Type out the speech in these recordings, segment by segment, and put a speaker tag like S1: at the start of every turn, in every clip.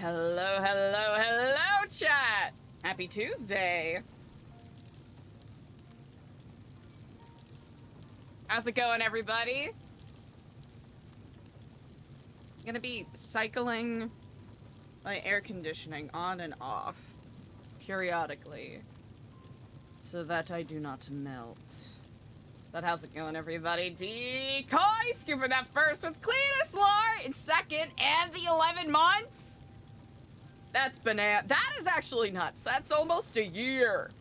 S1: Hello, hello, hello, chat! Happy Tuesday! How's it going, everybody? I'm gonna be cycling my air conditioning on and off periodically so that I do not melt. But how's it going, everybody? Decoy scooping that first with Cletus Lar in second, and the 11 months. That's banana. That is actually nuts. That's almost a year.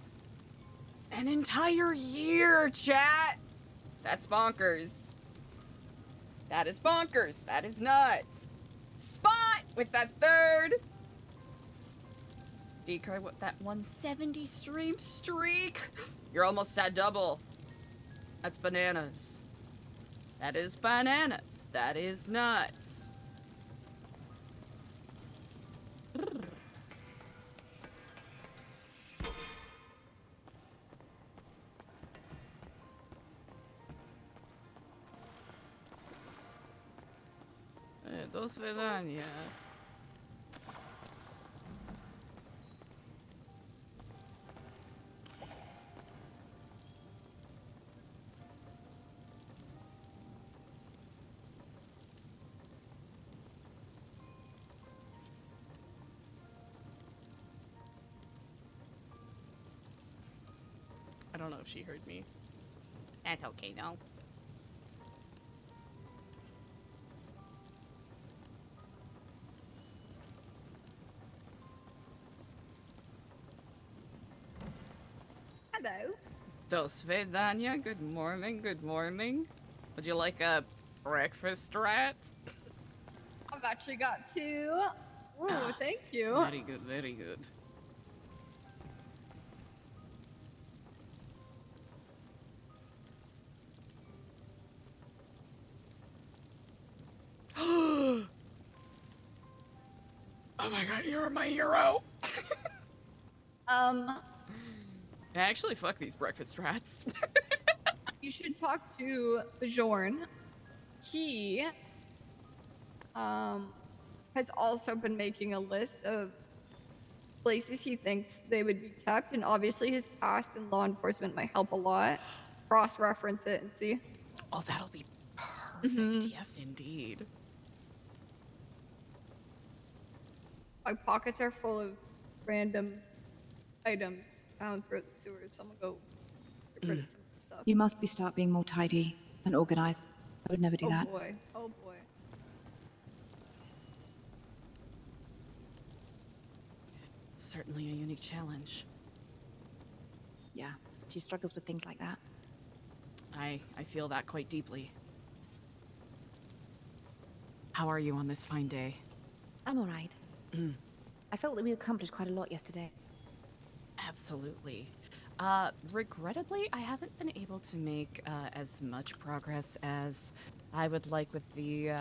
S1: An entire year, chat. That's bonkers. That is bonkers. That is nuts. Spot with that third. Decoy with that 170 stream streak. You're almost at double. That's bananas. That is bananas. That is nuts. До свидания. I don't know if she heard me. That's okay, though.
S2: Hello.
S1: Do svidania. Good morning. Good morning. Would you like a breakfast rat?
S2: I've actually got two. Ooh, thank you.
S1: Very good. Very good. Oh my god, you're my hero. Actually, fuck these breakfast rats.
S2: You should talk to Bjorn. He has also been making a list of places he thinks they would be kept, and obviously his past in law enforcement might help a lot. Cross-reference it and see.
S1: Oh, that'll be perfect. Yes, indeed.
S2: My pockets are full of random items found throughout the sewers, so I'm gonna go get rid of some of the stuff.
S3: You must start being more tidy and organized. I would never do that.
S2: Oh boy. Oh boy.
S1: Certainly a unique challenge.
S3: Yeah, she struggles with things like that.
S1: I feel that quite deeply. How are you on this fine day?
S3: I'm all right. I felt that we accomplished quite a lot yesterday.
S1: Absolutely. Regrettably, I haven't been able to make as much progress as I would like with the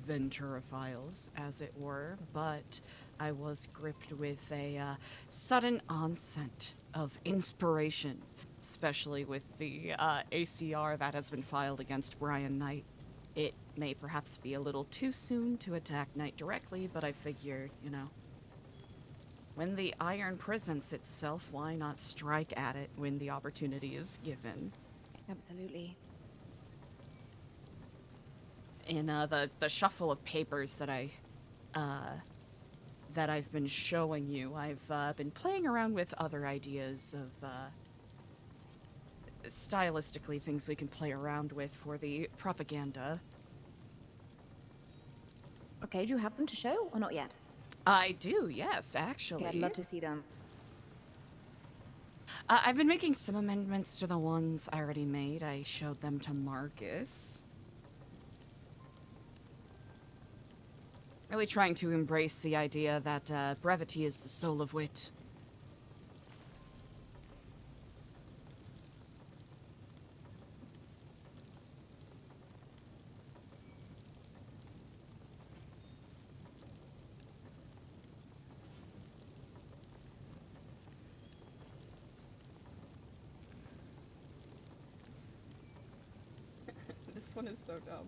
S1: Ventura files, as it were, but I was gripped with a sudden onset of inspiration, especially with the ACR that has been filed against Brian Knight. It may perhaps be a little too soon to attack Knight directly, but I figured, you know, when the iron presents itself, why not strike at it when the opportunity is given?
S3: Absolutely.
S1: In the shuffle of papers that I've been showing you, I've been playing around with other ideas of stylistically things we can play around with for the propaganda.
S3: Okay, do you have them to show or not yet?
S1: I do, yes, actually.
S3: Okay, I'd love to see them.
S1: I've been making some amendments to the ones I already made. I showed them to Marcus. Really trying to embrace the idea that brevity is the soul of wit. This one is so dumb.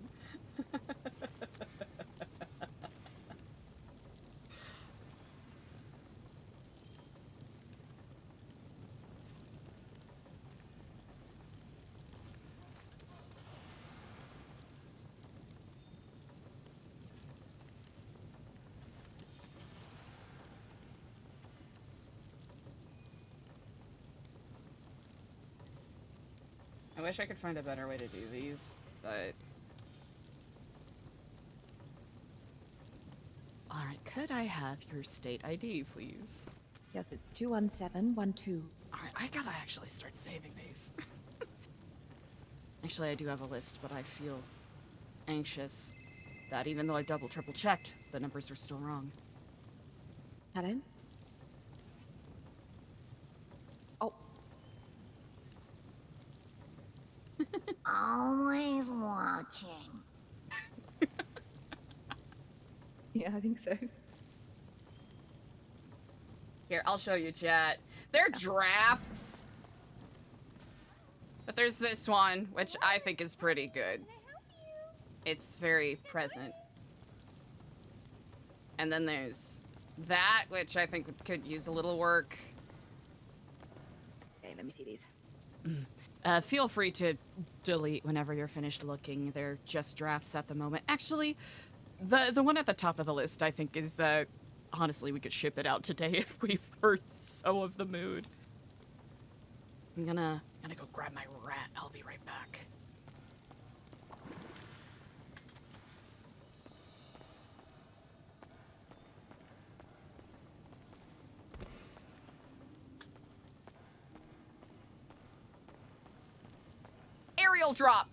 S1: wish I could find a better way to do these, but... Alright, could I have your state ID, please?
S3: Yes, it's 21712.
S1: Alright, I gotta actually start saving these. Actually, I do have a list, but I feel anxious that even though I triple checked, the numbers are still wrong.
S3: Hello? Oh,
S4: Always watching.
S3: yeah, I think so.
S1: Here, I'll show you, chat. They're drafts. But there's this one, which I think is pretty good. It's very present. And then there's that, which I think could use a little work.
S3: Okay, let me see these.
S1: Feel free to delete whenever you're finished looking. They're just drafts at the moment. Actually, the one at the top of the list, I think, is, honestly, we could ship it out today if we've heard so of the mood. I'm gonna go grab my rat. I'll be right back. Aerial drop!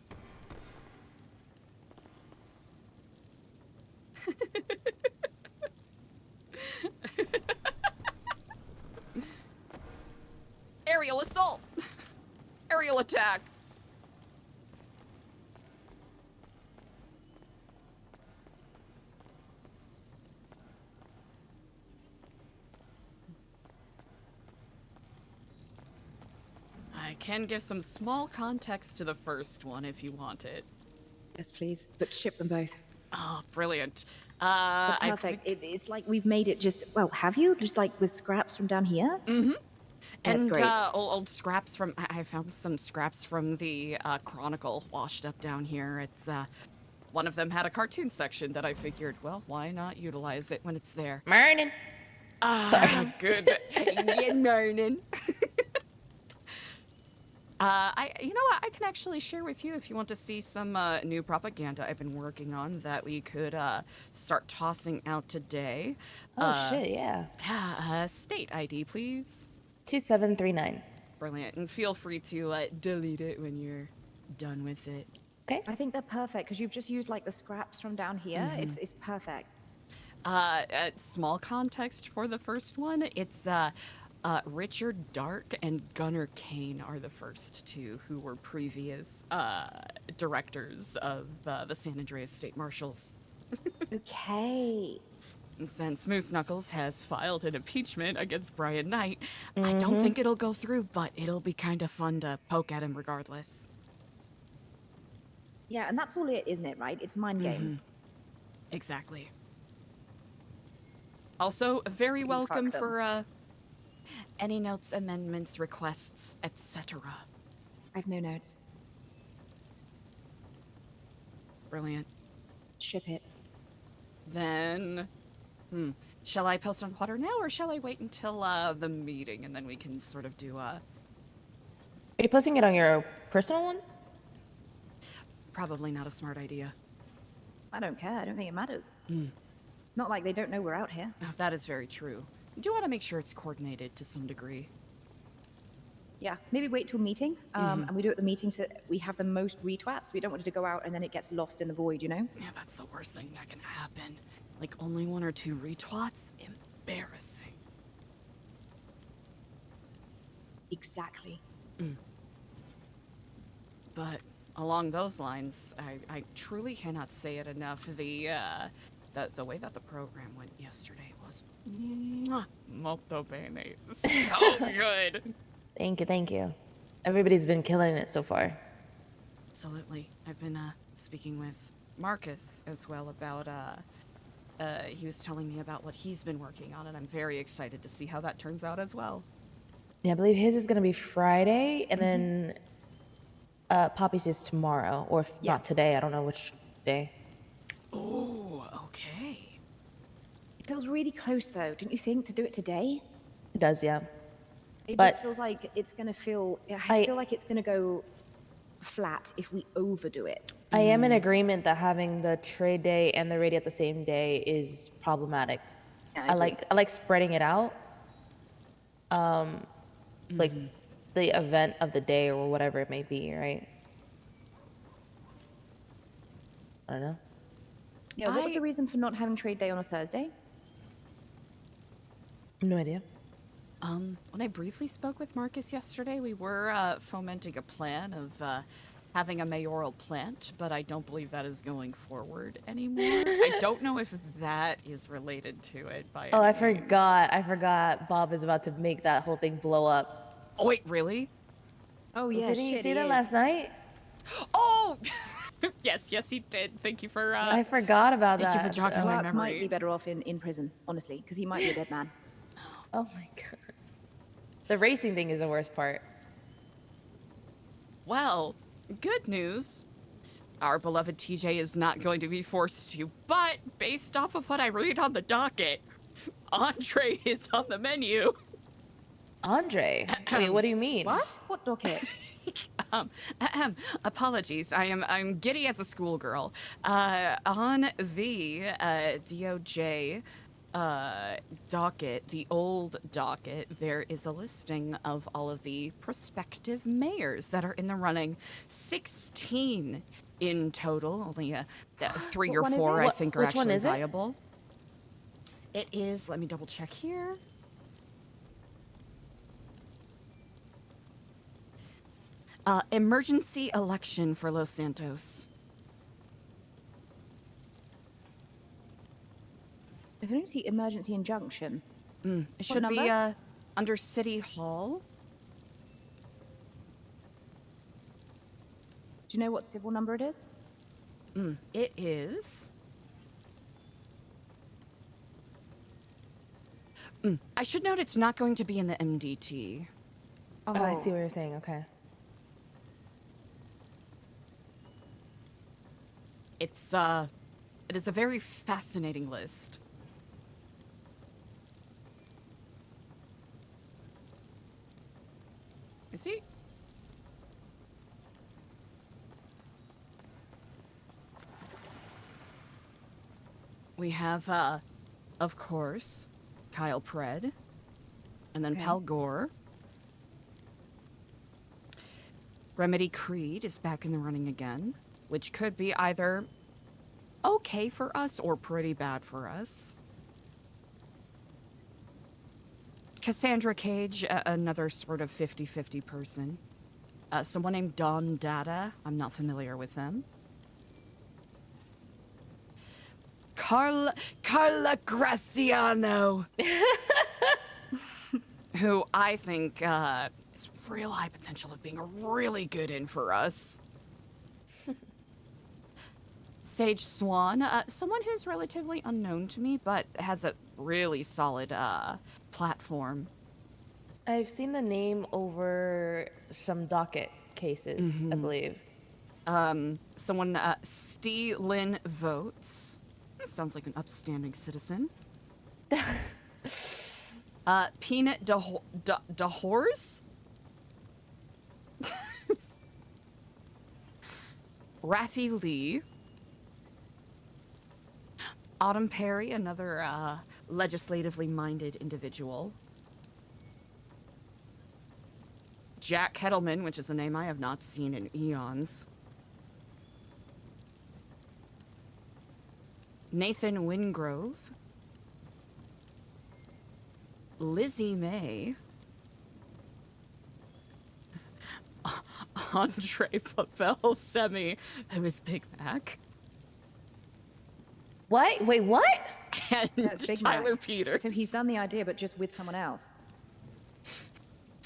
S1: Aerial assault! Aerial attack! I can give some small context to the first one if you want it.
S3: Yes, please. But ship them both.
S1: Oh, brilliant.
S3: Oh,
S1: I
S3: perfect.
S1: think-
S3: It's like we've made it just, well, have you? Just like with scraps from down here?
S1: Mm-hmm.
S3: That's
S1: And
S3: great.
S1: old scraps from... I found some scraps from the Chronicle washed up down here. It's, one of them had a cartoon section that I figured, well, why not utilize it when it's there?
S5: Morning.
S1: Ah, good. Yeah, morning. You know what? I can actually share with you if you want to see some new propaganda I've been working on that we could start tossing out today.
S5: Oh shit, yeah.
S1: Yeah, state ID, please.
S5: 2739.
S1: Brilliant. And feel free to delete it when you're done with it.
S5: Okay.
S3: I think they're perfect because you've just used like the scraps from down here. It's perfect.
S1: Small context for the first one. It's Richard Dark and Gunnar Kane are the first two who were previous directors of the San Andreas State Marshals.
S3: Okay.
S1: And since Moose Knuckles has filed an impeachment against Brian Knight, I don't think it'll go through, but it'll be kind of fun to poke at him regardless.
S3: Yeah, and that's all it, isn't it, right? It's mind game.
S1: Exactly. Also, very
S3: Fuck
S1: welcome
S3: them.
S1: for any notes, amendments, requests, etc.
S3: I've no notes.
S1: Brilliant.
S3: Ship it.
S1: Then, shall I post on Twitter now, or shall I wait until the meeting and then we can sort of do
S5: Are you posting it on your personal one?
S1: probably not a smart idea.
S3: I don't care. I don't think it matters. Not like they don't know we're out here.
S1: Oh, that is very true. I do want to make sure it's coordinated to some degree.
S3: Yeah, maybe wait till meeting, and we do it at the meeting so that we have the most retweets. We don't want it to go out and then it gets lost in the void, you know?
S1: Yeah, that's the worst thing that can happen. Like, only 1 or 2 retweets? Embarrassing.
S3: Exactly.
S1: But along those lines, I truly cannot say it enough. The way that the program went yesterday was molto bene. So good.
S5: Thank you. Everybody's been killing it so far.
S1: Absolutely. I've been speaking with Marcus as well about he was telling me about what he's been working on, and I'm very excited to see how that turns out as well.
S5: Yeah, I believe his is gonna be Friday, and then Poppy's is tomorrow, or if not today. I don't know which day.
S1: Oh, okay.
S3: It feels really close, though, don't you think, to do it today?
S5: It does, yeah.
S3: It
S5: But-
S3: just feels like it's gonna feel. I feel like it's gonna go flat if we overdo it.
S5: I am in agreement that having the trade day and the raid at the same day is problematic.
S3: Yeah,
S5: I
S3: agree.
S5: like spreading it out. Like the event of the day or whatever it may be, right? I don't know.
S3: Yeah, what was the reason for not having trade day on a Thursday?
S5: No idea.
S1: When I briefly spoke with Marcus yesterday, we were fomenting a plan of having a mayoral plant, but I don't believe that is going forward anymore. I don't know if that is related to it by
S5: Oh,
S1: any
S5: I
S1: means.
S5: forgot. I forgot Bob is about to make that whole thing blow up.
S1: Oh, wait, really?
S3: Oh yeah,
S5: Didn't you
S3: shit,
S5: see
S3: he
S5: that
S3: is.
S5: last night?
S1: Oh! yes, he did. Thank you for,
S5: I forgot about
S1: thank you
S5: that.
S1: for jogging my
S3: Clark
S1: memory.
S3: might be better off in prison, honestly, because he might be a dead man.
S5: Oh my god. The racing thing is the worst part.
S1: Well, good news. Our beloved TJ is not going to be forced to, but based off of what I read on the docket, entree is on the menu.
S5: Andre. Wait, what do you mean?
S3: What? What docket?
S1: Apologies. I'm giddy as a schoolgirl. On the DOJ docket, the old docket, there is a listing of all of the prospective mayors that are in the running. 16 in total. Only 3
S3: What
S1: or
S3: one is
S1: 4,
S3: it?
S1: I
S5: What-
S1: think, are
S5: which one
S1: actually
S5: is it?
S1: viable. It is. Let me double check here. Emergency election for Los Santos.
S3: Emergency injunction.
S1: It should be
S3: number?
S1: under City Hall.
S3: Do you know what civil number it is?
S1: It is. I should note it's not going to be in the MDT.
S5: Oh, I see what you're saying. Okay.
S1: It is a very fascinating list. Is he? We have, of course, Kyle Pred, and then Pal Gore. Remedy Creed is back in the running again, which could be either okay for us or pretty bad for us. Cassandra Cage, another sort of 50-50 person. Someone named Don Dada, I'm not familiar with them. Carla Graciano, who I think has real high potential of being a really good in for us. Sage Swan, someone who's relatively unknown to me, but has a really solid platform.
S5: I've seen the name over some docket cases, I believe.
S1: Someone, Stee Lynn Votes. Sounds like an upstanding citizen. Peanut DeHorse? Raffi Lee. Autumn Perry, another legislatively minded individual. Jack Kettleman, which is a name I have not seen in eons. Nathan Wingrove. Lizzie May. Andre Pavel Semi, who is Big Mac.
S5: What? Wait, what?
S1: And
S3: That's Big
S1: Tyler
S3: Mac.
S1: Peters.
S3: So he's done the idea, but just with someone else.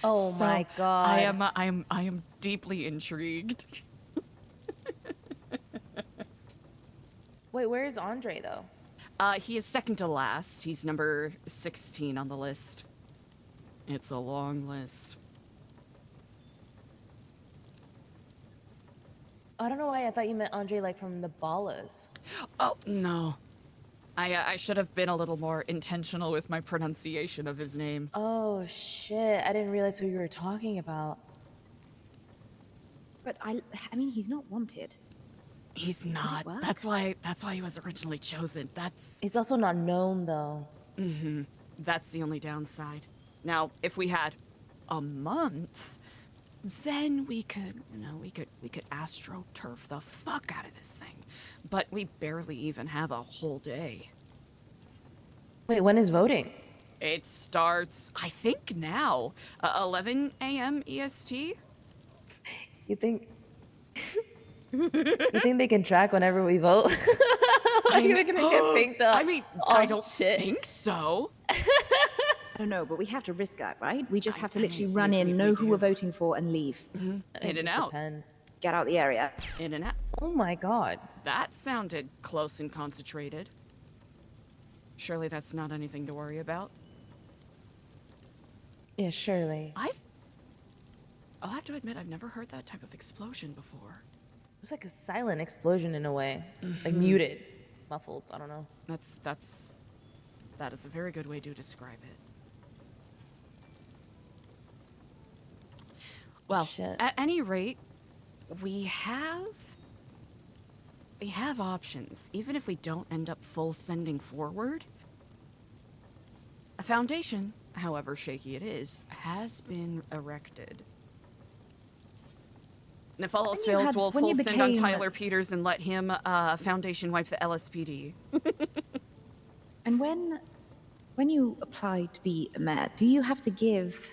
S5: Oh
S1: So,
S5: my god.
S1: I am deeply intrigued.
S5: Wait, where is Andre though?
S1: He is second to last. He's number 16 on the list. It's a long list.
S5: I don't know why I thought you meant Andre like from the Ballas.
S1: Oh, no. I should have been a little more intentional with my pronunciation of his name.
S5: Oh shit, I didn't realize who you were talking about.
S3: But I mean, he's not wanted.
S1: He's not.
S3: work?
S1: That's why he was originally chosen.
S5: He's also not known, though.
S1: That's the only downside. Now, if we had a month, then we could, we could astroturf the fuck out of this thing. But we barely even have a whole day.
S5: Wait, when is voting?
S1: It starts, I think now, 11 a.m. EST.
S5: You think... you think they can track whenever we vote? Are you gonna get picked up?
S1: I mean, I don't think so.
S3: I don't know, but we have to risk that, right? We just have to literally run in, know who we're voting for, and leave.
S1: In
S5: It
S1: and
S5: just
S1: out.
S5: depends.
S3: Get out the area.
S1: In and out.
S5: Oh my god.
S1: That sounded close and concentrated. Surely that's not anything to worry about.
S5: Yeah, surely.
S1: I'll have to admit, I've never heard that type of explosion before.
S5: It was like a silent explosion in a way. Like muted. Muffled, I don't know.
S1: That is a very good way to describe it. Well,
S5: Shit.
S1: at any rate, we have options, even if we don't end up full sending forward. A foundation, however shaky it is, has been erected. And if all else fails, we'll full send on Tyler Peters and let him foundation wipe the LSPD.
S3: And when you apply to be a mayor, do you have to give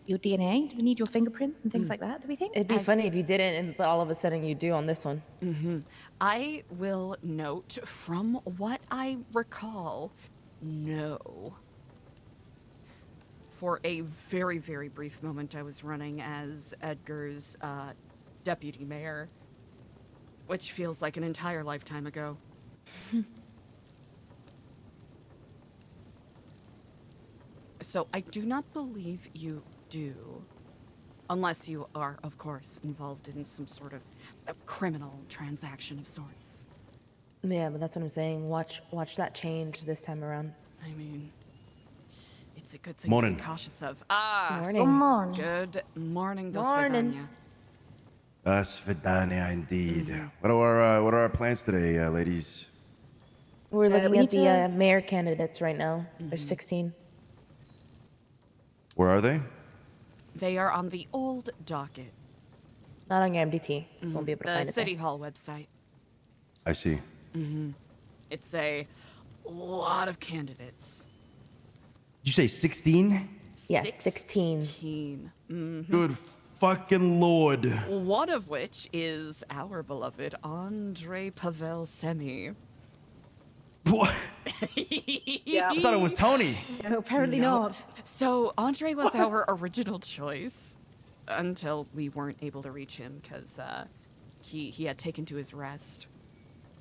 S3: your DNA? Do we need your fingerprints and things like that, do we think?
S5: It'd be funny if you didn't, but all of a sudden you do on this one.
S1: I will note, from what I recall, no. For a very, very brief moment, I was running as Edgar's deputy mayor, which feels like an entire lifetime ago. So I do not believe you do. Unless you are, of course, involved in some sort of a criminal transaction of sorts.
S5: Yeah, but that's what I'm saying. Watch that change this time around.
S1: I mean, it's a good thing
S6: Morning.
S1: to be cautious of.
S5: Morning.
S4: Good morning.
S1: Good morning, Dos
S5: Morning.
S1: Vidania.
S6: Svidania, indeed. What are our plans today, ladies?
S5: We're looking
S3: we
S5: at
S3: need
S5: the
S3: to-
S5: mayor candidates right now. There's 16.
S6: Where are they?
S1: They are on the old docket,
S5: Not on your MDT. Won't be able to
S1: the
S5: find it
S1: City
S5: there.
S1: Hall website.
S6: I see.
S1: It's a lot of candidates.
S6: Did you say 16?
S5: Yes, 16.
S1: 16.
S6: Good fucking lord.
S1: One of which is our beloved Andre Pavel Semi.
S6: What?
S3: Yeah.
S6: I thought it was Tony.
S3: No, apparently
S1: No.
S3: not.
S1: So Andre was our original choice until we weren't able to reach him because he had taken to his rest.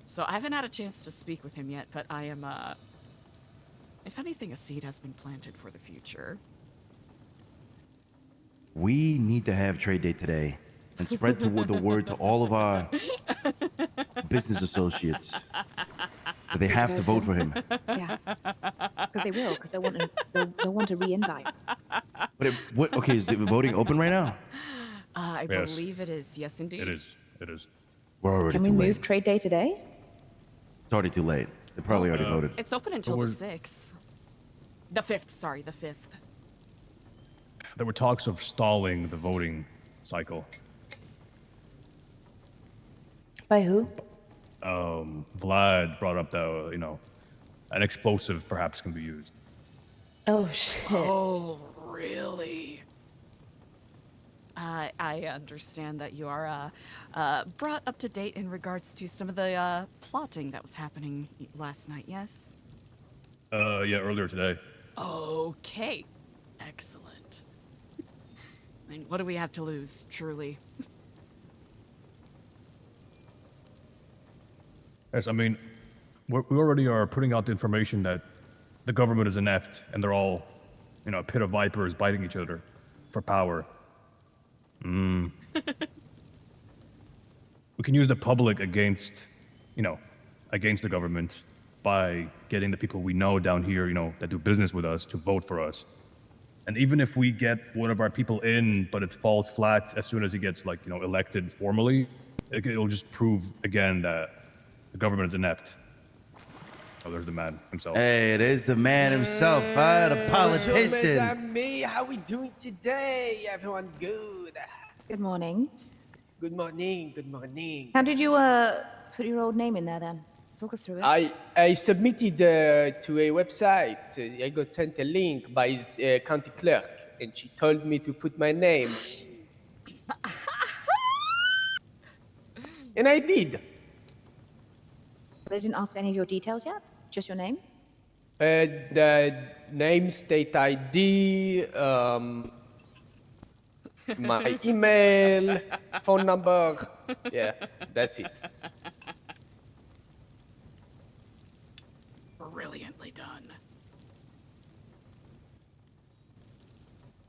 S1: So I haven't had a chance to speak with him yet, but I am, if anything, a seed has been planted for the future.
S6: We need to have trade day today and spread the word to all of our business associates. That they have to vote for him.
S3: Yeah. Because they will, because they'll want to re-invite.
S6: What? Okay, is it voting open right now?
S1: I
S7: Yes.
S1: believe it is. Yes, indeed.
S7: It is. It is.
S6: We're already
S3: Can we
S6: too
S3: move
S6: late.
S3: trade day today?
S6: It's already too late. They probably already voted.
S1: It's open until the
S7: we're-
S1: 6th. The 5th, sorry, the 5th.
S7: There were talks of stalling the voting cycle.
S5: By who?
S7: Vlad brought up that, an explosive perhaps can be used.
S5: Oh, shit.
S1: Oh, really? I understand that you are brought up to date in regards to some of the plotting that was happening last night, yes?
S7: Yeah, earlier today.
S1: Okay. Excellent. I mean, what do we have to lose, truly?
S7: Yes, I mean, we already are putting out the information that the government is inept and they're all, a pit of vipers biting each other for power. We can use the public against the government by getting the people we know down here, that do business with us to vote for us. And even if we get one of our people in, but it falls flat as soon as he gets, like, elected formally, it'll just prove again that the government is inept. Oh, there's the man himself.
S6: Hey, it is the man himself, the
S8: Bonjour, mes
S6: politician.
S8: amis. How we doing today? Everyone good?
S3: Good morning.
S8: Good morning. Good morning.
S3: How did you put your old name in there then? Talk us through it.
S8: I submitted to a website. I got sent a link by his county clerk, and she told me to put my name. And I did.
S3: They didn't ask for any of your details yet? Just your name?
S8: The name, state ID, my email, phone number. Yeah, that's it.
S1: Brilliantly done.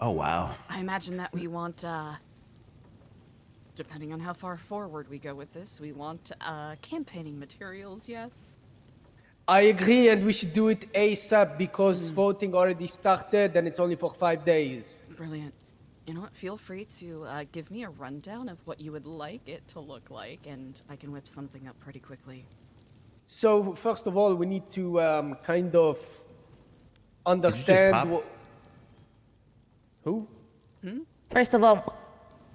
S6: Oh, wow.
S1: I imagine that we want, depending on how far forward we go with this, we want campaigning materials, yes?
S8: I agree, and we should do it ASAP because voting already started and it's only for 5 days.
S1: Brilliant. You know what? Feel free to give me a rundown of what you would like it to look like, and I can whip something up pretty quickly.
S8: So, first of all, we need to kind of
S6: pop?
S8: understand what. Who?
S5: First of all,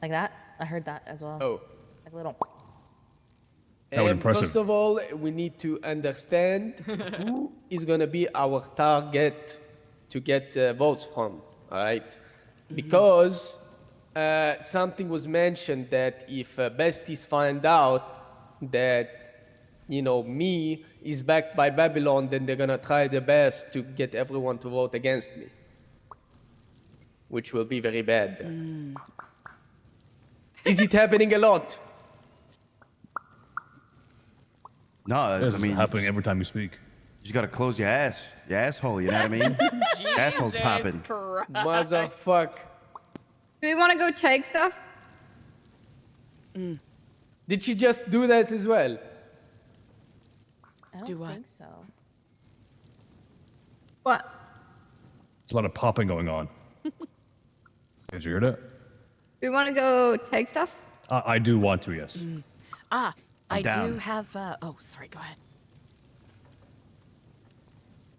S5: like that. I heard that as well.
S8: Oh.
S5: Like a little.
S7: That was impressive.
S8: First of all, we need to understand who is going to be our target to get votes from, all right? Because something was mentioned that if besties find out that, me is backed by Babylon, then they're going to try their best to get everyone to vote against me, which will be very bad. Is it happening a lot?
S6: No,
S7: This
S6: I
S7: is
S6: mean,
S7: happening every time you speak.
S6: you just gotta close your asshole. You know what I mean? Asshole's popping.
S8: Motherfuck.
S2: Do we want to go tag stuff?
S8: Did she just do that as well?
S5: I don't
S1: Do what?
S5: think so.
S2: What?
S7: There's a lot of popping going on. Did you hear that?
S2: Do we want to go tag stuff?
S7: I do want to, yes.
S1: I
S6: down.
S1: do have, oh, sorry, go ahead.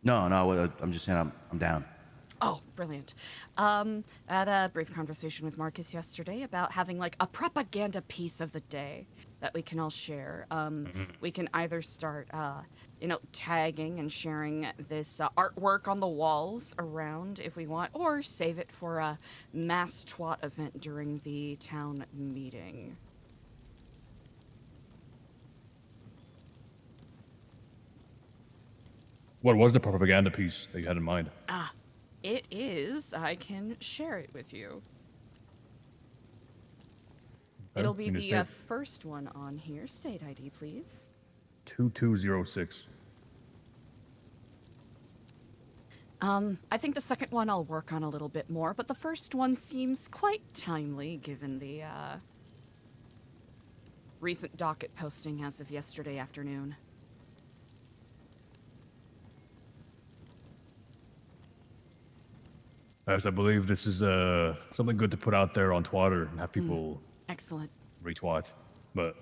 S6: No, I'm just saying I'm down.
S1: Oh, brilliant. I had a brief conversation with Marcus yesterday about having like a propaganda piece of the day that we can all share. We can either start, tagging and sharing this artwork on the walls around if we want, or save it for a mass twat event during the town meeting.
S7: What was the propaganda piece that you had in mind?
S1: It is. I can share it with you.
S7: Okay,
S1: It'll be
S7: you
S1: the
S7: can start.
S1: first one on here. State ID, please.
S7: 2206.
S1: I think the second one I'll work on a little bit more, but the first one seems quite timely given the recent docket posting as of yesterday afternoon.
S7: As I believe this is something good to put out there on Twitter and have people
S1: Excellent.
S7: retweet. But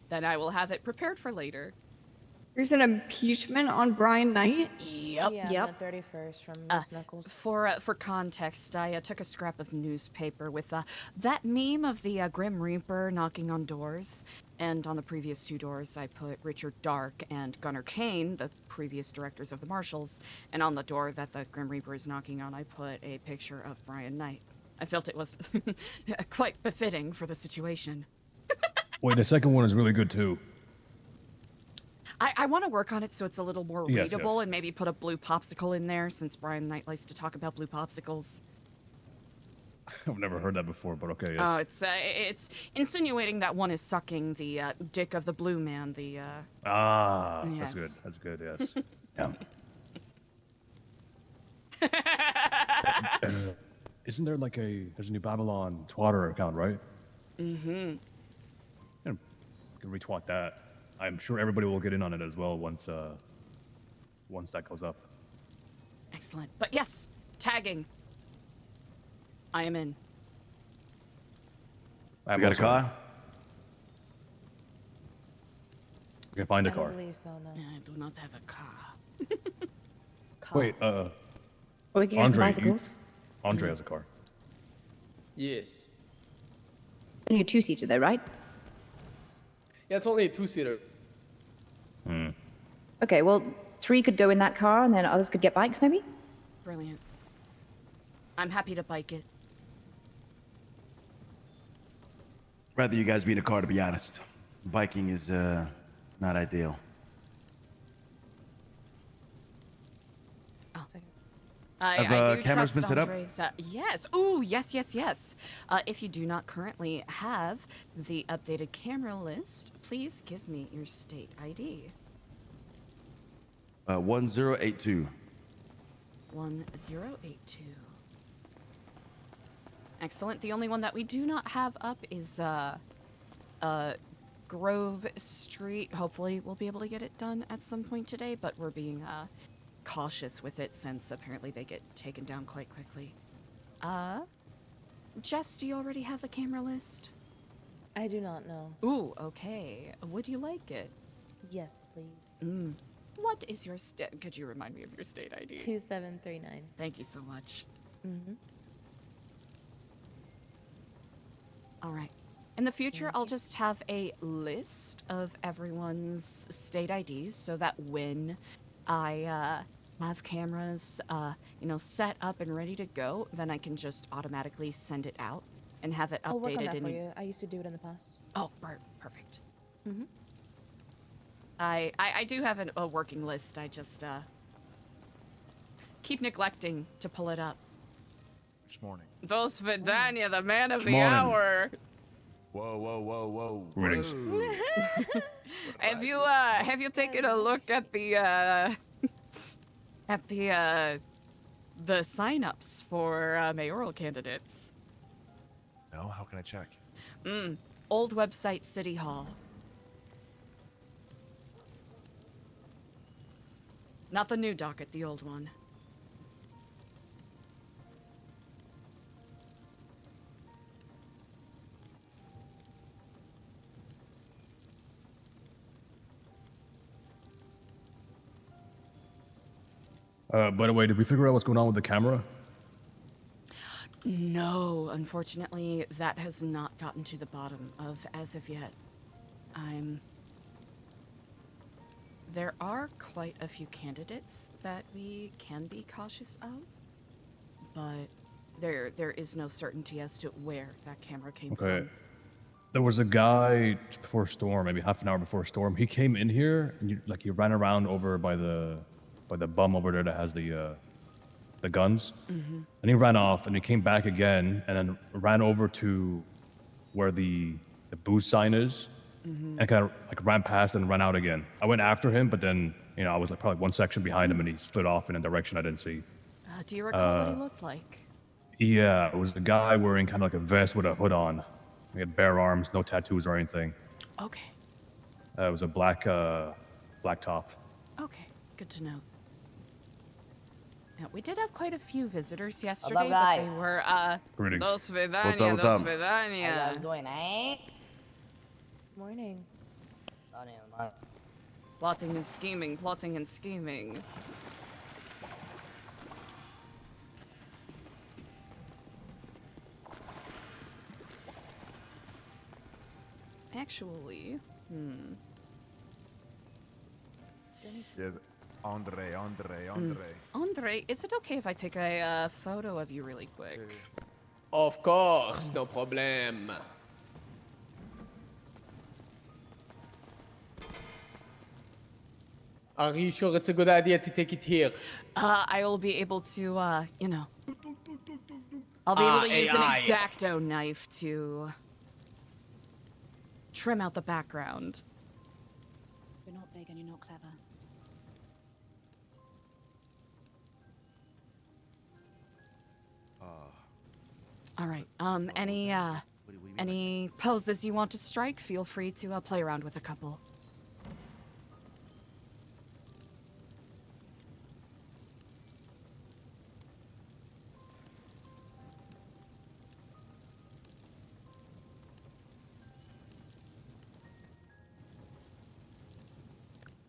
S1: Then I will have it prepared for later.
S2: There's an impeachment on Brian Knight.
S1: Yep.
S5: Yeah,
S3: Yep.
S5: on the 31st from Miss Knuckles.
S1: For context, I took a scrap of newspaper with that meme of the Grim Reaper knocking on doors, and on the previous two doors I put Richard Dark and Gunnar Kane, the previous directors of the Marshals, and on the door that the Grim Reaper is knocking on I put a picture of Brian Knight. I felt it was quite befitting for the situation.
S7: wait, the second one is really good too.
S1: I want to work on it so it's a little more
S7: Yes,
S1: readable
S7: yes.
S1: and maybe put a blue popsicle in there since Brian Knight likes to talk about blue popsicles.
S7: I've never heard that before, but okay, yes.
S1: It's insinuating that one is sucking the dick of the blue man. The
S7: That's good.
S1: yes.
S7: That's good, yes.
S6: Yeah.
S7: Isn't there like there's a new Babylon Twitter account, right? Mm-hmm. You can retweet that. I'm sure everybody will get in on it as well once that goes up.
S1: Excellent. But yes, tagging. I am in.
S7: I'm
S6: We got a
S7: also-
S6: car?
S7: We can find a
S5: I
S7: car.
S5: don't believe so, no.
S1: I do not have a car.
S7: Wait,
S3: Or we can get some
S7: Andre,
S3: bicycles.
S7: Andre has a car.
S8: Yes.
S3: Only a two-seater though, right?
S8: Yeah, it's only a two-seater.
S3: Okay, well, 3 could go in that car, and then others could get bikes, maybe?
S1: Brilliant. I'm happy to bike it.
S6: Rather you guys be in a car, to be honest. Biking is not ideal.
S1: I
S6: Have,
S1: do
S6: cameras
S1: trust
S6: been set up?
S1: Andre's, yes. Ooh, yes, yes, yes. If you do not currently have the updated camera list, please give me your state ID.
S6: 1082.
S1: 1082. Excellent. The only one that we do not have up is Grove Street. Hopefully we'll be able to get it done at some point today, but we're being cautious with it since apparently they get taken down quite quickly. Jess, do you already have the camera list?
S5: I do not know.
S1: Ooh, okay. Would you like it?
S5: Yes, please.
S1: What is your could you remind me of your state ID?
S5: 2739.
S1: Thank you so much.
S5: Mm-hmm.
S1: All right. In the future, I'll just have a list of everyone's state IDs so that when I have cameras, set up and ready to go, then I can just automatically send it out and have it
S5: I'll work on
S1: updated
S5: that
S1: in.
S5: for you. I used to do it in the past.
S1: Oh, perfect. I do have a working list. I just keep neglecting to pull it up.
S9: This morning.
S1: Those Vidania, the man of
S6: Good
S1: the
S6: morning.
S1: hour.
S9: Whoa.
S7: Greetings.
S1: Have you taken a look at the sign-ups for mayoral candidates?
S9: No, how can I check?
S1: Old website, City Hall. Not the new docket, the old one.
S7: By the way, did we figure out what's going on with the camera?
S1: No, unfortunately, that has not gotten to the bottom of as of yet. There are quite a few candidates that we can be cautious of, but there is no certainty as to where that camera came
S7: Okay.
S1: from.
S7: There was a guy just before storm, maybe half an hour before storm. He came in here and he ran around over by the bum over there that has the guns, and he ran off and he came back again and then ran over to where the booze sign is, and kind of like ran past and ran out again. I went after him, but then I was like probably one section behind him and he slid off in a direction I didn't see.
S1: Do you recall what he looked like?
S7: Yeah, it was a guy wearing kind of like a vest with a hood on. He had bare arms, no tattoos or anything.
S1: Okay,
S7: It was a black top.
S1: okay, good to know. Now, we did have quite a few visitors yesterday,
S10: up,
S1: but
S10: guy?
S1: they were
S7: Greetings.
S1: Dos Vidania,
S6: What's up, what's
S1: Dos
S6: up?
S10: How you
S1: Vidania.
S10: guys doing, eh?
S5: Morning.
S1: Plotting and scheming, plotting and scheming. Actually,
S9: Yes, Andre.
S1: Andre, is it okay if I take a photo of you really quick?
S8: Of course, no problem. Are you sure it's a good idea to take it here?
S1: I will be able to, I'll be able to use an
S8: AI.
S1: X-Acto knife to trim out the background.
S3: You're not big and you're not clever.
S1: All right. Any poses you want to strike? Feel free to play around with a couple.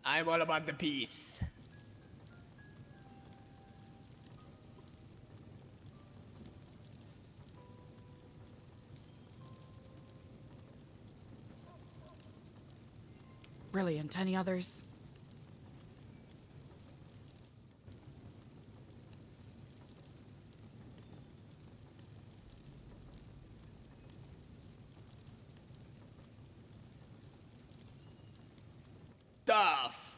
S8: I'm all about the peace.
S1: Brilliant. Any others?
S8: Tough.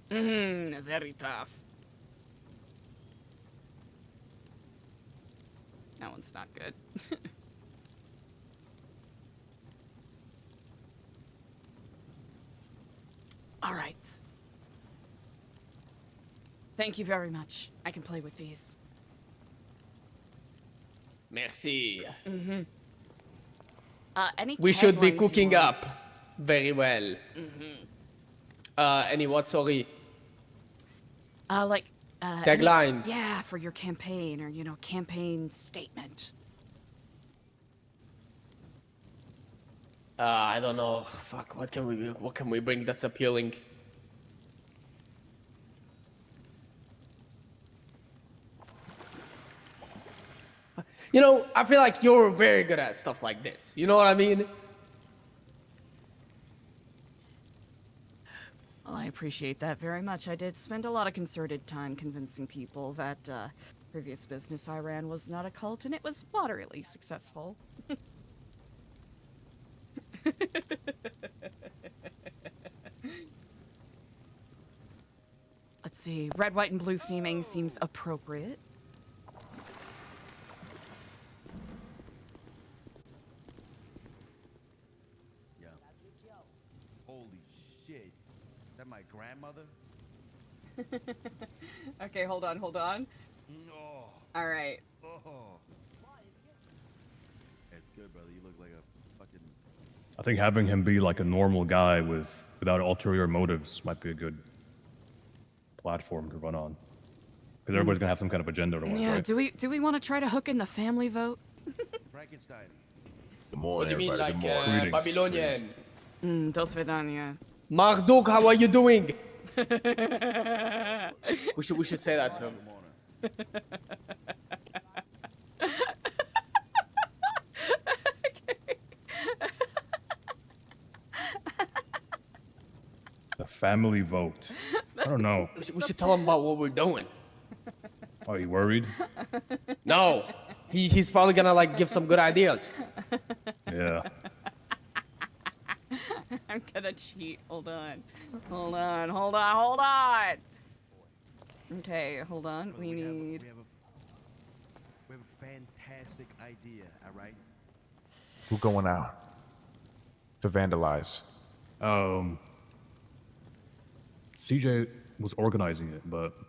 S1: Very tough. That one's not good. All right. Thank you very much. I can play with these.
S8: Merci.
S1: Any
S8: We should be
S1: taglines you
S8: cooking
S1: want?
S8: up very well. Any what, sorry?
S1: Like
S8: Taglines.
S1: Yeah, for your campaign or campaign statement.
S8: I don't know. Fuck, what can we bring that's appealing? You know, I feel like you're very good at stuff like this. You know what I mean?
S1: Well, I appreciate that very much. I did spend a lot of concerted time convincing people that previous business I ran was not a cult, and it was moderately successful. Let's see. Red, white, and blue theming seems appropriate.
S6: Yeah. Holy shit. Is that my grandmother?
S1: Okay, hold on.
S6: Oh.
S1: All right.
S6: Oh. That's good, brother. You look like a fucking.
S7: I think having him be like a normal guy without ulterior motives might be a good platform to run on. Because everybody's gonna have some kind of agenda otherwise,
S1: Yeah.
S7: right?
S1: Do we want to try to hook in the family vote?
S9: Good
S6: Frankenstein.
S8: What
S9: morning,
S8: do you mean,
S9: everybody.
S8: like
S9: Good morning.
S7: Greetings.
S8: Babylonian?
S1: Do svidania.
S8: Marduk, how are you doing? we should say that to him.
S7: The family vote. I don't know.
S8: We should tell him about what we're doing.
S7: Are you worried?
S8: No, he's probably gonna like give some good ideas.
S7: Yeah.
S1: I'm gonna cheat. Hold on. Okay, hold on. We need.
S6: We have a fantastic idea, all right?
S9: Who going out to vandalize?
S7: CJ was organizing it, but I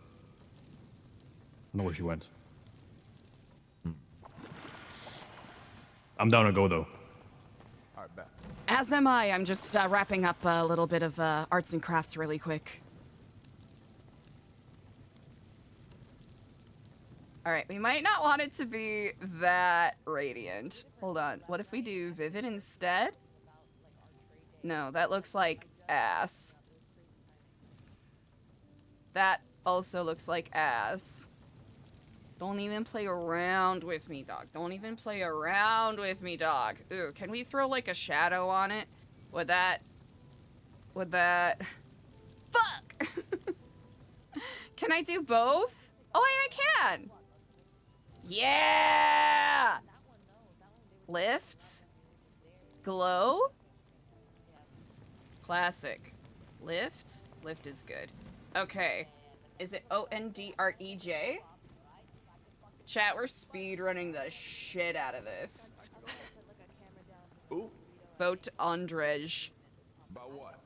S7: don't know where she went. I'm down to go though.
S9: All right, bet.
S1: As am I. I'm just wrapping up a little bit of arts and crafts really quick. All right, we might not want it to be that radiant. Hold on. What if we do vivid instead? No, that looks like ass. That also looks like ass. Don't even play around with me, dog. Don't even play around with me, dog. Ooh, can we throw like a shadow on it? Would that... Fuck! Can I do both? Oh, wait, I can! Yeah! Lift. Glow. Classic. Lift. Lift is good. Okay. Is it O-N-D-R-E-J? Chat, we're speedrunning the shit out of this.
S9: Who?
S1: Vote Andrej.
S9: About what?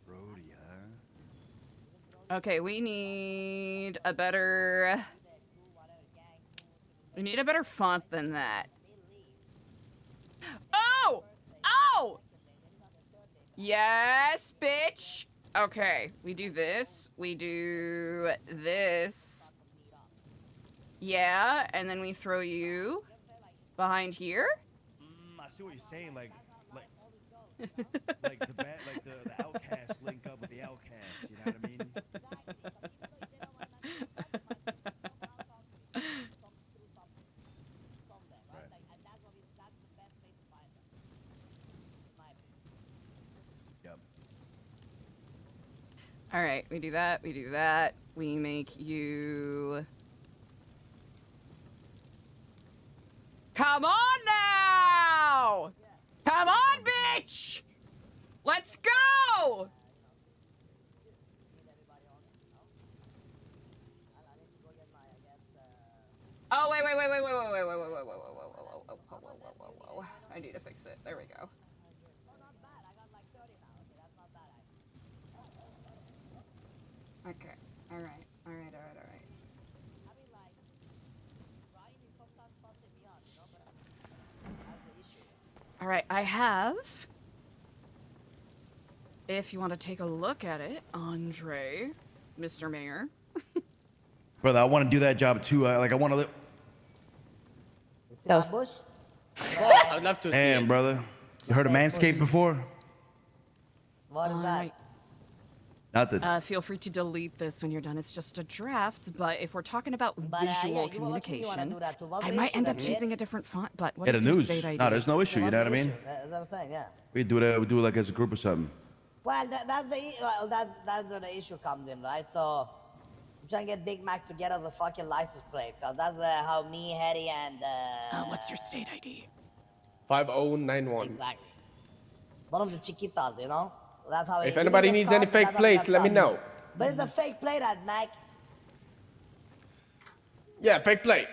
S6: Brody, huh?
S1: Okay, we need a better... We need a better font than that. Oh! Oh! Yes, bitch! Okay, we do this. We do this. Yeah, and then we throw you behind here.
S6: I see what you're saying. Like the bad, like the outcasts link up with the outcasts. You know what I mean? Yep.
S1: All right, we do that. We do that. We make you. Come on now! Come on, bitch! Let's go! Oh, wait. Whoa. I need to fix it. There we go. Okay. All right. All right, I have, if you want to take a look at it, Andre, Mr. Mayor.
S6: Brother, I want to do that job too. I want to live.
S5: That was-
S8: Of course, I'd love to see
S6: Damn,
S8: it.
S6: brother. You heard of Manscaped before?
S10: What is that?
S6: Not the.
S1: Feel free to delete this when you're done. It's just a draft, but if we're talking about
S10: But,
S1: visual
S10: yeah, what you wanna
S1: communication,
S10: do that to? What's
S1: I
S10: the
S1: might
S10: issue
S1: end up
S10: then,
S1: choosing
S10: bitch?
S1: a different font, but what
S6: Yeah, the
S1: is your
S6: news.
S1: state ID?
S6: No, there's no issue. You
S10: What's
S6: know what
S10: the
S6: I mean?
S10: issue? That's what I'm saying, yeah.
S6: We do it like as a group or something.
S10: Well, that's where the issue comes in, right? So, I'm trying to get Big Mac to get us a fucking license plate, because that's how me, Hetty, and...
S1: What's your state ID?
S8: 5091.
S10: Exactly. One of the chiquitas, you know? That's how
S8: If
S10: we
S8: anybody
S10: get
S8: needs
S10: caught,
S8: any fake
S10: that's how we
S8: plates,
S10: get
S8: let me
S10: stuff.
S8: know.
S10: But it's a fake plate, Mac.
S8: Yeah, fake plate.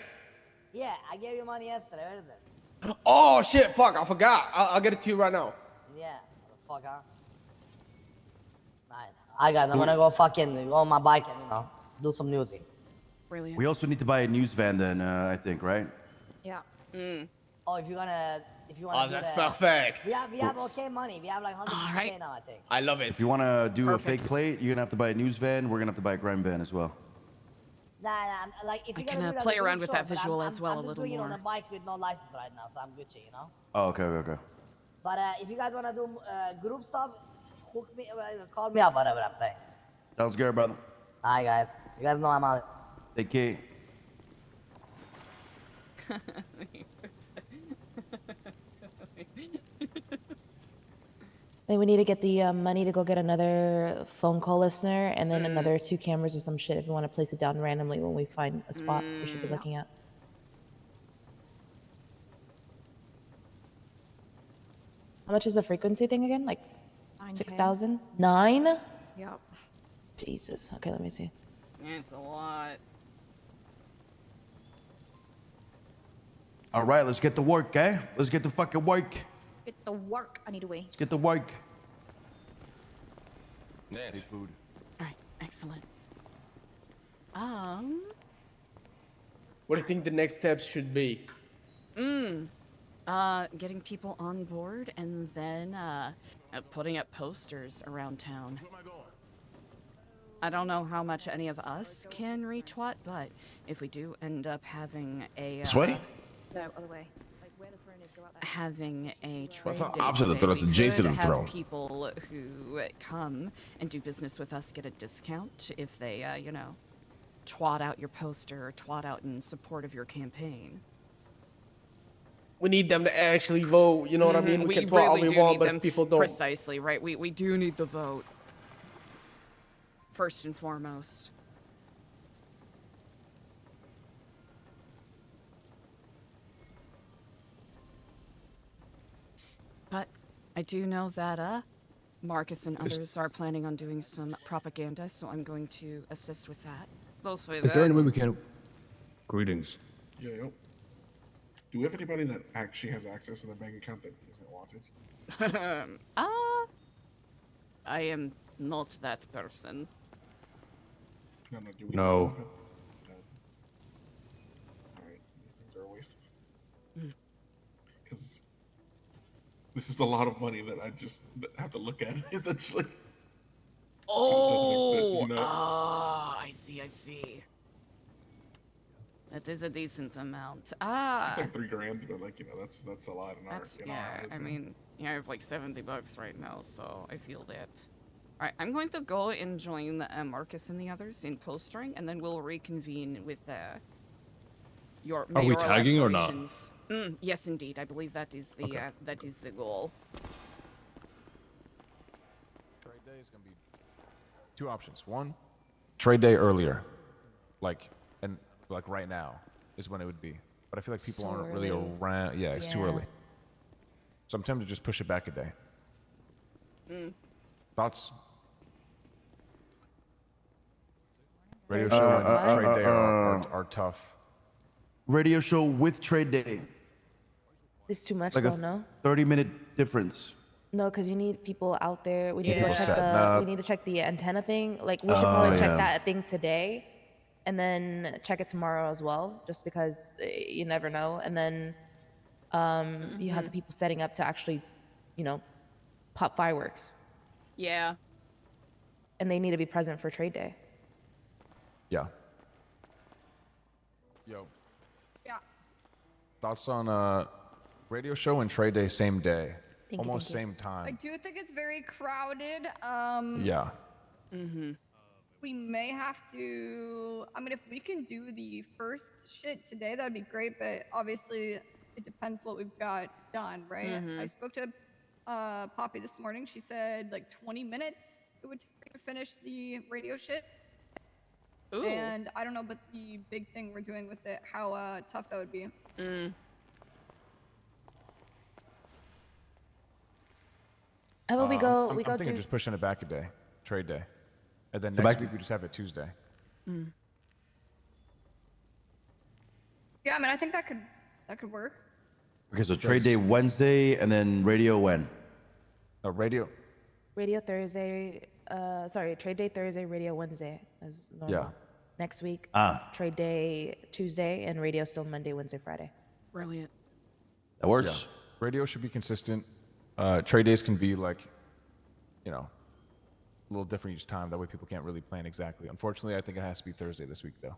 S10: Yeah, I gave you money yesterday. Where is it?
S8: Oh shit, fuck, I forgot. I'll get it to you right now.
S10: Yeah, motherfucker. Alright, I got it. I'm gonna go fucking go on my bike and, you know, do some newsing.
S1: Brilliant.
S6: We also need to buy a news van then, I think, right?
S3: Yeah.
S10: Oh, if you wanna
S8: Oh,
S10: do
S8: that's
S10: that.
S8: perfect.
S10: We have okay money. We have like 150K
S1: Alright.
S10: now, I think.
S8: I love it.
S6: If you want to do
S1: Perfect.
S6: a fake plate, you're going to have to buy a news van. We're going to have to buy a grime van as well.
S10: Nah, like if
S1: I
S10: you're
S1: can,
S10: gonna do that,
S1: play
S10: as a
S1: around
S10: group,
S1: with that
S10: sure, but
S1: visual
S10: I'm
S1: as well
S10: I'm
S1: a
S10: just
S1: little
S10: doing it on
S1: more.
S10: a bike with no license right now, so I'm Gucci, you know.
S6: Oh, okay.
S10: But if you guys wanna do group stuff, hook me, call me up, whatever I'm saying.
S6: Sounds good, brother.
S10: Alright, guys. You guys know I'm out.
S6: Take care.
S5: Then we need to get the money to go get another phone call listener and then another 2 cameras or some shit if we want to place it down randomly when we find a spot we should be looking at. How much is the frequency thing again? Like
S3: 9K.
S5: 6,000? 9?
S3: Yep.
S5: Jesus. Okay, let me see.
S1: It's a lot.
S6: All right, let's get to work, eh? Let's get to fucking work.
S3: Get the work. I need a wee.
S6: Let's get to work.
S9: Yes.
S6: Food.
S1: All right, excellent.
S8: What do you think the next steps should be?
S1: Getting people on board and then putting up posters around town. I don't know how much any of us can retweet, but if we do end up having a
S9: This way?
S3: No, other way. Like where the throne is, go out there.
S1: having a trade
S9: thought
S1: day
S9: opposite of
S1: today,
S9: throne, it's
S1: we
S9: adjacent
S1: could
S9: to the
S1: have
S9: throne.
S1: people who come and do business with us get a discount if they, you know, twat out your poster or twat out in support of your campaign.
S8: We need them to actually vote. You know what I mean? We can twat all we
S1: do
S8: want,
S1: need
S8: but
S1: them.
S8: if people don't.
S1: Precisely, right? We do need the vote. First and foremost. But I do know that Marcus and others are planning on doing some propaganda, so I'm going to assist with that. Mostly
S7: Is there any way we can? Greetings.
S11: Yo. Do we have anybody that actually has access to the bank account that isn't wanted?
S1: I am not that person.
S11: No. Do we
S7: No.
S11: Alright, these things are a waste of. Because this is a lot of money that I just have to look at, essentially.
S1: Oh,
S11: you know?
S1: I see. That is a decent amount.
S11: It's
S1: Ah,
S11: like $3,000, but like that's a lot in
S1: that's
S11: our
S1: yeah.
S11: eyes.
S1: I mean, yeah, I have like $70 right now, so I feel that. All right, I'm going to go and join Marcus and the others in postering, and then we'll reconvene with your
S7: Are we
S1: mayoral
S7: tagging or not?
S1: aspirations. Yes, indeed. I believe that is the that is the goal.
S9: Trade day is gonna be two options. One, trade day earlier, like right now is when it would be. But I feel like people
S5: So
S9: aren't really
S5: early.
S9: around. Yeah, it's too
S5: Yeah.
S9: early. So I'm tempted to just push it back a day. Thoughts? Radio
S5: Thursday
S9: show
S5: sounds
S9: and
S5: fine.
S9: trade day are tough.
S6: Radio show with trade day.
S5: It's too much
S6: Like
S5: though,
S6: a
S5: no?
S6: 30-minute difference.
S5: No, because you need people out there. We need to go
S2: Yeah.
S5: check
S9: setting
S5: the.
S9: up.
S5: We need to check the antenna thing. Like we should probably check
S6: yeah.
S5: that thing today, and then check it tomorrow as well, just because you never know. And then you have the people setting up to actually, pop fireworks,
S1: Yeah.
S5: and they need to be present for trade day.
S9: Yeah. Yo,
S2: Yeah.
S9: thoughts on radio show and trade day same day,
S5: you,
S9: almost
S5: thank you.
S9: same
S2: I
S9: time.
S2: do think it's very crowded.
S9: Yeah.
S2: We may have to. I mean, if we can do the first shit today, that'd be great. But obviously, it depends what we've got done, right? I spoke to Poppy this morning. She said like 20 minutes it would take to finish the radio shit.
S1: Ooh.
S2: And I don't know, but the big thing we're doing with it, how tough that would be.
S5: How about we go?
S9: I'm
S5: We go
S9: thinking
S5: do.
S9: just pushing it back a day, trade day, and then
S6: So
S9: next
S6: back-
S9: week we just have it Tuesday.
S2: Yeah, I mean, I think that could work.
S6: Okay, so trade day Wednesday and then radio when?
S9: Radio.
S5: Radio Thursday. Sorry, trade day Thursday, radio Wednesday as normal.
S9: Yeah.
S5: Next week,
S6: Ah.
S5: trade day Tuesday, and radio still Monday, Wednesday, Friday.
S1: Brilliant.
S6: That works.
S9: Yeah. Radio should be consistent. Trade days can be like, a little different each time. That way people can't really plan exactly. Unfortunately, I think it has to be Thursday this week though.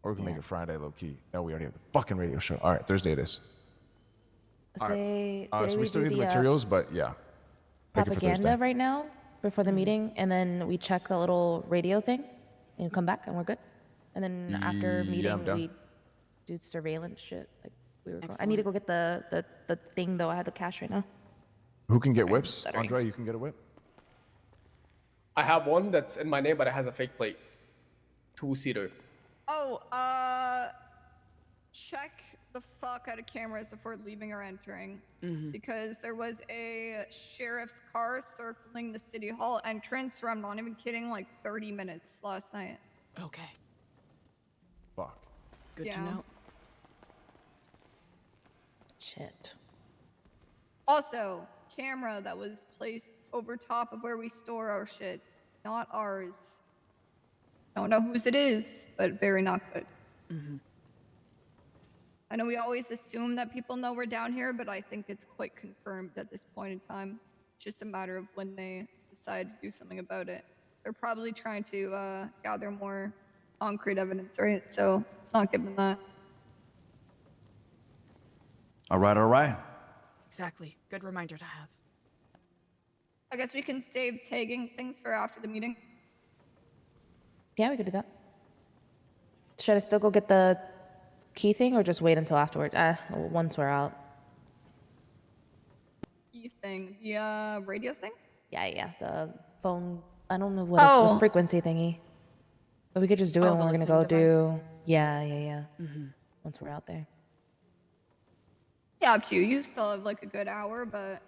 S9: Or we can make it Friday low key. No, we already have the fucking radio show. All right, Thursday it is.
S5: Say
S9: So
S5: today
S9: we
S5: we
S9: still
S5: do
S9: need the
S5: the
S9: materials, but yeah. Make it for
S5: propaganda
S9: Thursday.
S5: right now before the meeting, and then we check the little radio thing, and come back, and we're good. And then after
S9: Yeah,
S5: meeting,
S9: I'm down.
S5: we do surveillance shit. Like we were. I need to go get the thing though. I have the cash right now.
S9: Who can get
S5: Sorry,
S9: whips?
S5: stuttering.
S9: Andre, you can get a whip.
S8: I have one that's in my name, but it has a fake plate. 2-seater.
S2: Oh, check the fuck out of cameras before leaving or entering. Because there was a sheriff's car circling the city hall entrance for, I'm not even kidding, like 30 minutes last night.
S1: Okay.
S9: Fuck.
S1: Good to
S2: Yeah.
S1: know.
S5: Shit.
S2: Also, camera that was placed over top of where we store our shit. Not ours. Don't know whose it is, but very not good. I know we always assume that people know we're down here, but I think it's quite confirmed at this point in time. It's just a matter of when they decide to do something about it. They're probably trying to gather more concrete evidence, right? So let's not give them that.
S6: All right, all right.
S1: Exactly. Good reminder to have.
S2: I guess we can save tagging things for after the meeting.
S5: Yeah, we could do that. Should I still go get the key thing, or just wait until afterward? Once we're out.
S2: Key thing, the radio thing.
S5: Yeah. The phone. I don't know what it's the frequency thingy. But we could just do it
S1: Oh,
S5: when
S1: the
S5: we're gonna
S1: listening
S5: go
S1: device.
S5: do. Yeah. Once we're out there.
S2: Yeah, up to you. You still have like a good hour, but.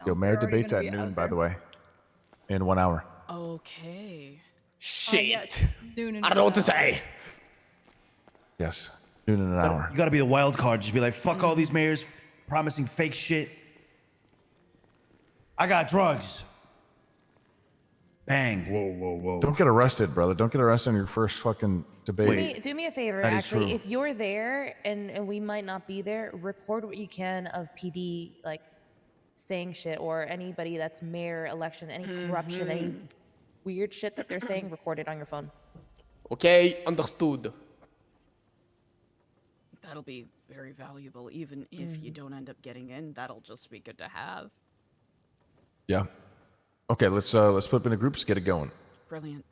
S9: Yo,
S2: we're
S9: mayor
S2: already
S9: debates
S2: gonna
S9: at
S2: be
S9: noon,
S2: out
S9: by
S2: there.
S9: the way. In 1 hour.
S1: Okay.
S8: Shit.
S2: Yes, noon and
S8: I don't know what to
S2: 1 hour.
S8: say.
S9: Yes. Noon in an hour.
S6: You gotta be the wild card. Just be like, fuck all these mayors promising fake shit. I got drugs. Bang.
S7: Whoa.
S9: Don't get arrested, brother. Don't get arrested on your first fucking debate.
S5: Do me a favor,
S6: That is
S5: actually.
S6: true.
S5: If you're there and we might not be there, record what you can of PD like saying shit, or anybody that's mayor election, any corruption, any weird shit that they're saying, record it on your phone.
S8: Okay, understood.
S1: That'll be very valuable, even if you don't end up getting in. That'll just be good to have.
S9: Yeah. Okay, let's split up into groups, get it going.
S1: Brilliant.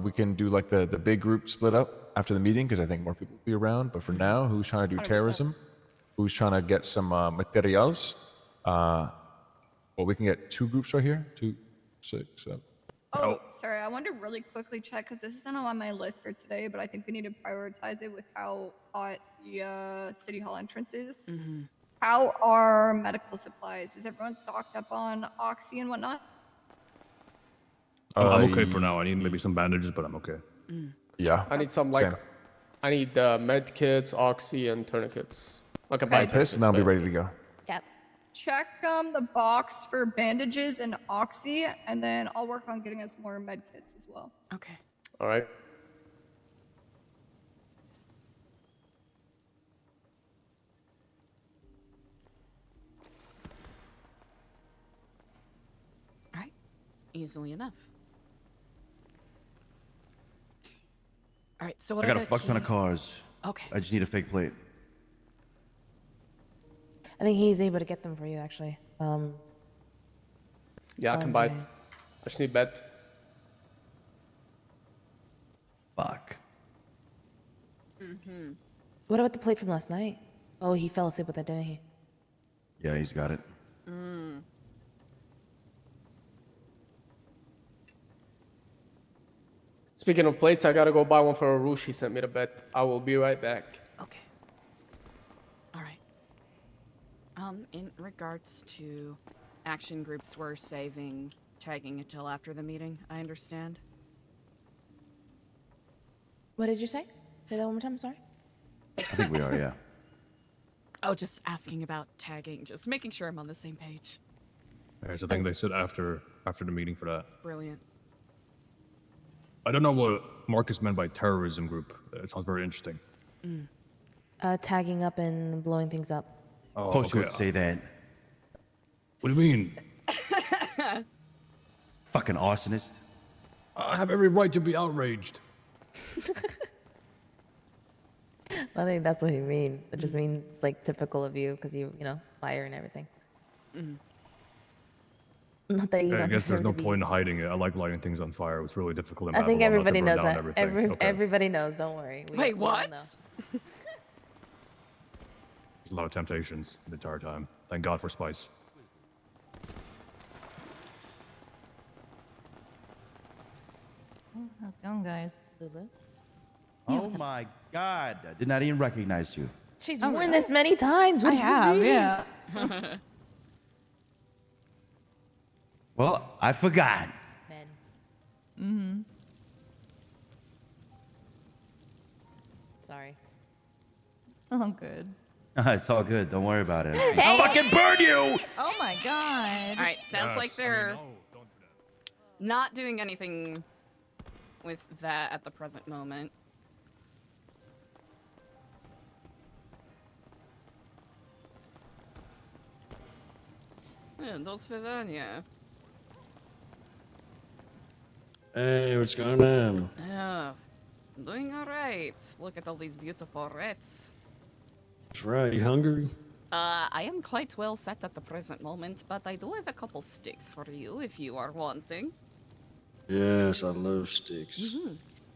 S9: We can do like the big group split up after the meeting because I think more people will be around. But for now, who's trying to do
S2: 100%.
S9: terrorism? Who's trying to get some materials? Well, we can get 2 groups right here. 2, 6, 7.
S2: Oh, sorry. I wanted to really quickly check because this isn't on my list for today, but I think we need to prioritize it with how hot the city hall entrance is. How are medical supplies? Is everyone stocked up on oxy and whatnot?
S7: I'm okay for now. I need maybe some bandages, but I'm okay.
S9: Yeah.
S8: I need some
S9: Same.
S8: I need med kits, oxy, and tourniquets. Okay, buy
S9: Piss, and then I'll be ready to go.
S5: Yep.
S2: Check the box for bandages and oxy, and then I'll work on getting us more med kits as well.
S1: Okay.
S8: All right.
S1: All right. Easily enough. All right. So what
S6: I got
S1: are
S6: a
S1: the
S6: fuck ton of
S1: key-
S6: cars.
S1: Okay.
S6: I just need a fake plate.
S5: I think he's able to get them for you, actually.
S8: Yeah, I can buy it.
S5: Okay.
S8: I just need bed.
S6: Fuck.
S5: So what about the plate from last night? Oh, he fell asleep with it, didn't he?
S6: Yeah, he's got it.
S8: Speaking of plates, I gotta go buy one for Arush. He sent me the bet. I will be right back.
S1: Okay. All right. In regards to action groups, we're saving tagging until after the meeting. I understand.
S5: What did you say? Say that one more time, sorry.
S6: I think we are, yeah.
S1: Oh, just asking about tagging, just making sure I'm on the same page.
S7: There's a thing they said after the meeting for that.
S1: Brilliant.
S7: I don't know what Marcus meant by terrorism group. It sounds very interesting.
S5: Tagging up and blowing things up.
S7: Oh,
S6: Of course you
S7: okay.
S6: would say that.
S7: What do you mean?
S6: Fucking arsonist.
S7: I have every right to be outraged.
S5: I think that's what he means. It just means like typical of you because you know, fire and everything. Not that you
S7: I
S5: don't
S7: guess there's
S5: deserve
S7: no
S5: to be.
S7: point in hiding it. I like lighting things on fire. It's really difficult in
S5: I think
S7: Babylon not to
S5: everybody
S7: burn
S5: knows
S7: down
S5: that.
S7: everything. Okay.
S5: Everybody knows. Don't worry.
S1: Wait,
S5: we all
S1: what?
S5: know.
S7: There's a lot of temptations the entire time. Thank God for spice.
S12: How's it going, guys?
S5: Lulu?
S6: Oh my god. I did not even recognize you.
S5: She's worn this many times. What
S12: I
S5: do you
S12: have,
S5: mean?
S12: yeah.
S6: Well, I forgot.
S5: Men. Sorry.
S12: Oh, good.
S6: It's all good. Don't worry about it. I'll fucking burn you!
S12: Oh my god.
S1: All right, sounds like they're not doing anything with that at the present moment. Yeah, dos Vidania.
S13: Hey, what's going on?
S1: Yeah, doing all right. Look at all these beautiful rats.
S13: That's right. You hungry?
S1: I am quite well set at the present moment, but I do have a couple sticks for you if you are wanting.
S13: Yes, I love sticks.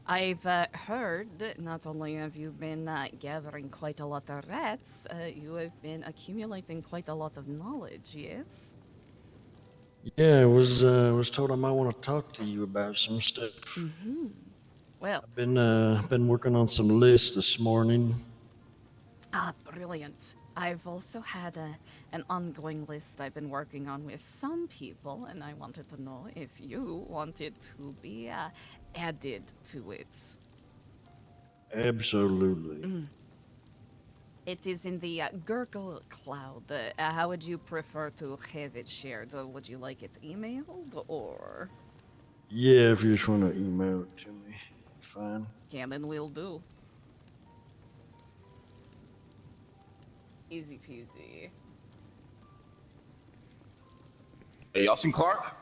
S1: I've heard that not only have you been gathering quite a lot of rats, you have been accumulating quite a lot of knowledge, yes?
S13: Yeah, I was told I might want to talk to you about some stuff.
S1: Well,
S13: Been working on some lists this morning.
S1: brilliant. I've also had an ongoing list I've been working on with some people, and I wanted to know if you wanted to be added to it.
S13: Absolutely.
S1: It is in the Gurgle Cloud. How would you prefer to have it shared? Would you like it emailed, or...?
S13: Yeah, if you just want to email it to me, fine.
S1: Canon will do. Easy peasy.
S9: Hey, Austin Clark?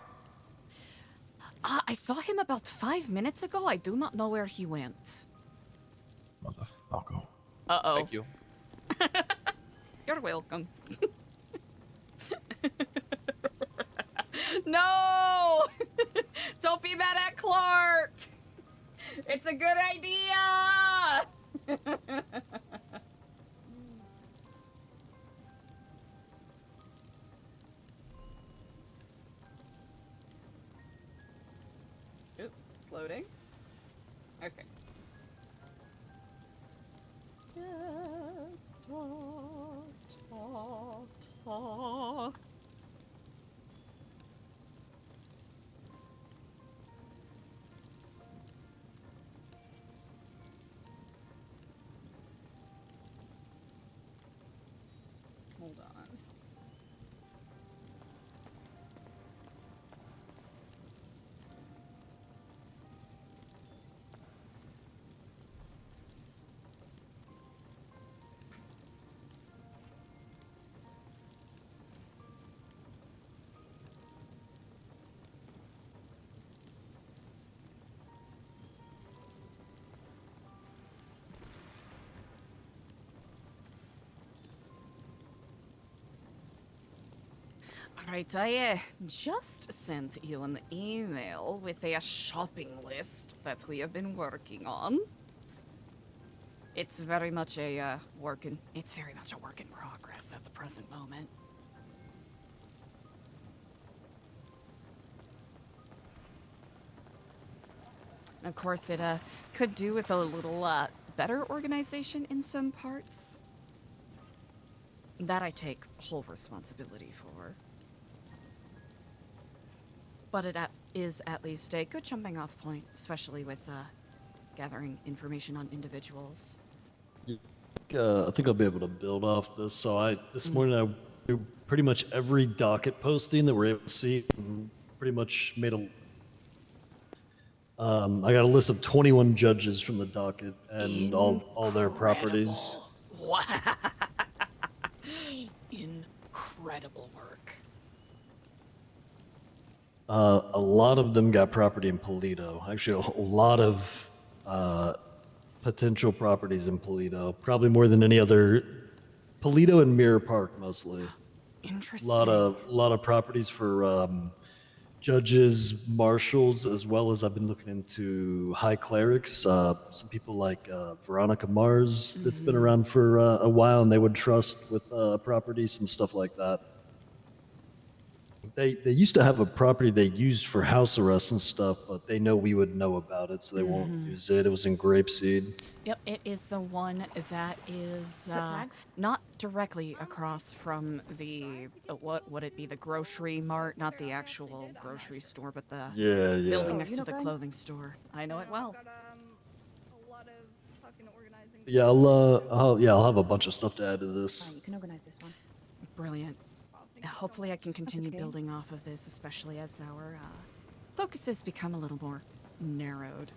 S1: I saw him about 5 minutes ago. I do not know where he went.
S9: Motherfucker.
S1: Uh-oh.
S9: Thank you.
S1: You're welcome. No! Don't be mad at Clark! It's a good idea! Oop, it's loading. Okay. Hold on. Alright, I just sent you an email with a shopping list that we have been working on. It's very much a work in progress at the present moment. And of course, it could do with a little better organization in some parts. That I take whole responsibility for. But it is at least a good jumping off point, especially with gathering information on individuals.
S13: I think I'll be able to build off this. So this morning I do pretty much every docket posting that we're able to see. And pretty much made a. I got a list of 21 judges from the docket and all their properties.
S1: Wow. Incredible work.
S13: A lot of them got property in Polito. Actually, a lot of potential properties in Polito. Probably more than any other. Polito and Mirror Park mostly.
S1: Interesting.
S13: A lot of properties for judges, marshals, as well as I've been looking into high clerics. Some people like Veronica Mars that's been around for a while, and they would trust with property, some stuff like that. They used to have a property they used for house arrest and stuff, but they know we would know about it, so they won't use it. It was in Grapeseed.
S1: Yep, it is the one that is not directly across from the, what would it be, the grocery mart, not the actual grocery store, but the building next to the clothing store. I know it well.
S13: Yeah, I'll have a bunch of stuff to add to this.
S3: You can organize this one.
S1: Brilliant. Hopefully I can continue building off of this, especially as our focuses become a little more narrowed.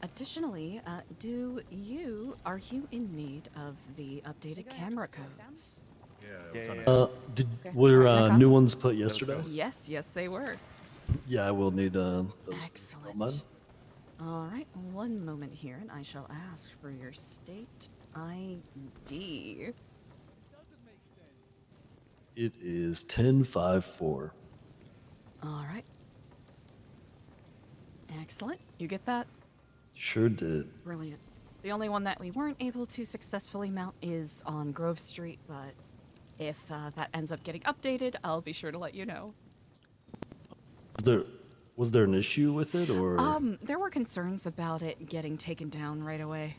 S1: Additionally, are you in need of the updated camera codes?
S13: Were new ones put yesterday?
S1: Yes, they were.
S13: Yeah, I will need those.
S1: Excellent. All right, one moment here, and I shall ask for your state ID.
S13: It is 1054.
S1: All right. Excellent. You get that?
S13: Sure did.
S1: Brilliant. The only one that we weren't able to successfully mount is on Grove Street, but if that ends up getting updated, I'll be sure to let you know.
S13: Was there an issue with it, or?
S1: There were concerns about it getting taken down right away.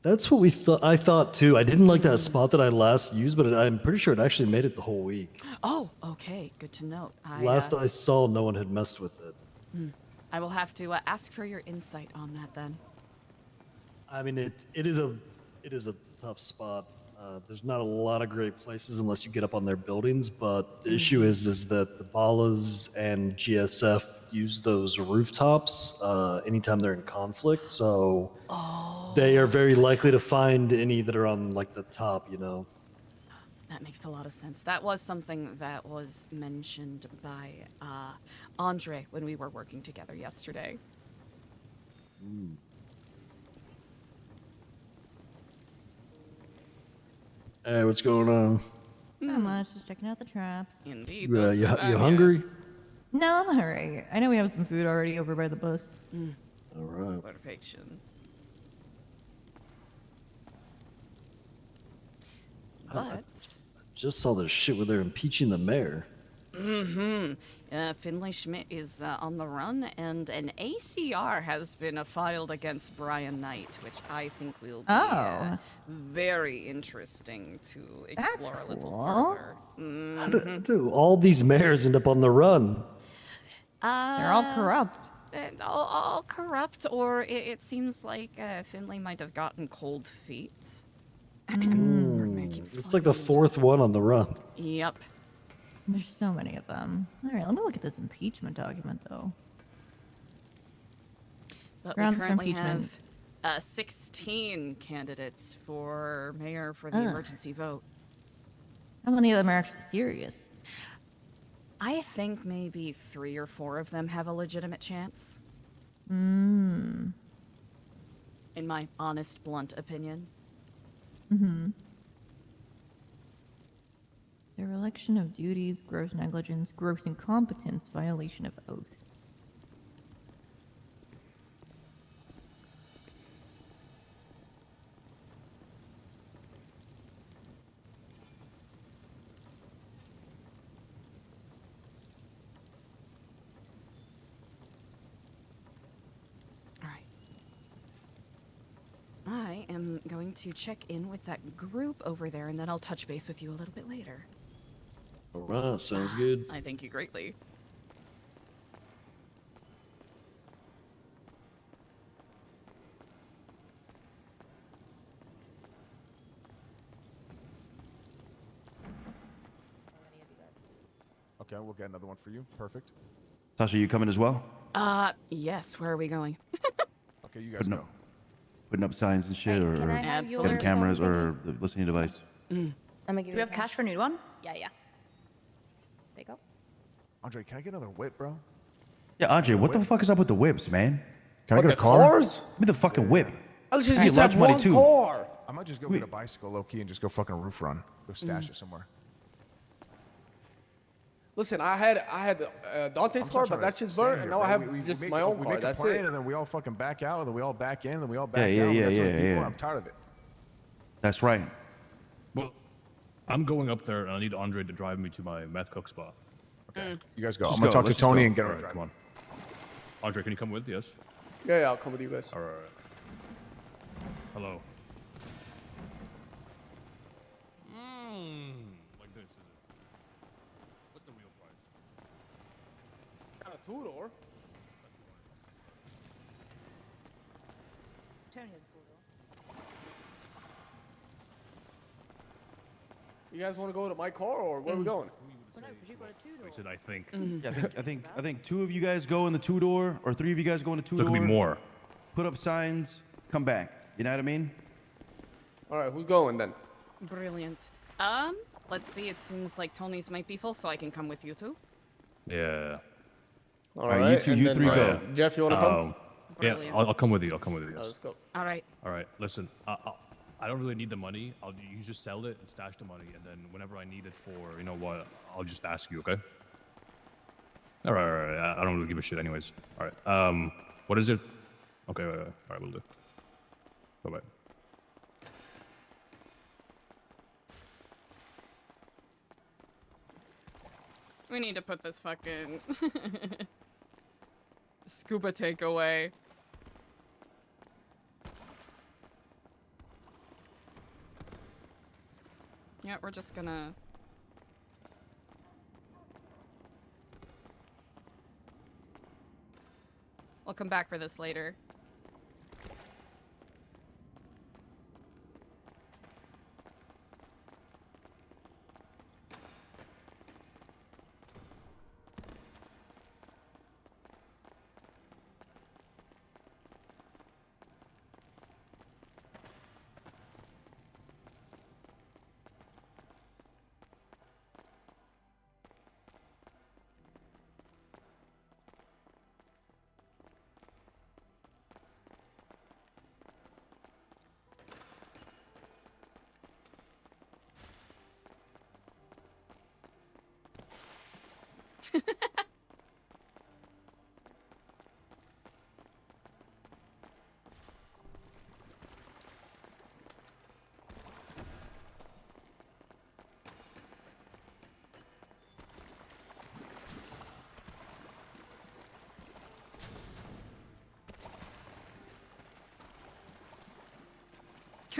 S13: That's what we thought. I thought too. I didn't like that spot that I last used, but I'm pretty sure it actually made it the whole week.
S1: Oh, okay. Good to note.
S13: Last I saw, no one had messed with it.
S1: I will have to ask for your insight on that then.
S13: I mean, it is a tough spot. There's not a lot of great places unless you get up on their buildings, but the issue is that the Ballas and GSF use those rooftops anytime they're in conflict, so they are very likely to find any that are on like the top, you know.
S1: That makes a lot of sense. That was something that was mentioned by Andre when we were working together yesterday.
S13: Hey, what's going on?
S12: Not much. Just checking out the traps.
S1: Indeed.
S13: You hungry?
S12: No, I'm alright. I know we have some food already over by the bus.
S13: All right.
S1: Perfection.
S13: I
S1: But
S13: just saw this shit where they're impeaching the mayor.
S1: Finlay Schmidt is on the run, and an ACR has been filed against Brian Knight, which I think will be very interesting to explore a little further.
S13: How do all these mayors end up on the run?
S12: They're all corrupt.
S1: All corrupt, or it seems like Finlay might have gotten cold feet.
S13: It's like the fourth one on the run.
S1: Yep.
S12: There's so many of them. All right, let me look at this impeachment document, though.
S1: But
S12: Grounds
S1: we
S12: for
S1: currently
S12: impeachment.
S1: have 16 candidates for mayor for the emergency vote.
S12: How many of them are actually serious?
S1: I think maybe 3 or 4 of them have a legitimate chance.
S12: Mm.
S1: In my honest, blunt opinion.
S12: Mm-hmm. Dereliction of duties, gross negligence, gross incompetence, violation of oath.
S1: I am going to check in with that group over there, and then I'll touch base with you a little bit later.
S13: All right, sounds good.
S1: I thank you greatly.
S9: Okay, we'll get another one for you. Perfect.
S6: Sasha, you coming as well?
S1: Yes. Where are we going?
S9: Okay, you guys go.
S6: Putting up signs and shit, or
S3: can I have
S1: Absolutely.
S6: getting cameras, or the listening device.
S3: Do we have cash for a new one?
S5: Yeah.
S3: There you go.
S9: Andre, can I get another whip, bro?
S6: Yeah, Andre, what the fuck is up with the whips, man?
S9: Can I
S8: What,
S9: get
S8: the
S9: a car?
S8: cars?
S6: Give me the fucking whip.
S8: I'll just
S6: Hey,
S8: have
S6: lunch money
S8: one
S6: too.
S8: car.
S9: I might just go get a bicycle low key and just go fucking roof run. Go stash it somewhere.
S8: Listen, I had Dante's
S9: I'm
S8: car,
S9: still
S8: but
S9: trying
S8: that
S9: to
S8: shit's
S9: stay
S8: burnt,
S9: here,
S8: and now I
S9: bro.
S8: have
S9: We
S8: just
S9: make
S8: my
S9: a-
S8: own
S9: we
S8: car.
S9: make a
S8: That's
S9: plan,
S8: it.
S9: And then we all fucking back out, and then we all back in, and then we all back out.
S6: Yeah,
S9: and that's what we
S6: yeah.
S9: do. I'm tired of it.
S6: That's right.
S7: Well, I'm going up there, and I need Andre to drive me to my meth cook spot.
S9: Okay, you guys go.
S6: Let's
S9: I'm gonna
S6: go,
S9: talk to
S6: let's
S9: Tony
S6: go.
S9: and get
S7: All
S9: him.
S7: right,
S9: to
S7: come
S9: drive.
S7: on. Andre, can you come with? Yes.
S8: Yeah, I'll come with you guys.
S7: All right. Hello. Like this, is it? What's the real price?
S8: Got a two-door. You guys want to go to my car, or where are we going?
S7: I said, I think.
S6: Yeah, I think 2 of you guys go in the 2-door, or 3 of you guys go in the 2-door.
S7: So it could be more.
S6: Put up signs, come back. You know what I mean?
S8: All right, who's going then?
S1: Brilliant. Let's see. It seems like Tony's might be full, so I can come with you too.
S7: Yeah.
S8: All
S6: right,
S8: right,
S6: you two-
S8: and
S6: you
S8: then,
S6: 3 go.
S8: Jeff, you want to come?
S7: Yeah,
S1: Brilliant.
S7: I'll come with you. I'll come with you. Yes.
S8: Let's go.
S1: All right.
S7: All right. Listen, I don't really need the money. You just sell it and stash the money, and then whenever I need it for, you know what, I'll just ask you. Okay. All right. All right. I don't really give a shit, anyways. All right. What is it? Okay. All right. We'll do. Bye bye.
S1: We need to put this fucking scuba tank away. Yeah, we're just gonna... We'll come back for this later.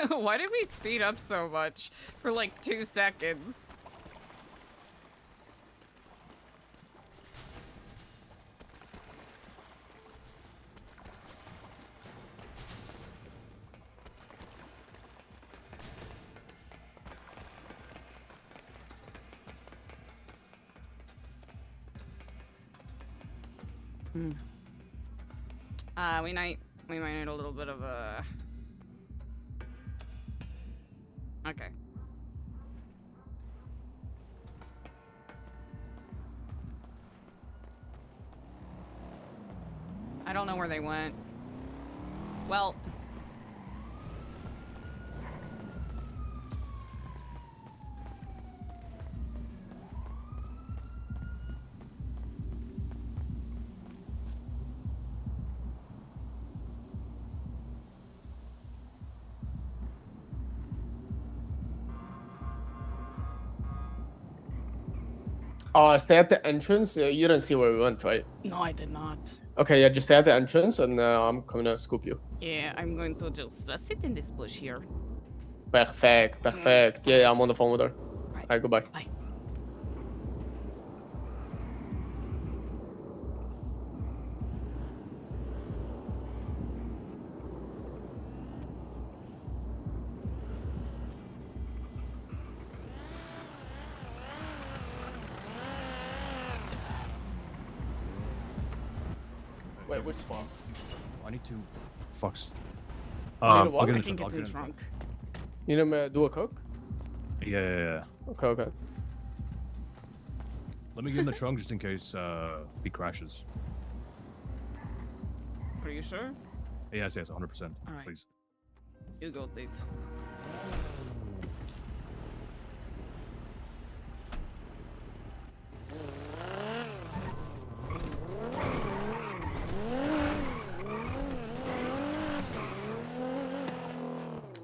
S1: Why did we speed up so much for like 2 seconds? We might need a little bit of a. Okay. I don't know where they went. Well.
S8: Stay at the entrance. You didn't see where we went, right?
S1: No, I did not.
S8: Okay, yeah, just stay at the entrance, and I'm coming to scoop you.
S1: Yeah, I'm going to just sit in this bush here.
S8: Perfect, perfect. Yeah, I'm on the phone with her.
S1: Right.
S8: Alright, goodbye.
S1: Bye.
S8: Wait, which spot?
S7: I need to. Fucks.
S8: need to what?
S7: I'll get
S1: I
S7: in
S1: can
S7: the
S1: get
S7: trunk.
S1: in trunk.
S8: You know me do a cook?
S7: Yeah.
S8: Okay, okay.
S7: Let me get in the trunk just in case he crashes.
S1: Are you sure?
S7: Yes, 100%.
S1: Alright.
S7: Please.
S1: You go, date.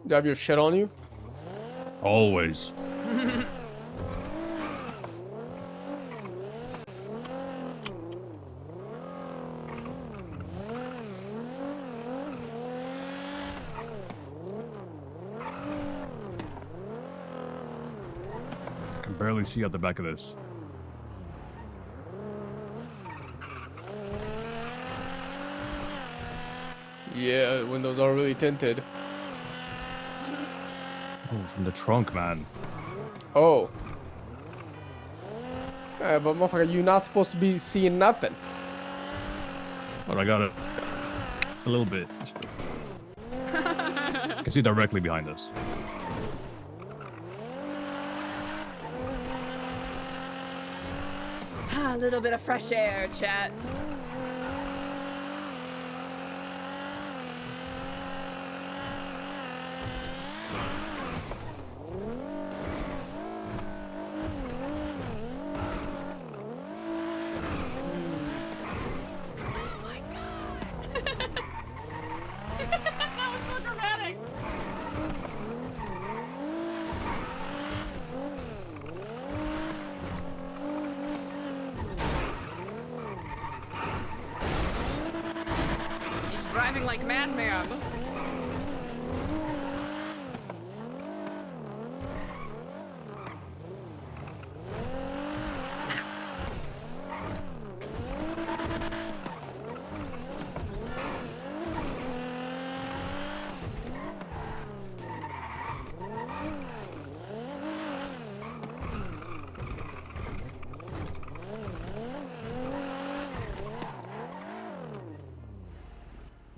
S8: Do you have your shit on you?
S7: Always. I can barely see out the back of this.
S8: Yeah, windows are really tinted.
S7: Oh, from the trunk, man.
S8: Oh. Yeah, but motherfucker, you're not supposed to be seeing nothing.
S7: But I got it. A little bit. I can see directly behind us.
S1: A little bit of fresh air, chat. Driving like madman.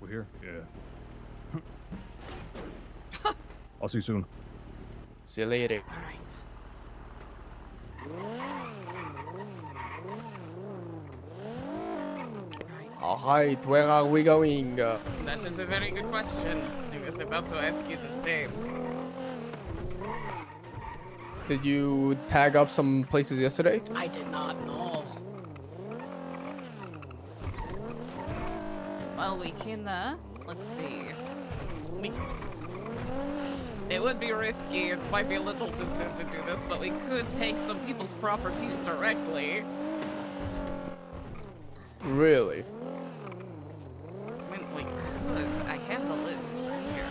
S7: We're here? Yeah. I'll see you soon.
S8: See you later. Alright, where are we going?
S1: That is a very good question. I was about to ask you the same.
S8: Did you tag up some places yesterday?
S1: I did not know. well, we can, let's see. It would be risky, it might be a little too soon to do this, but we could take some people's properties directly.
S8: Really?
S1: I mean, we could. I have the list here,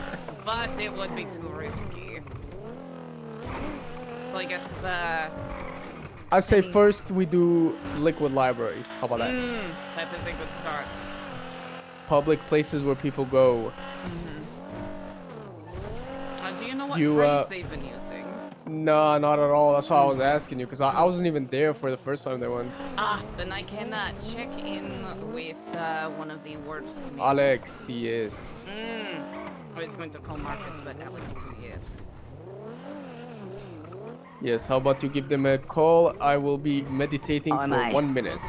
S1: but it would be too risky. So I guess,
S8: I say first we do liquid library. How about that?
S1: That is a good start.
S8: Public places where people go.
S1: Do you know what
S8: You,
S1: phrase they've been using?
S8: No, not at all. That's why I was asking you, because I wasn't even there for the first time they went.
S1: Then I can check in with one of the wordsmiths.
S8: Alex, yes.
S1: I was going to call Marcus, but Alex too, yes.
S8: Yes, how about you give them a call? I will be meditating
S10: Oh,
S8: for
S10: mate.
S8: 1 minute.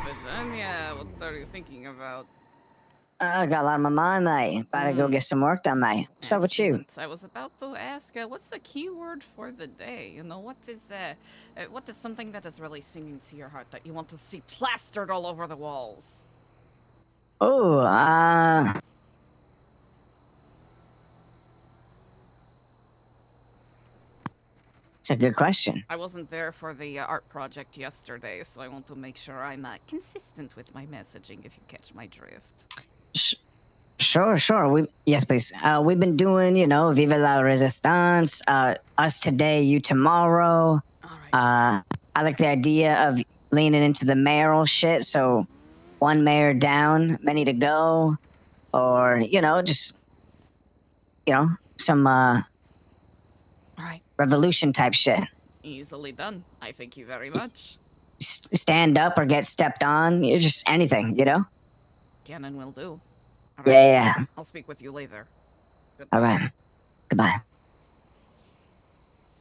S1: Yeah, what are you thinking about?
S10: I got a lot on my mind, mate. About to go get some work done, mate. What's up with you?
S1: Excellent. I was about to ask, what's the key word for the day? You know, what is something that is really singing to your heart that you want to see plastered all over the walls?
S10: Oh, it's a good question.
S1: I wasn't there for the art project yesterday, so I want to make sure I'm consistent with my messaging, if you catch my drift.
S10: Sure. Yes, please. We've been doing, Viva la Resistance, us today, you tomorrow. I like the idea of leaning into the mayoral shit, so one mayor down, many to go, or, some, revolution type shit.
S1: Easily done. I thank you very much.
S10: Stand up or get stepped on, just anything,
S1: Cannon will do. All
S10: right. Yeah.
S1: I'll speak with you later.
S10: Goodbye. All right. Goodbye.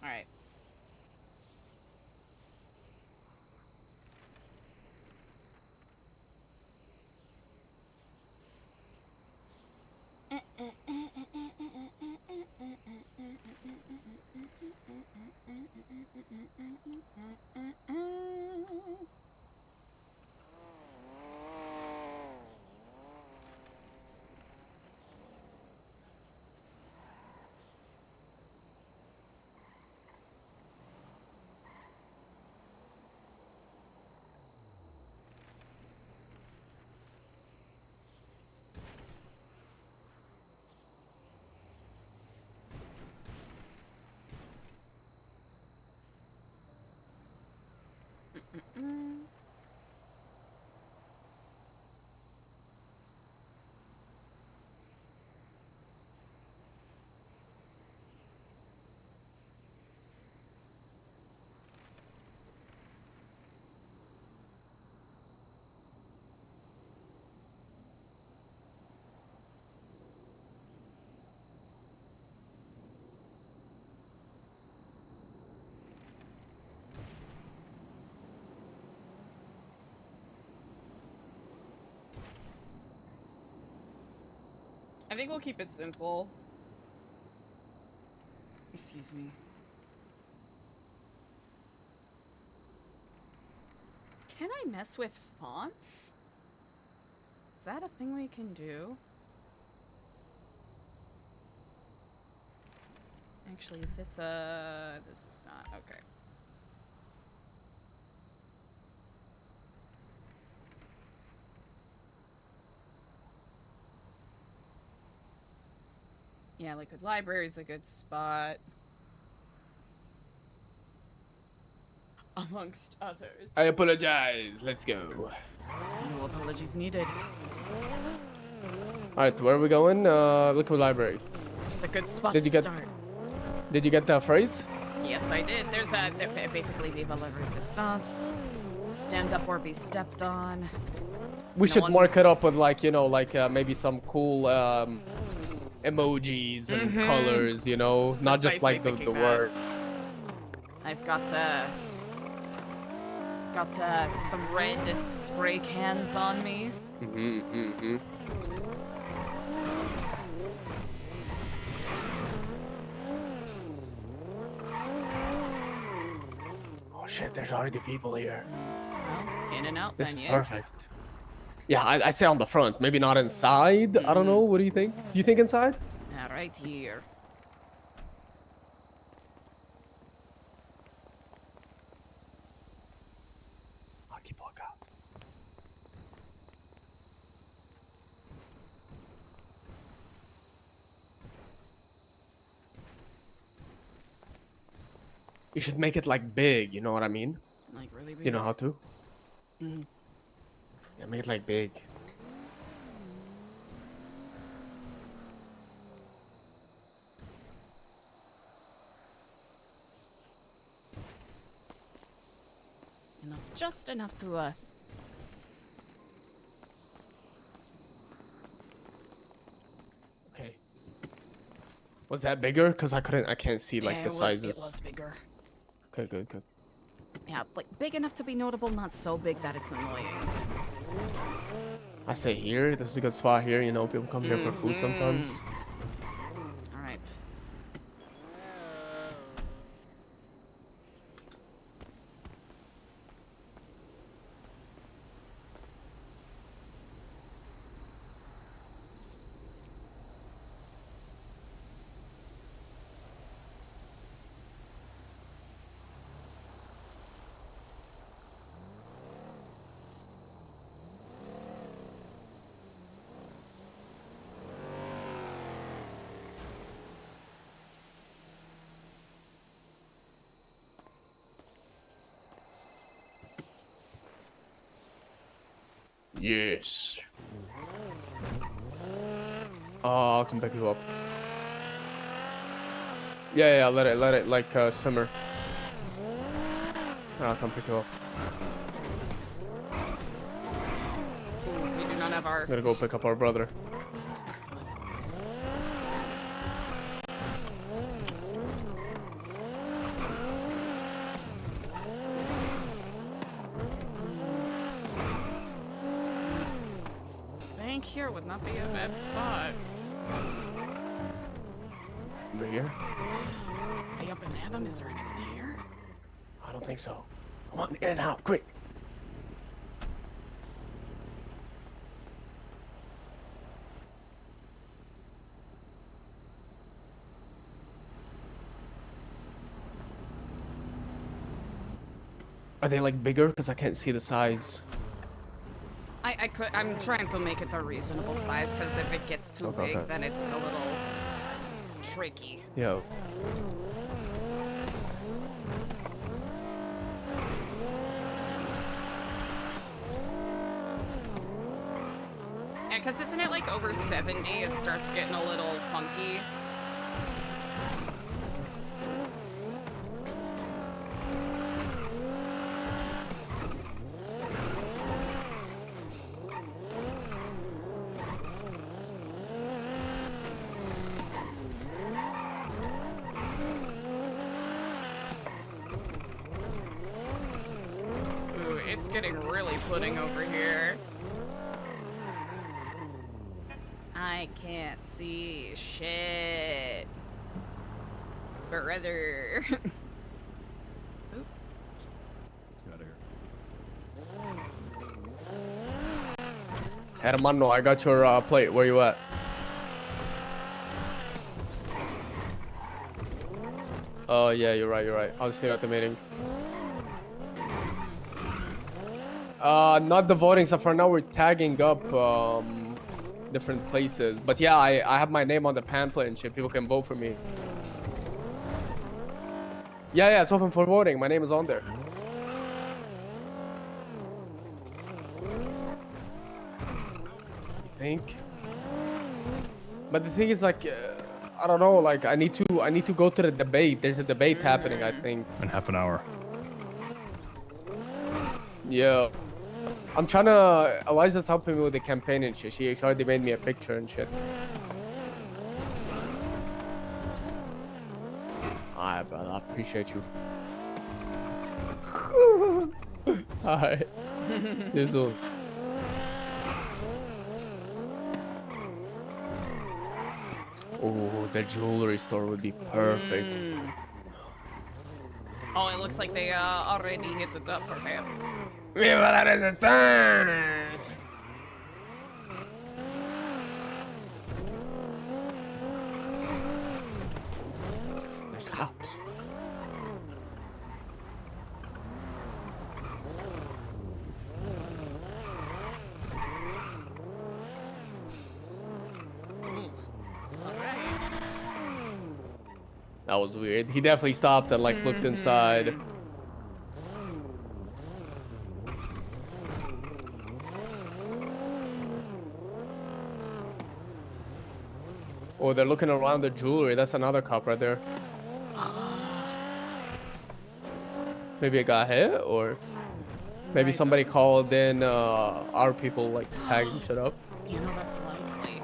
S1: All right. I think we'll keep it simple. Excuse me. Can I mess with fonts? Is that a thing we can do? Actually, is this this is not, okay. Yeah, Liquid Library's a good spot. Amongst others.
S8: I apologize. Let's go.
S1: No apologies needed.
S8: Alright, where are we going? Liquid Library.
S1: It's a good spot
S8: to
S1: start.
S8: Did you get that phrase?
S1: Yes, I did. There's basically Viva la Resistance. Stand up or be stepped on.
S8: We should mark it up with maybe some cool emojis and colors, not just like the word.
S1: I've got some red spray cans on me.
S8: Oh shit, there's already people here.
S1: Well, in and out
S8: This
S1: then,
S8: is
S1: yes.
S8: perfect. Yeah, I say on the front. Maybe not inside. I don't know. What do you think? Do you think inside?
S1: Yeah, right here.
S8: I'll keep a lookout. You should make it like big. You know what I mean?
S1: Like really big.
S8: You know how to?
S1: Mm-hmm.
S8: Yeah, make it like big.
S1: You know, just enough to
S8: Okay. Was that bigger? Cause I can't see like
S1: yeah,
S8: the sizes.
S1: It was bigger.
S8: Okay, good, good.
S1: Yeah, like big enough to be notable, not so big that it's annoying.
S8: I say here. This is a good spot here. You know, people come here for food sometimes.
S1: All right.
S8: Yes. Oh, I'll come pick you up. Yeah, let it like simmer. I'll come pick you up.
S1: We do not have our.
S8: I'm gonna go pick up our brother.
S1: Excellent. Bank here would not be a bad spot.
S8: Over here?
S1: Are you up in Adam? Is there anyone here?
S8: I don't think so. Come on, in and out, quick. Are they like bigger? Because I can't see the size.
S1: I'm trying to make it a reasonable size, because if it gets too big, then it's a little tricky.
S8: Yo.
S1: Yeah, because isn't it like over 70? It starts getting a little funky. Ooh, it's getting really pudding over here. I can't see shit. Brother. Oop.
S7: Let's get out of here.
S8: Hermano, I got your plate. Where you at? Oh, yeah, you're right. I'll see you at the meeting. Not the voting stuff. For now, we're tagging up different places. But yeah, I have my name on the pamphlet and shit. People can vote for me. Yeah, it's open for voting. My name is on there. You think? But the thing is, like, I don't know. Like, I need to go to the debate. There's a debate happening, I think.
S7: In half an hour.
S8: Yeah. I'm trying to... Eliza's helping me with the campaign and shit. She already made me a picture and shit. Alright, brother. I appreciate you. Alright. See you soon. Oh, the jewelry store would be perfect.
S1: Oh, it looks like they already hit it up, perhaps.
S8: Viva la resistance! cops. That was weird. He definitely stopped and like looked inside. Oh, they're looking around the jewelry. That's another cop right there. Maybe it got hit, or maybe somebody called in our people like tagging shit up.
S1: You know, that's likely.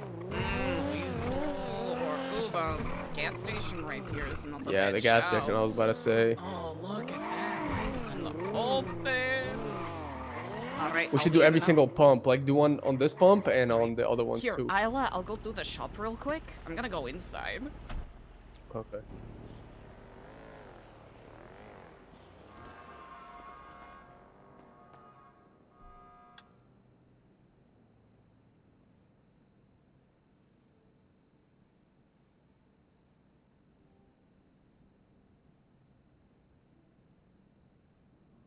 S1: Ooh, the gas station right here is not the
S8: Yeah, the gas station. I was about to say.
S1: Oh, look at that. Nice and open. All right.
S8: We should do every single pump. Like do one on this pump and on the other ones
S1: Here,
S8: too.
S1: I'll go do the shop real quick. I'm gonna go inside.
S8: Okay.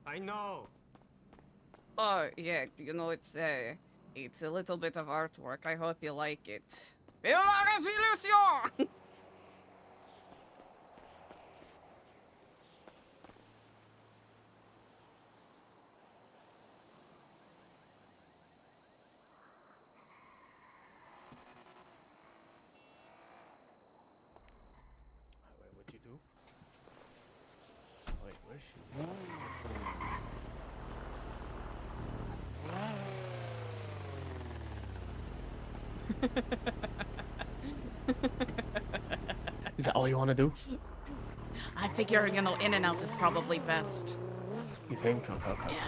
S14: I know.
S1: Oh, yeah, you know, it's a little bit of artwork. I hope you like it. Vive la résolution!
S8: Wait, what'd you do? Wait, where's she? Is that all you want to do?
S1: I figure, you know, in and out is probably best.
S8: You think? Okay, okay.
S1: Yeah.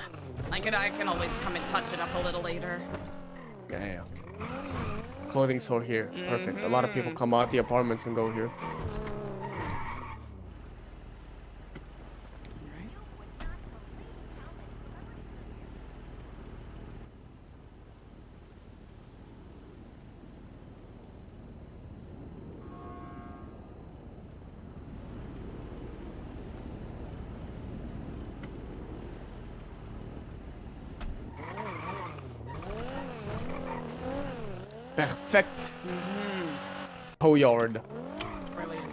S1: I can always come and touch it up a little later.
S8: Yeah. Clothing store here. Perfect. A lot of people come out the apartments and go here. Perfect. Tow yard.
S1: Brilliant.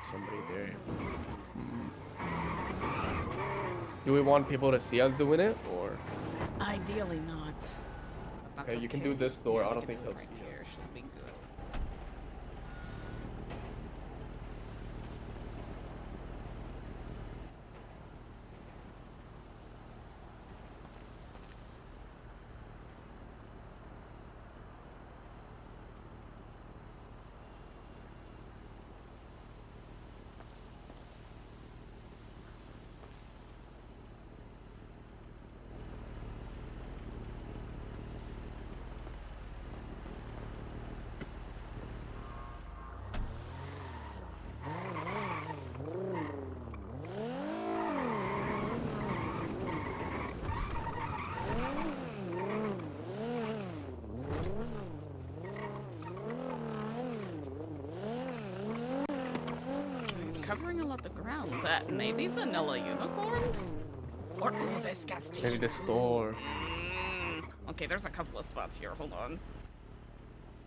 S8: Somebody there. Do we want people to see us doing it, or?
S1: Ideally not. That's
S8: Okay, you can do this door. I don't think he'll see
S1: here. Should be good. Covering a lot of ground. Maybe vanilla unicorn? Or this gas station.
S8: Maybe the store.
S1: Okay, there's a couple of spots here. Hold on.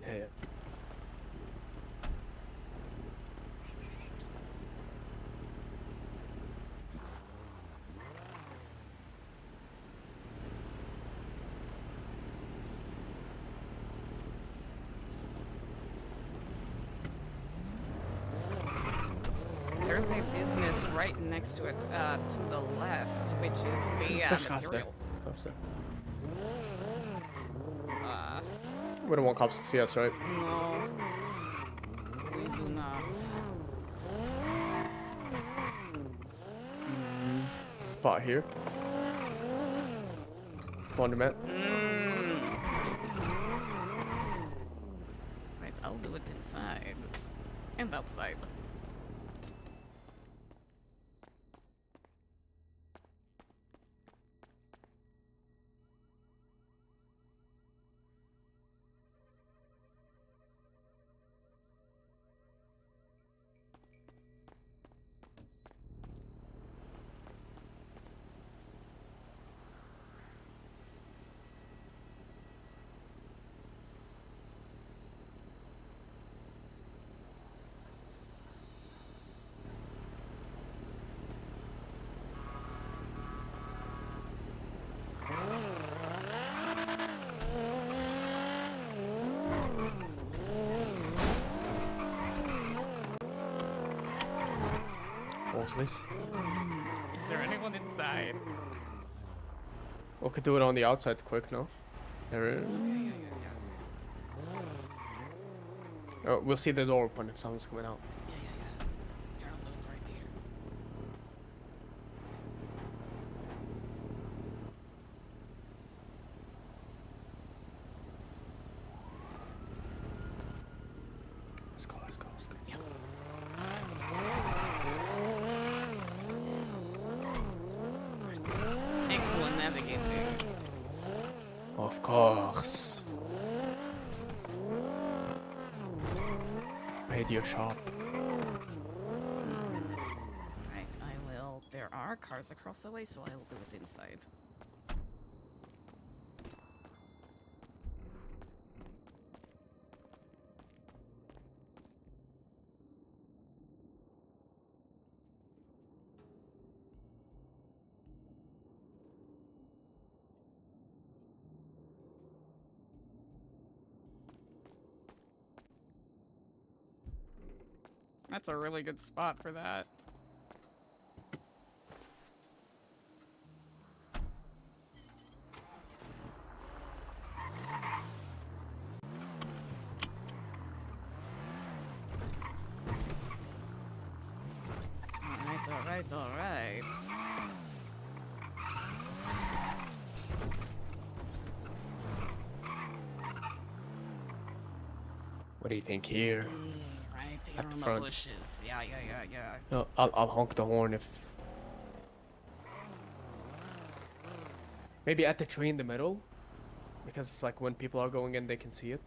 S8: Yeah.
S1: There's a business right next to it, to the left, which is the material.
S8: Cops there.
S1: Uh,
S8: We don't want cops to see us, right?
S1: no. We do not.
S8: spot here. Laundromat.
S1: Right, I'll do it inside. And outside.
S8: What's this?
S1: Is there anyone inside?
S8: We could do it on the outside quick, no? There. Oh, we'll see the door open if someone's coming out.
S1: Here, I'll do it right here.
S8: Let's go.
S1: Excellent navigating.
S8: Of course. Radio shop.
S1: Right, I will. There are cars across the way, so I will do it inside. That's a really good spot for that. Alright.
S8: What do you think here?
S1: Right there
S8: At
S1: on
S8: the
S1: the
S8: front.
S1: bushes. Yeah.
S8: No, I'll honk the horn if. Maybe at the tree in the middle, because it's like when people are going in, they can see it.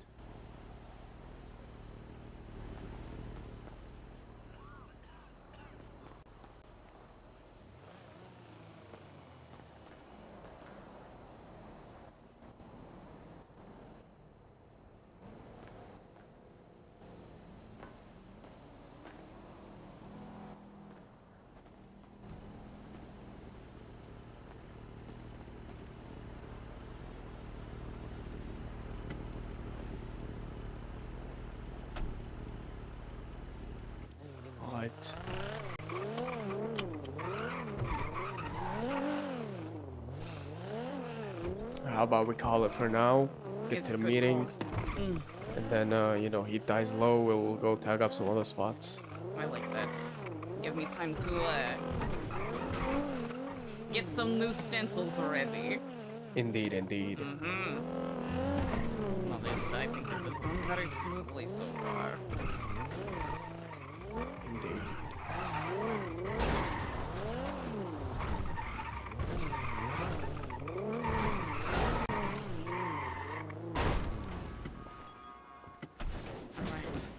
S8: Right. How about we call it for now? Get
S1: It's
S8: to
S1: a
S8: the
S1: good
S8: meeting,
S1: call.
S8: and then you know, he dies low. We'll go tag up some other spots.
S1: I like that. Give me time to get some new stencils ready.
S8: Indeed.
S1: Well, I think this has gone very smoothly so far.
S8: Indeed.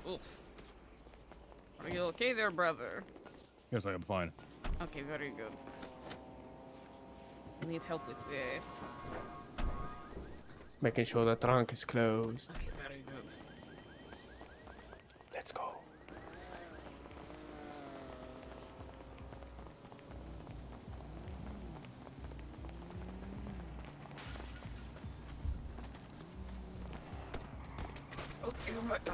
S1: Oof. Are you okay there, brother?
S7: Yes, I am fine.
S1: Okay, very good. Need help with the...
S8: Making sure the trunk is closed.
S1: Okay, very good.
S8: Let's go.
S1: Okay, right now.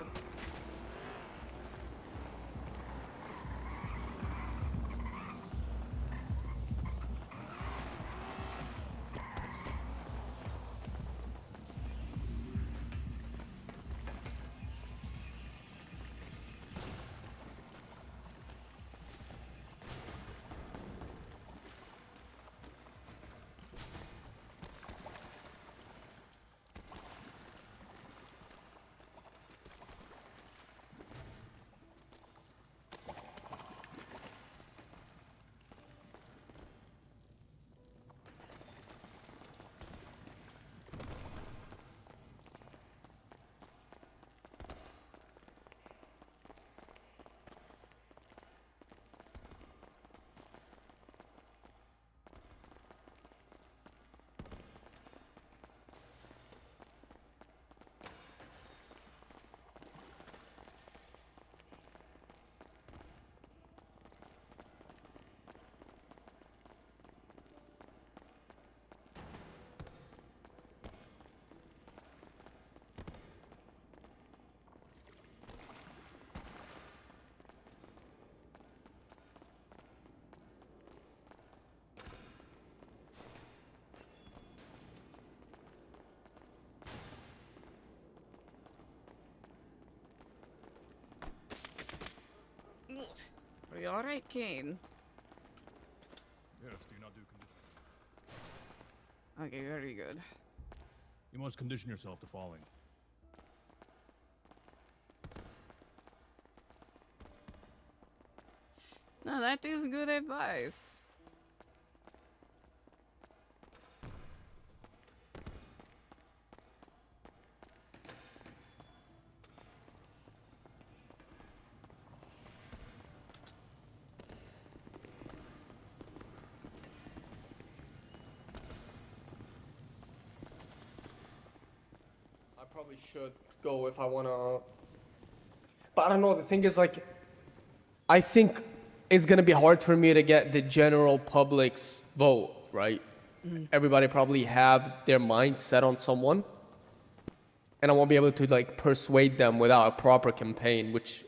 S1: Are you alright, Kane?
S7: Yes, do you not do conditioning?
S1: Okay, very good.
S7: You must condition yourself to falling.
S1: No, that is good advice.
S8: I probably should go if I wanna. But I don't know. The thing is, like, I think it's gonna be hard for me to get the general public's vote, right? Everybody probably have their mind set on someone, and I won't be able to like persuade them without a proper campaign, which,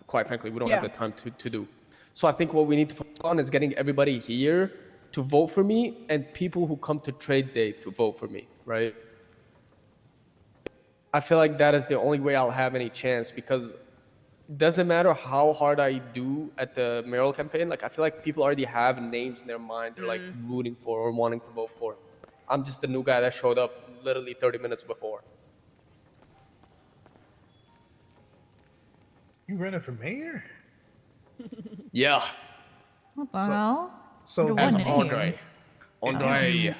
S8: quite frankly, we don't have the time to do. So I think what we need to focus on is getting everybody here to vote for me, and people who come to trade day to vote for me, right? I feel like that is the only way I'll have any chance, because it doesn't matter how hard I do at the mayoral campaign. Like, I feel like people already have names in their mind they're like rooting for or wanting to vote for. I'm just the new guy that showed up literally 30 minutes before.
S15: You running for mayor?
S8: Yeah.
S12: What the hell?
S15: So
S8: As
S12: What name?
S8: Andre. Andre.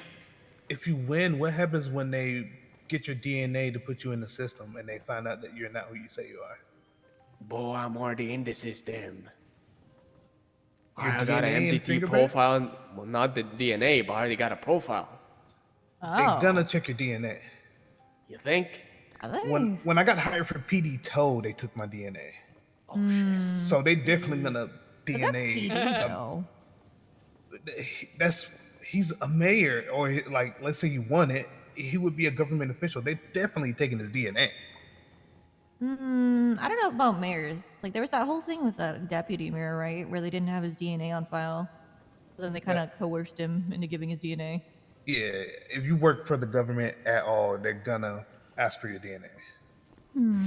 S15: If you win, what happens when they get your DNA to put you in the system and they find out that you're not who you say you are?
S8: Boy, I'm already in the system.
S15: Your
S8: I got
S15: DNA
S8: an
S15: and
S8: MDT
S15: fingerprint?
S8: profile. Well, not the DNA, but I already got a profile.
S15: They're gonna check your DNA.
S8: You think?
S15: When I got hired for PD Toe, they took my DNA.
S8: Oh shit.
S15: So they definitely gonna
S12: But that's
S15: DNA.
S12: PD though.
S15: He's a mayor, or like let's say you won it, he would be a government official. They definitely taking his DNA.
S12: I don't know about mayors. Like there was that whole thing with that deputy mayor, right, where they didn't have his DNA on file. So then they kind of coerced him into giving his DNA.
S15: Yeah, if you work for the government at all, they're gonna ask for your DNA.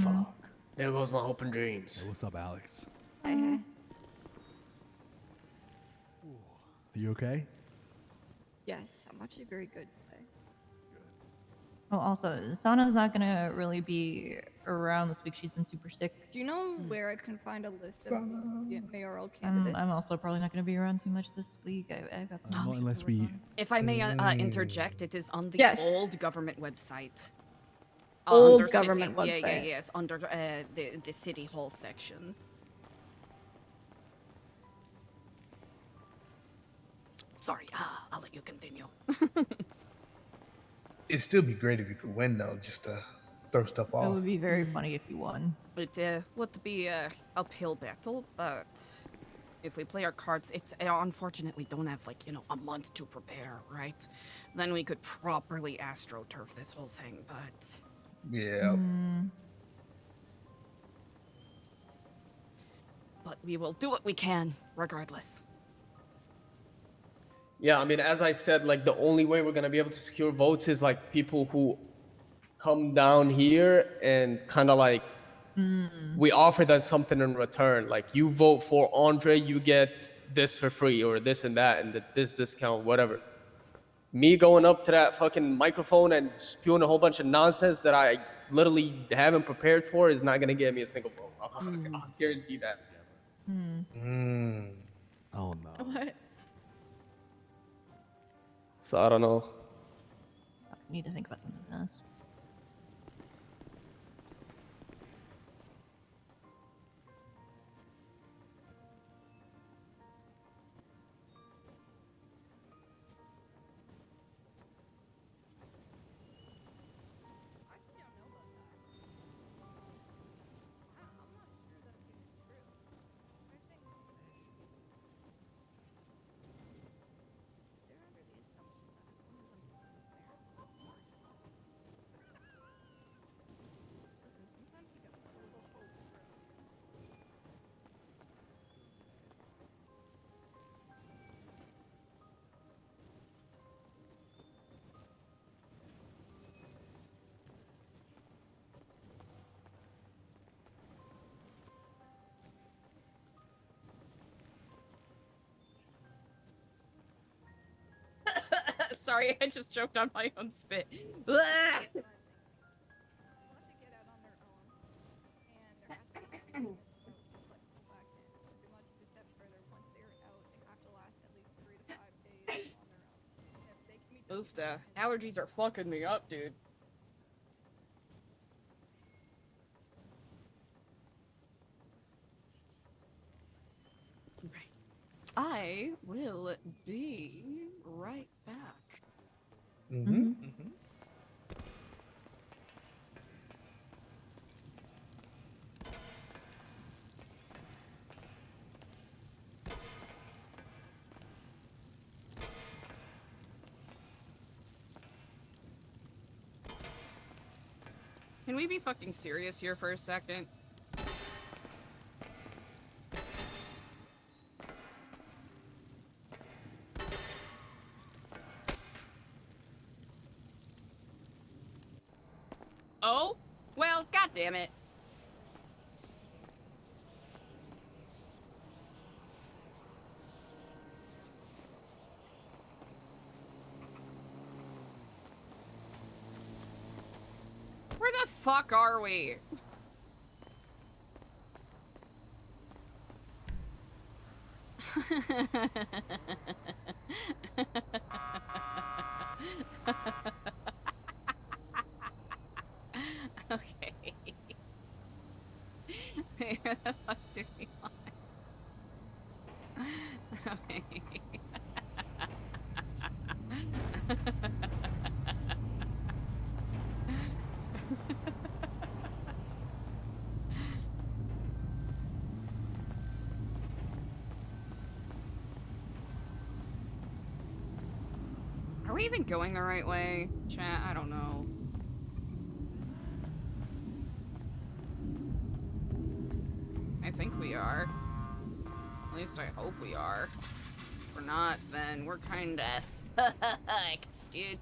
S8: Fuck. There goes my hope and dreams.
S7: Hey, what's up, Alex?
S2: Hey.
S7: Are you okay?
S2: Yes, I'm actually very good today.
S12: Oh, also, Sana's not gonna really be around this week. She's been super sick.
S2: Do you know where I can find a list of mayoral candidates?
S12: I'm also probably not gonna be around too much this week. I've got some.
S7: Not unless we.
S1: If I may interject, it is on the old government website.
S2: Old
S1: Under
S2: government
S1: city,
S2: website.
S1: yes, under the city hall section. Sorry, I'll let you continue.
S15: It'd still be great if you could win, though, just to throw stuff
S12: It
S15: off.
S12: would be very funny if you won.
S1: It would be a uphill battle, but if we play our cards, it's unfortunate we don't have, like, a month to prepare, right? Then we could properly astroturf this whole thing, but...
S15: Yeah.
S1: But we will do what we can, regardless.
S8: Yeah, I mean, as I said, like, the only way we're gonna be able to secure votes is, like, people who come down here and kind of, like, we offer them something in return. Like, you vote for Andre, you get this for free, or this and that, and this discount, whatever. Me going up to that fucking microphone and spewing a whole bunch of nonsense that I literally haven't prepared for is not gonna get me a single vote. I'll guarantee that.
S7: Oh no.
S2: What?
S8: So I don't know.
S12: I need to think about something fast.
S1: sorry, I just choked on my own spit. Ugh. Oofta. Allergies are fucking me up, dude. Right. I will be right back. Can we be fucking serious here for a second? Oh? Well, goddammit. Where the fuck are we? Okay. Where the fuck do we want? Okay. Are we even going the right way? Chat, I don't know. I think we are. At least I hope we are. If we're not, then we're kinda fucked, dude.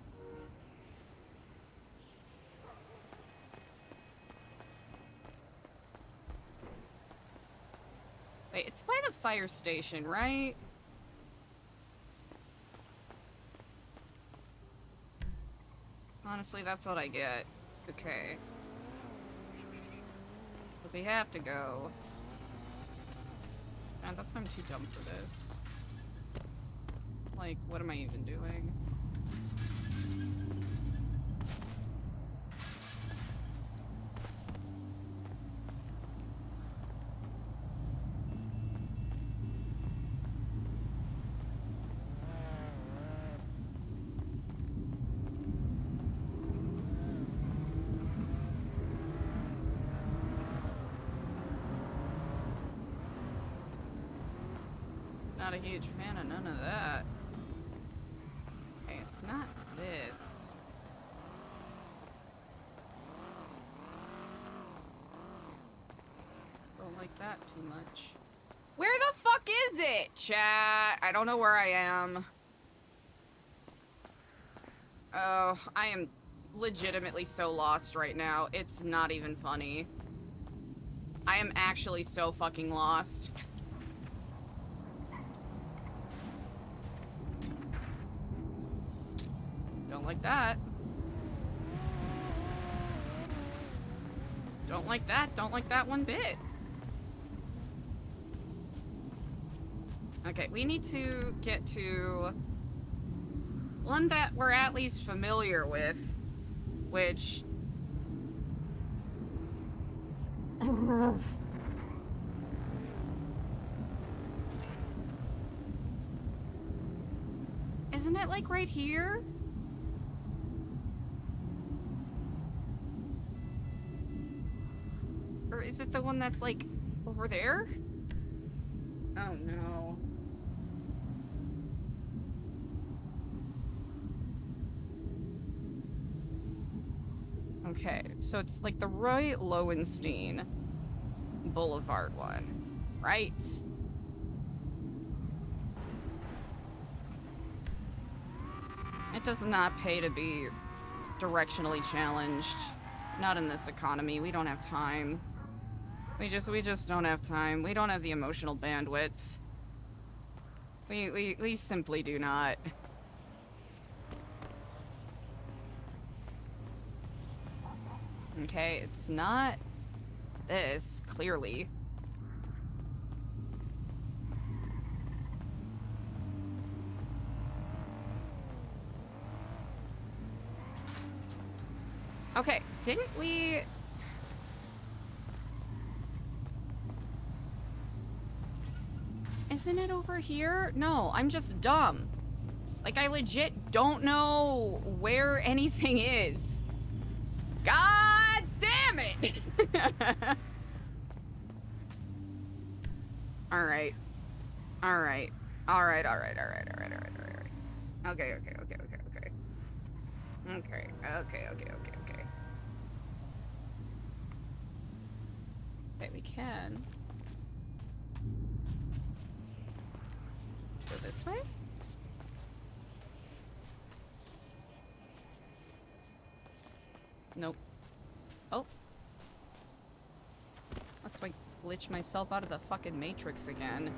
S1: Wait, it's by the fire station, right? Honestly, that's what I get. Okay. But we have to go. Man, that's why I'm too dumb for this. Like, what am I even doing? Not a huge fan of none of that. Okay, it's not this. Don't like that too much. Where the fuck is it, chat? I don't know where I am. Oh, I am legitimately so lost right now. It's not even funny. I am actually so fucking lost. Don't like that. Don't like that. Don't like that one bit. Okay, we need to get to one that we're at least familiar with, which... Isn't it like right here? Or is it the one that's like over there? Oh no. Okay, so it's like the Roy Lowenstein Boulevard one, right? It does not pay to be directionally challenged. Not in this economy. We don't have time. We just don't have time. We don't have the emotional bandwidth. We simply do not. Okay, it's not this, clearly. Okay, didn't we... Isn't it over here? No, I'm just dumb. Like, I legit don't know where anything is. God damn it! Alright. Alright. Alright, alright, alright, alright, alright, alright. Okay, okay, okay, okay, okay. Okay, okay, okay, okay, okay. Okay, we can. Go this way? Nope. Oh. Unless I glitch myself out of the fucking Matrix again.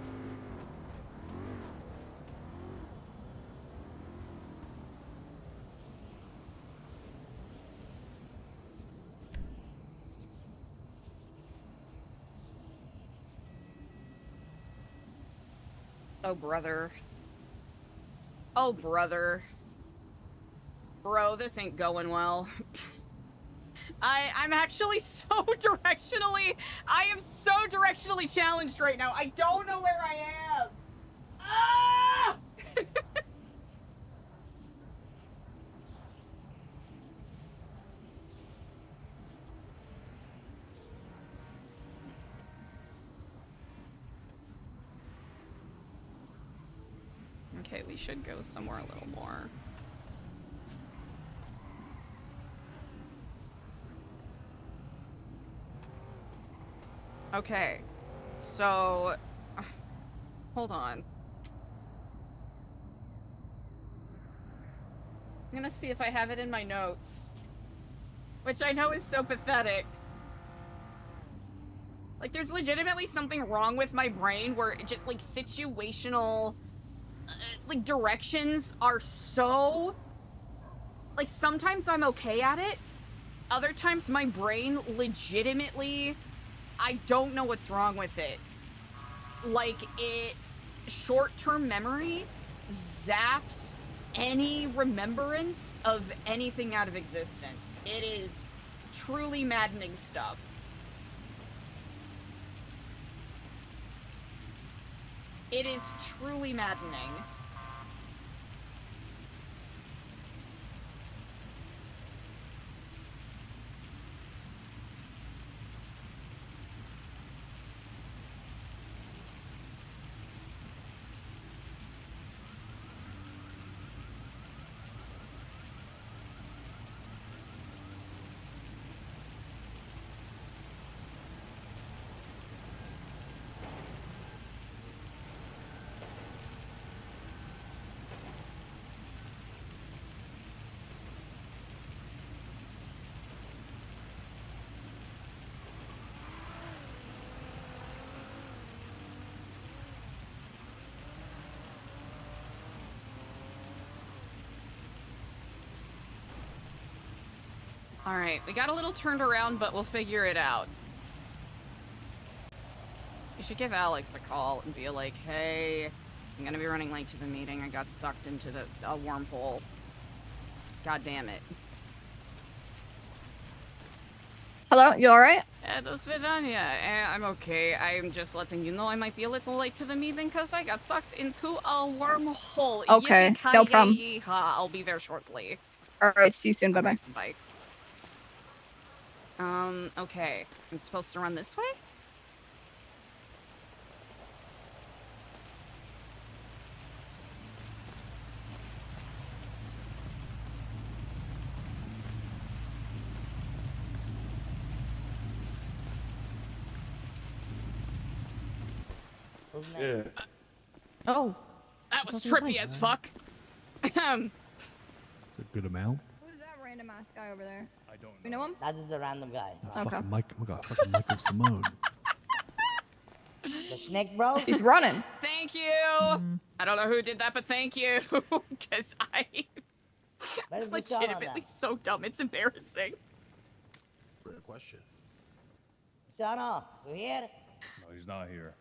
S1: Oh, brother. Oh, brother. Bro, this ain't going well. I'm actually so directionally... I am so directionally challenged right now. I don't know where I am. Ah! Okay, we should go somewhere a little more. Okay, so... hold on. I'm gonna see if I have it in my notes. Which I know is so pathetic. Like, there's legitimately something wrong with my brain where, it just, like, situational... like, directions are so... like, sometimes I'm okay at it. Other times my brain legitimately... I don't know what's wrong with it. Like, it... short-term memory zaps any remembrance of anything out of existence. It is truly maddening stuff. It is truly maddening. Alright, we got a little turned around, but we'll figure it out. You should give Alex a call and be like, hey, I'm gonna be running late to the meeting. I got sucked into a wormhole. God damn it.
S2: Hello, you alright?
S1: Do svidania. I'm okay. I'm just letting you know I might be a little late to the meeting because I got sucked into a wormhole.
S2: Okay, no problem.
S1: Yippee-ki-yay-yeehaw. I'll be there shortly.
S2: Alright, see you soon. Bye-bye.
S1: Bye. Okay. I'm supposed to run this way?
S13: Yeah.
S12: Oh.
S1: That was trippy as fuck.
S7: It's a good amount.
S2: Who's that random ass guy over there?
S7: I don't know.
S2: You know him?
S16: That is a random guy.
S2: Okay.
S7: Fucking Mike, oh my god, fucking Michael Simone.
S16: The snake bro?
S2: He's running.
S1: Thank you. I don't know who did that, but thank you. Because I'm legitimately so dumb. It's embarrassing.
S6: Great question.
S16: Stellano, you here?
S7: No, he's not here.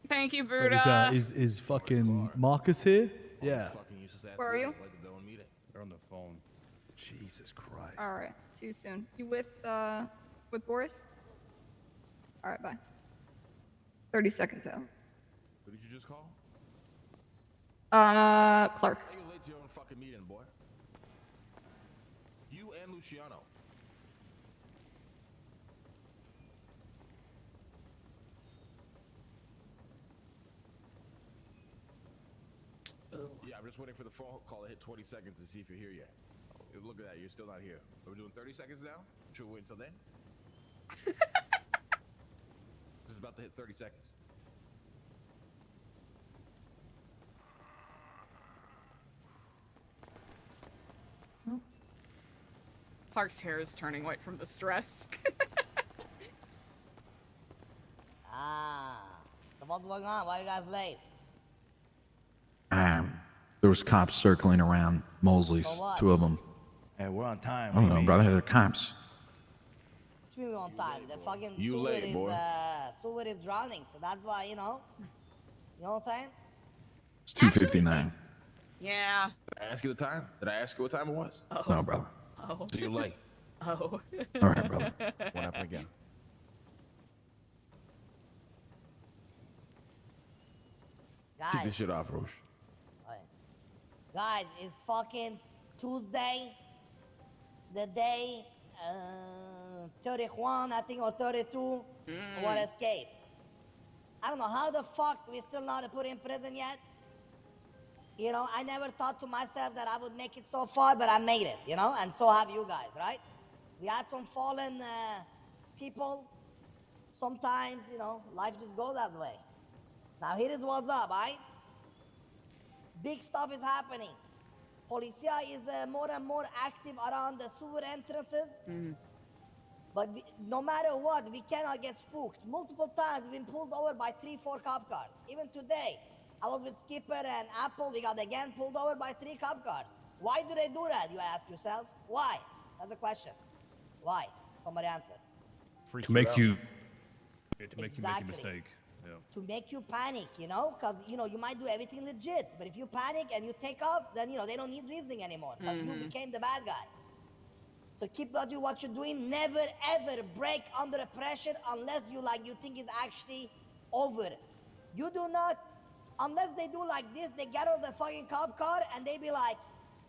S1: Thank you,
S17: Wait,
S1: Buddha.
S17: is fucking Marcus here? Yeah.
S2: Where are you?
S7: They're on the phone.
S17: Jesus Christ.
S2: All right. See you soon. You with Boris? All right. Bye. 30 seconds out.
S9: Who did you just call?
S2: Clark.
S9: You're late to your own fucking meeting, boy. You and Luciano. Yeah, I'm just waiting for the phone call to hit 20 seconds to see if you're here yet. Oh, look at that, you're still not here. Are we doing 30 seconds now? Should we wait until then? This is about to hit 30 seconds.
S1: Clark's hair is turning white from the stress.
S16: So what's going on? Why are you guys late?
S18: There was cops circling around Mosley's,
S16: For what?
S18: 2 of them.
S6: Hey, we're on time.
S18: I don't know, brother. They're cops.
S16: What do you mean on time? The fucking
S6: You
S16: sewer
S6: late,
S16: is
S6: boy.
S16: sewer is drowning, so that's why, you know what I'm saying?
S18: It's 2:59.
S1: Yeah.
S9: Did I ask you the time? Did I ask you what time it was?
S1: Oh.
S18: No, brother.
S1: Oh.
S9: So you're late.
S1: Oh.
S18: All right, brother.
S9: What happened again? Keep this shit off, Roche.
S16: Guys, it's fucking Tuesday, the day 31, I think, or 32, what escape. I don't know how the fuck we still not put in prison yet. You know, I never thought to myself that I would make it so far, but I made it, you know, and so have you guys, right? We had some fallen people. Sometimes, you know, life just goes that way. Now here is what's up, right? Big stuff is happening. Policia is more and more active around the sewer entrances. But no matter what, we cannot get spooked. Multiple times we've been pulled over by 3-4 cop cars. Even today, I was with Skipper and Apple. We got again pulled over by 3 cop cars. Why do they do that, you ask yourself? Why? That's the question. Why? Somebody answer.
S7: To make you make you make a
S16: Exactly.
S7: mistake. Yeah.
S16: To make you panic, you know? Because, you know, you might do everything legit. But if you panic and you take off, then, you know, they don't need reasoning anymore. Because you became the bad guy. So keep doing what you're doing. Never, ever break under pressure unless you think it's actually over. You do not, unless they do like this, they get out of the fucking cop car and they be like,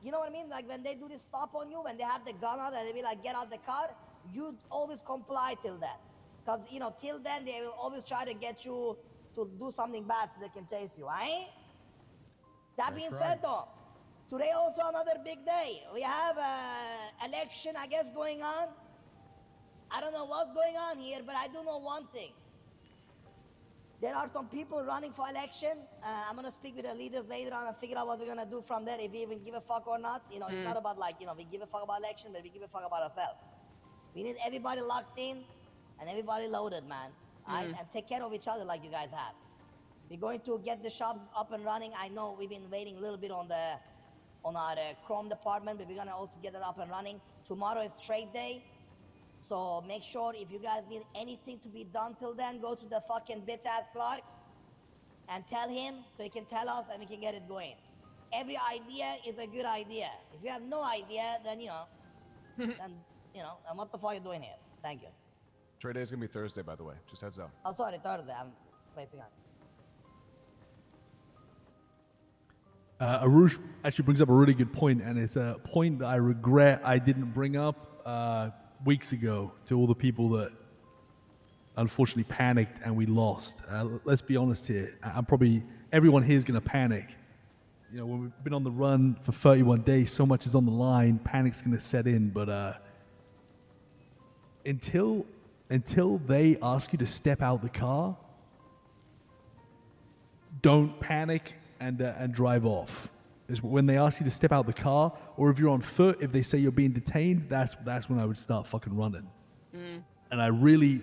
S16: you know what I mean? Like when they do this stop on you, when they have the gun out and they be like, get out the car, you always comply till then. Because, you know, till then, they will always try to get you to do something bad so they can chase you, right? That being said, though, today also another big day. We have an election, I guess, going on. I don't know what's going on here, but I do know one thing. There are some people running for election. I'm going to speak with the leaders later on and figure out what we're going to do from there, if we even give a fuck or not. You know, it's not about like, you know, we give a fuck about election, but we give a fuck about ourselves. We need everybody locked in and everybody loaded, man. Right? And take care of each other like you guys have. We're going to get the shops up and running. I know we've been waiting a little bit on our Chrome department, but we're going to also get it up and running. Tomorrow is trade day. So make sure if you guys need anything to be done till then, go to the fucking bitch-ass Clark and tell him so he can tell us and we can get it going. Every idea is a good idea. If you have no idea, then, you know, and what the fuck are you doing here? Thank you.
S9: Trade day is gonna be Thursday, by the way. Just heads up.
S16: Oh, sorry, Thursday. I'm spacing on.
S17: Arush actually brings up a really good point, and it's a point that I regret I didn't bring up weeks ago to all the people that unfortunately panicked and we lost. Let's be honest here. I'm probably everyone here is going to panic. You know, when we've been on the run for 31 days, so much is on the line. Panic's going to set in, but until they ask you to step out the car, don't panic and drive off. Is when they ask you to step out the car, or if you're on foot, if they say you're being detained, that's when I would start fucking running. And I really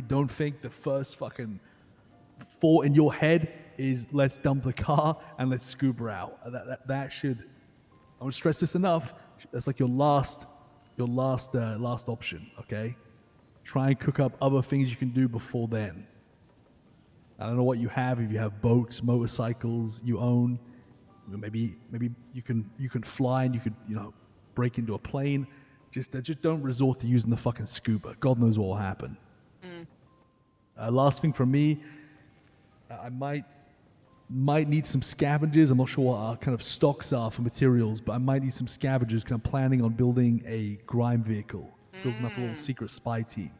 S17: don't think the first fucking thought in your head is let's dump the car and let's scuba out. That should, I would stress this enough. That's like your last last option. Okay, try and cook up other things you can do before then. I don't know what you have. If you have boats, motorcycles you own, maybe you can fly and you could break into a plane. Just don't resort to using the fucking scuba. God knows what will happen. Last thing from me, I might need some scavengers. I'm not sure what our kind of stocks are for materials, but I might need some scavengers. Kind of planning on building a grime vehicle, building up a little secret spy team.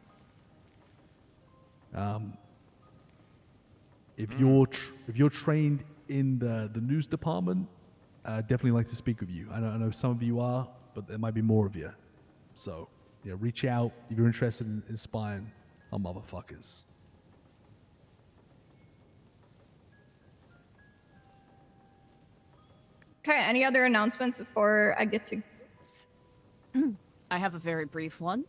S17: If you're trained in the news department, definitely like to speak with you. I know some of you are, but there might be more of you. So reach out if you're interested in spying on motherfuckers.
S2: Okay, any other announcements before I get to groups?
S1: I have a very brief one.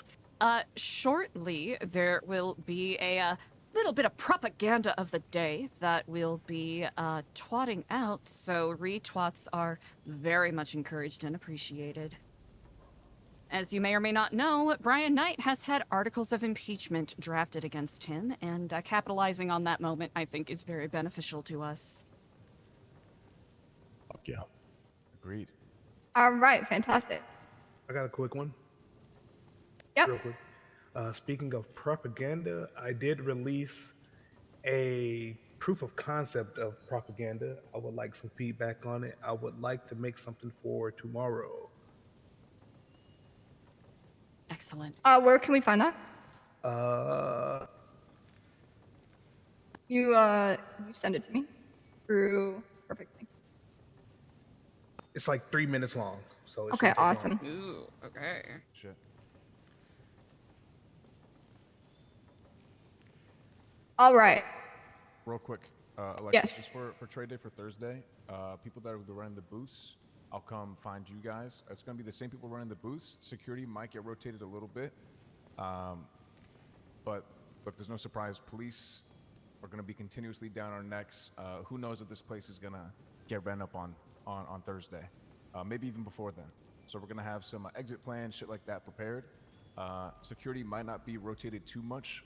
S1: Shortly, there will be a little bit of propaganda of the day that we'll be twatting out, so retweets are very much encouraged and appreciated. As you may or may not know, Brian Knight has had articles of impeachment drafted against him, and capitalizing on that moment, I think, is very beneficial to us.
S9: Fuck yeah. Agreed.
S2: All right, fantastic.
S15: I got a quick one.
S2: Yep.
S15: Real quick. Speaking of propaganda, I did release a proof of concept of propaganda. I would like some feedback on it. I would like to make something for tomorrow.
S1: Excellent.
S2: Where can we find that? You send it to me through perfectly.
S15: It's like 3 minutes long, so it
S2: Okay,
S15: shouldn't take
S2: awesome.
S15: long.
S1: Ooh, okay.
S9: Shit.
S2: All right.
S9: Real quick, Alexis,
S2: Yes.
S9: just for trade day for Thursday, people that are running the booths, I'll come find you guys. It's going to be the same people running the booths. Security might get rotated a little bit. But look, there's no surprise. Police are going to be continuously down our necks. Who knows if this place is going to get ran up on Thursday. Maybe even before then. So we're going to have some exit plans, shit like that prepared. Security might not be rotated too much.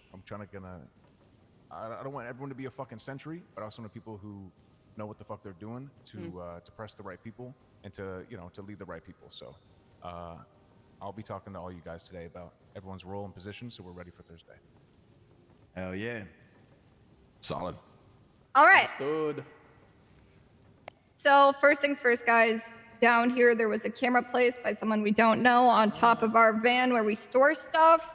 S9: I don't want everyone to be a fucking sentry, but I also want people who know what the fuck they're doing to press the right people and to lead the right people. So I'll be talking to all you guys today about everyone's role and position, so we're ready for Thursday.
S6: Hell yeah.
S18: Solid.
S2: All right.
S8: Understood.
S2: So first things first, guys. Down here, there was a camera placed by someone we don't know on top of our van where we store stuff.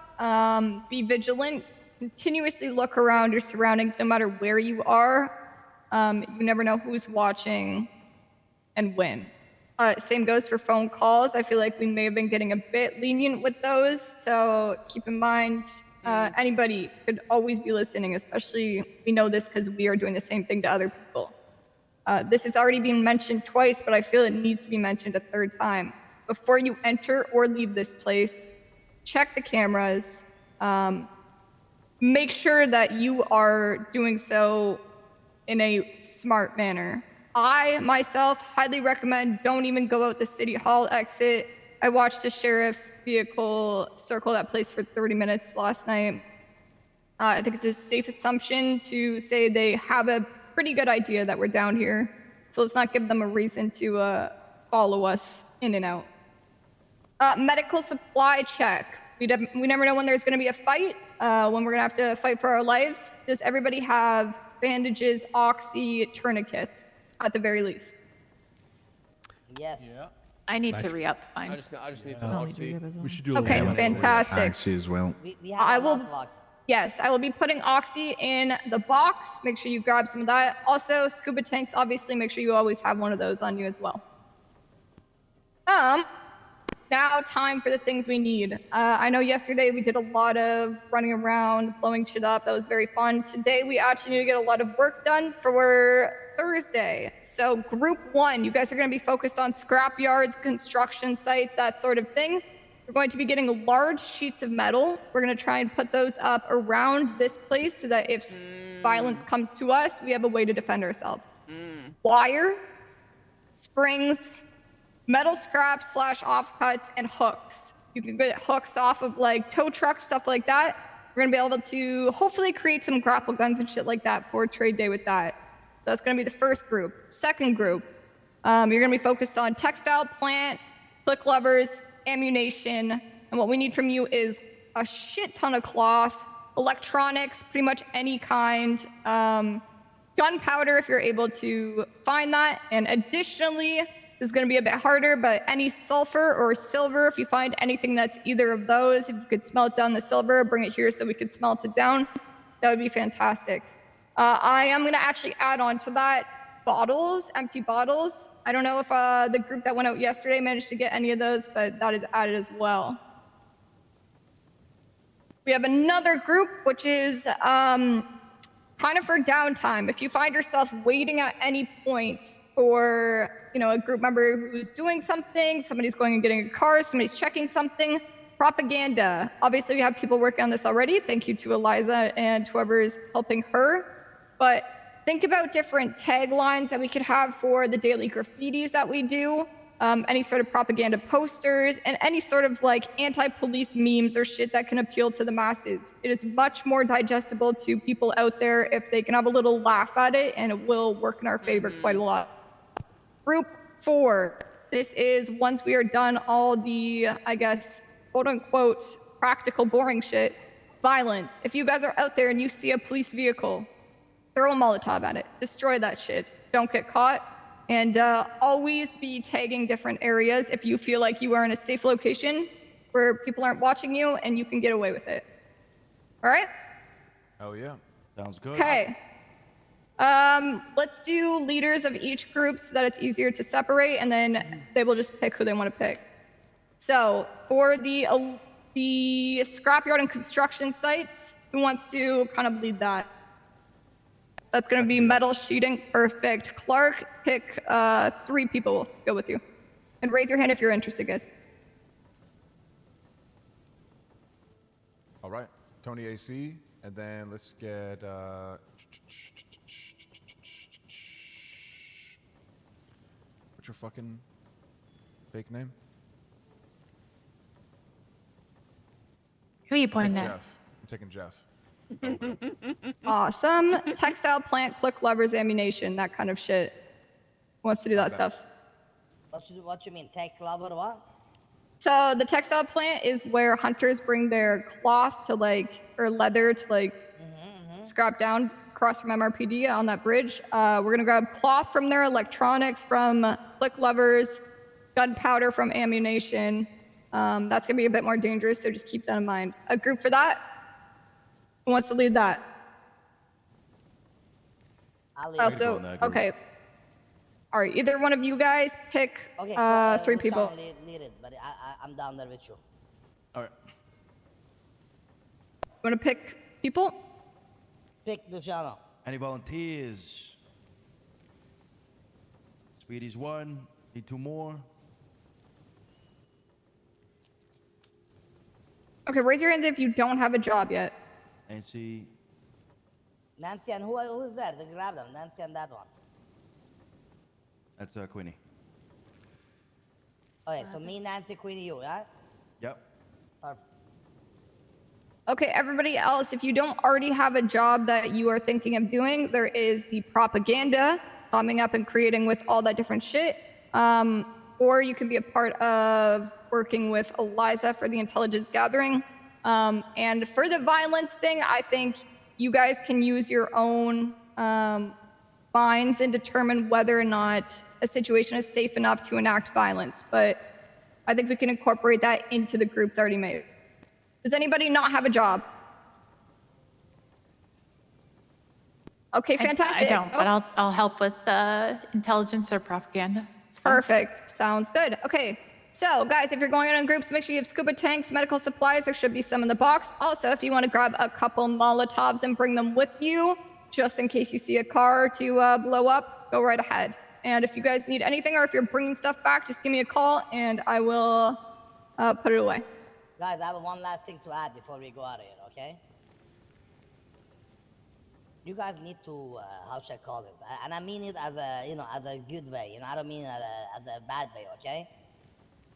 S2: Be vigilant. Continuously look around your surroundings, no matter where you are. You never know who's watching and when. Same goes for phone calls. I feel like we may have been getting a bit lenient with those, so keep in mind anybody could always be listening, especially we know this because we are doing the same thing to other people. This has already been mentioned twice, but I feel it needs to be mentioned a third time. Before you enter or leave this place, check the cameras. Make sure that you are doing so in a smart manner. I, myself, highly recommend don't even go out the City Hall exit. I watched a sheriff vehicle circle that place for 30 minutes last night. I think it's a safe assumption to say they have a pretty good idea that we're down here. So let's not give them a reason to follow us in and out. Medical supply check. We never know when there's going to be a fight, when we're going to have to fight for our lives. Does everybody have bandages, oxy, tourniquets, at the very least?
S16: Yes.
S19: Yeah.
S3: I need to re-up.
S8: I
S3: Fine.
S8: just need some oxy.
S17: We should do a
S2: Okay,
S17: little
S2: fantastic.
S18: Oxy as well.
S16: We have
S2: I
S16: a lot
S2: will.
S16: of oxy.
S2: Yes, I will be putting oxy in the box. Make sure you grab some of that. Also, scuba tanks, obviously, make sure you always have one of those on you as well. Now time for the things we need. I know yesterday we did a lot of running around, blowing shit up. That was very fun. Today we actually need to get a lot of work done for Thursday. So group one, you guys are going to be focused on scrap yards, construction sites, that sort of thing. We're going to be getting large sheets of metal. We're going to try and put those up around this place so that if violence comes to us, we have a way to defend ourselves. Wire, springs, metal scraps / offcuts, and hooks. You can get hooks off of like tow trucks, stuff like that. We're gonna be able to hopefully create some grapple guns and shit like that for trade day with that. So that's gonna be the first group. Second group, you're gonna be focused on textile, plant, click levers, ammunition, and what we need from you is a shit ton of cloth, electronics, pretty much any kind, gunpowder if you're able to find that, and additionally, this is going to be a bit harder, but any sulfur or silver, if you find anything that's either of those, if you could smelt down the silver, bring it here so we could smelt it down, that would be fantastic. I am going to actually add on to that bottles, empty bottles. I don't know if the group that went out yesterday managed to get any of those, but that is added as well. We have another group, which is kind of for downtime. If you find yourself waiting at any point for, you know, a group member who's doing something, somebody's going and getting a car, somebody's checking something, propaganda. Obviously, we have people working on this already. Thank you to Eliza and whoever's helping her. But think about different taglines that we could have for the daily graffitis that we do, any sort of propaganda posters, and any sort of like anti-police memes or shit that can appeal to the masses. It is much more digestible to people out there if they can have a little laugh at it, and it will work in our favor quite a lot. Group 4. This is once we are done all the, I guess, quote unquote, practical boring shit, violence. If you guys are out there and you see a police vehicle, throw a Molotov at it, destroy that shit, don't get caught, and always be tagging different areas if you feel like you are in a safe location where people aren't watching you and you can get away with it. All right?
S9: Hell yeah.
S6: Sounds good.
S2: Okay. Let's do leaders of each group so that it's easier to separate, and then they will just pick who they want to pick. So for the scrapyard and construction sites, who wants to kind of lead that? That's going to be metal sheeting. Perfect. Clark, pick 3 people to go with you. And raise your hand if you're interested, guys.
S9: All right. Tony AC, and then let's get what's your fucking fake name?
S5: Who are you
S9: I'm
S5: pointing
S9: taking
S5: at?
S9: Jeff. I'm taking Jeff.
S2: Awesome. Textile, plant, click levers, ammunition, that kind of shit. Who wants to do that stuff?
S16: What you mean? Take lover what?
S2: So the textile plant is where hunters bring their cloth to like, or leather to like scrap down across from MRPD on that bridge. We're gonna grab cloth from there, electronics from click levers, gunpowder from ammunition. That's gonna be a bit more dangerous, so just keep that in mind. A group for that? Who wants to lead that?
S16: I'll lead
S2: Also, okay. All right, either one of you guys pick 3 people.
S16: Lead it, but I'm down there with you.
S6: All right.
S2: You want to pick people?
S16: Pick Luciano.
S6: Any volunteers? Speedy's 1. Need 2 more.
S2: Okay, raise your hands if you don't have a job yet.
S6: Nancy.
S16: Nancy and who is there? They grab them. Nancy and that one.
S6: That's Queenie.
S16: Okay, so me, Nancy, Queenie, you, yeah?
S6: Yep.
S16: Perfect.
S2: Okay, everybody else, if you don't already have a job that you are thinking of doing, there is the propaganda coming up and creating with all that different shit. Or you can be a part of working with Eliza for the intelligence gathering. And for the violence thing, I think you guys can use your own minds and determine whether or not a situation is safe enough to enact violence. But I think we can incorporate that into the groups already made. Does anybody not have a job? Okay, fantastic.
S5: I don't, but I'll help with intelligence or propaganda. It's fine.
S2: Perfect. Sounds good. Okay. So, guys, if you're going out in groups, make sure you have scuba tanks, medical supplies. There should be some in the box. Also, if you want to grab a couple Molotovs and bring them with you, just in case you see a car to blow up, go right ahead. And if you guys need anything or if you're bringing stuff back, just give me a call and I will put it away.
S16: Guys, I have one last thing to add before we go out of here, okay? You guys need to, how should I call this? And I mean it as a, as a good way. I don't mean it as a bad way, okay?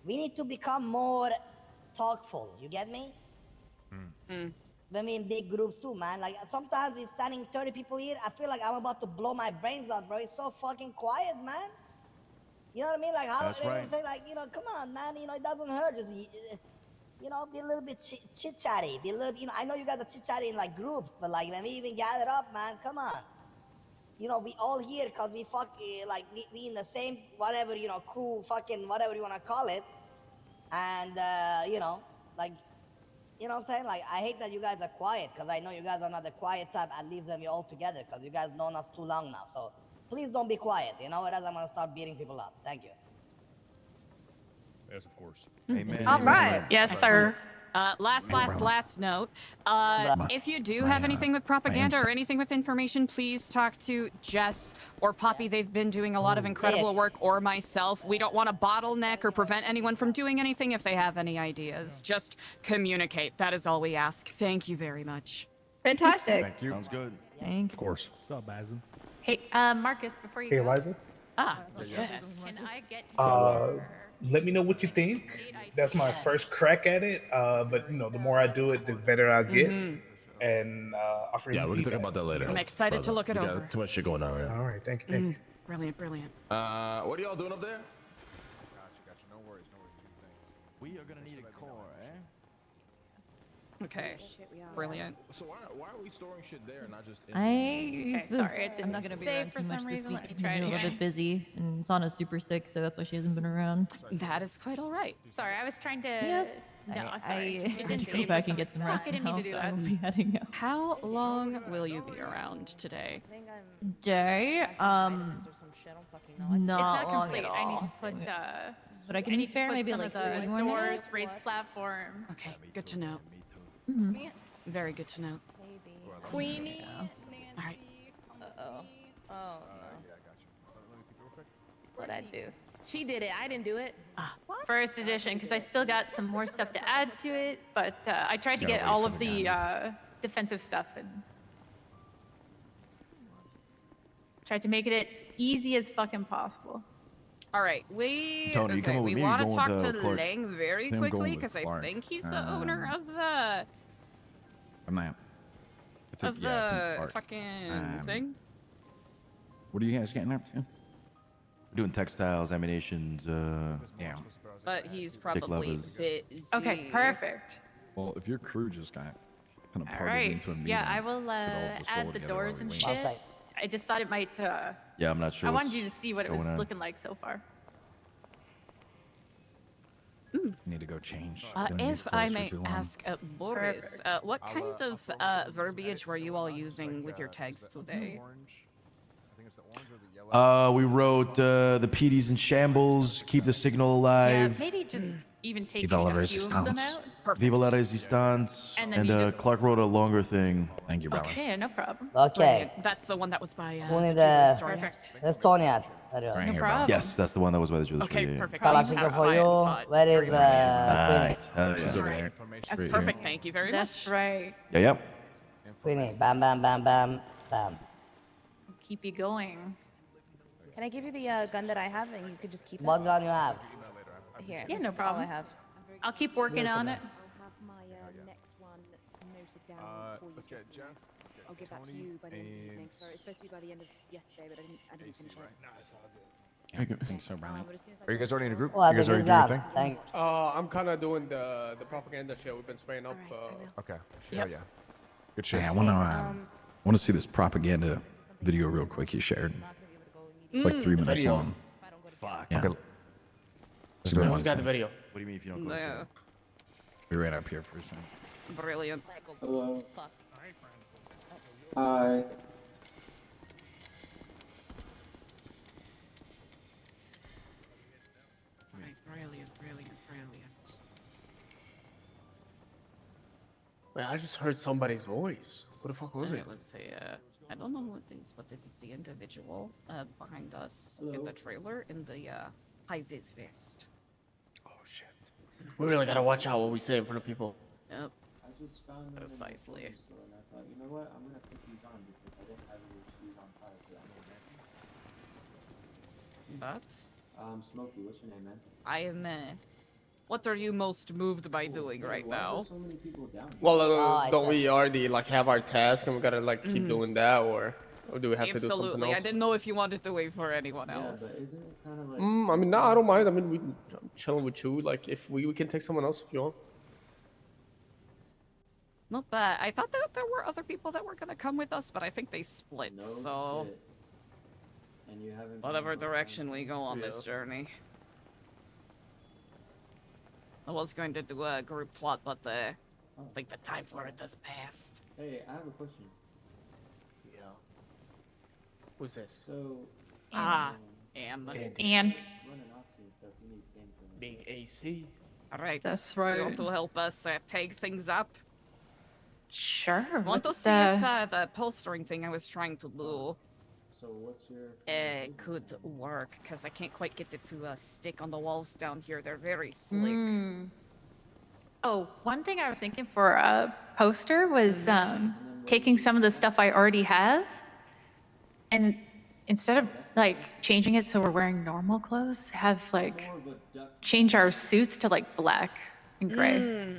S16: We need to become more talk full. You get me? When we in big groups too, man. Like sometimes we're standing 30 people here. I feel like I'm about to blow my brains out, bro. It's so fucking quiet, man. You know what I mean? Like how
S6: That's
S16: they
S6: right.
S16: say, like, you know, come on, man. You know, it doesn't hurt. Just you know, be a little bit chit chatty. Be a little, you know. I know you guys are chit chatty in like groups, but like when we even gather up, man, come on. You know, we all here because we like we in the same whatever, you know, crew, fucking whatever you want to call it, and you know, like. You know what I'm saying? Like, I hate that you guys are quiet, because I know you guys are not the quiet type, at least when we're all together, because you guys known us too long now. So, please don't be quiet, you know, or else I'm going to start beating people up. Thank you.
S7: Yes, of course.
S6: Amen.
S2: All right.
S12: Yes, sir.
S1: Last note. If you do have anything with propaganda or anything with information, please talk to Jess or Poppy. They've been doing a lot of incredible work, or myself. We don't want to bottleneck or prevent anyone from doing anything if they have any ideas. Just communicate. That is all we ask. Thank you very much.
S2: Fantastic.
S9: Thank you.
S6: Sounds good.
S12: Thanks.
S7: Of course.
S17: What's up, Basil?
S12: Hey, Marcus, before you
S15: Hey,
S12: go.
S15: Eliza.
S1: Yes.
S12: Can I get you
S15: Let me know what you think. That's my first crack at it. But you know, the more I do it, the better I get. And offer
S18: Yeah,
S15: any
S18: we can talk
S15: feedback.
S18: about that later.
S1: I'm excited to look it
S18: We got
S1: over.
S18: too much shit going on right now.
S15: All right, thank you, thank you.
S1: Brilliant, brilliant.
S18: What are y'all doing up there?
S9: Gotcha. No worries.
S6: We are gonna need a core, eh?
S1: Okay. Brilliant.
S18: So why are we storing shit there, not just in
S12: Okay,
S19: sorry,
S12: I'm not gonna be
S19: save
S12: around
S19: for
S12: too much
S19: some
S12: this
S19: reason.
S12: week.
S19: Let me
S12: She's
S19: try
S12: been a
S19: it
S12: little
S19: again.
S12: bit busy, and Sana's super sick, so that's why she hasn't been around.
S1: That is quite all right.
S19: Sorry, I was trying to.
S12: Yep.
S19: No, sorry.
S12: I
S19: You
S12: had
S19: didn't
S12: to go
S19: save
S12: back
S19: for
S12: and get some rest
S19: I didn't mean
S12: now,
S19: to do
S12: so I
S19: that.
S12: will be heading out.
S1: How long will you be around today?
S12: Day, not
S19: It's not
S12: long
S19: complete.
S12: at
S19: I need
S12: all.
S19: to put.
S12: But I can
S19: I need to
S12: spare
S19: put
S12: maybe
S19: some
S12: like
S19: of the
S12: 30 more
S19: doors,
S12: minutes.
S19: raised platforms.
S1: Okay, good to know. Very good to know.
S2: Queenie,
S1: All right.
S5: Oh no. What'd I do? She did it. I didn't do it.
S19: First edition, because I still got some more stuff to add to it, but I tried to
S18: Gotta
S19: get
S18: wait
S19: all
S18: for
S19: of
S18: the
S19: the defensive stuff and tried to make it as easy as fucking possible.
S1: All right,
S6: Tony, you come over
S1: we
S6: with me or you
S1: want to
S6: going
S1: talk
S6: with,
S1: to
S6: Clark?
S1: Lang very
S18: think I'm
S1: quickly
S18: going with
S1: because I
S18: Clark.
S1: think he's the owner of the
S18: I'm not.
S1: fucking thing.
S18: What are you guys getting up to?
S6: We're doing textiles, ammunitions,
S18: Yeah.
S1: But he's probably
S6: levers.
S1: busy.
S19: Okay, perfect.
S18: Well, if your crew just got kind of
S19: All
S18: parted
S19: right.
S18: into a meeting,
S19: Yeah, I will
S18: we could all just
S19: add
S18: roll
S19: the
S18: together
S19: doors
S18: while
S19: and
S18: we
S19: shit.
S18: wait.
S16: Perfect.
S19: I just thought it might.
S6: Yeah, I'm not sure.
S19: I
S6: what's
S19: wanted you to see what it was
S6: going on.
S19: looking like so far.
S18: Need to go change.
S1: If I may ask, Boris, what kind of verbiage were you all using with your tags today?
S6: We wrote the PD's in shambles, keep the signal alive.
S19: Yeah, maybe just even taking
S18: Viva la
S19: a few of them
S18: resistance.
S19: out.
S6: Viva la resistance.
S19: And then
S6: And
S19: you just-
S6: Clark wrote a longer thing.
S18: Thank you, brother.
S19: Okay, no problem.
S16: Okay.
S1: That's the one that was by
S16: Who need
S1: Julia
S16: the...
S1: Storius.
S16: Let's Tony out.
S18: Right
S19: No
S18: here,
S19: problem.
S6: Yes, that's the one that was by the Judas.
S1: Okay,
S6: yeah.
S1: perfect.
S16: Kalashnikov for you. Where is
S6: Nice. Hell
S18: She's
S6: yeah.
S18: over there.
S1: Okay, perfect. Thank you very
S19: That's
S1: much.
S19: right.
S6: Yeah, yep.
S16: Queenie? Bam, bam, bam, bam, bam.
S19: Keep you going.
S5: Can I give you the gun that I have, and you could just keep it?
S16: What gun you have?
S5: Here.
S19: Yeah,
S5: this
S19: no
S5: is all
S19: problem.
S5: I have.
S19: I'll keep working on it.
S3: I'll have my next one noted down for you.
S9: Let's get Jeff.
S3: I'll give that to you by the end of the evening. Sorry, it's supposed to be by the end of yesterday, but I didn't finish it.
S9: Yeah, thanks so, Brownie.
S3: But as soon as I
S9: Are you guys already in a group?
S16: Well, I
S9: You guys
S16: think
S9: already
S16: it's
S9: doing your
S16: done.
S9: thing?
S16: Thank
S8: I'm kind of doing the propaganda shit. We've been spraying up.
S9: Okay.
S1: Yep.
S9: Yeah. Good shit.
S18: Hey, I want to see this propaganda video real quick you shared. It's like 3 minutes
S8: video.
S18: long.
S6: Fuck.
S18: Yeah.
S9: Okay.
S18: Let's go
S8: Who's got the video?
S6: What do you mean if you don't go?
S1: Yeah,
S18: We ran up here for a second.
S1: brilliant.
S20: Hello.
S1: Fuck.
S20: Hi.
S1: Right, brilliant.
S8: Man, I just heard somebody's voice. Who the fuck was it?
S1: It was I don't know what it is, but this is the individual behind us in the trailer in the high-vis vest.
S8: Oh shit. We really gotta watch out what we say in front of people.
S1: Yep.
S20: I just found them in the
S1: Precisely.
S20: grocery store and I thought, you know what? I'm gonna put these on because I didn't have any shoes on prior to that.
S1: But
S20: Smokey, what's your name, man?
S1: I am What are you most moved by doing right now?
S8: Well,
S16: it's
S8: don't
S16: a-
S8: we already like have our task and we gotta like keep doing that, or do we have to do something
S1: Absolutely. I
S8: else?
S1: didn't know if you wanted to wait for anyone else.
S20: Isn't it kind of like?
S8: I mean, no, I don't mind. I mean, I'm chilling with you. Like, if we can take someone else if you want.
S1: Nope, I thought that there were other people that were gonna come with us, but I think they split,
S20: No
S1: so...
S20: shit. And you haven't.
S1: Whatever direction we go on this journey. I was going to do a group plot, but I think the time for it has passed.
S20: Hey, I have a question.
S8: Yeah. Who's this?
S20: So.
S1: Anne.
S19: Anne.
S20: Running oxy and stuff, you need cane for that.
S8: Big AC.
S1: Alright.
S12: That's
S1: Do you
S12: right.
S1: want to help us take things up?
S19: Sure.
S1: Want to
S19: let's,
S1: see if the polstering thing I was trying to do
S20: So what's your?
S1: could work, because I can't quite get it to stick on the walls down here. They're very slick.
S19: Mm. Oh, one thing I was thinking for a poster was taking some of the stuff I already have, and instead of like changing it so we're wearing normal clothes, have like change our suits to like black and gray.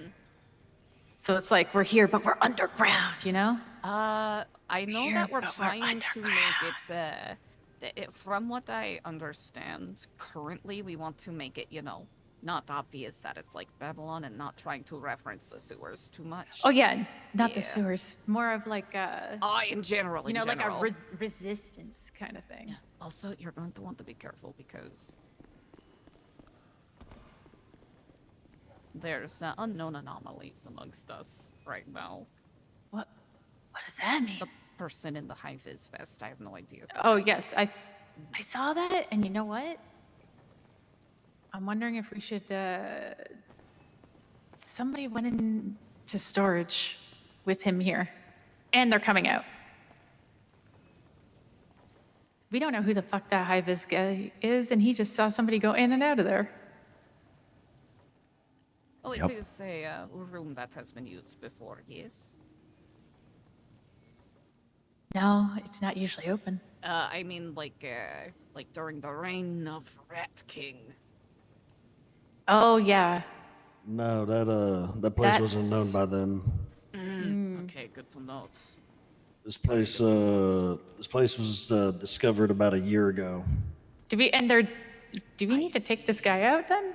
S19: So it's like we're here, but we're underground, you know?
S1: I know
S19: Here,
S1: that we're
S19: but we're
S1: trying to make it, from what I understand, currently we want to make it, you know, not obvious that it's like Babylon and not trying to reference the sewers too much.
S19: Oh yeah, not the
S1: Yeah.
S19: sewers. More of like
S1: in general,
S19: you know, like a
S1: general.
S19: resistance kind of thing.
S1: Also, you're going to want to be careful because there's unknown anomalies amongst us right now.
S19: What does that mean?
S1: The person in the high-vis vest, I have no idea. who
S19: Oh
S1: that
S19: yes,
S1: is.
S19: I saw that, and you know what? I'm wondering if we should. Somebody went into storage with him here, and they're coming out. We don't know who the fuck that high-vis guy is, and he just saw somebody go in and out of there.
S1: Oh, it
S6: Yep.
S1: is a room that has been used before, yes?
S19: No, it's not usually open.
S1: I mean, like during the reign of Rat King.
S19: Oh yeah.
S13: No, that place wasn't known by them.
S1: Okay, good to note.
S13: This place was discovered about a year ago.
S19: Do we need to take this guy out then?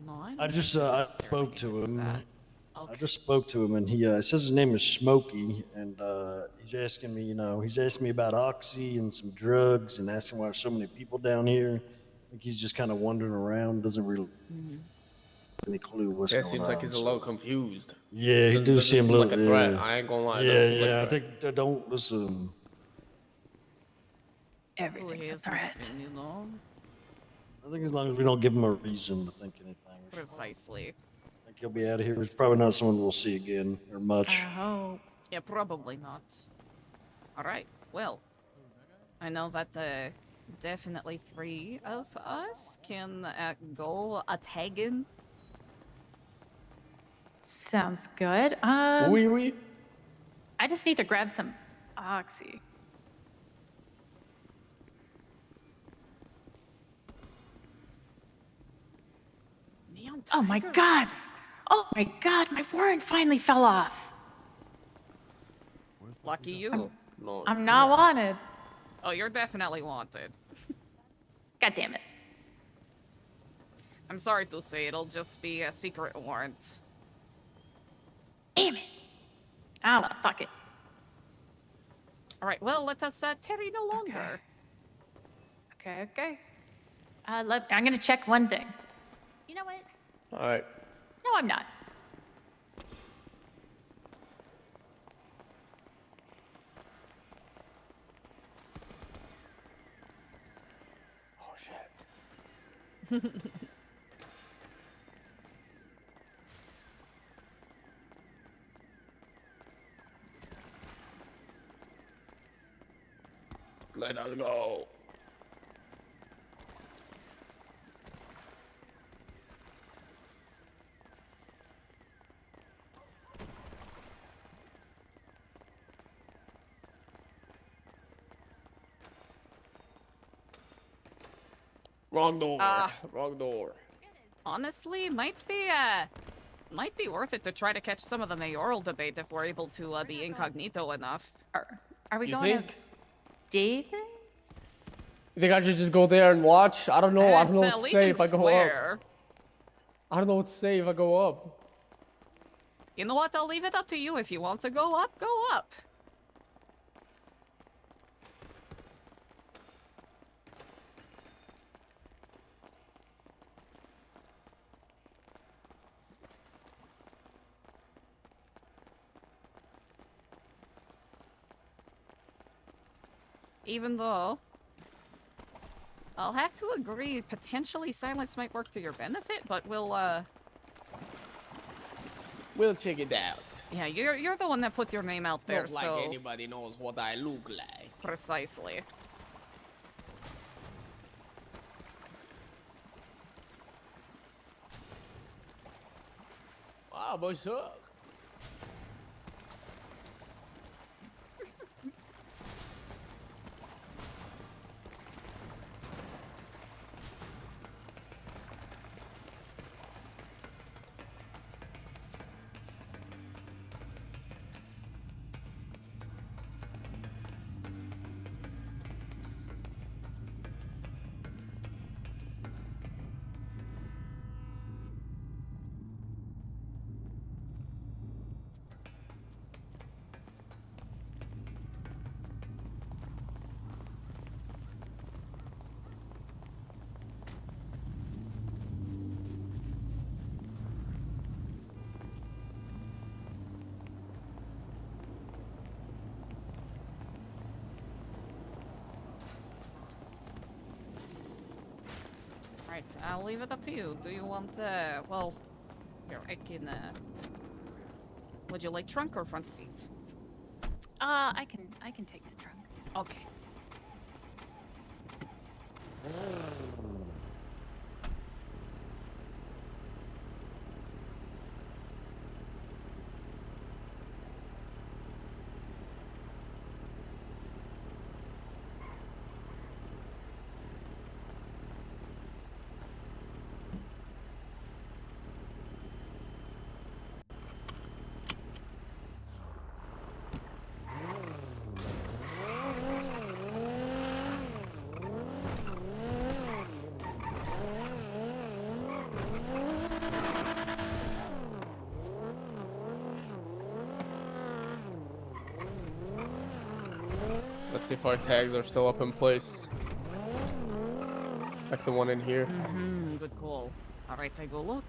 S1: No,
S13: I just I spoke to him. I just spoke to him, and he says his name is Smokey, and he's asking me, he's asking me about oxy and some drugs, and asking why there's so many people down here. I think he's just kind of wandering around, doesn't really have any clue what's
S8: Yeah,
S13: going on.
S8: seems like he's a little confused.
S13: Yeah, he does seem a
S8: like
S13: little
S8: a threat.
S13: yeah.
S8: I ain't gonna lie.
S13: Yeah,
S8: Doesn't seem like
S13: yeah.
S8: a
S13: I
S8: threat.
S13: think I don't listen.
S19: Everything's a threat.
S1: You know?
S13: I think as long as we don't give him a reason to think anything,
S1: Precisely.
S13: I think he'll be out of here. It's probably not someone we'll see again or much.
S19: Oh.
S1: Yeah, probably not. Alright, well. I know that definitely 3 of us can go a tagging.
S19: Sounds good.
S8: Oui.
S19: I just need to grab some oxy. Oh my god! Oh my god, my warrant finally fell off.
S1: Lucky you.
S19: I'm not wanted.
S1: Oh, you're definitely wanted.
S19: God damn it.
S1: I'm sorry to say, it'll just be a secret warrant.
S19: Damn it. Oh, well, fuck it.
S1: Alright, well, let us tarry no longer.
S19: Okay. I'm gonna check one thing. You know what?
S8: All right.
S19: No, I'm not.
S8: Oh shit. Let us go. Wrong door. Wrong door.
S1: Honestly, might be worth it to try to catch some of the mayoral debate if we're able to be incognito enough.
S19: Are we
S8: You
S19: going
S8: think?
S19: to David?
S8: You think I should just go there and watch? I don't know. I don't know what to say if I go
S1: Square.
S8: up. I don't know what to say if I go up.
S1: You know what? I'll leave it up to you. If you want to go up, go up. Even though I'll have to agree, potentially silence might work to your benefit, but we'll
S8: check it out.
S1: Yeah, you're the one that put your name out
S8: It's
S1: there,
S8: not like
S1: so
S8: anybody knows what I look like.
S1: precisely.
S8: Ah, bonjour.
S1: Right, I'll leave it up to you. Do you want, well, here, I can, would you like trunk or front seat?
S19: I can take the trunk.
S1: Okay.
S8: Let's see if our tags are still up in place. Like the one in here.
S1: Mm-hmm, good call. Alright, I go look.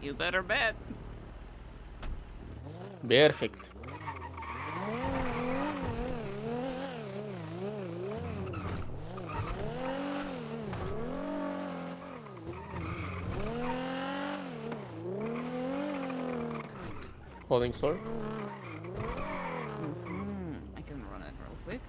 S1: You better bet.
S8: Perfect. Clothing store.
S1: I can run it real quick.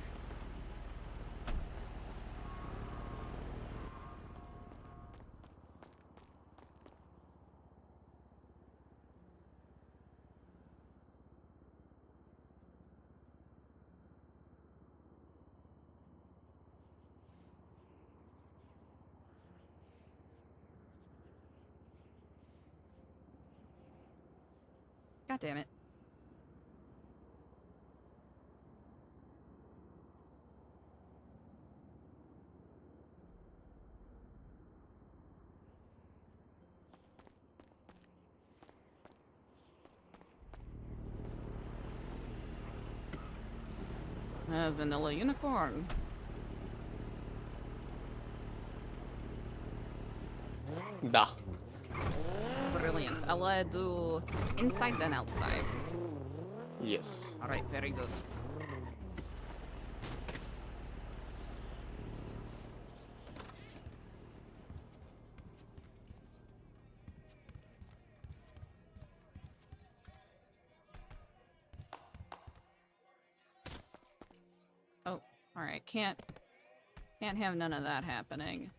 S1: God damn it. Vanilla unicorn.
S8: Da.
S1: Brilliant. I'll do inside then outside.
S8: Yes.
S1: Alright, very good. Oh, alright, can't have none of that happening.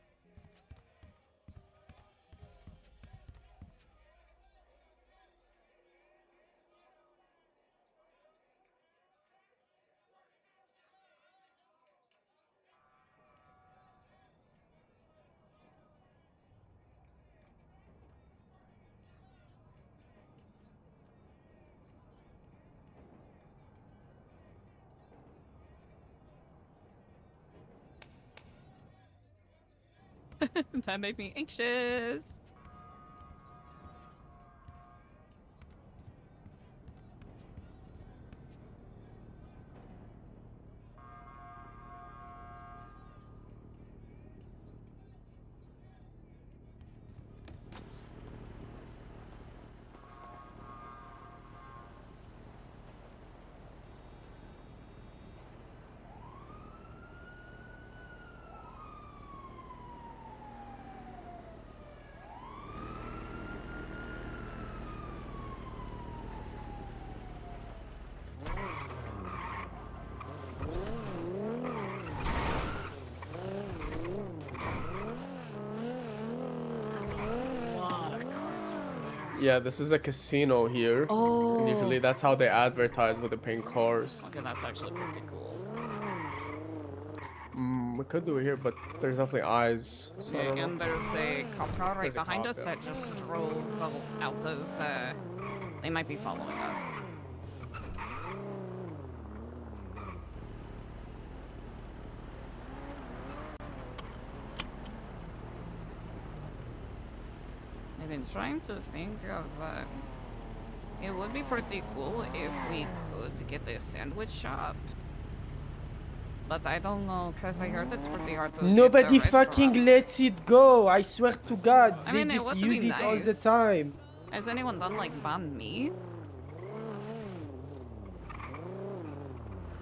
S1: That made me anxious.
S8: Yeah, this is a casino here.
S1: Oh.
S8: And usually that's how they advertise with the pink cars.
S1: Okay, that's actually pretty cool.
S8: We could do it here, but there's definitely eyes. So I
S1: Yeah,
S8: don't know.
S1: and there's a cop car right
S8: There's a
S1: behind
S8: cop,
S1: us
S8: yeah.
S1: that just drove out of. They might be following us. I've been trying to think of. It would be pretty cool if we could get a sandwich shop. But I don't know, because I heard it's pretty hard to
S8: Nobody
S1: get the
S8: fucking
S1: restaurants.
S8: lets it go. I swear to God,
S1: I
S8: they
S1: mean, it
S8: just
S1: would
S8: use
S1: be
S8: it all the
S1: nice.
S8: time.
S1: Has anyone done like banh mi?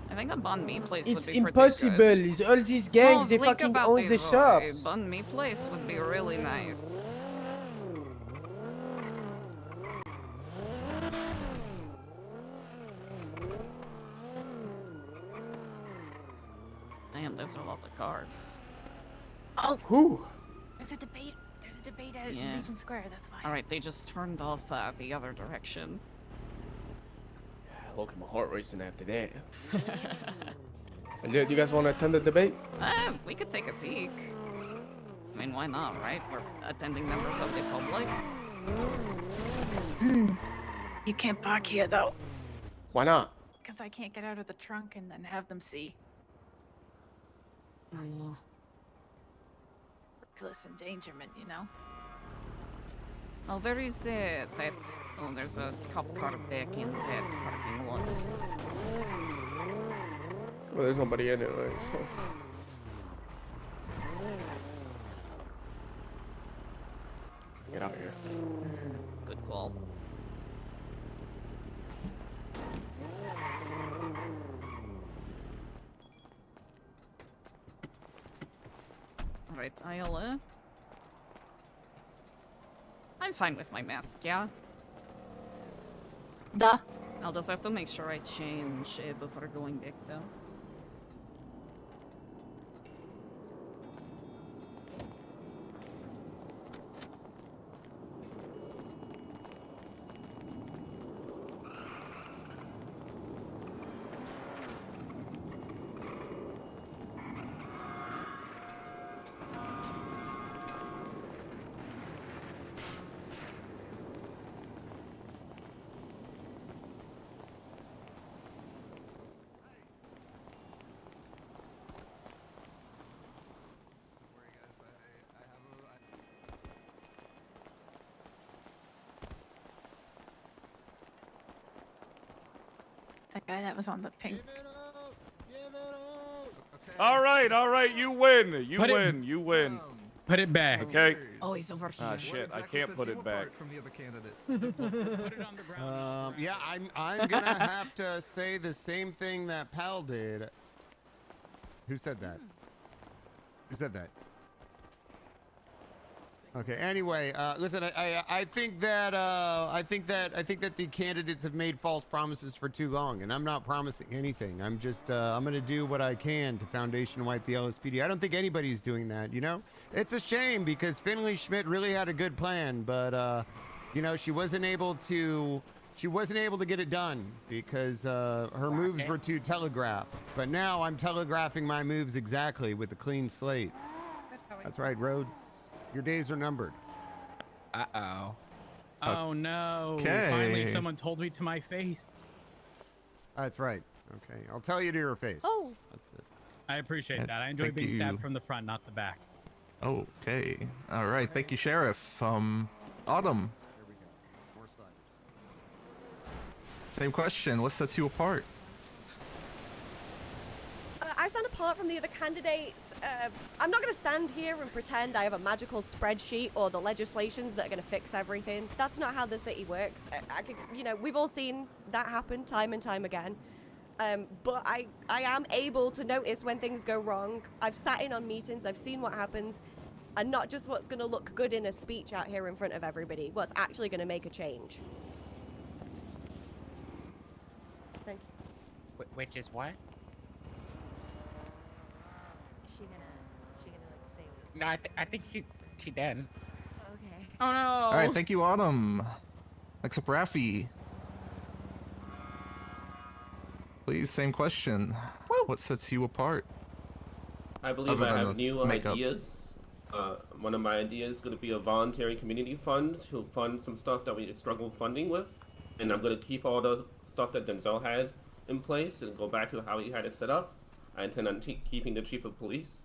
S1: I think a banh mi place would
S8: It's
S1: be pretty
S8: impossible.
S1: good.
S8: It's all these gangs, they
S1: think
S8: fucking
S1: about
S8: own
S1: it,
S8: the
S1: Roy.
S8: shops.
S1: Banh mi place would be really nice. Damn, there's a lot of cars.
S19: Oh,
S8: who?
S19: There's a debate. There's a debate at
S1: Yeah.
S19: Legion Square. That's fine.
S1: All right, they just turned off the other direction.
S8: Look at my heart racing after that. Do you guys want to attend the debate?
S1: We could take a peek. I mean, why not, right? We're attending members of the public.
S19: You can't park here though,
S8: Why not?
S19: because I can't get out of the trunk and then have them see. Reckless endangerment, you know.
S1: Oh, there is that. Oh, there's a cop car back in that parking lot.
S8: Well, there's nobody in it, right? So. Get out of here.
S1: Good call. Alright, I'm fine with my mask, yeah?
S19: Duh.
S1: I'll just have to make sure I change it before going back though.
S19: That guy that was on the pink.
S21: All right, you win. You
S22: Put it-
S21: win. You win.
S22: Put it back.
S21: Okay.
S1: Oh, he's over here.
S21: Ah, shit, I can't put it back.
S22: From the other candidates.
S23: Yeah, I'm gonna have to say the same thing that Pal did. Who said that? Who said that? Okay. Anyway, listen. I think that the candidates have made false promises for too long, and I'm not promising anything. I'm just I'm gonna do what I can to foundation wipe the LSPD. I don't think anybody's doing that. You know, it's a shame because Finley Schmidt really had a good plan, but you know, she wasn't able to get it done because her moves were too telegraphed. But now I'm telegraphing my moves exactly with a clean slate. That's right, Rhodes. Your days are numbered.
S22: Uh-oh. Oh no.
S23: Okay.
S22: Finally someone told me to my face.
S23: That's right. Okay. I'll tell you to your face.
S19: Oh.
S23: That's it.
S22: I appreciate that. I enjoy
S23: Thank
S22: being
S23: you.
S22: stabbed from the front, not the back.
S4: Okay. All right. Thank you, Sheriff. Autumn. Same question. What sets you apart?
S10: I stand apart from the other candidates. I'm not going to stand here and pretend I have a magical spreadsheet or the legislations that are going to fix everything. That's not how the city works. I could, we've all seen that happen time and time again. But I am able to notice when things go wrong. I've sat in on meetings, I've seen what happens, and not just what's going to look good in a speech out here in front of everybody, what's actually going to make a change. Thank you.
S11: Which is what?
S12: Is she gonna like say?
S11: No, I think she did.
S12: Okay.
S1: Oh no.
S4: All right. Thank you, Autumn. Next up, Raffi. Please, same question. What sets you apart?
S24: I believe
S4: Other
S24: I
S4: than
S24: have
S4: the
S24: new
S4: makeup.
S24: ideas. One of my ideas is going to be a voluntary community fund to fund some stuff that we struggle funding with. And I'm going to keep all the stuff that Denzel had in place and go back to how he had it set up. I intend on keeping the chief of police.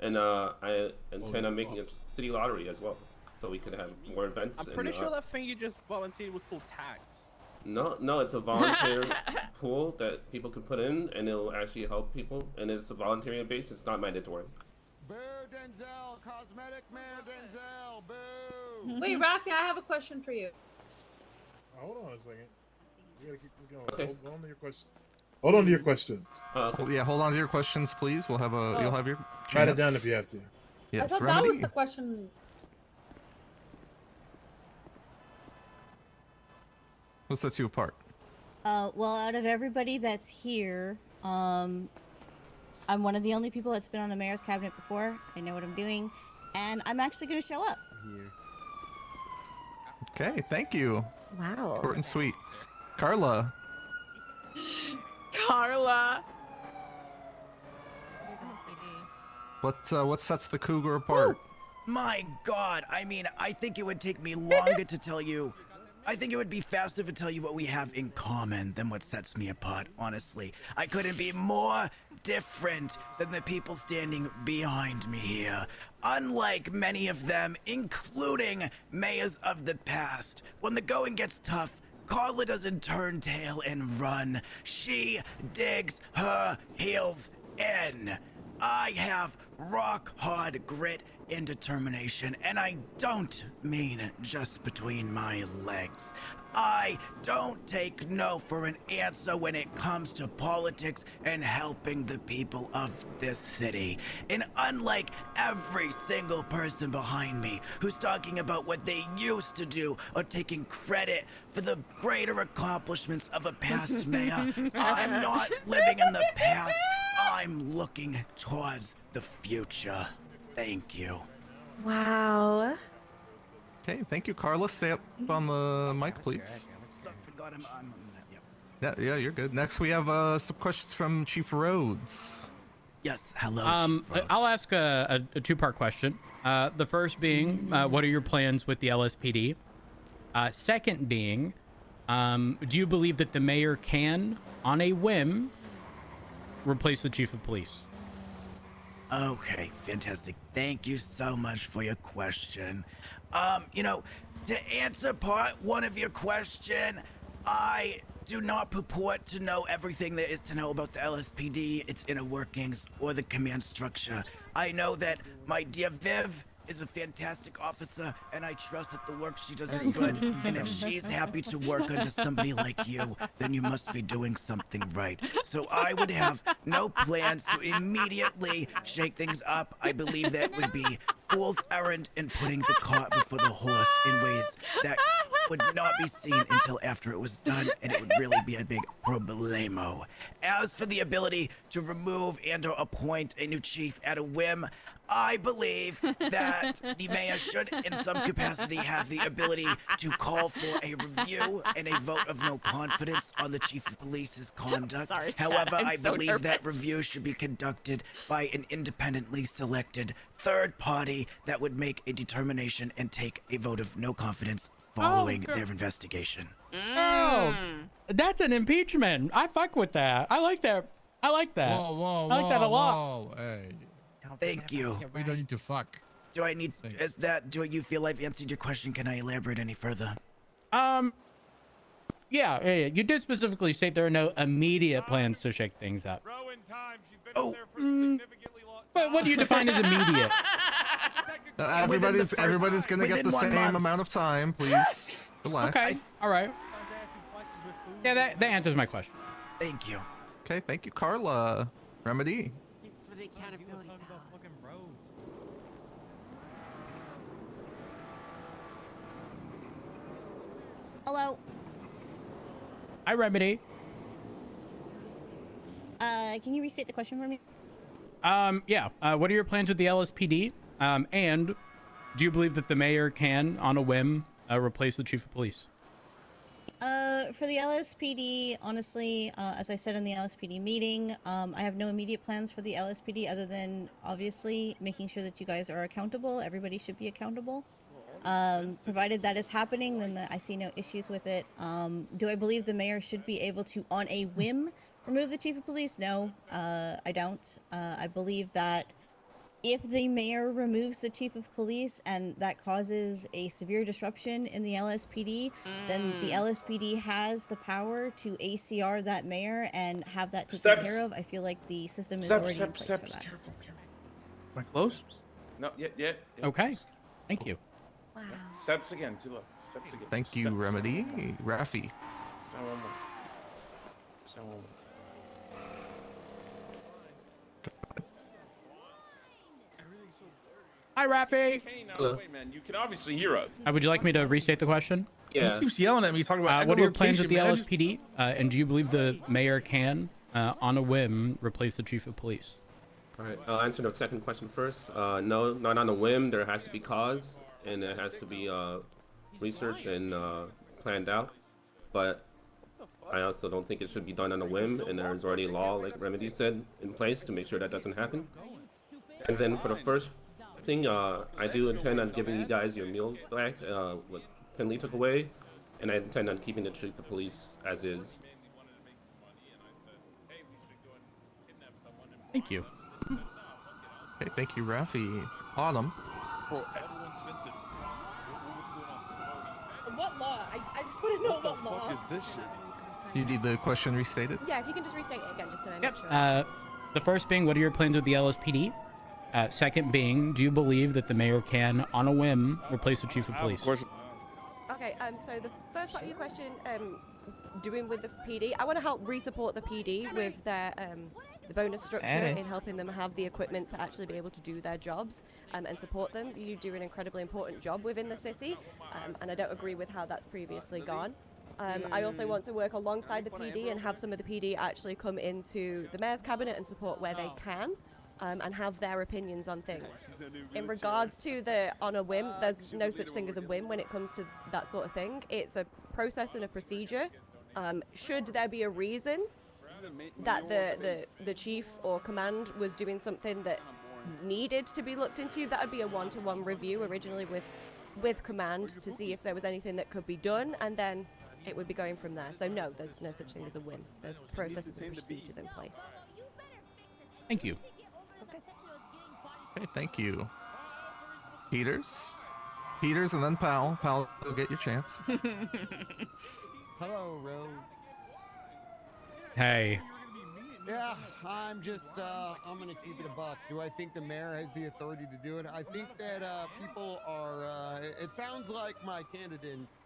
S24: And I intend on making a city lottery as well. So we could have more events.
S25: I'm pretty
S24: and,
S25: sure that thing you just volunteered was called tax.
S24: No, it's a volunteer pool that people can put in, and it'll actually help people. And it's a voluntary base. It's not mandatory.
S23: Boo, Denzel! Cosmetic man, Denzel! Boo!
S26: Wait, Rafi, I have a question for you.
S15: Hold on a second. We gotta keep this going.
S24: Okay.
S15: Hold on to your question. Hold on to your questions.
S4: Well, yeah, hold on to your questions, please. We'll have a. You'll have your.
S15: Write it
S4: chance.
S15: down if you have to.
S26: I
S4: Yes,
S26: thought
S4: Remedy.
S26: that was the question.
S4: What sets you apart?
S27: Well, out of everybody that's here, I'm one of the only people that's been on the mayor's cabinet before. I know what I'm doing, and I'm actually going to show up.
S4: Okay, thank you.
S27: Wow.
S4: Short and sweet. Carla.
S1: Carla.
S4: What sets the cougar apart?
S28: My God, I mean, I think it would take me longer to tell you. I think it would be faster to tell you what we have in common than what sets me apart, honestly. I couldn't be more different than the people standing behind me here. Unlike many of them, including mayors of the past, when the going gets tough, Carla doesn't turn tail and run. She digs her heels in. I have rock hard grit and determination, and I don't mean just between my legs. I don't take no for an answer when it comes to politics and helping the people of this city. And unlike every single person behind me who's talking about what they used to do or taking credit for the greater accomplishments of a past mayor, I'm not living in the past. I'm looking towards the future. Thank you.
S27: Wow.
S4: Okay, thank you, Carla. Stay up on the mic, please.
S28: Forgot him.
S4: Yeah, you're good. Next, we have some questions from Chief Rhodes.
S28: Yes, hello.
S22: I'll ask a two-part question. The first being, what are your plans with the LSPD? Second being, do you believe that the mayor can, on a whim, replace the chief of police?
S28: Okay, fantastic. Thank you so much for your question. To answer part one of your question, I do not purport to know everything there is to know about the LSPD, its inner workings, or the command structure. I know that my dear Viv is a fantastic officer, and I trust that the work she does is good. And if she's happy to work under somebody like you, then you must be doing something right. So I would have no plans to immediately shake things up. I believe that would be fool's errand in putting the cart before the horse in ways that would not be seen until after it was done, and it would really be a big problemo. As for the ability to remove and or appoint a new chief at a whim, I believe that the mayor should, in some capacity, have the ability to call for a review and a vote of no confidence on the chief of police's conduct.
S1: Sorry, Chad,
S28: However,
S1: I'm
S28: I
S1: so
S28: believe that
S1: nervous.
S28: review should be conducted by an independently selected third party that would make a determination and take a vote of no confidence following their investigation.
S22: Oh, that's an impeachment. I fuck with that. I like that. I like that.
S29: Whoa,
S22: I like that a lot.
S29: Whoa, hey.
S28: Thank you.
S29: We don't need to fuck.
S28: Do I need? Is that? Do you feel I've answered your question? Can I elaborate any further?
S22: Yeah. You did specifically state there are no immediate plans to shake things up.
S28: Oh.
S22: But what do you define as immediate?
S4: Everybody's gonna get
S28: within
S4: the
S28: 1
S4: same
S28: month.
S4: amount of time, please. Relax.
S22: Okay. All right. Yeah, that answers my question.
S28: Thank you.
S4: Okay, thank you, Carla. Remedy.
S2: It's for the accountability.
S27: Hello.
S22: Hi, Remedy.
S27: Can you restate the question for me?
S22: Yeah. What are your plans with the LSPD? And do you believe that the mayor can, on a whim, replace the chief of police?
S27: For the LSPD, honestly, as I said in the LSPD meeting, I have no immediate plans for the LSPD other than obviously making sure that you guys are accountable. Everybody should be accountable. Provided that is happening, then I see no issues with it. Do I believe the mayor should be able to, on a whim, remove the chief of police? No, I don't. I believe that if the mayor removes the chief of police and that causes a severe disruption in the LSPD, then the LSPD has the power to ACR that mayor and have that taken care of. I feel like the system is already in place for that.
S3: Careful. Am I close? No, yeah.
S22: Okay. Thank you.
S27: Wow.
S3: Steps again, too low. Steps again.
S4: Thank you, Remedy. Rafi.
S3: Step one more. Step one more.
S22: Hi, Rafi.
S3: Hello. Wait, man, you can obviously hear us.
S22: Would you like me to restate the question?
S3: Yeah. He keeps yelling at me, talking about
S22: what are your plans with the
S3: echolocation,
S22: LSPD? And do you believe the mayor can, on a whim, replace the chief of police?
S24: All right, I'll answer the second question first. No, not on a whim. There has to be cause, and it has to be researched and planned out. But I also don't think it should be done on a whim, and there's already law, like Remedy said, in place to make sure that doesn't happen. And then for the first thing, I do intend on giving you guys your meals back, what Finley took away, and I intend on keeping the chief of police as is.
S22: Thank you.
S4: Okay, thank you, Rafi. Autumn.
S26: What law? I just want to know what law.
S3: this shit?
S4: You need the question restated?
S10: Yeah, if you can just restate it again, just to make sure.
S22: The first being, what are your plans with the LSPD? Second being, do you believe that the mayor can, on a whim, replace the chief of police?
S10: Okay, so the first part of your question, doing with the PD, I want to help re-support the PD with their the bonus structure in helping them have the equipment to actually be able to do their jobs and support them. You do an incredibly important job within the city, and I don't agree with how that's previously gone. I also want to work alongside the PD and have some of the PD actually come into the mayor's cabinet and support where they can. And have their opinions on things. In regards to the on a whim, there's no such thing as a whim when it comes to that sort of thing. It's a process and a procedure. Should there be a reason that the chief or command was doing something that needed to be looked into, that would be a one-to-one review originally with command to see if there was anything that could be done, and then it would be going from there. So no, there's no such thing as a whim. There's processes and procedures in place.
S22: Thank you.
S4: Okay, thank you. Peters, and then Powell. Powell, you'll get your chance.
S23: Hello, Rose.
S22: Hey.
S23: Yeah, I'm just, I'm gonna keep it a buck. Do I think the mayor has the authority to do it? I think that people are, it sounds like my candidates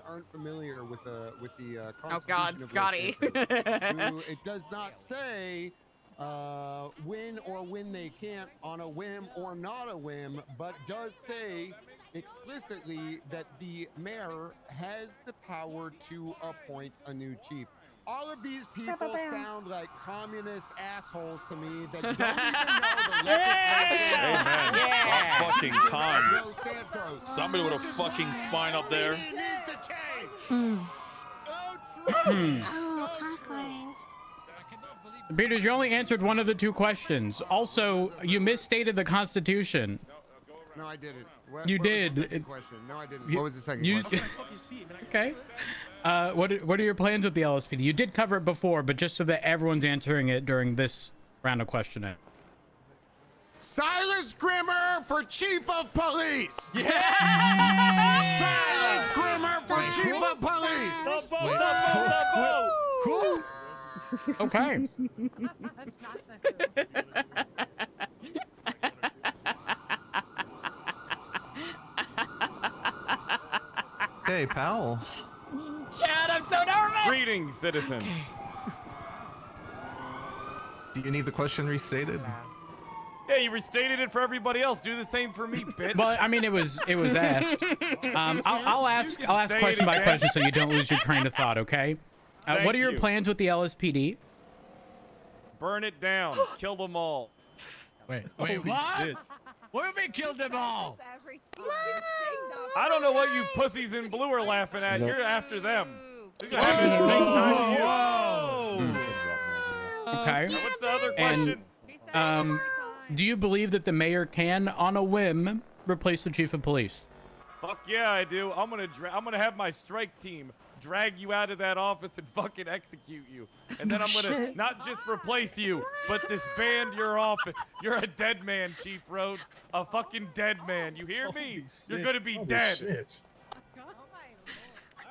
S23: aren't familiar with the Constitution
S1: Oh God,
S23: of
S1: Scotty.
S23: who it does not say when or when they can't on a whim or not a whim, but does say explicitly that the mayor has the power to appoint a new chief. All of these people sound like communist assholes to me that don't even know the legislation.
S5: Amen.
S23: Yeah.
S5: About fucking time.
S23: Los Santos.
S5: Somebody with a fucking spine up there.
S23: It needs to change.
S27: Oh, awkward.
S22: Peters, you only answered one of the two questions. Also, you misstated the Constitution.
S23: No, I didn't.
S22: You
S23: what
S22: did.
S23: Was the second question? No, I didn't. What was the second question?
S22: Okay. What are your plans with the LSPD? You did cover it before, but just so that everyone's answering it during this round of questioning.
S23: Silas Grimmer for chief of police.
S22: Yeah!
S23: Silas Grimmer for chief of police.
S22: Cool. Okay.
S4: Hey, pal.
S1: Chad, I'm so nervous.
S21: Greetings, citizen.
S4: Do you need the question restated?
S21: Yeah, you restated it for everybody else. Do the same for me, bitch.
S22: Well, I mean, it was asked. I'll ask
S21: Say
S22: question
S21: it
S22: by
S21: again.
S22: question so you don't lose your train of thought. Okay. What
S21: Thank
S22: are your
S21: you.
S22: plans with the LSPD?
S21: Burn it down. Kill them all.
S23: Wait,
S22: Holy
S23: what?
S22: shit.
S23: What do you mean killed them all?
S21: I don't know what you pussies in blue are laughing at. You're after them. They're gonna have
S22: Whoa.
S21: a great time with you.
S22: Okay.
S21: Now, what's the other question?
S22: And do you believe that the mayor can, on a whim, replace the chief of police?
S21: Fuck yeah, I do. I'm gonna have my strike team drag you out of that office and fucking execute you. And then I'm gonna
S22: Shit.
S21: not just replace you, but disband your office. You're a dead man, Chief Rhodes. A fucking dead man. You hear me? You're gonna be dead.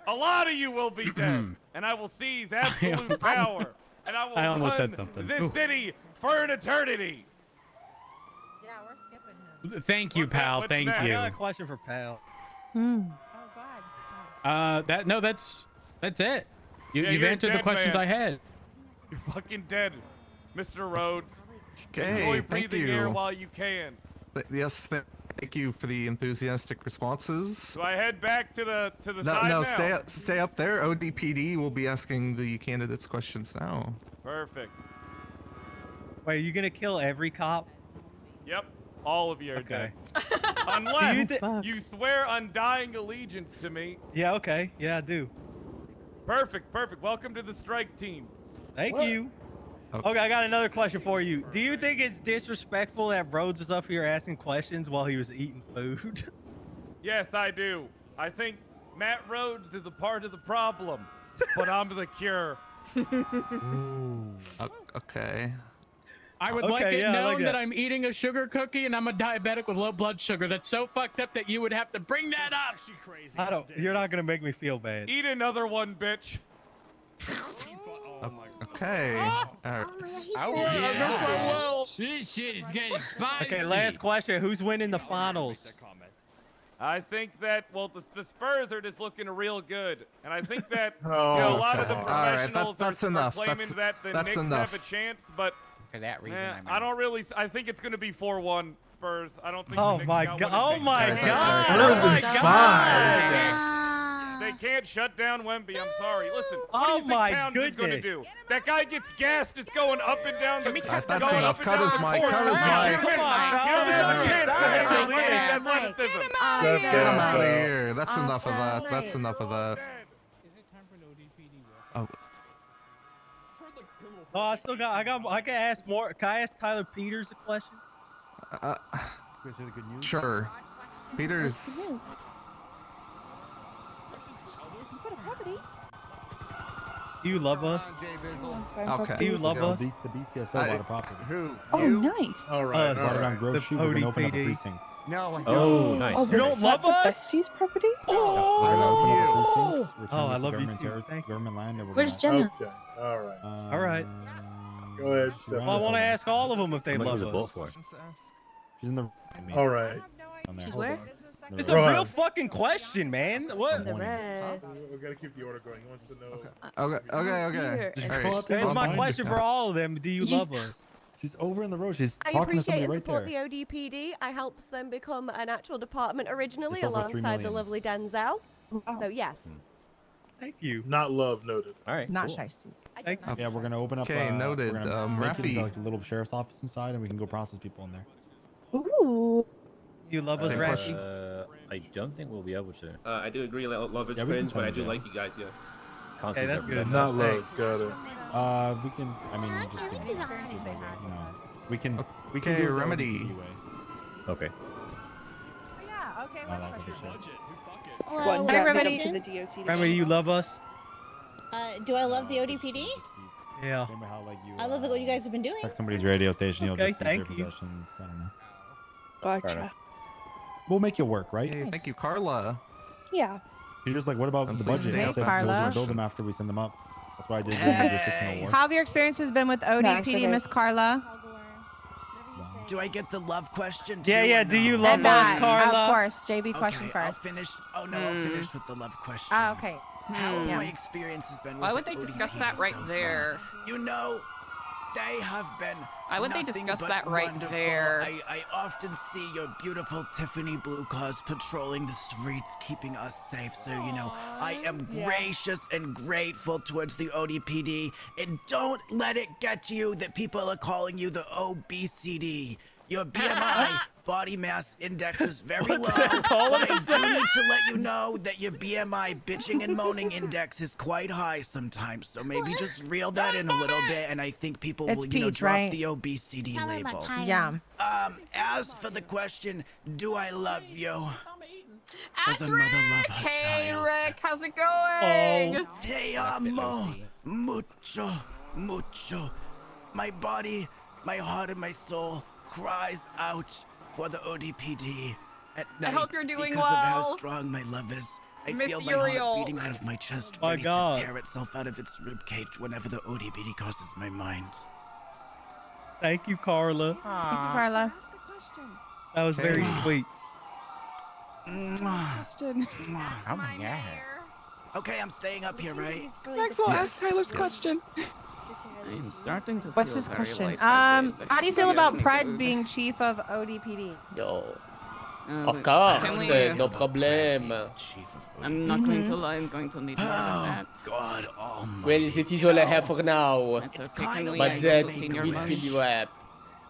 S21: A lot of you will be dead. And I will seize absolute power. And I will
S22: I almost
S21: run
S22: said something.
S21: this
S22: Ooh.
S21: city for an eternity.
S22: Thank you, pal.
S21: what's
S22: Thank
S21: next?
S22: you.
S21: I got a
S2: question for pal.
S22: That's it.
S21: Yeah,
S22: You've
S21: you're a
S22: answered the
S21: dead
S22: questions
S21: man.
S22: I had.
S21: You're fucking dead, Mr. Rhodes.
S4: Okay,
S21: Enjoy
S4: thank
S21: breathing air
S4: you.
S21: while you can.
S4: Yes, thank you for the enthusiastic responses.
S21: So I head back to the
S4: No,
S21: side
S4: no,
S21: now.
S4: stay up there. ODPD will be asking the candidates questions now.
S21: Perfect.
S2: Wait, are you gonna kill every cop?
S21: Yep, all of you are
S2: Okay.
S21: dead. Unless
S2: Do
S21: you swear undying allegiance to me.
S2: Yeah, okay. Yeah, I do.
S21: Perfect, perfect. Welcome to the strike team.
S2: Thank you. Okay, I got another question for you. Do you think it's disrespectful that Rhodes was up here asking questions while he was eating food?
S21: Yes, I do. I think Matt Rhodes is a part of the problem, but I'm the cure.
S4: Okay.
S22: I would
S2: Okay,
S22: like it
S2: yeah, I
S22: known
S2: like
S22: that
S2: that.
S22: I'm eating a sugar cookie and I'm a diabetic with low blood sugar. That's so fucked up that you would have to bring that up.
S2: I don't. You're not gonna make me feel bad.
S21: Eat another one, bitch.
S4: Okay. Alright.
S23: This shit is getting spicy.
S2: Okay, last question. Who's winning the finals?
S21: I think that, well, the Spurs are just looking real good. And I think that a
S4: Oh,
S21: lot of the
S4: okay. All right,
S21: professionals
S4: that's
S21: are
S4: enough.
S21: claiming
S4: That's-
S21: that the
S4: that's
S21: Knicks
S4: enough.
S21: have a chance, but
S11: For that reason,
S21: I don't really, I think it's going to be 4-1 Spurs. I don't think
S2: Oh
S21: the Knicks
S2: my
S21: got
S2: god!
S21: what it
S2: Oh
S21: takes.
S2: my
S21: Alright,
S2: god!
S21: Spurs
S2: Oh
S21: in
S2: my god!
S21: They can't shut down Wemby. I'm sorry. Listen, what
S2: Oh
S21: do you think
S2: my
S21: Towns is going to
S2: goodness.
S21: do? That guy gets gassed. It's going up and down the
S4: That's
S21: going
S4: enough.
S21: up and
S4: Cut
S21: down
S4: his
S21: the
S4: mic.
S21: court.
S4: Cut his
S21: Come
S4: mic.
S21: on,
S2: Come on,
S21: he doesn't have a chance to
S27: Get him
S21: lead his
S27: out.
S21: athleticism.
S4: Get him out of here. That's enough of that.
S27: Offside.
S4: That's enough of that. Oh,
S2: Oh, I still got. I can ask more. Can I ask Tyler Peters a question?
S4: sure. Peters.
S2: Do you love us?
S4: Okay.
S2: Do you love us?
S7: The BCSO
S4: I-
S7: bought a property.
S23: Who?
S7: Oh,
S23: You?
S7: nice. All right.
S2: Us.
S7: Bought it on
S2: The
S7: Grove Shoe. We're gonna open up a
S2: ODPD.
S7: precinct.
S23: No.
S7: Oh, nice.
S2: You don't love us?
S7: We're gonna open up a precinct. Return
S2: Oh,
S7: it
S2: I
S7: to
S2: love you
S7: government
S2: too. Thank you.
S7: government land. And we're
S9: Where's
S7: gonna,
S9: Jenna?
S15: Okay. All right.
S2: All right.
S15: Go ahead, Steph.
S2: Well, I want to ask all of them if they
S7: How much
S2: love
S7: was it bought
S2: us.
S7: for? She's in the.
S15: All right.
S9: She's where?
S2: It's
S15: Go
S2: a
S15: ahead.
S2: real fucking question, man. What?
S9: The red.
S15: We gotta keep the order going. He wants to know.
S4: Okay.
S9: Here.
S7: Just
S4: All
S7: go
S4: right.
S7: out there
S2: That's
S7: and
S2: my
S7: find
S2: question
S7: her.
S2: for all of them. Do you love us?
S7: She's over in the road. She's
S10: I
S7: talking to
S10: appreciate
S7: somebody
S10: and
S7: right
S10: support
S7: there.
S10: the ODPD. I helped them become an actual department originally
S7: It's over 3
S10: alongside the
S7: million.
S10: lovely Denzel. So yes.
S2: Thank you.
S15: Not love noted.
S7: All right.
S9: Not
S7: cool.
S9: shiesty.
S2: Thank you.
S7: Yeah, we're gonna open up.
S4: Okay, noted.
S7: We're gonna make it into
S4: Rafi.
S7: like a little sheriff's office inside, and we can go process people in there.
S9: Ooh.
S2: You love us,
S4: Same
S2: Rashi?
S4: question.
S14: I don't think we'll be able to.
S24: I do agree. Love is
S7: Yeah, we can
S24: cringe, but I
S7: find
S24: do
S7: out.
S24: like you guys. Yes.
S2: Okay, that's good.
S15: Not love. Got it.
S7: We can. I mean, just you know, we can. We can
S4: Okay,
S7: do it the
S4: remedy.
S7: ODPD way.
S14: Okay.
S16: Yeah, okay,
S7: Not
S16: what
S7: that type of
S16: question?
S7: shit.
S27: Hello,
S16: Get
S27: remedy.
S16: them to the DOC.
S2: Remember, you love us?
S27: Do I love the ODPD?
S2: Yeah.
S7: Same with how like you.
S27: I love what you guys have been doing.
S7: Check somebody's radio station. You'll
S2: Okay,
S7: just see their
S2: thank you.
S7: possessions. I don't know.
S16: Gotcha.
S7: We'll make it work, right?
S4: Hey, thank you, Carla.
S16: Yeah.
S7: You're just like, what about the budget?
S28: stay
S7: I
S28: up
S7: said
S28: after
S7: we'll
S28: the
S7: just build
S28: mission.
S7: them after we send them up. That's why I did
S28: Hey.
S7: jurisdictional war.
S16: How have your experiences been with ODPD, Miss Carla?
S28: Do I get the love question?
S2: Yeah,
S28: too,
S2: yeah.
S28: or
S2: Do
S28: no?
S2: you love us, Carla?
S16: Of course. JB question
S28: Okay,
S16: first.
S28: I'll finish. Oh no, I'll finish with the love question.
S16: Ah, okay.
S28: How have
S16: Yeah.
S28: my experiences been with
S1: Why would they
S28: ODPD
S1: discuss that right
S28: so
S1: there?
S28: far? You know, they have been.
S1: Why would they
S28: nothing
S1: discuss
S28: but
S1: that right
S28: wonderful.
S1: there?
S28: I often see your beautiful Tiffany blue cars patrolling the streets, keeping us safe. So, you know, I am gracious and grateful towards the ODPD. And don't let it get to you that people are calling you the OBCD. Your BMI, body mass index, is very low, but I do need to let you know that your BMI, bitching and moaning index, is quite high sometimes. So maybe just reel that in a little bit, and I think people
S16: It's
S28: will,
S16: Peach,
S28: drop
S16: right?
S28: the obesity label.
S16: Yeah.
S28: As for the question, do I love you? As a mother love her
S1: Hey,
S28: child.
S1: Rick, how's it going?
S28: Te amo mucho, mucho. My body, my heart, and my soul cries out for the ODPD at night.
S1: I hope you're doing
S28: because of how
S1: well.
S28: strong my love is. I
S1: Miss
S28: feel my
S1: Uriel.
S28: heart beating out of my chest,
S2: My
S28: ready
S2: God.
S28: to tear itself out of its ribcage whenever the ODPD crosses my mind.
S2: Thank you, Carla.
S16: Thank you, Carla.
S2: That was very sweet.
S16: Question.
S11: Oh my god.
S28: Okay, I'm staying up here, right?
S16: Maxwell, ask Tyler's question.
S1: I'm starting to
S16: What's
S1: feel
S16: his
S1: very
S16: question?
S1: lightheaded.
S16: How do you feel about
S1: Give me
S16: Pred
S1: food.
S16: being chief of ODPD?
S6: Yo.
S1: Of
S6: Of course,
S1: we-
S6: no problem.
S1: I'm not going to lie, I'm going to need more than that.
S28: God almighty.
S6: Well, that is all I have for now.
S1: That's okay, can we
S6: But
S1: go
S6: that
S1: to senior
S6: will
S1: lunch?
S6: fill you up.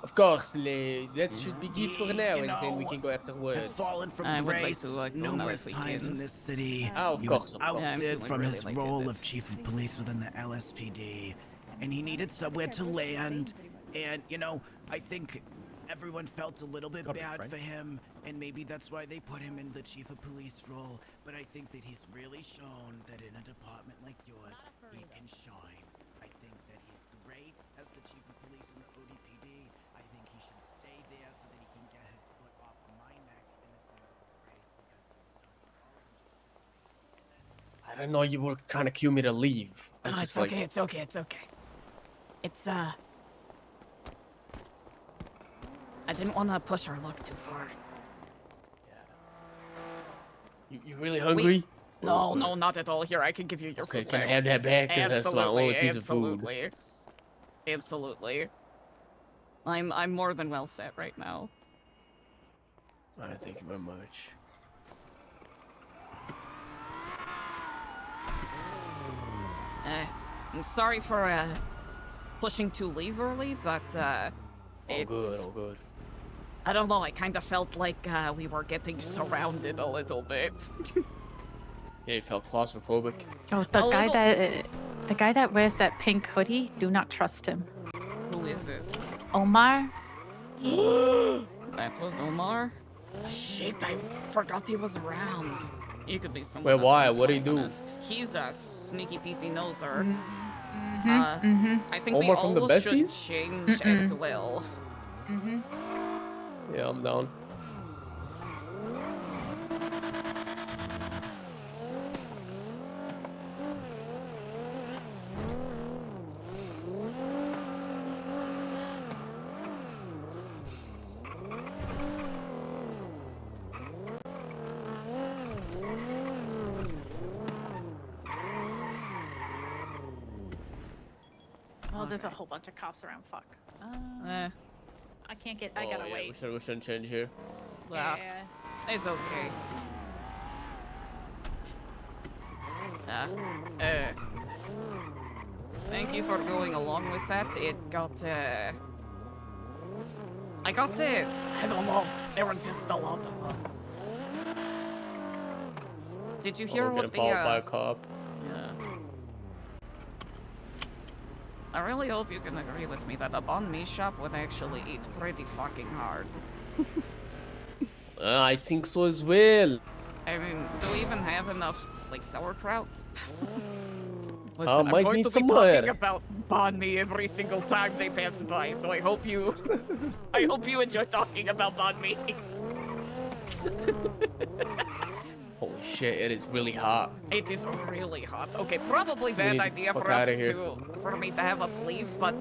S6: Of course, that should be good for now,
S28: You
S6: and then we
S28: know,
S6: can go
S28: has
S6: afterwards.
S28: fallen from
S1: I would like
S28: grace
S1: to, like, go now
S28: numerous
S1: if we
S28: times
S1: can.
S28: in this city.
S6: Ah, of
S28: He
S6: course,
S28: was
S6: of course.
S1: Yeah, I'm
S28: ousted
S1: feeling
S28: from
S1: really
S28: his
S1: lightheaded.
S28: role of chief of police within the LSPD, and he needed somewhere to land. And you know, I think everyone felt a little bit bad for him, and maybe that's why they put him in the chief of police role. But I think that he's really shown that in a department like yours, he can shine. I think that he's great as the chief of police in the ODPD. I think he should stay there so that he can get his foot off my neck in this miracle grace because he was done for orange.
S6: I don't know, you were trying to cue me to leave. I was
S1: No,
S6: just
S1: it's okay, it's okay, it's okay. It's, I didn't want to push our luck too far.
S6: You really hungry?
S1: No, no, not at all. Here, I can give you your
S6: Okay,
S1: food
S6: can I
S1: back.
S6: have that back? 'Cause that's my only
S1: Absolutely,
S6: piece of food.
S1: absolutely. Absolutely. I'm more than well set right now.
S6: Alright, thank you very much.
S1: I'm sorry for pushing to leave early, but
S6: All
S1: it's...
S6: good, all good.
S1: I don't know, I kind of felt like we were getting surrounded a little bit.
S6: Yeah, you felt claustrophobic.
S8: Oh, the guy that wears that pink hoodie, do not trust him.
S1: Who is it?
S8: Omar?
S1: That was Omar? Shit, I forgot he was around. He could be someone
S6: Wait,
S1: else
S6: why?
S1: who's
S6: What'd he
S1: following
S6: do?
S1: us. He's a sneaky PC noser. I think
S6: Omar
S1: we
S6: from the
S1: all should
S6: besties?
S1: change as well.
S6: Yeah, I'm down.
S8: Oh, there's a whole bunch of cops around. Fuck. I can't get. I
S6: Oh,
S8: gotta
S6: yeah,
S8: wait.
S6: we shouldn't change here.
S1: Yeah,
S8: Yeah.
S1: it's okay. Thank you for going along with that. It got, I got it. I don't know. There was just a lot of them. Did you hear
S6: we're
S1: what
S6: getting
S1: the,
S6: followed by a cop.
S1: Yeah. I really hope you can agree with me that a banh mi shop would actually eat pretty fucking hard.
S6: I think so as well.
S1: I mean, do we even have enough, like, sauerkraut? Listen, I'm
S6: might
S1: going
S6: need
S1: to be
S6: some
S1: talking
S6: more.
S1: about Banh Mi every single time they pass by, so I hope you, I hope you enjoy talking about Banh Mi.
S6: Holy shit, it is really hot.
S1: It is really hot. Okay, probably
S6: We
S1: bad
S6: need to
S1: idea
S6: fuck
S1: for us
S6: outta here.
S1: for me to have us leave, but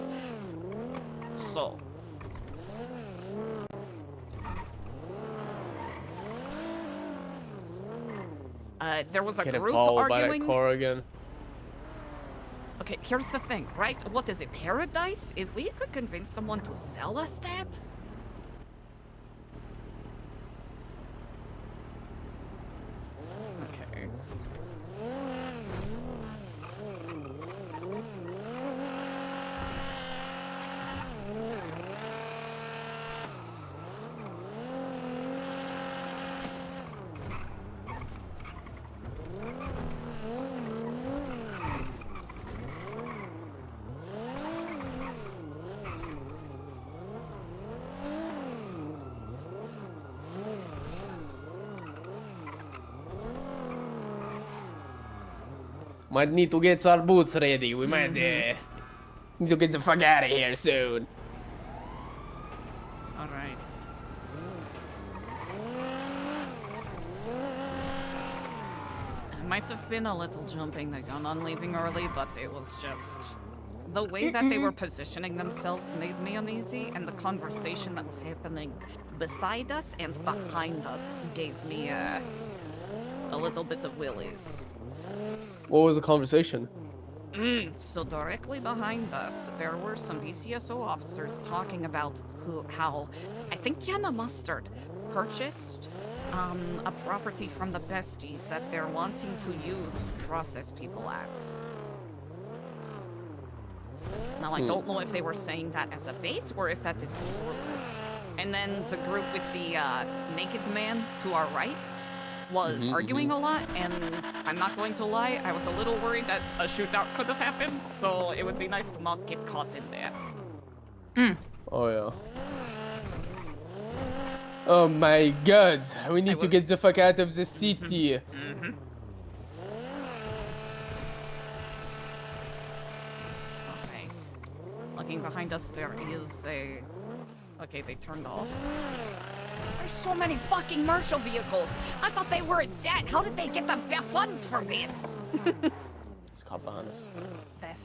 S1: so. There was a
S6: Get
S1: group
S6: involved by that
S1: arguing.
S6: car again.
S1: Okay, here's the thing, right? What is it, paradise? If we could convince someone to sell us that? Okay.
S6: Might need to get our boots ready. We might need to get the fuck out of here soon.
S1: All right. It might have been a little jumping the gun on leaving early, but it was just the way that they were positioning themselves made me uneasy, and the conversation that was happening beside us and behind us gave me a little bit of willies.
S6: What was the conversation?
S1: So directly behind us, there were some BCSO officers talking about how I think Jenna Mustard purchased a property from the besties that they're wanting to use to process people at. Now, I don't know if they were saying that as a bait or if that is true. And then the group with the naked man to our right was arguing a lot, and I'm not going to lie, I was a little worried that a shootout could have happened, so it would be nice to not get caught in that.
S6: Oh yeah. Oh my god, we need to get the fuck out of the city.
S1: Okay. Looking behind us, there is a... Okay, they turned off. There's so many fucking Marshall vehicles. I thought they were in debt. How did they get the funds for this?
S6: It's called behind us.
S8: Beth.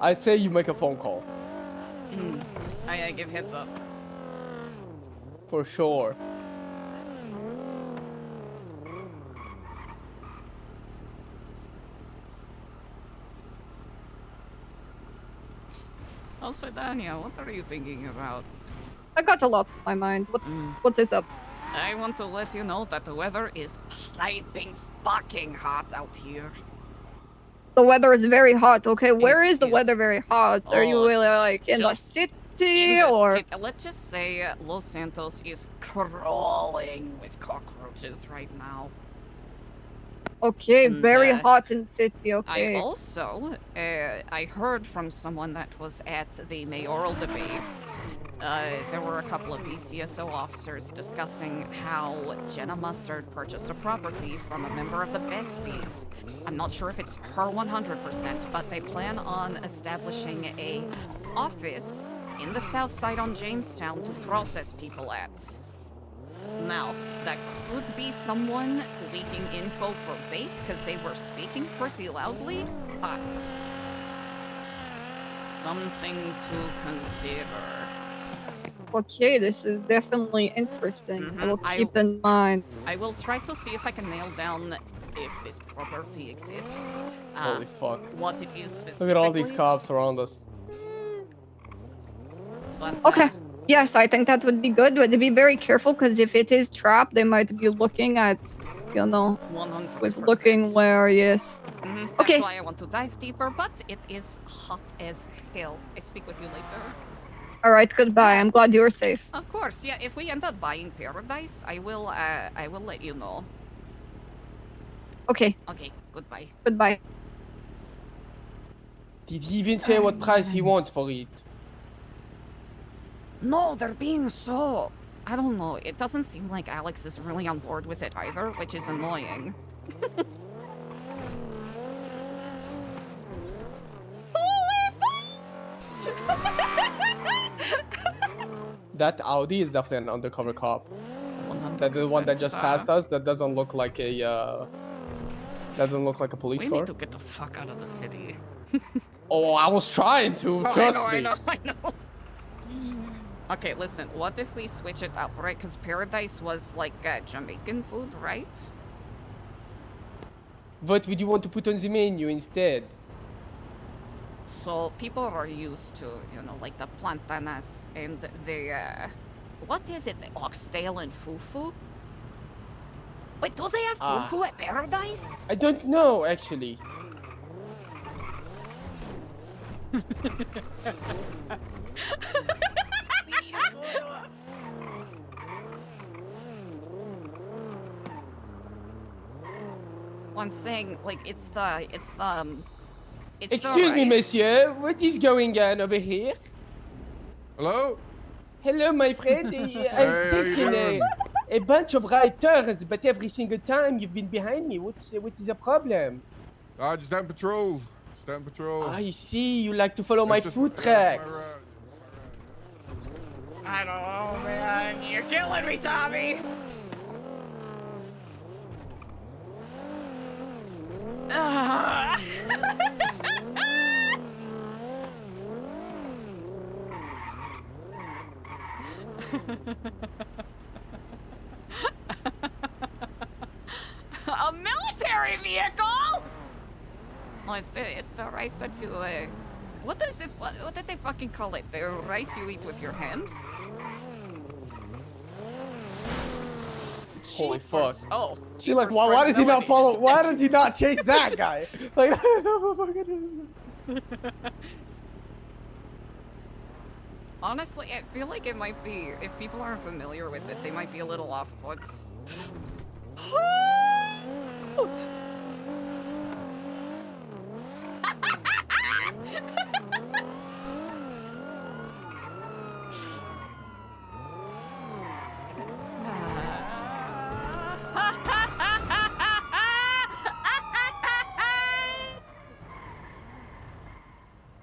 S6: I say you make a phone call.
S1: I give heads up.
S6: For sure.
S1: Also, Dania, what are you thinking about?
S9: I got a lot on my mind. What is up?
S1: I want to let you know that the weather is piping fucking hot out here.
S9: The weather is very hot. Okay, where is the weather very hot? Are you
S1: Oh,
S9: really like in the
S1: just
S9: city or?
S1: Let's just say Los Santos is crawling with cockroaches right now.
S9: Okay,
S1: And,
S9: very hot in city.
S1: I
S9: Okay.
S1: also, I heard from someone that was at the mayoral debates. There were a couple of BCSO officers discussing how Jenna Mustard purchased a property from a member of the Besties. I'm not sure if it's her 100%, but they plan on establishing a office in the south side on Jamestown to process people at. Now, that could be someone leaking info for bait because they were speaking pretty loudly, but something to consider.
S9: Okay, this is definitely interesting. I will
S1: Mhm.
S9: keep in mind.
S1: I will try to see if I can nail down if this property exists.
S6: Holy fuck.
S1: What it is specifically.
S6: Look at all these cops around us.
S1: But,
S9: Okay. Yes, I think that would be good. But be very careful because if it is trapped, they might be looking at you know,
S1: 100%.
S9: with looking where, yes.
S1: That's
S9: Okay.
S1: why I want to dive deeper, but it is hot as hell. I speak with you later.
S9: Alright, goodbye. I'm glad you're safe.
S1: Of course, yeah. If we end up buying Paradise, I will let you know.
S9: Okay.
S1: Okay. Goodbye.
S9: Goodbye.
S6: Did he even say what price he wants for it?
S1: No, they're being so... I don't know. It doesn't seem like Alex is really on board with it either, which is annoying.
S6: That Audi is definitely an undercover cop. That the one that just passed us. That doesn't look like a. Doesn't look like a police
S1: We
S6: car.
S1: need to get the fuck out of the city.
S6: Oh, I was trying to. Trust me.
S1: I know. Okay, listen. What if we switch it up, right? Because Paradise was like Jamaican food, right?
S6: What would you want to put on the menu instead?
S1: So people are used to, you know, like the plantanas and the, what is it? The oxtail and fufu? Wait, do they have fufu at Paradise?
S6: I don't know, actually.
S1: Well, I'm saying, like, it's the
S6: Excuse me,
S1: rice.
S6: monsieur. What is going on over here?
S23: Hello?
S6: Hello, my friend.
S23: how you
S6: I've taken
S23: doing?
S6: a bunch of right turns, but every single time you've been behind me. What's the problem?
S23: Just down patrol. Just down patrol.
S6: I see. You like to follow my
S23: It's just-
S6: foot
S23: that's my
S6: tracks.
S1: I don't know, man. You're killing me, Tommy. A military vehicle? Oh, it's the rice that you what did they fucking call it? The rice you eat with your hands?
S6: Holy
S1: Jeepers.
S6: fuck.
S1: Oh,
S6: You're like,
S1: jeepers
S6: why does he not
S1: credibility.
S6: follow? Why does he not chase that guy? Like,
S1: Honestly, I feel like it might be, if people aren't familiar with it, they might be a little off-put.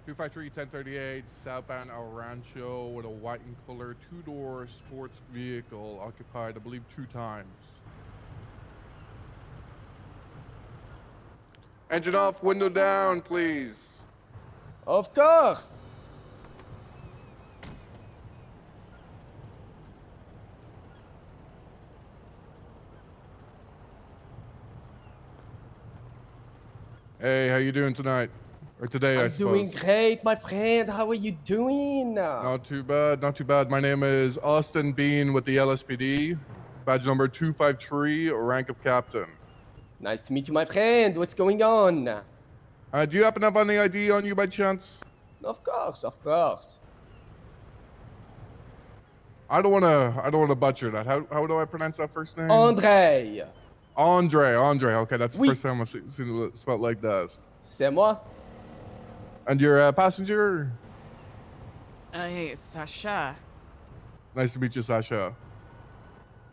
S23: Two 1038 southbound El Rancho with a white and color two-door sports vehicle occupied, I believe, 2 times. Engine off, window down, please.
S6: Of course.
S23: Hey, how you doing tonight? Or today, I
S6: I'm
S23: suppose.
S6: doing great, my friend. How are you doing?
S23: Not too bad, not too bad. My name is Austin Bean with the LSPD. Badge number 253, rank of captain.
S6: Nice to meet you, my friend. What's going on?
S23: Do you happen to have any ID on you by chance?
S6: Of course, of course.
S23: I don't wanna butcher that. How do I pronounce that first name?
S6: Andre.
S23: Andre. Okay, that's the
S6: Oui.
S23: first time I've seen it spelled like that.
S6: C'est moi.
S23: And you're a passenger?
S1: Hey, Sasha.
S23: Nice to meet you, Sasha.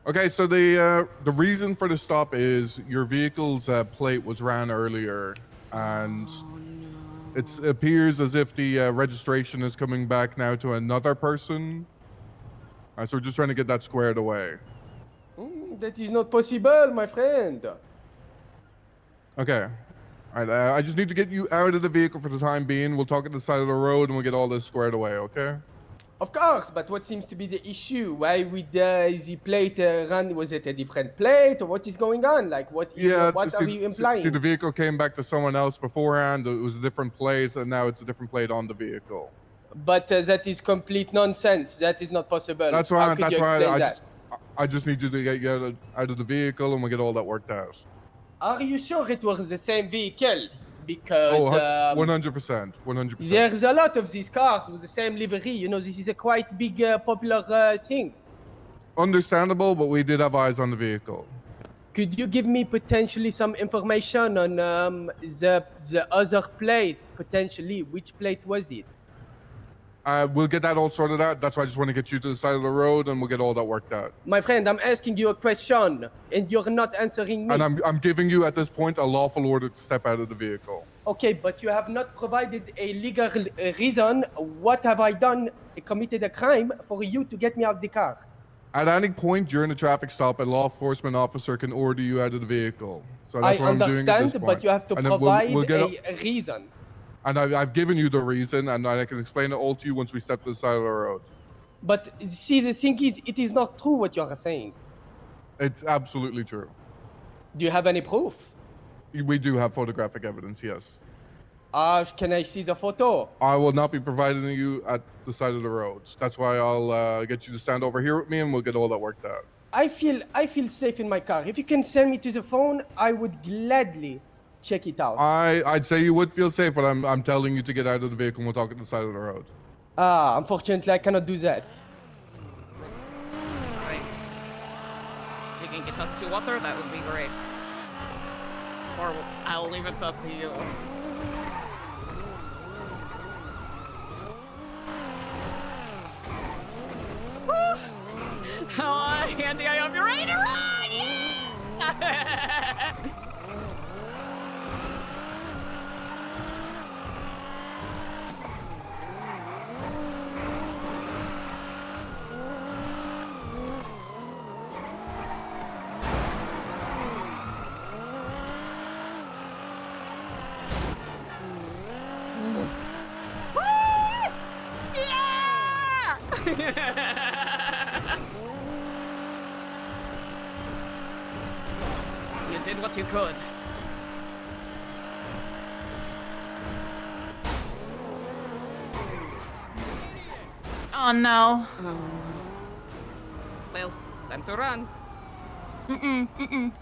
S23: Okay, so the reason for the stop is your vehicle's plate was ran earlier, and it appears as if the registration is coming back now to another person. So we're just trying to get that squared away.
S6: That is not possible, my friend.
S23: Okay. All right, I just need to get you out of the vehicle for the time being. We'll talk at the side of the road and we'll get all this squared away, okay?
S6: Of course, but what seems to be the issue? Why would the plate run? Was it a different plate, or what is going on? Like, what are you implying?
S23: See, the vehicle came back to someone else beforehand. It was a different plate, and now it's a different plate on the vehicle.
S6: But that is complete nonsense. That is not possible.
S23: That's
S6: How
S23: why.
S6: could you explain that?
S12: I just need you to get out of the vehicle and we'll get all that worked out.
S6: Are you sure it was the same vehicle? Because
S12: 100%. 100%.
S6: there's a lot of these cars with the same livery. You know, this is a quite big popular thing.
S12: Understandable, but we did have eyes on the vehicle.
S6: Could you give me potentially some information on the other plate, potentially? Which plate was it?
S12: We'll get that all sorted out. That's why I just want to get you to the side of the road and we'll get all that worked out.
S6: My friend, I'm asking you a question and you're not answering me.
S12: And I'm giving you at this point a lawful order to step out of the vehicle.
S6: Okay, but you have not provided a legal reason. What have I done? Committed a crime for you to get me out of the car?
S12: At any point during a traffic stop, a law enforcement officer can order you out of the vehicle. So that's
S6: I
S12: what I'm doing at this
S6: understand,
S12: point.
S6: but you have to
S12: And then
S6: provide
S12: we'll get
S6: a reason.
S12: And I've given you the reason, and I can explain it all to you once we step to the side of the road.
S6: But see, the thing is, it is not true what you are saying.
S12: It's absolutely true.
S6: Do you have any proof?
S12: We do have photographic evidence, yes.
S6: Can I see the photo?
S12: I will not be providing you at the side of the road. That's why I'll get you to stand over here with me, and we'll get all that worked out.
S6: I feel safe in my car. If you can send me to the phone, I would gladly check it out.
S12: I'd say you would feel safe, but I'm telling you to get out of the vehicle and we'll talk at the side of the road.
S6: Unfortunately, I cannot do that.
S1: Right. You can get us to water, that would be great. Or I'll leave it up to you. Oh, Andy, I hope you're ready to run! Yeah! You did what you could.
S8: Oh no.
S1: Well, time to run.
S8: Mm-mm.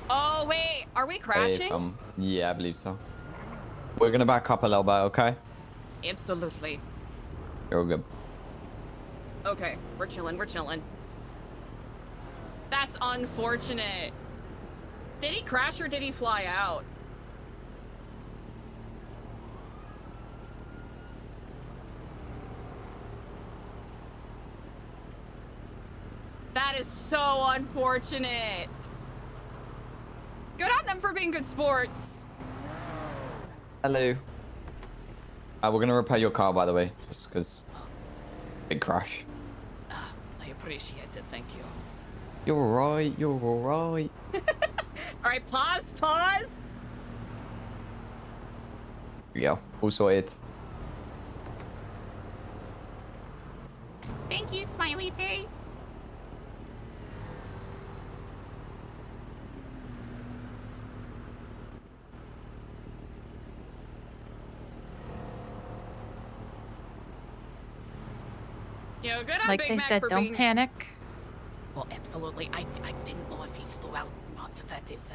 S1: Oh wait, are we crashing?
S13: Yeah, I believe so. We're gonna back up a little bit, okay?
S1: Absolutely.
S13: You're all good.
S1: Okay, we're chilling, we're chilling. That's unfortunate. Did he crash or did he fly out? That is so unfortunate. Good on them for being good sports.
S13: Hello. We're gonna repair your car, by the way, just because big crash.
S1: I appreciate it, thank you.
S13: You're alright, you're alright.
S1: Alright, pause.
S13: Here we go, all sorted.
S8: Thank you, smiley face.
S1: Yo, good on
S8: Like
S1: Big
S8: they
S1: Mac
S8: said,
S1: for
S8: don't
S1: being...
S8: panic.
S1: Well, absolutely. I didn't know if he flew out or not. That is,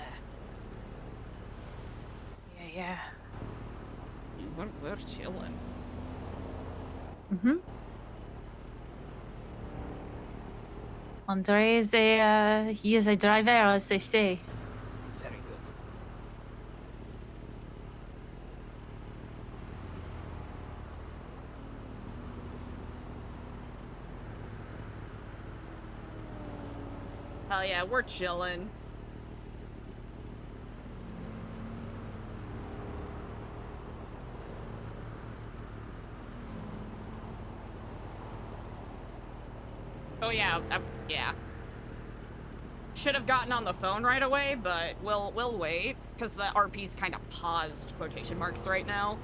S8: Yeah.
S1: We're chilling.
S8: Mm-hmm. Andre is he is a driver, as they say.
S1: It's very good. Hell yeah, we're chilling. Oh yeah, yeah. Should have gotten on the phone right away, but we'll wait because the RP's kind of paused quotation marks right now.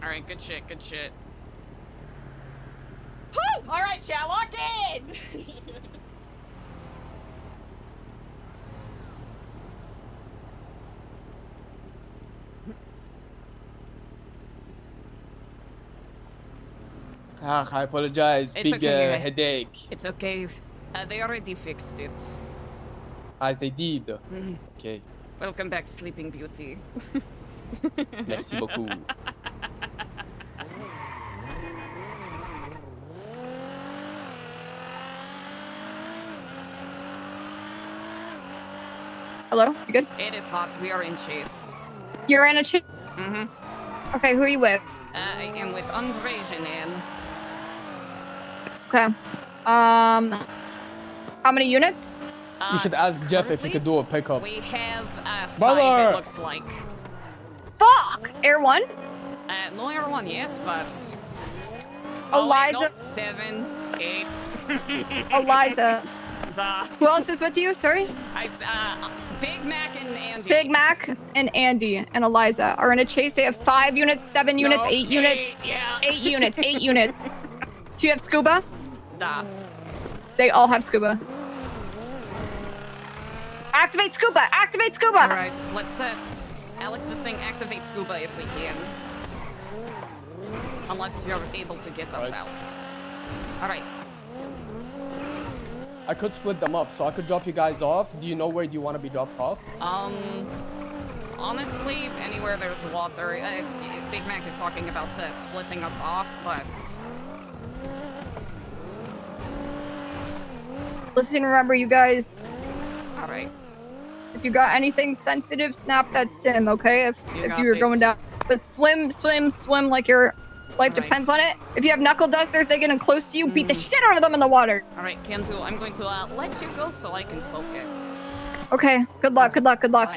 S1: All right, good shit, good shit.
S10: Woo! All right, chat, lock in.
S6: I apologize.
S1: It's
S6: Big
S1: okay.
S6: headache.
S1: It's okay. They already fixed it.
S6: As they did.
S1: Mhm.
S6: Okay.
S1: Welcome back, Sleeping Beauty.
S6: Merci beaucoup.
S9: Hello? You good?
S1: It is hot. We are in chase.
S9: You're in a chase?
S1: Mm-hmm.
S9: Okay, who are you with?
S1: I am with Andre Janin.
S9: Okay. How many units?
S6: You should ask Jeff if he could do a pickup.
S1: We have 5,
S6: Brother!
S1: it looks like.
S9: Fuck! Air 1?
S1: No Air 1 yet, but...
S9: Eliza.
S1: Oh, wait, nope, 7, 8.
S9: Eliza.
S1: The...
S9: Who else is with you? Sorry?
S1: Big Mac and Andy.
S9: Big Mac and Andy and Eliza are in a chase. They have 5 units, 7 units,
S1: No,
S9: 8 units.
S1: 8, yeah.
S9: 8 units, 8 units. Do you have scuba?
S1: Nah.
S9: They all have scuba. Activate scuba! Activate scuba!
S1: Alright, let's Alex is saying activate scuba if we can. Unless you're able to get us out. Alright.
S6: I could split them up, so I could drop you guys off. Do you know where you want to be dropped off?
S1: Honestly, anywhere there's water. Big Mac is talking about splitting us off, but...
S9: Listen, remember, you guys.
S1: Alright.
S9: If you got anything sensitive, snap that sim, okay? If
S1: got
S9: you're
S1: it.
S9: going down. But swim like your life depends on it. If you have knuckle dusters, they get in close to you, beat the shit out of them in the water.
S1: Alright, Kentu, I'm going to let you go so I can focus.
S9: Okay, good luck, good luck, good luck.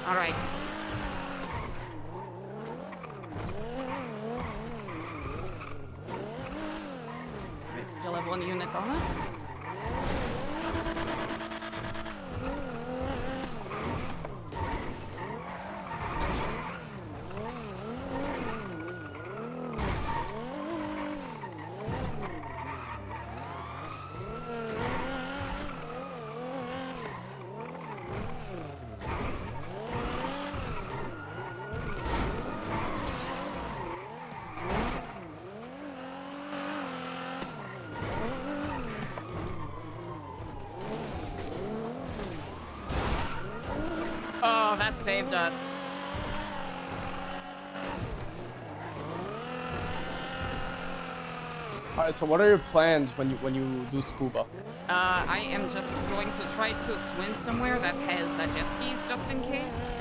S1: Alright. We still have 1 unit on us. Oh, that saved us.
S6: All right. So what are your plans when you do scuba?
S1: I am just going to try to swim somewhere that has jet skis just in case.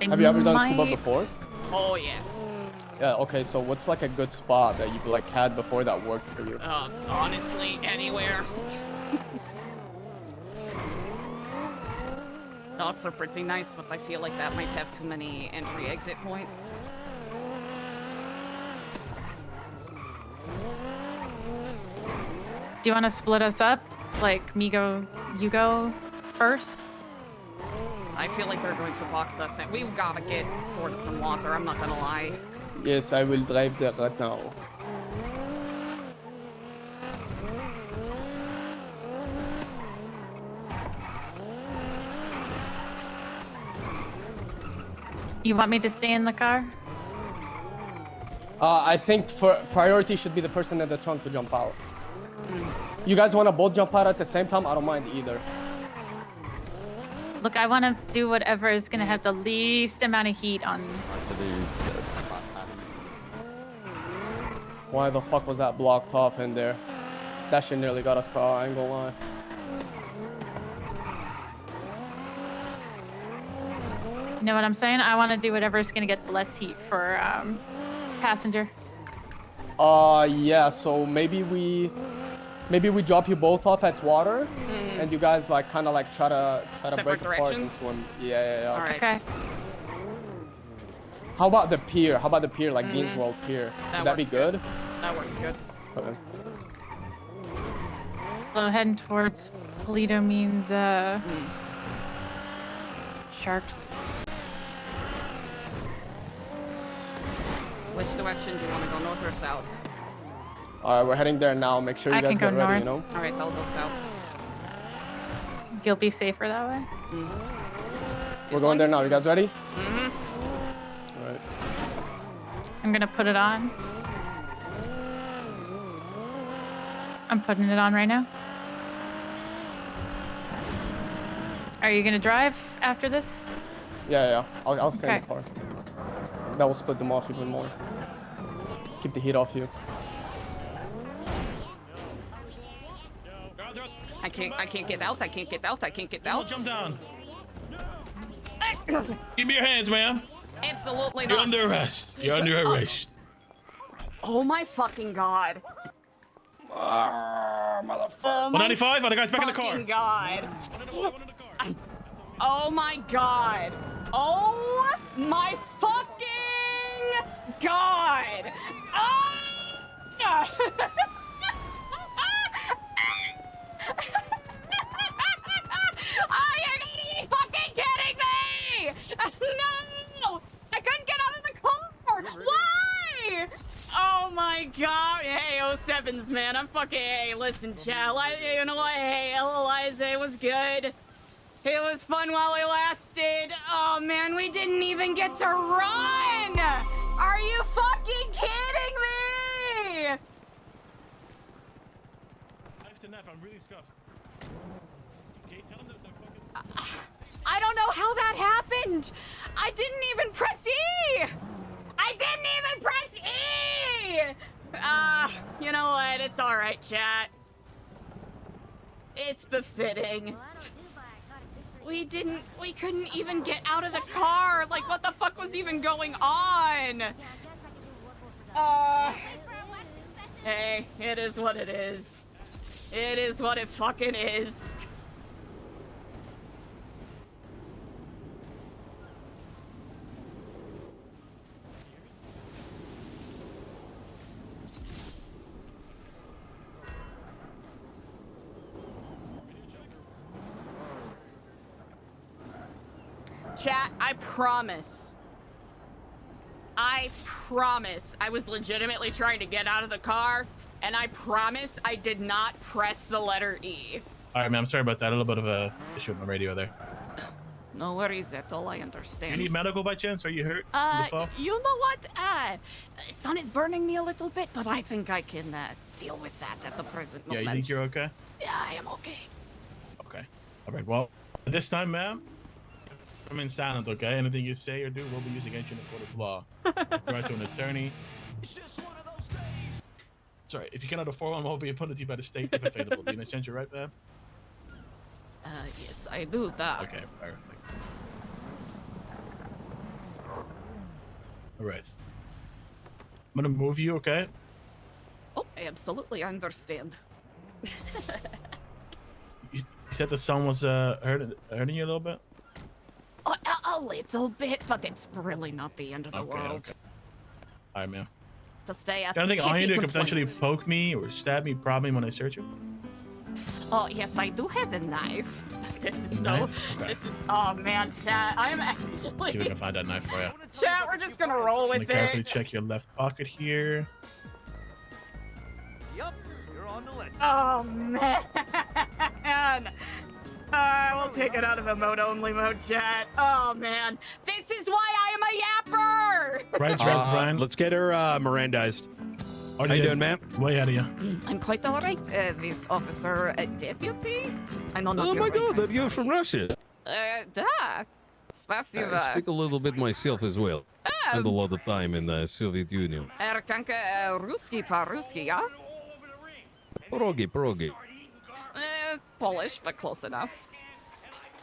S6: Have you ever done scuba before?
S1: Oh, yes.
S6: Yeah. Okay. So what's like a good spot that you've like had before that worked for you?
S1: Honestly, anywhere. Docks are pretty nice, but I feel like that might have too many entry-exit points.
S8: Do you want to split us up? Like, you go first?
S1: I feel like they're going to box us in. We've got to get towards some water, I'm not gonna lie.
S6: Yes, I will drive there right now.
S8: You want me to stay in the car?
S6: I think for priority should be the person in the trunk to jump out. You guys want to both jump out at the same time? I don't mind either.
S8: Look, I want to do whatever is going to have the least amount of heat on.
S6: Why the fuck was that blocked off in there? That shit nearly got us caught, I ain't gonna lie.
S8: You know what I'm saying? I want to do whatever is going to get the less heat for passenger.
S6: Yeah, so maybe we drop you both off at water, and you guys like kind of like try to break apart and swim. Yeah.
S1: All right.
S8: Okay.
S6: How about the pier? Like Beans World Pier? Would that be good?
S1: That works good.
S6: Okay.
S8: So heading towards Polito means sharks.
S1: Which direction do you want to go, north or south?
S6: Alright, we're heading there now. Make sure you
S8: I
S6: guys
S8: can
S6: get
S8: go
S6: ready,
S8: north.
S6: you know?
S1: Alright, I'll go south.
S8: You'll be safer that way.
S6: We're going there now. You guys ready?
S1: Mm-hmm.
S6: Alright.
S8: I'm gonna put it on. I'm putting it on right now. Are you gonna drive after this?
S6: Yeah. I'll stay in
S8: Okay.
S6: the car. That will split them off even more. Keep the heat off you.
S1: I can't get out. I can't get out. I can't get out.
S3: Jump down. Give me your hands, ma'am.
S1: Absolutely
S3: You're
S1: not.
S3: under arrest. You're under arrest.
S1: Oh my fucking god. Motherfucker. Oh my
S3: 195. Oh, the guy's back in the car.
S1: fucking god. Oh my god. Oh my fucking god. Oh! Are you fucking kidding me? No! I couldn't get out of the car! Why? Oh my god. Hey, 07s, man. I'm fucking. Hey, listen, chat. You know what? Hey, Eliza, it was good. It was fun while it lasted. Oh man, we didn't even get to run! Are you fucking kidding me?
S3: I have to nap. I'm really scuffed. Okay, tell him that they're fucking.
S1: I don't know how that happened. I didn't even press E. I didn't even press E. You know what? It's all right, chat. It's befitting. We couldn't even get out of the car. Like, what the fuck was even going on? Hey, it is what it is. It is what it fucking is. Chat, I promise I was legitimately trying to get out of the car, and I promise I did not press the letter E.
S3: All right, man. I'm sorry about that. A little bit of a issue with my radio there.
S1: No worries at all, I understand.
S3: You need medical by chance? Are you hurt? from the fall?
S1: You know what? Sun is burning me a little bit, but I think I can deal with that at the present
S3: Yeah,
S1: moment.
S3: you think you're okay?
S1: Yeah, I am okay.
S3: Okay. All right. Well, this time, ma'am, remain silent, okay? Anything you say or do will be used against you in the court of law. Threat to an attorney. Sorry, if you cannot afford one, will be appointed to you by the state if available. Do you understand your right, ma'am?
S1: Yes, I do that.
S3: Okay, perfect. All right. I'm gonna move you, okay?
S1: Oh, I absolutely understand.
S3: You said the sun was hurting you a little bit?
S1: A little bit, but it's really not the end of the world.
S3: Okay. All right, ma'am.
S1: To stay at
S3: Anything on you
S1: pithy
S3: to potentially
S1: complaints.
S3: poke me or stab me, probably when I search you?
S1: Oh, yes, I do have a knife. This is
S3: A
S1: so...
S3: knife? Okay.
S1: This is... Oh, man, chat. I'm actually...
S3: See if we can find that knife for you.
S1: Chat, we're just gonna roll
S3: I'm
S1: with
S3: gonna carefully
S1: it.
S3: check your left pocket here.
S5: Yep, you're on the list.
S1: Oh, man. We'll take it out of emote-only mode, chat. Oh, man. This is why I am a yapper!
S3: Right, Brian.
S5: Let's get her Mirandized.
S3: How
S5: you doing, ma'am?
S3: Way ahead of you.
S1: I'm quite alright, this officer, deputy? I know not
S5: Oh
S1: your
S5: my
S1: rank,
S5: god, that you're from Russia.
S1: Da. Spasiba.
S5: I speak a little bit myself as well. Spend a lot of time in the Soviet Union.
S1: Erkanka Ruski pa-Ruski, yeah?
S5: Pierogi.
S1: Polish, but close enough.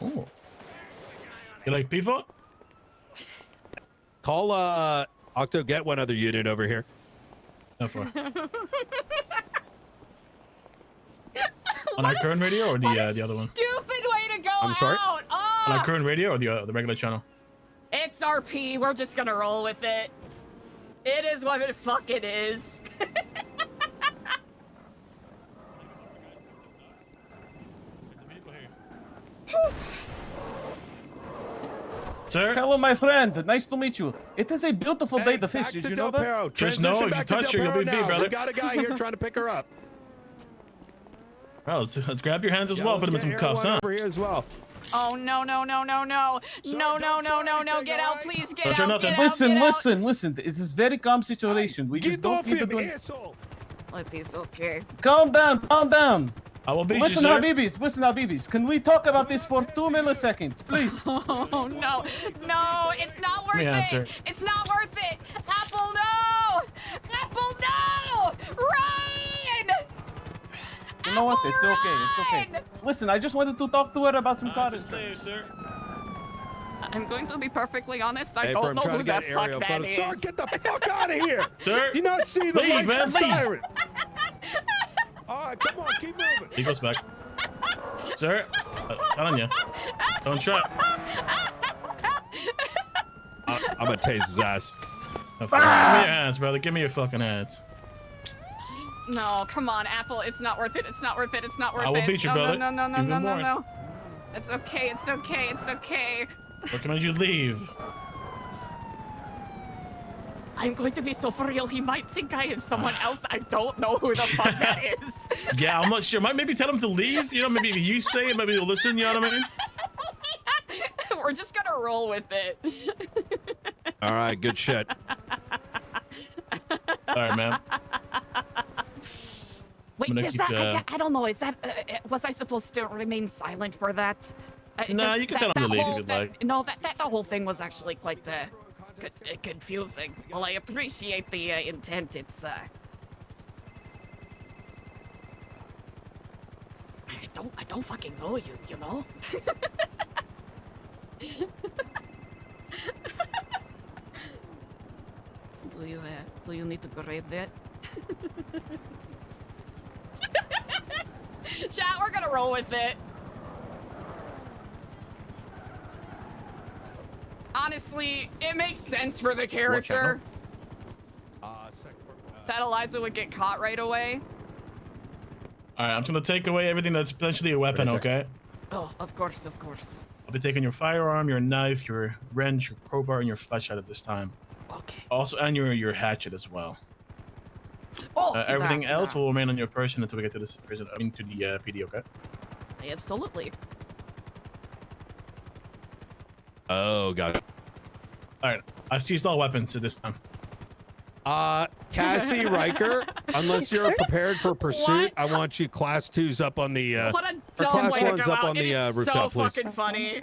S3: Oh. You like pivot?
S5: Call Octo, get one other unit over here.
S3: No, for. On our current radio or the other one?
S1: Stupid way to go
S5: I'm sorry?
S1: out!
S3: On our current radio or the regular channel?
S1: It's RP. We're just gonna roll with it. It is what it fucking is.
S3: Sir?
S2: Hello, my friend. Nice to meet you. It is a beautiful day to fish. Did you know that?
S3: Just know if you touch her, you'll be beat, brother.
S17: We got a guy here trying to pick her up.
S3: Well, let's grab your hands as well. Put them in some cuffs, huh?
S17: Over here as well.
S1: Oh no no no no no no no no no no! Get out, please! Get out! Get out!
S2: Listen. It is very calm situation. We just don't need to do.
S1: Let these. Okay.
S2: Calm down.
S3: I will beat
S2: listen,
S3: you, sir.
S2: Listen, Habibis. Can we talk about this for 2 milliseconds, please?
S1: Oh no, no! It's not worth
S2: me answer.
S1: it. It's not worth it. Apple, no! Apple, no! Run!
S2: You know what? It's okay. Listen, I just wanted to talk to her about some cottage.
S3: Sir.
S1: I'm going to be perfectly honest. I
S17: Hey,
S1: don't
S17: I'm
S1: know
S17: trying
S1: who
S17: to get
S1: that fuck
S17: aerial
S1: that
S17: photos.
S1: is.
S17: Sir, get the fuck out of here!
S3: Sir?
S17: Do you not see the
S3: Leave,
S17: lights
S3: man,
S17: and
S3: leave.
S17: siren? All right, come on, keep moving.
S3: He goes back. Sir, telling you, don't try.
S5: I'm gonna taste his ass.
S3: Give me your hands, brother. Give me your fucking hands.
S1: No, come on, Apple. It's not worth it. It's not worth it. It's not worth it.
S3: I will beat you,
S1: no,
S3: brother.
S1: No, no, no,
S3: You've
S1: no,
S3: been
S1: no,
S3: warned.
S1: no. It's okay. It's okay. It's okay.
S3: Recommend you leave.
S1: I'm going to be so for real. He might think I am someone else. I don't know who the fuck that is.
S3: Yeah, I'm not sure. Might maybe tell him to leave. You know, maybe if you say it, maybe he'll listen. You know what I mean?
S1: We're just gonna roll with it.
S5: All right, good shit.
S3: All right, man.
S1: Wait,
S3: I'm gonna
S1: is
S3: keep,
S1: that? I don't know. Is that? Was I supposed to remain silent for that?
S3: Nah, you can tell him to leave if you'd like.
S1: No, that the whole thing was actually quite confusing. Well, I appreciate the intent. It's I don't fucking know you, you know? Do you need to grade that? Chat, we're gonna roll with it. Honestly, it makes sense for the character. That Eliza would get caught right away.
S3: All right, I'm gonna take away everything that's potentially a weapon, okay?
S1: Oh, of course, of course.
S3: I'll be taking your firearm, your knife, your wrench, your crowbar, and your flashlight at this time.
S1: Okay.
S3: Also, and your hatchet as well.
S1: Oh,
S3: everything else will remain on your person until we get to this prison, to the PD, okay?
S1: Absolutely.
S5: Oh, got it.
S3: All right, I've seized all weapons at this time.
S5: Cassie Riker, unless you're prepared for pursuit, I want you class 2s up on the
S1: What a
S5: or
S1: dumb
S5: class
S1: way to
S5: 1s
S1: go
S5: up
S1: out.
S5: on
S1: It
S5: the
S1: is
S5: rooftop,
S1: so
S5: please.
S1: fucking funny.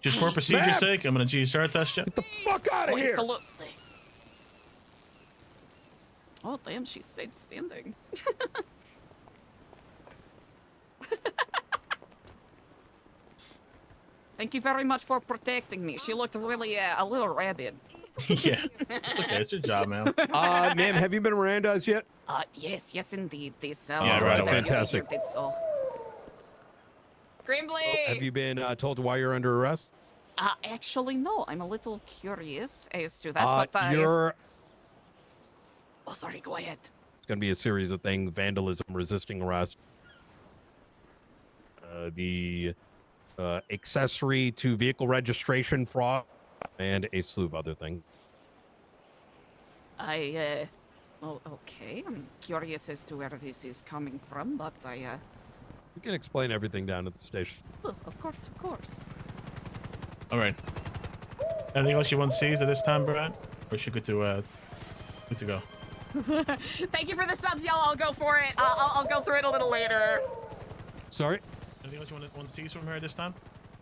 S3: Just for procedure's sake, I'm gonna GSR test you.
S17: Get the fuck out of here!
S1: Absolutely. Oh damn, she stayed standing. Thank you very much for protecting me. She looked really a little rabid.
S3: Yeah, it's okay. It's your job, man.
S17: Ma'am, have you been Miranda's yet?
S1: Yes, indeed. This
S3: Yeah, right away.
S5: Fantastic.
S1: did so. Grimbley!
S5: Have you been told why you're under arrest?
S1: Actually, no. I'm a little curious as to that, but
S5: you're.
S1: Oh, sorry. Go ahead.
S5: It's going to be a series of things: vandalism, resisting arrest, the accessory to vehicle registration fraud, and a slew of other things.
S1: Oh, okay. I'm curious as to where this is coming from, but
S5: You can explain everything down at the station.
S1: Oh, of course, of course.
S3: All right. Anything else you want to seize at this time, Brad? Or is she good to go?
S1: Thank you for the subs, y'all. I'll go for it. I'll go through it a little later.
S5: Sorry?
S3: Anything else you want to seize from her this time?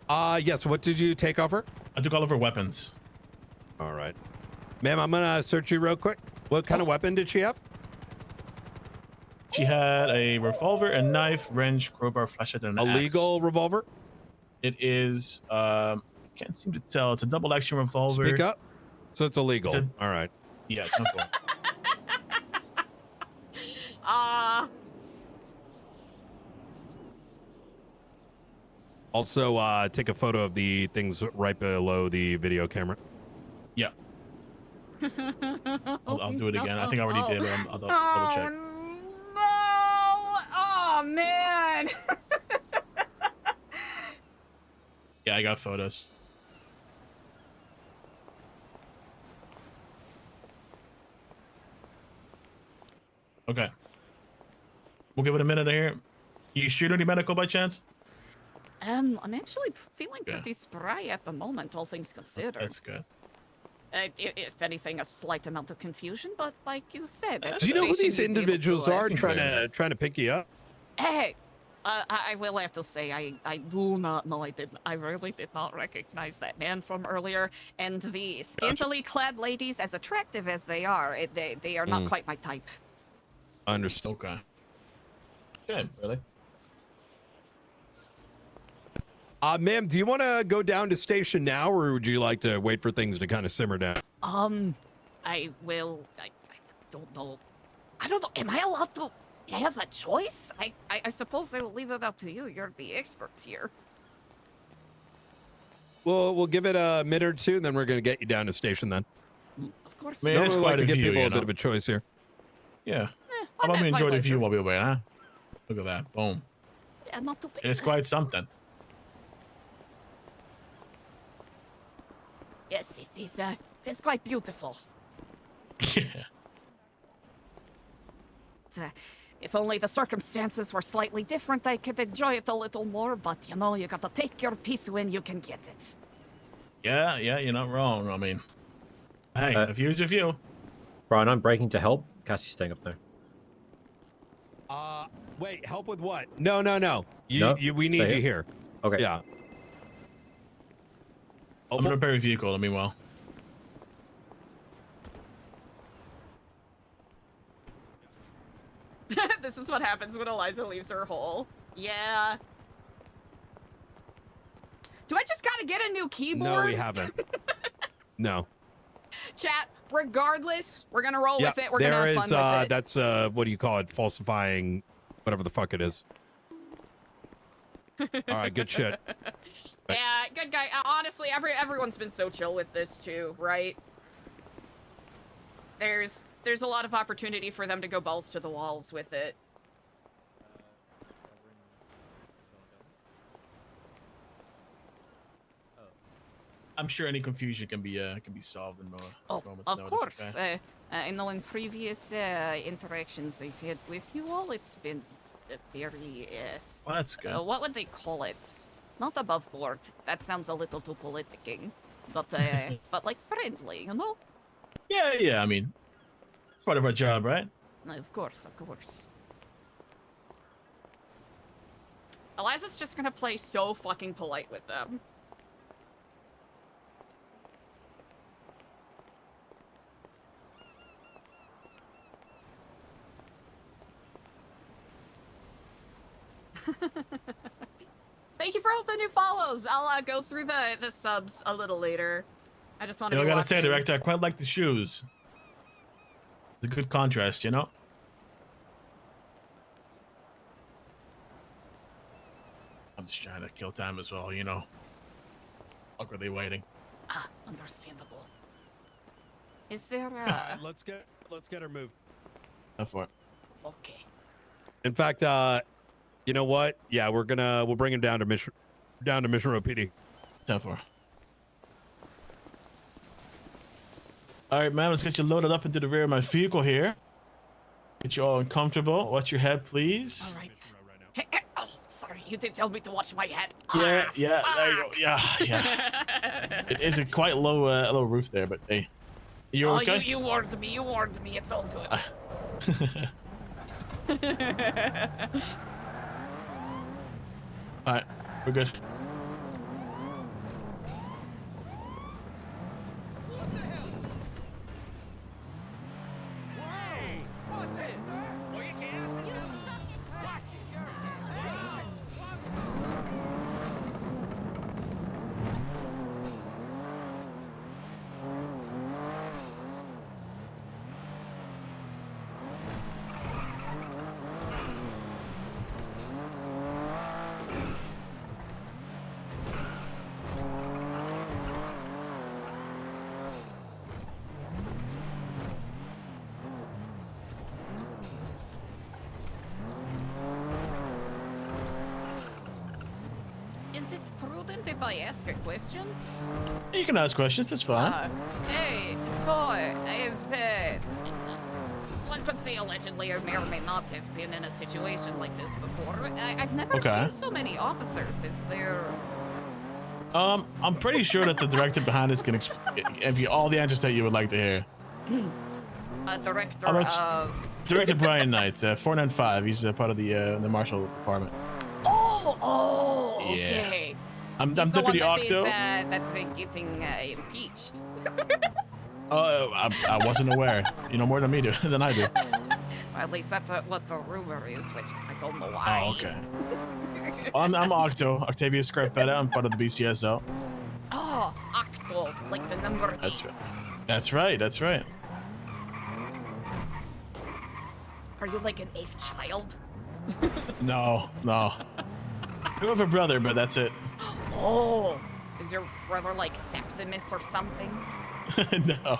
S5: Yes. What did you take off her?
S3: I took all of her weapons.
S5: All right. Ma'am, I'm going to search you real quick. What kind of weapon did she have?
S3: She had a revolver, a knife, wrench, crowbar, flashlight, and an
S5: A legal revolver?
S3: It is, can't seem to tell. It's a double-action revolver.
S5: Speak up. So it's illegal.
S3: It's
S5: All right.
S3: Yeah, 10-4.
S5: Also, take a photo of the things right below the video camera.
S3: Yeah. I'll do it again. I think I already did, but I'll double check.
S1: No! Oh, man!
S3: Yeah, I got photos. Okay. We'll give it a minute here. You shoot any medical by chance?
S1: I'm actually feeling pretty spry at the moment, all things considered.
S3: That's good.
S1: If anything, a slight amount of confusion, but like you said,
S5: Do you know who these individuals are trying to pick you up?
S1: Hey, I will have to say, I do not know. I really did not recognize that man from earlier. And the scantily clad ladies, as attractive as they are, they are not quite my type.
S5: Understood.
S3: Okay. Shame, really.
S5: Ma'am, do you want to go down to station now, or would you like to wait for things to kind of simmer down?
S1: I will. I don't know. I don't know. Am I allowed to have a choice? I suppose I will leave it up to you. You're the experts here.
S5: We'll give it a minute or two, and then we're going to get you down to station then.
S1: Of course.
S3: Man, it's quite
S5: to
S3: a
S5: give
S3: view,
S5: people
S3: you
S5: a
S3: know?
S5: bit of a choice here.
S3: Yeah. How about we enjoy the view while we wait, huh? Look at that. Boom.
S1: Yeah, not too bad.
S3: It's quite something.
S1: Yes, it's quite beautiful.
S3: Yeah.
S1: If only the circumstances were slightly different, I could enjoy it a little more, but you know, you gotta take your piece when you can get it.
S3: Yeah, you're not wrong. I mean, hey, a view's a view.
S14: Brian, I'm breaking to help. Cassie's staying up there.
S5: Wait, help with what? No.
S14: No?
S5: We need
S14: Stay
S5: you here.
S14: Okay.
S5: Yeah.
S3: I'm gonna repair your vehicle. Meanwhile.
S1: This is what happens when Eliza leaves her hole. Yeah. Do I just gotta get a new keyboard?
S5: No, we haven't. No.
S1: Chat, regardless, we're gonna roll with it. We're gonna have fun with it.
S5: That's what do you call it? Falsifying, whatever the fuck it is. All right, good shit.
S1: Yeah, good guy. Honestly, everyone's been so chill with this too, right? There's a lot of opportunity for them to go balls to the walls with it.
S3: I'm sure any confusion can be solved in moments
S1: Of
S3: notice,
S1: course.
S3: okay?
S1: I know in previous interactions I've had with you all, it's been very.
S3: Well, that's good.
S1: What would they call it? Not above board. That sounds a little too politicking, but but like friendly, you know?
S3: Yeah. I mean, it's part of our job, right?
S1: Of course. Eliza's just gonna play so fucking polite with them. Thank you for all the new follows. I'll go through the subs a little later. I just want to.
S3: I gotta say, Director, I quite like the shoes. It's a good contrast, you know. I'm just trying to kill time as well, you know. Awkwardly waiting.
S1: Understandable. Is there
S5: let's get her moved.
S3: Go for it.
S1: Okay.
S5: In fact, you know what? Yeah, we'll bring him down to Mission Road PD.
S3: 10-4. All right, man. Let's get you loaded up into the rear of my vehicle here. Get you all uncomfortable. Watch your head, please.
S1: All right. Hey, oh, sorry. You did tell me to watch my head.
S3: Yeah. There you go. Yeah. It is a quite low roof there, but hey, you okay?
S1: You warned me. It's all good.
S3: All right, we're good.
S1: Is it prudent if I ask a question?
S3: You can ask questions. It's fine.
S1: Hey, so I've could say allegedly I may or may not have been in a situation like this before. I've never
S3: Okay.
S1: seen so many officers. Is there...
S3: I'm pretty sure that the director behind this can give you all the answers that you would like to hear.
S1: A director
S3: How much-
S1: of...
S3: Director Brian Knight, 495. He's part of the marshal department.
S1: Oh,
S3: Yeah.
S1: okay.
S3: I'm
S1: He's the one
S3: Deputy
S1: that is,
S3: Octo.
S1: that's getting impeached.
S3: I wasn't aware. You know more than me do than I do.
S1: Well, at least that's what the rumor is, which I don't know why.
S3: Oh, okay. I'm Octo, Octavius Scarpetta. I'm part of the BCSO.
S1: Oh, Octo, like the number 8.
S3: That's right. That's right. That's right.
S1: Are you like an 8th child?
S3: No. We have a brother, but that's it.
S1: Oh, is your brother like Septimus or something?
S3: No.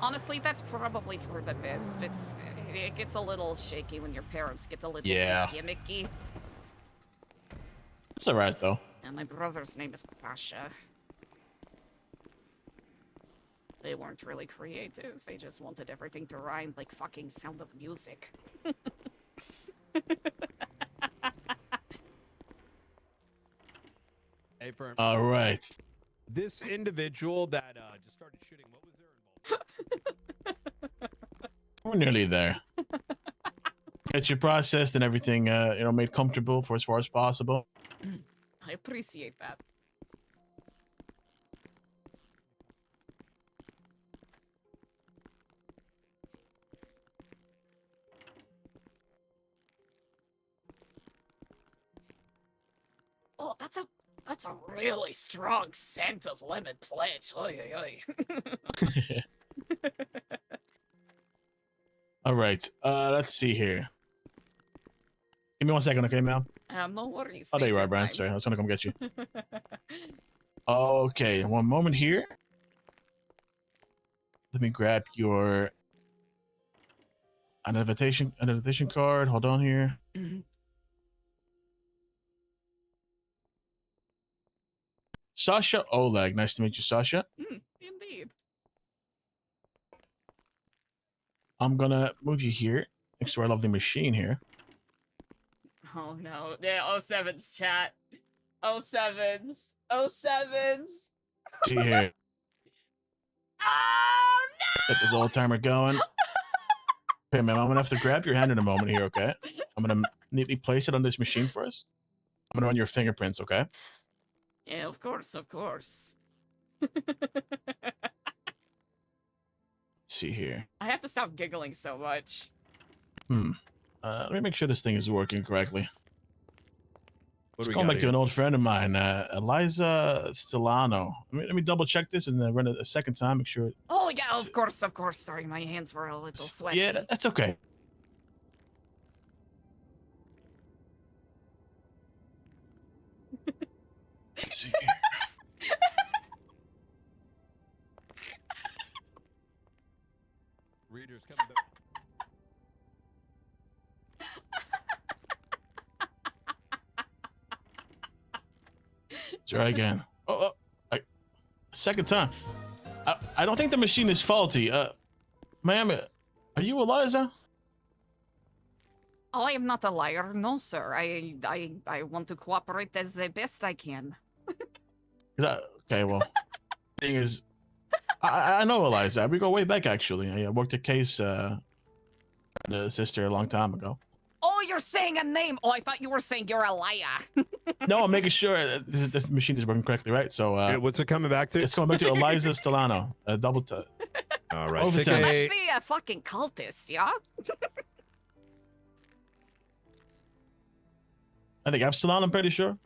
S1: Honestly, that's probably for the best. It gets a little shaky when your parents get a little too gimmicky.
S3: It's alright though.
S1: And my brother's name is Pasha. They weren't really creative. They just wanted everything to rhyme like fucking Sound of Music.
S5: Hey, for
S3: All right.
S5: this individual that just started shooting, what was their involvement?
S3: We're nearly there. Get you processed and everything, made comfortable for as far as possible.
S1: I appreciate that. Oh, that's a really strong scent of lemon pledge. Oy, oy, oy.
S3: All right. Let's see here. Give me 1 second, okay, ma'am?
S1: No worries.
S3: Oh, there
S1: take
S3: you are,
S1: your
S3: Brian.
S1: time.
S3: Sorry, I was gonna come get you. Okay, 1 moment here. Let me grab your identification card. Hold on here.
S1: Mhm.
S3: Sasha Oleg. Nice to meet you, Sasha.
S1: Indeed.
S3: I'm gonna move you here next to our lovely machine here.
S1: Oh no. Yeah, 07's chat. 07's. 07's.
S3: See here.
S1: Oh
S3: Get this old timer going. Okay, ma'am, I'm gonna have to grab your hand in a moment here, okay? I'm gonna neatly place it on this machine for us. I'm gonna run your fingerprints, okay?
S1: Yeah, of course, of course.
S3: Let's see here.
S1: I have to stop giggling so much.
S3: Let me make sure this thing is working correctly.
S5: What
S3: Let's
S5: do we
S3: go
S5: got
S3: back to
S5: here?
S3: an old friend of mine, Eliza Stellano. Let me double check this and then run it a second time, make sure.
S1: Oh yeah, of course, of course. Sorry, my hands were a little sweaty.
S3: Yeah, that's okay. Let's see here.
S5: Readers coming back.
S3: Let's try again. Second time. I don't think the machine is faulty. Ma'am, are you Eliza?
S1: Oh, I am not a liar, no, sir. I want to cooperate as best I can.
S3: Okay, well, thing is, I know Eliza. We go way back, actually. I worked a case, the sister a long time ago.
S1: Oh, you're saying a name. Oh, I thought you were saying you're a liar.
S3: No, I'm making sure that this machine is working correctly, right? So,
S5: What's it coming back to?
S3: It's coming back to Eliza Stellano. Double tap.
S5: All right.
S3: Over
S5: Take
S3: time.
S1: Must be a fucking cultist, yeah?
S3: I think Epsilon, I'm pretty sure.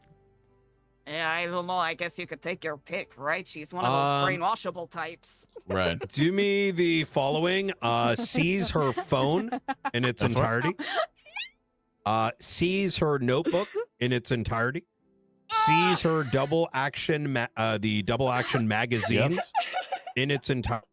S1: Yeah, I don't know. I guess you could take your pick, right? She's one of those brainwashable types.
S3: Right.
S5: Do me the following. Seize her phone in its
S3: That's what?
S5: entirety. Seize her notebook in its entirety. Seize her double action magazines in its entirety.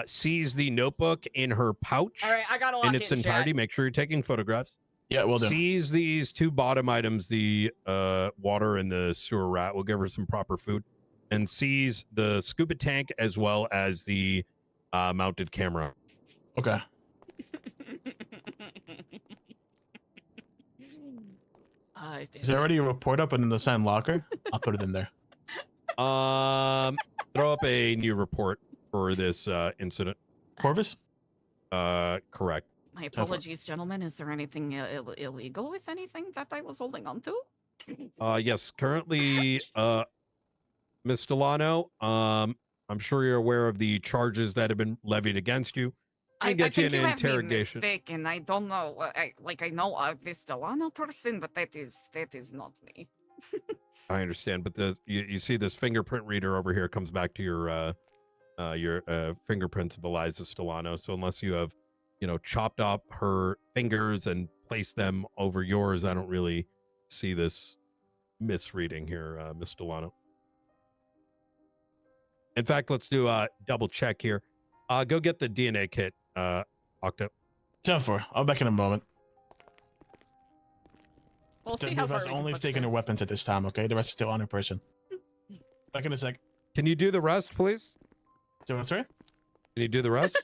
S5: Seize the notebook in her pouch
S1: All right, I gotta lock
S5: in its entirety.
S1: chat.
S5: Make sure you're taking photographs.
S3: Yeah, we'll do.
S5: Seize these two bottom items, the water and the sewer rat. We'll give her some proper food. And seize the scuba tank as well as the mounted camera.
S3: Okay. Is there already a report up in the sand locker? I'll put it in there.
S5: Throw up a new report for this incident.
S3: Corvus?
S5: Correct.
S1: My apologies, gentlemen. Is there anything illegal with anything that I was holding on to?
S5: Yes, currently, Miss Stellano, I'm sure you're aware of the charges that have been levied against you.
S1: I
S5: Get you
S1: think
S5: an
S1: you have been
S5: interrogation.
S1: mistaken. I don't know. I know this Stellano person, but that is not me.
S5: I understand, but you see this fingerprint reader over here comes back to your fingerprints of Eliza Stellano. So unless you have, chopped up her fingers and placed them over yours, I don't really see this misreading here, Miss Stellano. In fact, let's do a double check here. Go get the DNA kit, Octo.
S3: 10-4. I'll be back in a moment.
S1: We'll see
S3: Three
S1: how
S3: of
S1: far
S3: us
S1: we can
S3: only
S1: push
S3: taking their
S1: this.
S3: weapons at this time, okay? The rest is still on their person. Back in a sec.
S5: Can you do the rest, please?
S3: Sorry?
S5: Can you do the rest?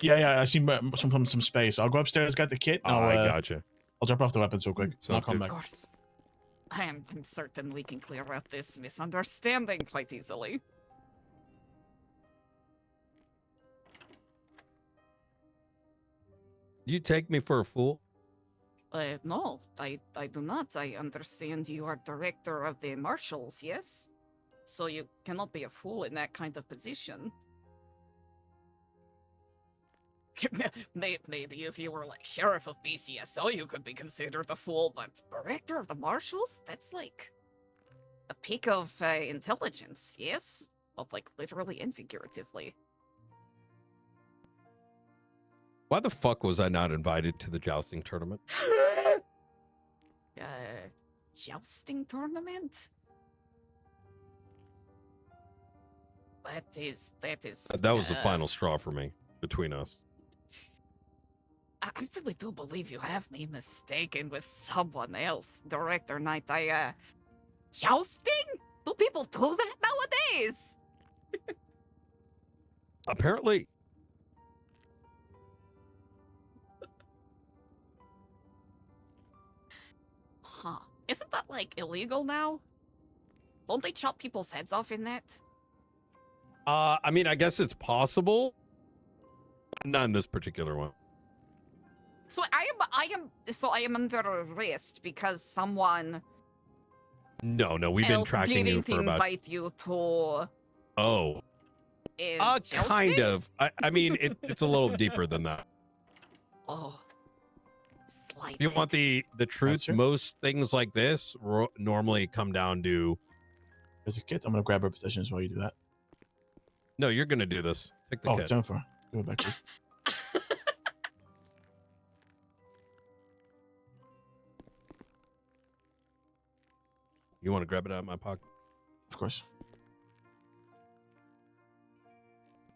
S3: Yeah, I see some space. I'll go upstairs, get the kit. And
S5: I
S3: I'll,
S5: gotcha.
S3: I'll drop off the weapons real quick. And I'll come
S1: Of
S3: back.
S1: course. I'm certain we can clear out this misunderstanding quite easily.
S5: You take me for a fool?
S1: No, I do not. I understand you are director of the marshals, yes? So you cannot be a fool in that kind of position. Maybe if you were like sheriff of BCSO, you could be considered a fool, but director of the marshals? That's like a peak of intelligence, yes? Of like literally and figuratively.
S5: Why the fuck was I not invited to the jousting tournament?
S1: Jousting tournament? That is.
S5: That was the final straw for me between us.
S1: I really do believe you have me mistaken with someone else, Director Knight. Jousting? Do people do that nowadays?
S5: Apparently.
S1: Huh. Isn't that, like, illegal now? Don't they chop people's heads off in that?
S5: I mean, I guess it's possible. Not in this particular one.
S1: So I am under arrest because someone
S5: No, we've been
S1: else
S5: tracking you
S1: didn't
S5: for about.
S1: invite you to.
S5: Oh. Kind of. I mean, it's a little deeper than that.
S1: Oh. Slight.
S5: If you want the truth, most things like this normally come down to.
S3: There's a kit. I'm gonna grab her possessions while you do that.
S5: No, you're gonna do this. Take the kit.
S3: 10-4. Give it back, please.
S5: You want to grab it out of my pocket?
S3: Of course.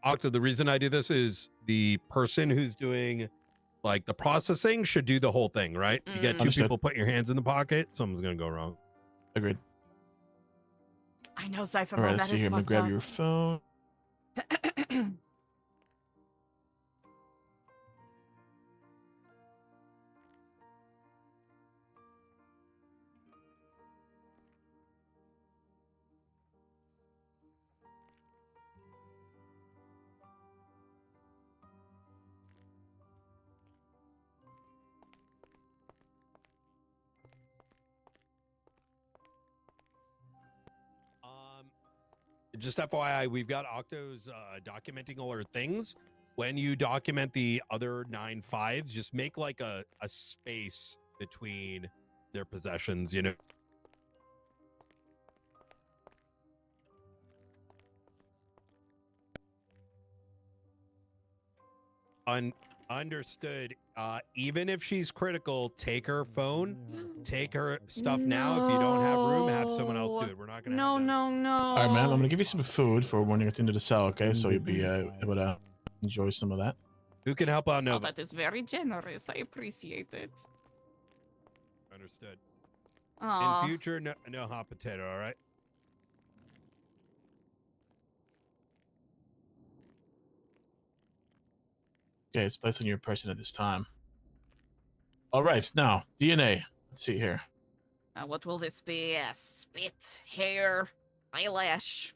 S5: Octa, the reason I do this is the person who's doing like the processing should do the whole thing, right? You get two
S3: Understood.
S5: people putting your hands in the pocket, something's gonna go wrong.
S3: Agreed.
S1: I know, Cypher.
S3: All right,
S1: that
S3: let's see
S1: is
S3: here. I'm gonna
S1: fucked
S3: grab
S1: up.
S3: your phone.
S5: Just FYI, we've got Octo's documenting all her things. When you document the other 9 5s, just make like a space between their possessions, you know. Understood. Even if she's critical, take her phone, take her stuff now. If you don't have room, have someone else do it. We're not gonna.
S1: No.
S3: All right, man. I'm gonna give you some food for when you get into the cell, okay? So you'll be able to enjoy some of that.
S5: Who can help out?
S1: Oh,
S5: Nova.
S1: that is very generous. I appreciate it.
S5: Understood.
S1: Aw.
S5: In future, no hot potato. All right.
S3: Okay, it's placed on your person at this time. All right, now DNA. Let's see here.
S1: What will this be? Spit, hair, eyelash.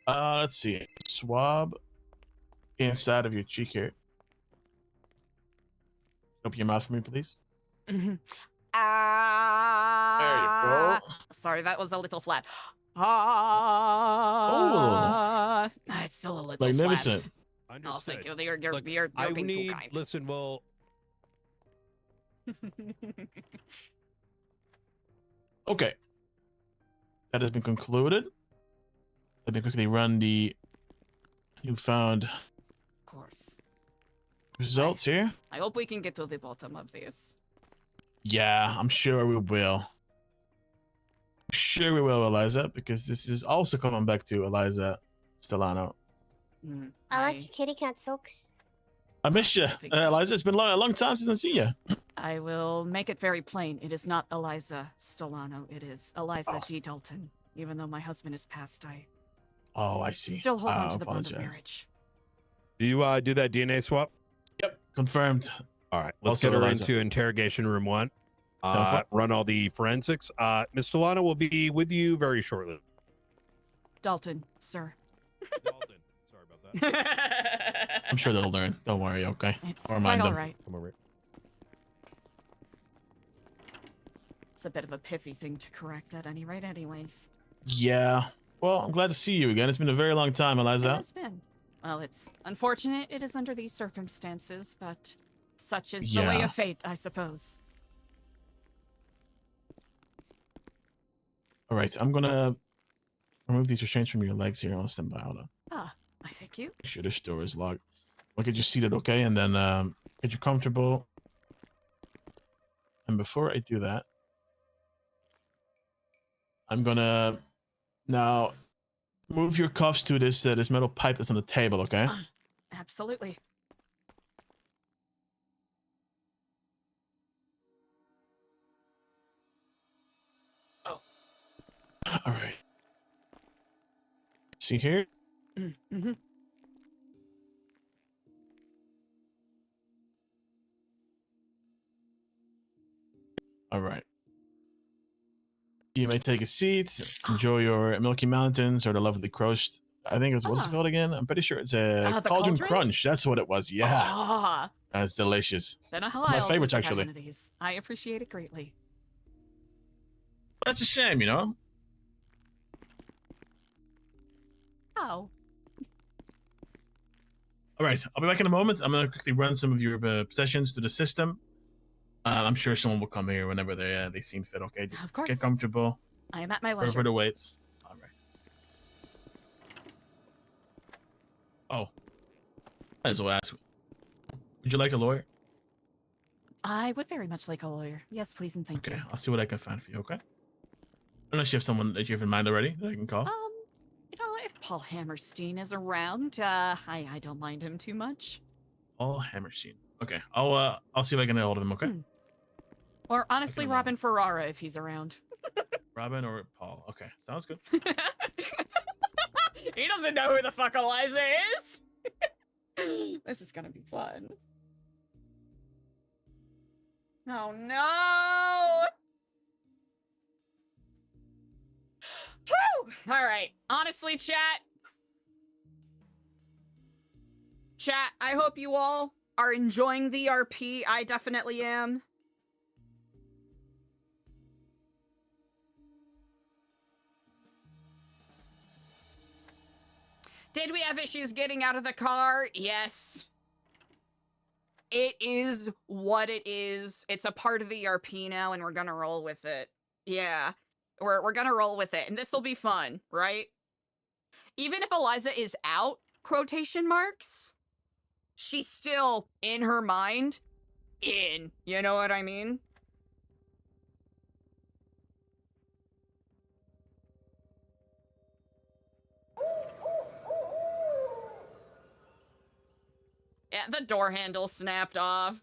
S3: Let's see. Swab inside of your cheek here. Open your mouth for me, please.
S1: Sorry, that was a little flat. It's still a little
S3: Magnificent.
S1: flat.
S5: Understood.
S1: Oh, thank you. You're
S5: I
S1: being
S5: need.
S1: too kind.
S5: Listen, well.
S3: Okay. That has been concluded. Let me quickly run the newfound
S1: Of course.
S3: results here.
S1: I hope we can get to the bottom of this.
S3: Yeah, I'm sure we will. I'm sure we will, Eliza, because this is also coming back to Eliza Stellano.
S18: I like your kitty cat socks.
S3: I miss you, Eliza. It's been a long time since I see you.
S1: I will make it very plain. It is not Eliza Stellano. It is Eliza D. Dalton. Even though my husband is passed, I
S3: I see.
S1: still hold on
S3: I
S1: to the bond of
S3: apologize.
S1: marriage.
S5: Do you do that DNA swap?
S3: Yep, confirmed.
S5: All right, let's
S3: Also
S5: get her
S3: Eliza.
S5: into interrogation room 1.
S3: for it.
S5: Run all the forensics. Miss Stellano will be with you very shortly.
S1: Dalton, sir.
S5: Dalton, sorry about that.
S3: I'm sure they'll learn. Don't worry, okay?
S1: It's
S3: I'll remind
S1: quite
S3: them.
S1: all right.
S5: Come over here.
S1: It's a bit of a pithy thing to correct at any rate anyways.
S3: Yeah. Well, I'm glad to see you again. It's been a very long time,
S1: It
S3: Eliza.
S1: has been. Well, it's unfortunate it is under these circumstances, but such is the way
S3: Yeah.
S1: of fate, I suppose.
S3: All right, I'm gonna remove these restraints from your legs here. I'll stand by. Hold on.
S1: Ah, I thank you.
S3: Make sure this door is locked. I'll get you seated, okay? And then get you comfortable. And before I do that, I'm gonna now move your cuffs to this this metal pipe that's on the table, okay?
S1: Absolutely.
S3: All right. See here?
S1: Mm-hmm.
S3: All right. You may take a seat, enjoy your Milky Mountains or the lovely crust. I think it's what's it called again? I'm pretty sure it's a
S1: the
S3: Cauldron
S1: cauldron?
S3: Crunch. That's what it was. Yeah,
S1: Ah,
S3: that's delicious.
S1: then I'll
S3: My
S1: also
S3: favorites,
S1: take one
S3: actually.
S1: of these. I appreciate it greatly.
S3: That's a shame, you know.
S1: Oh.
S3: All right, I'll be back in a moment. I'm gonna quickly run some of your possessions to the system. I'm sure someone will come here whenever they seem fit. Okay, just
S1: Of course.
S3: get comfortable.
S1: I am at my
S3: Wherever
S1: leisure.
S3: the waits. All right. Oh, might as well ask. Would you like a lawyer?
S1: I would very much like a lawyer. Yes, please and thank
S3: Okay,
S1: you.
S3: I'll see what I can find for you. Okay. Unless you have someone that you have in mind already that I can call.
S1: You know, if Paul Hammerstein is around, I don't mind him too much.
S3: Paul Hammerstein. Okay, I'll see if I can get hold of him. Okay.
S1: Or honestly, Robin Ferrara if he's around.
S3: Robin or Paul. Okay, sounds good.
S1: He doesn't know who the fuck Eliza is. This is gonna be fun. Oh no! Whew! All right. Honestly, chat. I hope you all are enjoying the RP. I definitely am. Did we have issues getting out of the car? Yes. It is what it is. It's a part of the RP now, and we're gonna roll with it. Yeah. We're gonna roll with it, and this will be fun, right? Even if Eliza is out, quotation marks, she's still, in her mind, in. You know what I mean? Yeah, the door handle snapped off.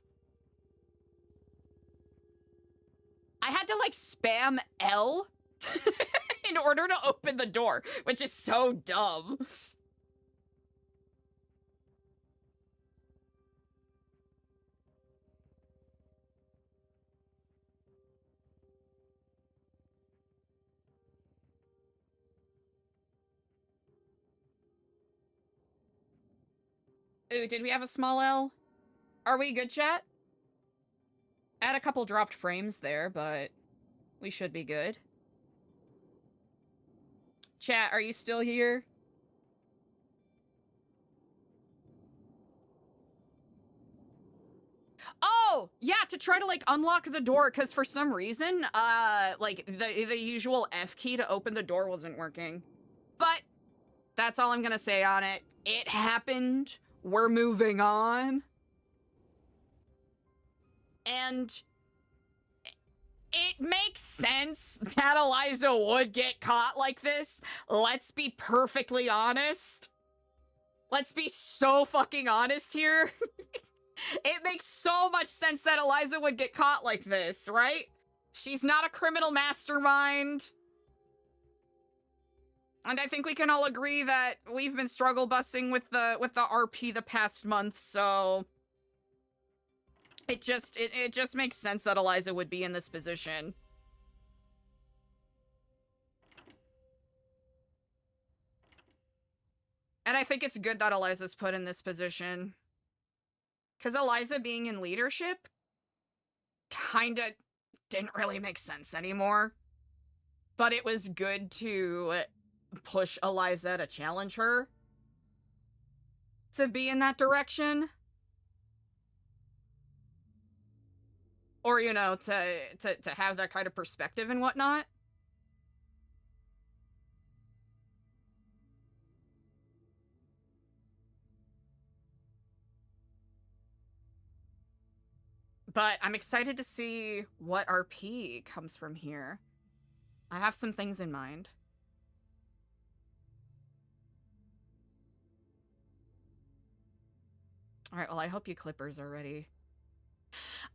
S1: I had to, like, spam L in order to open the door, which is so dumb. Ooh, did we have a small L? Are we good, chat? I had a couple dropped frames there, but we should be good. Chat, are you still here? Oh, yeah, to try to, like, unlock the door, because for some reason, like, the usual F key to open the door wasn't working. But that's all I'm gonna say on it. It happened. We're moving on. And it makes sense that Eliza would get caught like this. Let's be perfectly honest. Let's be so fucking honest here. It makes so much sense that Eliza would get caught like this, right? She's not a criminal mastermind. And I think we can all agree that we've been struggle busing with the RP the past month, so it just makes sense that Eliza would be in this position. And I think it's good that Eliza's put in this position. Because Eliza being in leadership kinda didn't really make sense anymore. But it was good to push Eliza to challenge her to be in that direction. Or, you know, to have that kind of perspective and whatnot. But I'm excited to see what RP comes from here. I have some things in mind. Alright, well, I hope you Clippers are ready.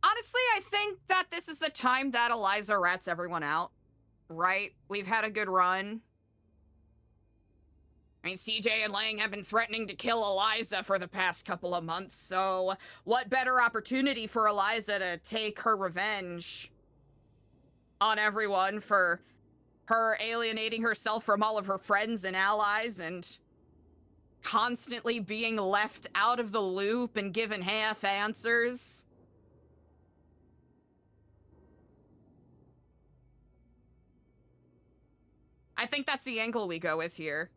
S1: Honestly, I think that this is the time that Eliza rats everyone out. Right? We've had a good run. I mean, CJ and Lang have been threatening to kill Eliza for the past couple of months, so what better opportunity for Eliza to take her revenge on everyone for her alienating herself from all of her friends and allies and constantly being left out of the loop and given half answers. I think that's the angle we go with here.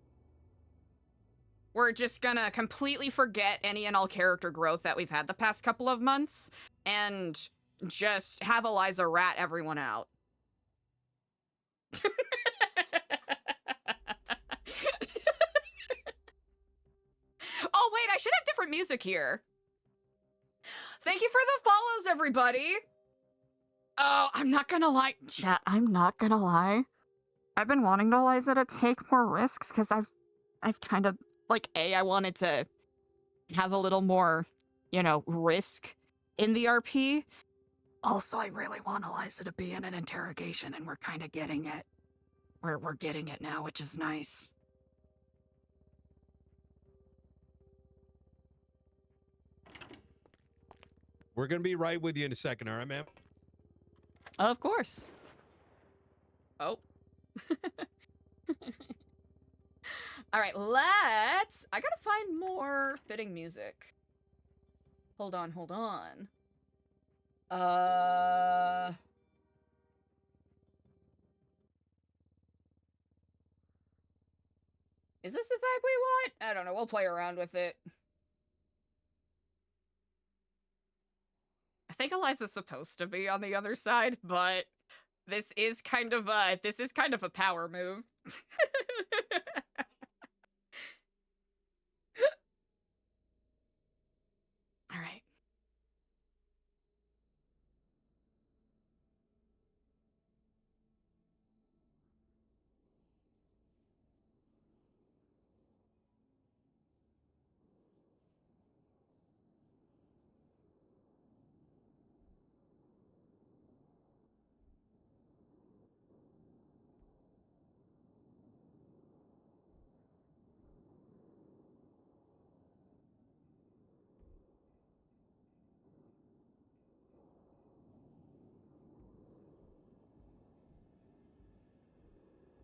S1: We're just gonna completely forget any and all character growth that we've had the past couple of months and just have Eliza rat everyone out. Oh, wait, I should have different music here. Thank you for the follows, everybody. Oh, I'm not gonna lie. Chat, I'm not gonna lie. I've been wanting Eliza to take more risks because I've kind of, like, I wanted to have a little more, you know, risk in the RP. Also, I really want Eliza to be in an interrogation, and we're kind of getting it. We're getting it now, which is nice.
S5: We're gonna be right with you in a second, all right, ma'am?
S1: Of course. Oh. All right, let's... I gotta find more fitting music. Hold on. Is this the vibe we want? I don't know, we'll play around with it. I think Eliza's supposed to be on the other side, but this is kind of a power move. All right.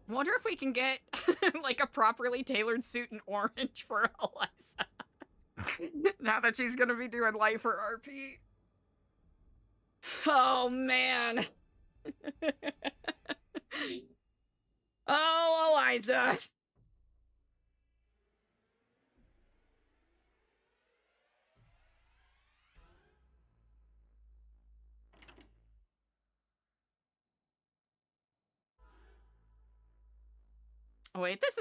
S1: I wonder if we can get like a properly tailored suit in orange for Eliza. Now that she's gonna be doing lifer RP. Oh man. Oh, Eliza. Oh wait, this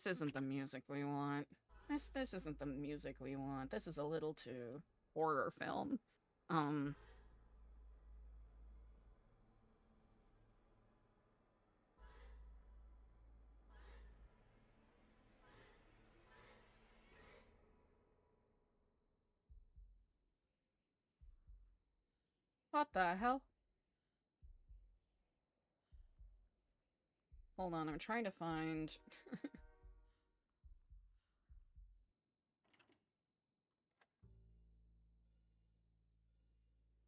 S1: isn't the music we want. This isn't the music we want. This is a little too horror film. What the hell? Hold on, I'm trying to find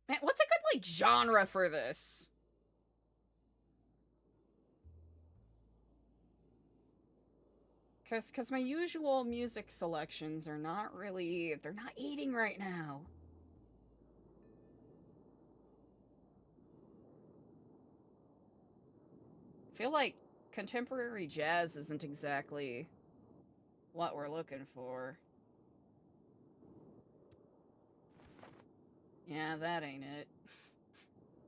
S1: Man, what's a good like genre for this? Cause my usual music selections are not really, they're not eating right now. I feel like contemporary jazz isn't exactly what we're looking for. Yeah, that ain't it.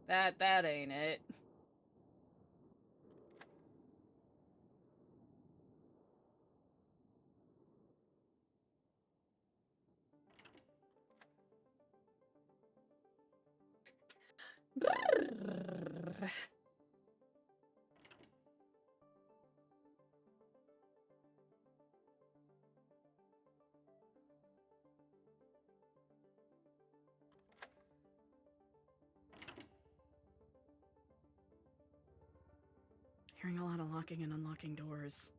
S1: That ain't it. Hearing a lot of locking and unlocking doors.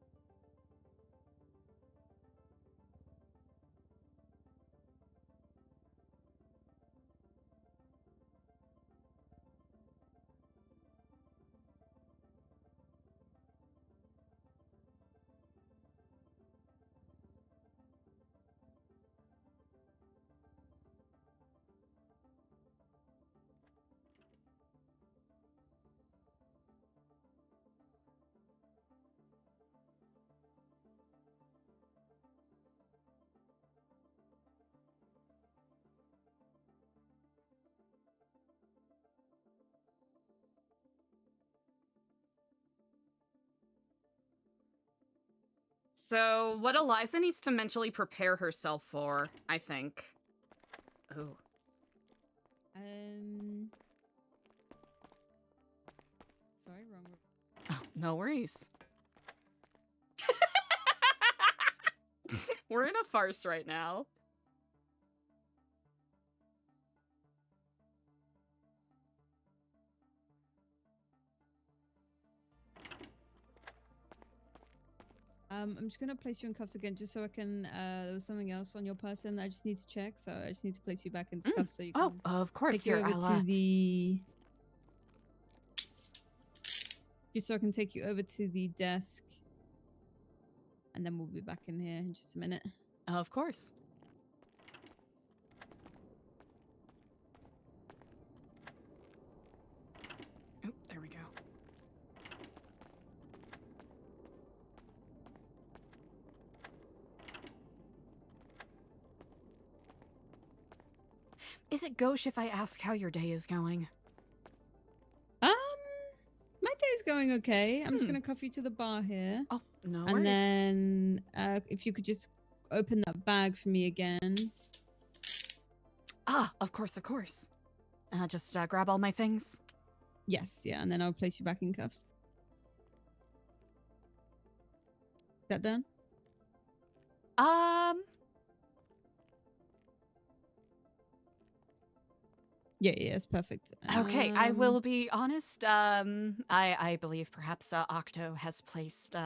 S1: So, what Eliza needs to mentally prepare herself for, I think. Ooh.
S15: Sorry, wrong.
S1: Oh, no worries. We're in a farce right now.
S15: I'm just gonna place you in cuffs again, just so I can. There was something else on your person that I just need to check, so I just need to place you back into cuffs so you can.
S1: Oh, of course,
S15: take you over to the. Just so I can take you over to the desk, and then we'll be back in here in just a minute.
S1: Of course. Oh, there we go. Is it gauche if I ask how your day is going?
S15: My day's going okay. I'm just gonna cuff you to the bar here.
S1: Oh, no
S15: And
S1: worries.
S15: then, if you could just open that bag for me again.
S1: Ah, of course, of course. Just grab all my things.
S15: Yes, yeah, and then I'll place you back in cuffs. Is that done? Yeah, it's perfect.
S1: Okay, I will be honest. I believe perhaps Octo has placed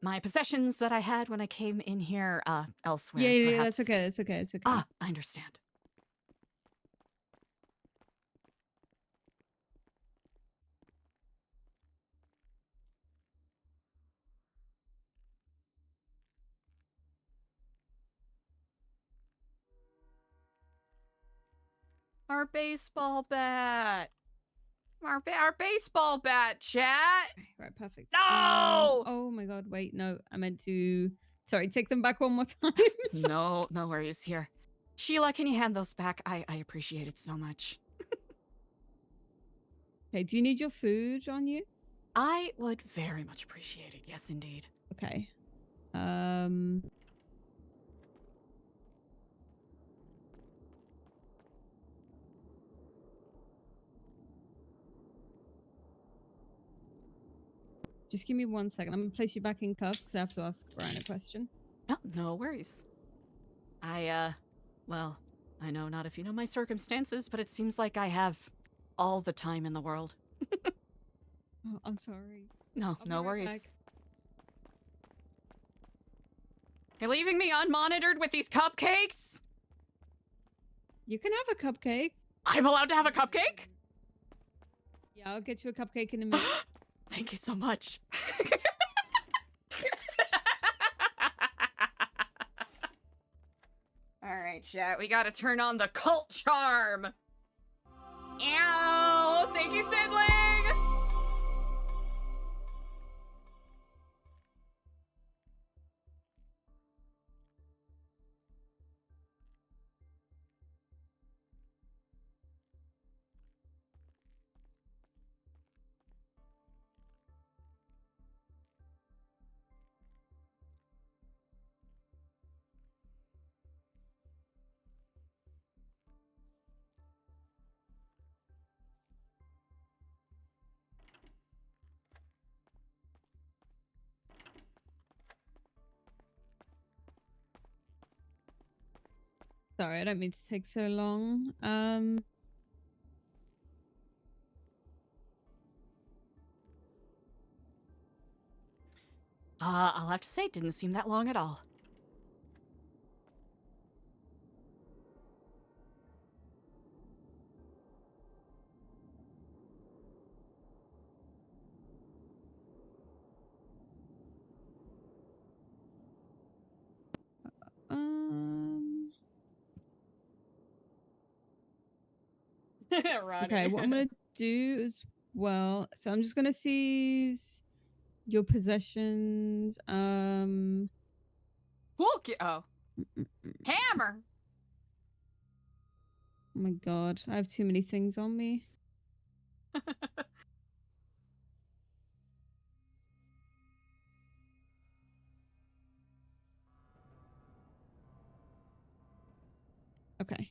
S1: my possessions that I had when I came in here elsewhere.
S15: Yeah,
S1: perhaps.
S15: that's okay. That's okay. It's okay.
S1: Ah, I understand. Our baseball bat. Our baseball bat, chat.
S15: Right, perfect.
S1: No!
S15: Oh my god, wait, no. I meant to... Sorry, take them back one more time.
S1: No worries. Here. Sheila, can you hand those back? I appreciate it so much.
S15: Okay, do you need your food on you?
S1: I would very much appreciate it. Yes, indeed.
S15: Okay. Just give me 1 second. I'm gonna place you back in cuffs because I have to ask Brian a question.
S1: Oh, no worries. Well, I know not if you know my circumstances, but it seems like I have all the time in the world.
S15: Oh, I'm sorry.
S1: No,
S15: I'll be
S1: no
S15: right
S1: worries.
S15: back.
S1: You're leaving me unmonitored with these cupcakes?
S15: You can have a cupcake.
S1: I'm allowed to have a cupcake?
S15: Yeah, I'll get you a cupcake in a minute.
S1: Thank you so much. Alright, chat, we gotta turn on the cult charm. Ow! Thank you, sibling!
S15: Sorry, I don't mean to take so long.
S1: I'll have to say, it didn't seem that long at all.
S15: Okay, what I'm gonna do as well. So I'm just gonna seize your possessions.
S1: Oh. Hammer!
S15: Oh my god, I have too many things on me. Okay.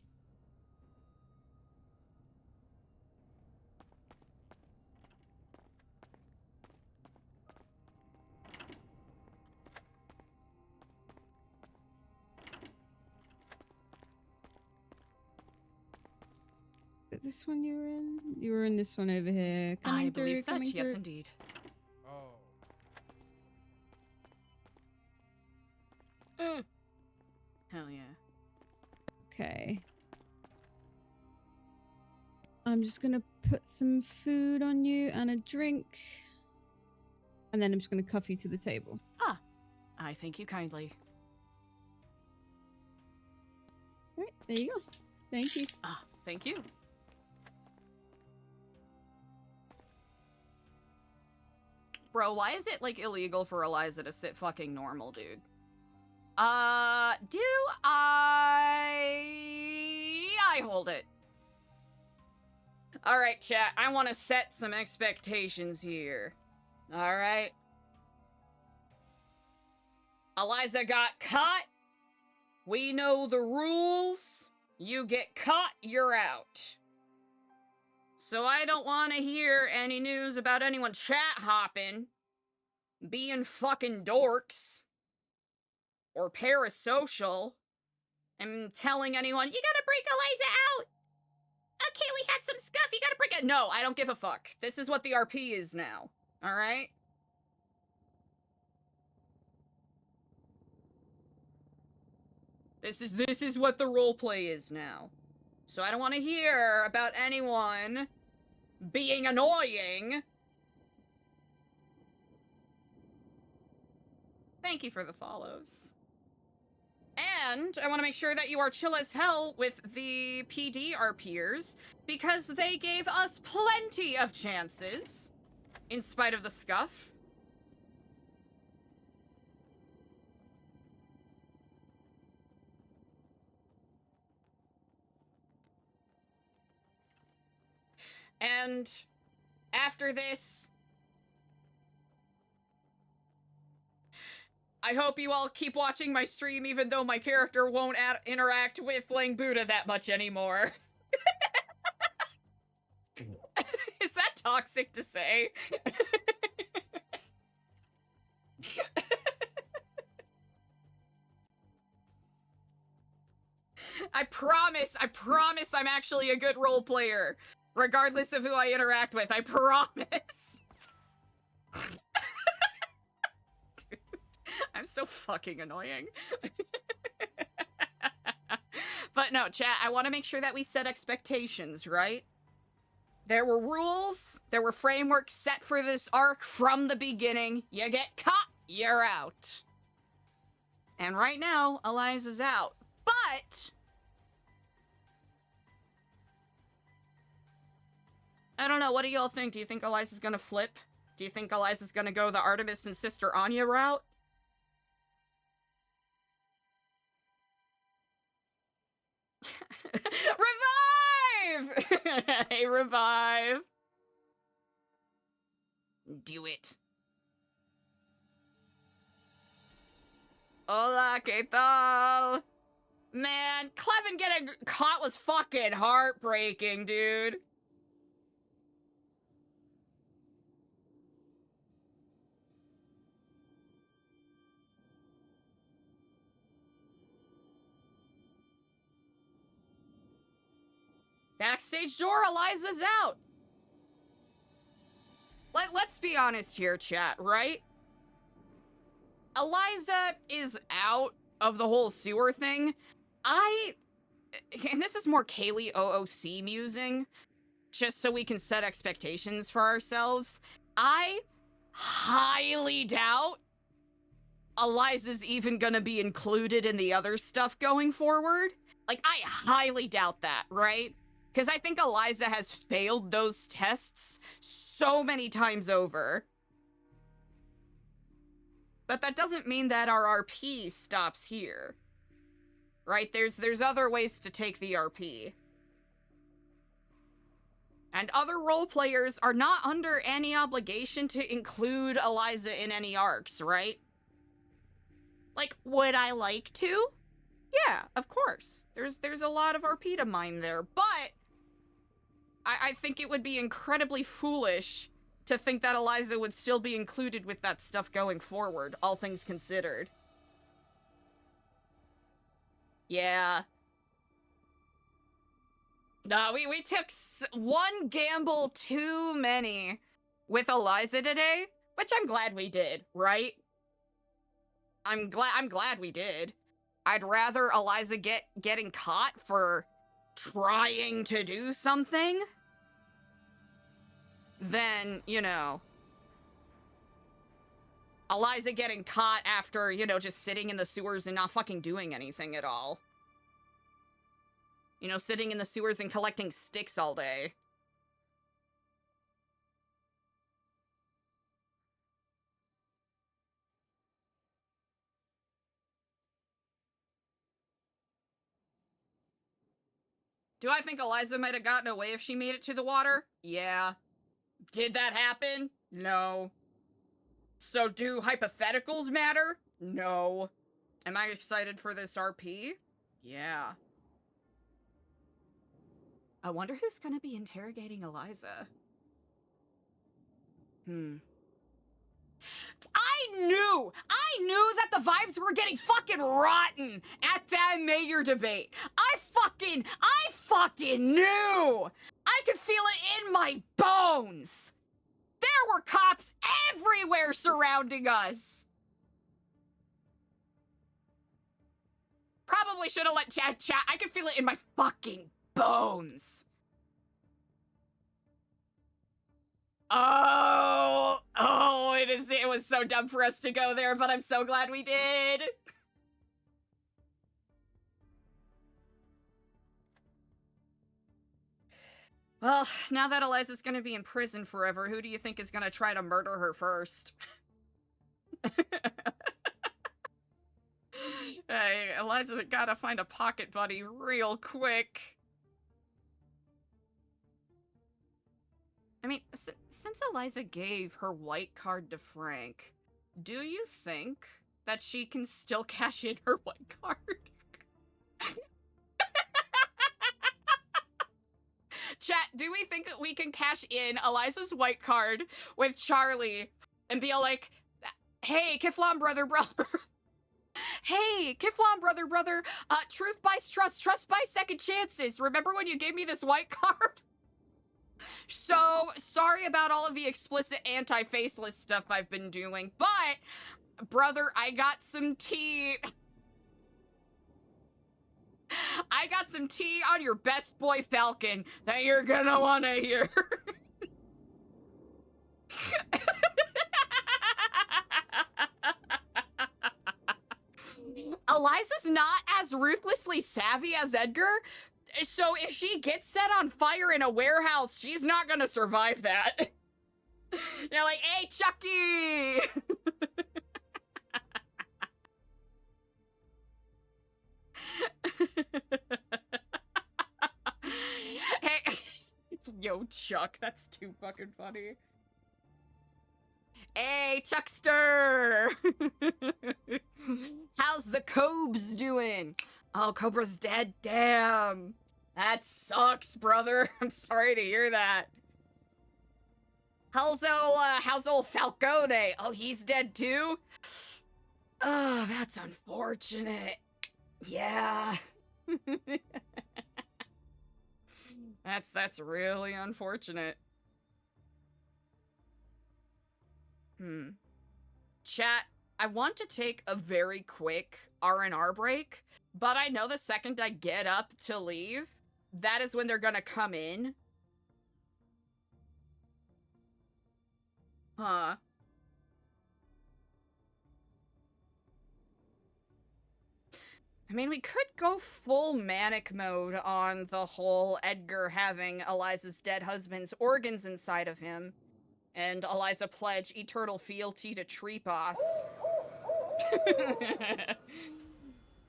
S15: This one you were in? You were in this one over here. Coming
S1: I
S15: through,
S1: believe such,
S15: coming
S1: yes
S15: through.
S1: indeed. Hell yeah.
S15: Okay. I'm just gonna put some food on you and a drink. And then I'm just gonna cuff you to the table.
S1: Ah, I thank you kindly.
S15: Alright, there you go. Thank you.
S1: Ah, thank you. Bro, why is it, like, illegal for Eliza to sit fucking normal, dude? Do I hold it. Alright, chat, I want to set some expectations here. Alright? Eliza got caught. We know the rules. You get caught, you're out. So I don't want to hear any news about anyone chat hopping, being fucking dorks, or parasocial, and telling anyone, you gotta break Eliza out! Okay, we had some scuff, you gotta break it. No, I don't give a fuck. This is what the RP is now, alright? This is what the roleplay is now. So I don't want to hear about anyone being annoying. Thank you for the follows. And I want to make sure that you are chill as hell with the PD RPers, because they gave us plenty of chances, in spite of the scuff. And after this, I hope you all keep watching my stream, even though my character won't interact with Lang Buddha that much anymore. Is that toxic to say? I promise I'm actually a good role player, regardless of who I interact with. I promise. Dude, I'm so fucking annoying. But no, chat, I want to make sure that we set expectations, right? There were rules, there were frameworks set for this arc from the beginning. You get caught, you're out. And right now, Eliza's out. But I don't know, what do y'all think? Do you think Eliza's gonna flip? Do you think Eliza's gonna go the Artemis and Sister Anya route? Revive! Hey, Revive! Do it. Hola, ¿qué tal? Man, Clevin getting caught was fucking heartbreaking, dude. Backstage door, Eliza's out. Let's be honest here, chat, right? Eliza is out of the whole sewer thing. And this is more Kaylee OOC musing, just so we can set expectations for ourselves. I highly doubt Eliza's even gonna be included in the other stuff going forward. Like, I highly doubt that, right? Because I think Eliza has failed those tests so many times over. But that doesn't mean that our RP stops here. Right? There's other ways to take the RP. And other role players are not under any obligation to include Eliza in any arcs, right? Like, would I like to? Yeah, of course. There's a lot of RP to mine there, but I think it would be incredibly foolish to think that Eliza would still be included with that stuff going forward, all things considered. Yeah. No, we took one gamble too many with Eliza today, which I'm glad we did, right? I'm glad we did. I'd rather Eliza getting caught for trying to do something than, you know, Eliza getting caught after, you know, just sitting in the sewers and not fucking doing anything at all. You know, sitting in the sewers and collecting sticks all day. Do I think Eliza might have gotten away if she made it to the water? Yeah. Did that happen? No. So do hypotheticals matter? No. Am I excited for this RP? Yeah. I wonder who's gonna be interrogating Eliza. I knew that the vibes were getting fucking rotten at that mayor debate. I fucking knew. I could feel it in my bones. There were cops everywhere surrounding us. Probably should have let chat. I could feel it in my fucking bones. Oh, it was so dumb for us to go there, but I'm so glad we did. Well, now that Eliza's gonna be in prison forever, who do you think is gonna try to murder her first? Hey, Eliza gotta find a pocket buddy real quick. I mean, since Eliza gave her white card to Frank, do you think that she can still cash in her white card? Chat, do we think that we can cash in Eliza's white card with Charlie and be all like, hey, Kiflon brother, hey, Kiflon brother, truth buys trust, trust buys second chances. Remember when you gave me this white card? So, sorry about all of the explicit anti-faceless stuff I've been doing, but, brother, I got some tea. I got some tea on your best boy Falcon that you're gonna wanna hear. Eliza's not as ruthlessly savvy as Edgar, so if she gets set on fire in a warehouse, she's not gonna survive that. You're like, hey, Chucky! Hey, yo, Chuck, that's too fucking funny. Hey, Chuckster! How's the Cobes doing? Oh, Cobra's dead, damn. That sucks, brother. I'm sorry to hear that. How's old Falcone? Oh, he's dead too? Oh, that's unfortunate. Yeah. That's really unfortunate. Chat, I want to take a very quick R&R break, but I know the second I get up to leave, that is when they're gonna come in. Huh. I mean, we could go full manic mode on the whole Edgar having Eliza's dead husband's organs inside of him, and Eliza pledge eternal fealty to Treepas.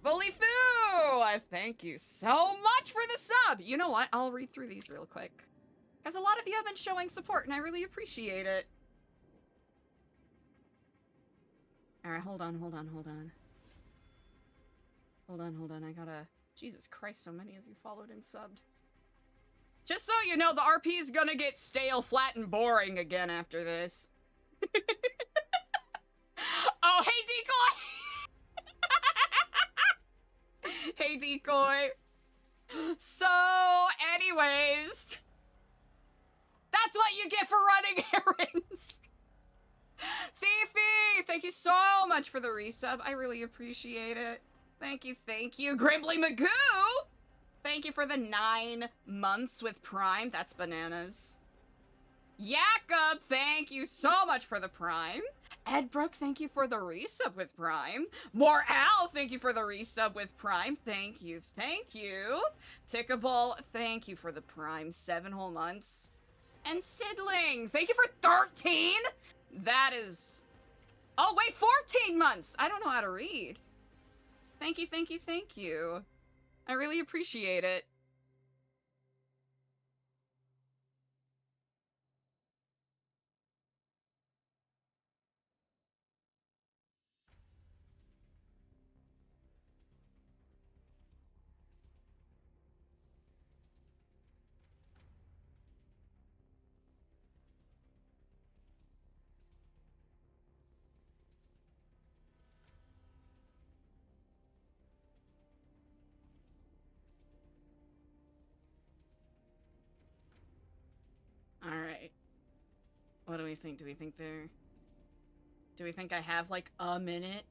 S1: Bully Foo! I thank you so much for the sub! You know what? I'll read through these real quick. Because a lot of you have been showing support, and I really appreciate it. Alright, hold on. I gotta... Jesus Christ, so many of you followed and subbed. Just so you know, the RP is gonna get stale, flat, and boring again after this. Oh, hey, Decoy! Hey, Decoy. So, anyways... That's what you get for running errands! Thiefy! Thank you so much for the resub. I really appreciate it. Thank you. Grimbly Magoo! Thank you for the 9 months with Prime. That's bananas. Jakob, thank you so much for the Prime. Ed Brook, thank you for the resub with Prime. More Al, thank you for the resub with Prime. Thank you. Tickable, thank you for the Prime. 7 whole months. And Sidling, thank you for 13? That is... Oh, wait, 14 months! I don't know how to read. Thank you. I really appreciate it. Alright. What do we think? Do we think I have, like, a minute?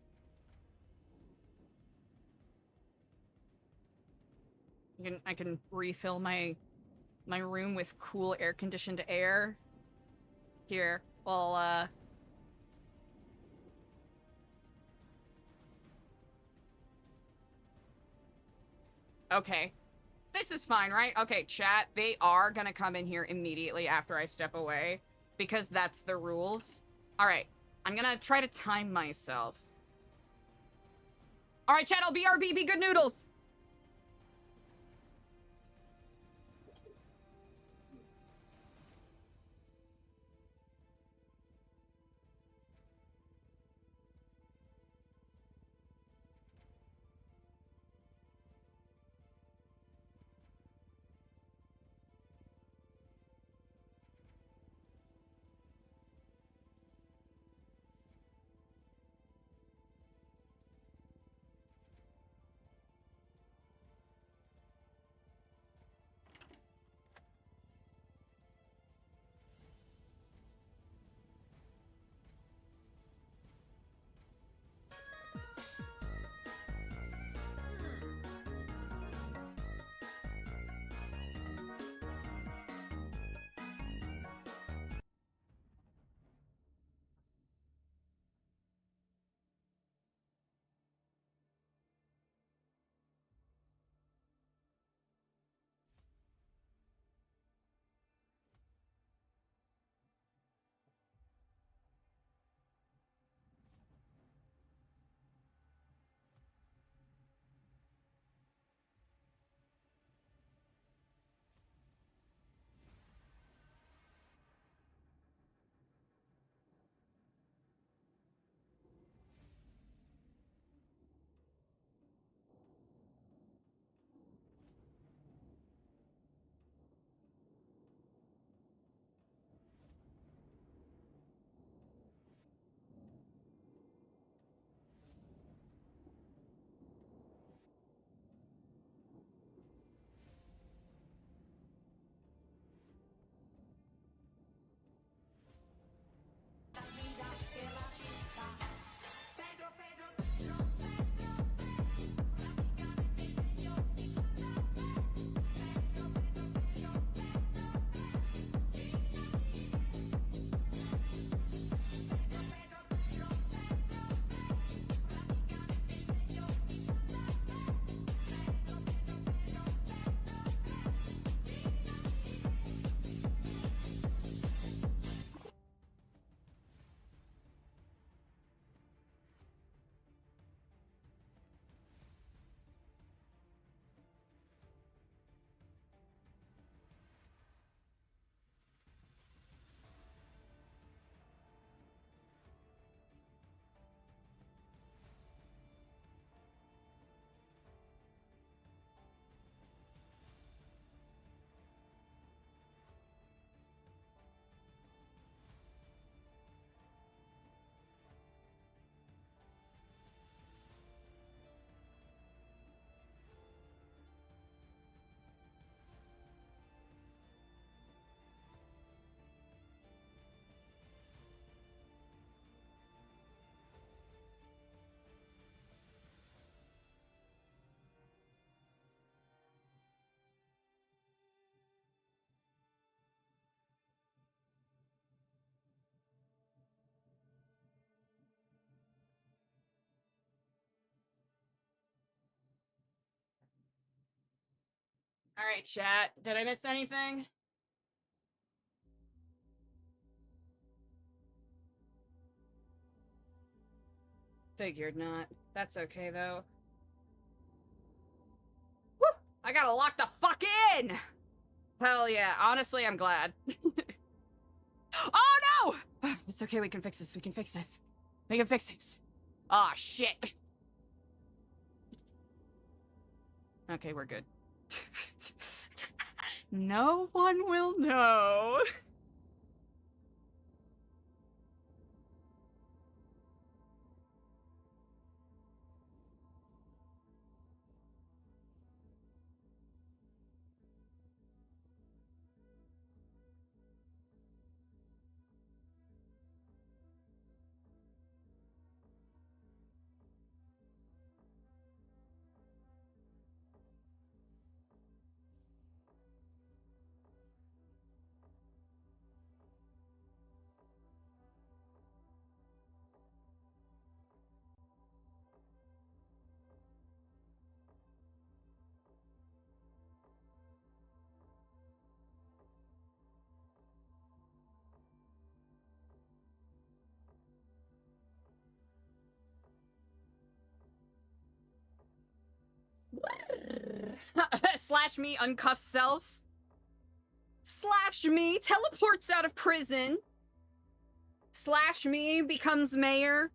S1: I can refill my room with cool air-conditioned air. Here, well, okay. This is fine, right? Okay, chat, they are gonna come in here immediately after I step away, because that's the rules. Alright, I'm gonna try to time myself. Alright, chat, I'll BRB, be good noodles! Alright, chat. Did I miss anything? Figured not. That's okay, though. Woo! I gotta lock the fuck in! Hell yeah. Honestly, I'm glad. Oh no! It's okay, we can fix this. We can fix this. We can fix this. Aw, shit. Okay, we're good. No one will know. Slash me uncuffs self. Slash me teleports out of prison. Slash me becomes mayor.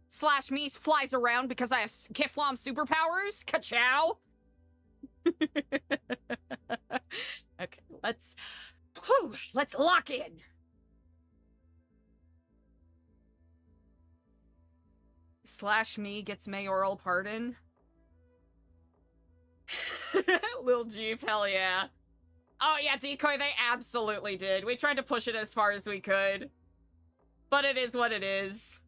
S1: Slash me flies around because I have Kiflam superpowers. Ka-chow. Okay, let's lock in. Slash me gets mayoral pardon. Lil Jeep, hell yeah. Oh yeah, decoy, they absolutely did. We tried to push it as far as we could. But it is what it is.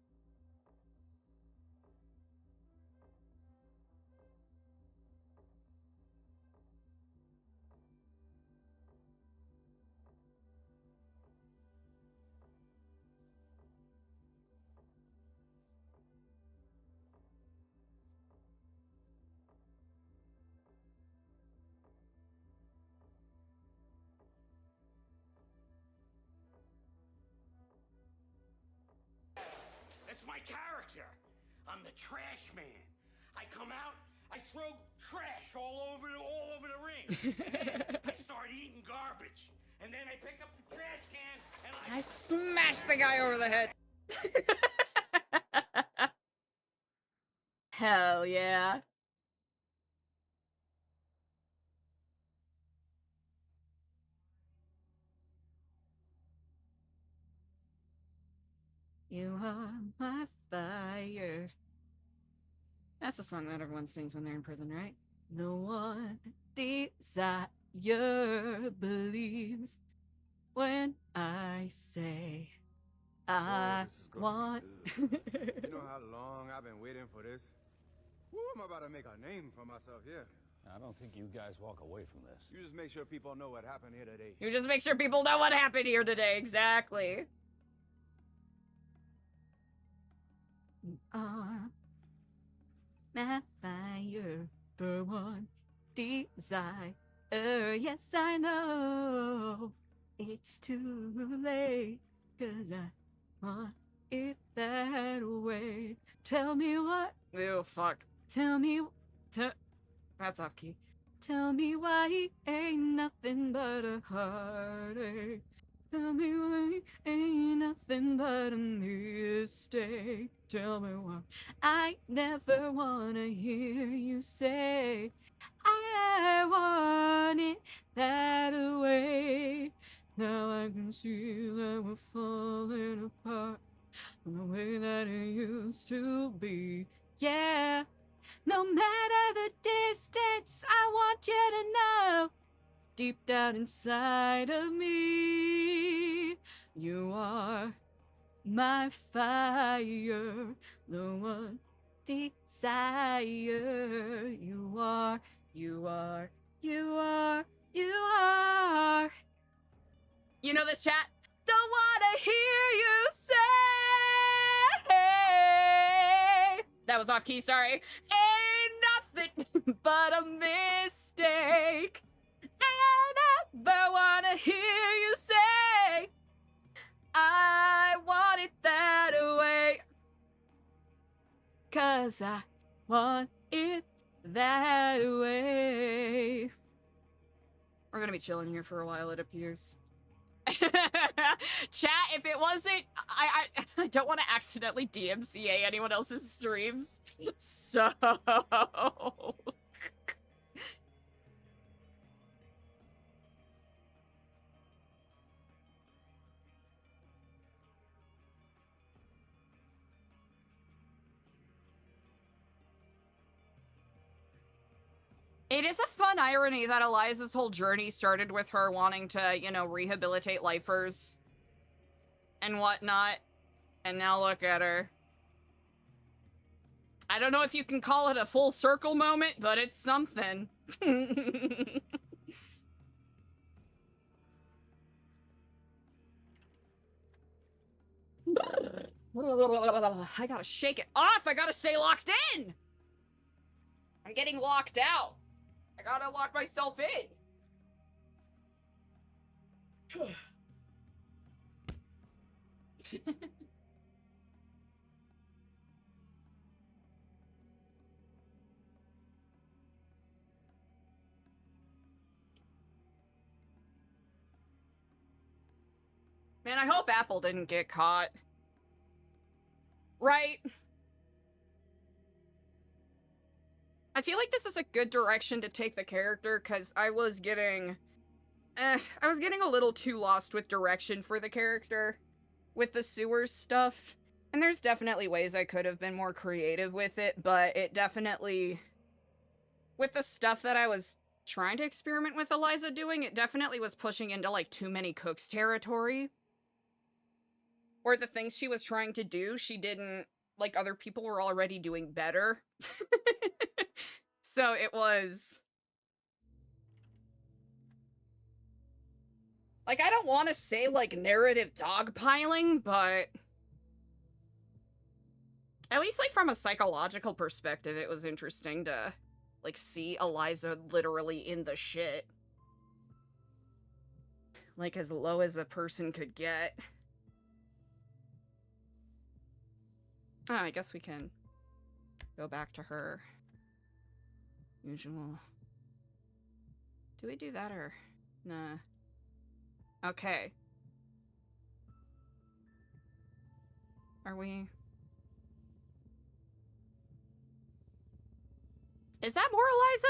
S19: That's my character. I'm the trash man. I come out, I throw trash all over the ring. And then I start eating garbage. And then I pick up the trash can and
S1: I smash the guy over the head. Hell yeah. You are my fire. That's the song that everyone sings when they're in prison, right? The one desire, believe when I say I want.
S20: You know how long I've been waiting for this? Woo, I'm about to make a name for myself here.
S21: I don't think you guys walk away from this.
S20: You just make sure people know what happened here today.
S1: You just make sure people know what happened here today, exactly. You are my fire, the one desire. Yes, I know it's too late, 'cause I want it that way. Tell me what. Oh, fuck. Tell me. That's off key. Tell me why it ain't nothing but a heartache. Tell me why it ain't nothing but a mistake. Tell me why I never wanna hear you say I want it that way. Now I can see that we're falling apart from the way that it used to be. Yeah, no matter the distance, I want you to know deep down inside of me, you are my fire, the one desire. You are, you are, you are, you are. You know this, chat? Don't wanna hear you say. That was off key, sorry. Ain't nothing but a mistake. I never wanna hear you say I want it that way. 'Cause I want it that way. We're gonna be chilling here for a while, it appears. Chat, if it wasn't, I don't want to accidentally DMCA anyone else's streams. So it is a fun irony that Eliza's whole journey started with her wanting to, you know, rehabilitate lifers and whatnot. And now look at her. I don't know if you can call it a full circle moment, but it's something. I gotta shake it off. I gotta stay locked in. I'm getting locked out. I gotta lock myself in. Man, I hope Apple didn't get caught. Right? I feel like this is a good direction to take the character, because I was getting a little too lost with direction for the character with the sewers stuff. And there's definitely ways I could have been more creative with it, but it definitely, with the stuff that I was trying to experiment with Eliza doing, it definitely was pushing into, like, too many cooks territory. Or the things she was trying to do, she didn't, like, other people were already doing better. So it was... Like, I don't want to say, like, narrative dogpiling, but... At least, like, from a psychological perspective, it was interesting to, like, see Eliza literally in the shit. Like, as low as a person could get. Oh, I guess we can go back to her usual. Do we do that or nah? Okay. Are we? Is that more Eliza?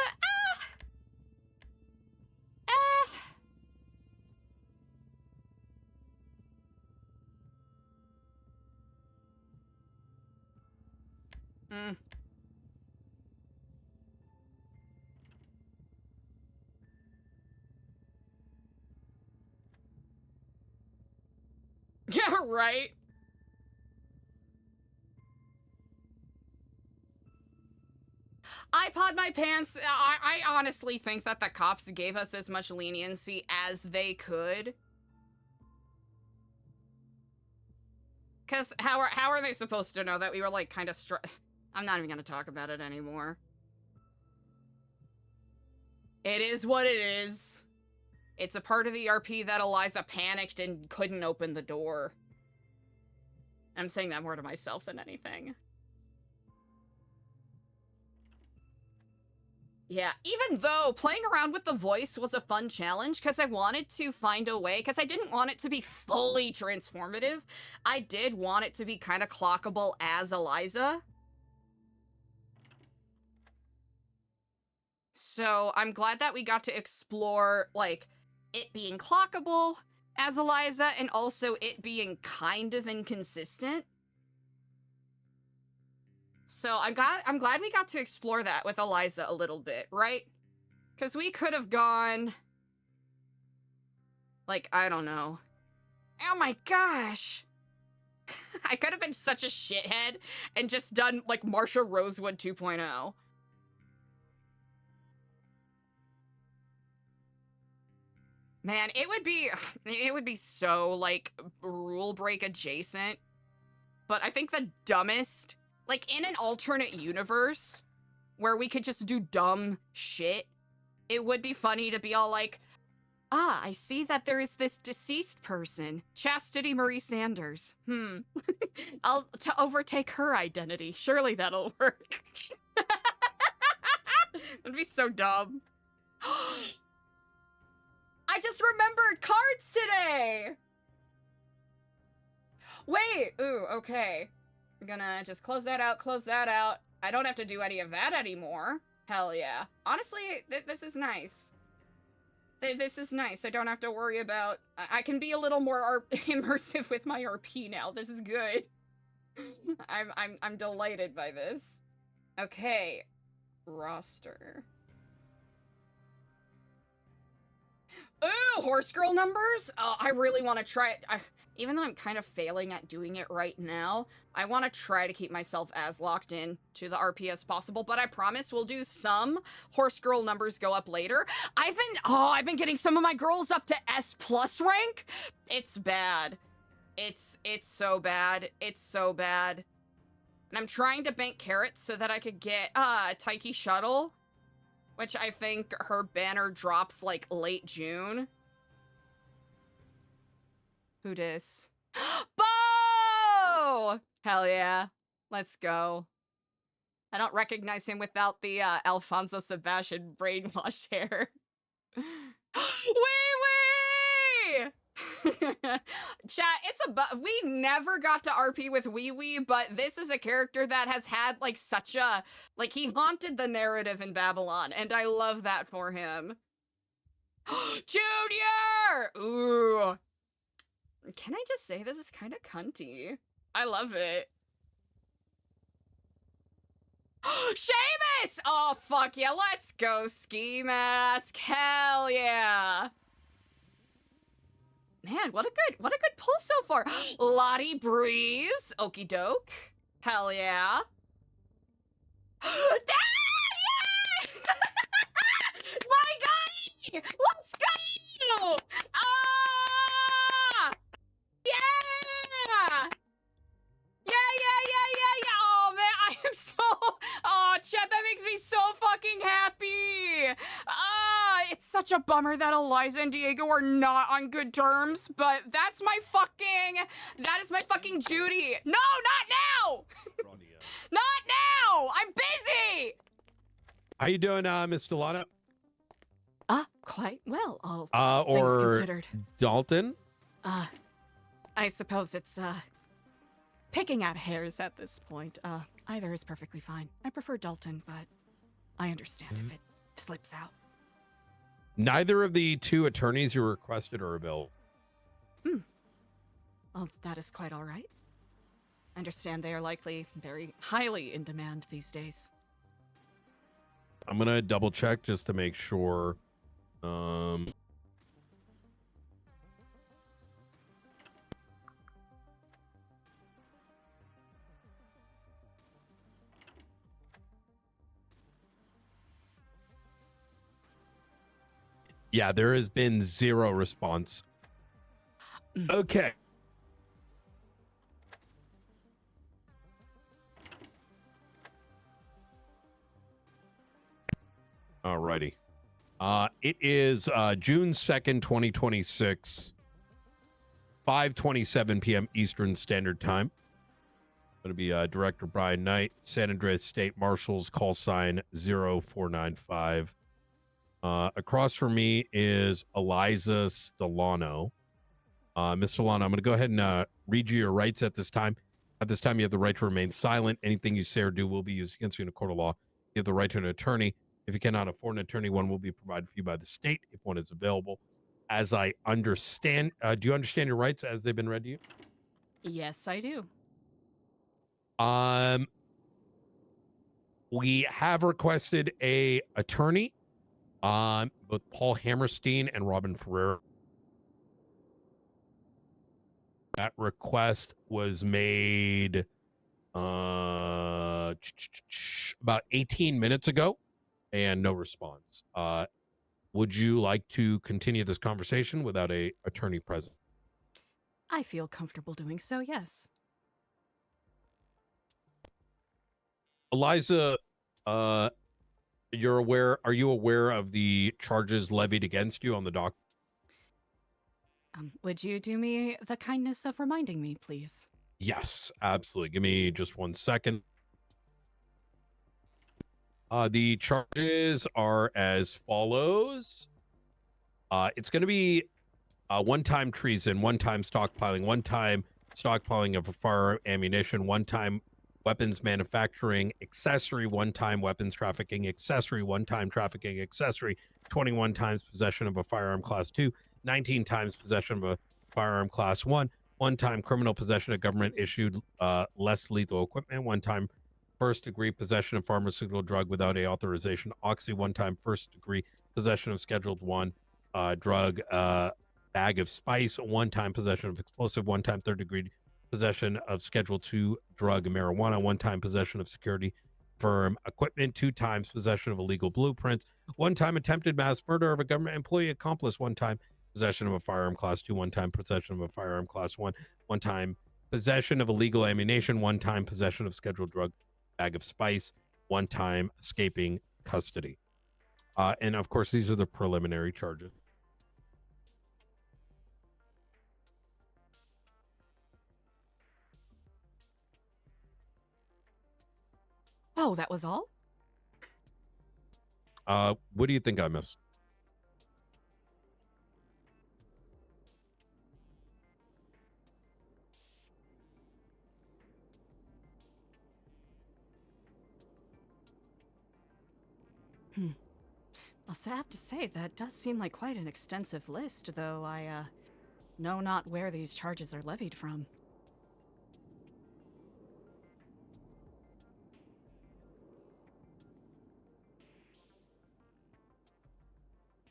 S1: Yeah, right. I pod my pants. I honestly think that the cops gave us as much leniency as they could. Because how are they supposed to know that we were, like, kind of I'm not even going to talk about it anymore. It is what it is. It's a part of the RP that Eliza panicked and couldn't open the door. I'm saying that more to myself than anything. Yeah, even though playing around with the voice was a fun challenge, because I wanted to find a way, because I didn't want it to be fully transformative, I did want it to be kind of clockable as Eliza. So I'm glad that we got to explore, like, it being clockable as Eliza, and also it being kind of inconsistent. So I'm glad we got to explore that with Eliza a little bit, right? Because we could have gone... Like, I don't know. Oh my gosh! I could have been such a shithead and just done, like, Marsha Rosewood 2.0. Man, it would be so, like, rule break adjacent. But I think the dumbest... Like, in an alternate universe, where we could just do dumb shit, it would be funny to be all like, ah, I see that there is this deceased person, Chastity Marie Sanders. I'll overtake her identity. Surely that'll work. That'd be so dumb. I just remembered cards today! Wait, ooh, okay. I'm gonna just close that out, close that out. I don't have to do any of that anymore. Hell yeah. Honestly, this is nice. This is nice. I don't have to worry about... I can be a little more immersive with my RP now. This is good. I'm delighted by this. Okay. Roster. Ooh, horse girl numbers? Oh, I really want to try it. Even though I'm kind of failing at doing it right now, I want to try to keep myself as locked in to the RP as possible, but I promise we'll do some horse girl numbers go up later. I've been getting some of my girls up to S+ rank. It's bad. It's so bad. It's so bad. And I'm trying to bank carrots so that I could get Taiki Shuttle, which I think her banner drops like late June. Who dis? Bo! Hell yeah. Let's go. I don't recognize him without the Alfonso Sebastian brainwash hair. Wee wee! Chat, we never got to RP with Wee Wee, but this is a character that has had like such a, like, he haunted the narrative in Babylon, and I love that for him. Junior! Ooh. Can I just say this is kind of cunty? I love it. Seamus! Oh, fuck yeah, let's go, Ski Mask. Hell yeah. Man, what a good pull so far. Lottie Breeze. Okie doke. Hell yeah. My guy! Let's go! Ah! Yeah! Yeah. Oh, man, I am so... Oh, chat, that makes me so fucking happy. It's such a bummer that Eliza and Diego are not on good terms, but that is my fucking duty. No, not now! Not now! I'm busy!
S5: How you doing, Miss Stellano?
S1: Quite well, all
S5: Or
S1: things considered.
S5: Dalton?
S1: I suppose it's, picking at hairs at this point. Either is perfectly fine. I prefer Dalton, but I understand if it slips out.
S5: Neither of the two attorneys you requested are available.
S1: Well, that is quite all right. I understand they are likely very highly in demand these days.
S5: I'm gonna double check just to make sure. Yeah, there has been zero response. Okay. Alrighty. It is June 2nd, 2026, 5:27 p.m. Eastern Standard Time. Going to be Director Brian Knight, San Andreas State Marshals, call sign 0495. Across from me is Eliza Stellano. Ms. Stellano, I'm going to go ahead and read you your rights at this time. At this time, you have the right to remain silent. Anything you say or do will be used against you in a court of law. You have the right to an attorney. If you cannot afford an attorney, one will be provided for you by the state if one is available. As I understand, do you understand your rights as they've been read to you?
S1: Yes, I do.
S5: We have requested a attorney, both Paul Hammerstein and Robin Ferrer. That request was made about 18 minutes ago, and no response. Would you like to continue this conversation without a attorney present?
S1: I feel comfortable doing so, yes.
S5: Eliza, are you aware of the charges levied against you on the dock?
S1: Would you do me the kindness of reminding me, please?
S5: Yes, absolutely. Give me just 1 second. The charges are as follows. It's going to be one-time treason, one-time stockpiling of a firearm, ammunition, one-time weapons manufacturing, accessory, one-time weapons trafficking, accessory, one-time trafficking, accessory, 21 times possession of a firearm class 2, 19 times possession of a firearm class 1, one-time criminal possession of government-issued less lethal equipment, one-time first-degree possession of pharmaceutical drug without a authorization, oxy, one-time first-degree possession of scheduled 1 drug, bag of spice, one-time possession of explosive, one-time third-degree possession of Schedule 2 drug marijuana, one-time possession of security firm equipment, 2 times possession of illegal blueprints, one-time attempted mass murder of a government employee accomplice, one-time possession of a firearm class 2, one-time possession of a firearm class 1, one-time possession of illegal ammunition, one-time possession of scheduled drug bag of spice, one-time escaping custody. And of course, these are the preliminary charges.
S1: Oh, that was all?
S5: What do you think I missed?
S1: Also, I have to say, that does seem like quite an extensive list, though I, know not where these charges are levied from.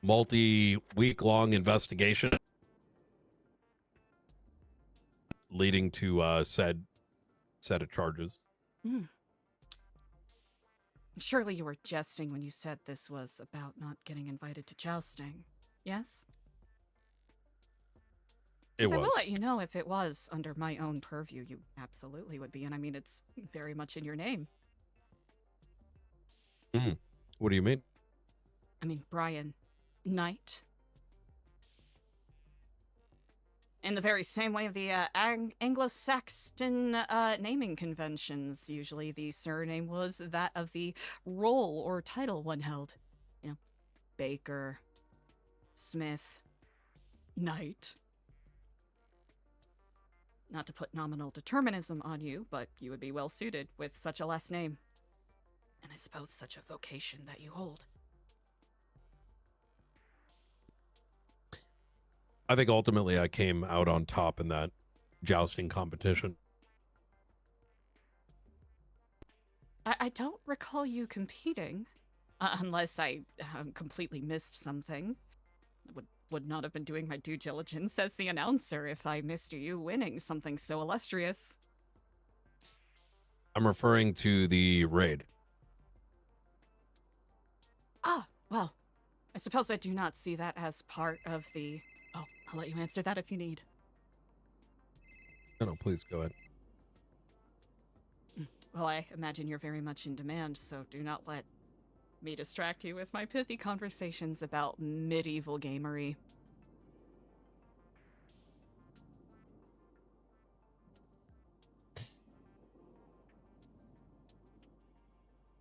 S5: Multi-week-long investigation leading to said set of charges.
S1: Hmm. Surely you were jesting when you said this was about not getting invited to jousting, yes?
S5: It
S1: 'Cause I will
S5: was.
S1: let you know if it was under my own purview, you absolutely would be, and I mean, it's very much in your name.
S5: What do you mean?
S1: I mean, Brian Knight. In the very same way of the Anglo-Saxon naming conventions, usually the surname was that of the role or title one held. You know, Baker, Smith, Knight. Not to put nominal determinism on you, but you would be well suited with such a last name. And I suppose such a vocation that you hold.
S5: I think ultimately I came out on top in that jousting competition.
S1: I don't recall you competing, unless I completely missed something. I would not have been doing my due diligence as the announcer if I missed you winning something so illustrious.
S5: I'm referring to the raid.
S1: Ah, well, I suppose I do not see that as part of the... Oh, I'll let you answer that if you need.
S5: No, please go ahead.
S1: Well, I imagine you're very much in demand, so do not let me distract you with my pithy conversations about medieval gamery.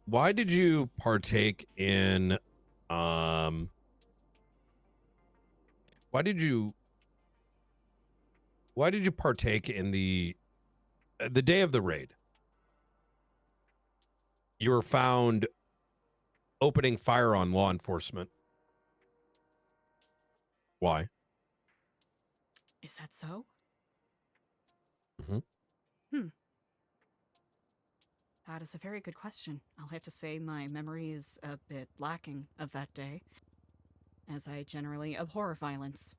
S5: Why did you partake in why did you partake in the day of the raid? You were found opening fire on law enforcement. Why?
S1: Is that so?
S5: Mm-hmm.
S1: That is a very good question. I'll have to say my memory is a bit lacking of that day, as I generally abhor violence.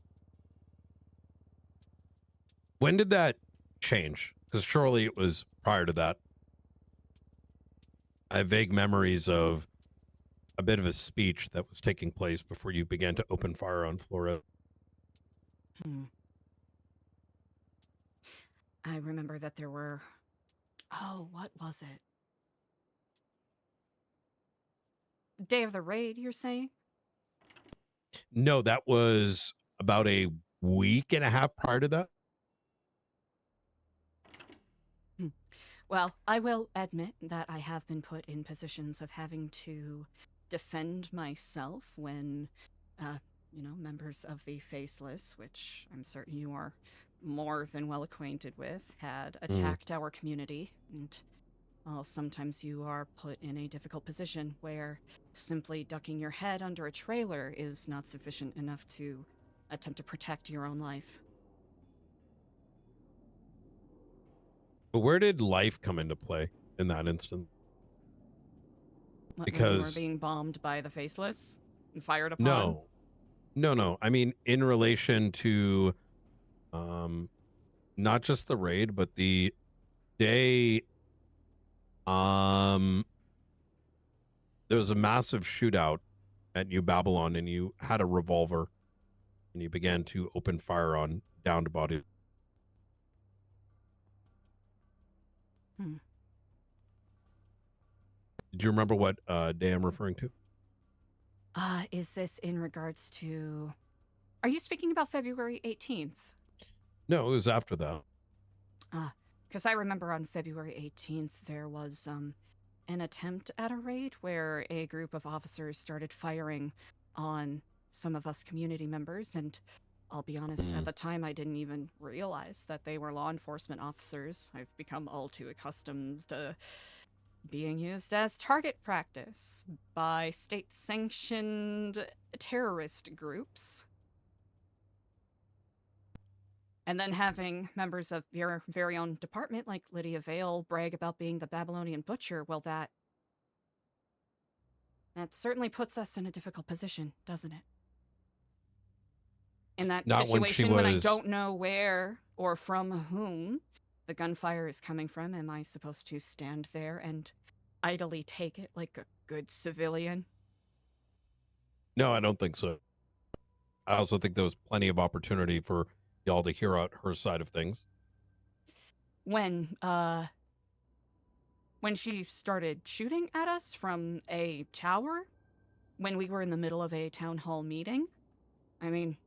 S5: When did that change? Because surely it was prior to that. I have vague memories of a bit of a speech that was taking place before you began to open fire on Florida.
S1: I remember that there were... Oh, what was it? Day of the raid, you're saying?
S5: No, that was about a week and a half prior to that.
S1: Well, I will admit that I have been put in positions of having to defend myself when, members of the Faceless, which I'm certain you are more than well acquainted with, had attacked our community. And, well, sometimes you are put in a difficult position where simply ducking your head under a trailer is not sufficient enough to attempt to protect your own life.
S5: But where did life come into play in that instant?
S1: When you
S5: Because
S1: were being bombed by the Faceless and fired upon?
S5: No. I mean, in relation to not just the raid, but the day there was a massive shootout at New Babylon, and you had a revolver and you began to open fire on downed bodies. Do you remember what day I'm referring to?
S1: Is this in regards to... Are you speaking about February 18th?
S5: No, it was after that.
S1: Because I remember on February 18th there was an attempt at a raid where a group of officers started firing on some of us community members, and I'll be honest, at the time I didn't even realize that they were law enforcement officers. I've become all too accustomed to being used as target practice by state-sanctioned terrorist groups. And then having members of your very own department, like Lydia Vale, brag about being the Babylonian Butcher, well, that certainly puts us in a difficult position, doesn't it? In that
S5: Not when she
S1: situation when I
S5: was-
S1: don't know where or from whom the gunfire is coming from, am I supposed to stand there and idly take it like a good civilian?
S5: No, I don't think so. I also think there was plenty of opportunity for y'all to hear out her side of things.
S1: When she started shooting at us from a tower, when we were in the middle of a town hall meeting, I mean,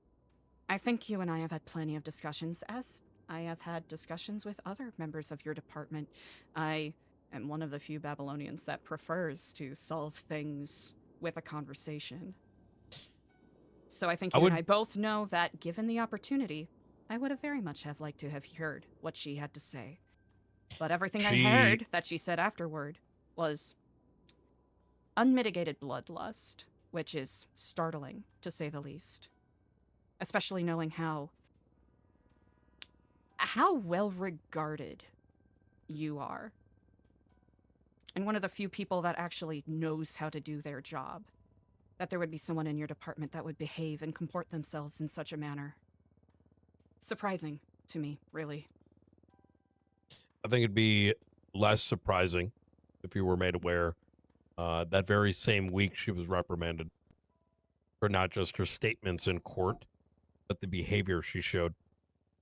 S1: I think you and I have had plenty of discussions, as I have had discussions with other members of your department. I am one of the few Babylonians that prefers to solve things with a conversation. So I think you and I both know that, given the opportunity, I would have very much have liked to have heard what she had to say. But everything I heard that she said afterward was unmitigated bloodlust, which is startling, to say the least. Especially knowing how well regarded you are. And one of the few people that actually knows how to do their job. That there would be someone in your department that would behave and comport themselves in such a manner. Surprising to me, really.
S5: I think it'd be less surprising if you were made aware that very same week she was reprimanded for not just her statements in court, but the behavior she showed.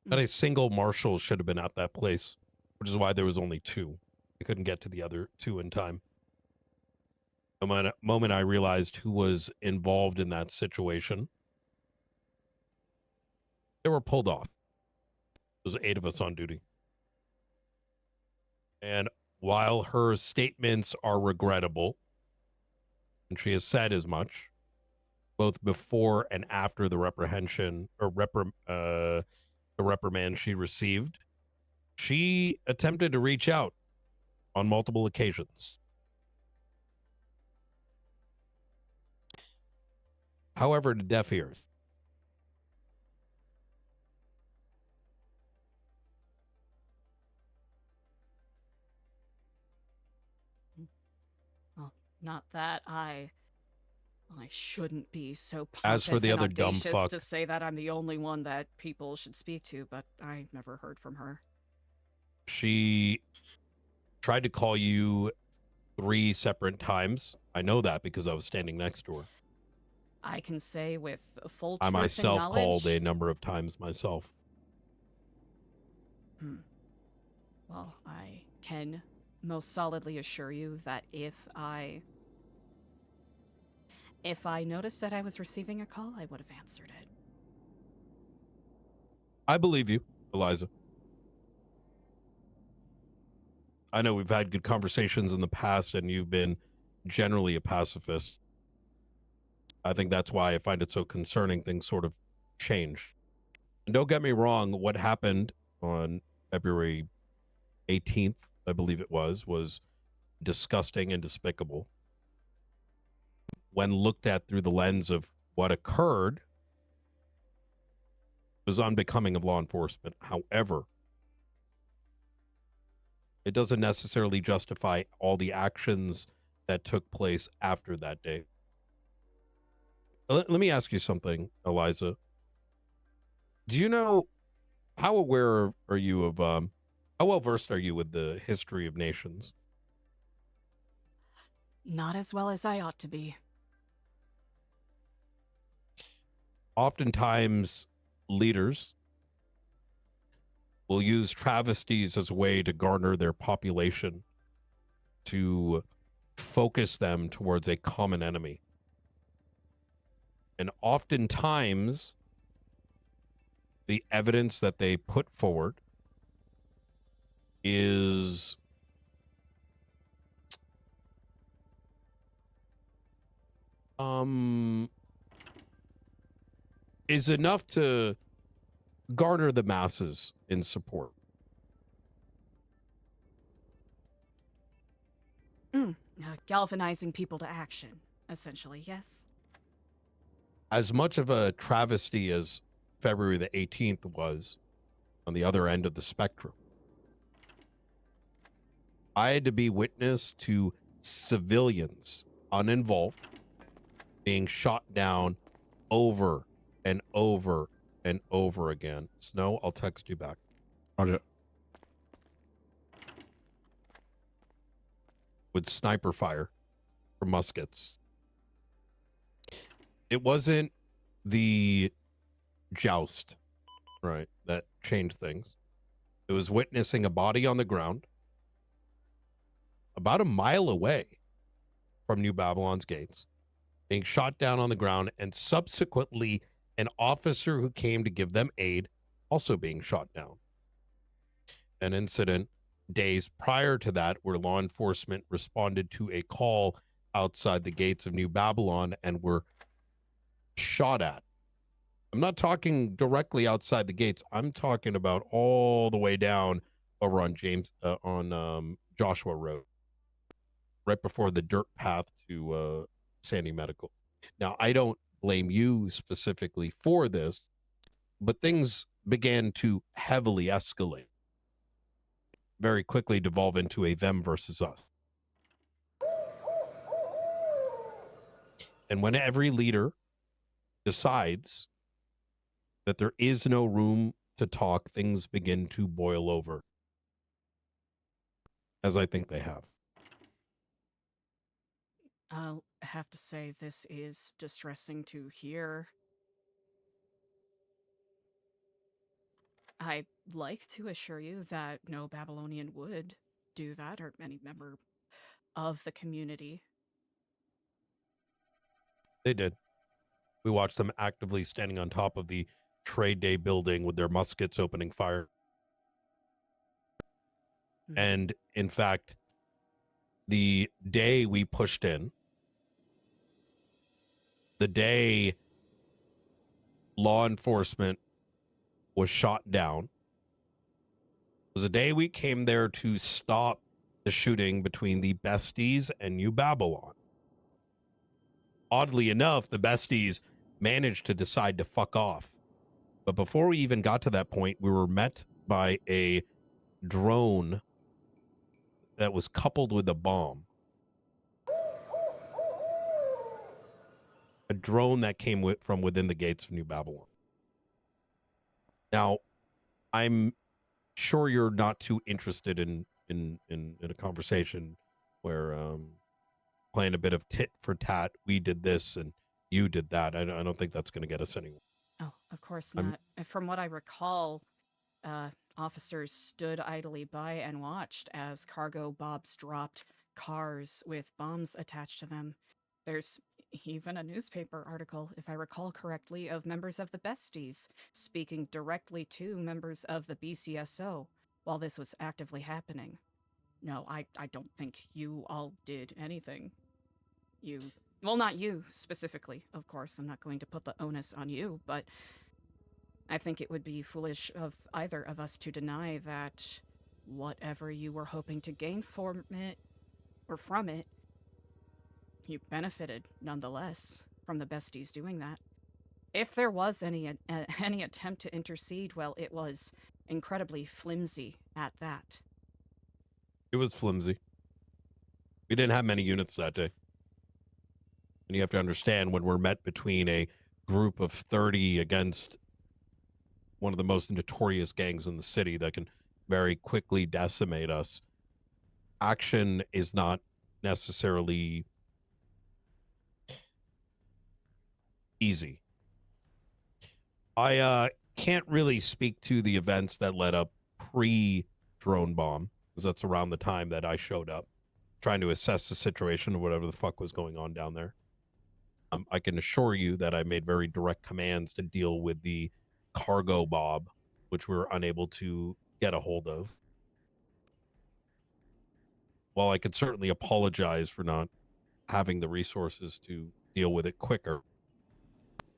S5: Not a single marshal should have been at that place, which is why there was only 2. We couldn't get to the other 2 in time. The moment I realized who was involved in that situation, they were pulled off. There was 8 of us on duty. And while her statements are regrettable, and she has said as much, both before and after the reprehension or the reprimand she received, she attempted to reach out on multiple occasions. However, to deaf ears.
S1: Well, not that I shouldn't be so pompous
S5: As for the
S1: and
S5: other dumb
S1: audacious
S5: fuck,
S1: to say that I'm the only one that people should speak to, but I never heard from her.
S5: she tried to call you 3 separate times. I know that because I was standing next to her.
S1: I can say with full
S5: I
S1: truth and
S5: myself
S1: knowledge.
S5: called a number of times myself.
S1: Well, I can most solidly assure you that if I noticed that I was receiving a call, I would have answered it.
S5: I believe you, Eliza. I know we've had good conversations in the past, and you've been generally a pacifist. I think that's why I find it so concerning things sort of change. And don't get me wrong, what happened on February 18th, I believe it was disgusting and despicable. When looked at through the lens of what occurred, it was unbecoming of law enforcement. However, it doesn't necessarily justify all the actions that took place after that day. Let me ask you something, Eliza. Do you know, how aware are you of, how well versed are you with the history of nations?
S1: Not as well as I ought to be.
S5: Oftentimes, leaders will use travesties as a way to garner their population, to focus them towards a common enemy. And oftentimes, the evidence that they put forward is enough to garner the masses in support.
S1: galvanizing people to action, essentially, yes?
S5: As much of a travesty as February the 18th was on the other end of the spectrum, I had to be witness to civilians uninvolved being shot down over and over and over again. Snow, I'll text you back.
S3: Roger.
S5: With sniper fire from muskets. It wasn't the joust, right, that changed things. It was witnessing a body on the ground about a mile away from New Babylon's gates, being shot down on the ground, and subsequently an officer who came to give them aid also being shot down. An incident days prior to that where law enforcement responded to a call outside the gates of New Babylon and were shot at. I'm not talking directly outside the gates. I'm talking about all the way down over on Joshua Road, right before the dirt path to Sandy Medical. Now, I don't blame you specifically for this, but things began to heavily escalate, very quickly devolve into a them versus us. And when every leader decides that there is no room to talk, things begin to boil over, as I think they have.
S1: I'll have to say this is distressing to hear. I'd like to assure you that no Babylonian would do that, or any member of the community.
S5: They did. We watched them actively standing on top of the trade day building with their muskets opening fire. And in fact, the day we pushed in, the day law enforcement was shot down, was a day we came there to stop the shooting between the Besties and New Babylon. Oddly enough, the Besties managed to decide to fuck off. But before we even got to that point, we were met by a drone that was coupled with a bomb. A drone that came from within the gates of New Babylon. Now, I'm sure you're not too interested in a conversation where playing a bit of tit for tat. We did this and you did that. I don't think that's going to get us anywhere.
S1: Oh, of course not. From what I recall, officers stood idly by and watched as cargo bobs dropped cars with bombs attached to them. There's even a newspaper article, if I recall correctly, of members of the Besties speaking directly to members of the BCSO while this was actively happening. No, I don't think you all did anything. Well, not you specifically, of course. I'm not going to put the onus on you, but I think it would be foolish of either of us to deny that whatever you were hoping to gain from it, you benefited nonetheless from the Besties doing that. If there was any attempt to intercede, well, it was incredibly flimsy at that.
S5: It was flimsy. We didn't have many units that day. And you have to understand, when we're met between a group of 30 against one of the most notorious gangs in the city that can very quickly decimate us, action is not necessarily easy. I can't really speak to the events that led up pre-drone bomb, because that's around the time that I showed up, trying to assess the situation or whatever the fuck was going on down there. I can assure you that I made very direct commands to deal with the cargo bob, which we were unable to get a hold of. While I could certainly apologize for not having the resources to deal with it quicker,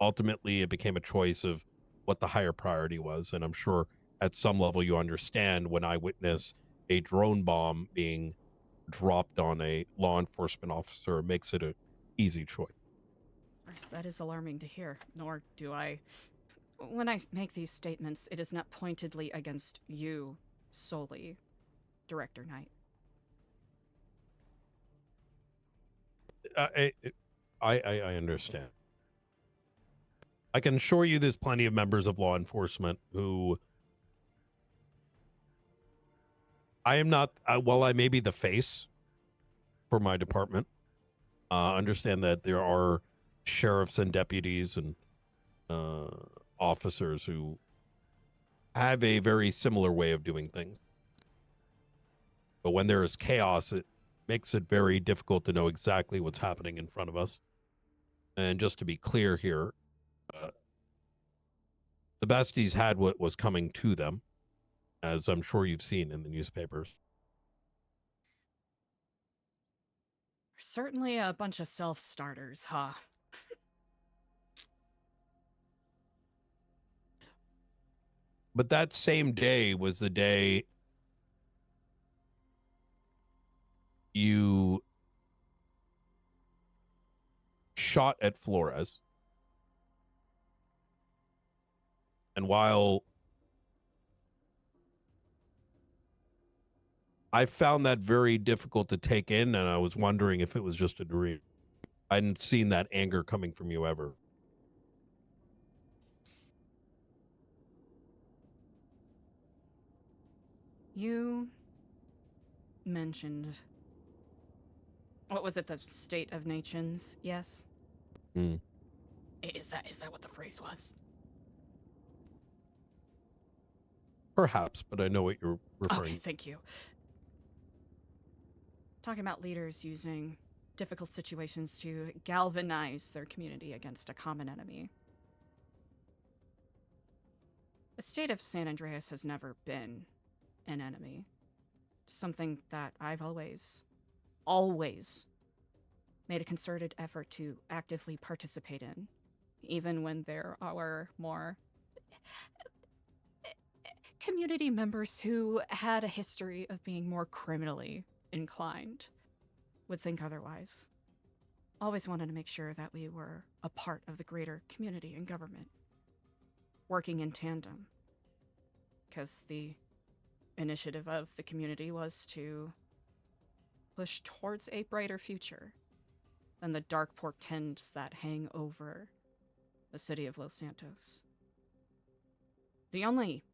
S5: ultimately it became a choice of what the higher priority was. And I'm sure at some level you understand when I witness a drone bomb being dropped on a law enforcement officer makes it an easy choice.
S1: Yes, that is alarming to hear, nor do I... When I make these statements, it is not pointedly against you solely, Director Knight.
S5: I understand. I can assure you there's plenty of members of law enforcement who I am not, while I may be the face for my department, understand that there are sheriffs and deputies and officers who have a very similar way of doing things. But when there is chaos, it makes it very difficult to know exactly what's happening in front of us. And just to be clear here, the besties had what was coming to them, as I'm sure you've seen in the newspapers.
S1: Certainly a bunch of self-starters, huh?
S5: But that same day was the day you shot at Flores. And while I found that very difficult to take in, and I was wondering if it was just a dream, I hadn't seen that anger coming from you ever.
S1: You mentioned... What was it, the state of nations? Yes?
S5: Hmm.
S1: Is that what the phrase was?
S5: Perhaps, but I know what you're referring
S1: Okay, thank you. Talking about leaders using difficult situations to galvanize their community against a common enemy. The state of San Andreas has never been an enemy. Something that I've always made a concerted effort to actively participate in, even when there are more community members who had a history of being more criminally inclined would think otherwise. Always wanted to make sure that we were a part of the greater community and government, working in tandem, because the initiative of the community was to push towards a brighter future than the dark portents that hang over the city of Los Santos. The only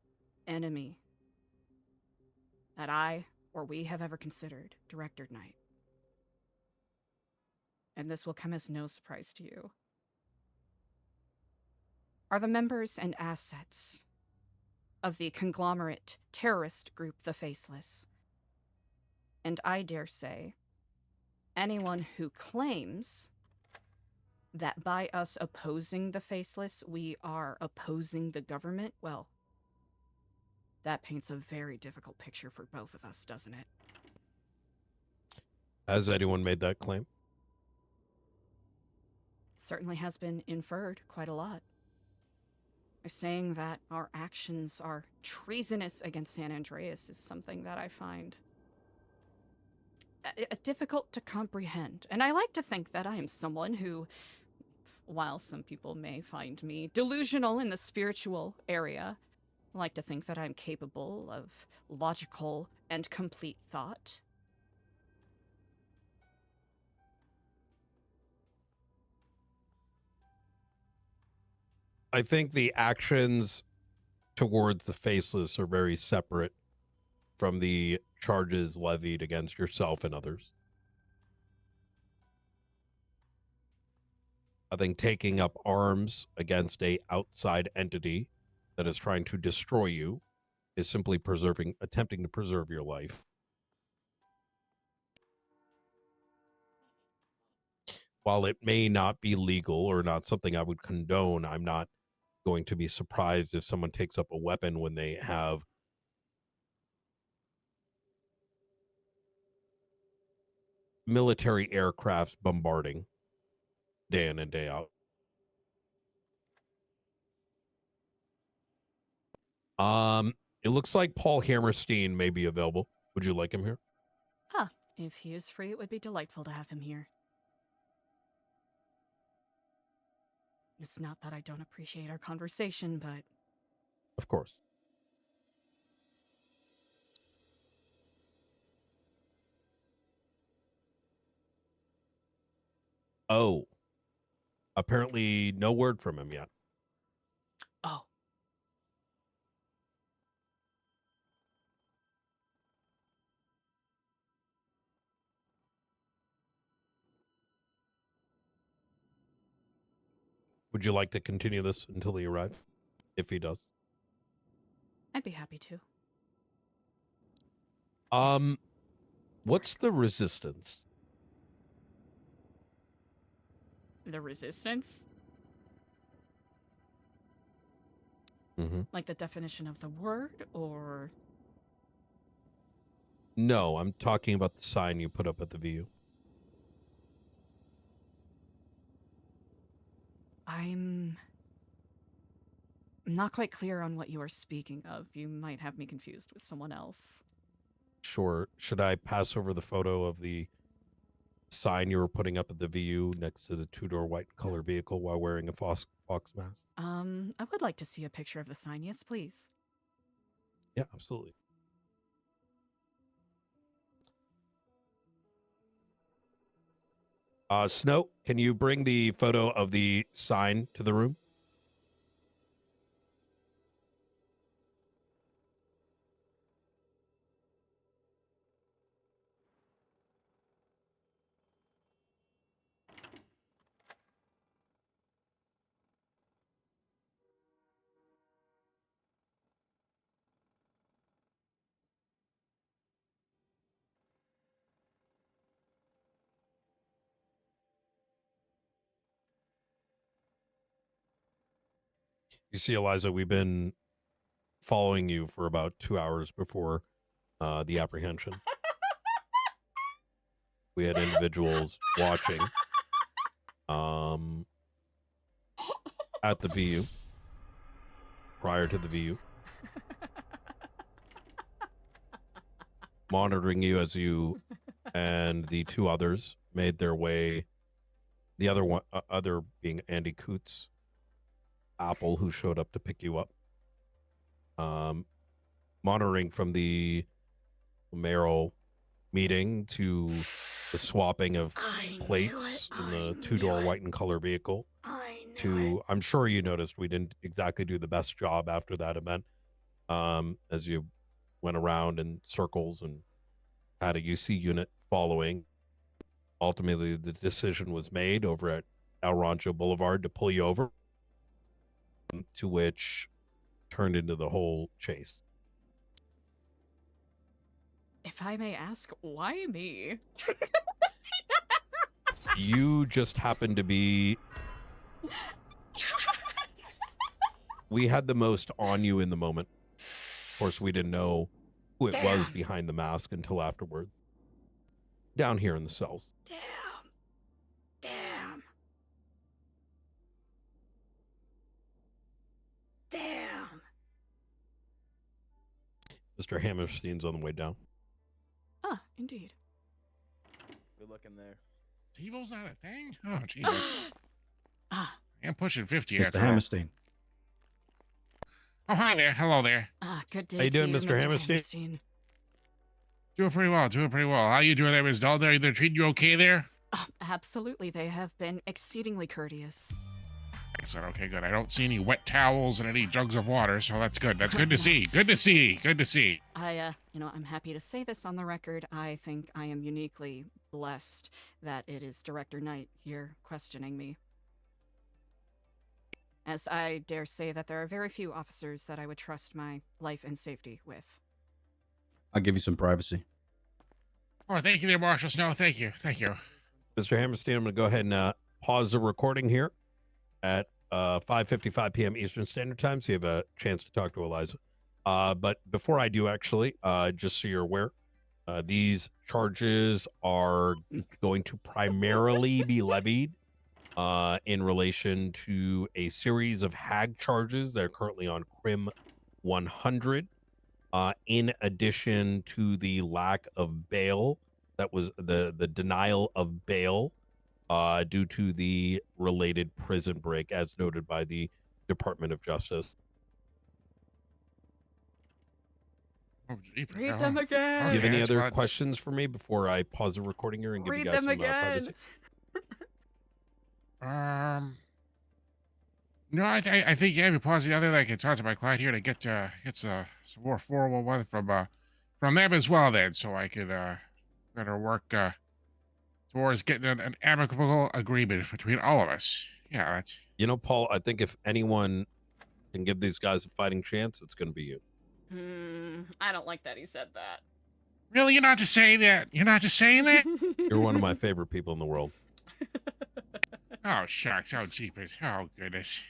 S1: enemy that I or we have ever considered, Director Knight, and this will come as no surprise to you, are the members and assets of the conglomerate terrorist group The Faceless. And I dare say, anyone who claims that by us opposing The Faceless, we are opposing the government, well, that paints a very difficult picture for both of us, doesn't it?
S5: Has anyone made that claim?
S1: Certainly has been inferred quite a lot. Saying that our actions are treasonous against San Andreas is something that I find difficult to comprehend. And I like to think that I am someone who, while some people may find me delusional in the spiritual area, I like to think that I'm capable of logical and complete thought.
S5: I think the actions towards the Faceless are very separate from the charges levied against yourself and others. I think taking up arms against a outside entity that is trying to destroy you is simply attempting to preserve your life. While it may not be legal or not something I would condone, I'm not going to be surprised if someone takes up a weapon when they have military aircrafts bombarding day in and day out. It looks like Paul Hammerstein may be available. Would you like him here?
S1: Huh. If he is free, it would be delightful to have him here. It's not that I don't appreciate our conversation, but...
S5: Of course. Oh. Apparently no word from him yet.
S1: Oh.
S5: Would you like to continue this until he arrives? If he does.
S1: I'd be happy to.
S5: What's the resistance?
S1: The resistance?
S5: Mm-hmm.
S1: Like the definition of the word, or...
S5: No, I'm talking about the sign you put up at the VU.
S1: I'm not quite clear on what you are speaking of. You might have me confused with someone else.
S5: Sure. Should I pass over the photo of the sign you were putting up at the VU next to the two-door white color vehicle while wearing a fox mask?
S1: I would like to see a picture of the sign. Yes, please.
S5: Yeah, absolutely. Snow, can you bring the photo of the sign to the room? You see, Eliza, we've been following you for about 2 hours before the apprehension. We had individuals watching at the VU, prior to the VU, monitoring you as you and the two others made their way. The other one, other being Andy Coots, Apple, who showed up to pick you up. Monitoring from the mayoral meeting to the swapping of plates in the two-door white and color vehicle. I'm sure you noticed we didn't exactly do the best job after that event, as you went around in circles and had a UC unit following. Ultimately, the decision was made over at El Rancho Boulevard to pull you over, to which turned into the whole chase.
S1: If I may ask, why me?
S5: You just happened to be... We had the most on you in the moment. Of course, we didn't know who it was behind the mask until afterward. Down here in the cells.
S1: Damn.
S5: Mr. Hammerstein's on the way down.
S1: Ah, indeed.
S4: Good looking there.
S17: TiVo's not a thing? Oh, jeez. I'm pushing 50
S14: Mr.
S17: after all.
S14: Hammerstein.
S17: Oh, hi there. Hello there.
S1: Good day
S5: How you
S1: to
S5: doing,
S1: you,
S5: Mr. Hammerstein?
S17: Doing pretty well. How you doing there, Ms. Dalton? They're treating you okay there?
S1: Absolutely, they have been exceedingly courteous.
S17: Excellent. Okay, good. I don't see any wet towels and any jugs of water, so that's good. That's good to see. Good to see. Good to see.
S1: I'm happy to say this on the record. I think I am uniquely blessed that it is Director Knight here questioning me. As I dare say that there are very few officers that I would trust my life and safety with.
S14: I'll give you some privacy.
S17: Oh, thank you there, Marshal Snow. Thank you. Thank you.
S5: Mr. Hammerstein, I'm going to go ahead and pause the recording here at 5:55 p.m. Eastern Standard Time, so you have a chance to talk to Eliza. But before I do, actually, just so you're aware, these charges are going to primarily be levied in relation to a series of HAG charges that are currently on CRIM 100, in addition to the lack of bail that was the denial of bail due to the related prison break, as noted by the Department of Justice.
S17: Oh, jeepers.
S1: Read them again.
S5: Do you have any
S17: that's
S5: other
S17: what-
S5: questions for me before I pause the recording here and give you
S1: Read
S5: guys
S1: them
S5: some
S1: again.
S5: privacy?
S17: No, I think yeah, we pause the other. I can talk to my client here to get some more 411 from them as well. Then, so I could better work towards getting an amicable agreement between all of us. Yeah, that's.
S5: You know, Paul, I think if anyone can give these guys a fighting chance, it's going to be you.
S1: I don't like that he said that.
S17: Really, you're not just saying that. You're not just saying that.
S5: You're one of my favorite people in the world.
S17: Oh shucks! Oh jeepers! Oh goodness!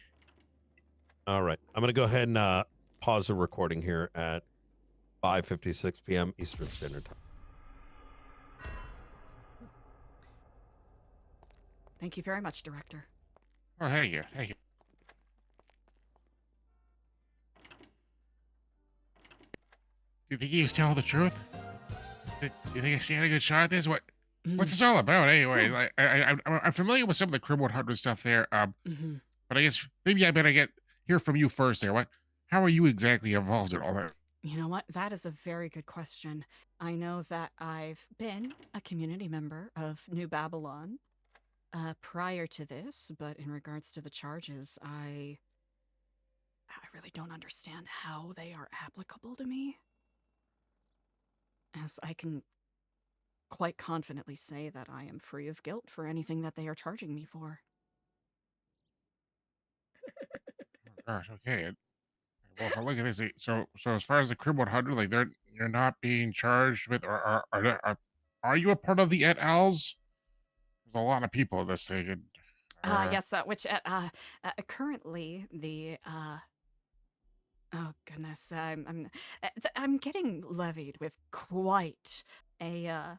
S5: All right, I'm going to go ahead and pause the recording here at 5:56 p.m. Eastern Standard Time.
S1: Thank you very much, Director.
S17: Oh, thank you. Thank you. Do you think he was telling the truth? Do you think I stand a good shot at this? What's this all about anyway? Like, I'm familiar with some of the Crib 100 stuff there. But I guess maybe I better hear from you first there. How are you exactly involved in all that?
S1: You know what? That is a very good question. I know that I've been a community member of New Babylon prior to this, but in regards to the charges, I really don't understand how they are applicable to me. As I can quite confidently say that I am free of guilt for anything that they are charging me for.
S17: Oh, gosh, okay. Well, if I look at this, so as far as the Crib 100, like you're not being charged with, or are you a part of the et als? There's a lot of people in this thing.
S1: Yes, which currently the oh goodness, I'm getting levied with quite a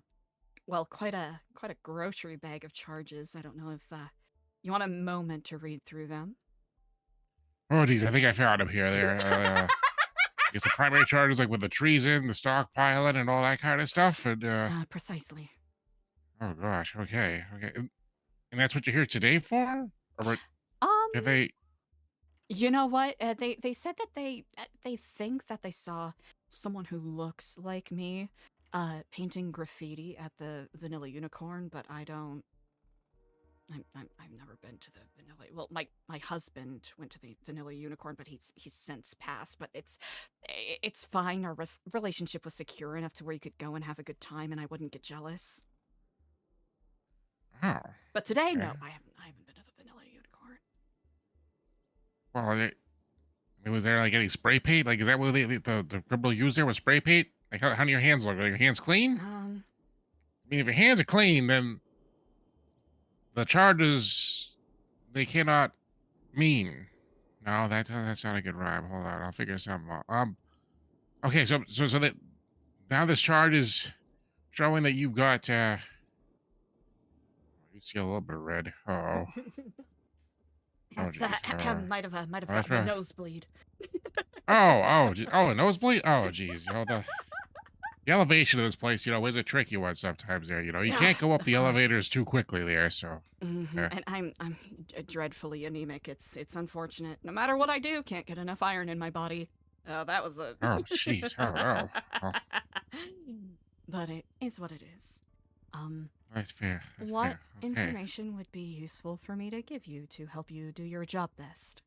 S1: quite a grocery bag of charges. I don't know if you want a moment to read through them.
S17: Oh, geez, I think I found him here. There, it's the primary charges, like with the treason, the stockpiling, and all that kind of stuff. And
S1: precisely.
S17: Oh gosh, okay. And that's what you're here today for? Or did they?
S1: You know what? They said that they think that they saw someone who looks like me painting graffiti at the Vanilla Unicorn, but I don't. I've never been to the Vanilla. Well, my husband went to the Vanilla Unicorn, but he's since passed. But it's fine. Our relationship was secure enough to where you could go and have a good time, and I wouldn't get jealous.
S17: Oh.
S1: But today,
S17: okay.
S1: no, I haven't been to the Vanilla Unicorn.
S17: Well, was there like any spray paint? Like, is that what the criminal used there was spray paint? Like, how do your hands look? Are your hands clean? I mean, if your hands are clean, then the charges they cannot mean. No, that's not a good rhyme. Hold on, I'll figure something out. Okay, so that now this charge is showing that you've got you see a little bit of red. Uh-oh.
S1: Might have gotten a nosebleed.
S17: a nosebleed. Oh, geez, the elevation of this place, is a tricky one sometimes. There, you can't go up the elevators too quickly there. So,
S1: and I'm dreadfully anemic. It's unfortunate. No matter what I do, can't get enough iron in my body. That was a.
S17: Oh, jeez. Oh.
S1: But it is what it is.
S17: That's fair.
S1: What
S17: Okay.
S1: information would be useful for me to give you to help you do your job best?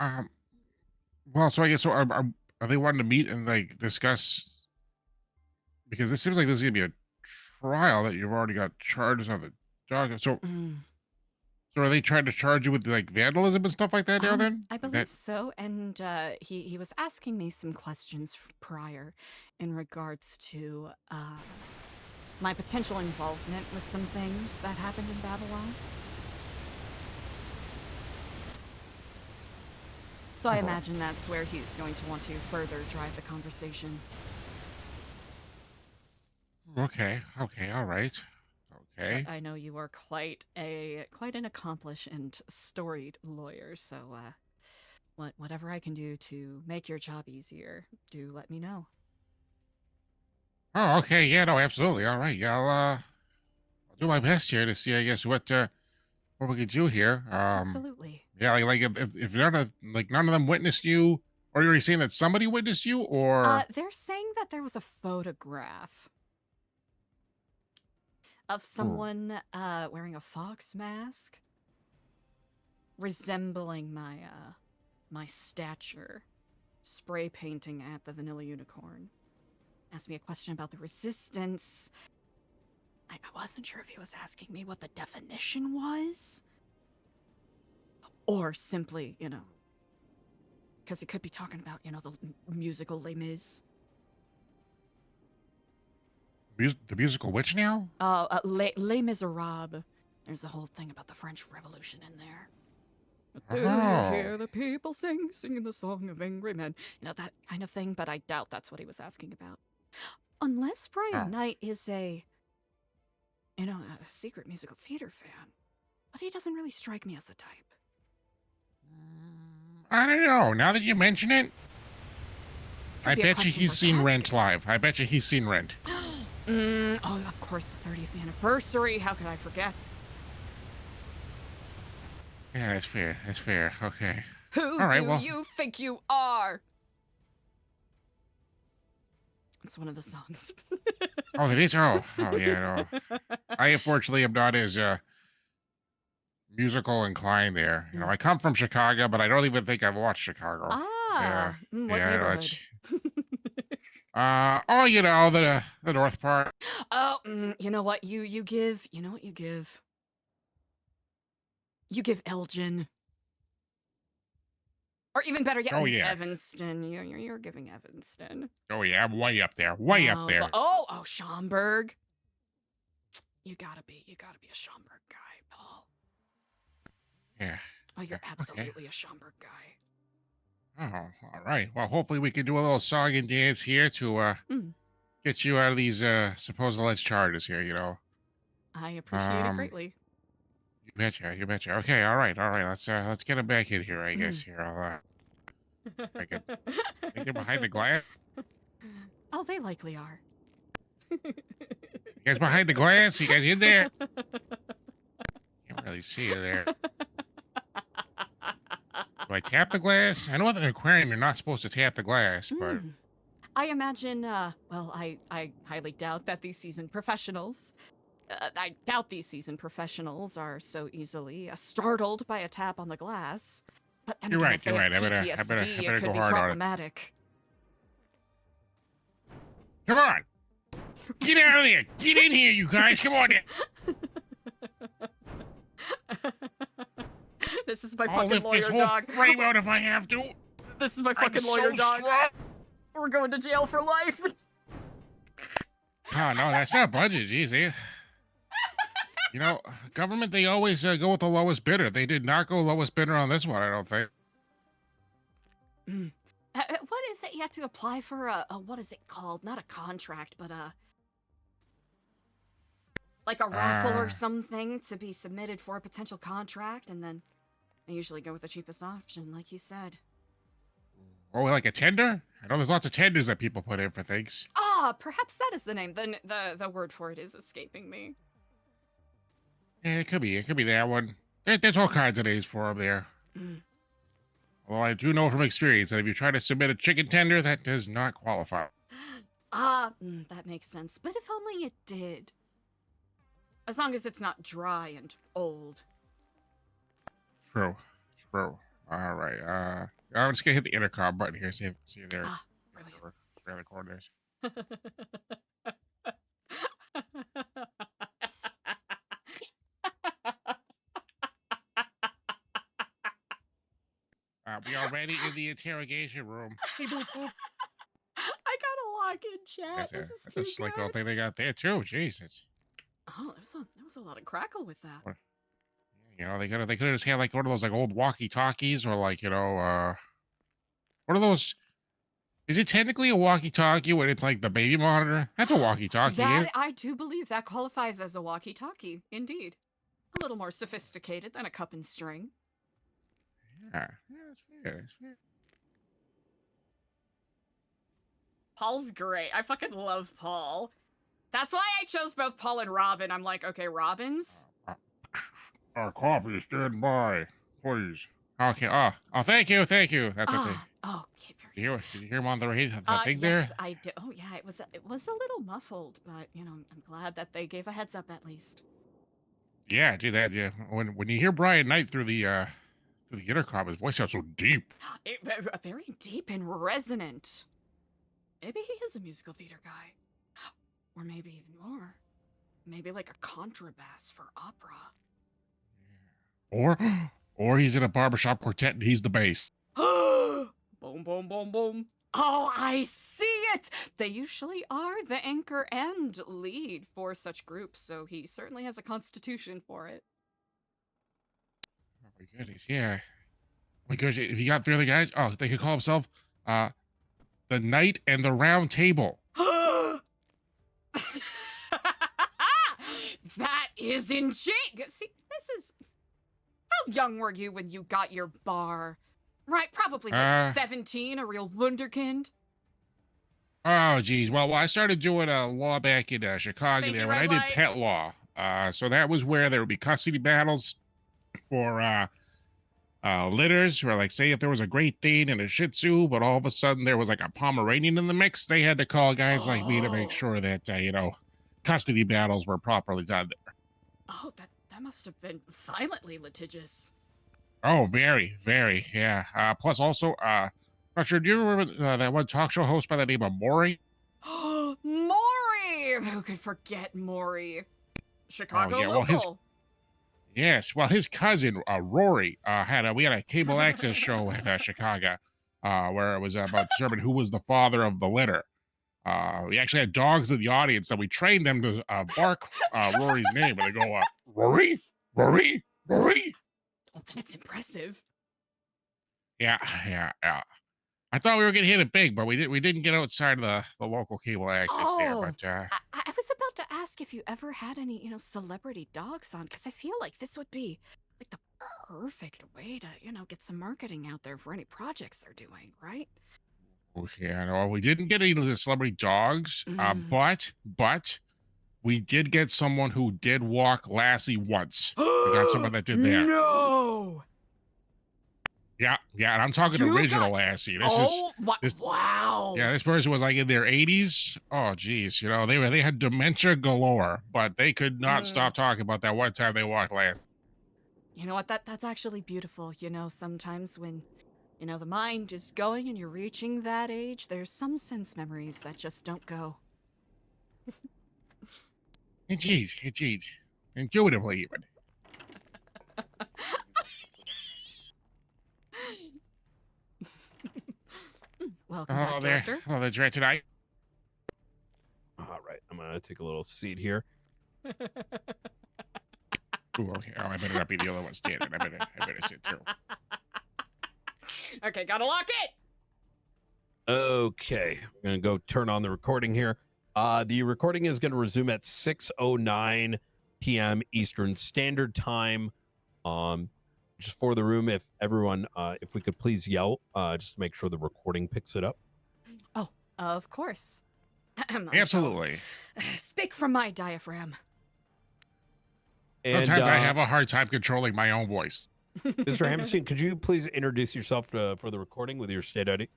S17: Well, so I guess are they wanting to meet and like discuss? Because this seems like this is gonna be a trial that you've already got charges on the docket. So are they trying to charge you with like vandalism and stuff like that now? Then
S1: I believe so, and he was asking me some questions prior in regards to my potential involvement with some things that happened in Babylon. So I imagine that's where he's going to want to further drive the conversation.
S17: Okay, all right. Okay.
S1: But I know you are quite an accomplished and storied lawyer, so whatever I can do to make your job easier, do let me know.
S17: Oh, okay. Yeah, no, absolutely. All right. Yeah, I'll do my best here to see, I guess, what we could do here.
S1: Absolutely.
S17: Yeah, like if none of them witnessed you, or you're saying that somebody witnessed you, or
S1: They're saying that there was a photograph of someone wearing a fox mask, resembling my stature, spray painting at the vanilla unicorn. Asked me a question about the resistance. I wasn't sure if he was asking me what the definition was, or simply, because he could be talking about, the musical Les Mis.
S17: the musical which now?
S1: Les Miserables. There's a whole thing about the French Revolution in there. Do you hear the people singing the song of angry men? That kind of thing, but I doubt that's what he was asking about. Unless Brian Knight is a secret musical theater fan. But he doesn't really strike me as a type.
S17: I don't know. Now that you mention it, I
S1: Could be a
S17: bet you
S1: question
S17: he's
S1: worth
S17: seen Rent
S1: asking.
S17: live. I bet you he's seen Rent.
S1: Oh, of course, the 30th anniversary. How could I forget?
S17: Yeah, that's fair. That's fair. Okay.
S1: Who
S17: All right,
S1: do
S17: well,
S1: you think you are? It's one of the songs.
S17: oh, it is. Oh, yeah. No, I unfortunately am not as musical inclined there. I come from Chicago, but I don't even think I've watched Chicago.
S1: Ah,
S17: yeah.
S1: what
S17: Yeah, no,
S1: neighborhood?
S17: the north part.
S1: Oh, you know what? You give. You know what you give? You give Elgin. Or even better yet,
S17: Oh, yeah.
S1: Evanston. You're giving Evanston.
S17: Oh yeah, I'm way up there. Way up there.
S1: Oh, Schaumburg. You gotta be a Schaumburg guy, Paul.
S17: Yeah.
S1: Oh, you're absolutely a Schaumburg guy.
S17: Oh, all right. Well, hopefully we can do a little song and dance here to get you out of these supposed alleged charges here.
S1: I appreciate it greatly.
S17: You betcha. Okay, all right. Let's get him back in here. I guess here. I'll I think they're behind the glass.
S1: Oh, they likely are.
S17: You guys behind the glass? You guys in there? Can't really see you there. Do I tap the glass? I know at an aquarium you're not supposed to tap the glass, but
S1: I imagine, I highly doubt that these seasoned professionals, are so easily startled by a tap on the glass. But then
S17: you're
S1: again,
S17: right.
S1: if they
S17: You're
S1: have
S17: right. I
S1: PTSD,
S17: better
S1: it could
S17: go
S1: be
S17: hard on it.
S1: problematic.
S17: Come on, get out of there! Get in here, you guys! Come on!
S1: This is my
S17: I'll
S1: fucking
S17: lift
S1: lawyer
S17: this whole
S1: dog.
S17: frame out if I have to.
S1: This is my
S17: I'm
S1: fucking lawyer
S17: so
S1: dog.
S17: strong.
S1: We're going to jail for life.
S17: Oh no, that's not budget. Jeez, government, they always go with the lowest bidder. They did not go lowest bidder on this one, I don't think.
S1: What is it you have to apply for? What is it called? Not a contract, but like a raffle or something to be submitted for a potential contract, and then I usually go with the cheapest option, like you said.
S17: Oh, like a tender? I know there's lots of tenders that people put in for things.
S1: Perhaps that is the name. The word for it is escaping me.
S17: Yeah, it could be that one. There's all kinds of names for them there. Although I do know from experience that if you try to submit a chicken tender, that does not qualify.
S1: That makes sense. But if only it did. As long as it's not dry and old.
S17: True. All right. I'm just gonna hit the intercom button here. See you there.
S1: Brilliant.
S17: Around the corners. We are ready in the interrogation room.
S1: I got a lock in chat.
S17: That's a slick old thing they got there too. Jesus.
S1: Oh, there was a lot of crackle with that.
S17: They could have just had like one of those like old walkie-talkies, or like one of those. Is it technically a walkie-talkie when it's like the baby monitor? That's a walkie-talkie.
S1: I do believe that qualifies as a walkie-talkie. Indeed, a little more sophisticated than a cup and string.
S17: Yeah, that's fair.
S1: Paul's great. I fucking love Paul. That's why I chose both Paul and Robin. I'm like, okay, Robin's.
S17: Coffee, stand by, please. Okay. Oh, thank you. That's okay.
S1: Oh, okay,
S17: Did you hear him on the radio? The thing
S1: yes,
S17: there?
S1: I did. Oh, yeah, it was a little muffled, but you know, I'm glad that they gave a heads up at least.
S17: Yeah, do that. Yeah. When you hear Brian Knight through the intercom, his voice sounds so deep.
S1: Very deep and resonant. Maybe he is a musical theater guy, or maybe even more. Maybe like a contrabass for opera.
S17: Or he's in a barbershop quartet and he's the bass.
S1: Boom, boom, boom, boom. Oh, I see it! They usually are the anchor and lead for such groups, so he certainly has a constitution for it.
S17: Oh my goodness, yeah. Oh my gosh, if you got 3 other guys, they could call himself the Knight and the Round Table.
S1: That is intriguing. See, this is... How young were you when you got your bar? Right, probably like 17, a real wunderkind.
S17: Oh, geez. Well, I started doing law back in Chicago there when I did pet law. So that was where there would be custody battles for litters, where, like, say if there was a Great Dane and a Shih Tzu, but all of a sudden there was like a Pomeranian in the mix, they had to call guys like me to make sure that, custody battles were properly done there.
S1: Oh, that must have been violently litigious.
S17: Oh, very, very, yeah. Plus also, not sure, do you remember that one talk show host by the name of Maury?
S1: Maury! Who could forget Maury? Chicago local.
S17: His cousin, Rory, we had a cable access show at Chicago, where it was about determining who was the father of the litter. We actually had dogs in the audience, and we trained them to bark Rory's name, and they go, Rory, Rory, Rory.
S1: Oh, that's impressive.
S17: Yeah. I thought we were gonna hit it big, but we didn't get outside of the local cable access there. But
S1: I was about to ask if you ever had any, celebrity dogs on, because I feel like this would be like the perfect way to, get some marketing out there for any projects they're doing, right?
S17: yeah, no, we didn't get any of the celebrity dogs, but we did get someone who did walk Lassie once. We got someone that did that.
S1: No.
S17: Yeah, and I'm talking original Lassie.
S1: Wow.
S17: Yeah, this person was like in their 80s. Oh, geez, they had dementia galore, but they could not stop talking about that one time they walked Lassie.
S1: You know what? That's actually beautiful. Sometimes when, the mind is going and you're reaching that age, there's some sense memories that just don't go.
S17: Indeed. Intuitively, even.
S1: Welcome back, Director.
S17: Oh, the director tonight.
S5: All right, I'm gonna take a little seat here.
S17: Ooh, okay. Oh, I better not be the only one standing. I better sit too.
S1: Okay, gotta lock it.
S5: Okay, I'm gonna go turn on the recording here. The recording is gonna resume at 6:09 p.m. Eastern Standard Time. Just for the room, if everyone, if we could please yell, just to make sure the recording picks it up.
S1: Oh, of course.
S17: Absolutely.
S1: Speak from my diaphragm.
S17: And, sometimes I have a hard time controlling my own voice.
S5: Mr. Hammerstein, could you please introduce yourself for the recording with your state ID?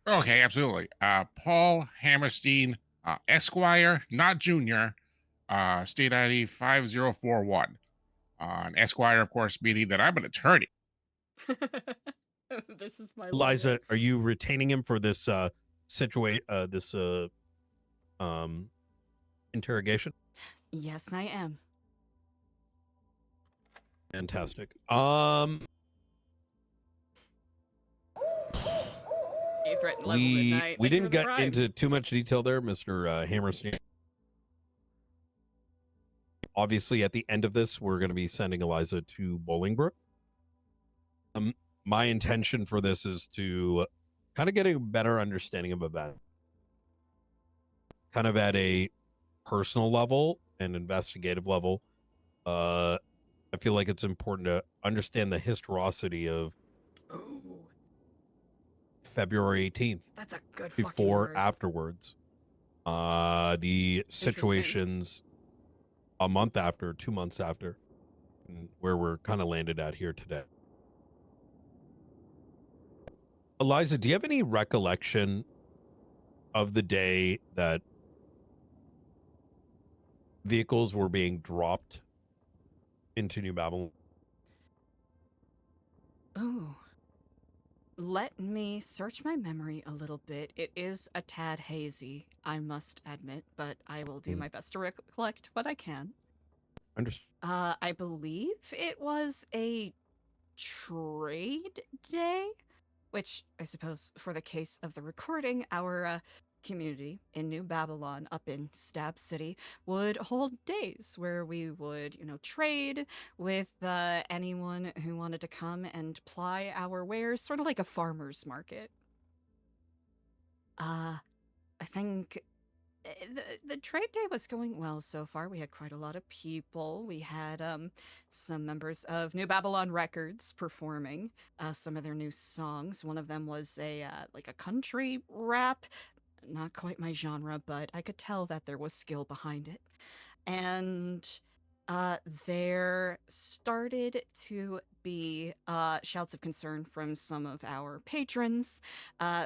S17: Okay, absolutely. Paul Hammerstein, Esquire, not Junior, state ID 5041. An Esquire, of course, meaning that I'm an attorney.
S1: This is my
S5: Eliza, are you retaining him for this interrogation?
S1: Yes, I am.
S5: Fantastic. We didn't get into too much detail there, Mr. Hammerstein. Obviously, at the end of this, we're going to be sending Eliza to Bolingbrook. My intention for this is to kind of get a better understanding of events, kind of at a personal level and investigative level. I feel like it's important to understand the historicity of February 18th.
S1: That's a good fucking
S5: Before,
S1: word.
S5: afterwards. The situations a month after, 2 months after, where we're kind of landed at here today. Eliza, do you have any recollection of the day that vehicles were being dropped into New Babylon?
S1: Ooh. Let me search my memory a little bit. It is a tad hazy, I must admit, but I will do my best to recollect what I can.
S5: Understood.
S1: I believe it was a trade day, which I suppose for the case of the recording, our community in New Babylon up in Stab City would hold days where we would, trade with anyone who wanted to come and ply our wares, sort of like a farmer's market. I think the trade day was going well so far. We had quite a lot of people. We had some members of New Babylon Records performing some of their new songs. One of them was a country rap. Not quite my genre, but I could tell that there was skill behind it. And there started to be shouts of concern from some of our patrons,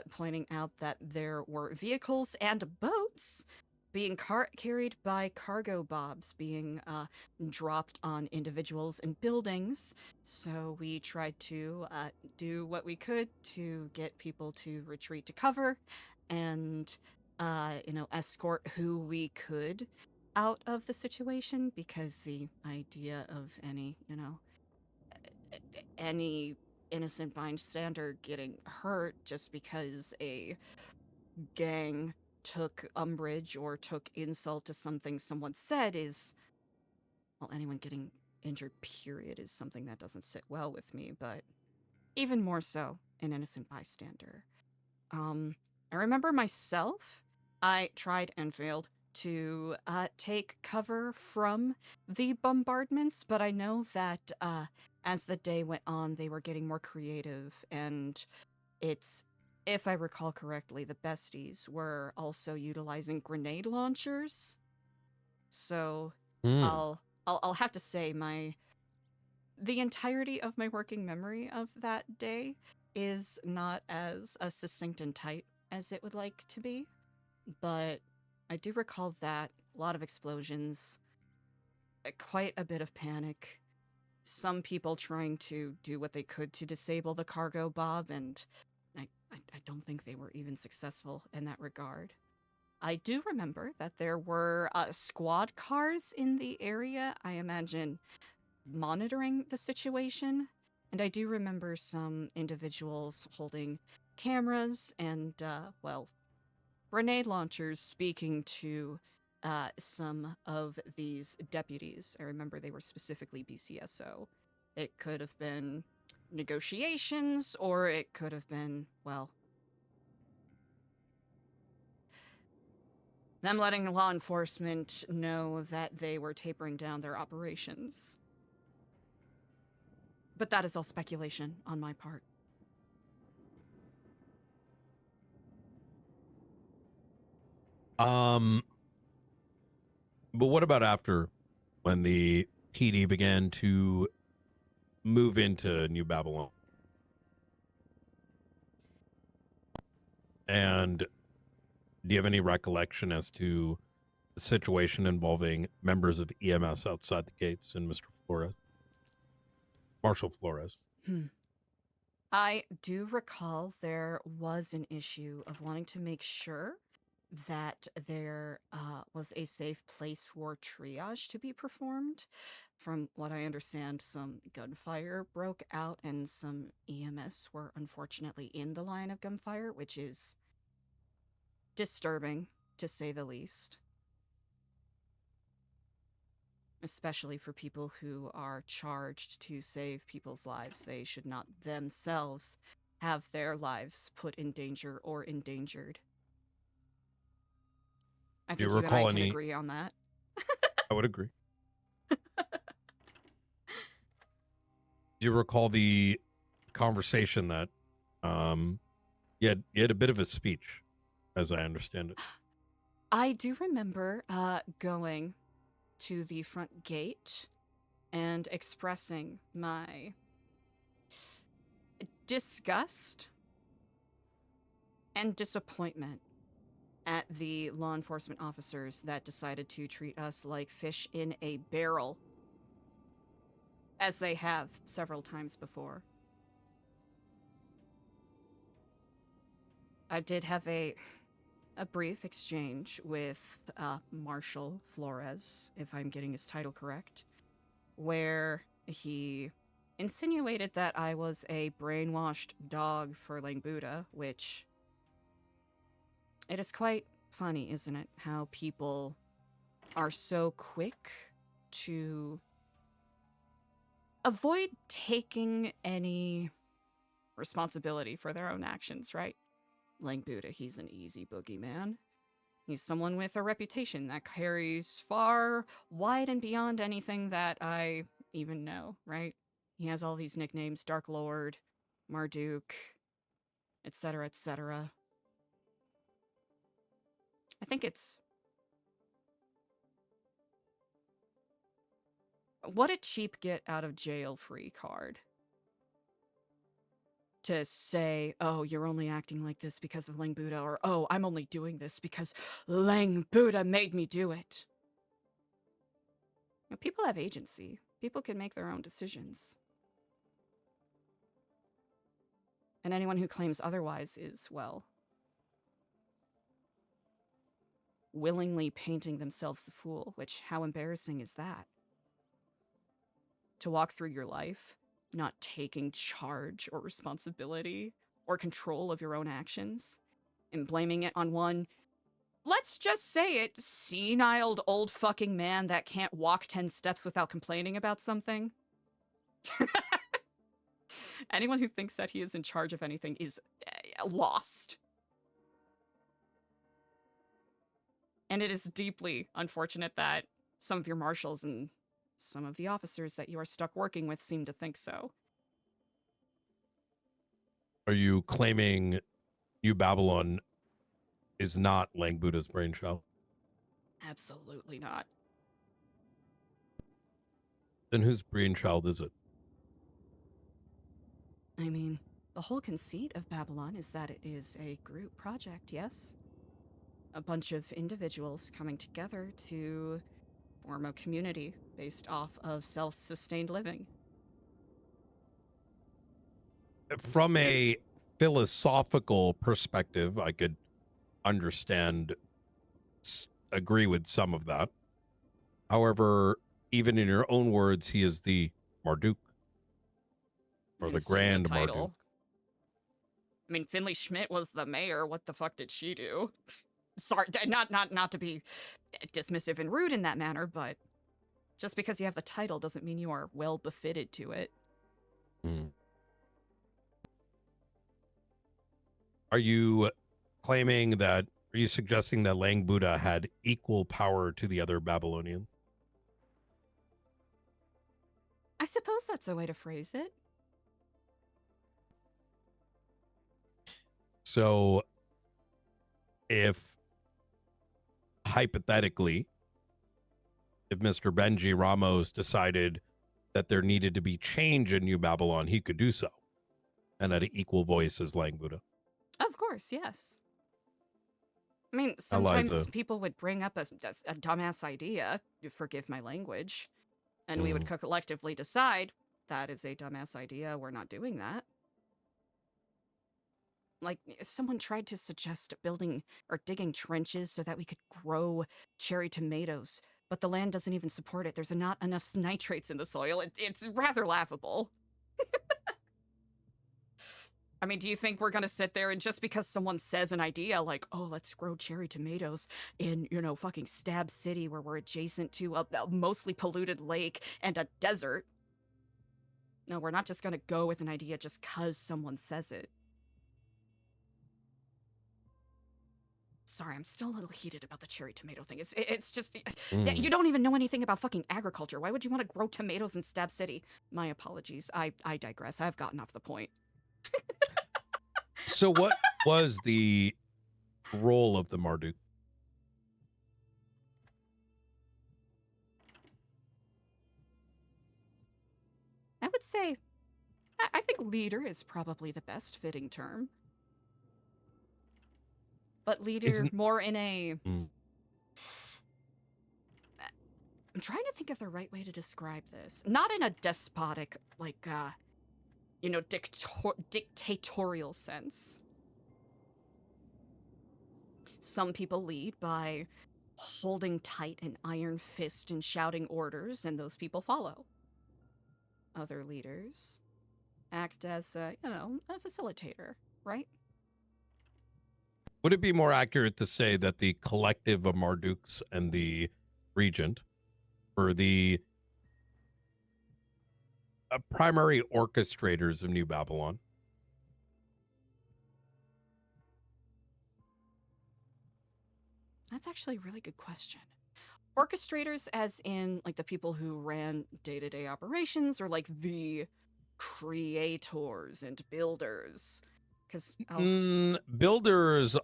S1: pointing out that there were vehicles and boats being carried by cargo bobs being dropped on individuals and buildings. So we tried to do what we could to get people to retreat to cover and, escort who we could out of the situation, because the idea of any innocent bystander getting hurt just because a gang took umbrage or took insult to something someone said is, well, anyone getting injured, period, is something that doesn't sit well with me, but even more so an innocent bystander. I remember myself, I tried and failed to take cover from the bombardments, but I know that as the day went on, they were getting more creative, and it's, if I recall correctly, the besties were also utilizing grenade launchers. So I'll have to say the entirety of my working memory of that day is not as succinct and tight as it would like to be, but I do recall that a lot of explosions, quite a bit of panic, some people trying to do what they could to disable the cargo bob, and I don't think they were even successful in that regard. I do remember that there were squad cars in the area, I imagine, monitoring the situation, and I do remember some individuals holding cameras and, grenade launchers speaking to some of these deputies. I remember they were specifically BCSO. It could have been negotiations, or it could have been, them letting law enforcement know that they were tapering down their operations. But that is all speculation on my part.
S5: But what about after, when the PD began to move into New Babylon? And do you have any recollection as to the situation involving members of EMS outside the gates and Mr. Flores? Marshal Flores.
S1: I do recall there was an issue of wanting to make sure that there was a safe place for triage to be performed. From what I understand, some gunfire broke out and some EMS were unfortunately in the line of gunfire, which is disturbing, to say the least. Especially for people who are charged to save people's lives. They should not themselves have their lives put in danger or endangered. I think you and I can agree on that.
S5: I would agree. Do you recall the conversation that You had a bit of a speech, as I understand it.
S1: I do remember going to the front gate and expressing my disgust and disappointment at the law enforcement officers that decided to treat us like fish in a barrel, as they have several times before. I did have a brief exchange with Marshal Flores, if I'm getting his title correct, where he insinuated that I was a brainwashed dog for Langbuda, which it is quite funny, isn't it, how people are so quick to avoid taking any responsibility for their own actions, right? Langbuda, he's an easy boogeyman. He's someone with a reputation that carries far wide and beyond anything that I even know, right? He has all these nicknames, Dark Lord, Marduk, etc., etc. I think it's... what a cheap get out of jail free card. To say, oh, you're only acting like this because of Langbuda, or oh, I'm only doing this because Langbuda made me do it. You know, people have agency. People can make their own decisions. And anyone who claims otherwise is, well, willingly painting themselves the fool, which, how embarrassing is that? To walk through your life not taking charge or responsibility or control of your own actions and blaming it on one, let's just say it, senile old fucking man that can't walk 10 steps without complaining about something. Anyone who thinks that he is in charge of anything is lost. And it is deeply unfortunate that some of your marshals and some of the officers that you are stuck working with seem to think so.
S5: Are you claiming New Babylon is not Langbuda's brainchild?
S1: Absolutely not.
S5: Then whose brainchild is it?
S1: I mean, the whole conceit of Babylon is that it is a group project, yes? A bunch of individuals coming together to form a community based off of self-sustained living.
S5: From a philosophical perspective, I could understand, agree with some of that. However, even in your own words, he is the Marduk, or the Grand Marduk.
S1: I mean, Finley Schmidt was the mayor. What the fuck did she do? Sorry, not to be dismissive and rude in that manner, but just because you have the title doesn't mean you are well befitted to it.
S5: Are you claiming that, are you suggesting that Langbuda had equal power to the other Babylonians?
S1: I suppose that's a way to phrase it.
S5: So, if hypothetically, if Mr. Benji Ramos decided that there needed to be change in New Babylon, he could do so, and at an equal voice as Langbuda.
S1: Of course, yes. I mean, sometimes
S5: Eliza.
S1: people would bring up a dumbass idea, forgive my language, and we would collectively decide that is a dumbass idea, we're not doing that. Like, someone tried to suggest building or digging trenches so that we could grow cherry tomatoes, but the land doesn't even support it. There's not enough nitrates in the soil. It's rather laughable. I mean, do you think we're going to sit there and just because someone says an idea like, oh, let's grow cherry tomatoes in, you know, fucking Stab City where we're adjacent to a mostly polluted lake and a desert? No, we're not just going to go with an idea just because someone says it. Sorry, I'm still a little heated about the cherry tomato thing. It's just, you don't even know anything about fucking agriculture. Why would you want to grow tomatoes in Stab City? My apologies. I digress. I've gotten off the point.
S5: So was the role of the Marduk?
S1: I would say, I think leader is probably the best fitting term. But leader more in a... I'm trying to think of the right way to describe this. Not in a despotic, like, you know, dictatorial sense. Some people lead by holding tight an iron fist and shouting orders, and those people follow. Other leaders act as, you know, a facilitator, right?
S5: Would it be more accurate to say that the collective of Marduks and the Regent were the primary orchestrators of New Babylon?
S1: That's actually a really good question. Orchestrators as in, like, the people who ran day-to-day operations, or, like, the creators and builders? Because
S5: Builders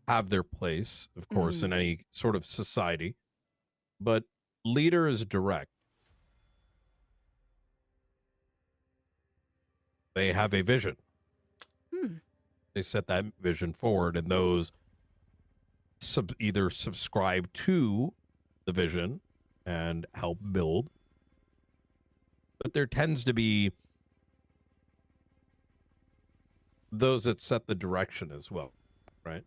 S5: have their place, of course, in any sort of society, but leaders direct. They have a vision. They set that vision forward, and those either subscribe to the vision and help build. But there tends to be those that set the direction as well, right?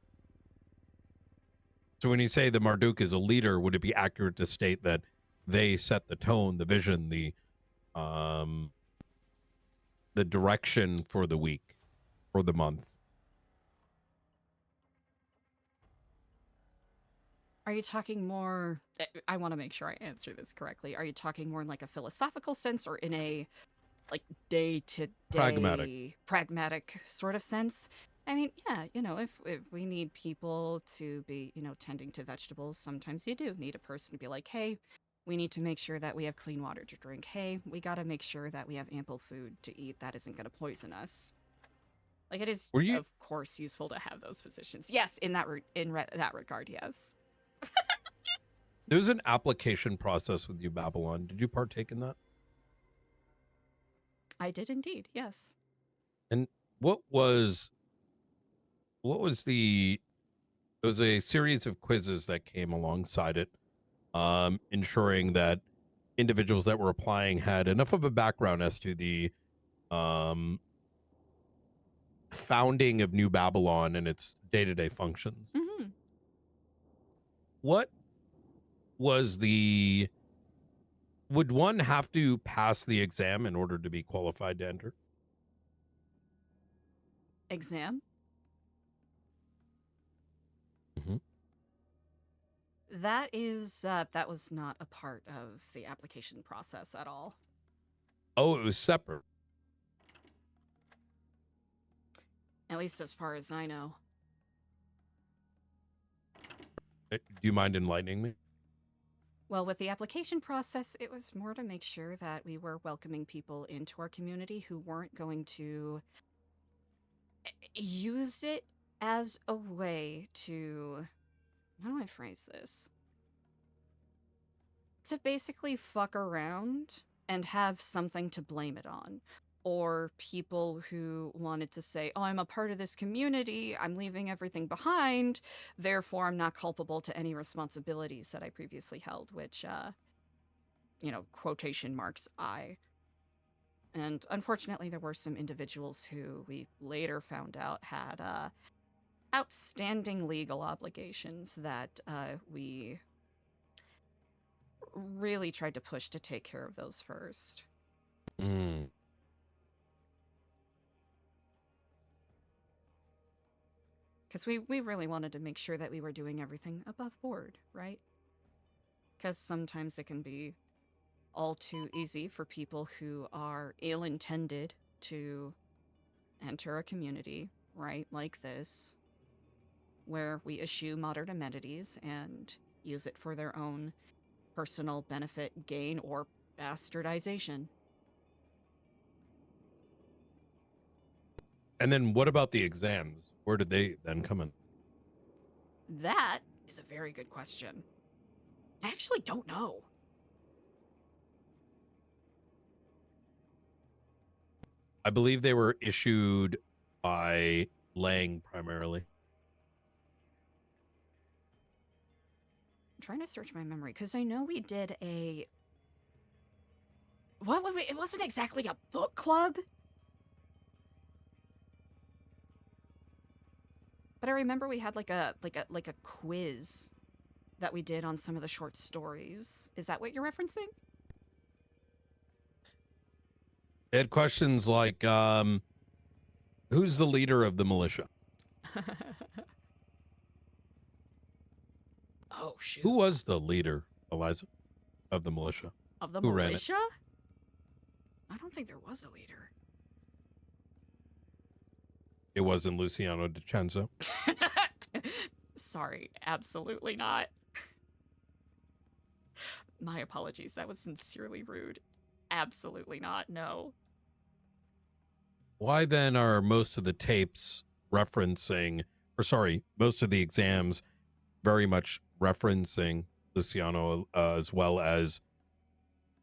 S5: So when you say the Marduk is a leader, would it be accurate to state that they set the tone, the vision, the direction for the week, for the month?
S1: Are you talking more... I want to make sure I answer this correctly. Are you talking more in, like, a philosophical sense, or in a, like, day-to-day... Pragmatic sort of sense? I mean, yeah, you know, if we need people to be, you know, tending to vegetables, sometimes you do need a person to be like, hey, we need to make sure that we have clean water to drink. Hey, we got to make sure that we have ample food to eat that isn't going to poison us. Like, it is, of course, useful to have those positions. Yes, in that regard, yes.
S5: There's an application process with you, Babylon. Did you partake in that?
S1: I did indeed, yes.
S5: And what was the... It was a series of quizzes that came alongside it, ensuring that individuals that were applying had enough of a background as to the founding of New Babylon and its day-to-day functions. What was the... Would one have to pass the exam in order to be qualified to enter?
S1: Exam? That was not a part of the application process at all.
S5: Oh, it was separate.
S1: At least as far as I know.
S5: Do you mind enlightening me?
S1: Well, with the application process, it was more to make sure that we were welcoming people into our community who weren't going to use it as a way to... How do I phrase this? To basically fuck around and have something to blame it on. Or people who wanted to say, oh, I'm a part of this community, I'm leaving everything behind, therefore I'm not culpable to any responsibilities that I previously held, which, you know, quotation marks I. And unfortunately, there were some individuals who we later found out had outstanding legal obligations that we really tried to push to take care of those first. Because we really wanted to make sure that we were doing everything above board, right? Because sometimes it can be all too easy for people who are ill-intended to enter a community, right, like this, where we eschew modern amenities and use it for their own personal benefit, gain, or bastardization.
S5: And then what about the exams? Where did they then come in?
S1: That is a very good question. I actually don't know.
S5: I believe they were issued by Lang primarily.
S1: I'm trying to search my memory because I know we did a. What was it? Wasn't exactly a book club. But I remember we had like a quiz that we did on some of the short stories. Is that what you're referencing?
S5: They had questions like, who's the leader of the militia?
S1: Oh, shoot.
S5: Who was the leader, Eliza, of the militia?
S1: Of the
S5: Who ran it?
S1: militia? I don't think there was a leader.
S5: It wasn't Luciano DiCenzo.
S1: Sorry, absolutely not. My apologies. That was sincerely rude. Absolutely not. No.
S5: Why then are most of the tapes referencing, or sorry, most of the exams very much referencing Luciano, as well as,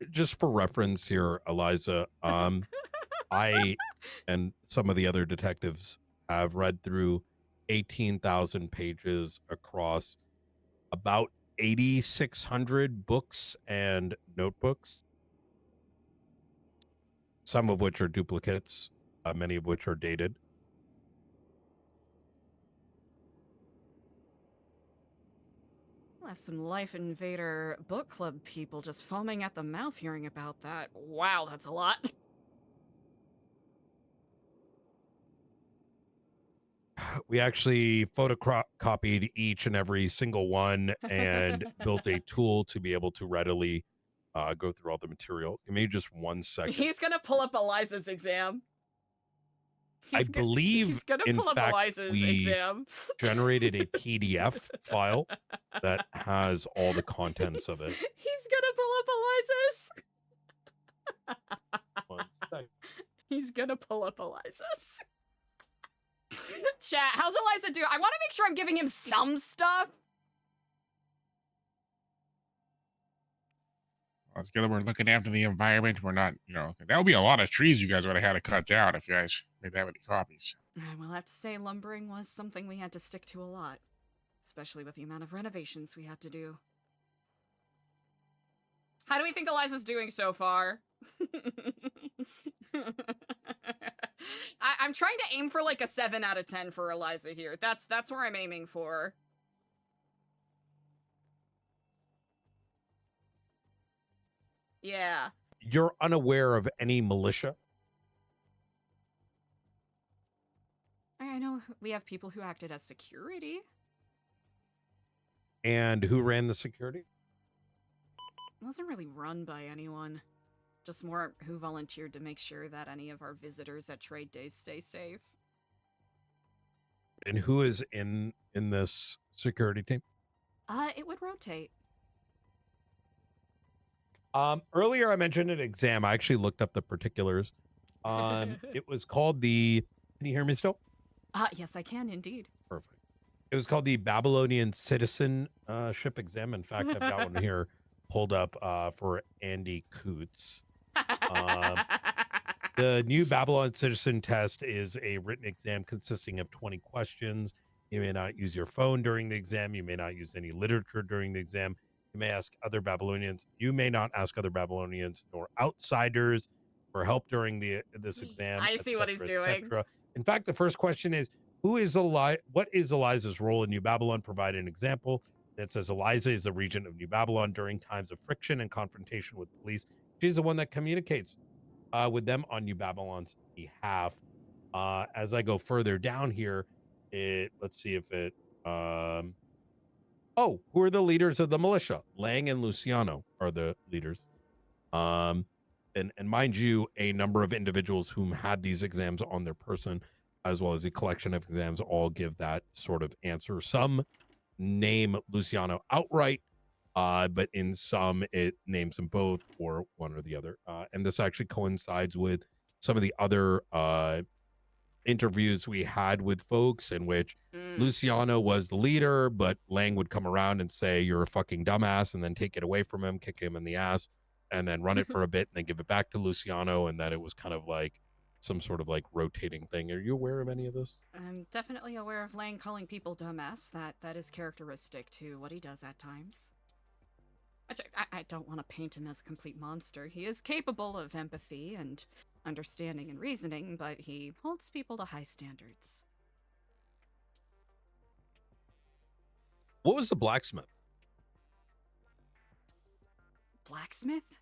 S5: just for reference here, Eliza, I and some of the other detectives have read through 18,000 pages across about 8,600 books and notebooks, some of which are duplicates, many of which are dated.
S1: We'll have some Life Invader book club people just foaming at the mouth hearing about that. Wow, that's a lot.
S5: We actually photocopied each and every single one and built a tool to be able to readily go through all the material. Give me just 1 second.
S1: He's gonna pull up Eliza's exam.
S5: I believe,
S1: he's gonna
S5: in
S1: pull up
S5: fact,
S1: Eliza's
S5: we
S1: exam.
S5: generated a PDF file that has all the contents of it.
S1: He's gonna pull up Eliza's.
S5: 1 second.
S1: He's gonna pull up Eliza's. Chat, how's Eliza doing? I want to make sure I'm giving him some stuff.
S17: Well, together we're looking after the environment. We're not, that would be a lot of trees you guys would have had to cut down if you guys made that many copies.
S1: I will have to say lumbering was something we had to stick to a lot, especially with the amount of renovations we had to do. How do we think Eliza's doing so far? I'm trying to aim for like a 7 out of 10 for Eliza here. That's where I'm aiming for. Yeah.
S5: You're unaware of any militia?
S1: I know we have people who acted as security.
S5: And who ran the security?
S1: It wasn't really run by anyone. Just more who volunteered to make sure that any of our visitors at trade days stay safe.
S5: And who is in this security team?
S1: It would rotate.
S5: Earlier I mentioned an exam. I actually looked up the particulars. It was called the, can you hear me still?
S1: Yes, I can indeed.
S5: Perfect. It was called the Babylonian Citizenship Exam. In fact, I've got one here pulled up for Andy Coots. The new Babylon Citizen test is a written exam consisting of 20 questions. You may not use your phone during the exam. You may not use any literature during the exam. You may ask other Babylonians. You may not ask other Babylonians nor outsiders for help during this exam.
S1: I see what he's doing.
S5: In fact, the first question is, what is Eliza's role in New Babylon? Provide an example. It says Eliza is the regent of New Babylon during times of friction and confrontation with police. She's the one that communicates with them on New Babylon's behalf. As I go further down here, let's see if it. Who are the leaders of the militia? Lang and Luciano are the leaders. And mind you, a number of individuals whom had these exams on their person, as well as a collection of exams, all give that sort of answer. Some name Luciano outright, but in some it names them both or one or the other. And this actually coincides with some of the other interviews we had with folks in which Luciano was the leader, but Lang would come around and say, "You're a fucking dumbass," and then take it away from him, kick him in the ass, and then run it for a bit, and then give it back to Luciano, and that it was kind of like some sort of like rotating thing. Are you aware of any of this?
S1: I'm definitely aware of Lang calling people dumbass. That is characteristic to what he does at times. I don't want to paint him as a complete monster. He is capable of empathy and understanding and reasoning, but he holds people to high standards.
S5: What was the blacksmith?
S1: Blacksmith?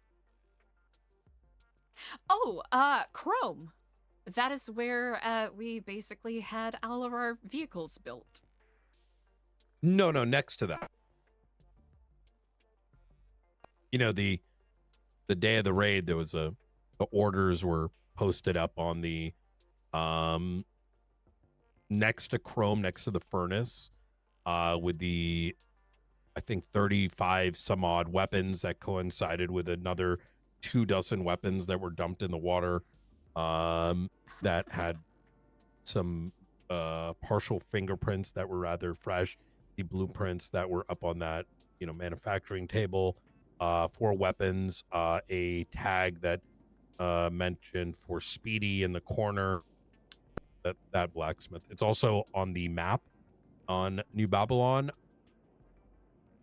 S1: Oh, Chrome. That is where we basically had all of our vehicles built.
S5: No, next to that. You know, the day of the raid, there was the orders were posted up on the next to Chrome, next to the furnace, with the, I think, 35 some odd weapons that coincided with another 24 weapons that were dumped in the water, that had some partial fingerprints that were rather fresh, the blueprints that were up on that, manufacturing table, 4 weapons, a tag that mentioned for Speedy in the corner, that blacksmith. It's also on the map on New Babylon.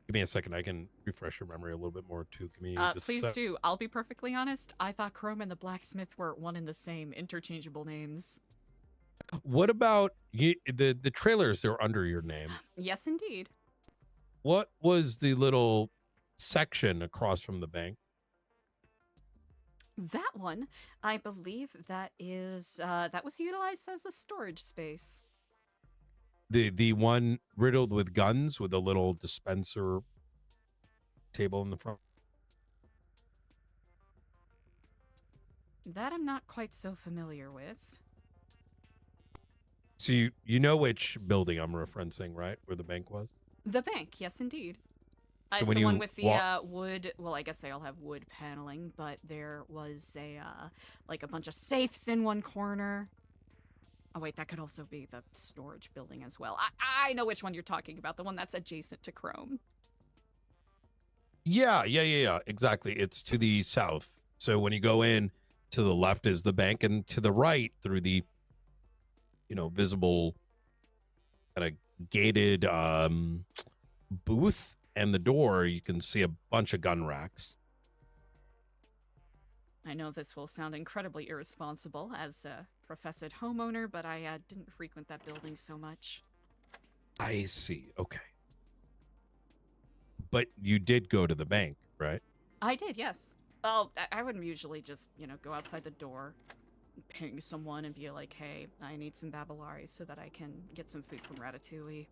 S5: Give me a second. I can refresh your memory a little bit more too. Give me just
S1: please do. I'll be perfectly honest. I thought Chrome and the blacksmith were one and the same, interchangeable names.
S5: What about the trailers that were under your name?
S1: Yes, indeed.
S5: What was the little section across from the bank?
S1: That one, I believe that is that was utilized as a storage space.
S5: The one riddled with guns with a little dispenser table in the front.
S1: That I'm not quite so familiar with.
S5: So you know which building I'm referencing, right? Where the bank was?
S1: The bank, yes, indeed.
S5: So
S1: It's
S5: when
S1: the
S5: you
S1: one with the wood. Well, I guess they all have wood paneling, but there was a like a bunch of safes in one corner. Oh wait, that could also be the storage building as well. I know which one you're talking about. The one that's adjacent to Chrome.
S5: Yeah, exactly. It's to the south. So when you go in, to the left is the bank, and to the right, through the visible kind of gated booth and the door, you can see a bunch of gun racks.
S1: I know this will sound incredibly irresponsible as a professed homeowner, but I didn't frequent that building so much.
S5: I see. Okay. But you did go to the bank, right?
S1: I did, yes. Well, I wouldn't usually just, go outside the door, ping someone and be like, hey, I need some babilaris so that I can get some food from Ratatouille.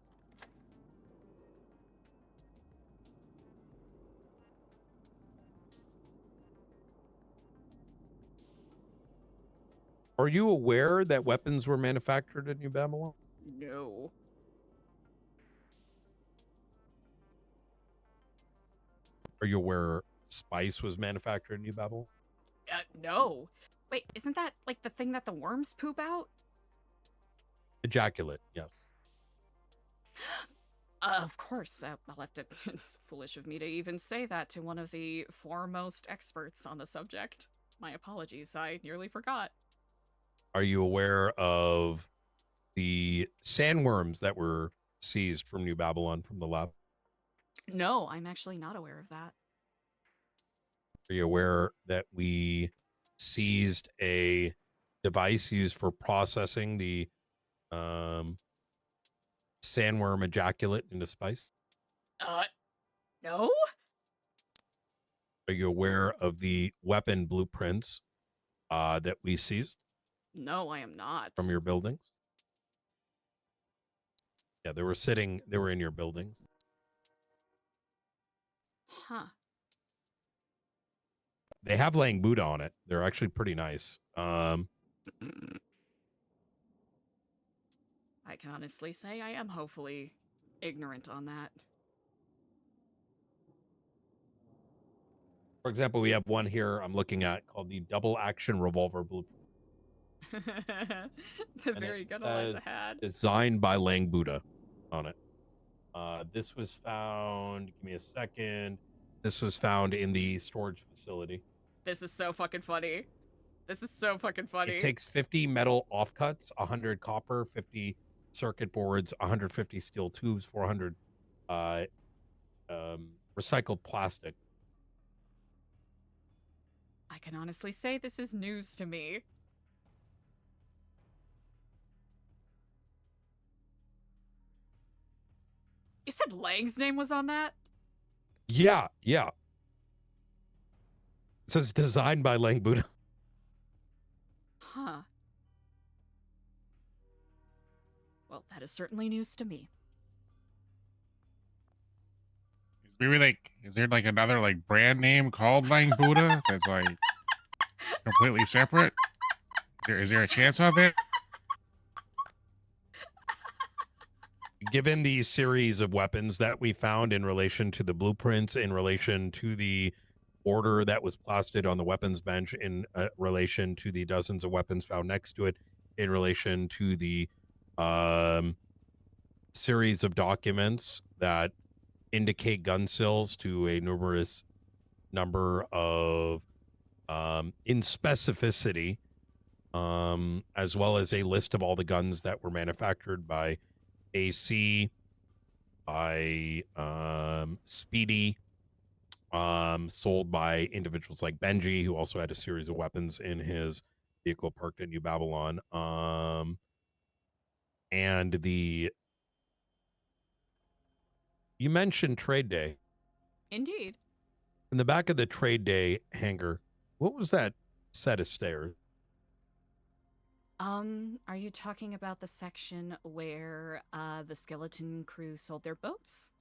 S5: Are you aware that weapons were manufactured in New Babylon?
S1: No.
S5: Are you aware spice was manufactured in New Babylon?
S1: No. Wait, isn't that like the thing that the worms poop out?
S5: Ejaculate, yes.
S1: Of course. I'll have to. It's foolish of me to even say that to one of the foremost experts on the subject. My apologies. I nearly forgot.
S5: Are you aware of the sandworms that were seized from New Babylon from the lab?
S1: No, I'm actually not aware of that.
S5: Are you aware that we seized a device used for processing the sandworm ejaculate into spice?
S1: No?
S5: Are you aware of the weapon blueprints that we seized?
S1: No, I am not.
S5: From your buildings? Yeah, they were in your building.
S1: Huh.
S5: They have laying Buddha on it. They're actually pretty nice.
S1: I can honestly say I am hopefully ignorant on that.
S5: For example, we have one here I'm looking at called the double action revolver blueprint.
S1: The
S5: And
S1: very
S5: it
S1: good Eliza
S5: says
S1: had.
S5: Designed by Lang Buddha on it. This was found, give me a second. This was found in the storage facility.
S1: This is so fucking funny. This is so fucking funny.
S5: It takes 50 metal offcuts, 100 copper, 50 circuit boards, 150 steel tubes, 400 recycled plastic.
S1: I can honestly say this is news to me. You said Lang's name was on that?
S5: Yeah, yeah. It says designed by Lang Buddha.
S1: Huh. Well, that is certainly news to me.
S17: Maybe like, is there like another like brand name called Lang Buddha that's like completely separate? Is there a chance on that?
S5: Given the series of weapons that we found in relation to the blueprints, in relation to the order that was plastered on the weapons bench, in relation to the dozens of weapons found next to it, in relation to the series of documents that indicate gun sales to a numerous number of in specificity, as well as a list of all the guns that were manufactured by AC, by Speedy, sold by individuals like Benji, who also had a series of weapons in his vehicle parked at New Babylon, and the you mentioned Trade Day.
S1: Indeed.
S5: In the back of the Trade Day hangar, what was that set of stairs?
S1: Are you talking about the section where the skeleton crew sold their boats?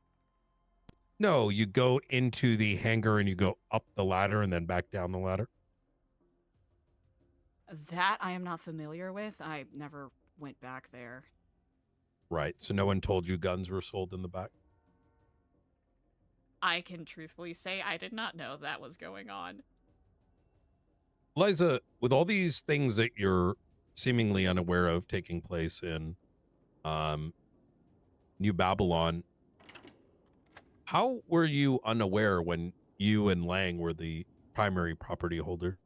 S5: No, you go into the hangar and you go up the ladder and then back down the ladder.
S1: That I am not familiar with. I never went back there.
S5: Right. So no one told you guns were sold in the back?
S1: I can truthfully say I did not know that was going on.
S5: Eliza, with all these things that you're seemingly unaware of taking place in New Babylon, how were you unaware when you and Lang were the primary property holder?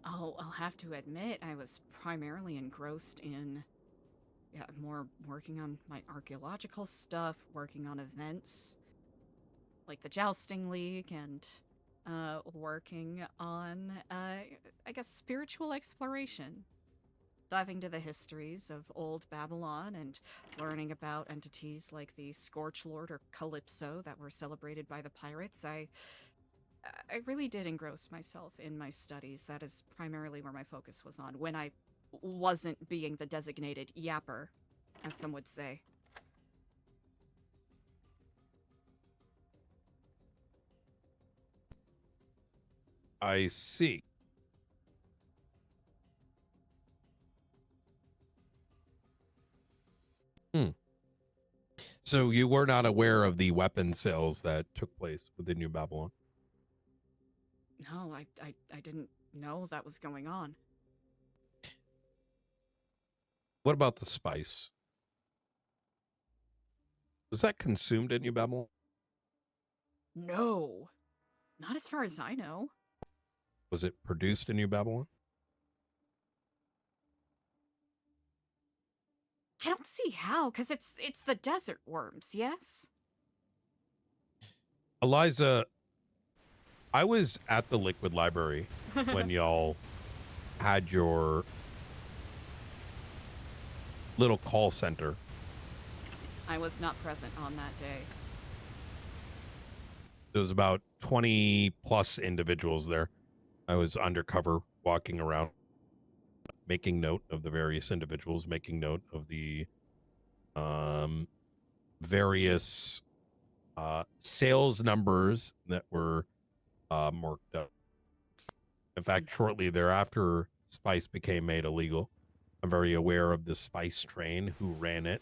S1: I'll have to admit I was primarily engrossed in more working on my archaeological stuff, working on events like the Jousting League, and working on I guess spiritual exploration. Diving into the histories of old Babylon and learning about entities like the Scorch Lord or Calypso that were celebrated by the pirates. I really did engross myself in my studies. That is primarily where my focus was on, when I wasn't being the designated yapper, as some would say.
S5: I see. So you were not aware of the weapon sales that took place within New Babylon?
S1: No, I didn't know that was going on.
S5: What about the spice? Was that consumed in New Babylon?
S1: No, not as far as I know.
S5: Was it produced in New Babylon?
S1: I don't see how, because it's the desert worms, yes?
S5: Eliza, I was at the Liquid Library when y'all had your little call center.
S1: I was not present on that day.
S5: There was about 20 plus individuals there. I was undercover walking around, making note of the various individuals, making note of the various sales numbers that were marked up. In fact, shortly thereafter, spice became made illegal. I'm very aware of the spice train, who ran it,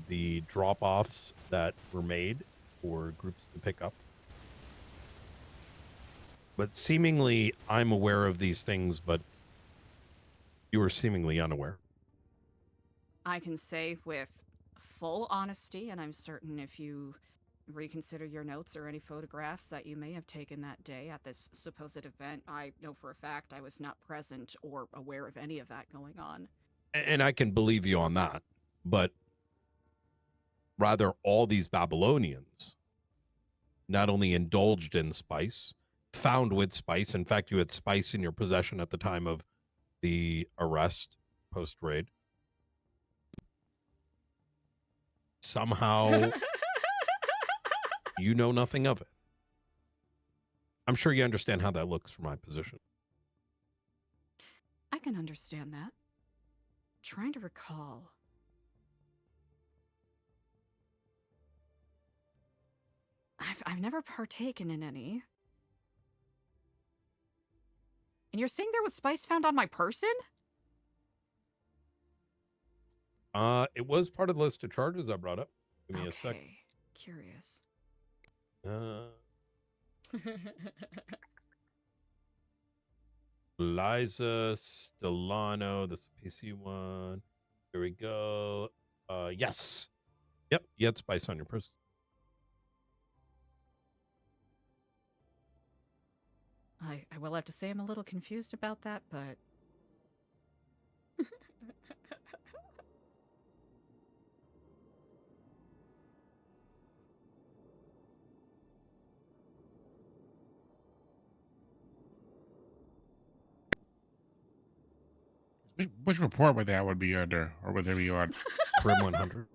S5: the drop-offs that were made for groups to pick up. But seemingly, I'm aware of these things, but you are seemingly unaware.
S1: I can say with full honesty, and I'm certain if you reconsider your notes or any photographs that you may have taken that day at this supposed event, I know for a fact I was not present or aware of any of that going on.
S5: And I can believe you on that, but rather all these Babylonians not only indulged in spice, found with spice. In fact, you had spice in your possession at the time of the arrest post-raid. Somehow, you know nothing of it. I'm sure you understand how that looks from my position.
S1: I can understand that. Trying to recall. I've never partaken in any. And you're saying there was spice found on my person?
S5: It was part of the list of charges I brought up. Give me a sec.
S1: Curious.
S5: Eliza, Stellano, this is PC one. Here we go. Yes. Yep, you had spice on your person.
S1: I will have to say I'm a little confused about that, but...
S17: Which report would that be under, or would there be on?
S5: Crim 100.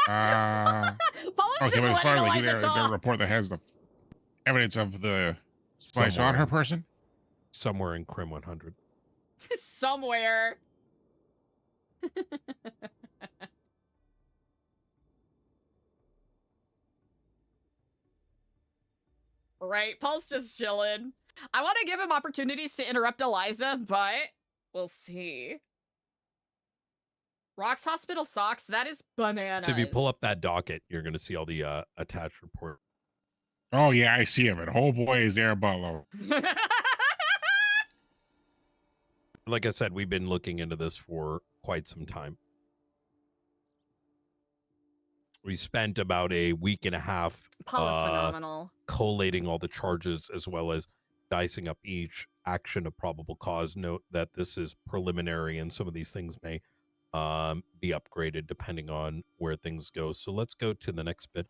S17: Okay, but as far as like, is there a report that has the evidence of the spice on her person?
S5: Somewhere in Crim 100.
S1: Somewhere. Right, Paul's just chilling. I want to give him opportunities to interrupt Eliza, but we'll see. Rock's Hospital socks, that is bananas.
S5: So if you pull up that docket, you're going to see all the attached report.
S17: Oh yeah, I see him. And oh boy, is there a buttload.
S5: Like I said, we've been looking into this for quite some time. We spent about a week and a half
S1: Paul is phenomenal.
S5: collating all the charges as well as dicing up each action of probable cause. Note that this is preliminary and some of these things may be upgraded depending on where things go. So let's go to the next bit.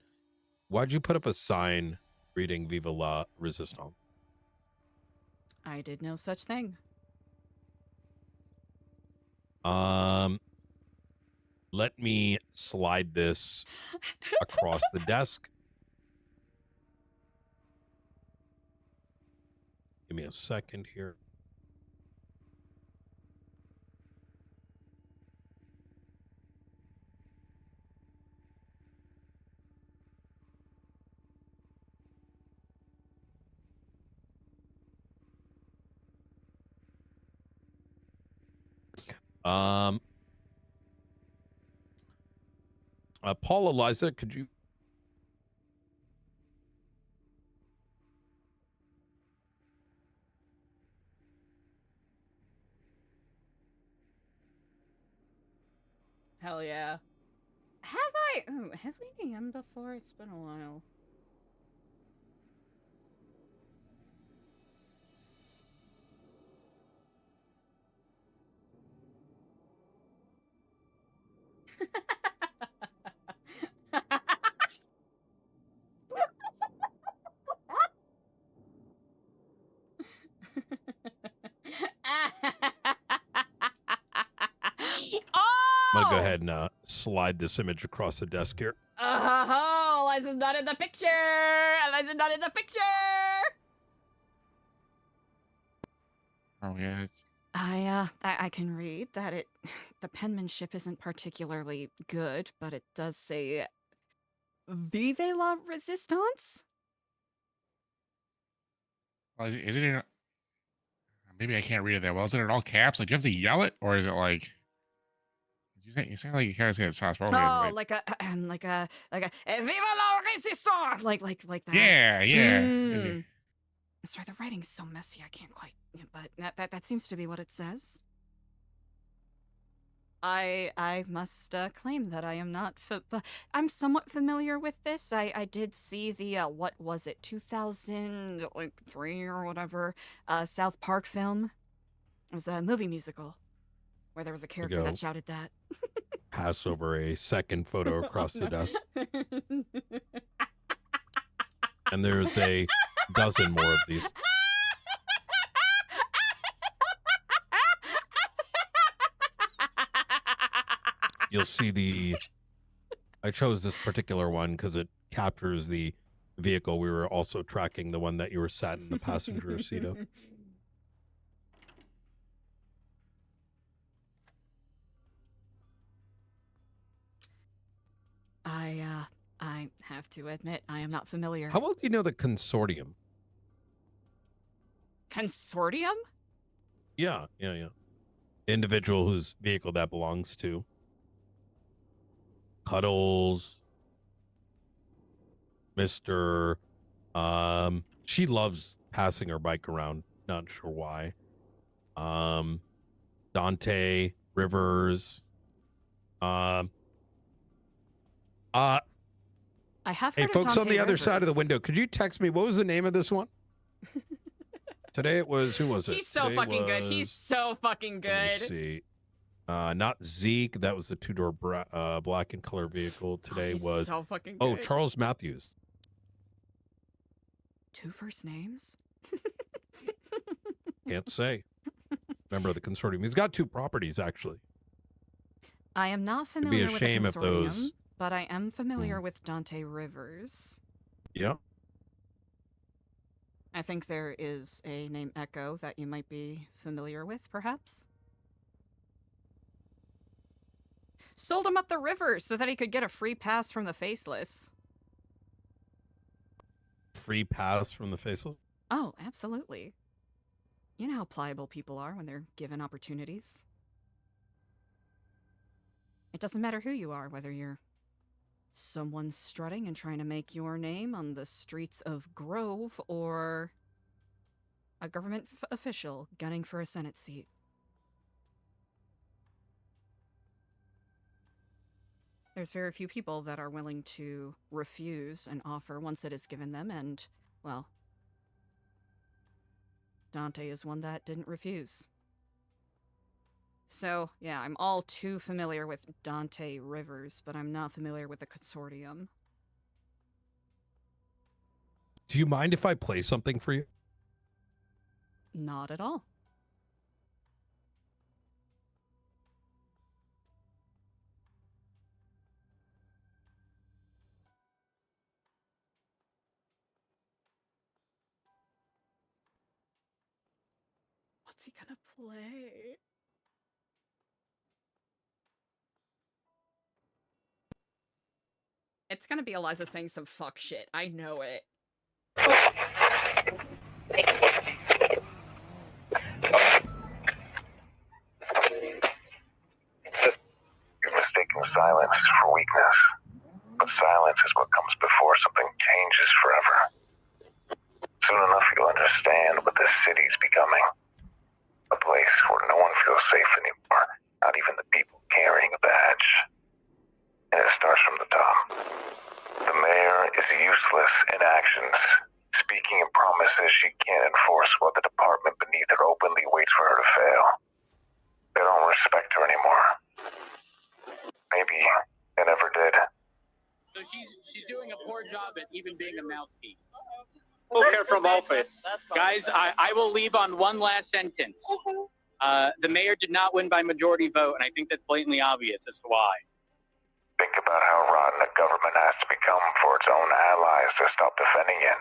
S5: Why'd you put up a sign reading Viva la Resistance?
S1: I did no such thing.
S5: Let me slide this across the desk. Give me a second here. Paul, Eliza, could you?
S1: Hell yeah. Have we DM'd before? It's been a while.
S5: I'm gonna go ahead and slide this image across the desk here.
S1: Oh, Eliza's not in the picture. Eliza's not in the picture.
S17: Oh yeah.
S1: I can read that the penmanship isn't particularly good, but it does say Vive la Resistance?
S17: Well, is it in, maybe I can't read it that well. Is it in all caps? Like, do you have to yell it, or is it like? You sound like you kind of say it sounds probably.
S1: Oh, like a Vive la Resistance, like that.
S17: Yeah.
S1: Sorry, the writing's so messy I can't quite... But that seems to be what it says. I must claim that I am not... I'm somewhat familiar with this. I did see the, what was it, 2003 or whatever, South Park film. It was a movie musical where there was a character that shouted that.
S5: Pass over a second photo across the desk. And there's a dozen more of these. You'll see the... I chose this particular one because it captures the vehicle. We were also tracking the one that you were sat in the passenger seat of.
S1: I have to admit, I am not familiar.
S5: How well do you know the consortium?
S1: Consortium?
S5: Yeah. Individual whose vehicle that belongs to. Cuddles. Mr. She loves passing her bike around. Not sure why. Dante, Rivers.
S1: I have
S5: Hey,
S1: heard of
S5: folks on
S1: Dante
S5: the other
S1: Rivers.
S5: side of the window, could you text me what was the name of this one? Today it was, who was it?
S1: He's so
S5: Today
S1: fucking good. He's so fucking
S5: Let me
S1: good.
S5: see. Not Zeke. That was the two-door black and color vehicle. Today
S1: he's
S5: was
S1: so fucking
S5: oh,
S1: good.
S5: Charles Matthews.
S1: 2 first names?
S5: Can't say. Member of the consortium. He's got 2 properties actually.
S1: I am not
S5: It'd be
S1: familiar
S5: a
S1: with
S5: shame
S1: the
S5: if
S1: consortium,
S5: those.
S1: but I am familiar with Dante Rivers.
S5: Yeah.
S1: I think there is a name Echo that you might be familiar with, perhaps? Sold him up the river so that he could get a free pass from the Faceless.
S5: Free pass from the Faceless?
S1: Oh, absolutely. You know how pliable people are when they're given opportunities. It doesn't matter who you are, whether you're someone strutting and trying to make your name on the streets of Grove, or a government official gunning for a Senate seat. There's very few people that are willing to refuse an offer once it is given them, and, well, Dante is one that didn't refuse. So, yeah, I'm all too familiar with Dante Rivers, but I'm not familiar with the consortium.
S5: Do you mind if I play something for you?
S1: Not at all. What's he gonna play? It's gonna be Eliza saying some fuck shit. I know it.
S7: You're mistaking silence for weakness. But silence is what comes before something changes forever. Soon enough you'll understand what this city's becoming. A place where no one feels safe anymore, not even the people carrying a badge. And it starts from the top. The mayor is useless in actions, speaking in promises she can't enforce while the department beneath her openly waits for her to fail. They don't respect her anymore. Maybe they never did.
S11: So she's doing a poor job at even being a mouthpiece.
S16: Here from office.
S11: Guys, I will leave on one last sentence. The mayor did not win by majority vote, and I think that's blatantly obvious as to why.
S7: Think about how rotten a government has to become for its own allies to stop defending it.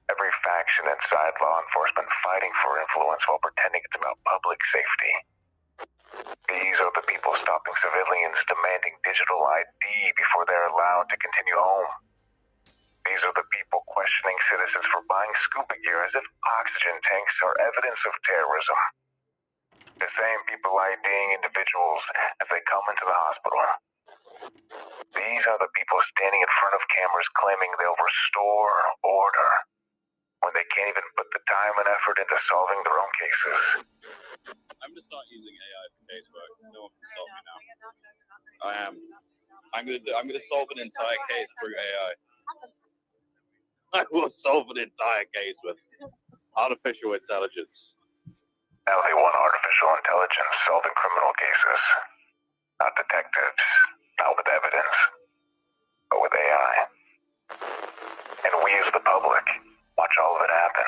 S7: Every faction inside law enforcement fighting for influence while pretending it's about public safety. These are the people stopping civilians demanding digital ID before they're allowed to continue home. These are the people questioning citizens for buying scuba gear as if oxygen tanks are evidence of terrorism. The same people IDing individuals as they come into the hospital. These are the people standing in front of cameras claiming they'll restore order. when they can't even put the time and effort into solving their own cases.
S16: I'm gonna start using AI for casework. No one can solve me now. I am. I'm gonna solve an entire case through AI. I will solve an entire case with artificial intelligence.
S7: Now they want artificial intelligence solving criminal cases. Not detectives, not with evidence, but with AI. And we as the public watch all of it happen.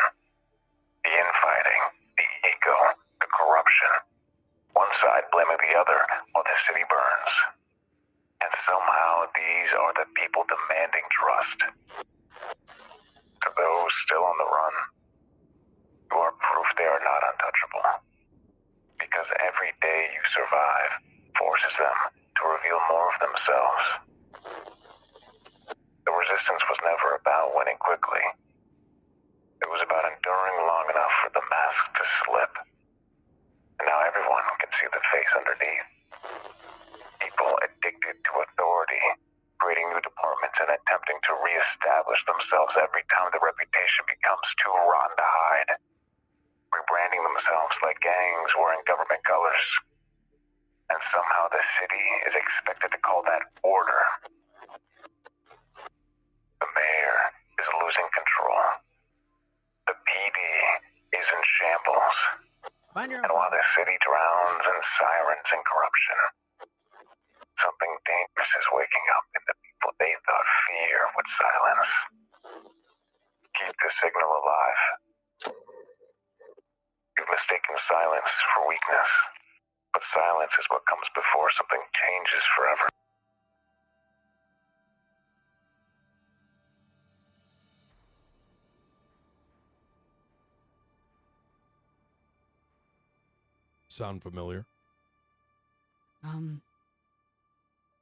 S7: The infighting, the ego, the corruption. One side blaming the other while the city burns. And somehow these are the people demanding trust. To those still on the run, you are proof they are not untouchable. Because every day you survive forces them to reveal more of themselves. The resistance was never about winning quickly. It was about enduring long enough for the mask to slip. And now everyone can see the face underneath. People addicted to authority, creating new departments and attempting to reestablish themselves every time the reputation becomes too rotten to hide. Rebranding themselves like gangs wearing government colors. And somehow the city is expected to call that order. The mayor is losing control. The PD is in shambles. And while the city drowns in sirens and corruption, something dangerous is waking up in the people they thought fear would silence. Keep the signal alive. You've mistaken silence for weakness, but silence is what comes before something changes forever.
S5: Sound familiar?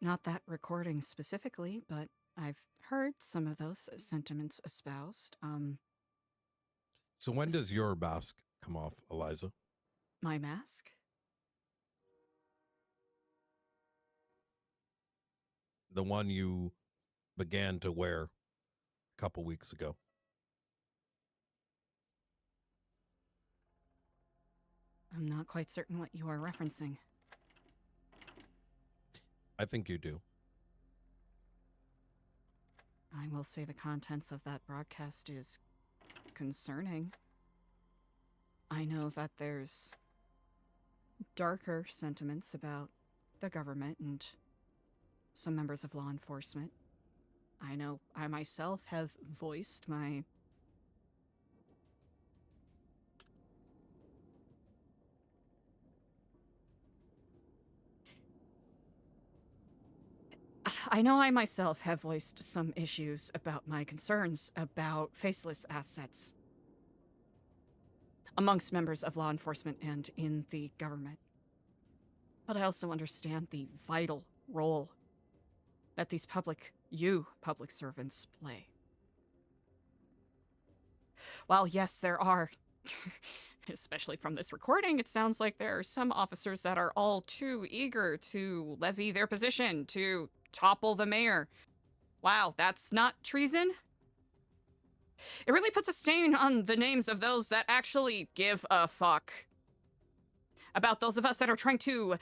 S1: Not that recording specifically, but I've heard some of those sentiments espoused.
S5: So when does your mask come off, Eliza?
S1: My mask?
S5: The one you began to wear a couple weeks ago.
S1: I'm not quite certain what you are referencing.
S5: I think you do.
S1: I will say the contents of that broadcast is concerning. I know that there's darker sentiments about the government and some members of law enforcement. I know I myself have voiced my some issues about my concerns about faceless assets amongst members of law enforcement and in the government. But I also understand the vital role that these public servants play. While yes, there are, especially from this recording, it sounds like there are some officers that are all too eager to levy their position, to topple the mayor. Wow, that's not treason? It really puts a stain on the names of those that actually give a fuck about those of us that are trying to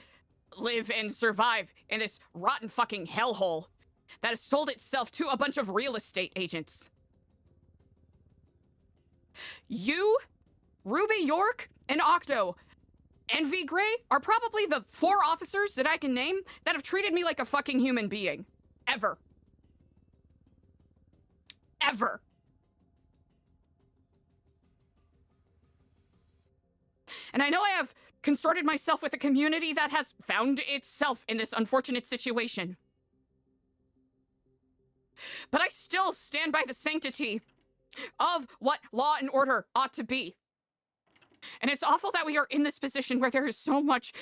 S1: live and survive in this rotten fucking hellhole that has sold itself to a bunch of real estate agents. You, Ruby York, and Octo, and V. Gray are probably the 4 officers that I can name that have treated me like a fucking human being. Ever. Ever. And I know I have consorted myself with a community that has found itself in this unfortunate situation. But I still stand by the sanctity of what law and order ought to be. And it's awful that we are in this position where there is so much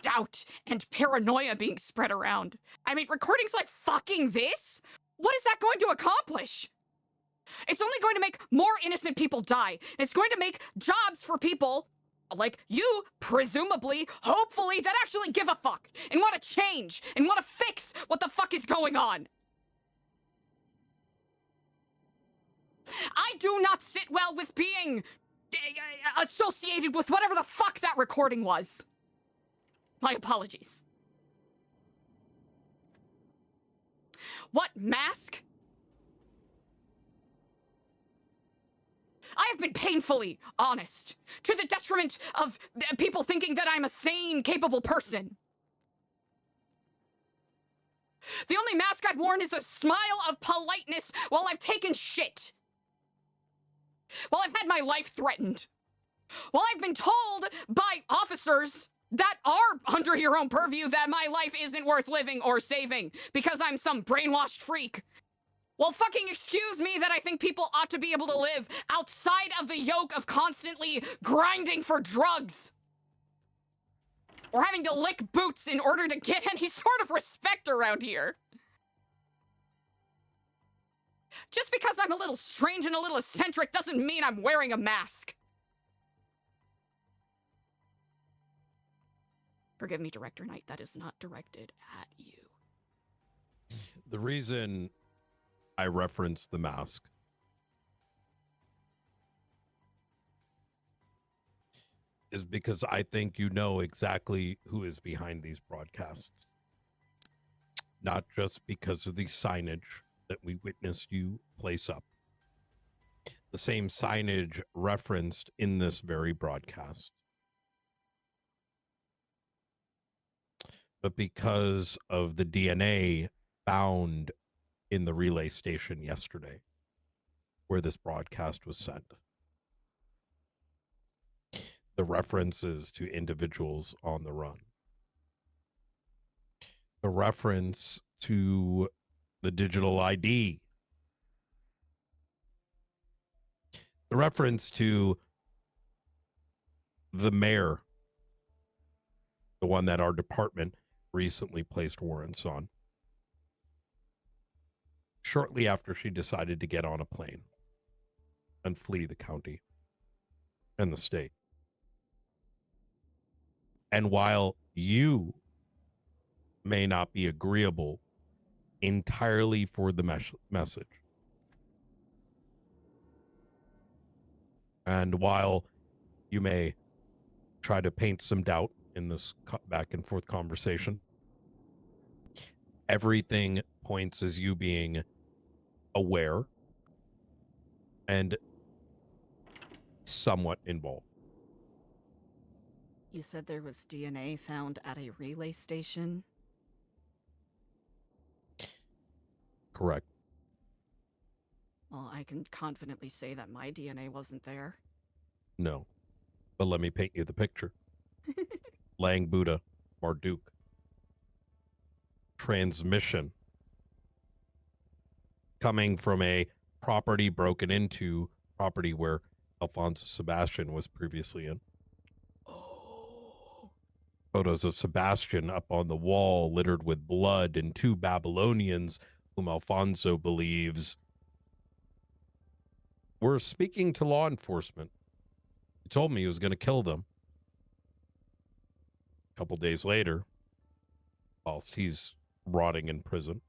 S1: doubt and paranoia being spread around. I mean, recordings like fucking this? What is that going to accomplish? It's only going to make more innocent people die. It's going to make jobs for people like you, presumably, hopefully, that actually give a fuck and want to change and want to fix what the fuck is going on. I do not sit well with being associated with whatever the fuck that recording was. My apologies. What mask? I have been painfully honest, to the detriment of people thinking that I'm a sane, capable person. The only mask I've worn is a smile of politeness while I've taken shit. While I've had my life threatened. While I've been told by officers that are under your own purview that my life isn't worth living or saving because I'm some brainwashed freak. Well, fucking excuse me that I think people ought to be able to live outside of the yoke of constantly grinding for drugs. Or having to lick boots in order to get any sort of respect around here. Just because I'm a little strange and a little eccentric doesn't mean I'm wearing a mask. Forgive me, Director Knight, that is not directed at you.
S5: The reason I reference the mask is because I think you know exactly who is behind these broadcasts. Not just because of the signage that we witnessed you place up. The same signage referenced in this very broadcast. But because of the DNA found in the relay station yesterday, where this broadcast was sent. The references to individuals on the run. The reference to the digital ID. The reference to the mayor, the one that our department recently placed warrants on. Shortly after she decided to get on a plane and flee the county and the state. And while you may not be agreeable entirely for the message, and while you may try to paint some doubt in this back and forth conversation, everything points as you being aware and somewhat involved.
S1: You said there was DNA found at a relay station?
S5: Correct.
S1: Well, I can confidently say that my DNA wasn't there.
S5: No. But let me paint you the picture. Lang Buddha, Marduk. Transmission. Coming from a property broken into, property where Alfonso Sebastian was previously in. Photos of Sebastian up on the wall littered with blood and 2 Babylonians whom Alfonso believes were speaking to law enforcement. He told me he was going to kill them. A couple days later, whilst he's rotting in prison,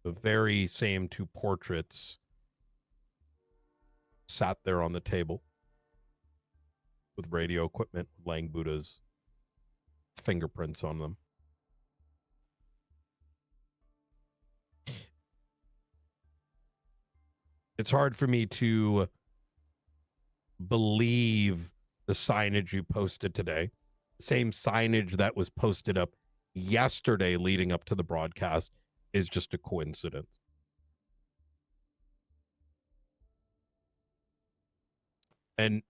S5: the very same 2 portraits sat there on the table with radio equipment, with Lang Buddha's fingerprints on them. It's hard for me to believe the signage you posted today. Same signage that was posted up yesterday leading up to the broadcast is just a coincidence. And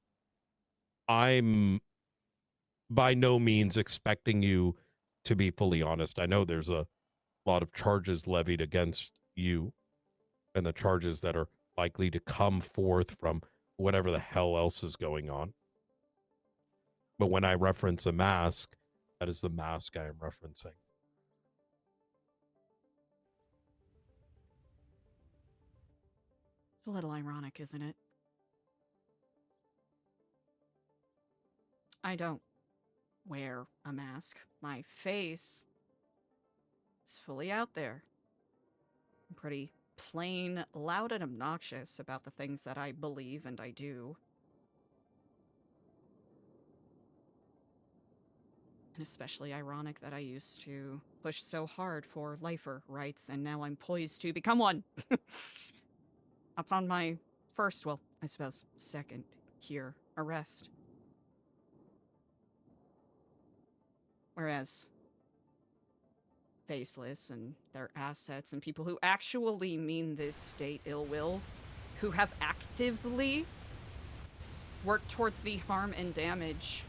S5: I'm by no means expecting you to be fully honest. I know there's a lot of charges levied against you and the charges that are likely to come forth from whatever the hell else is going on. But when I reference a mask, that is the mask I am referencing.
S1: It's a little ironic, isn't it? I don't wear a mask. My face is fully out there. I'm pretty plain loud and obnoxious about the things that I believe and I do. And especially ironic that I used to push so hard for lifer rights, and now I'm poised to become one. Upon my first, well, I suppose second here, arrest. Whereas Faceless and their assets and people who actually mean this state ill will, who have actively worked towards the harm and damage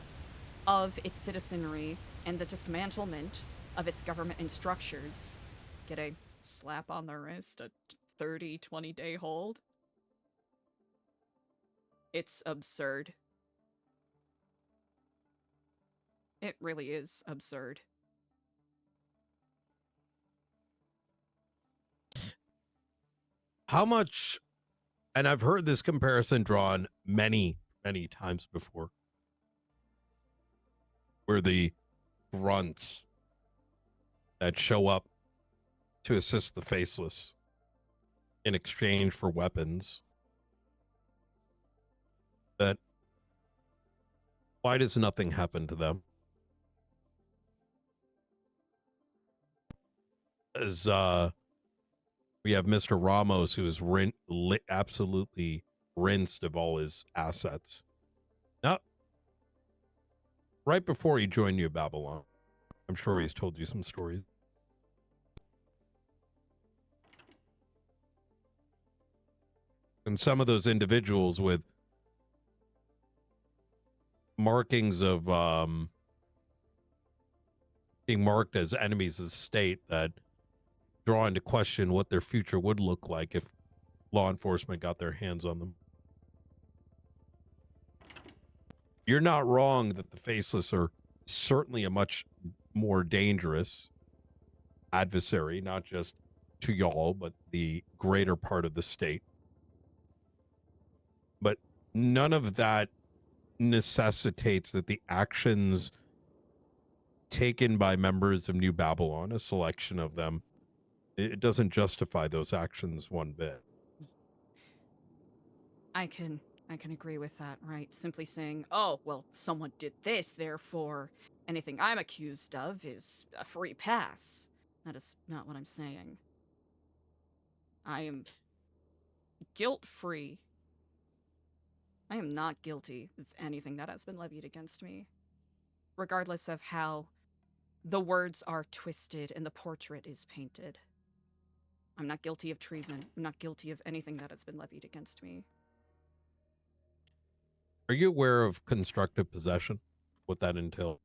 S1: of its citizenry and the dismantlement of its government and structures, get a slap on the wrist, a 30, 20-day hold. It's absurd. It really is absurd.
S5: How much, and I've heard this comparison drawn many, many times before, where the grunts that show up to assist the Faceless in exchange for weapons, that why does nothing happen to them? As we have Mr. Ramos, who is absolutely rinsed of all his assets. Now, right before he joined New Babylon, I'm sure he's told you some stories. And some of those individuals with markings of being marked as enemies of the state that draw into question what their future would look like if law enforcement got their hands on them. You're not wrong that the Faceless are certainly a much more dangerous adversary, not just to y'all, but the greater part of the state. But none of that necessitates that the actions taken by members of New Babylon, a selection of them, it doesn't justify those actions one bit.
S1: I can agree with that, right? Simply saying, oh, well, someone did this, therefore anything I'm accused of is a free pass. That is not what I'm saying. I am guilt-free. I am not guilty of anything that has been levied against me, regardless of how the words are twisted and the portrait is painted. I'm not guilty of treason. I'm not guilty of anything that has been levied against me.
S5: Are you aware of constructive possession? What that entails?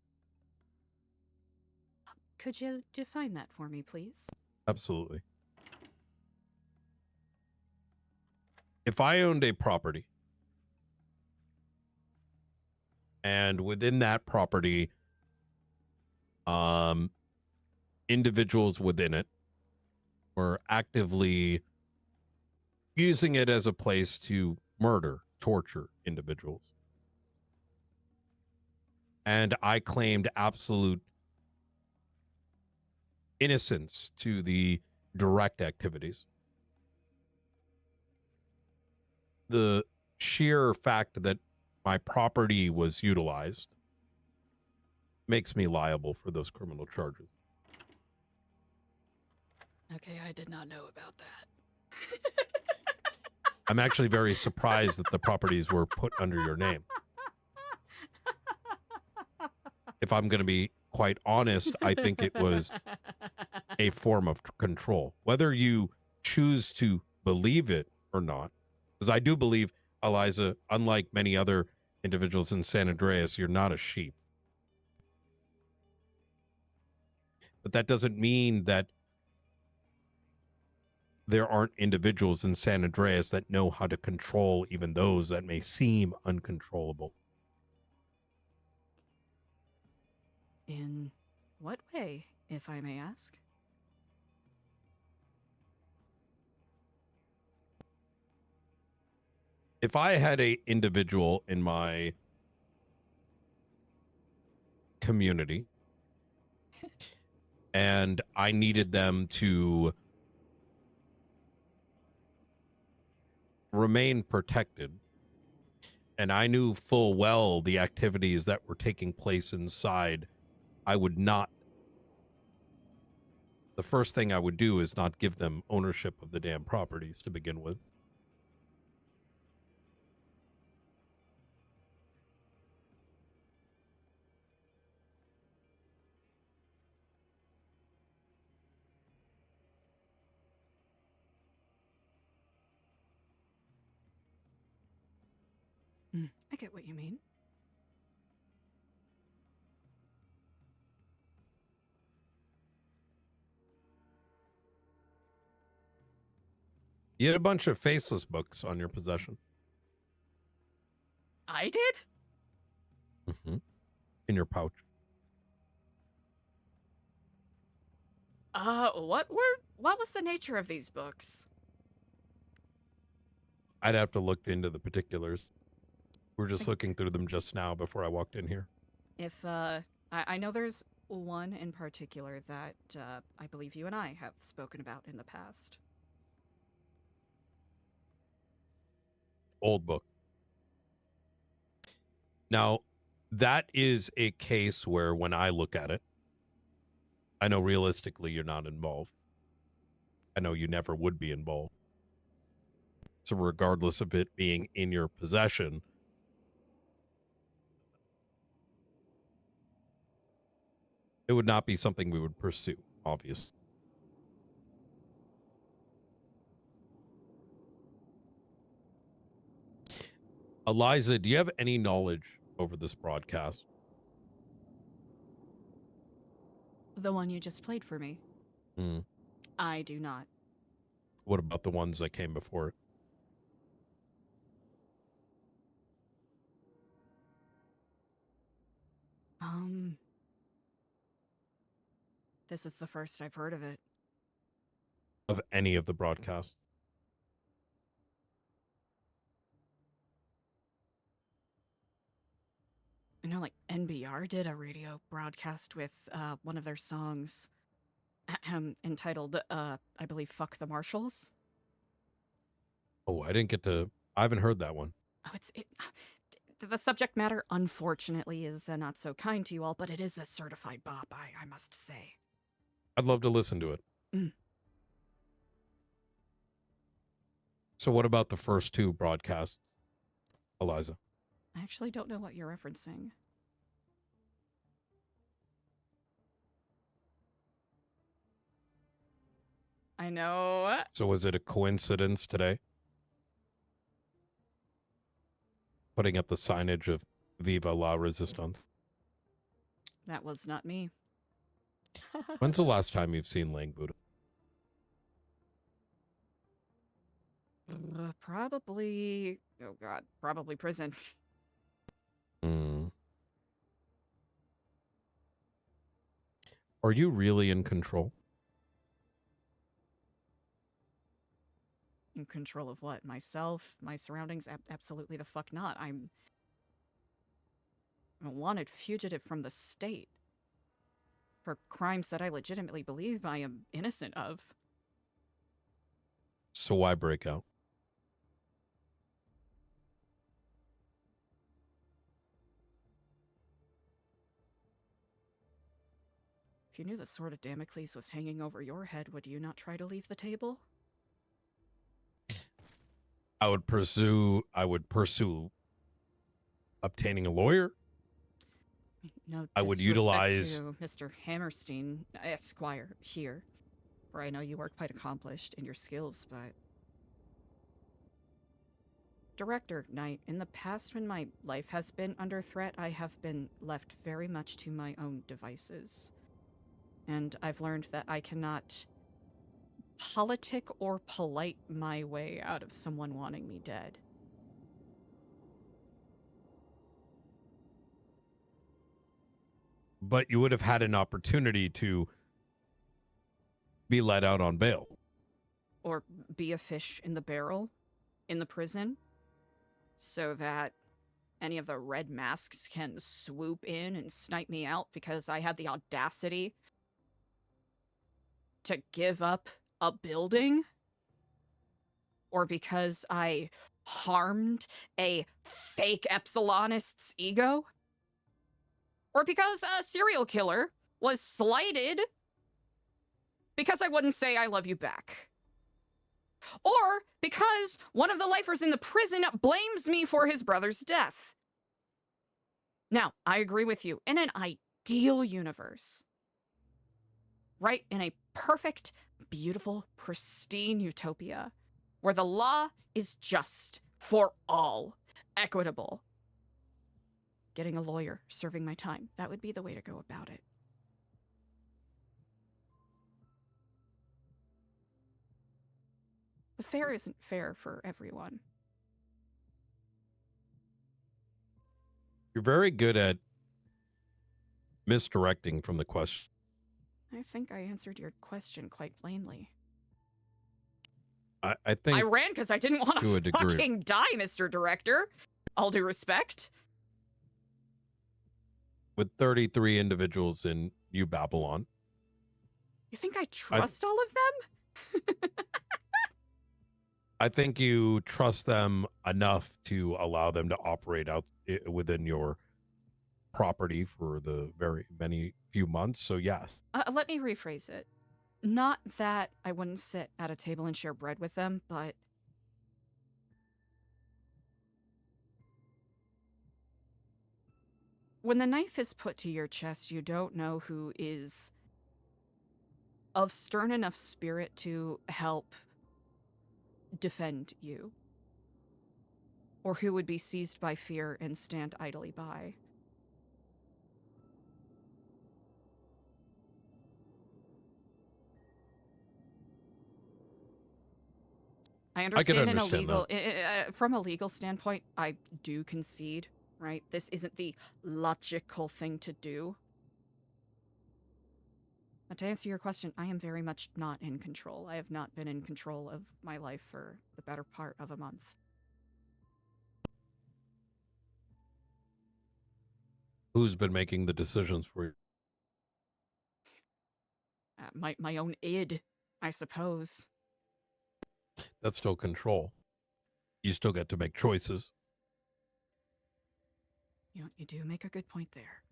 S1: Could you define that for me, please?
S5: Absolutely. If I owned a property and within that property, individuals within it were actively using it as a place to murder, torture individuals, and I claimed absolute innocence to the direct activities, the sheer fact that my property was utilized makes me liable for those criminal charges.
S1: Okay, I did not know about that.
S5: I'm actually very surprised that the properties were put under your name. If I'm going to be quite honest, I think it was a form of control. Whether you choose to believe it or not, because I do believe, Eliza, unlike many other individuals in San Andreas, you're not a sheep. But that doesn't mean that there aren't individuals in San Andreas that know how to control even those that may seem uncontrollable.
S1: In what way, if I may ask?
S5: If I had an individual in my community and I needed them to remain protected, and I knew full well the activities that were taking place inside, I would not. The first thing I would do is not give them ownership of the damn properties to begin with.
S1: I get what you mean.
S5: You had a bunch of faceless books on your possession.
S1: I did?
S5: Mm-hmm. In your pouch.
S1: What was the nature of these books?
S5: I'd have to look into the particulars. We're just looking through them just now before I walked in here.
S1: If, I know there's one in particular that, I believe you and I have spoken about in the past.
S5: Old book. Now, that is a case where when I look at it, I know realistically you're not involved. I know you never would be involved. So regardless of it being in your possession, it would not be something we would pursue, obviously. Eliza, do you have any knowledge over this broadcast?
S1: The one you just played for me.
S5: Hmm.
S1: I do not.
S5: What about the ones that came before it?
S1: This is the first I've heard of it.
S5: Of any of the broadcasts?
S1: I know, like, NBR did a radio broadcast with one of their songs entitled, I believe, Fuck the Marshals.
S5: Oh, I haven't heard that one.
S1: Oh, the subject matter, unfortunately, is not so kind to you all, but it is a certified bop, I must say.
S5: I'd love to listen to it. So what about the first two broadcasts, Eliza?
S1: I actually don't know what you're referencing. I know.
S5: So was it a coincidence today? Putting up the signage of Viva la Resistance.
S1: That was not me.
S5: When's the last time you've seen Lang Buddha?
S1: Probably, oh god, probably prison.
S5: Are you really in control?
S1: In control of what? Myself? My surroundings? Absolutely the fuck not. I'm a wanted fugitive from the state for crimes that I legitimately believe I am innocent of.
S5: So why break out?
S1: If you knew the sword of Damocles was hanging over your head, would you not try to leave the table?
S5: I would pursue obtaining a lawyer.
S1: No,
S5: I would utilize
S1: to Mr. Hammerstein, Esquire, here, for I know you are quite accomplished in your skills, but Director Knight, in the past when my life has been under threat, I have been left very much to my own devices. And I've learned that I cannot politic or polite my way out of someone wanting me dead.
S5: But you would have had an opportunity to be let out on bail.
S1: Or be a fish in the barrel in the prison, so that any of the red masks can swoop in and snipe me out because I had the audacity to give up a building? or because I harmed a fake Epsilonist's ego, or because a serial killer was slighted because I wouldn't say I love you back, or because one of the lifers in the prison blames me for his brother's death. Now, I agree with you. In an ideal universe, right, in a perfect, beautiful, pristine utopia, where the law is just for all, equitable, getting a lawyer, serving my time, that would be the way to go about it. But fair isn't fair for everyone.
S5: You're very good at misdirecting from the question.
S1: I think I answered your question quite plainly.
S5: I think
S1: I ran because I didn't want
S5: to a
S1: to
S5: degree.
S1: fucking die, Mr. Director. All due respect.
S5: With 33 individuals in New Babylon,
S1: You think I trust all of them?
S5: I think you trust them enough to allow them to operate out within your property for the very many few months. So yes.
S1: Let me rephrase it. Not that I wouldn't sit at a table and share bread with them, but when the knife is put to your chest, you don't know who is of stern enough spirit to help defend you, or who would be seized by fear and stand idly by. I understand in a legal, from a legal standpoint, I do concede, right? This isn't the logical thing to do. But to answer your question, I am very much not in control. I have not been in control of my life for the better part of a month.
S5: Who's been making the decisions for you?
S1: My own id, I suppose.
S5: That's still control. You still get to make choices.
S1: You do make a good point there.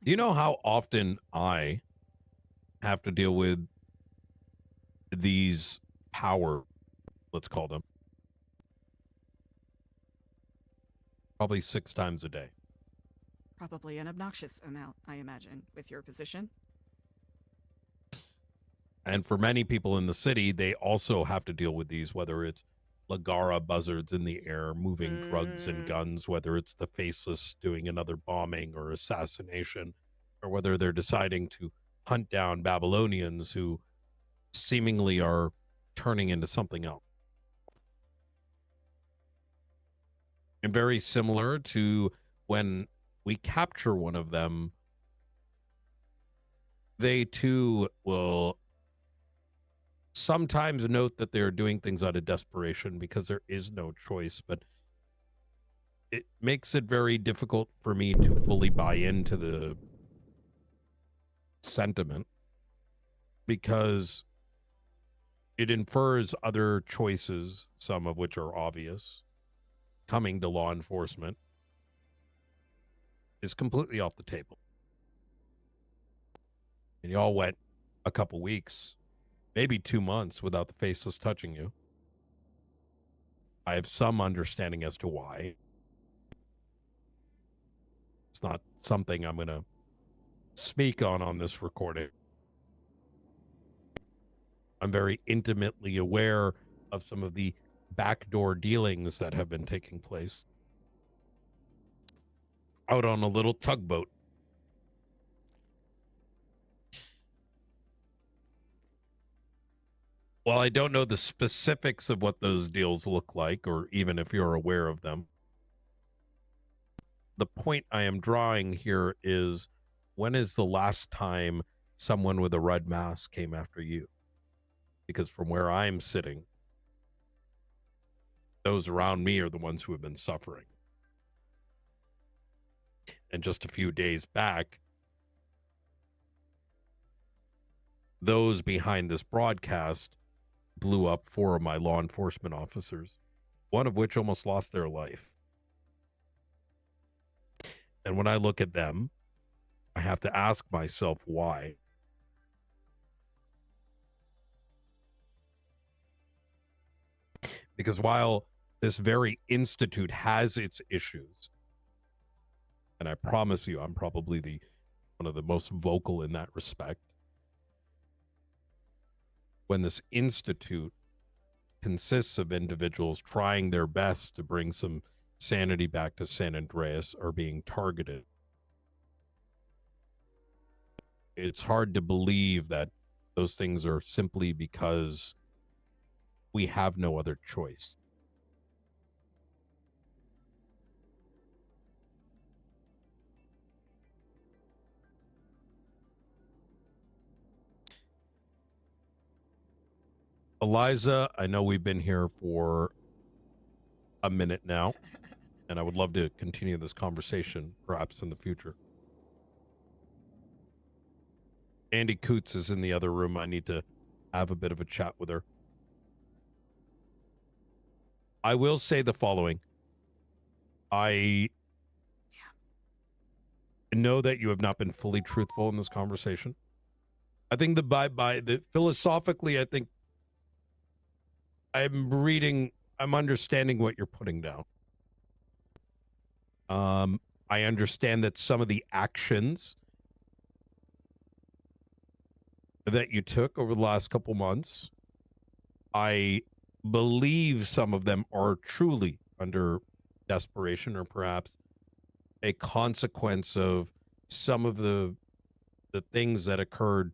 S5: Do you know how often I have to deal with these power, let's call them? Probably 6 times a day.
S1: Probably an obnoxious amount, I imagine, with your position.
S5: And for many people in the city, they also have to deal with these, whether it's Lagara buzzards in the air, moving drugs and guns, whether it's the Faceless doing another bombing or assassination, or whether they're deciding to hunt down Babylonians who seemingly are turning into something else. And very similar to when we capture one of them, they too will sometimes note that they're doing things out of desperation because there is no choice, but it makes it very difficult for me to fully buy into the sentiment because it infers other choices, some of which are obvious, coming to law enforcement is completely off the table. And y'all went a couple weeks, maybe 2 months without the Faceless touching you. I have some understanding as to why. It's not something I'm going to speak on this recording. I'm very intimately aware of some of the backdoor dealings that have been taking place out on a little tugboat. While I don't know the specifics of what those deals look like, or even if you're aware of them, the point I am drawing here is, when is the last time someone with a red mask came after you? Because from where I'm sitting, those around me are the ones who have been suffering. And just a few days back, those behind this broadcast blew up 4 of my law enforcement officers, one of which almost lost their life. And when I look at them, I have to ask myself why. Because while this very institute has its issues, and I promise you, I'm probably one of the most vocal in that respect. When this institute consists of individuals trying their best to bring some sanity back to San Andreas are being targeted, it's hard to believe that those things are simply because we have no other choice. Eliza, I know we've been here for a minute now, and I would love to continue this conversation perhaps in the future. Andy Coots is in the other room. I need to have a bit of a chat with her. I will say the following. I know that you have not been fully truthful in this conversation. I think philosophically, I think I'm understanding what you're putting down. I understand that some of the actions that you took over the last couple months, I believe some of them are truly under desperation or perhaps a consequence of some of the things that occurred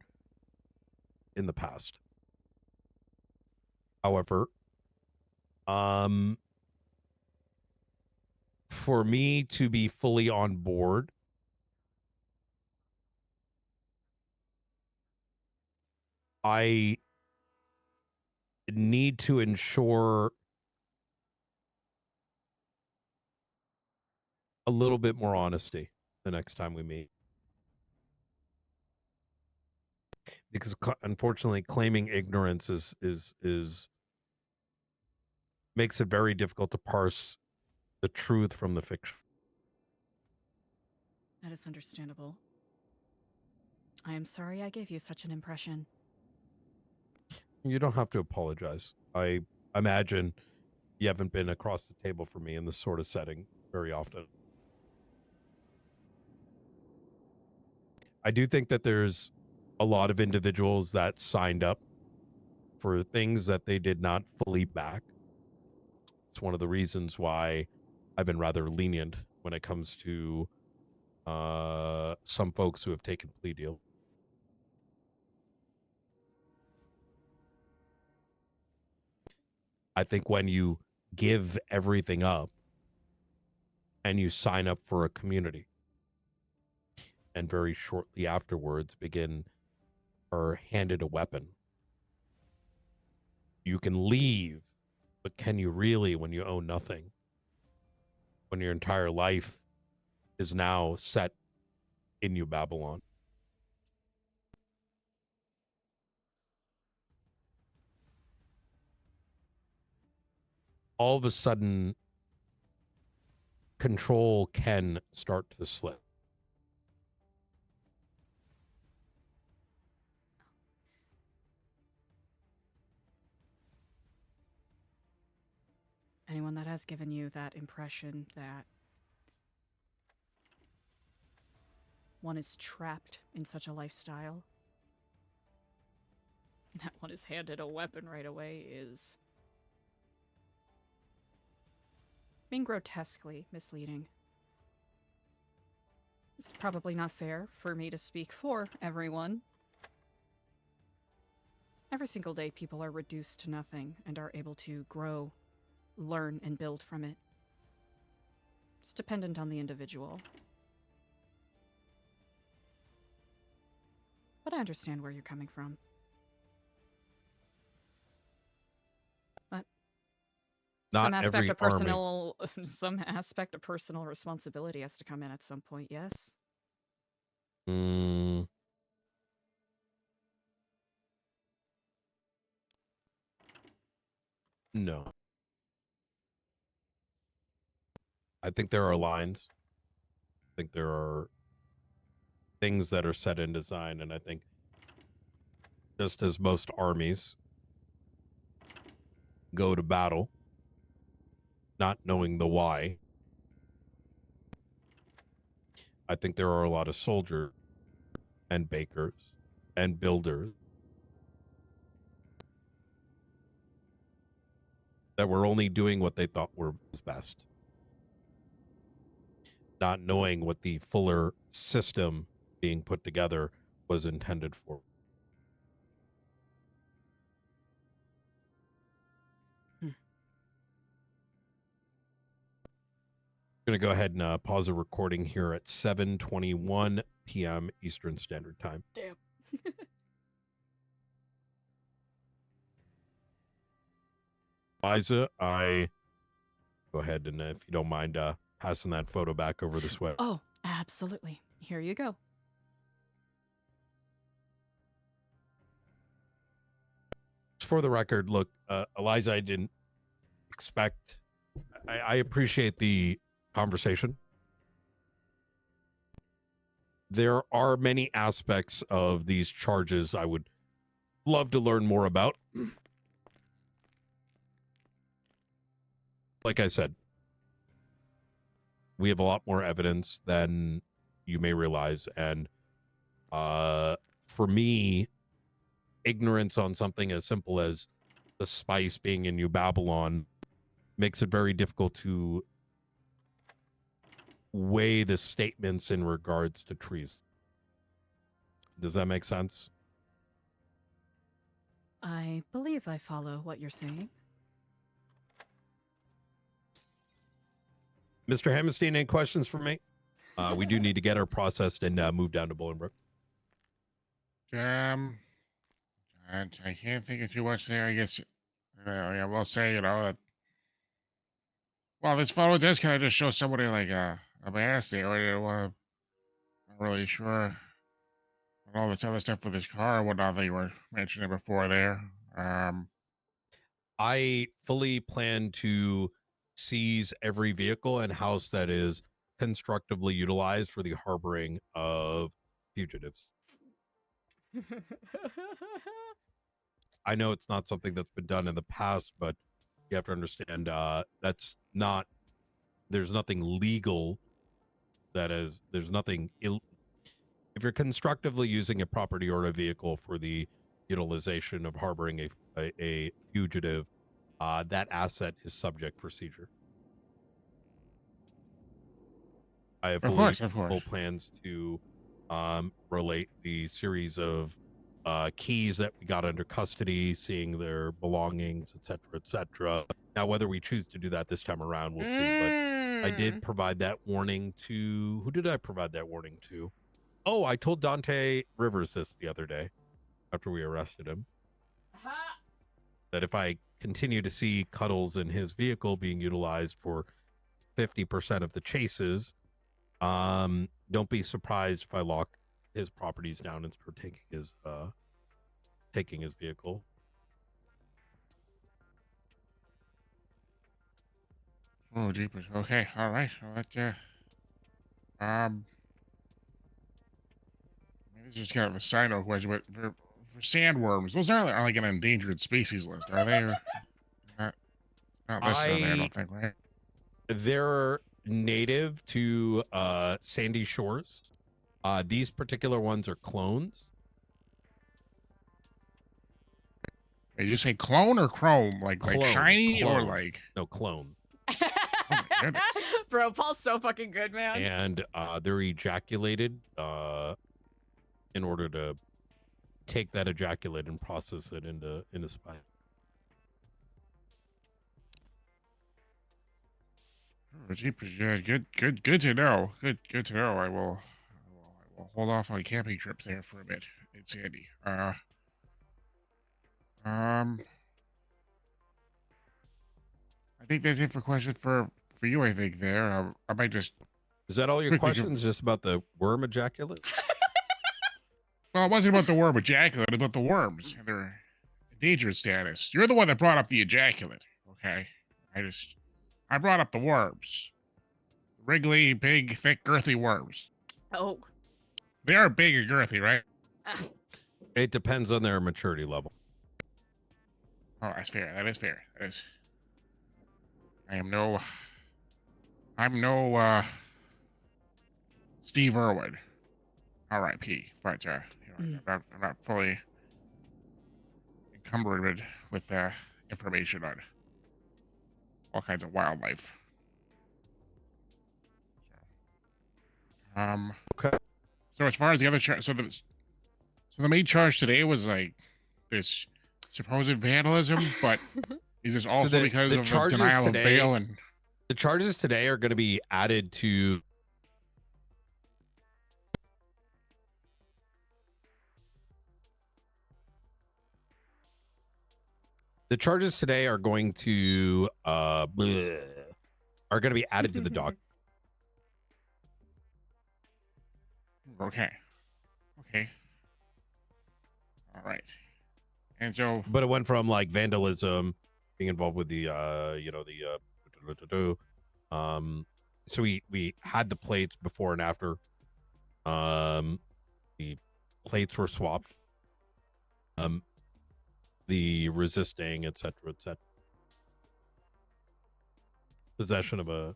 S5: in the past. However, for me to be fully on board, I need to ensure a little bit more honesty the next time we meet. Because unfortunately, claiming ignorance is makes it very difficult to parse the truth from the fiction.
S1: That is understandable. I am sorry I gave you such an impression.
S5: You don't have to apologize. I imagine you haven't been across the table for me in this sort of setting very often. I do think that there's a lot of individuals that signed up for things that they did not fully back. It's one of the reasons why I've been rather lenient when it comes to some folks who have taken plea deals. I think when you give everything up and you sign up for a community and very shortly afterwards begin or handed a weapon, you can leave, but can you really when you own nothing? When your entire life is now set in New Babylon? All of a sudden, control can start to slip.
S1: Anyone that has given you that impression that one is trapped in such a lifestyle, that one is handed a weapon right away is being grotesquely misleading. It's probably not fair for me to speak for everyone. Every single day people are reduced to nothing and are able to grow, learn, and build from it. It's dependent on the individual. But I understand where you're coming from. But
S5: Not
S1: some aspect
S5: every
S1: of personal some aspect of personal responsibility has to come in at some point, yes?
S5: No. I think there are lines. I think there are things that are set in design, and I think just as most armies go to battle not knowing the why, I think there are a lot of soldiers and bakers and builders that were only doing what they thought was best, not knowing what the fuller system being put together was intended for. I'm going to go ahead and pause the recording here at 7:21 p.m. Eastern Standard Time.
S1: Damn.
S5: Eliza, I go ahead and if you don't mind passing that photo back over this way.
S1: Oh, absolutely. Here you go.
S5: For the record, look, Eliza, I didn't expect. I appreciate the conversation. There are many aspects of these charges I would love to learn more about. Like I said, we have a lot more evidence than you may realize. And for me, ignorance on something as simple as the spice being in New Babylon makes it very difficult to weigh the statements in regards to treason. Does that make sense?
S1: I believe I follow what you're saying.
S5: Mr. Hammerstein, any questions for me? We do need to get her processed and move down to Bolingbroke.
S17: I can't think of too much there. I guess I will say, that. Well, this photo does kind of just show somebody like a ass there. Not really sure. And all this other stuff with his car and whatnot that you were mentioning before there.
S5: I fully plan to seize every vehicle and house that is constructively utilized for the harboring of fugitives. I know it's not something that's been done in the past, but you have to understand that's not, there's nothing legal there's nothing if you're constructively using a property or a vehicle for the utilization of harboring a fugitive, that asset is subject for seizure. I have full plans to relate the series of keys that we got under custody, seeing their belongings, etc., etc. Now, whether we choose to do that this time around, we'll see. But I did provide that warning to, who did I provide that warning to? Oh, I told Dante Rivers this the other day after we arrested him. That if I continue to see Cuddles in his vehicle being utilized for 50% of the chases, don't be surprised if I lock his properties down and start taking his vehicle.
S17: Oh, jeepers. Okay, all right. Well, that this is just kind of a side note question, but for sandworms, those aren't like an endangered species list, are they? Or not listed on there, I don't think, right?
S5: They're native to sandy shores. These particular ones are clones.
S17: Did you say clone or chrome? Like shiny or like?
S5: No, clone.
S17: Oh my goodness.
S1: Bro, Paul's so fucking good, man.
S5: And they're ejaculated in order to take that ejaculate and process it into spine.
S17: Oh, jeepers, yeah, good to know. Good to know. I will hold off on camping trips there for a bit. It's Sandy. I think that's it for questions for you. I think there. I might just.
S5: Is that all your questions? Just about the worm ejaculate?
S17: Well, it wasn't about the worm ejaculate. About the worms and their endangered status. You're the one that brought up the ejaculate. Okay. I brought up the worms. Wriggly, big, thick, girthy worms.
S1: Oh.
S17: They are big and girthy, right?
S5: It depends on their maturity level.
S17: Oh, that's fair. That is fair. That is. I'm no Steve Irwin, R.I.P. But I'm not fully encumbered with information on all kinds of wildlife.
S5: Okay.
S17: So as far as the other charge, so the main charge today was like this supposed vandalism, but is this also because of the denial of bail and
S5: the charges today are going to be added to the charges today are going to be added to the doc.
S17: Okay. All right. And so,
S5: but it went from like vandalism, being involved with the so we had the plates before and after. The plates were swapped. The resisting, etc., etc. Possession of a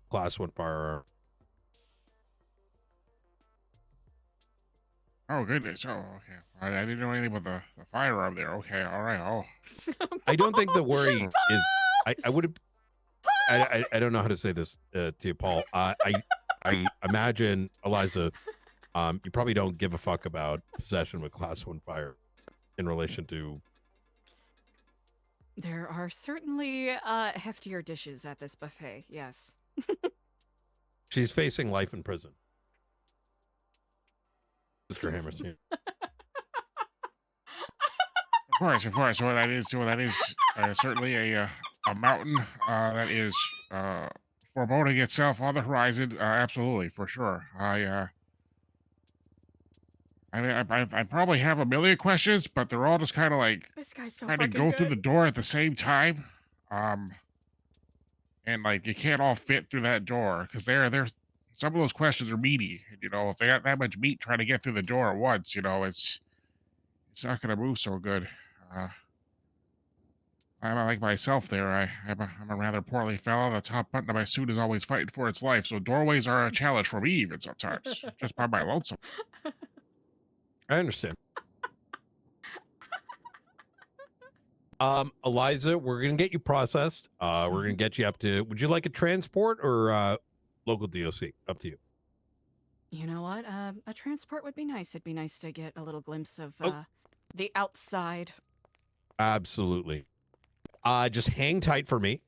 S5: Class 1 firearm.
S17: oh goodness, oh okay. I didn't know anything about the firearm there. Okay, all right. Oh,
S5: I don't think the worry is. I would have. I don't know how to say this to you, Paul. I imagine, Eliza, you probably don't give a fuck about possession with Class 1 fire in relation to.
S1: There are certainly heftier dishes at this buffet, yes.
S5: She's facing life in prison. Mr. Hammerstein.
S17: Of course. Well, that is certainly a mountain that is foreboding itself on the horizon. Absolutely, for sure. I probably have a million questions, but they're all just kind of like
S1: this guy's so
S17: trying to
S1: fucking
S17: go
S1: good.
S17: through the door at the same time. And like you can't all fit through that door because they're some of those questions are meaty. You know, if they got that much meat trying to get through the door at once, you know, it's not going to move so good. I'm like myself there. I'm a rather portly fellow. The top button of my suit is always fighting for its life, so doorways are a challenge for me even sometimes, just by my lonesome.
S5: I understand. Eliza, we're gonna get you processed. We're gonna get you up to. Would you like a transport or local DOC? Up to you.
S1: You know what? A transport would be nice. It'd be nice to get a little glimpse of
S5: Oh.
S1: the outside.
S5: Absolutely. Just hang tight for me.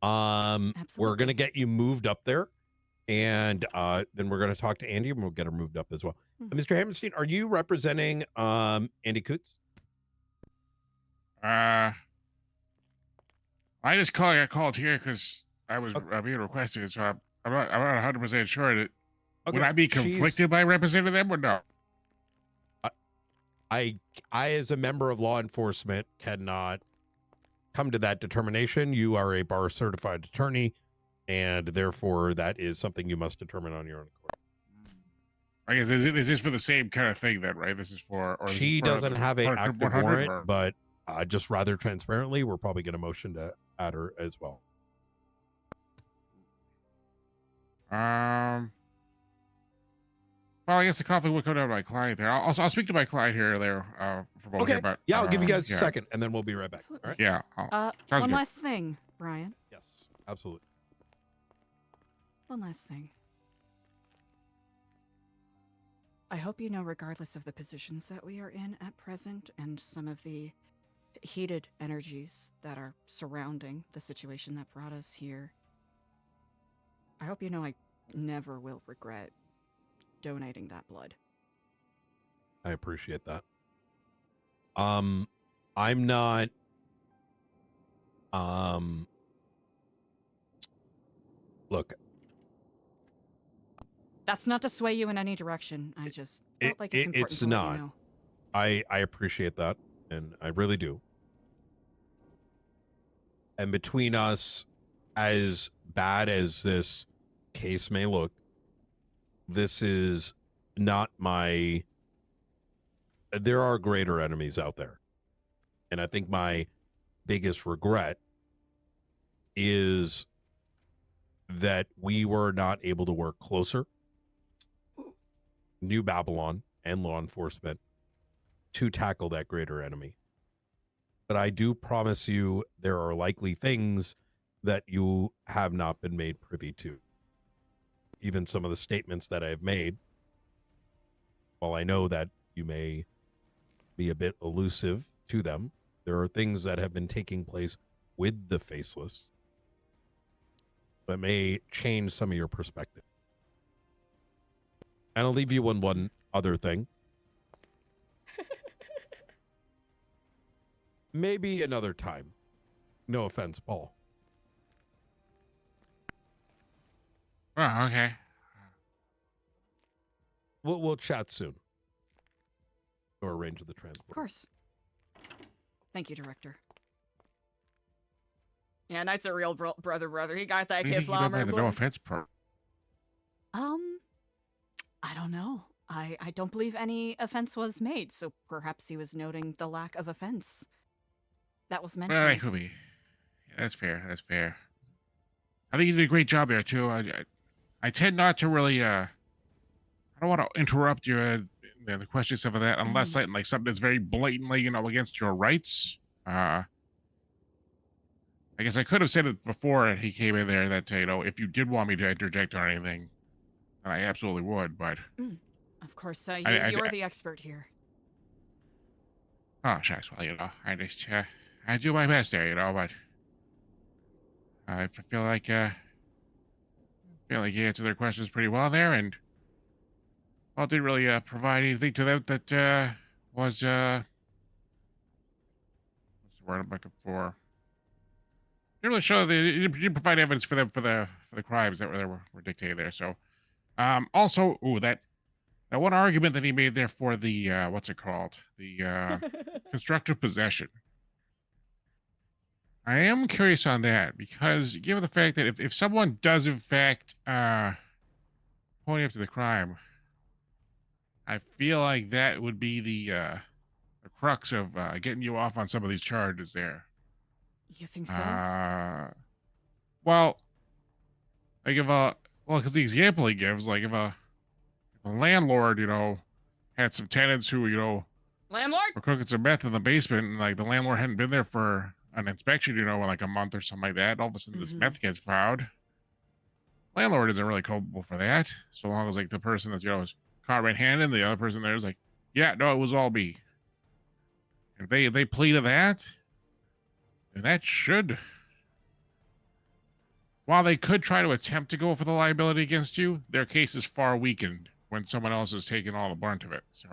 S5: We're gonna get you moved up there, and then we're gonna talk to Andy, and we'll get her moved up as well. Mr. Hammerstein, are you representing Andy Coots?
S17: I just got called here because I was being requested, so I'm not 100% sure that would I be conflicted by representing them or no?
S5: I as a member of law enforcement cannot come to that determination. You are a bar certified attorney, and therefore that is something you must determine on your own accord.
S17: I guess is this for the same kind of thing then, right? This is for or
S5: She doesn't have a active
S17: 100
S5: warrant,
S17: or-
S5: but just rather transparently, we're probably going to motion to add her as well.
S17: Well, I guess the conflict would come down to my client there. I'll speak to my client here or there from over
S5: Okay.
S17: here. But
S5: Yeah, I'll give you guys
S17: yeah.
S5: a second, and then we'll be right back. All right?
S17: Yeah. Sounds
S1: One
S17: good.
S1: last thing, Brian.
S5: Yes, absolutely.
S1: One last thing. I hope you know, regardless of the positions that we are in at present and some of the heated energies that are surrounding the situation that brought us here, I hope you know I never will regret donating that blood.
S5: I appreciate that. I'm not look,
S1: That's not to sway you in any direction. I just felt like it's important
S5: it's
S1: to let
S5: not.
S1: you know.
S5: I appreciate that, and I really do. And between us, as bad as this case may look, this is not my. There are greater enemies out there. And I think my biggest regret is that we were not able to work closer, New Babylon and law enforcement, to tackle that greater enemy. But I do promise you there are likely things that you have not been made privy to. Even some of the statements that I've made, while I know that you may be a bit elusive to them, there are things that have been taking place with the Faceless that may change some of your perspective. And I'll leave you on one other thing. Maybe another time. No offense, Paul.
S17: Oh, okay.
S5: We'll chat soon. Or arrange the transport.
S1: Of course. Thank you, Director. Yeah, Knight's a real brother. He got that
S17: What do you
S1: kid
S17: think you meant by
S1: flummer.
S17: the no offense part?
S1: I don't know. I don't believe any offense was made, so perhaps he was noting the lack of offense that was mentioned.
S17: Well, that could be. Yeah, that's fair. That's fair. I think you did a great job there too. I tend not to really. I don't want to interrupt your the questions stuff of that unless like something that's very blatantly against your rights. I guess I could have said it before he came in there that if you did want me to interject or anything, then I absolutely would. But
S1: of course, you're the expert here.
S17: Oh shucks, well I just I do my best there, but I feel like you answered their questions pretty well there, and Paul didn't really provide anything to them that was what's the word I'm looking for? Didn't really show you didn't provide evidence for them for the crimes that were dictated there. So, also, that one argument that he made there for the what's it called? The constructive possession. I am curious on that because given the fact that if someone does in fact point up to the crime, I feel like that would be the crux of getting you off on some of these charges there.
S1: You think so?
S17: Well, like because the example he gives, like if a landlord, had some tenants who,
S1: landlord
S17: were cooking some meth in the basement, and like the landlord hadn't been there for an inspection, in like a month or something like that. All of a sudden, this meth gets found. Landlord isn't really culpable for that, so long as like the person that's is caught red-handed, the other person there is like, yeah, no, it was all me. If they plead to that, then that should. While they could try to attempt to go for the liability against you, their case is far weakened when someone else is taking all the brunt of it. So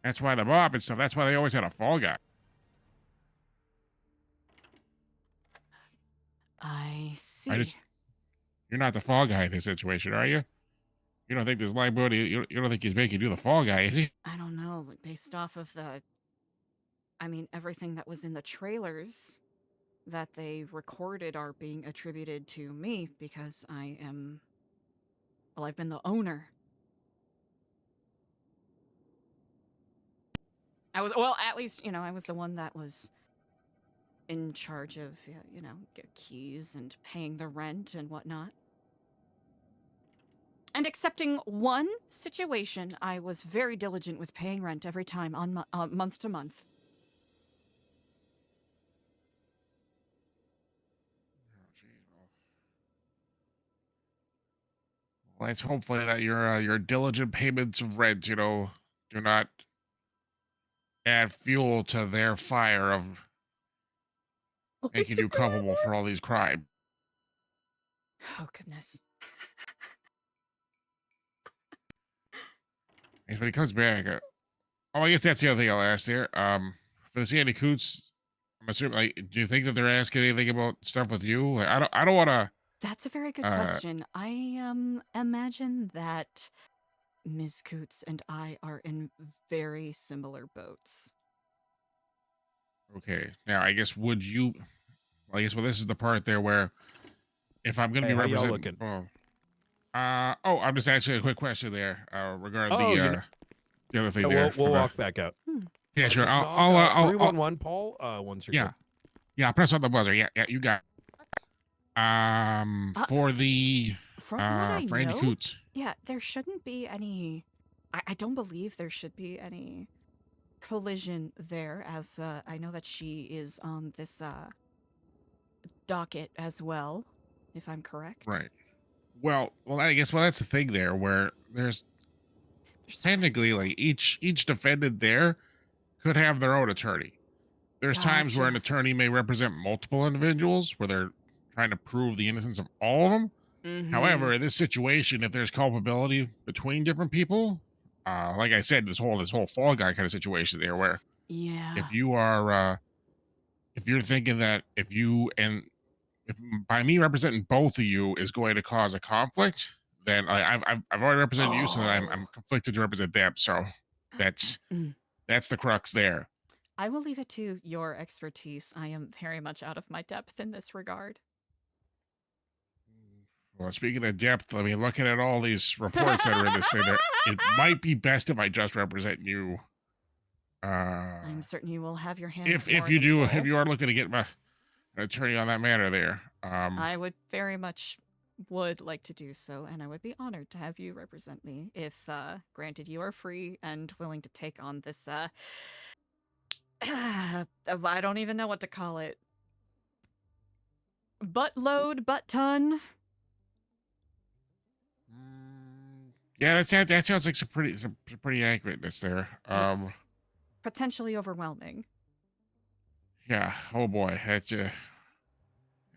S17: that's why the mob and stuff. That's why they always had a fall guy.
S1: I see.
S17: You're not the fall guy in this situation, are you? You don't think there's liability? You don't think he's making you the fall guy, is he?
S1: I don't know. Based off of everything that was in the trailers that they recorded are being attributed to me because I've been the owner. At least, I was the one that was in charge of, keys and paying the rent and whatnot. And excepting one situation, I was very diligent with paying rent every time on month to month.
S17: Well, let's hopefully that your diligent payments of rent, do not add fuel to their fire of making you culpable for all these crimes.
S1: Oh, goodness.
S17: When he comes back, I guess that's the other thing I'll ask there. For the Sandy Coots, I'm assuming, do you think that they're asking anything about stuff with you? Like, I don't want to.
S1: That's a very good question. I imagine that Ms. Coots and I are in very similar boats.
S17: Okay. Now, I guess would you? Well, I guess this is the part there where if I'm going to
S5: Hey,
S17: be
S5: how y'all
S17: representing.
S5: looking?
S17: Well, oh, I'm just asking a quick question there regarding
S5: Oh,
S17: the other thing
S5: yeah,
S17: there.
S5: we'll walk back out.
S17: Yeah, sure.
S5: Just
S17: I'll
S5: knock, 311, Paul. Once you're
S17: yeah,
S5: good.
S17: yeah. Press on the buzzer. Yeah, yeah. You got. For the
S1: From what I
S17: for Andy
S1: know,
S17: Coots.
S1: yeah, there shouldn't be any. I don't believe there should be any collision there, as I know that she is on this docket as well, if I'm correct.
S17: Right. Well, I guess that's the thing there, where there's technically like each defendant there could have their own attorney. There's times where an attorney may represent multiple individuals, where they're trying to prove the innocence of all of them. However, in this situation, if there's culpability between different people, like I said, this whole Fall Guy kind of situation there, where if you are, if you're thinking that if by me representing both of you is going to cause a conflict, then I've already represented you, so that I'm conflicted to represent them. So that's the crux there.
S1: I will leave it to your expertise. I am very much out of my depth in this regard.
S17: Well, speaking of depth, I mean, looking at all these reports that are in this thing, it might be best if I just represent you.
S1: I'm certain you will have your hands.
S17: If you are looking to get an attorney on that matter there,
S1: I would very much would like to do so, and I would be honored to have you represent me if, granted, you are free and willing to take on this. I don't even know what to call it. Buttload, butt ton.
S17: Yeah, that sounds like some pretty accurateness there.
S1: It's potentially overwhelming.
S17: Yeah. Oh boy, that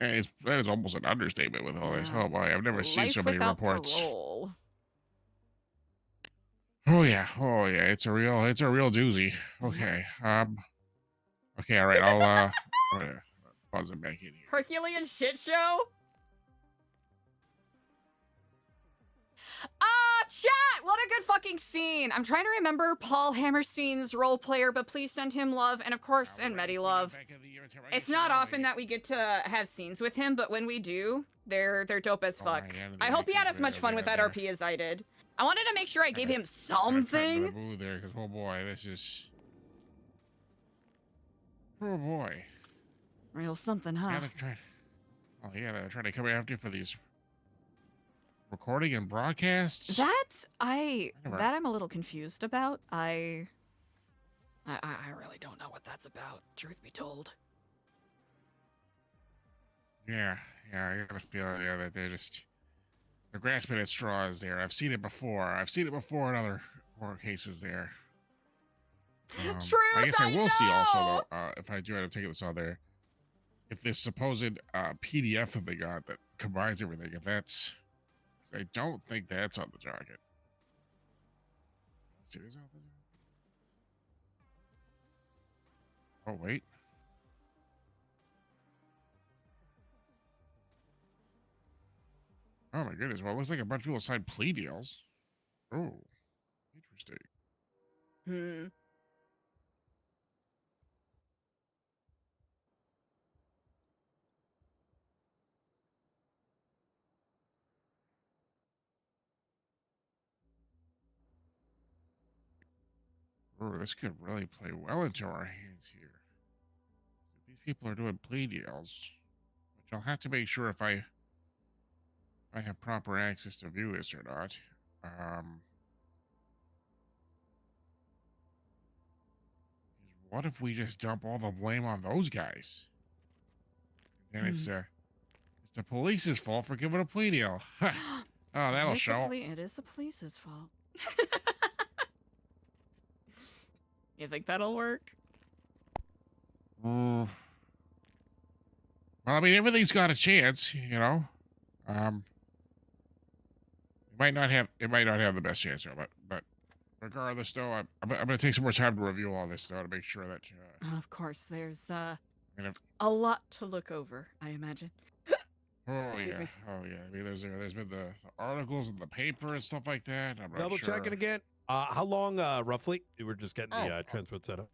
S17: is almost an understatement with all this. Oh boy, I've never seen so many reports.
S1: Parole.
S17: Oh yeah, it's a real doozy. Okay, okay, all right, I'm gonna pause it back in here.
S1: Herculean shit show. Chat! What a good fucking scene! I'm trying to remember Paul Hammerstein's role player, but please send him love, and of course, and Medi love. It's not often that we get to have scenes with him, but when we do, they're dope as fuck. I hope he had as much fun with that RP as I did. I wanted to make sure I gave him something.
S17: There, because oh boy, this is. Oh boy.
S1: Real something, huh?
S17: Yeah, they're trying to come after you for these recording and broadcasts.
S1: That I'm a little confused about. I really don't know what that's about, truth be told.
S17: Yeah, I got a feeling that they're grasping at straws there. I've seen it before. I've seen it before in other horror cases there.
S1: Truth,
S17: I guess I will see also though, if I do end up taking this on there, if this supposed PDF that they got that combines everything, if that's, I don't think that's on the docket. It is on the. Oh wait. Oh my goodness! Well, it looks like a bunch of people signed plea deals. Oh, interesting. Oh, this could really play well into our hands here. These people are doing plea deals, which I'll have to make sure if I have proper access to view this or not. What if we just dump all the blame on those guys? Then it's the police's fault for giving a plea deal. Oh, that'll show.
S1: It is the police's fault. You think that'll work?
S17: Well, I mean, everything's got a chance, you know. It might not have the best chance, though, but regardless, though, I'm gonna take some more time to review all this, though, to make sure that.
S1: Of course, there's a lot to look over, I imagine.
S17: Excuse me. Oh yeah. I mean, there's been the articles in the paper and stuff like that. I'm not
S5: Double
S17: sure.
S5: checking again. How long roughly? We're just getting the transmit set up.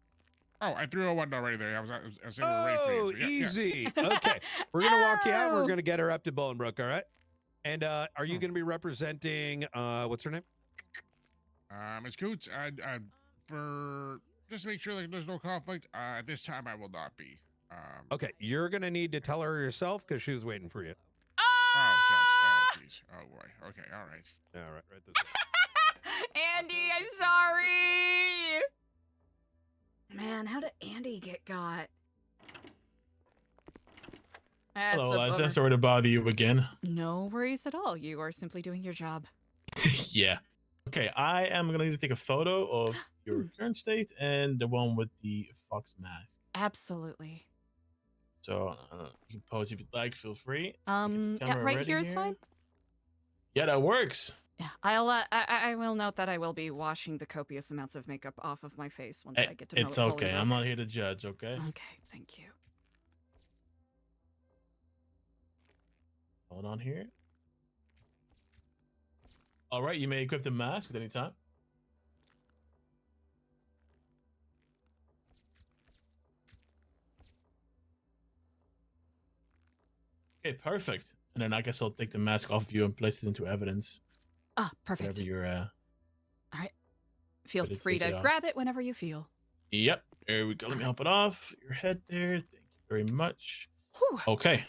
S17: Oh, I threw a window right there. I was saying we're ready for
S5: Oh,
S17: you. So yeah,
S5: easy. Okay. We're going to walk you out. We're going to get her up to Bolingbrook, all right? And are you going to be representing, what's her name?
S17: Ms. Coots, for just to make sure that there's no conflict, at this time I will not be.
S5: Okay, you're going to need to tell her yourself because she was waiting for you.
S17: Oh, shucks. Oh, jeez. Oh, boy. Okay, all right.
S5: All right, right this
S1: Andy, I'm sorry. Man, how did Andy get got? That's
S3: Hello,
S1: a
S3: Eliza.
S1: bummer.
S3: Sorry to bother you again.
S1: No worries at all. You are simply doing your job.
S3: Yeah. Okay, I am going to need to take a photo of your current state and the one with the fox mask.
S1: Absolutely.
S3: So you can pose if you'd like. Feel free.
S1: Yeah, right here is fine.
S3: Yeah, that works.
S1: Yeah, I will note that I will be washing the copious amounts of makeup off of my face once I get to
S3: It's okay. I'm not here to judge, okay?
S1: Okay, thank you.
S3: Hold on here. All right, you may equip the mask at any time. Okay, perfect. And then I guess I'll take the mask off of you and place it into evidence.
S1: Ah, perfect.
S3: Whenever you're
S1: All right. Feel
S3: ready to
S1: free
S3: take it
S1: to
S3: off.
S1: grab it whenever you feel.
S3: Yep. There we go. Let me help it off. Your head there. Thank you very much.
S1: Whew.
S3: Okay.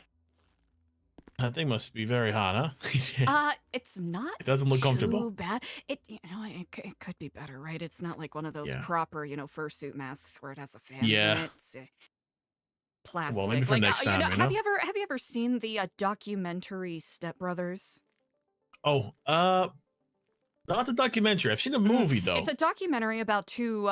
S3: That thing must be very hot, huh?
S1: It's not.
S3: It doesn't look
S1: too
S3: comfortable.
S1: bad. It it could be better, right? It's not like one of those
S3: Yeah.
S1: proper, fursuit masks where it has a fan
S3: Yeah.
S1: in it. It's, plastic.
S3: Well, maybe for next time, you know?
S1: Have you ever seen the documentary Step Brothers?
S3: Oh, not the documentary. I've seen a movie though.
S1: It's a documentary about two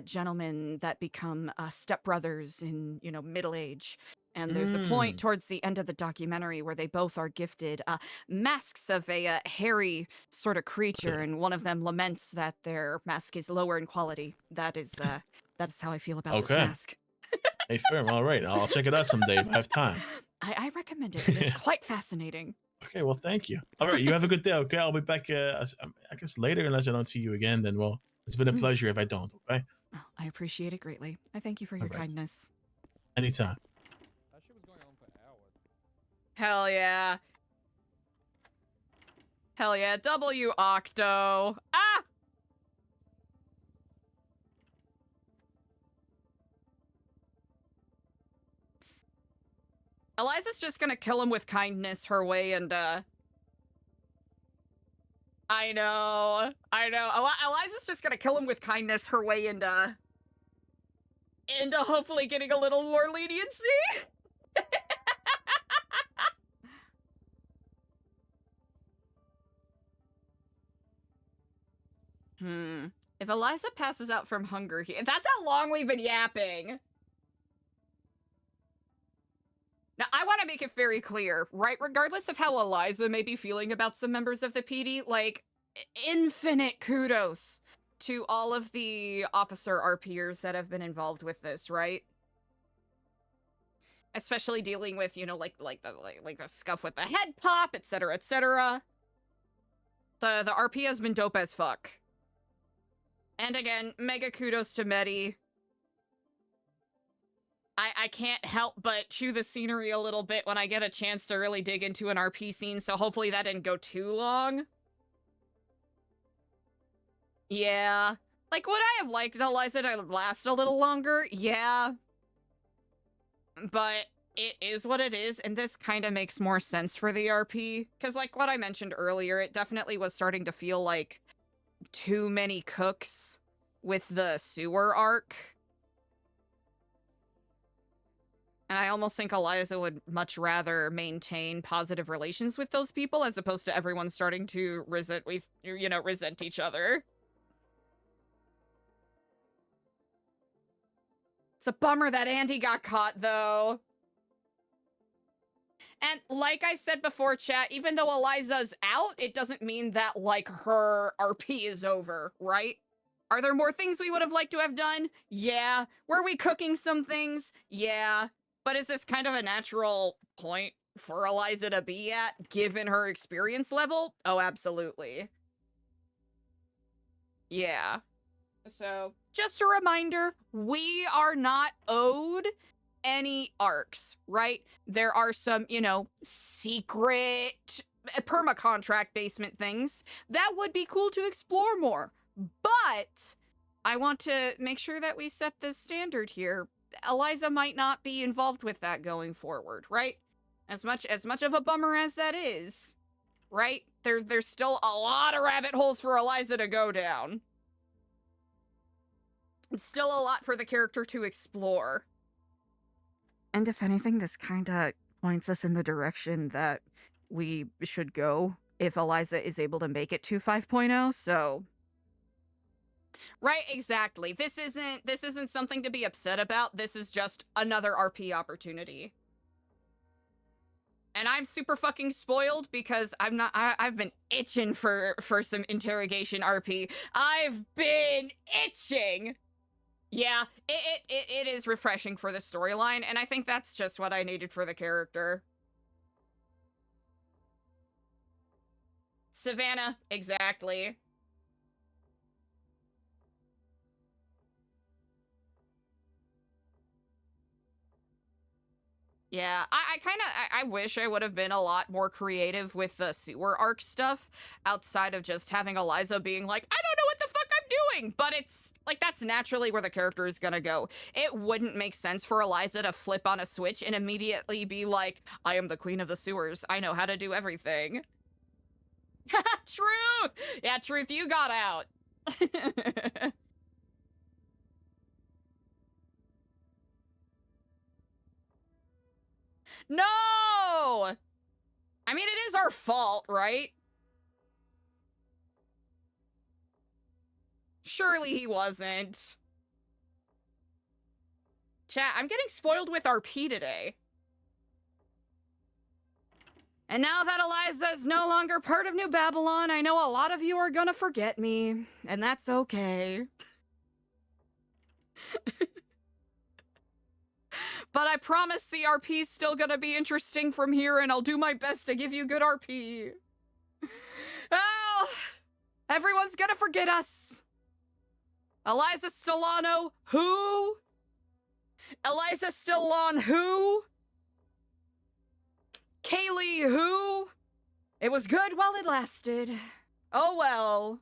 S1: gentlemen that become stepbrothers in middle age. And there's a point towards the end of the documentary where they both are gifted masks of a hairy sort of creature, and one of them laments that their mask is lower in quality. That's how I feel about this mask.
S3: Hey, firm. All right, I'll check it out someday if I have time.
S1: I recommend it. It is quite fascinating.
S3: Okay, well, thank you. All right, you have a good day. Okay, I'll be back. I guess later, unless I don't see you again. Then, well, it's been a pleasure. If I don't, okay.
S1: Oh, I appreciate it greatly. I thank you for your kindness.
S3: Anytime.
S1: Hell yeah. Hell yeah. W Octo. Ah! Eliza's just gonna kill him with kindness her way, and I know. Eliza's just gonna kill him with kindness her way, and hopefully getting a little more leniency. If Eliza passes out from hunger here, that's how long we've been yapping. Now, I want to make it very clear, right? Regardless of how Eliza may be feeling about some members of the PD, like, infinite kudos to all of the officer RPers that have been involved with this, right? Especially dealing with, like the scuff with the head pop, etc., etc. The RP has been dope as fuck. And again, mega kudos to Medi. I can't help but chew the scenery a little bit when I get a chance to really dig into an RP scene, so hopefully that didn't go too long. Yeah. Like, would I have liked Eliza to last a little longer? Yeah. But it is what it is, and this kind of makes more sense for the RP. Because, like what I mentioned earlier, it definitely was starting to feel like too many cooks with the sewer arc. And I almost think Eliza would much rather maintain positive relations with those people as opposed to everyone starting to resent each other. It's a bummer that Andy got caught, though. And like I said before, chat, even though Eliza's out, it doesn't mean that, like, her RP is over, right? Are there more things we would have liked to have done? Yeah. Were we cooking some things? Yeah. But is this kind of a natural point for Eliza to be at, given her experience level? Oh, absolutely. Yeah. So, just a reminder, we are not owed any arcs, right? There are some, you know, secret perma-contract basement things that would be cool to explore more. But I want to make sure that we set this standard here. Eliza might not be involved with that going forward, right? As much of a bummer as that is, right? There's still a lot of rabbit holes for Eliza to go down. It's still a lot for the character to explore. And if anything, this kind of points us in the direction that we should go if Eliza is able to make it to 5.0, so... Right, exactly. This isn't something to be upset about. This is just another RP opportunity. And I'm super fucking spoiled because I've been itching for some interrogation RP. I've been itching! Yeah, it is refreshing for the storyline, and I think that's just what I needed for the character. Savannah, exactly. Yeah, I wish I would have been a lot more creative with the sewer arc stuff outside of just having Eliza being like, I don't know what the fuck I'm doing, but it's like that's naturally where the character is gonna go. It wouldn't make sense for Eliza to flip on a switch and immediately be like, I am the queen of the sewers. I know how to do everything. Truth! Yeah, Truth, you got out. No! I mean, it is our fault, right? Surely he wasn't. Chat, I'm getting spoiled with RP today. And now that Eliza is no longer part of New Babylon, I know a lot of you are gonna forget me. And that's okay. But I promise the RP's still gonna be interesting from here, and I'll do my best to give you good RP. Oh, everyone's gonna forget us. Eliza Stellano, who? Eliza Stellon, who? Kaylee, who? It was good while it lasted. Oh well.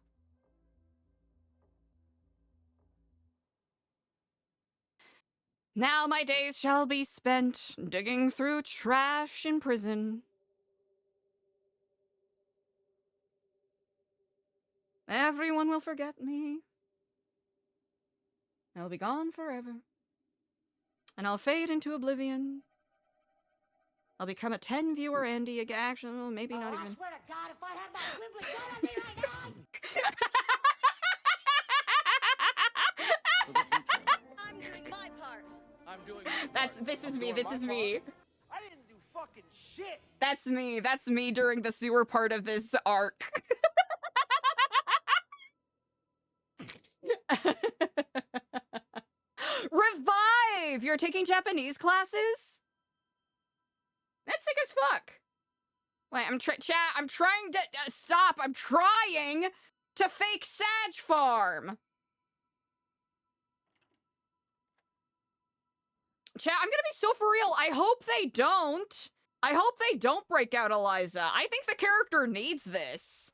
S1: Now my days shall be spent digging through trash in prison. Everyone will forget me. I'll be gone forever. And I'll fade into oblivion. I'll become a 10-viewer Andy again. Actually, well, maybe not even. I swear to God, if I had my Wimbledon gun on me right now! I'm doing my part. I'm doing my part. This is me.
S19: I didn't do fucking shit.
S1: That's me during the sewer part of this arc. Revive! You're taking Japanese classes? That's sick as fuck. Wait, I'm trying to stop. I'm trying to fake Sag Farm. Chat, I'm gonna be so for real. I hope they don't. I hope they don't break out Eliza. I think the character needs this.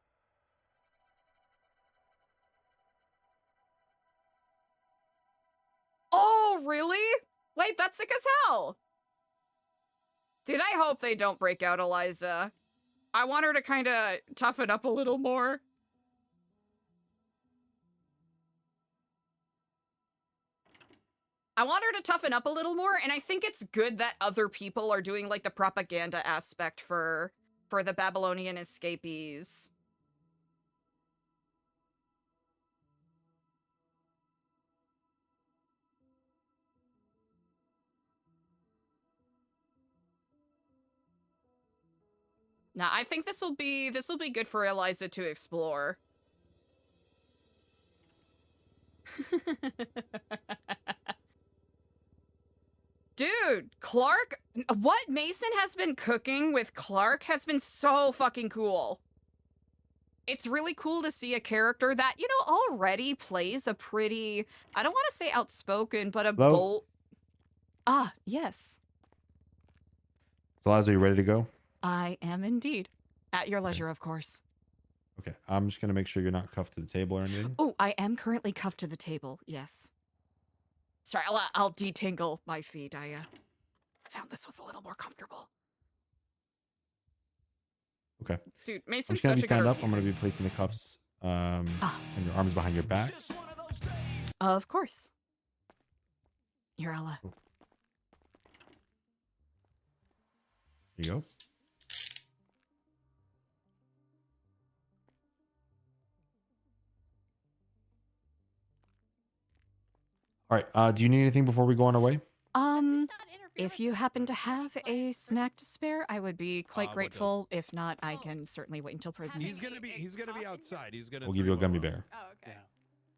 S1: Oh, really? Wait, that's sick as hell. Dude, I hope they don't break out Eliza. I want her to kind of toughen up a little more. I want her to toughen up a little more, and I think it's good that other people are doing, like, the propaganda aspect for the Babylonian escapees. Now, I think this will be good for Eliza to explore. Dude, Clark, what Mason has been cooking with Clark has been so fucking cool. it's really cool to see a character that, you know, already plays a pretty, I don't want to say outspoken, but a
S12: Hello?
S1: bold. Ah, yes.
S12: So, Eliza, are you ready to go?
S1: I am indeed. At your leisure, of course.
S12: Okay. I'm just gonna make sure you're not cuffed to the table or anything.
S1: Oh, I am currently cuffed to the table. Yes. Sorry, I'll detangle my feet. I found this was a little more comfortable.
S12: Okay.
S1: Dude,
S12: I'm
S1: Mason's
S12: just gonna have
S1: such
S12: you
S1: a good
S12: stand up. I'm
S1: reviewer.
S12: gonna be placing the cuffs and your arms behind your back.
S1: Of course. You're Ella.
S12: There you go. All right. Do you need anything before we go on our way?
S1: If you happen to have a snack to spare, I would be quite grateful. If not, I can certainly wait until prison.
S5: He's gonna be outside. He's gonna.
S12: We'll give you a gummy bear.
S8: Oh, okay.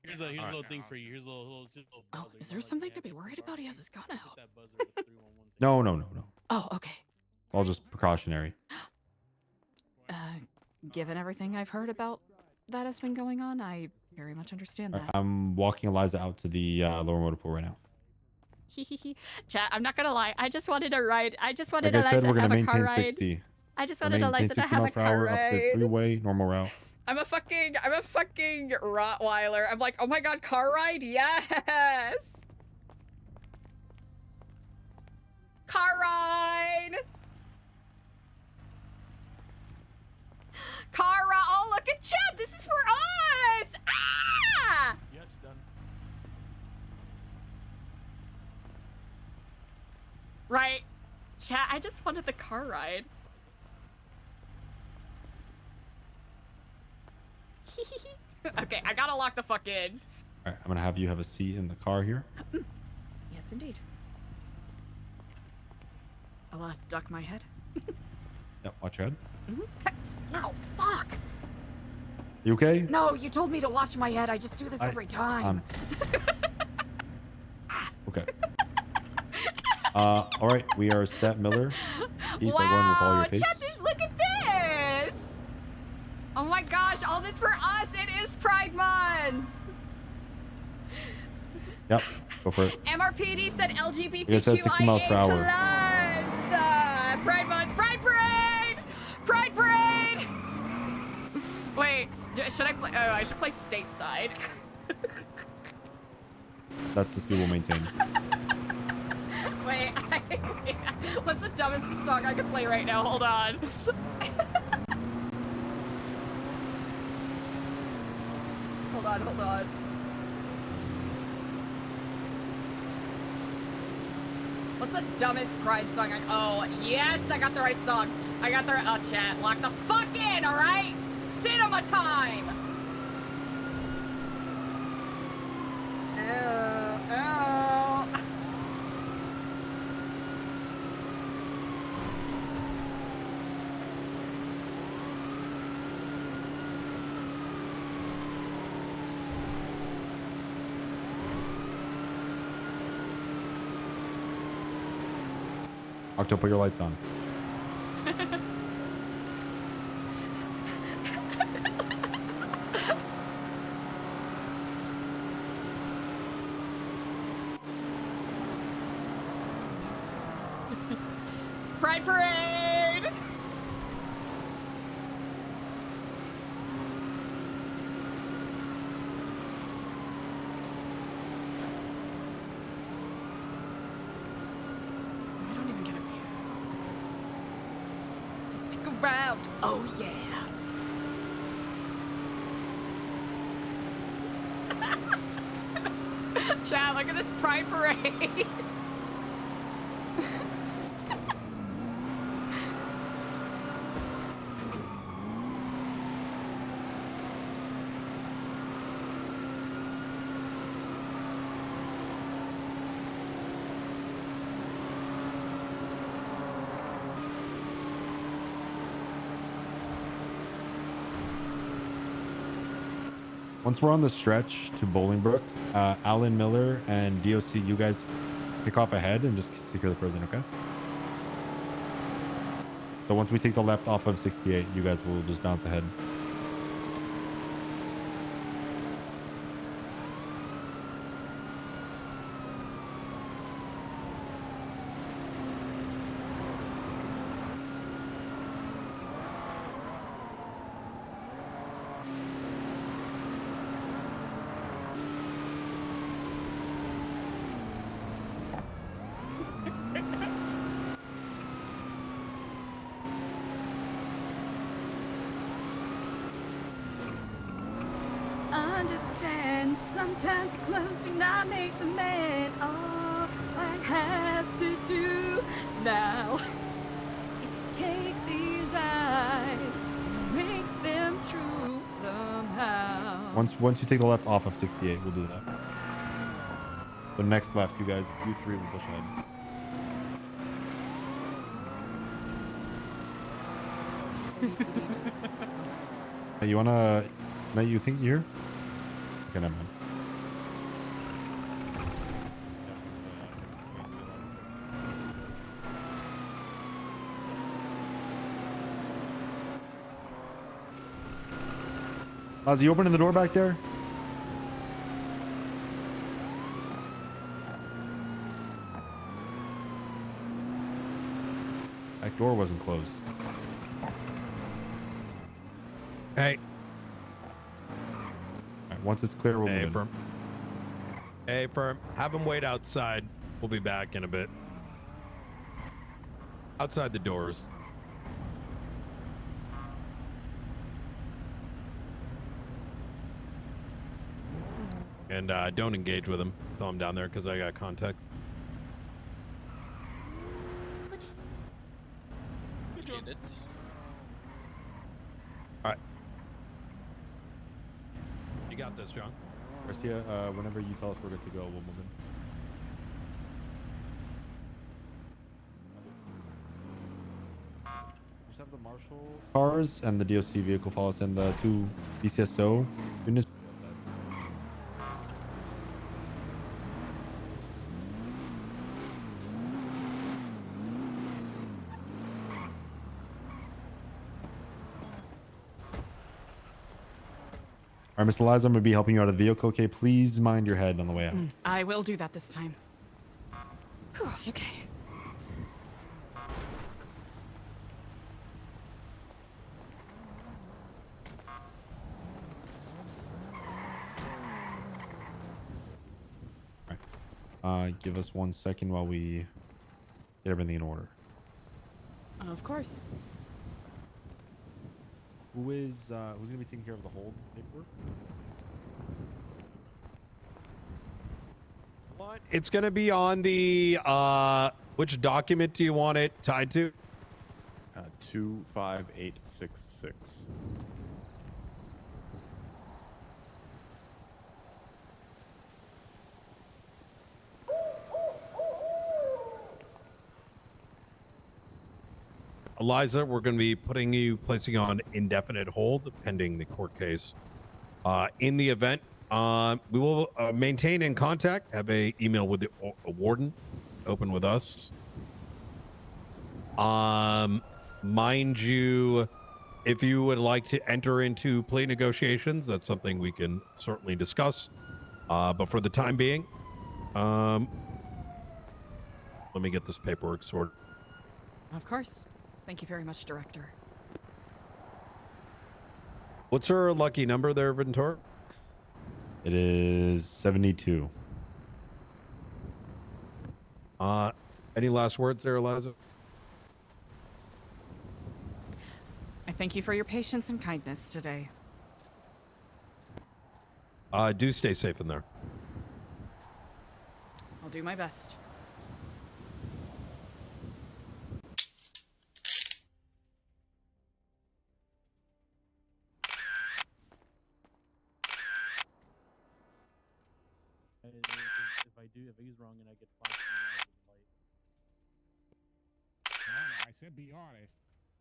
S2: Here's a little thing for you. Here's a little
S1: Oh, is there something to be worried about? He has his gun out.
S12: No.
S1: Oh, okay.
S12: All just precautionary.
S1: Given everything I've heard about that has been going on, I very much understand
S12: All
S1: that.
S12: right, I'm walking Eliza out to the lower motor pool right now.
S1: Chat, I'm not gonna lie. I just wanted a ride. I just wanted
S12: Like I said,
S1: Eliza
S12: we're
S1: to
S12: gonna
S1: have a car
S12: maintain
S1: ride.
S12: 60.
S1: I just
S12: We'll
S1: wanted
S12: maintain
S1: Eliza to
S12: 60
S1: have
S12: miles
S1: a
S12: per
S1: car
S12: hour up the
S1: ride.
S12: freeway, normal route.
S1: I'm a fucking Rottweiler. I'm like, oh my god, car ride? Yes! Car ride! Car ride! Oh, look at Chad! This is for us! Ah!
S3: Yes, done.
S1: Right. Chad, I just wanted the car ride. Okay, I gotta lock the fuck in.
S12: All right, I'm gonna have you have a seat in the car here.
S1: Yes, indeed. I'll duck my head.
S12: Yep, watch your head.
S1: Oh, fuck!
S12: You okay?
S1: No, you told me to watch my head. I just do this every time.
S12: Okay. All right, we are set, Miller. Please start going with all your pace.
S1: Chat, look at this! Oh my gosh, all this for us! It is Pride Month!
S12: Yep, go for it.
S1: MRPD said
S12: You guys said 60 miles per hour.
S1: LGBTQIA+. Pride Month, Pride Parade! Pride Parade! Wait, should I play? Oh, I should play stateside.
S12: That's the speed we'll maintain.
S1: Wait, what's the dumbest song I can play right now? Hold on. Hold on. What's the dumbest Pride song? Oh, yes, I got the right song. Oh, chat, lock the fuck in, all right? Cinema time. Oh.
S12: Octo, put your lights on.
S1: Pride Parade! I don't even get a view. Just stick around. Oh, yeah. Chad, look at this Pride Parade.
S12: Once we're on the stretch to Bolingbrook, Alan Miller and DOC, you guys pick off ahead and just secure the prison, okay? So once we take the left off of 68, you guys will just bounce ahead.
S1: And sometimes clothes do not make the man. All I have to do now is to take these eyes and make them true somehow.
S12: Once you take the left off of 68, we'll do that. The next left, you guys, you three will push ahead. Hey, you wanna? No, you think you're here? Okay, never mind. Ozzy, you opening the door back there? That door wasn't closed.
S5: Hey.
S12: All right, once it's clear, we'll move in.
S5: Firm. Hey, Firm. Have him wait outside. We'll be back in a bit. Outside the doors. And don't engage with him. Throw him down there because I got context.
S13: Get it.
S5: All right. You got this, John.
S12: Garcia, whenever you tell us we're good to go, we'll move in. Just have the marshal cars and the DOC vehicle follow us in, the 2 BCSO units. All right, Miss Eliza, I'm going to be helping you out of the vehicle. Okay, please mind your head on the way out.
S1: I will do that this time. Whew, okay.
S12: Give us 1 second while we get everything in order.
S1: Of course.
S12: Who's going to be taking care of the hold paperwork?
S5: What? It's going to be on the, which document do you want it tied to?
S22: 25866.
S5: Eliza, we're going to be placing you on indefinite hold pending the court case. In the event, we will maintain in contact, have a email with the warden, open with us. Mind you, if you would like to enter into plea negotiations, that's something we can certainly discuss. But for the time being, let me get this paperwork sorted.
S1: Of course. Thank you very much, Director.
S5: What's her lucky number there, Ventura?
S12: It is 72.
S5: Any last words there, Eliza?
S1: I thank you for your patience and kindness today.
S5: Do stay safe in there.
S1: I'll do my best.
S2: If he's wrong and I get fired,
S17: I said be honest.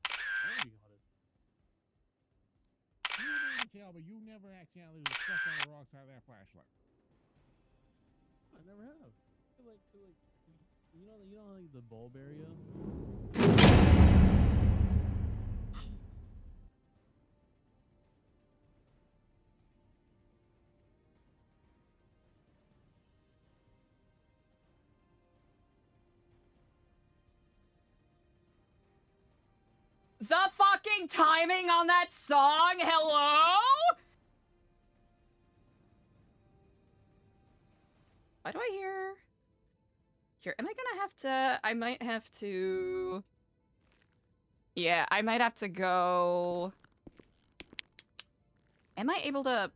S17: I'll be honest. You didn't tell, but you never accidentally was stuck on the wrong side of that flashlight.
S2: I never have. Like you know, like the bulb area.
S1: The fucking timing on that song? Hello? Why do I hear? Here, am I gonna have to? I might have to. Yeah, I might have to go. Am I able to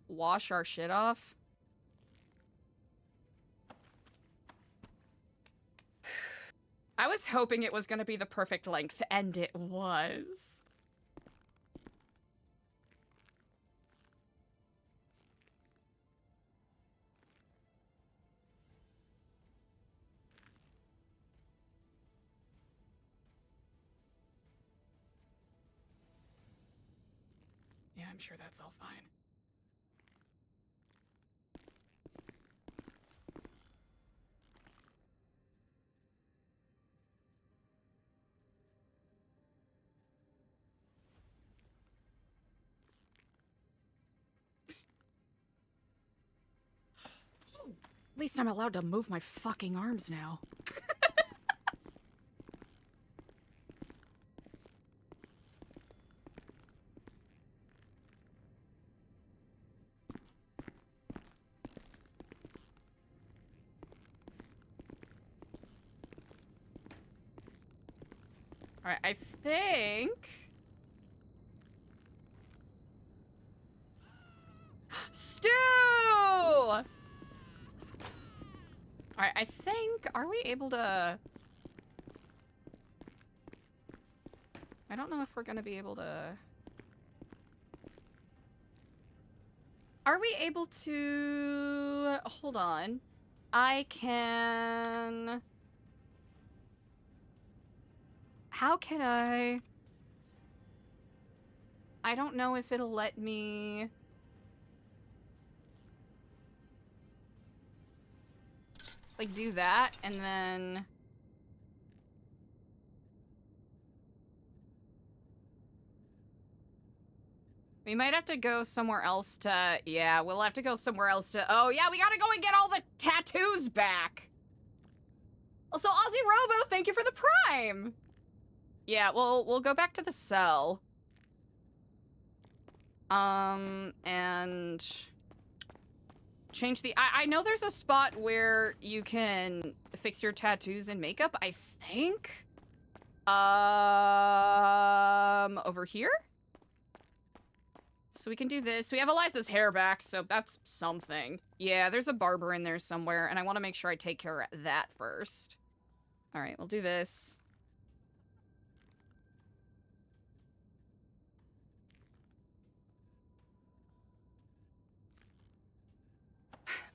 S1: wash our shit off? I was hoping it was gonna be the perfect length, and it was. Yeah, I'm sure that's all fine. At least I'm allowed to move my fucking arms now. Alright, I think... Stew! Alright, I think... Are we able to... I don't know if we're gonna be able to... Are we able to... Hold on. I can... How can I... I don't know if it'll let me... Like, do that, and then... We might have to go somewhere else to... Yeah, we'll have to go somewhere else to... Oh, yeah, we gotta go and get all the tattoos back! Also, Aussie Robo, thank you for the Prime! Yeah, we'll go back to the cell. And... Change the... I know there's a spot where you can fix your tattoos and makeup, I think? Over here? So we can do this. We have Eliza's hair back, so that's something. Yeah, there's a barber in there somewhere, and I want to make sure I take care of that first. Alright, we'll do this.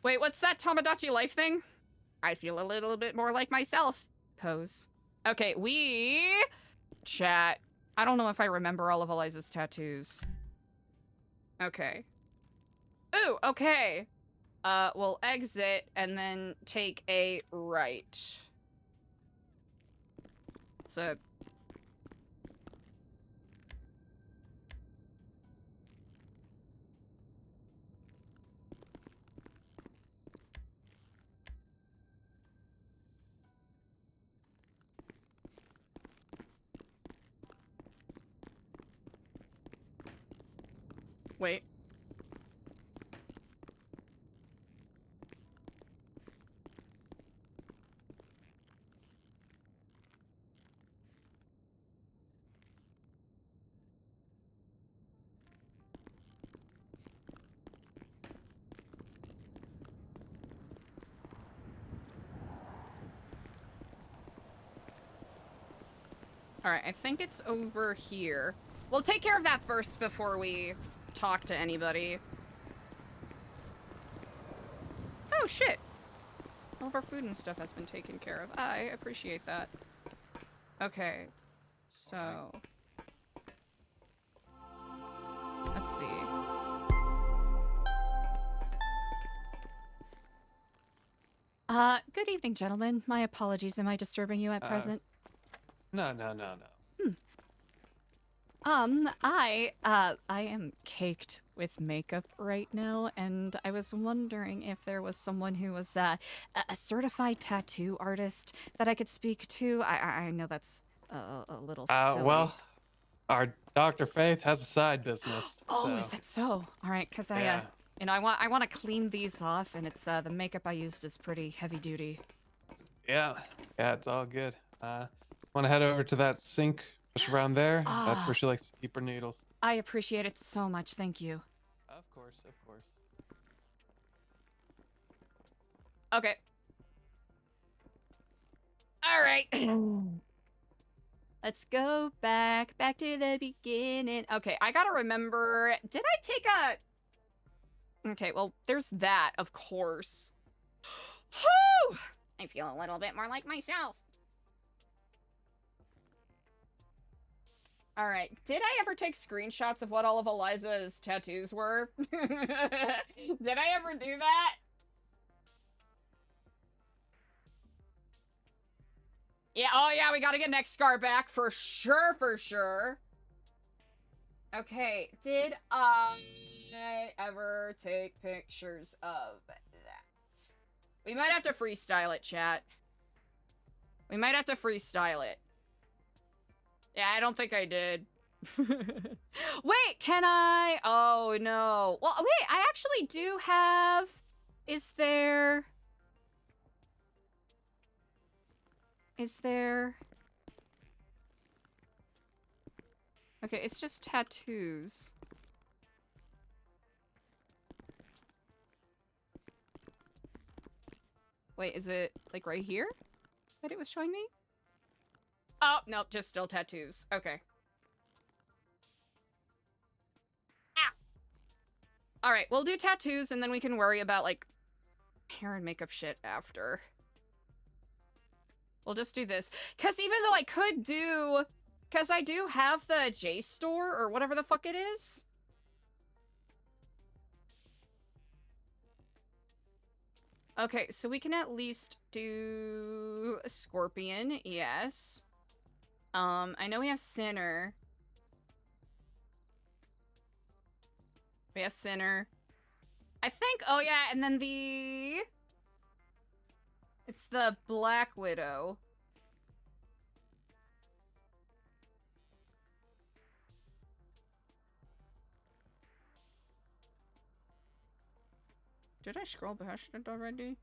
S1: Wait, what's that Tomodachi Life thing? I feel a little bit more like myself. Pose. Okay, we... Chat. I don't know if I remember all of Eliza's tattoos. Okay. Ooh, okay. We'll exit and then take a right. So... Wait. Alright, I think it's over here. We'll take care of that first before we talk to anybody. Oh, shit. All of our food and stuff has been taken care of. I appreciate that. Okay. So... Let's see. Good evening, gentlemen. My apologies. Am I disturbing you at present?
S13: No.
S1: I am caked with makeup right now, and I was wondering if there was someone who was a certified tattoo artist that I could speak to. I know that's a little silly.
S13: Well, our Dr. Faith has a side business.
S1: Oh,
S13: so.
S1: is that so? All right, because
S13: Yeah.
S1: you know, I want to clean these off, and it's the makeup I used is pretty heavy duty.
S13: Yeah, it's all good. Want to head over to that sink just around there? That's where she likes to keep her needles.
S1: I appreciate it so much. Thank you.
S13: Of course.
S1: Okay. All All right. Let's go back to the beginning. Okay, I gotta remember. Did I take a... Okay, well, there's that, of course. Whew! I feel a little bit more like myself. All right. Did I ever take screenshots of what all of Eliza's tattoos were? Did I ever do that? Yeah, oh yeah, we gotta get next scar back for sure, for sure. Okay, did I ever take pictures of that? We might have to freestyle it, chat. We might have to freestyle it. Yeah, I don't think I did. Wait, can I? Oh, no. Well, wait, I actually do have... Is there... Okay, it's just tattoos. Wait, is it, like, right here? That it was showing me? Oh, nope, just still tattoos. Okay. Ah! Alright, we'll do tattoos, and then we can worry about, like, hair and makeup shit after. We'll just do this. Because even though I could do... Because I do have the JSTOR, or whatever the fuck it is. Okay, so we can at least do a Scorpion, yes. I know we have Sinner. We have Sinner. I think, oh yeah, and then the... It's the Black Widow. Did I scroll past it already?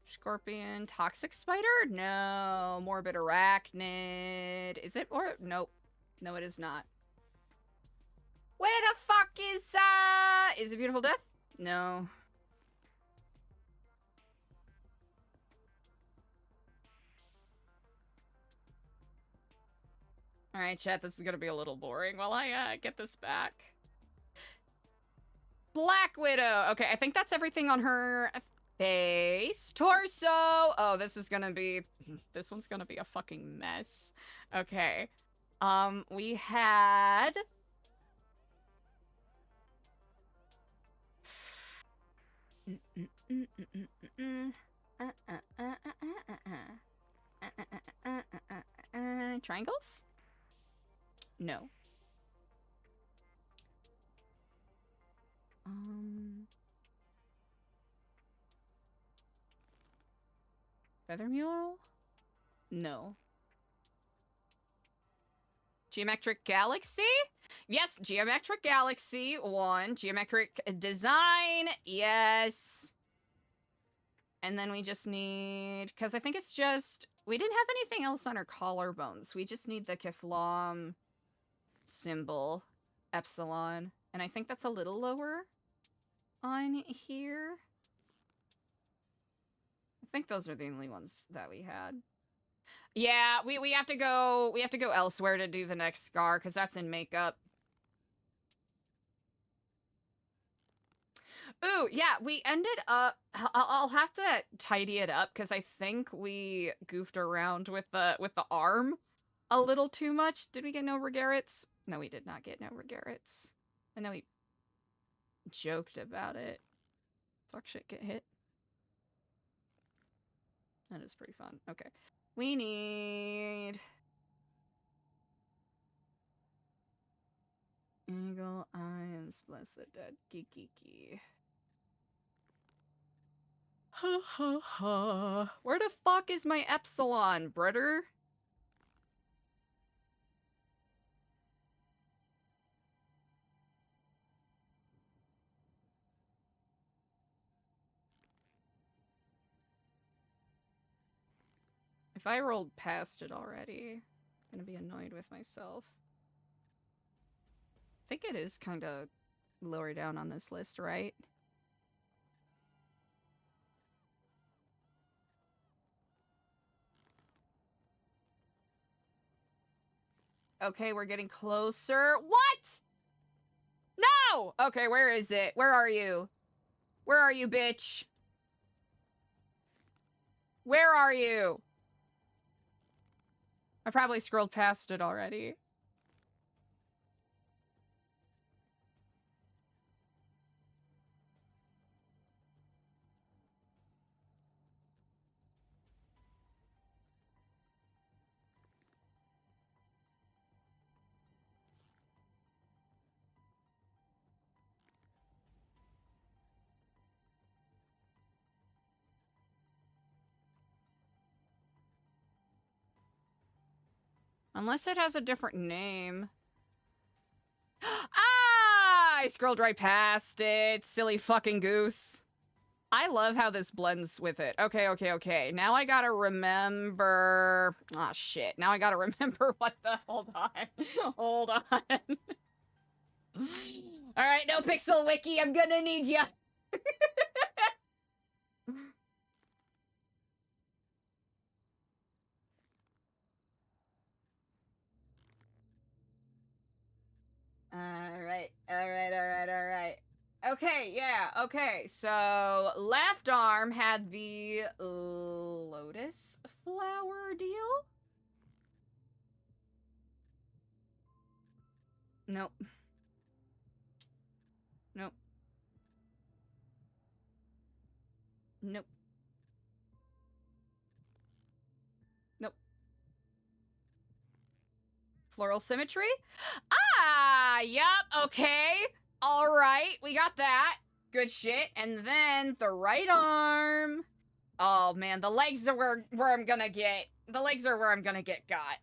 S1: Scorpion. Toxic Spider? No. Morbid Arachnid. Is it? Or nope. No, it is not. Where the fuck is it Beautiful Death? No. Alright, chat, this is gonna be a little boring while I get this back. Black Widow! Okay, I think that's everything on her face. Torso! Oh, this is gonna be... This one's gonna be a fucking mess. Okay. We had... Triangles? No. Feather Mule? No. Geometric Galaxy? Yes, Geometric Galaxy, 1. Geometric Design, yes. And then we just need... Because I think it's just... We didn't have anything else on our collarbones. We just need the Keflam symbol, Epsilon. And I think that's a little lower on here. I think those are the only ones that we had. Yeah, we have to go elsewhere to do the next scar because that's in makeup. Ooh, yeah, we ended up I'll have to tidy it up because I think we goofed around with the arm a little too much. Did we get no regarrets? No, we did not get no regarrets. I know we joked about it. Fuck shit, get hit. That is pretty fun. Okay. We need... Eagle Eyes, bless the dead. Kiki. Ha ha ha. Where the fuck is my Epsilon, brother? If I rolled past it already, I'm gonna be annoyed with myself. I think it is kind of lower down on this list, right? Okay, we're getting closer. What? No! Okay, where is it? Where are you? Where are you, bitch? Where are you? I probably scrolled past it already. Unless it has a different name. Ah! I scrolled right past it. Silly fucking goose. I love how this blends with it. Okay, okay, okay. Now I gotta remember... Ah, shit. Now I gotta remember what the... Hold on. Hold on. Alright, NoPixel Wiki, I'm gonna need ya. Alright. Okay, yeah, okay. So, left arm had the lotus flower deal? Nope. Nope. Nope. Nope. Floral symmetry? Ah, yep, okay. All right, we got that. Good shit. And then the right arm. Oh, man, the legs are where I'm gonna get. The legs are where I'm gonna get got.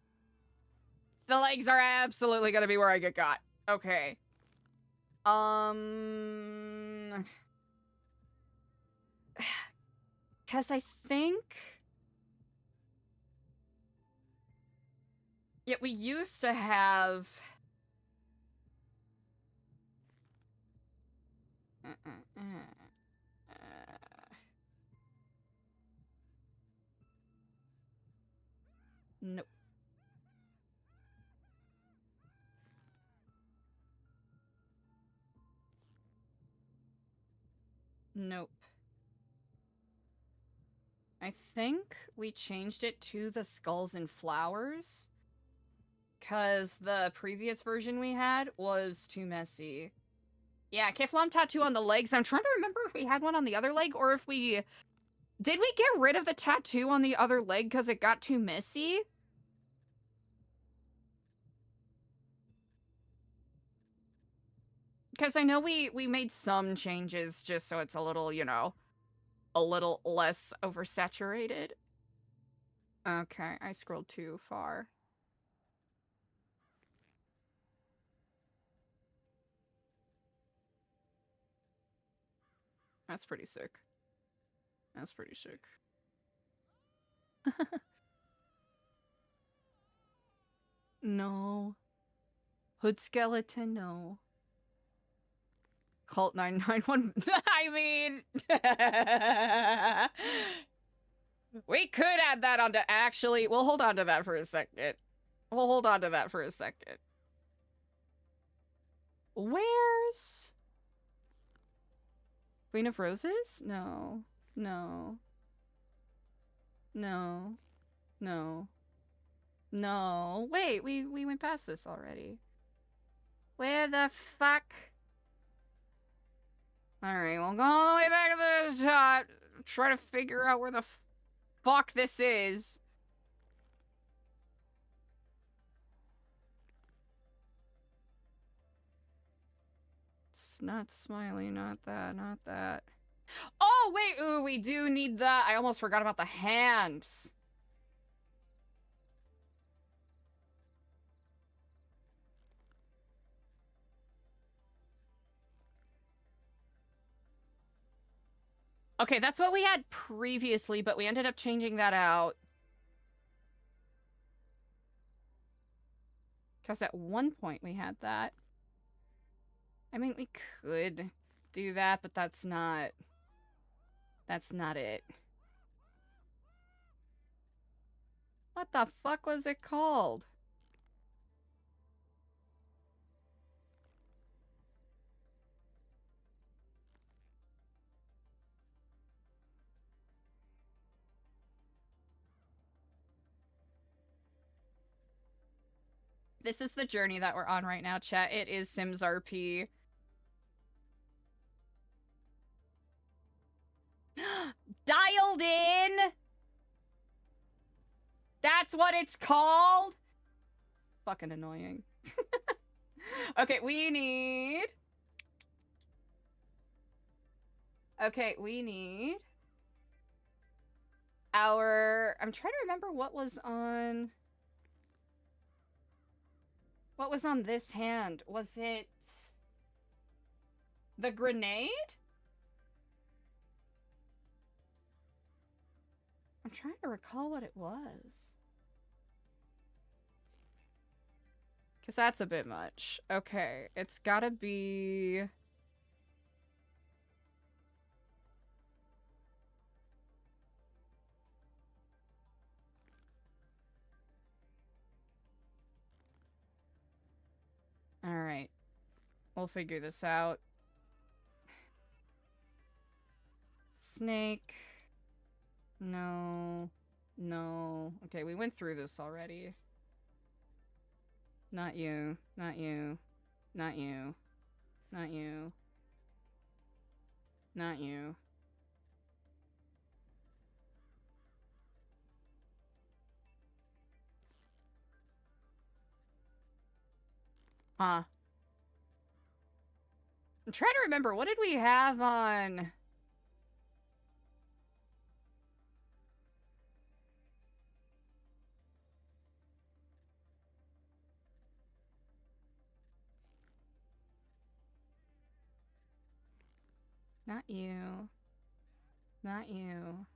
S1: The legs are absolutely gonna be where I get got. Okay. Because I think... Yeah, we used to have... Nope. Nope. I think we changed it to the skulls and flowers. Because the previous version we had was too messy. Yeah, Keflam tattoo on the legs. I'm trying to remember if we had one on the other leg or if we... Did we get rid of the tattoo on the other leg because it got too messy? Because I know we made some changes just so it's a little, you know, a little less oversaturated. Okay, I scrolled too far. That's pretty sick. That's pretty sick. No. Hood skeleton, no. Cult 991. I mean... we could add that onto... Actually, we'll hold on to that for a second. We'll hold on to that for a second. Where's... Queen of Roses? No. No. No. No. No. Wait, we went past this already. Where the fuck? Alright, we'll go all the way back to the top. Try to figure out where the fuck this is. It's not smiley, not that, not that. Oh, wait, ooh, we do need the... I almost forgot about the hands. Okay, that's what we had previously, but we ended up changing that out. Because at one point we had that. I mean, we could do that, but that's not... That's not it. What the fuck was it called? This is the journey that we're on right now, chat. It is Sims RP. Dialed in! That's what it's called? Fucking annoying. Okay, we need... Okay, we need... Our... I'm trying to remember what was on... What was on this hand? Was it... the grenade? I'm trying to recall what it was. Because that's a bit much. Okay, it's gotta be... Alright. We'll figure this out. Snake. No. No. Okay, we went through this already. Not you. Not you. Not you. Not you. Not you. Huh. I'm trying to remember, what did we have on... Not you. Not you.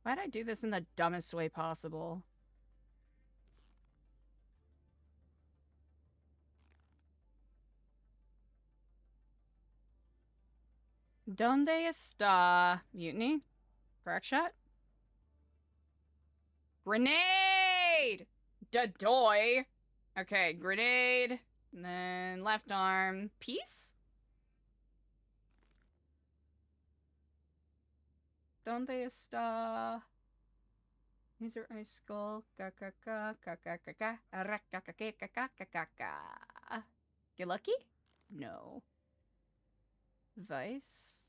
S1: Why'd I do this in the dumbest way possible? Donde está Mutiny? Crack shot? Grenade! Da-doy! Okay, grenade. And then left arm. Peace? Donde está... User ice skull. Ka-ka-ka. Ka-ka-ka-ka. Arra-ka-ka-ka-ka-ka-ka-ka. Get lucky? No. Vice.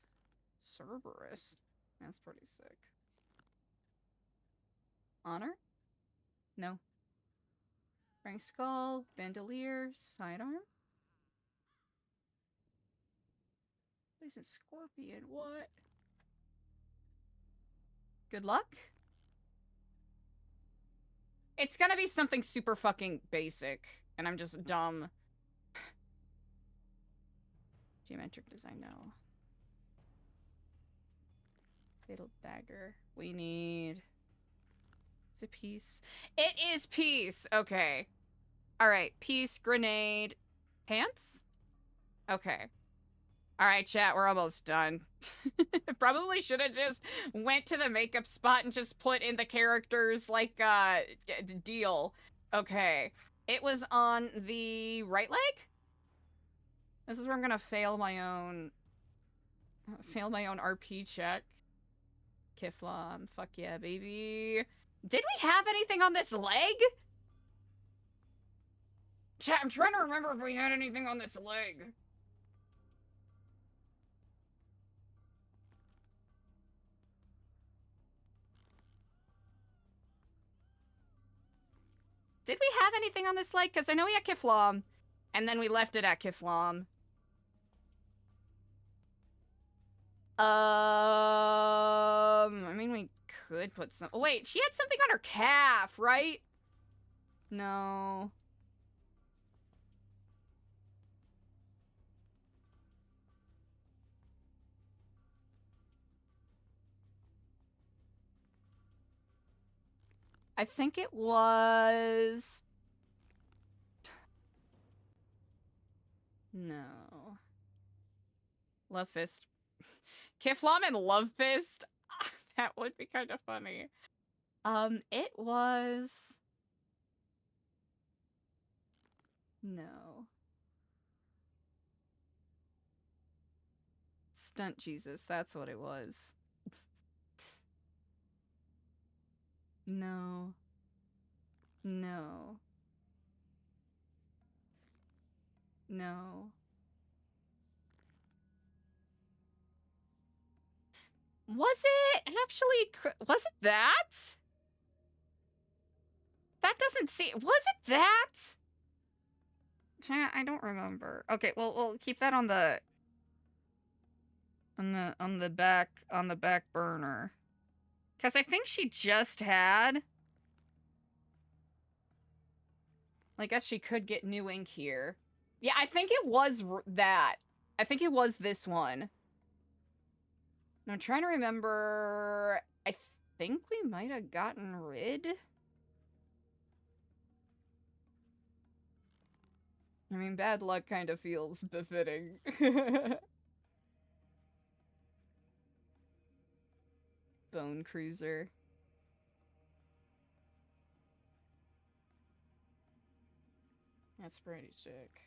S1: Cerberus. That's pretty sick. Honor? No. Frank Skull, Bandolier, Sidearm? Poison Scorpion, what? Good luck? It's gonna be something super fucking basic, and I'm just dumb. Geometric design, no. Fatal Dagger. We need... Is it peace? It is peace! Okay. Alright, peace, grenade, pants? Okay. Alright, chat, we're almost done. Probably should have just went to the makeup spot and just put in the characters, like, deal. Okay. It was on the right leg? This is where I'm gonna fail my own RP check. Kiflam, fuck yeah, baby. Did we have anything on this leg? Chat, I'm trying to remember if we had anything on this leg. Did we have anything on this leg? Because I know we had Kiflam, and then we left it at Kiflam. I mean, we could put some... Oh, wait, she had something on her calf, right? No. I think it was... No. Love Fist. Kiflam and Love Fist? That would be kind of funny. It was... No. Stunt Jesus, that's what it was. No. No. No. Was it actually? Was it that? That doesn't seem. Was it that? I don't remember. Okay, well, we'll keep that on the back burner. Cause I think she just had. I guess she could get new ink here. Yeah, I think it was that. I think it was this one. I'm trying to remember. I think we might have gotten rid. I mean, bad luck kind of feels befitting. Bone Cruiser. That's pretty sick.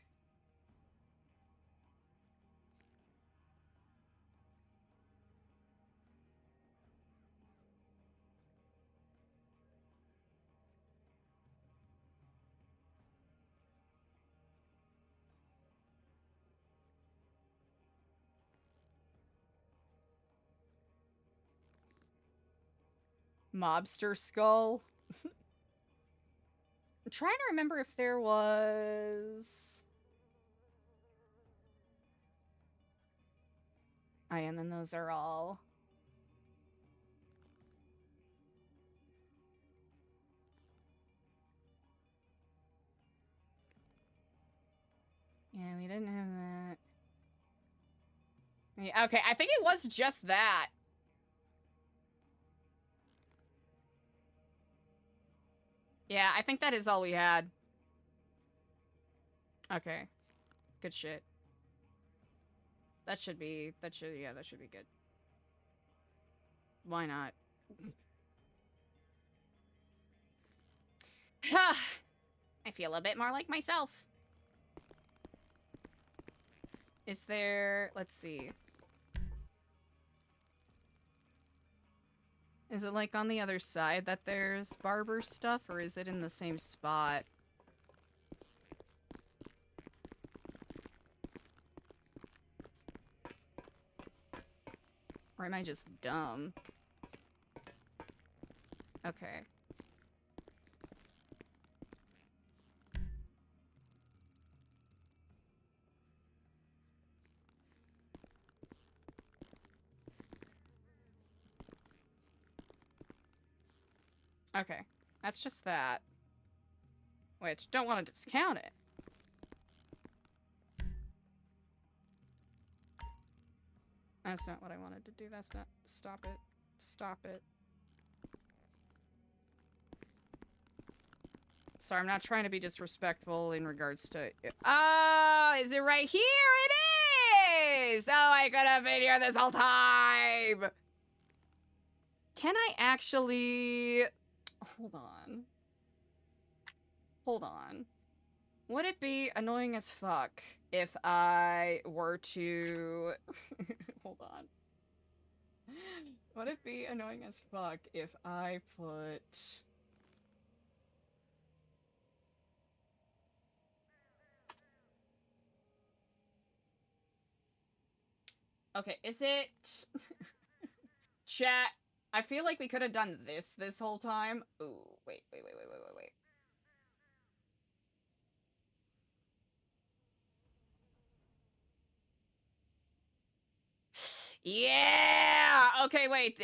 S1: Mobster skull. I'm trying to remember if there was... Oh, yeah, and then those are all... Yeah, we didn't have that. Yeah, okay, I think it was just that. Yeah, I think that is all we had. Okay. Good shit. That should be good. Why not? I feel a bit more like myself. Is there... Let's see. Is it like on the other side that there's barber stuff, or is it in the same spot? Or am I just dumb? Okay. Okay. That's just that. Which, don't want to discount it. That's not what I wanted to do. That's not... Stop it. Stop it. Sorry, I'm not trying to be disrespectful in regards to... Oh, is it right here? It is! Oh, I could have been here this whole time! Can I actually... Hold on. Hold on. Would it be annoying as fuck if I were to... Hold on. Would it be annoying as fuck if I put... Okay, is it... Chat, I feel like we could have done this whole time. Ooh, wait. Yeah! Okay, wait.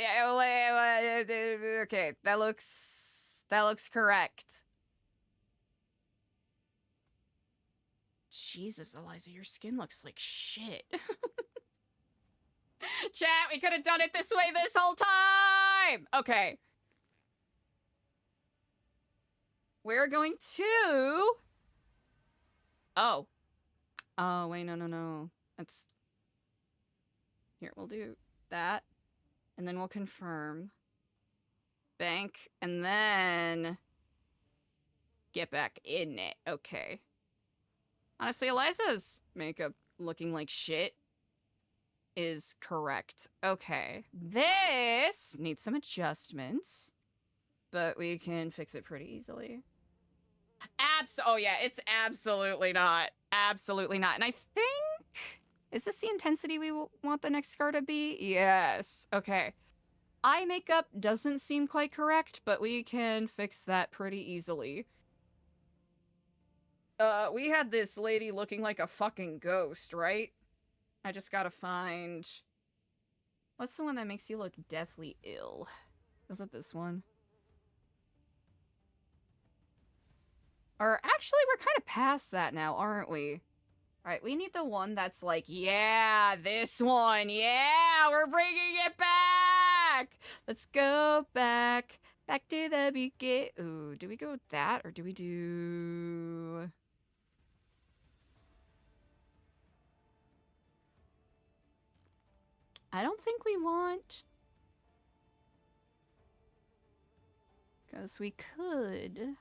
S1: Okay, that looks correct. Jesus, Eliza, your skin looks like shit. Chat, we could have done it this way this whole time! Okay. We're going to... Oh. Oh, wait, no. That's... Here, we'll do that. And then we'll confirm. Bank, and then... Get back in it. Okay. Honestly, Eliza's makeup looking like shit is correct. Okay. This needs some adjustments. but we can fix it pretty easily. Oh yeah, it's absolutely not. Absolutely not. And I think... Is this the intensity we want the next scar to be? Yes. Okay. Eye makeup doesn't seem quite correct, but we can fix that pretty easily. We had this lady looking like a fucking ghost, right? I just gotta find... What's the one that makes you look deathly ill? Is it this one? Or actually, we're kind of past that now, aren't we? Alright, we need the one that's like, yeah, this one, yeah, we're bringing it back! Let's go back to the beginning. Ooh, do we go with that, or do we do... I don't think we want... Because we could...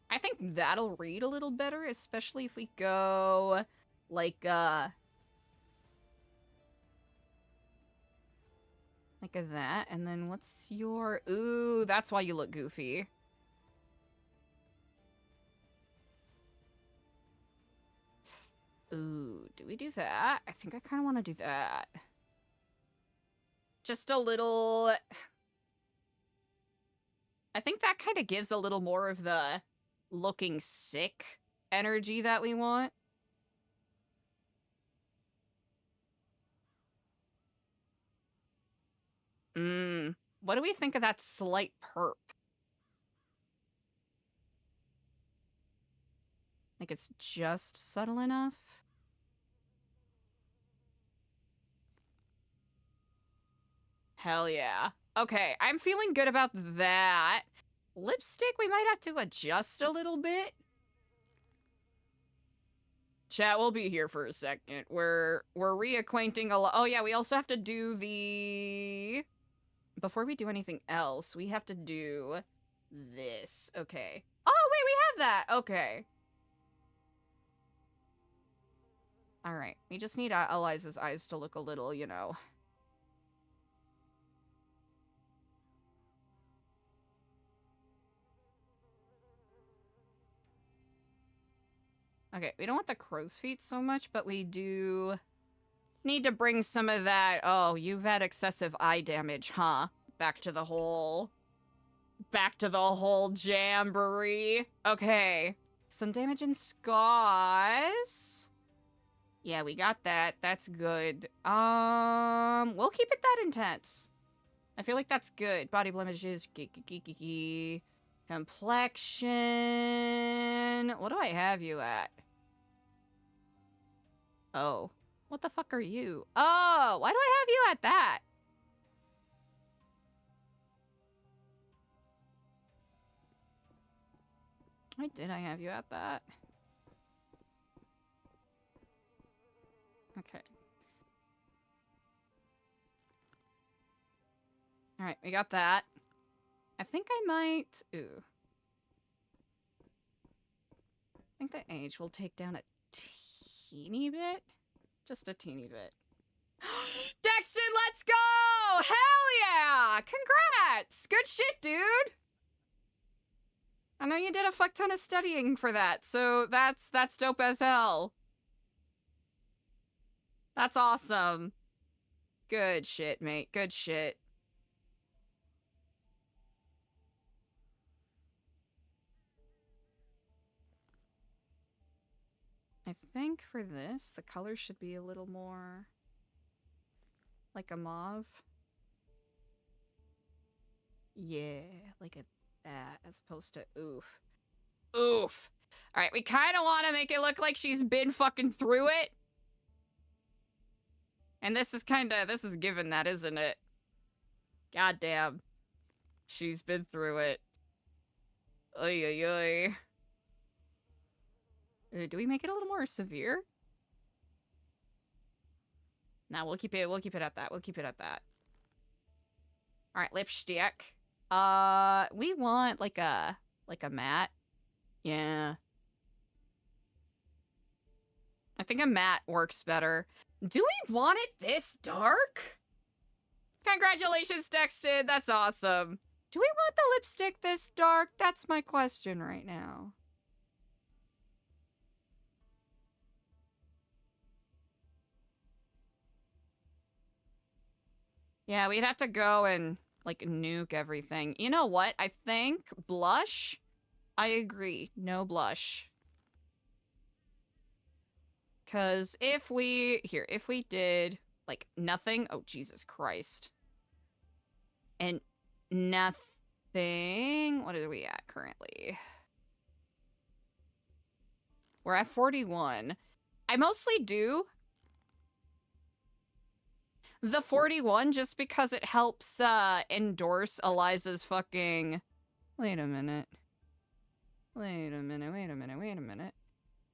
S1: I think that'll read a little better, especially if we go, like that, and then what's your... Ooh, that's why you look goofy. Ooh, do we do that? I think I kind of want to do that. Just a little... I think that kind of gives a little more of the looking sick energy that we want. What do we think of that slight perp? Like it's just subtle enough? Hell yeah. Okay, I'm feeling good about that. Lipstick, we might have to adjust a little bit. Chat, we'll be here for a second. We're reacquainting a lot. Oh yeah, we also have to do the... Before we do anything else, we have to do this. Okay. Oh, wait, we have that. Okay. Alright, we just need Eliza's eyes to look a little, you know... Okay, we don't want the crow's feet so much, but we do need to bring some of that... Oh, you've had excessive eye damage, huh? Back to the whole jamboree. Okay. Some damage and scars. Yeah, we got that. That's good. We'll keep it that intense. I feel like that's good. Body blemishes. Complexion. What do I have you at? Oh. What the fuck are you? Oh, why do I have you at that? Why did I have you at that? Okay. Alright, we got that. I think I might... Ooh. I think the age will take down a teeny bit. Just a teeny bit. Dexton, let's go! Hell yeah! Congrats! Good shit, dude! I know you did a fuck ton of studying for that, so that's dope as hell. That's awesome. Good shit, mate. Good shit. I think for this, the color should be a little more like a mauve. Yeah, like that, as opposed to oof. Oof. All right, we kind of want to make it look like she's been fucking through it. And this is given that, isn't it? Goddamn. She's been through it. Oy, oy, oy. Do we make it a little more severe? Nah, we'll keep it at that. We'll keep it at that. All right, lipstick. We want like a matte. Yeah. I think a matte works better. Do we want it this dark? Congratulations, Dexted. That's awesome. Do we want the lipstick this dark? That's my question right now. Yeah, we'd have to go and, like, nuke everything. You know what? I think blush? I agree. No blush. Because if we did, like, nothing. Oh, Jesus Christ. And nothing. What are we at currently? We're at 41. I mostly do the 41 just because it helps endorse Eliza's fucking... Wait a minute.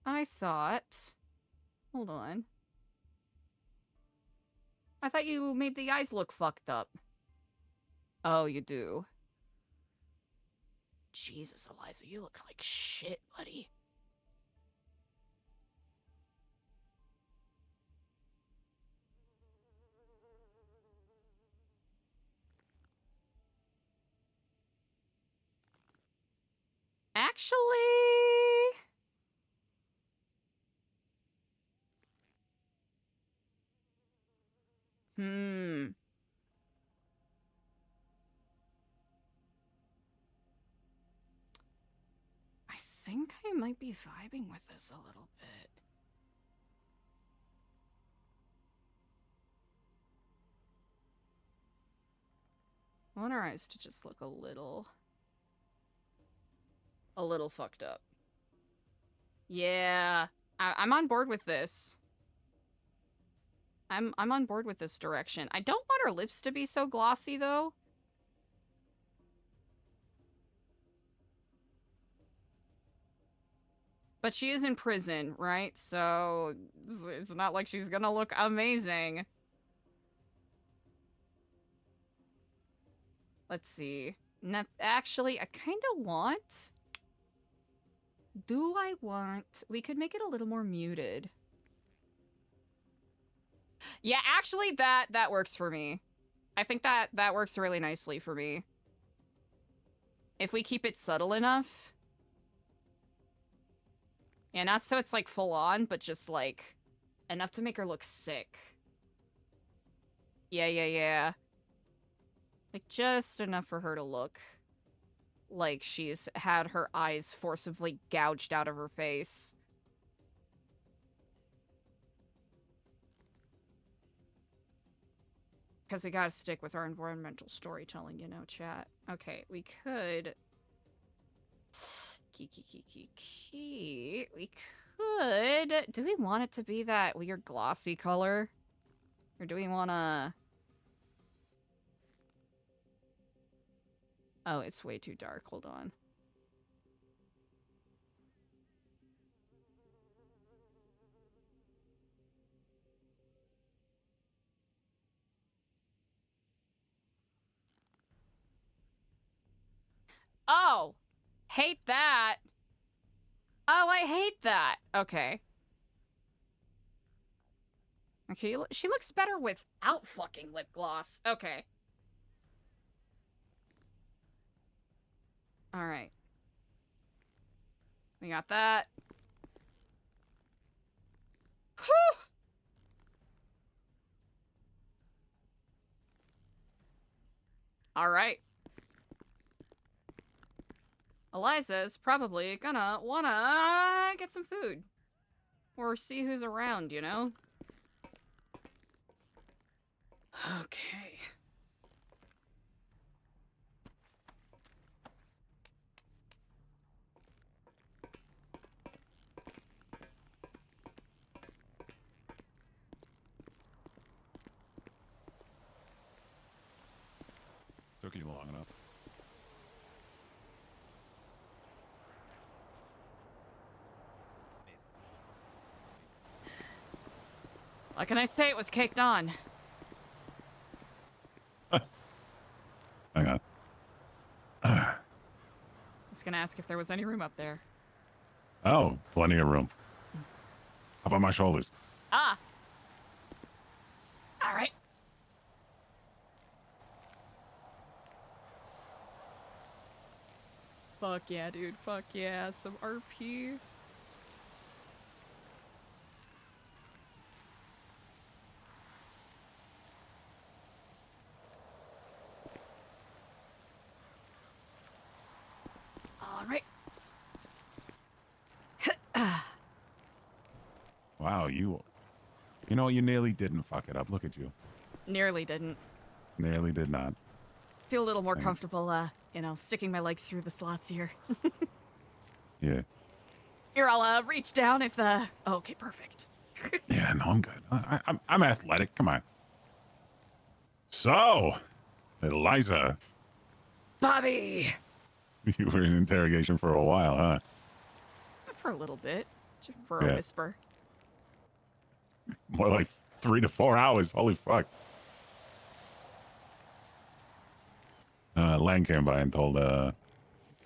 S1: I thought... Hold on. I thought you made the eyes look fucked up. Oh, you do. Jesus, Eliza, you look like shit, buddy. Actually... I think I might be vibing with this a little bit. I want our eyes to just look a little fucked up. Yeah, I'm on board with this. I'm on board with this direction. I don't want her lips to be so glossy, though. But she is in prison, right? So it's not like she's gonna look amazing. Let's see. Actually, I kind of want... Do I want... We could make it a little more muted. Yeah, actually, that works for me. I think that works really nicely for me. If we keep it subtle enough. Yeah, not so it's, like, full on, but just, like, enough to make her look sick. Yeah. Like, just enough for her to look like she's had her eyes forcibly gouged out of her face. Because we gotta stick with our environmental storytelling, you know, chat. Okay, we could... We could... Do we want it to be that weird glossy color? Or do we want to... Oh, it's way too dark. Hold on. Oh! Hate that! Oh, I hate that! Okay. Okay, she looks better without fucking lip gloss. Okay. Alright. We got that. Whew! Alright. Eliza's probably gonna wanna get some food. Or see who's around, you know? Okay.
S10: Took you long enough.
S1: What can I say? It was caked on.
S10: Hang on.
S1: I was gonna ask if there was any room up there.
S10: Oh, plenty of room. How about my shoulders?
S1: Ah! Alright. Fuck yeah, dude. Fuck yeah. Some RP. All right.
S10: Wow, you know, you nearly didn't fuck it up. Look at you.
S1: Nearly didn't.
S10: Nearly did not.
S1: Feel a little more
S10: Thanks.
S1: comfortable, sticking my legs through the slots here.
S10: Yeah.
S1: Here, I'll reach down if okay, perfect.
S10: Yeah, no, I'm good. I'm athletic. Come on. So, Eliza,
S1: Bobby!
S10: you were in interrogation for a while, huh?
S1: For a little bit. Just for
S10: Yeah.
S1: a whisper.
S10: More like 3 to 4 hours. Holy fuck. Lang came by and told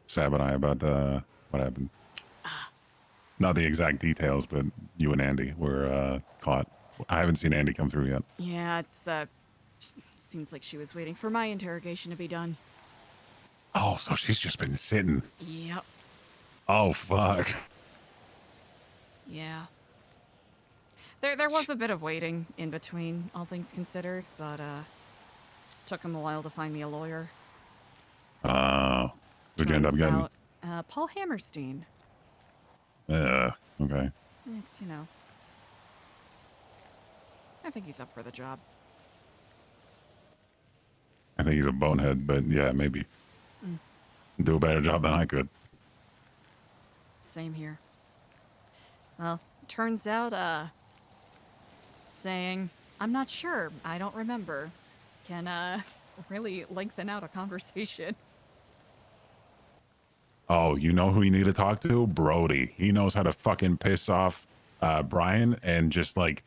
S10: Sab and I about what happened. Not the exact details, but you and Andy were caught. I haven't seen Andy come through yet.
S1: Yeah, seems like she was waiting for my interrogation to be done.
S10: Oh, so she's just been sitting.
S1: Yep.
S10: Oh, fuck.
S1: Yeah. There was a bit of waiting in between, all things considered, but took him a while to find me a lawyer.
S10: Who'd you end up
S1: Turns
S10: getting?
S1: out, Paul Hammerstein.
S10: Okay.
S1: It's, I think he's up for the job.
S10: I think he's a bonehead, but yeah, maybe. Do a better job than I could.
S1: Same here. Well, turns out, saying, I'm not sure, I don't remember, can, really lengthen out a conversation.
S10: Oh, you know who you need to talk to? Brody. He knows how to fucking piss off Brian and just, like,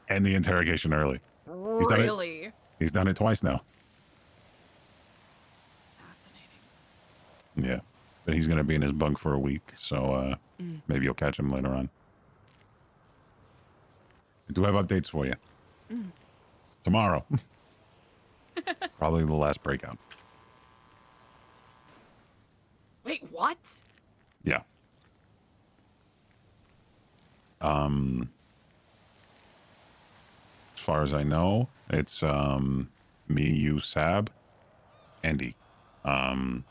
S10: end the interrogation early.
S1: Really?
S10: He's done it twice now.
S1: Fascinating.
S10: Yeah. But he's going to be in his bunk for a week, so maybe you'll catch him later on. I do have updates for you. Tomorrow. Probably the last breakout.
S1: Wait, what?
S10: Yeah. As far as I know, it's me, you, Sab, Andy. And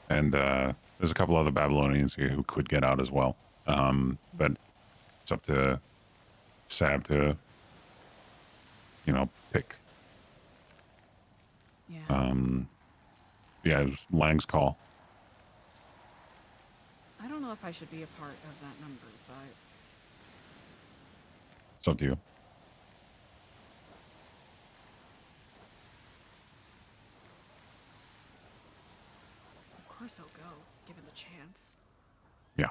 S10: there's a couple other Babylonians here who could get out as well. But it's up to Sab to, pick.
S1: Yeah.
S10: Yeah, it was Lang's call.
S1: I don't know if I should be a part of that number, but...
S10: It's up to you.
S1: Of course I'll go, given the chance.
S10: Yeah.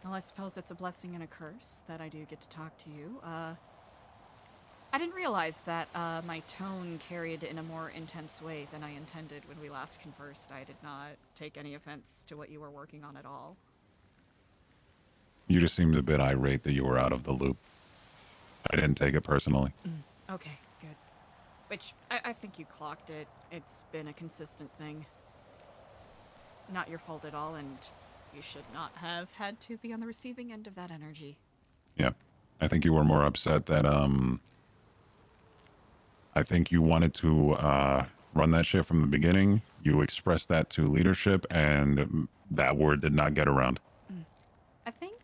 S1: Well, I suppose it's a blessing and a curse that I do get to talk to you. I didn't realize that my tone carried in a more intense way than I intended when we last conversed. I did not take any offense to what you were working on at all.
S10: You just seemed a bit irate that you were out of the loop. I didn't take it personally.
S1: Okay, good. Which, I think you clocked it. It's been a consistent thing. Not your fault at all, and you should not have had to be on the receiving end of that energy.
S10: Yeah. I think you were more upset that, I think you wanted to run that shit from the beginning. You expressed that to leadership, and that word did not get around.
S1: I think,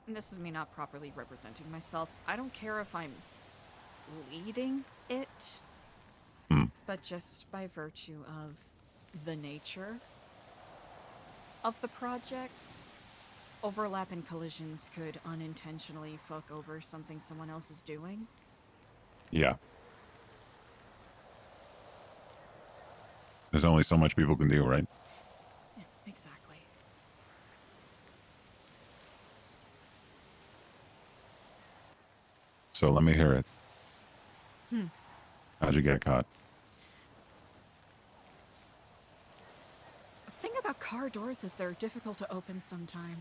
S1: and this is me not properly representing myself, I don't care if I'm leading it, but just by virtue of the nature of the projects, overlap and collisions could unintentionally fuck over something someone else is doing.
S10: Yeah. There's only so much people can do, right?
S1: Yeah, exactly.
S10: So let me hear it.
S1: Hmm.
S10: How'd you get caught?
S1: The thing about car doors is they're difficult to open sometimes.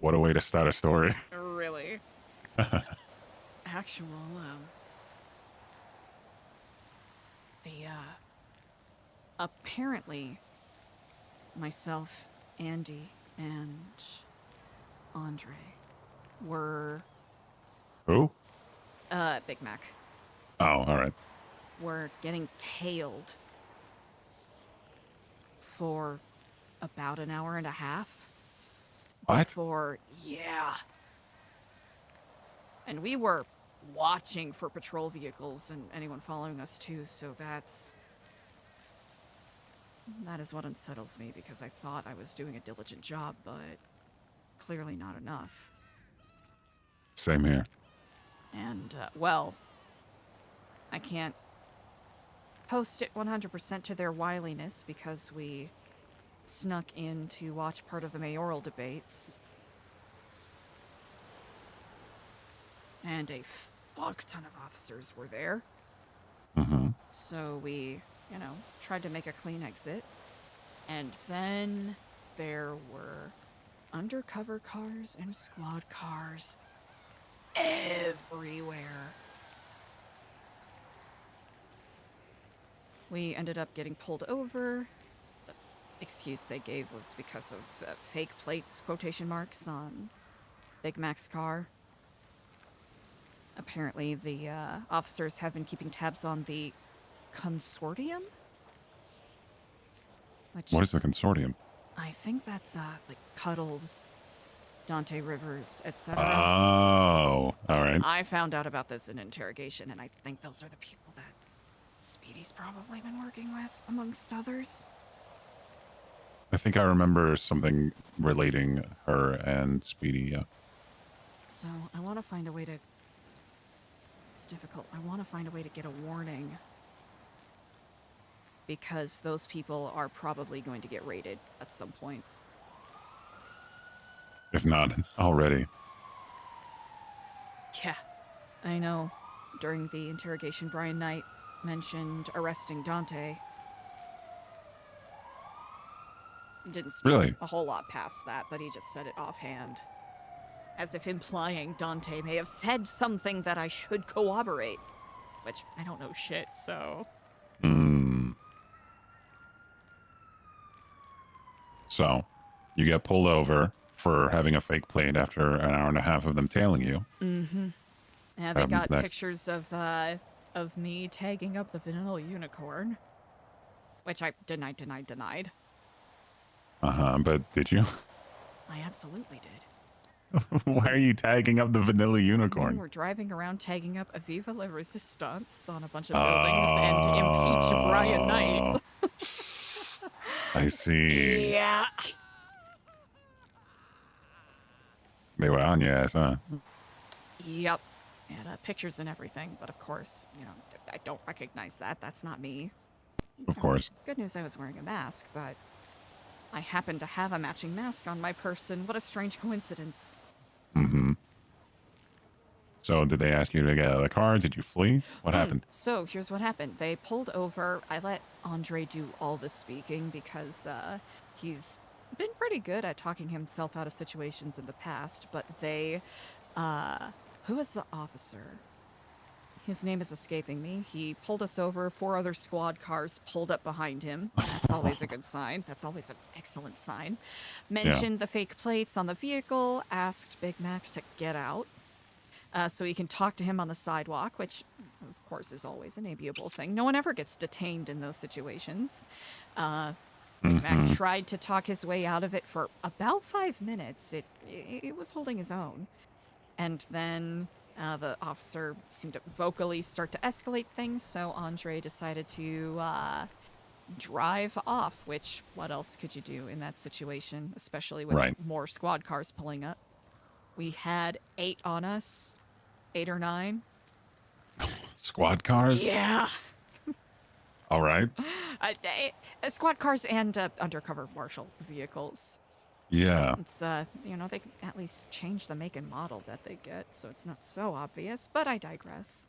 S10: What a way to start a story.
S1: Really? Actual, apparently, myself, Andy, and Andre were,
S10: Who?
S1: Big Mac,
S10: Oh, all right.
S1: were getting tailed for about an hour and a half.
S10: What?
S1: Before, yeah. And we were watching for patrol vehicles and anyone following us too, so that is what unsettles me, because I thought I was doing a diligent job, but clearly not enough.
S10: Same here.
S1: And, well, I can't post it 100% to their wiliness because we snuck in to watch part of the mayoral debates. And a fuck ton of officers were there.
S10: Mm-hmm.
S1: So we, tried to make a clean exit. And then there were undercover cars and squad cars everywhere. We ended up getting pulled over. The excuse they gave was because of fake plates, quotation marks, on Big Mac's car. Apparently, the officers have been keeping tabs on the consortium?
S10: What is the consortium?
S1: I think that's, like, Cuddles, Dante Rivers, etc.
S10: Oh, all right.
S1: I found out about this in interrogation, and I think those are the people that Speedy's probably been working with, amongst others.
S10: I think I remember something relating her and Speedy. Yeah.
S1: So, I want to find a way to... It's difficult. I want to find a way to get a warning. Because those people are probably going to get raided at some point.
S10: If not already.
S1: Yeah, I know. During the interrogation, Brian Knight mentioned arresting Dante. Didn't speak
S10: Really?
S1: a whole lot past that, but he just said it offhand. As if implying Dante may have said something that I should corroborate. Which, I don't know shit, so...
S10: So, you get pulled over for having a fake plate after an hour and a half of them tailing you.
S1: Mm-hmm. Yeah, they
S10: Happens
S1: got
S10: next.
S1: pictures of me tagging up the vanilla unicorn. Which I denied.
S10: Uh-huh, but did you?
S1: I absolutely did.
S10: Why are you tagging up the vanilla
S1: And
S10: unicorn?
S1: we're driving around tagging up Aviva La Resistance on a bunch of buildings and impeach Brian Knight.
S10: I see.
S1: Yeah.
S10: They were on your ass, huh?
S1: Yep. And pictures and everything, but of course, I don't recognize that. That's not me.
S10: Of course.
S1: Good news I was wearing a mask, but I happen to have a matching mask on my person. What a strange coincidence.
S10: Mm-hmm. So did they ask you to get out of the car? Did you flee? What happened?
S1: So here's what happened. They pulled over. I let Andre do all the speaking because he's been pretty good at talking himself out of situations in the past, but they... who was the officer? His name is escaping me. He pulled us over. 4 other squad cars pulled up behind him. That's always a good sign. That's always an excellent sign. Mentioned the fake plates on the vehicle. Asked Big Mac to get out. So he can talk to him on the sidewalk, which, of course, is always an amiable thing. No one ever gets detained in those situations. Big Mac tried to talk his way out of it for about 5 minutes. It was holding his own. And then the officer seemed to vocally start to escalate things, so Andre decided to drive off, which, what else could you do in that situation, especially with more squad cars pulling up? We had 8 on us. 8 or 9.
S10: Squad cars?
S1: Yeah.
S10: All right.
S1: Squad cars and undercover marshal vehicles.
S10: Yeah.
S1: It's, they can at least change the make and model that they get, so it's not so obvious, but I digress.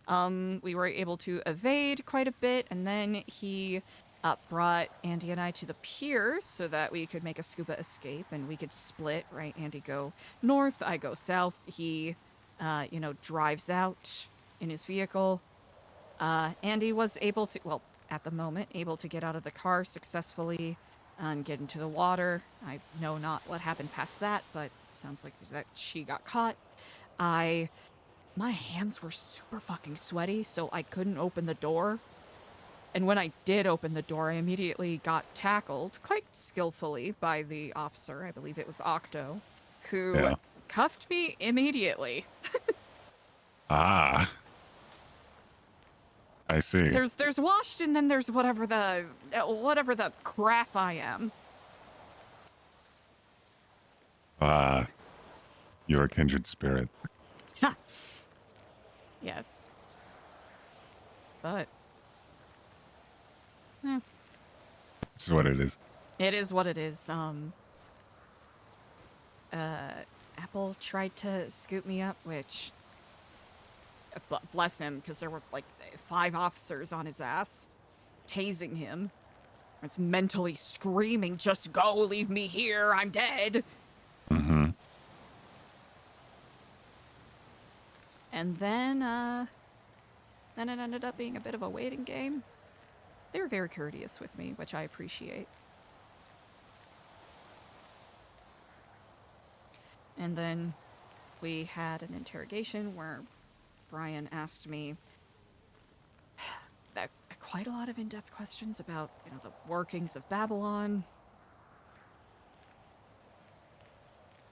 S1: We were able to evade quite a bit, and then he brought Andy and I to the pier so that we could make a scuba escape and we could split, right? Andy go north, I go south. He, drives out in his vehicle. Andy was able to, well, at the moment, able to get out of the car successfully and get into the water. I know not what happened past that, but sounds like that she got caught. My hands were super fucking sweaty, so I couldn't open the door. And when I did open the door, I immediately got tackled, quite skillfully, by the officer, I believe it was Octo, who cuffed me immediately.
S10: Ah. I see.
S1: There's washed, and then there's whatever the crap I am.
S10: Ah. You're a kindred spirit.
S1: Yes. But...
S10: This is what it is.
S1: It is what it is. Apple tried to scoop me up, which... bless him, because there were, like, 5 officers on his ass, tasing him. I was mentally screaming, just go, leave me here, I'm dead!
S10: Mm-hmm.
S1: And then it ended up being a bit of a waiting game. They were very courteous with me, which I appreciate. And then we had an interrogation where Brian asked me quite a lot of in-depth questions about, the workings of Babylon.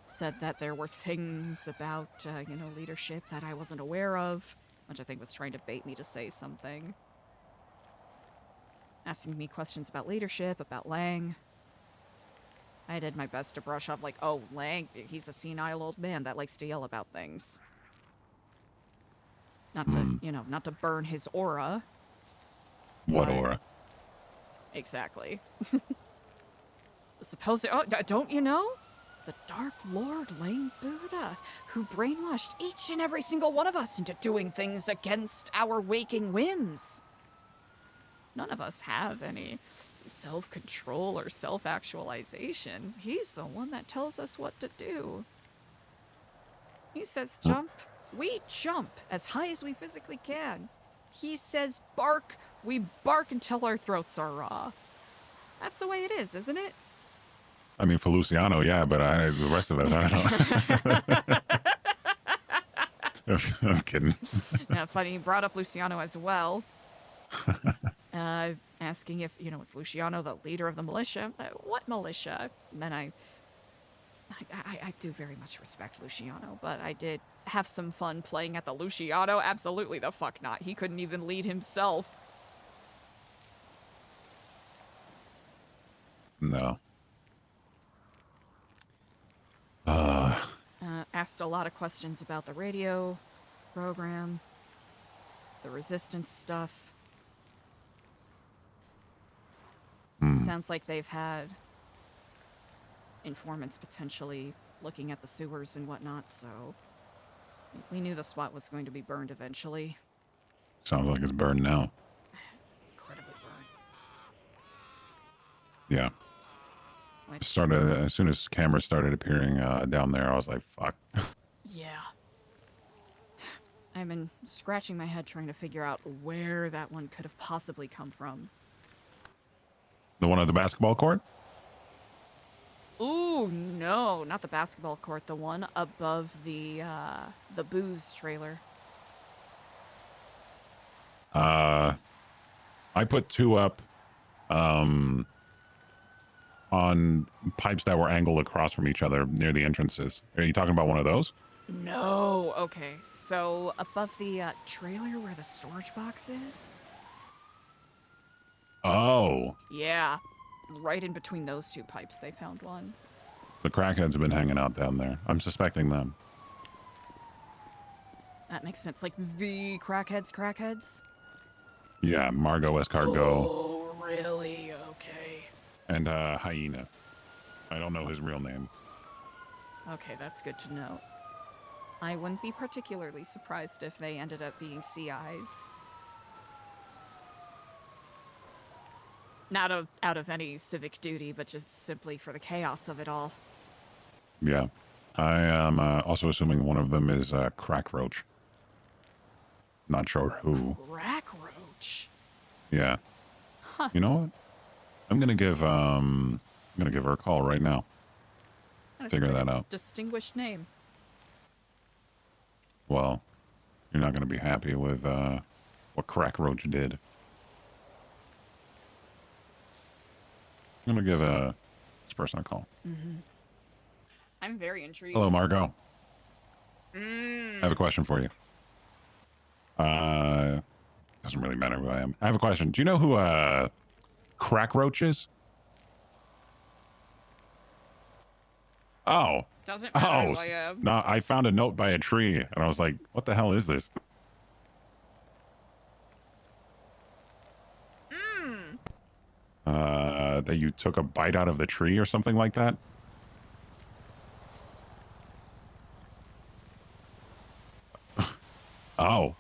S1: Said that there were things about, leadership that I wasn't aware of, which I think was trying to bait me to say something. Asking me questions about leadership, about Lang. I did my best to brush off, like, oh, Lang, he's a senile old man that likes to yell about things. Not to, not to burn his aura.
S10: What aura?
S1: Exactly. Don't you know? The Dark Lord Lane Buddha, who brainwashed each and every single one of us into doing things against our waking whims. None of us have any self-control or self-actualization. He's the one that tells us what to do. He says jump, we jump as high as we physically can. He says bark, we bark until our throats are raw. That's the way it is, isn't it?
S10: I mean, for Luciano, yeah, but the rest of us, I don't know. I'm kidding.
S1: Yeah, funny, you brought up Luciano as well. Asking if, is Luciano the leader of the militia? What militia? And then I do very much respect Luciano, but I did have some fun playing at the Luciano. Absolutely the fuck not. He couldn't even lead himself.
S10: No.
S1: Asked a lot of questions about the radio program, the resistance stuff. Sounds like they've had informants potentially looking at the sewers and whatnot, so we knew the spot was going to be burned eventually.
S10: Sounds like it's burned now.
S1: Incredibly burned.
S10: Yeah. Started as soon as cameras started appearing down there, I was like, fuck.
S1: Yeah. I've been scratching my head trying to figure out where that one could have possibly come from.
S10: The one at the basketball court?
S1: Ooh, no, not the basketball court. The one above the booze trailer.
S10: I put 2 up on pipes that were angled across from each other near the entrances. Are you talking about one of those?
S1: No, okay. So above the trailer where the storage box is?
S10: Oh.
S1: Yeah, right in between those 2 pipes they found one.
S10: The crackheads have been hanging out down there. I'm suspecting them.
S1: That makes sense. Like the crackheads?
S10: Yeah, Margot Escargot.
S1: Oh, really? Okay.
S10: And Hyena. I don't know his real name.
S1: Okay, that's good to know. I wouldn't be particularly surprised if they ended up being CIs. Not out of any civic duty, but just simply for the chaos of it all.
S10: Yeah. I am also assuming one of them is Crack Roach. Not sure who.
S1: Crackroach.
S10: Yeah.
S1: Huh.
S10: You know what? I'm gonna give her a call right now.
S1: That's
S10: Figure
S1: a really
S10: that out.
S1: distinguished name.
S10: Well, you're not gonna be happy with what Crack Roach did. I'm gonna give this person a call.
S1: Mm-hmm. I'm very intrigued.
S10: Hello, Margot.
S1: Mm.
S10: I have a question for you. Doesn't really matter who I am. I have a question. Do you know who Crack Roach is? Oh.
S1: Doesn't matter
S10: Oh.
S1: who I am.
S10: No, I found a note by a tree, and I was like, what the hell is this?
S1: Mm.
S10: That you took a bite out of the tree or something like that? Oh.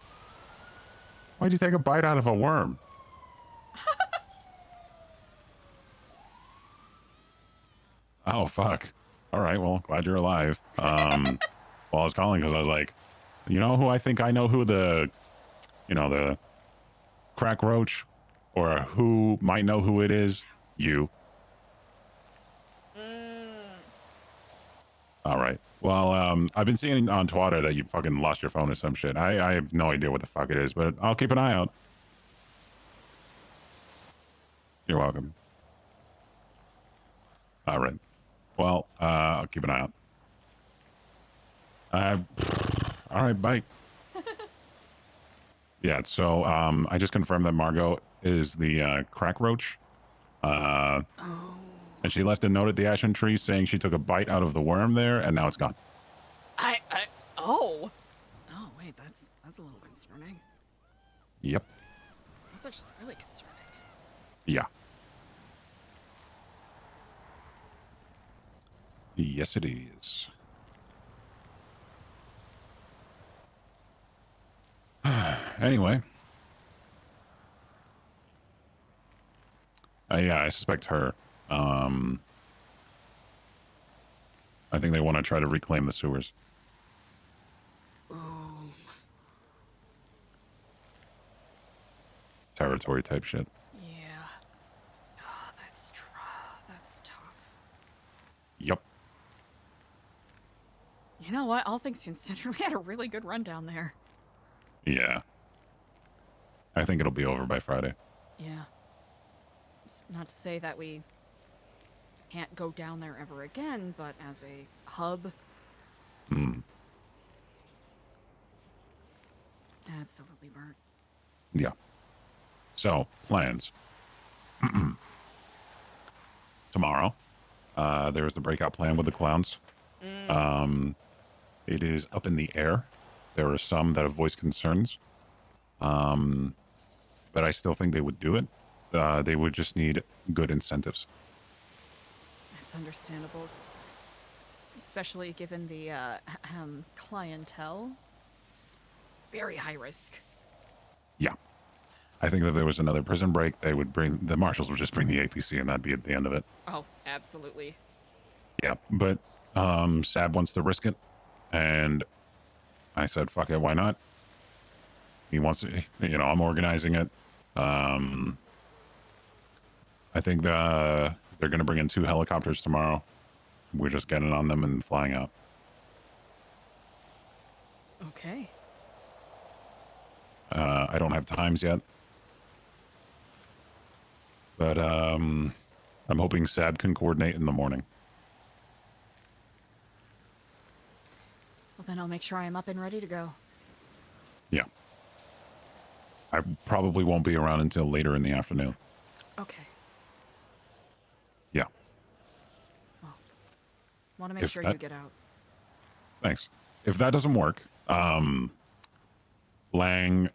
S10: Why'd you take a bite out of a worm? Oh, fuck. All right, well, glad you're alive. Well, I was calling because I was like, you know who I think I know who the Crack Roach, or who might know who it is? You. All right. Well, I've been seeing on Twitter that you fucking lost your phone or some shit. I have no idea what the fuck it is, but I'll keep an eye out. You're welcome. All right. Well, I'll keep an eye out. All right, bye. Yeah, so I just confirmed that Margot is the Crack Roach. And she left a note at the ashen tree saying she took a bite out of the worm there, and now it's gone.
S1: Oh, wait, that's a little concerning.
S10: Yep.
S1: That's actually really concerning.
S10: Yeah. Yes, it is. Anyway. Yeah, I suspect her. I think they want to try to reclaim the sewers. Territory type shit.
S1: Yeah. Oh, that's tough.
S10: Yep.
S1: You know what? All things considered, we had a really good run down there.
S10: Yeah. I think it'll be over by Friday.
S1: Yeah. It's not to say that we can't go down there ever again, but as a hub. Absolutely burnt.
S10: Yeah. So, plans. Tomorrow, there's the breakout plan with the clowns. It is up in the air. There are some that have voiced concerns. But I still think they would do it. They would just need good incentives.
S1: It's understandable. Especially given the clientele. It's very high risk.
S10: Yeah. I think that if there was another prison break, the marshals would just bring the APC and that'd be at the end of it.
S1: Oh, absolutely.
S10: Yeah, but Sab wants to risk it, and I said, fuck it, why not? He wants to, I'm organizing it. I think they're going to bring in 2 helicopters tomorrow. We're just getting on them and flying out.
S1: Okay.
S10: I don't have times yet. But I'm hoping Sab can coordinate in the morning.
S1: Well, then I'll make sure I'm up and ready to go.
S10: Yeah. I probably won't be around until later in the afternoon.
S1: Okay.
S10: Yeah.
S1: Well, want to make sure you get out.
S10: Thanks. If that doesn't work, Lang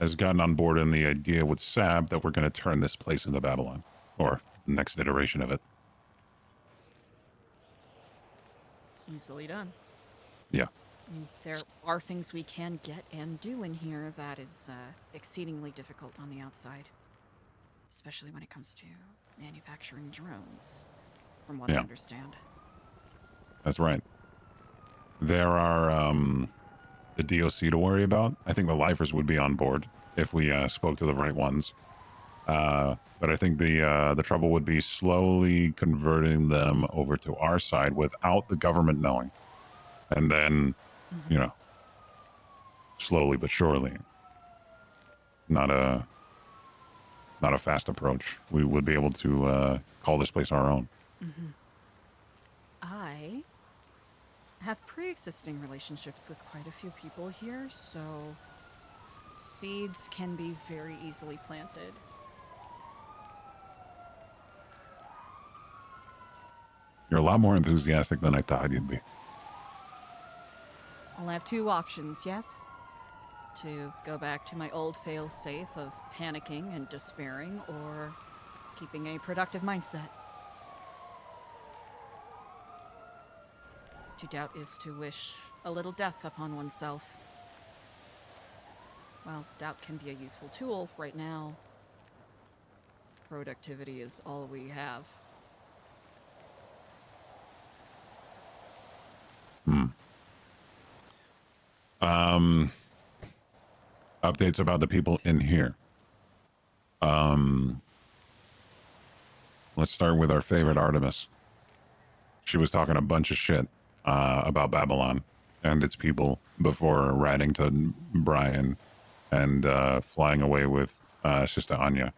S10: has gotten on board in the idea with Sab that we're going to turn this place into Babylon, or the next iteration of it.
S1: Easily done.
S10: Yeah.
S1: There are things we can get and do in here that is exceedingly difficult on the outside. Especially when it comes to manufacturing drones, from what I understand.
S10: That's right. There are the DOC to worry about. I think the lifers would be on board if we spoke to the right ones. But I think the trouble would be slowly converting them over to our side without the government knowing. And then, you know, slowly but surely. Not a fast approach. We would be able to call this place our own.
S1: I have pre-existing relationships with quite a few people here, so seeds can be very easily planted.
S10: You're a lot more enthusiastic than I thought you'd be.
S1: I'll have two options, yes? To go back to my old fail-safe of panicking and despairing, or keeping a productive mindset. To doubt is to wish a little death upon oneself. While doubt can be a useful tool, right now, productivity is all we have.
S10: Updates about the people in here. Let's start with our favorite Artemis. She was talking a bunch of shit about Babylon and its people before riding to Brian and flying away with Sister Anya.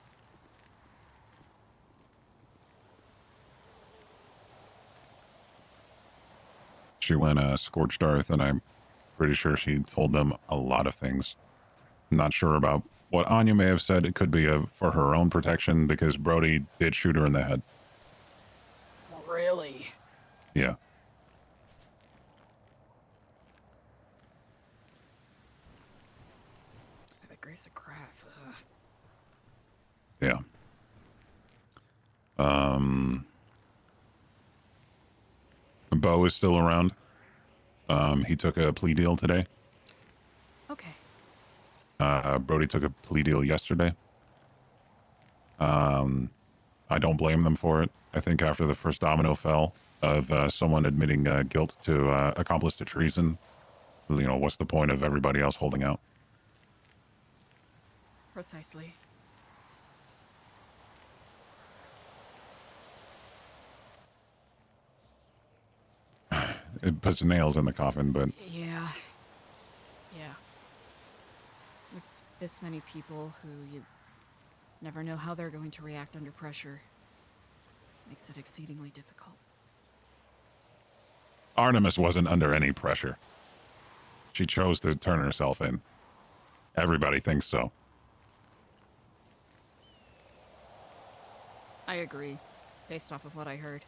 S10: She went scorched earth, and I'm pretty sure she told them a lot of things. Not sure about what Anya may have said. It could be for her own protection, because Brody did shoot her in the head.
S1: Really?
S10: Yeah.
S1: By the grace of craft.
S10: Yeah. Bo is still around. He took a plea deal today.
S1: Okay.
S10: Brody took a plea deal yesterday. I don't blame them for it. I think after the first domino fell of someone admitting guilt to accomplice to treason, you know, what's the point of everybody else holding out?
S1: Precisely.
S10: It puts nails in the coffin, but
S1: Yeah. Yeah. With this many people who you never know how they're going to react under pressure, makes it exceedingly difficult.
S10: Artemis wasn't under any pressure. She chose to turn herself in. Everybody thinks so.
S1: I agree, based off of what I heard.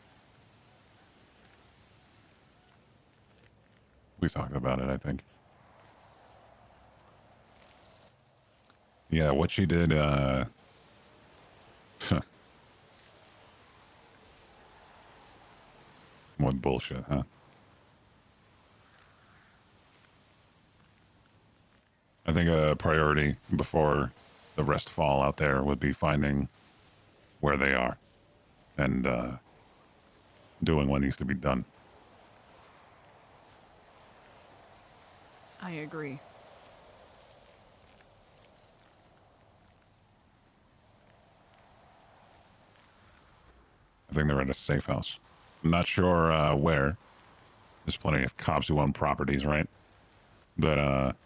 S10: We talked about it, I think. Yeah, what she did, what bullshit, huh? I think a priority before the rest fall out there would be finding where they are and doing what needs to be done.
S1: I agree.
S10: I think they're at a safe house. I'm not sure where. There's plenty of cops who own properties, right? But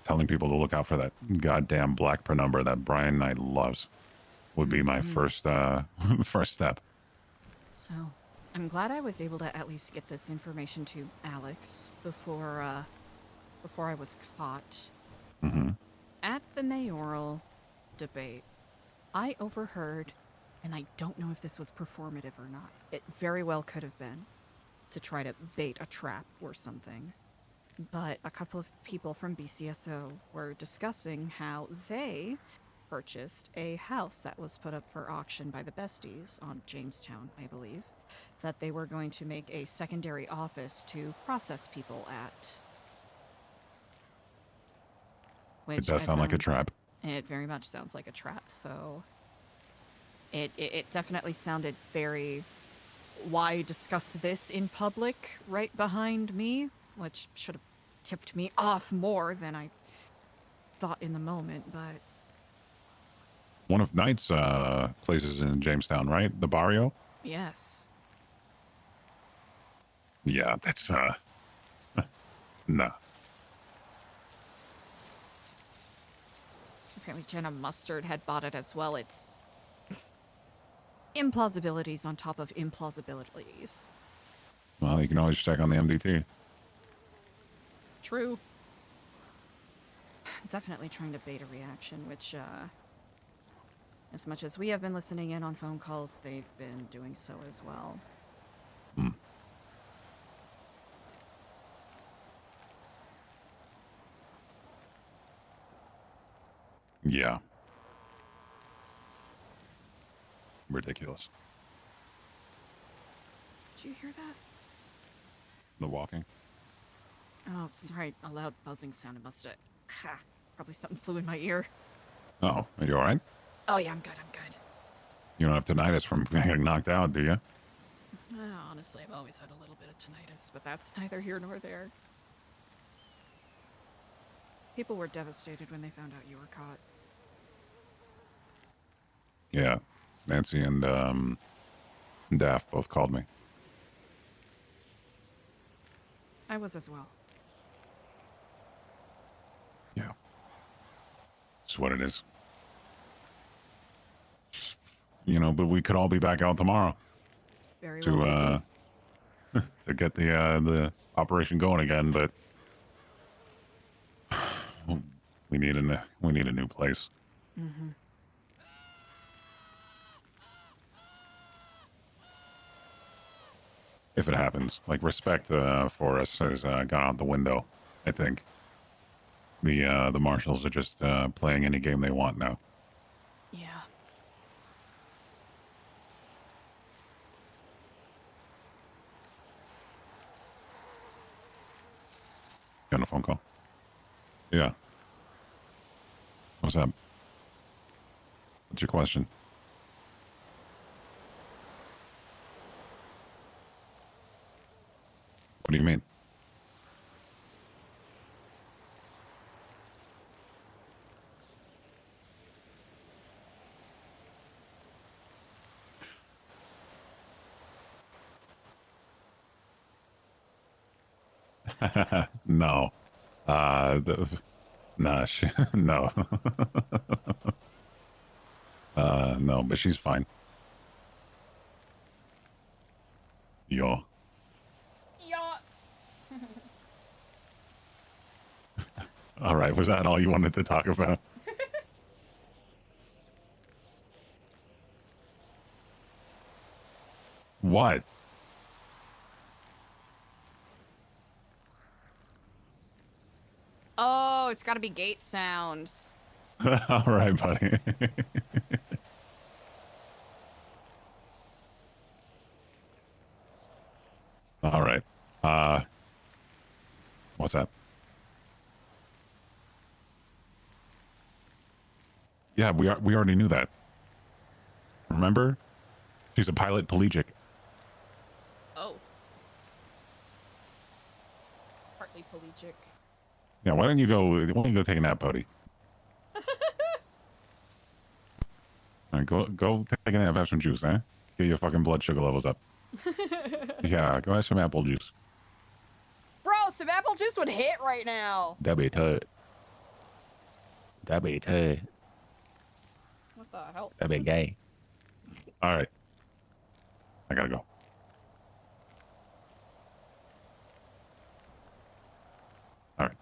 S10: telling people to look out for that goddamn black penumbra that Brian Knight loves would be my first first step.
S1: So, I'm glad I was able to at least get this information to Alex before I was caught. At the mayoral debate, I overheard, and I don't know if this was performative or not. It very well could have been, to try to bait a trap or something. But a couple of people from BCSO were discussing how they purchased a house that was put up for auction by the Besties on Jamestown, I believe, that they were going to make a secondary office to process people at.
S10: It
S1: Which
S10: does sound like a trap.
S1: It very much sounds like a trap, so... It definitely sounded very... Why discuss this in public right behind me? Which should have tipped me off more than I thought in the moment, but...
S10: One of Knight's places in Jamestown, right? The Barrio?
S1: Yes.
S10: Yeah, that's, no.
S1: Apparently Jenna Mustard had bought it as well. It's... implausibilities on top of implausibilities.
S10: Well, you can always check on the MDT.
S1: True. Definitely trying to bait a reaction, which, as much as we have been listening in on phone calls, they've been doing so as well.
S10: Hmm. Yeah. Ridiculous.
S1: Did you hear that?
S10: The walking.
S1: Oh, sorry. A loud buzzing sound. It must have... Probably something flew in my ear.
S10: Oh, are you all right?
S1: Oh, yeah, I'm good. I'm good.
S10: You don't have tinnitus from getting knocked out, do you?
S1: Honestly, I've always had a little bit of tinnitus, but that's neither here nor there. People were devastated when they found out you were caught.
S10: Yeah. Nancy and Daft both called me.
S1: I was as well.
S10: Yeah. It's what it is. You know, but we could all be back out tomorrow.
S1: Very
S10: to
S1: well
S10: to get the operation going again, but we need a new place.
S1: Mm-hmm.
S10: If it happens, like respect for us has gone out the window. I think the marshals are just playing any game they want now.
S1: Yeah.
S10: Got a phone call. Yeah. What's up? What's your question? What do you mean? No. Nah, no. No, but she's fine. Yo. All right, was that all you wanted to talk about? What?
S1: Oh, it's got to be gate sounds.
S10: All right, buddy. All right. What's that? Yeah, we already knew that. Remember? She's a pilot pelagic.
S1: Oh. Partly pelagic.
S10: Yeah, why don't you go take a nap, buddy? All right, go take a nap, have some juice, eh? Get your fucking blood sugar levels up. Yeah, go have some apple juice.
S1: Bro, some apple juice would hit right now.
S10: That'd be tight. That'd be tight.
S1: What the hell?
S10: That'd be gay. All right. I gotta go. All right.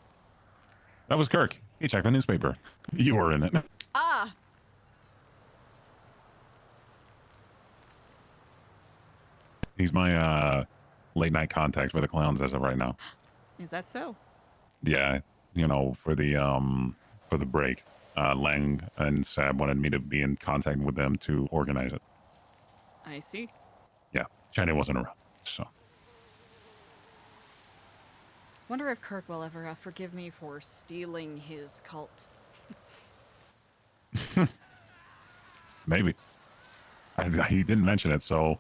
S10: That was Kirk. He checked the newspaper. You were in it.
S1: Ah.
S10: He's my late night contact for the clowns as of right now.
S1: Is that so?
S10: Yeah, you know, for the break, Lang and Sab wanted me to be in contact with them to organize it.
S1: I see.
S10: Yeah. China wasn't around, so.
S1: Wonder if Kirk will ever forgive me for stealing his cult.
S10: Maybe. He didn't mention it, so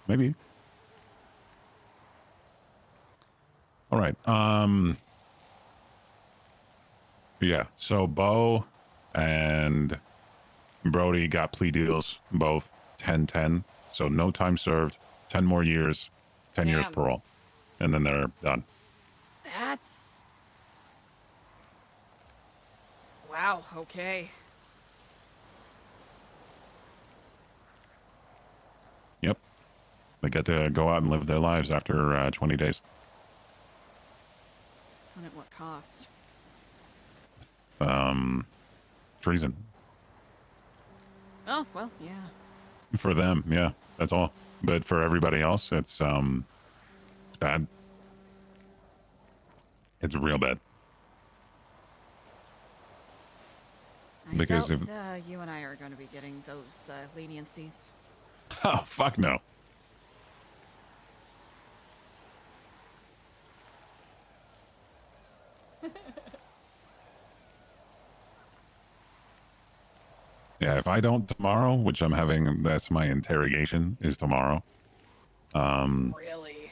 S10: maybe. All right. Yeah. So Bo and Brody got plea deals, both 10-10. So no time served, 10 more years, 10 years
S1: Damn.
S10: parole, and then they're done.
S1: That's... Wow, okay.
S10: Yep. They get to go out and live their lives after 20 days.
S1: And at what cost?
S10: Treason.
S1: Oh, well, yeah.
S10: For them, yeah, that's all. But for everybody else, it's bad. It's real bad. Because
S1: doubt,
S10: if
S1: you and I are going to be getting those leniencies.
S10: oh fuck no. Yeah, if I don't tomorrow, which I'm having, that's my interrogation is tomorrow.
S1: Really?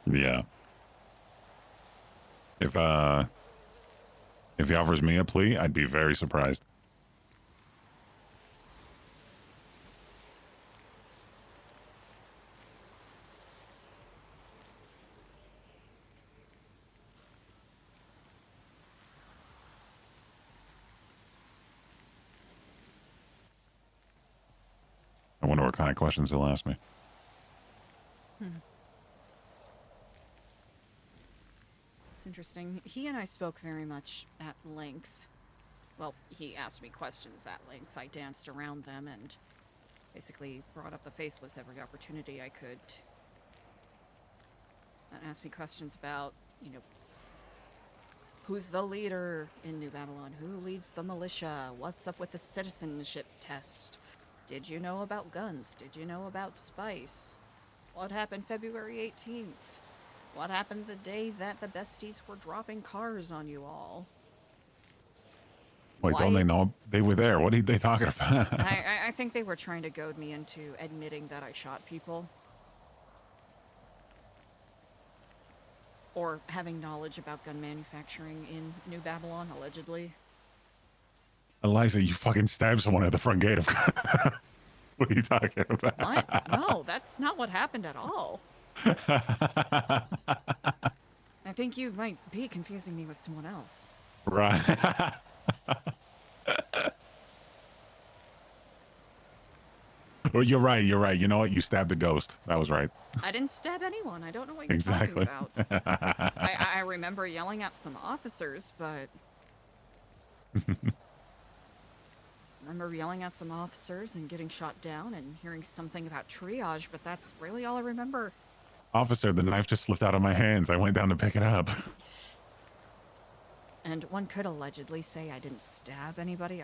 S10: Yeah. If he offers me a plea, I'd be very surprised. I wonder what kind of questions he'll ask me.
S1: It's interesting. He and I spoke very much at length. Well, he asked me questions at length. I danced around them and basically brought up the faceless every opportunity I could. And asked me questions about, you know, who's the leader in New Babylon? Who leads the militia? What's up with the citizenship test? Did you know about guns? Did you know about spice? What happened February 18th? What happened the day that the besties were dropping cars on you all?
S10: Wait, don't they know they were there? What are they talking about?
S1: I think they were trying to goad me into admitting that I shot people. Or having knowledge about gun manufacturing in New Babylon, allegedly.
S10: Eliza, you fucking stabbed someone at the front gate of... What are you talking about?
S1: What? No, that's not what happened at all. I think you might be confusing me with someone else.
S10: Right. Well, you're right. You're right. You know what? You stabbed the ghost. That was right.
S1: I didn't stab anyone. I don't know what you're
S10: Exactly.
S1: talking about. I remember yelling at some officers, but... I remember yelling at some officers and getting shot down and hearing something about triage, but that's really all I remember.
S10: Officer, the knife just slipped out of my hands. I went down to pick it up.
S1: And one could allegedly say I didn't stab anybody.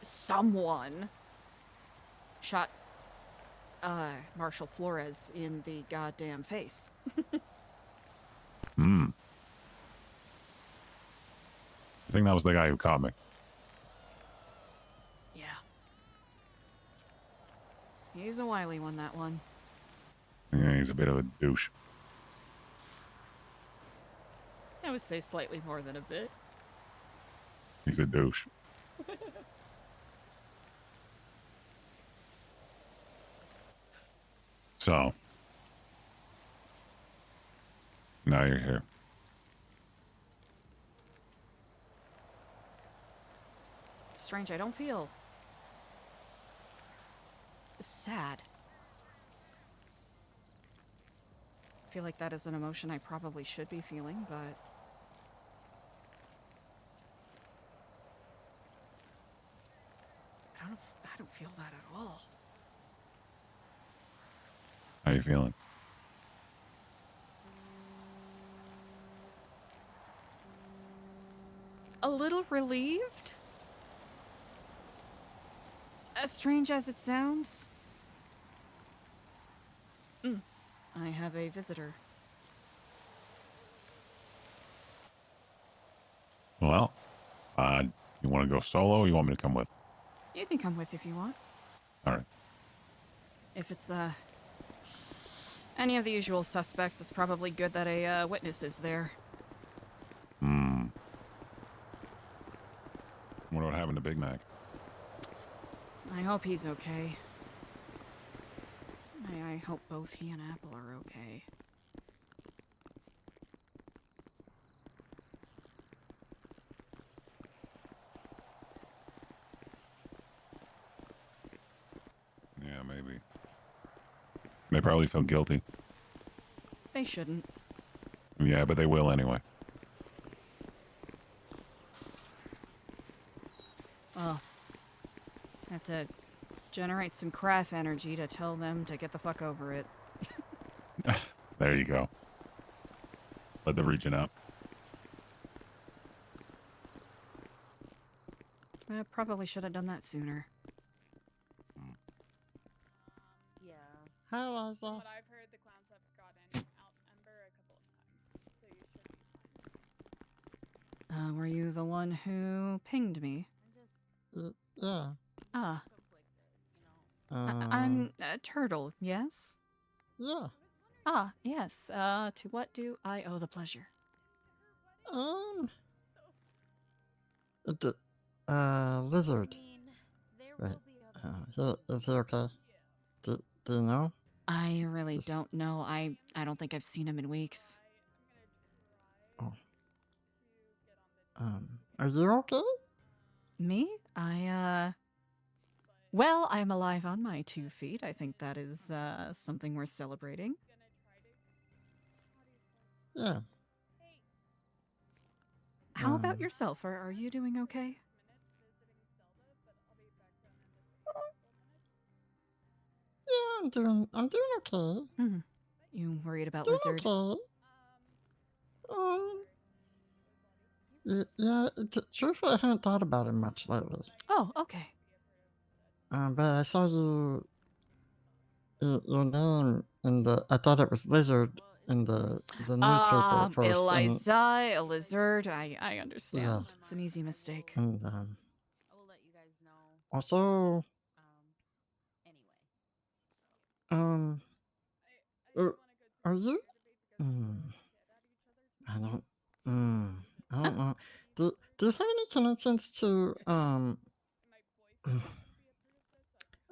S1: Someone shot Marshall Flores in the goddamn face.
S10: I think that was the guy who caught me.
S1: Yeah. He's a wily one, that one.
S10: Yeah, he's a bit of a douche.
S1: I would say slightly more than a bit.
S10: He's a douche. So, now you're here.
S1: Strange, I don't feel sad. I feel like that is an emotion I probably should be feeling, but I don't feel that at all.
S10: How you feeling?
S1: A little relieved? As strange as it sounds. I have a visitor.
S10: Well, you want to go solo or you want me to come with?
S1: You can come with if you want.
S10: All right.
S1: If it's, any of the usual suspects, it's probably good that a, witness is there.
S10: What about having a Big Mac?
S1: I hope he's okay. I hope both he and Apple are okay.
S10: Yeah, maybe. They probably feel guilty.
S1: They shouldn't.
S10: Yeah, but they will anyway.
S1: Well, I have to generate some craft energy to tell them to get the fuck over it.
S10: There you go. Let them reach it out.
S1: I probably should have done that sooner.
S9: Yeah.
S22: Hi, Eliza.
S9: From what I've heard, the clowns have gotten out Ember a couple of times, so you should be fine.
S1: Were you the one who pinged me?
S22: Yeah.
S1: Ah. I'm a turtle, yes?
S22: Yeah.
S1: Ah, yes. To what do I owe the pleasure?
S22: Lizard. Right. Is he okay? Do you know?
S1: I really don't know. I don't think I've seen him in weeks.
S22: Oh. Are you okay?
S1: Me? Well, I'm alive on my 2 feet. I think that is, something worth celebrating.
S22: Yeah.
S1: How about yourself? Are you doing okay?
S22: Yeah, I'm doing okay.
S1: You worried about
S22: Doing
S1: Lizard?
S22: okay. Yeah, truthfully, I haven't thought about him much lately.
S1: Oh, okay.
S22: But I saw your name in the. I thought it was Lizard in the newspaper at first.
S1: Eliza, a lizard. I understand.
S22: Yeah.
S1: It's an easy mistake.
S22: And also, are you? I don't know. Do you have any connections to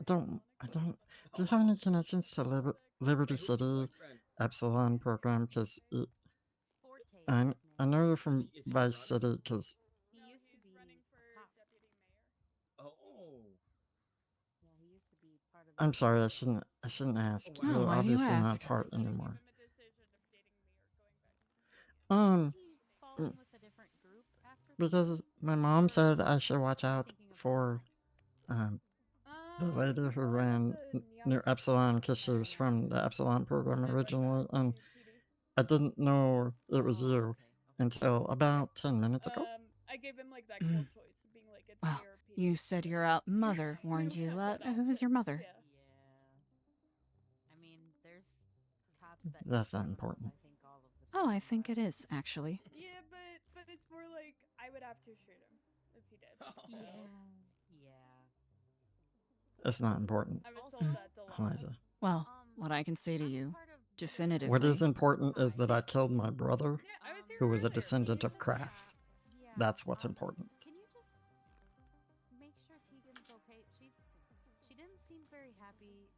S22: I don't. Do you have any connections to Liberty City Epsilon program? Because I know you're from Vice City. Because I'm sorry, I shouldn't ask.
S1: Oh,
S22: You're
S1: why do you
S22: obviously not
S1: ask?
S22: part anymore. Because my mom said I should watch out for the lady who ran New Epsilon because she was from the Epsilon program originally, and I didn't know it was you until about 10 minutes ago.
S9: I gave him like that cool choice of being like, it's
S1: Well, you said your mother warned you. Who's your mother?
S9: I mean, there's cops that.
S22: That's not important.
S1: Oh, I think it is, actually.
S9: Yeah, but it's more like I would have to shoot him if he did. So.
S22: Yeah. It's not important,
S9: I was told that to
S22: Eliza.
S1: Well, what I can say to you, definitively.
S22: What is important is that I killed my brother, who was a descendant of Kraft. That's what's important.
S9: Can you just make sure Tegan's okay? She didn't seem very happy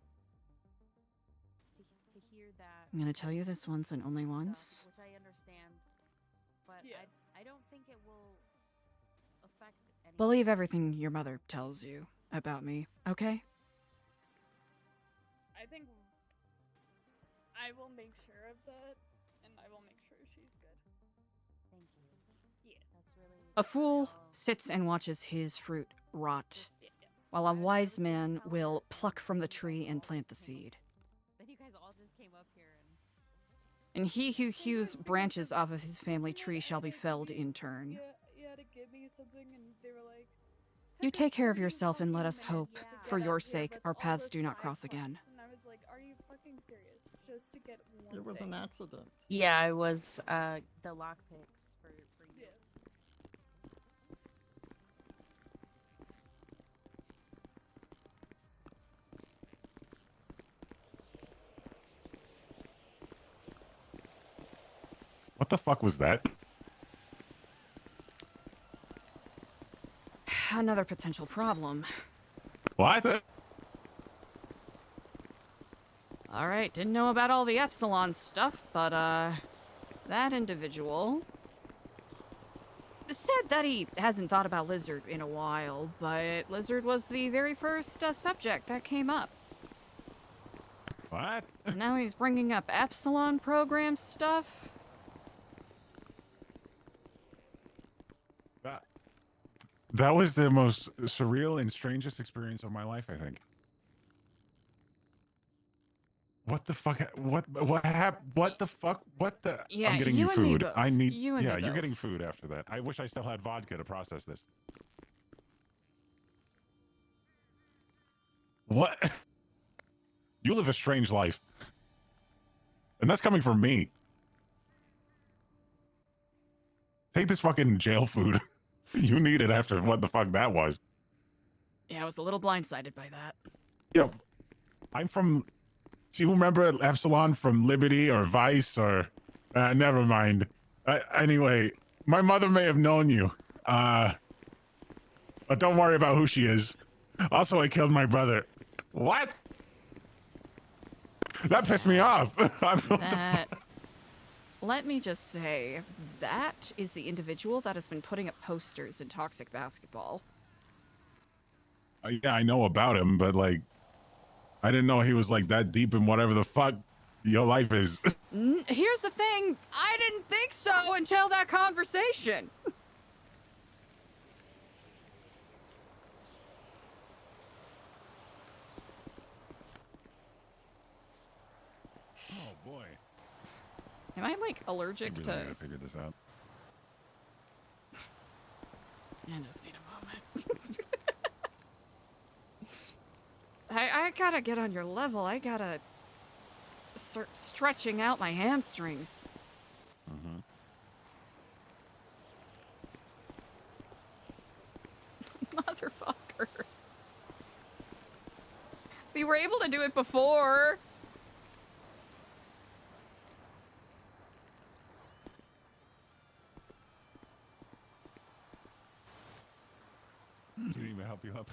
S9: to hear that.
S1: I'm gonna tell you this once and only once.
S9: Which I understand, but I don't think it will affect anything.
S1: Believe everything your mother tells you about me, okay?
S9: I think I will make sure of that, and I will make sure she's good.
S22: Thank you.
S9: Yeah, that's really.
S1: A fool sits and watches his fruit rot, while a wise man will pluck from the tree and plant the seed.
S9: Then you guys all just came up here
S1: And he who hews branches off of his family tree shall be felled in turn.
S9: You had to give me something, and they were like.
S1: You take care of yourself and let us hope, for your sake, our paths do not cross again.
S9: And I was like, are you fucking serious?
S6: just to get one.
S22: It was an accident.
S8: Yeah, it was the lockpicks for you.
S10: What the fuck was that?
S1: Another potential problem.
S10: What?
S1: Alright, didn't know about all the Epsilon stuff, but, that individual said that he hasn't thought about Lizard in a while, but Lizard was the very first subject that came up.
S10: What?
S1: Now he's bringing up Epsilon program stuff.
S10: That was the most surreal and strangest experience of my life, I think. What the fuck? What happened? What the fuck? What the?
S1: Yeah,
S10: I'm getting
S1: you
S10: you
S1: and me
S10: food.
S1: both.
S10: I need.
S1: You and me
S10: yeah, you're
S1: both.
S10: getting food after that. I wish I still had vodka to process this. What? You live a strange life, and that's coming from me. Take this fucking jail food. You need it after what the fuck that was.
S1: Yeah, I was a little blindsided by that.
S10: Yeah, I'm from. Do you remember Epsilon from Liberty or Vice or? Never mind. Anyway, my mother may have known you. But don't worry about who she is. Also, I killed my brother. What? That pissed me off.
S1: Let me just say, that is the individual that has been putting up posters in Toxic Basketball.
S10: Yeah, I know about him, but like, I didn't know he was like that deep in whatever the fuck your life is.
S1: Here's the thing, I didn't think so until that conversation.
S10: Oh boy.
S1: Am I like allergic
S10: I really
S1: to?
S10: gotta figure this out.
S1: I just need a moment. I gotta get on your level. I gotta start stretching out my hamstrings.
S10: Mm-hmm.
S1: Motherfucker. We were able to do it before.
S10: Do you need me to help you up?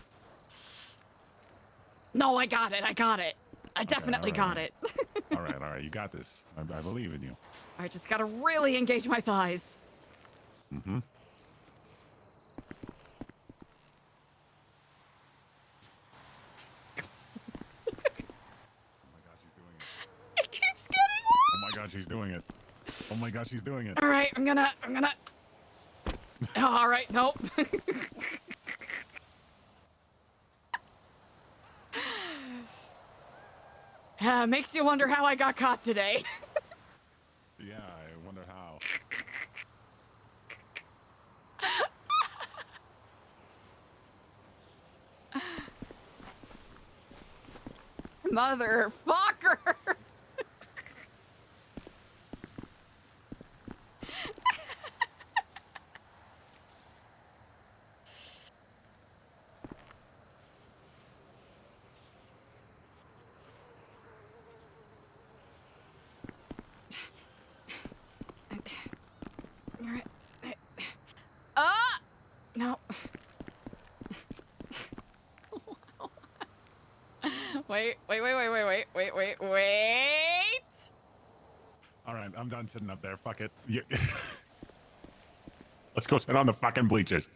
S1: No, I got it. I definitely got
S10: alright.
S1: it.
S10: all right. You got this. I believe in you.
S1: I just gotta really engage my thighs.
S10: Mm-hmm.
S1: It keeps getting worse.
S10: Oh my god, she's doing it. Oh my god, she's doing it.
S1: All right, I'm gonna. Oh, all right, nope. Makes you wonder how I got caught today.
S10: Yeah, I wonder how.
S1: Motherfucker. No. Wait.
S10: All right, I'm done sitting up there. Fuck it. Let's go sit on the fucking bleachers.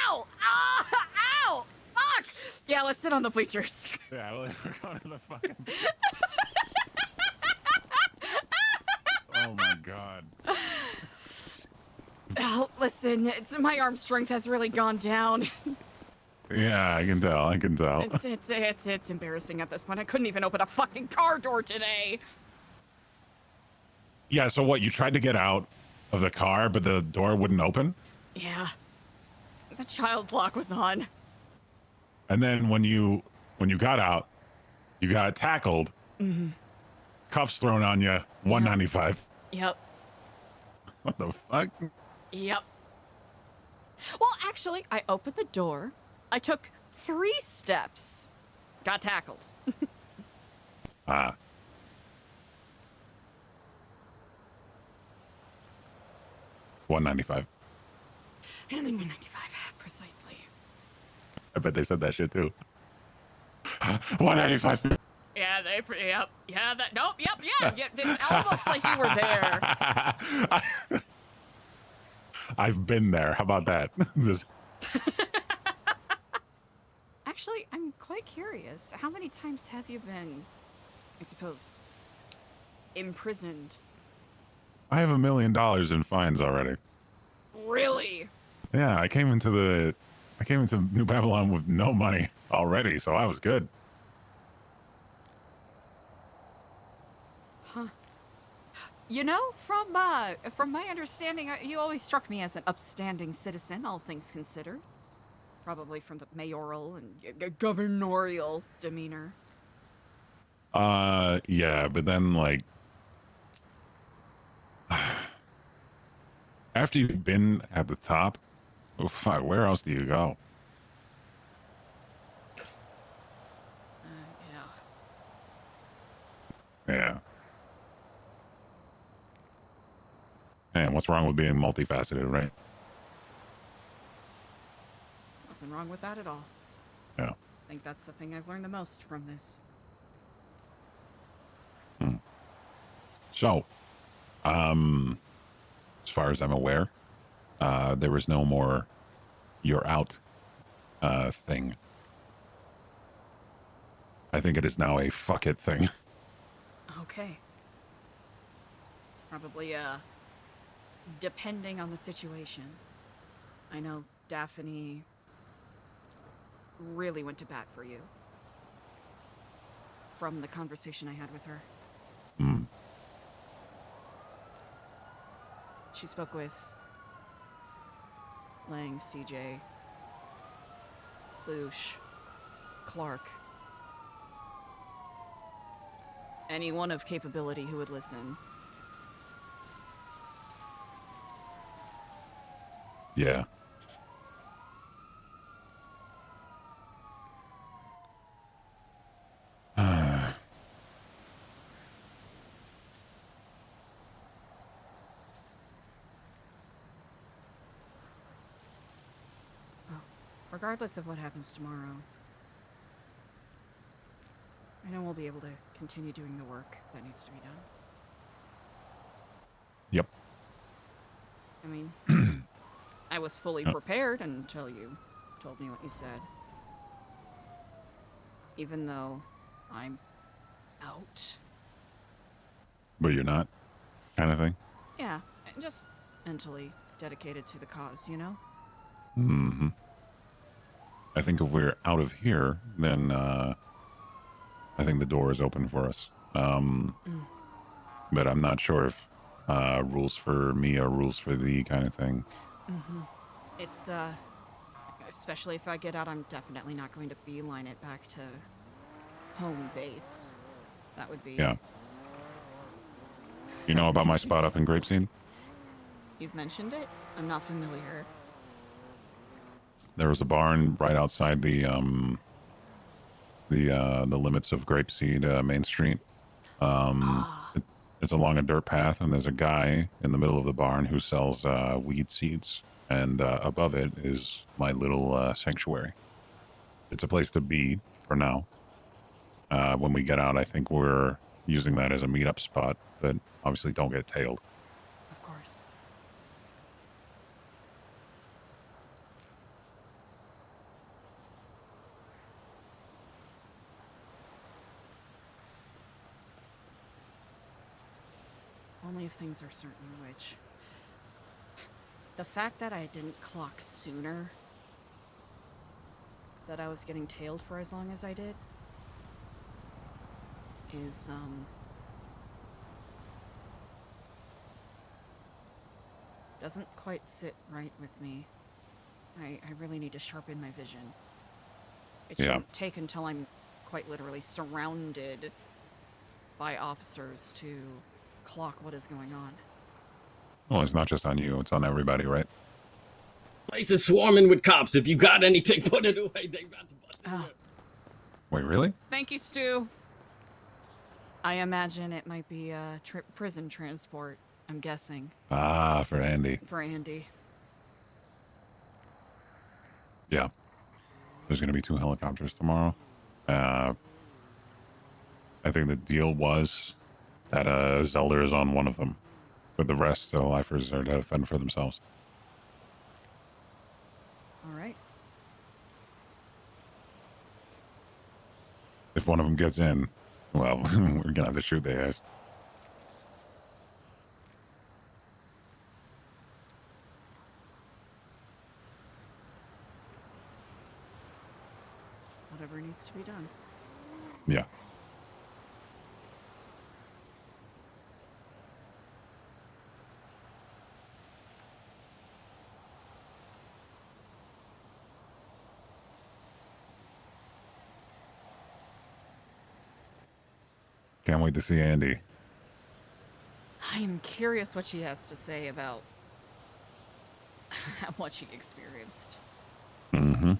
S1: Ow! Ow! Fuck! Yeah, let's sit on the bleachers.
S10: Yeah, we're going to the fucking. Oh my god.
S1: Oh, listen, my arm strength has really gone down.
S10: Yeah, I can tell.
S1: It's embarrassing at this point. I couldn't even open a fucking car door today.
S10: Yeah, so what? You tried to get out, of the car, but the door wouldn't open.
S1: Yeah. The child lock was on.
S10: And then when you got out, you got tackled,
S1: Mm-hmm.
S10: cuffs thrown on you, 195.
S1: Yep.
S10: What the fuck?
S1: Yep. Well, actually, I opened the door. I took 3 steps. Got tackled.
S10: Ah. $195.
S1: And then 195, precisely.
S10: I bet they said that shit too. 195.
S1: Yeah, yep. Yeah, yep. It's almost like you were there.
S10: I've been there. How about that?
S1: Actually, I'm quite curious. How many times have you been, I suppose, imprisoned?
S10: I have $1 million in fines already.
S1: Really?
S10: Yeah, I came into New Babylon with no money already, so I was good.
S1: Huh. You know, from my understanding, you always struck me as an upstanding citizen, all things considered. Probably from the mayoral and governorial demeanor.
S10: Yeah, but then like after you've been at the top, oh fuck, where else do you go? Yeah. Man, what's wrong with being multifaceted, right?
S1: Nothing wrong with that at all.
S10: Yeah.
S1: I think that's the thing I've learned the most from this.
S10: So, as far as I'm aware, there was no more "you're out" thing. I think it is now a "fuck it" thing.
S1: Okay. Probably, depending on the situation. I know Daphne really went to bat for you. From the conversation I had with her. She spoke with Lang, CJ, Boosh, Clark. Anyone of capability who would listen.
S10: Yeah.
S1: Regardless of what happens tomorrow, I know we'll be able to continue doing the work that needs to be done.
S10: Yep.
S1: I mean, I was fully prepared until you told me what you said. Even though I'm out.
S10: But you're not, kind of thing.
S1: Yeah, just mentally dedicated to the cause, you know?
S10: Mm-hmm. I think if we're out of here, then I think the door is open for us. But I'm not sure if rules for me are rules for thee kind of thing.
S1: Mm-hmm. It's, especially if I get out, I'm definitely not going to beeline it back to home base. That would be...
S10: Yeah. You know about my spot up in Grapeseed?
S1: You've mentioned it? I'm not familiar.
S10: There was a barn right outside the limits of Grapeseed Main Street. It's along a dirt path, and there's a guy in the middle of the barn who sells weed seeds, and above it is my little sanctuary. It's a place to be for now. When we get out, I think we're using that as a meetup spot, but obviously don't get tailed.
S1: Of course. Only if things are certain, which... The fact that I didn't clock sooner that I was getting tailed for as long as I did is, doesn't quite sit right with me. I really need to sharpen my vision. It shouldn't take until I'm quite literally surrounded by officers to clock what is going on.
S10: Well, it's not just on you, it's on everybody, right?
S6: Place is swarming with cops. If you got anything, put it away. They about to bust it up.
S10: Wait, really?
S1: Thank you, Stu. I imagine it might be a prison transport, I'm guessing.
S10: Ah, for Andy.
S1: For Andy.
S10: Yeah. There's going to be 2 helicopters tomorrow. I think the deal was that Zelda is on one of them. But the rest, the lifers, are to fend for themselves.
S1: All right.
S10: If one of them gets in, well, we're going to have to shoot their ass.
S1: Whatever needs to be done.
S10: Yeah. Can't wait to see Andy.
S1: I am curious what she has to say about what she experienced.
S10: Mm-hmm.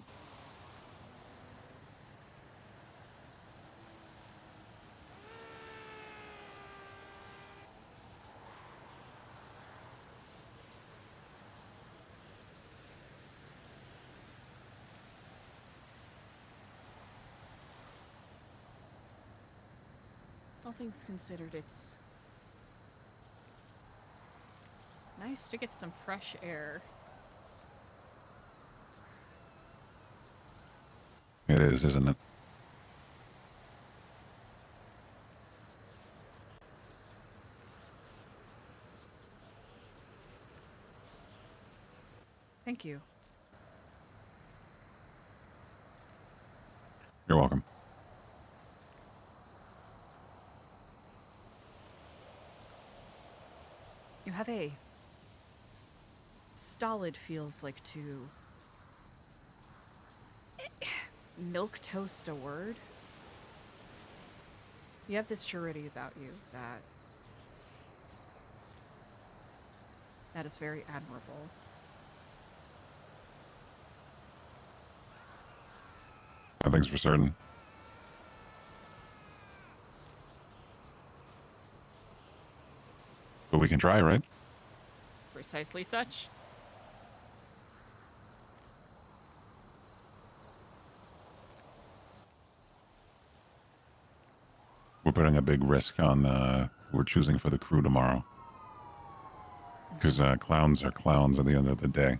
S1: All things considered, it's nice to get some fresh air.
S10: It is, isn't it?
S1: Thank you.
S10: You're welcome.
S1: You have a stolid feels like to milk toast a word. You have this surety about you that is very admirable.
S10: Nothing's for certain. But we can try, right?
S1: Precisely such.
S10: We're putting a big risk on we're choosing for the crew tomorrow. Because clowns are clowns at the end of the day.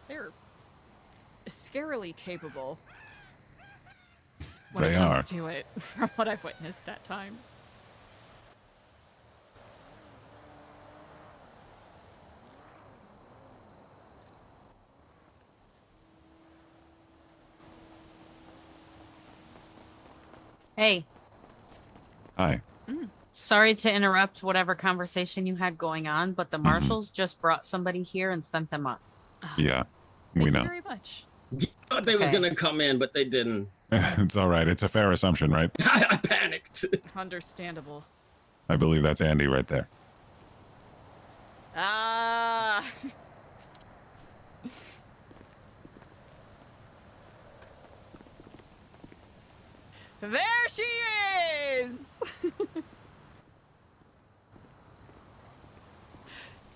S1: They're scarily capable when
S10: They
S1: it comes
S10: are.
S1: to it, from what I've witnessed at times.
S18: Hey,
S10: Hi.
S18: sorry to interrupt whatever conversation you had going on, but the marshals just brought somebody here and sent them up.
S10: Yeah, we
S1: Thank you
S10: know.
S1: very much.
S6: Thought they was
S18: Okay.
S6: gonna come in, but they didn't.
S10: It's all right. It's a fair assumption, right?
S6: I panicked.
S1: Understandable.
S10: I believe that's Andy right there.
S1: Ah. There she is!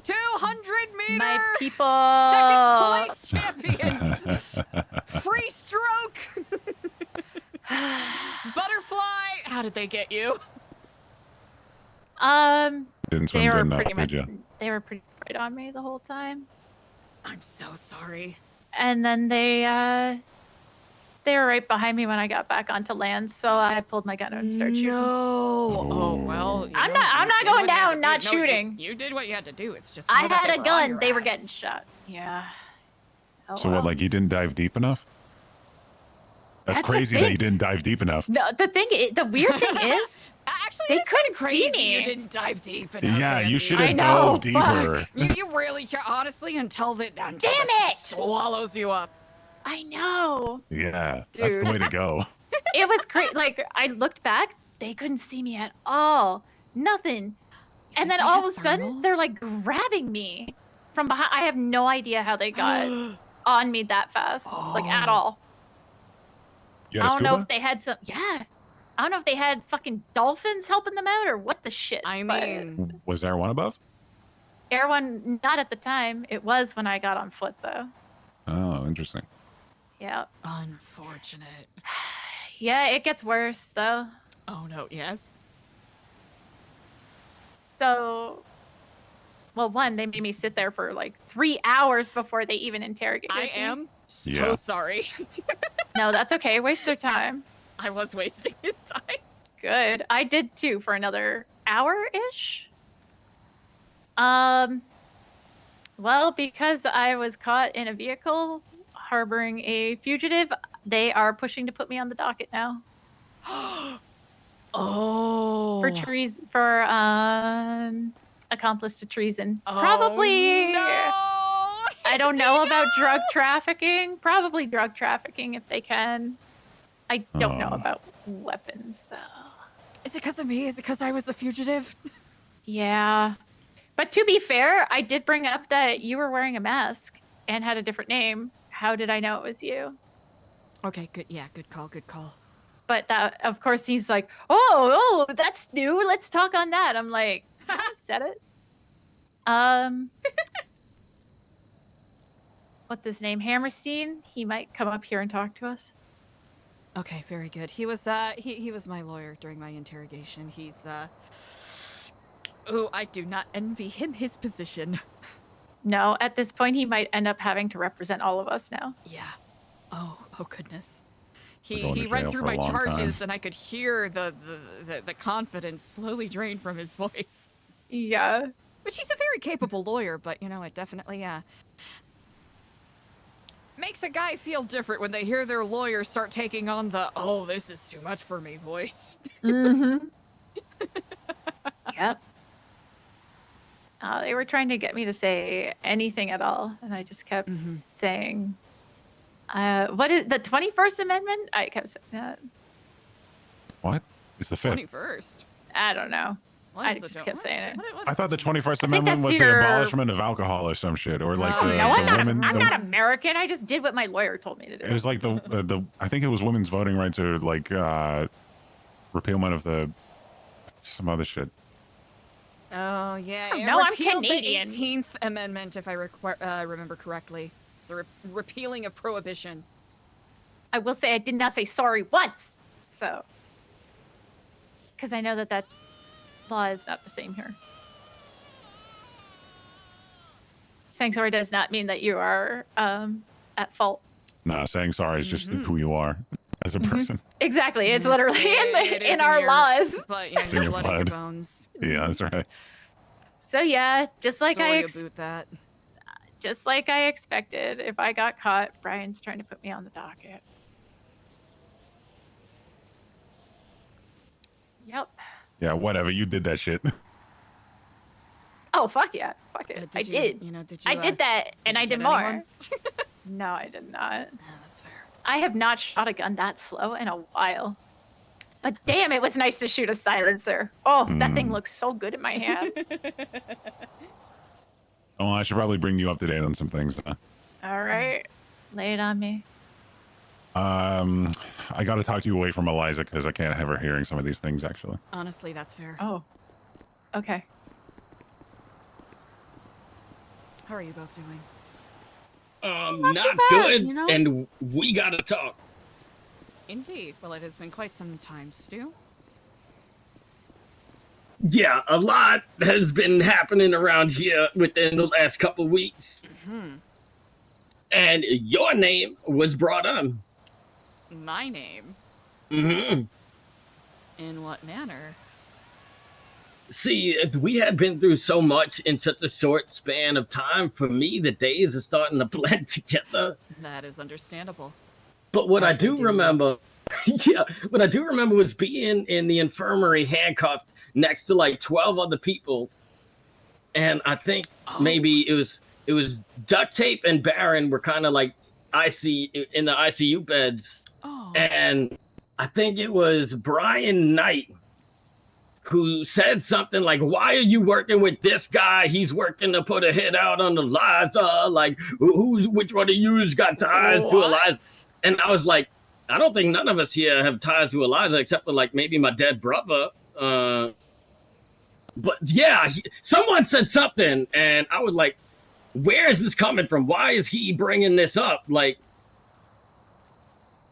S1: 200 meter
S8: My people.
S1: second place champions. Free stroke. Butterfly. How did they get you?
S10: Didn't swim
S8: They
S10: good
S8: were
S10: enough,
S8: pretty much.
S10: did you?
S8: They were pretty right on me the whole time,
S1: I'm so sorry.
S8: and then they were right behind me when I got back onto land, so I pulled my gun out and started shooting.
S1: No. Oh well. you
S8: I'm
S1: know,
S8: not. I'm
S1: you
S8: not
S1: did
S8: going
S1: what you had to
S8: down.
S1: do.
S8: Not
S1: No,
S8: shooting.
S1: You did what you had to do. It's just
S8: I
S1: now that
S8: had
S1: they
S8: a
S1: were on
S8: gun.
S1: your
S8: They were
S1: ass.
S8: getting shot. Yeah. Oh,
S10: So
S8: well.
S10: what? Like you didn't dive deep enough? That's
S8: That's the
S10: crazy that
S8: thing.
S10: you didn't dive deep enough.
S8: No, the weird thing is,
S1: Actually,
S8: they
S1: it's kind
S8: couldn't
S1: of crazy
S8: see me.
S1: you didn't dive deep enough.
S10: Yeah, you
S1: Andy.
S10: should
S8: I
S10: have
S8: know,
S10: dove deeper.
S1: You really can't, honestly, until the
S8: Damn
S1: it swallows you up.
S8: I know.
S10: Yeah, that's the
S8: Dude.
S10: way to go.
S8: It was great. Like, I looked back, they couldn't see me at all. Nothing. And then all of a sudden, they're like grabbing me from behind. I have no idea how they got on me that fast, like at all.
S10: You
S8: I
S10: had a
S8: don't know
S10: scuba?
S8: if they had some. Yeah. I don't know if they had fucking dolphins helping them out or what the shit.
S1: I mean,
S10: Was there one above?
S8: Air One, not at the time. It was when I got on foot, though.
S10: Oh, interesting.
S8: Yeah.
S1: Unfortunate.
S8: Yeah, it gets worse, though.
S1: Oh, no, yes.
S8: So, well, one, they made me sit there for like 3 hours before they even interrogated me.
S1: I am so
S10: Yeah.
S1: sorry.
S8: No, that's okay. Waste their time.
S1: I was wasting his time.
S8: Good. I did too for another hour-ish. Well, because I was caught in a vehicle harboring a fugitive, they are pushing to put me on the docket now.
S1: Oh.
S8: For treason, for accomplice to treason.
S1: Oh,
S8: Probably.
S1: no.
S8: I don't know about drug trafficking. Probably drug trafficking if they can. I don't know about weapons though.
S1: Is it because of me? Is it because I was the fugitive?
S8: Yeah. But to be fair, I did bring up that you were wearing a mask and had a different name. How did I know it was you?
S1: Okay, good. Yeah, good call. Good call.
S8: But that, of course, he's like, oh, that's new. Let's talk on that. I'm like, I've said it. What's his name? Hammerstein? He might come up here and talk to us.
S1: Okay, very good. He was he was my lawyer during my interrogation. He's oh, I do not envy him his position.
S8: No, at this point, he might end up having to represent all of us now.
S1: Yeah. Oh goodness.
S10: We're going
S1: He
S10: to
S1: read
S10: jail
S1: through
S10: for a
S1: my
S10: long
S1: charges
S10: time.
S1: and I could hear the confidence slowly drain from his voice.
S8: Yeah.
S1: Which he's a very capable lawyer, but you know, it definitely makes a guy feel different when they hear their lawyer start taking on the "oh, this is too much for me" voice.
S8: Mm-hmm. Yep. They were trying to get me to say anything at all, and I just kept saying, what is the 21st Amendment? I kept saying that.
S10: What? It's the 5th.
S1: 21st.
S8: I don't know.
S1: What
S8: I
S1: is
S8: just
S1: it?
S8: kept saying it.
S10: I thought the 21st
S8: think
S10: Amendment
S8: that's
S10: was the
S8: your-
S10: abolishment of alcohol or some shit, or like the,
S8: No, I'm
S10: the
S8: not.
S10: women.
S8: I'm
S10: the-
S8: not American. I just did what my lawyer told me to do.
S10: It was like the I think it was women's voting rights or like repealment of the some other shit.
S1: Oh yeah, it
S8: No, I'm
S1: repealed
S8: Canadian.
S1: The 18th Amendment, if I remember correctly. It's a repealing of prohibition.
S8: I will say I did not say sorry once. So, because I know that law is not the same here. Saying sorry does not mean that you are at fault.
S10: Nah, saying sorry is just who you are as a person.
S8: Exactly. It's literally
S1: It is
S8: in our
S1: your-
S8: laws.
S1: But yeah,
S10: It's
S1: your
S10: in your
S1: blood and your
S10: blood.
S1: bones.
S10: Yeah, that's right.
S8: So yeah, just like
S1: Sorry
S8: I
S1: about that.
S8: just like I expected, if I got caught, Brian's trying to put me on the docket. Yep.
S10: Yeah, whatever. You did that shit.
S8: Oh fuck yeah, fuck it. I
S1: did you-
S8: did.
S1: you know, did
S8: I
S1: you,
S8: did that, and
S1: you
S8: I
S1: get
S8: did more.
S1: anyone?
S8: No, I did not.
S1: That's fair.
S8: I have not shot a gun that slow in a while. But damn, it was nice to shoot a silencer. Oh, that thing looks so good in my hands.
S10: Oh, I should probably bring you up to date on some things.
S8: All right, lay it on me.
S10: I got to talk to you away from Eliza because I can't have her hearing some of these things. Actually,
S1: Honestly, that's fair.
S8: Oh, okay.
S1: How are you both doing?
S6: Not
S1: too bad,
S6: good,
S1: you know?
S6: and we gotta talk.
S1: Indeed. Well, it has been quite some time, Stu.
S6: Yeah, a lot has been happening around here within the last couple weeks. And your name was brought on.
S1: My name?
S6: Mm-hmm.
S1: In what manner?
S6: See, we had been through so much in such a short span of time. For me, the days are starting to blend together.
S1: That is understandable.
S6: But what I
S1: As they
S6: do
S1: do.
S6: remember, yeah, what I do remember was being in the infirmary handcuffed next to like 12 other people. And I think maybe it was Duct Tape and Baron were kind of like in the ICU beds. And I think it was Brian Knight who said something like, "Why are you working with this guy? He's working to put a hit out on Eliza. Like, which one of you's got ties to Eliza?" And I was like, I don't think none of us here have ties to Eliza except for like maybe my dead brother. But yeah, someone said something, and I was like, where is this coming from? Why is he bringing this up? Like,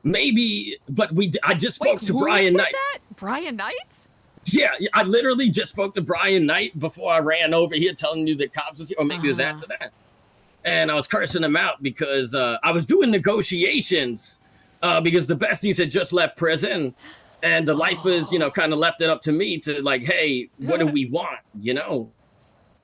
S6: maybe, but I just spoke to Brian Knight.
S1: That? Brian Knight?
S6: Yeah, I literally just spoke to Brian Knight before I ran over here telling you the cops was here, or maybe it was after that. And I was cursing him out because I was doing negotiations because the besties had just left prison. And the lifers, kind of left it up to me to like, hey, what do we want,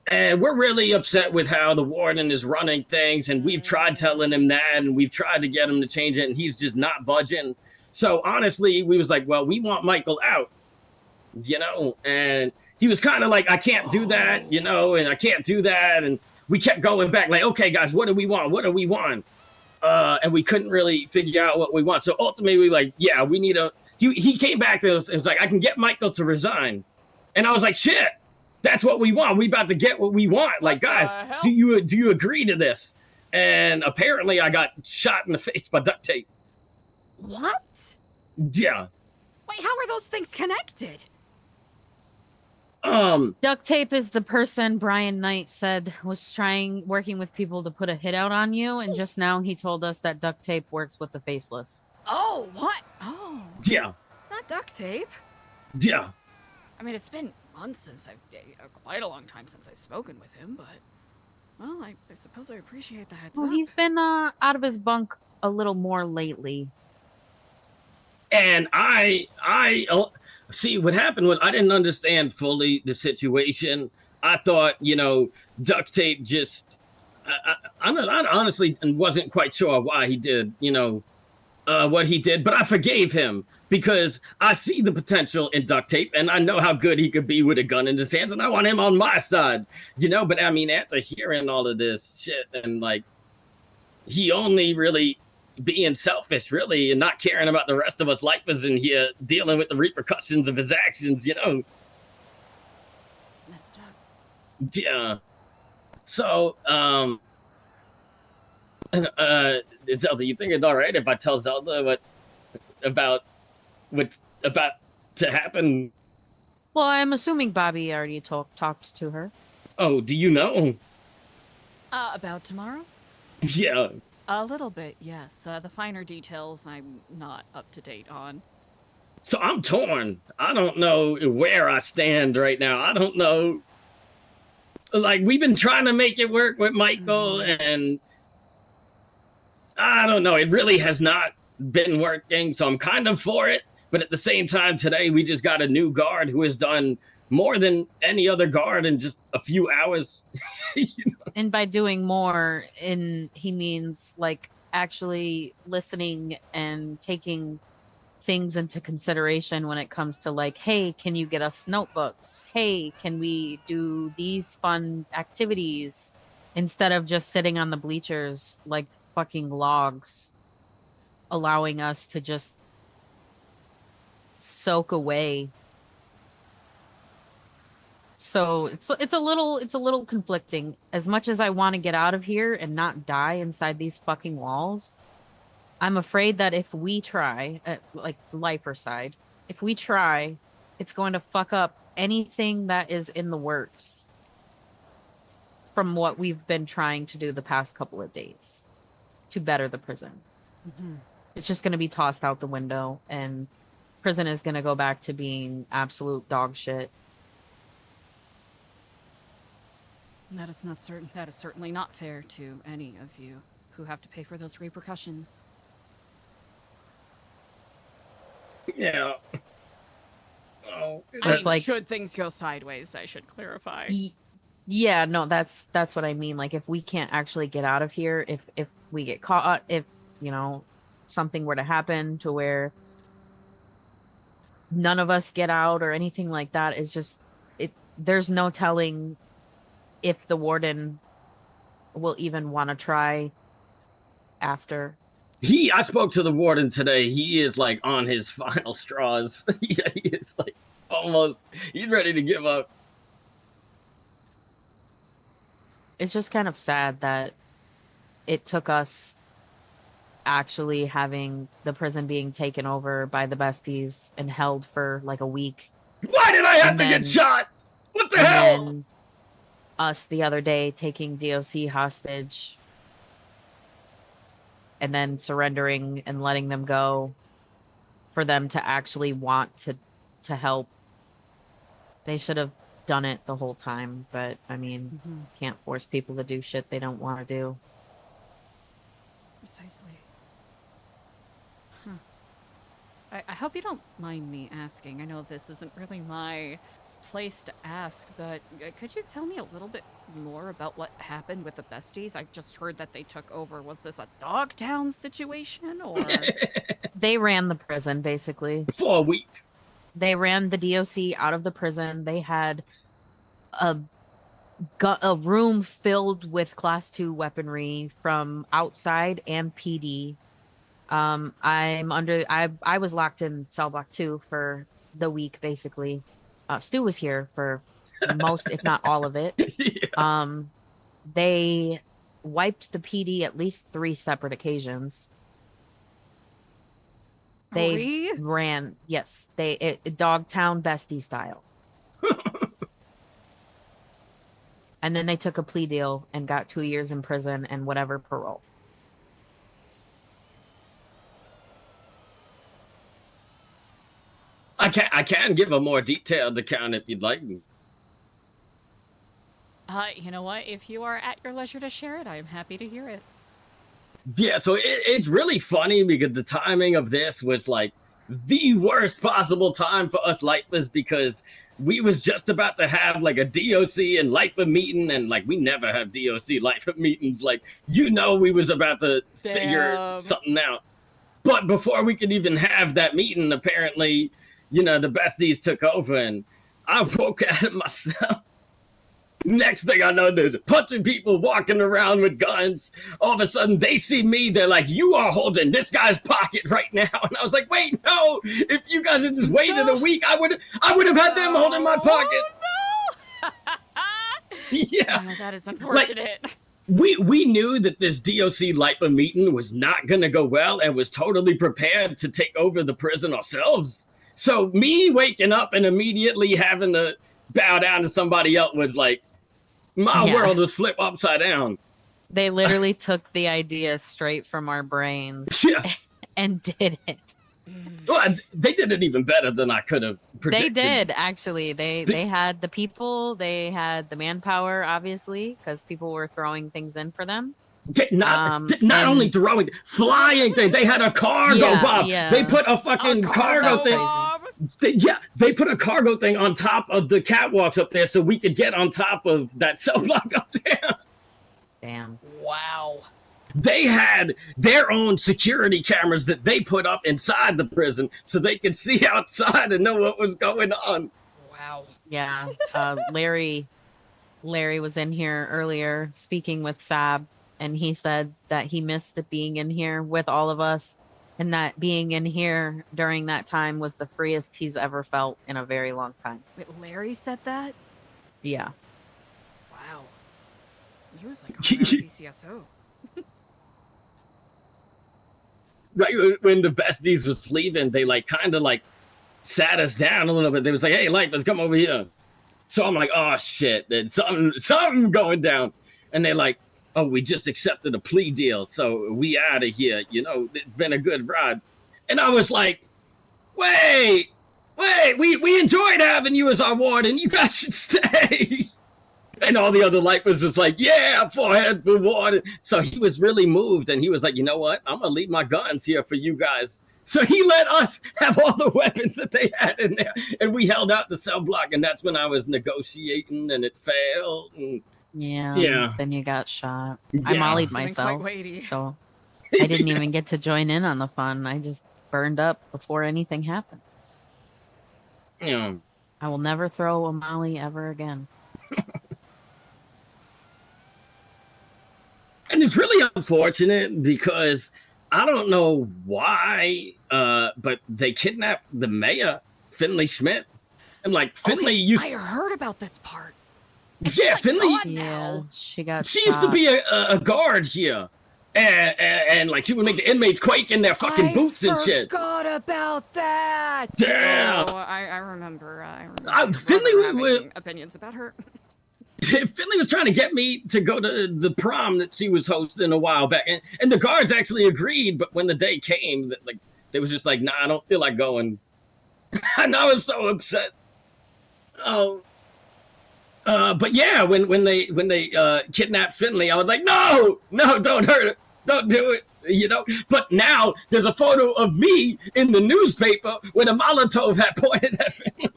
S6: And we're really upset with how the warden is running things. And we've tried telling him that, and we've tried to get him to change it, and he's just not budging. So honestly, we was like, well, we want Michael out, and he was kind of like, I can't do that, and I can't do that. And we kept going back like, okay, guys, what do we want? What do we want? And we couldn't really figure out what we want. So ultimately, we like, yeah, we need a... He came back to us and was like, I can get Michael to resign. And I was like, shit, that's what we want. We about to get what we want. Like, guys, do you agree to this? And apparently I got shot in the face by Duct Tape.
S1: What?
S6: Yeah.
S1: Wait, how are those things connected?
S18: Duct Tape is the person Brian Knight said was working with people to put a hit out on you, and just now he told us that Duct Tape works with the Faceless.
S1: Oh, what? Oh.
S6: Yeah.
S1: Not Duct Tape.
S6: Yeah.
S1: I mean, it's been months since quite a long time since I've spoken with him, but, well, I suppose I appreciate the heads up.
S18: He's been out of his bunk a little more lately.
S6: And I see what happened was I didn't understand fully the situation. I thought, Duct Tape just, I honestly wasn't quite sure why he did, what he did, but I forgave him because I see the potential in Duct Tape and I know how good he could be with a gun in his hands, and I want him on my side, but I mean, after hearing all of this shit and like, he only really being selfish really and not caring about the rest of us lifers in here dealing with the repercussions of his actions,
S1: It's messed up.
S6: Yeah. So, Zelda, you think it's all right if I tell Zelda what's about to happen?
S18: Well, I'm assuming Bobby already talked to her.
S6: Oh, do you know?
S1: About tomorrow?
S6: Yeah.
S1: A little bit, yes. The finer details I'm not up to date on.
S6: So I'm torn. I don't know where I stand right now. I don't know. Like, we've been trying to make it work with Michael, and I don't know. It really has not been working, so I'm kind of for it. But at the same time, today we just got a new guard who has done more than any other guard in just a few hours.
S18: And by doing more, he means like actually listening and taking things into consideration when it comes to like, hey, can you get us notebooks? Hey, can we do these fun activities instead of just sitting on the bleachers like fucking logs, allowing us to just soak away. So it's a little conflicting. As much as I want to get out of here and not die inside these fucking walls, I'm afraid that if we try, like the lifer side, if we try, it's going to fuck up anything that is in the works from what we've been trying to do the past couple of days to better the prison.
S1: Mm-hmm.
S18: It's just going to be tossed out the window, and prison is going to go back to being absolute dog shit.
S1: That is not certain. That is certainly not fair to any of you who have to pay for those repercussions.
S6: Yeah. Oh,
S18: So it's like,
S1: should things go sideways, I should clarify.
S18: yeah, no, that's what I mean. Like, if we can't actually get out of here, if we get caught, if you know something were to happen to where none of us get out or anything like that, is just there's no telling if the warden will even want to try after.
S6: I spoke to the warden today. He is like on his final straws. He is like almost, he's ready to give up.
S18: It's just kind of sad that it took us actually having the prison being taken over by the besties and held for like a week.
S6: Why did I have to get shot? What the hell?
S18: Then us the other day taking DOC hostage and then surrendering and letting them go for them to actually want to help. They should have done it the whole time, but I mean, can't force people to do shit they don't want to do.
S1: Precisely. Huh. I hope you don't mind me asking. I know this isn't really my place to ask, but could you tell me a little bit more about what happened with the besties? I just heard that they took over. Was this a Dogtown situation, or...?
S18: They ran the prison, basically.
S6: For a week.
S18: They ran the DOC out of the prison. They had a room filled with Class 2 weaponry from outside and PD. I was locked in cell block 2 for the week, basically. Stu was here for most, if not all of it. Yeah. They wiped the PD at least 3 separate occasions. They ran, yes, Dogtown bestie style. And then they took a plea deal and got 2 years in prison and whatever parole.
S6: I can give a more detailed account if you'd like.
S1: You know what? If you are at your leisure to share it, I am happy to hear it.
S6: Yeah, so it's really funny because the timing of this was like the worst possible time for us lifers, because we was just about to have like a DOC and lifer meeting, and like we never have DOC lifer meetings. Like, you know, we was about to figure something out. But before we could even have that meeting, apparently, you know, the besties took over, and I woke at it myself. Next thing I know, there's a bunch of people walking around with guns. All of a sudden, they see me. They're like, "You are holding this guy's pocket right now." And I was like, "Wait, no! If you guys had just waited a week, I would have had them holding my pocket."
S1: No!
S6: Yeah,
S1: oh, that is unfortunate.
S6: Like, we knew that this DOC lifer meeting was not gonna go well, and was totally prepared to take over the prison ourselves. So me waking up and immediately having to bow down to somebody else was like, my world was flipped upside down.
S18: They literally took the idea straight from our brains and did it.
S6: Well, they did it even better than I could have predicted.
S18: They did, actually. They had the people, they had the manpower, obviously, because people were throwing things in for them.
S6: Not only throwing, flying things. They had a cargo bomb. Yeah. They put a fucking cargo thing. They put a cargo thing on top of the catwalks up there so we could get on top of that cell block up there.
S18: Damn.
S1: Wow.
S6: They had their own security cameras that they put up inside the prison so they could see outside and know what was going on.
S1: Wow.
S18: Yeah. Larry was in here earlier speaking with Sab, and he said that he missed being in here with all of us, and that being in here during that time was the freest he's ever felt in a very long time.
S1: Wait, Larry said that?
S18: Yeah.
S1: Wow. He was like on BCSO.
S6: Right when the besties was leaving, they like kind of like sat us down a little bit. They was like, "Hey, Life, let's come over here." So I'm like, "Oh shit, there's something going down." And they're like, "Oh, we just accepted a plea deal, so we out of here. You know, it's been a good ride." And I was like, "Wait, we enjoyed having you as our warden. You guys should stay." And all the other lifers was like, "Yeah, forehead for warden." So he was really moved, and he was like, "You know what? I'm gonna leave my guns here for you guys." So he let us have all the weapons that they had in there, and we held out the cell block, and that's when I was negotiating, and it failed. And
S18: Yeah. Then you got shot. I
S6: Yeah.
S18: mollied
S6: Must've been
S1: quite
S18: myself,
S1: weighty.
S18: so I didn't even get to join in on the fun. I just burned up before anything happened.
S6: Yeah.
S18: I will never throw a molly ever again.
S6: And it's really unfortunate because I don't know why, but they kidnapped the mayor, Finley Schmidt. And like Finley used
S1: I heard about this part.
S6: Yeah, Finley.
S18: Yeah, she got
S6: She used to
S18: shot.
S6: be a guard here. And like she would make the inmates quake in their fucking boots and shit.
S1: Forgot about that.
S6: Yeah.
S1: Oh, I remember. I remember.
S6: Finley
S1: having opinions about her.
S6: Finley was trying to get me to go to the prom that she was hosting a while back, and the guards actually agreed. But when the day came, that like they was just like, "Nah, I don't feel like going," and I was so upset. Oh, but yeah, when they kidnapped Finley, I was like, "No, don't hurt her, don't do it," you know. But now there's a photo of me in the newspaper with a Molotov hat pointed at Finley.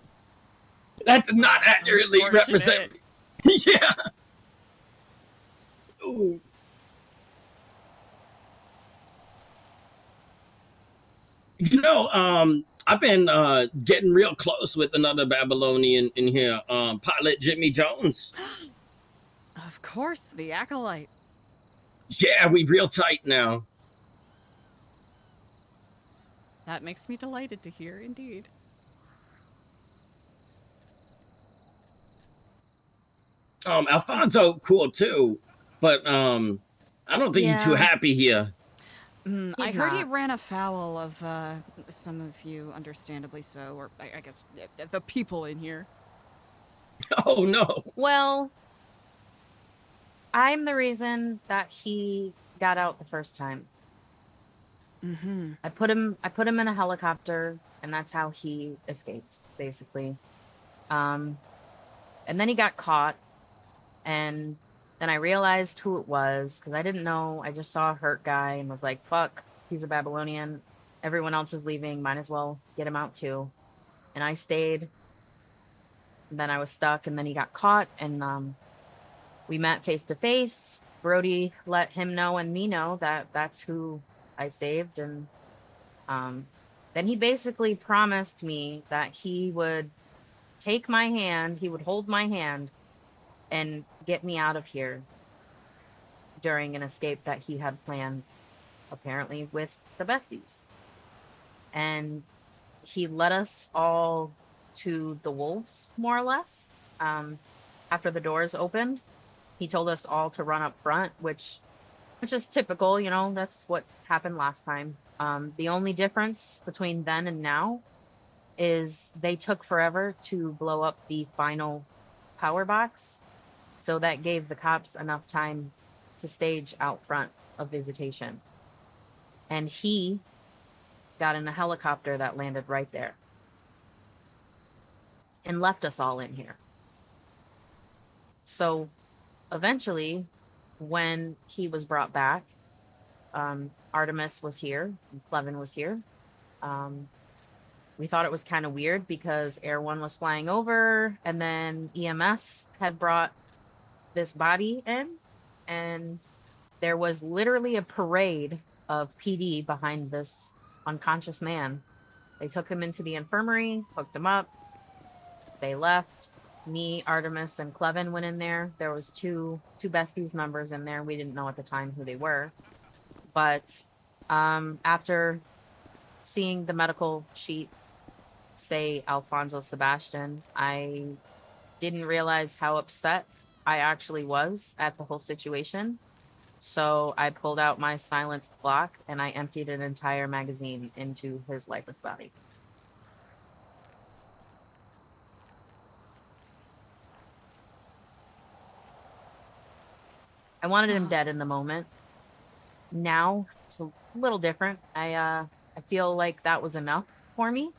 S6: That did not accurately represent me. Yeah. Ooh. You know, I've been getting real close with another Babylonian in here, Pilot Jimmy Jones.
S1: Of course, the acolyte.
S6: Yeah, we real tight now.
S1: That makes me delighted to hear, indeed.
S6: Alfonso, cool too, but I don't think you're too happy here.
S1: I heard he
S18: not.
S1: ran afoul of some of you, understandably so, or I guess the people in here.
S6: Oh no.
S18: Well, I'm the reason that he got out the first time.
S1: Mm-hmm.
S18: I put him in a helicopter, and that's how he escaped, basically. And then he got caught, and then I realized who it was because I didn't know. I just saw a hurt guy and was like, "Fuck, he's a Babylonian. Everyone else is leaving. Might as well get him out too." And I stayed. And then I was stuck, and then he got caught, and we met face to face. Brody let him know and me know that that's who I saved, and then he basically promised me that he would take my hand, he would hold my hand, and get me out of here during an escape that he had planned, apparently with the besties. And he led us all to the wolves, more or less. After the doors opened, he told us all to run up front, which is typical, you know, that's what happened last time. The only difference between then and now is they took forever to blow up the final power box. So that gave the cops enough time to stage out front of visitation. And he got in a helicopter that landed right there and left us all in here. So eventually, when he was brought back, Artemis was here, Clevin was here. We thought it was kind of weird because Air One was flying over, and then EMS had brought this body in, and there was literally a parade of PD behind this unconscious man. They took him into the infirmary, hooked him up. They left. Me, Artemis, and Clevin went in there. There was two besties members in there. We didn't know at the time who they were. But after seeing the medical sheet say Alfonso Sebastian, I didn't realize how upset I actually was at the whole situation. So I pulled out my silenced Glock and I emptied an entire magazine into his lifeless body. I wanted him dead in the moment. Now it's a little different. I feel like that was enough for me.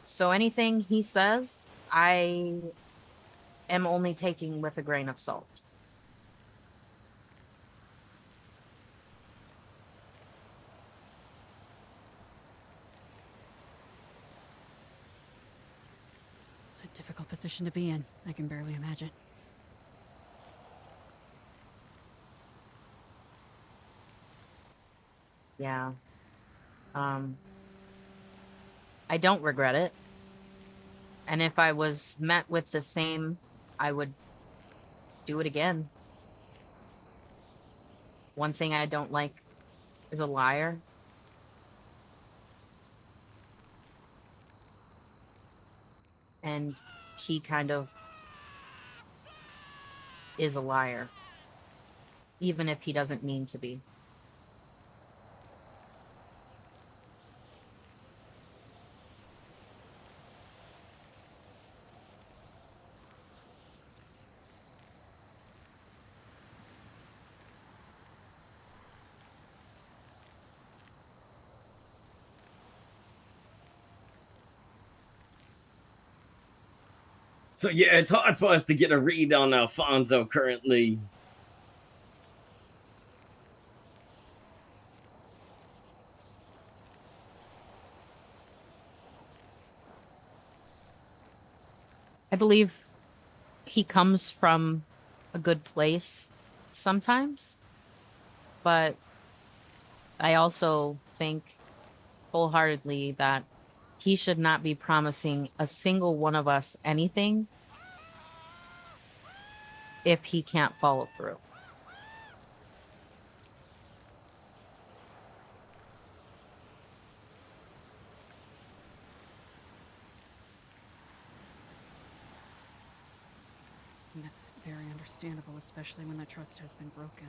S18: So anything he says, I am only taking with a grain of salt.
S15: It's a difficult position to be in. I can barely imagine.
S18: Yeah. I don't regret it. And if I was met with the same, I would do it again. One thing I don't like is a liar. And he kind of is a liar, even if he doesn't mean to be.
S6: So yeah, it's hard for us to get a read on Alfonso currently.
S18: I believe he comes from a good place sometimes, but I also think wholeheartedly that he should not be promising a single one of us anything if he can't follow through.
S15: And that's very understandable, especially when the trust has been broken.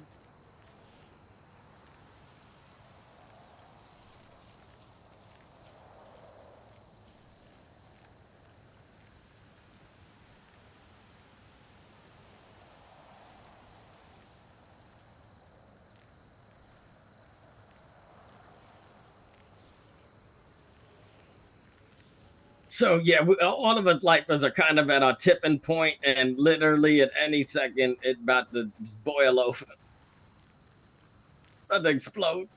S6: So yeah, all of us lifers are kind of at our tipping point, and literally at any second, it's about to just boil over, about to explode.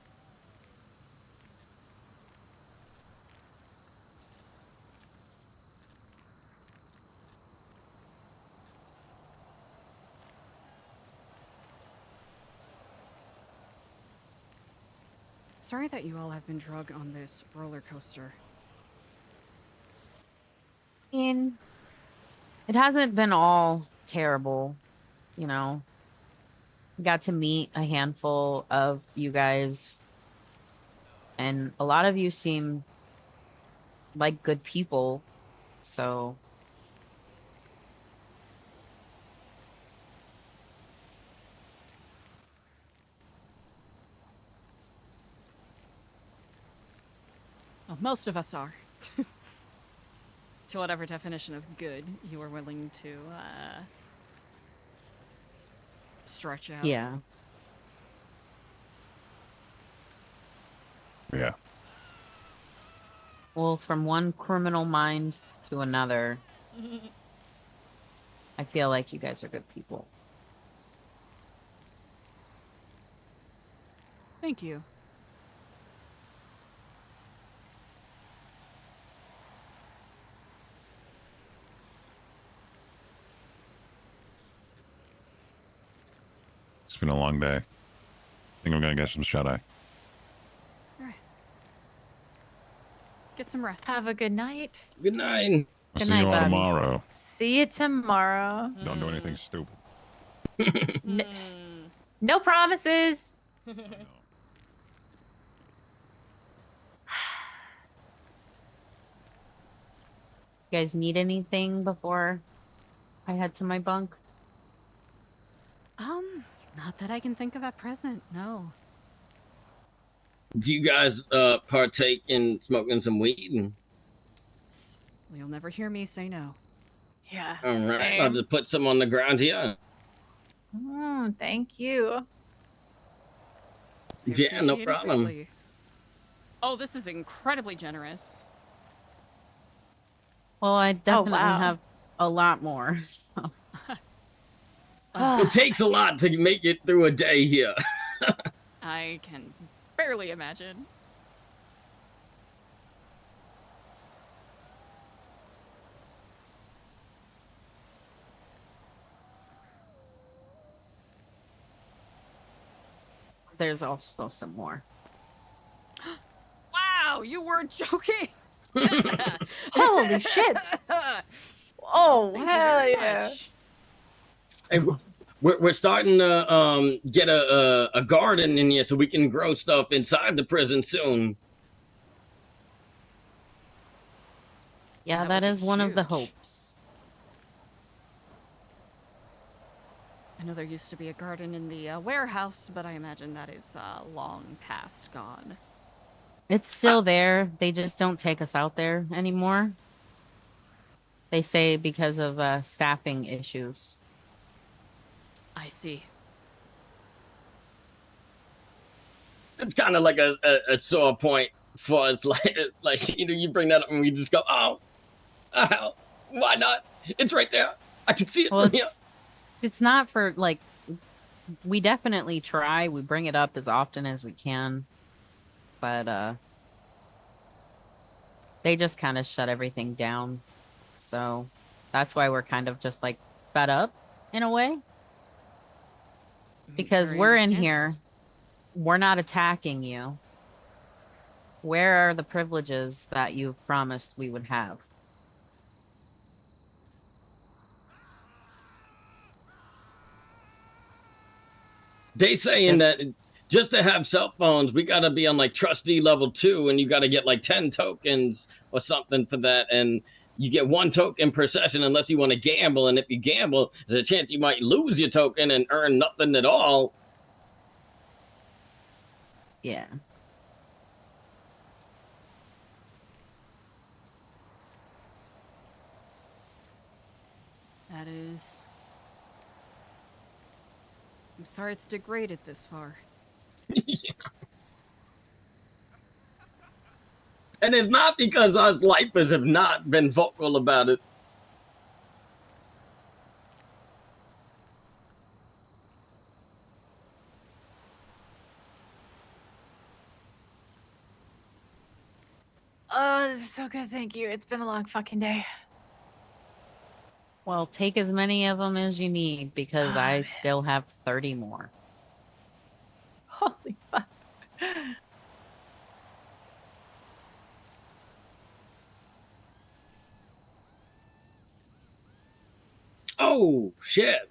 S15: Sorry that you all have been drug on this roller coaster.
S18: I mean, it hasn't been all terrible, you know. Got to meet a handful of you guys, and a lot of you seem like good people, so
S15: Well, most of us are. To whatever definition of good you are willing to stretch out.
S18: yeah.
S10: Yeah.
S18: Well, from one criminal mind to another, I feel like you guys are good people.
S15: Thank you.
S10: It's been a long day. I think I'm gonna get some shut-eye.
S15: Alright. Get some rest.
S8: Have a good night.
S6: Good night.
S10: I'll
S8: Good
S10: see
S8: night,
S10: you all
S8: Bobby.
S10: tomorrow.
S8: See you tomorrow.
S10: Don't do anything stupid.
S8: No promises.
S18: You guys need anything before I head to my bunk?
S15: Not that I can think of at present, no.
S6: Do you guys partake in smoking some weed?
S15: Well, you'll never hear me say no.
S8: Yeah.
S6: All right,
S8: same.
S6: I'll just put some on the ground here.
S8: Thank you.
S6: Yeah, no
S15: Appreciate it
S6: problem.
S15: greatly. Oh, this is incredibly generous.
S18: Well, I definitely
S8: wow.
S18: have a lot more. So.
S6: It takes a lot to make it through a day here.
S15: I can barely imagine.
S18: there's also some more.
S15: Wow, you weren't joking.
S8: Holy shit! Oh
S15: Thank you
S8: hell
S15: very
S8: yeah!
S15: much.
S6: Hey, we're starting to get a garden in here so we can grow stuff inside the prison soon.
S18: Yeah,
S15: That
S18: that
S15: would be
S18: is one of the
S15: huge.
S18: hopes.
S15: I know there used to be a garden in the warehouse, but I imagine that is long past gone.
S18: It's still there. They just don't take us out there anymore. They say because of staffing issues.
S15: I see.
S6: It's kind of like a sore point for us. Like you bring that up and we just go, oh, why not? It's right there. I can see it
S18: Well,
S6: from here.
S18: it's not for like. We definitely try. We bring it up as often as we can, but they just kind of shut everything down. So that's why we're kind of just like fed up in a way. Because
S15: Very
S18: we're in
S15: understandable.
S18: here, we're not attacking you. Where are the privileges that you promised we would have?
S6: They saying that just to have cell phones, we got to be on like trustee level 2, and you got to get like 10 tokens or something for that. And you get 1 token per session unless you want to gamble. And if you gamble, there's a chance you might lose your token and earn nothing at all.
S18: Yeah.
S15: That is... I'm sorry it's degraded this far.
S6: And it's not because us lifers have not been vocal about it.
S8: Oh, this is so good. Thank you. It's been a long fucking day.
S18: Well, take as many of them as you need because I still have 30 more.
S8: Holy fuck.
S6: Oh, shit.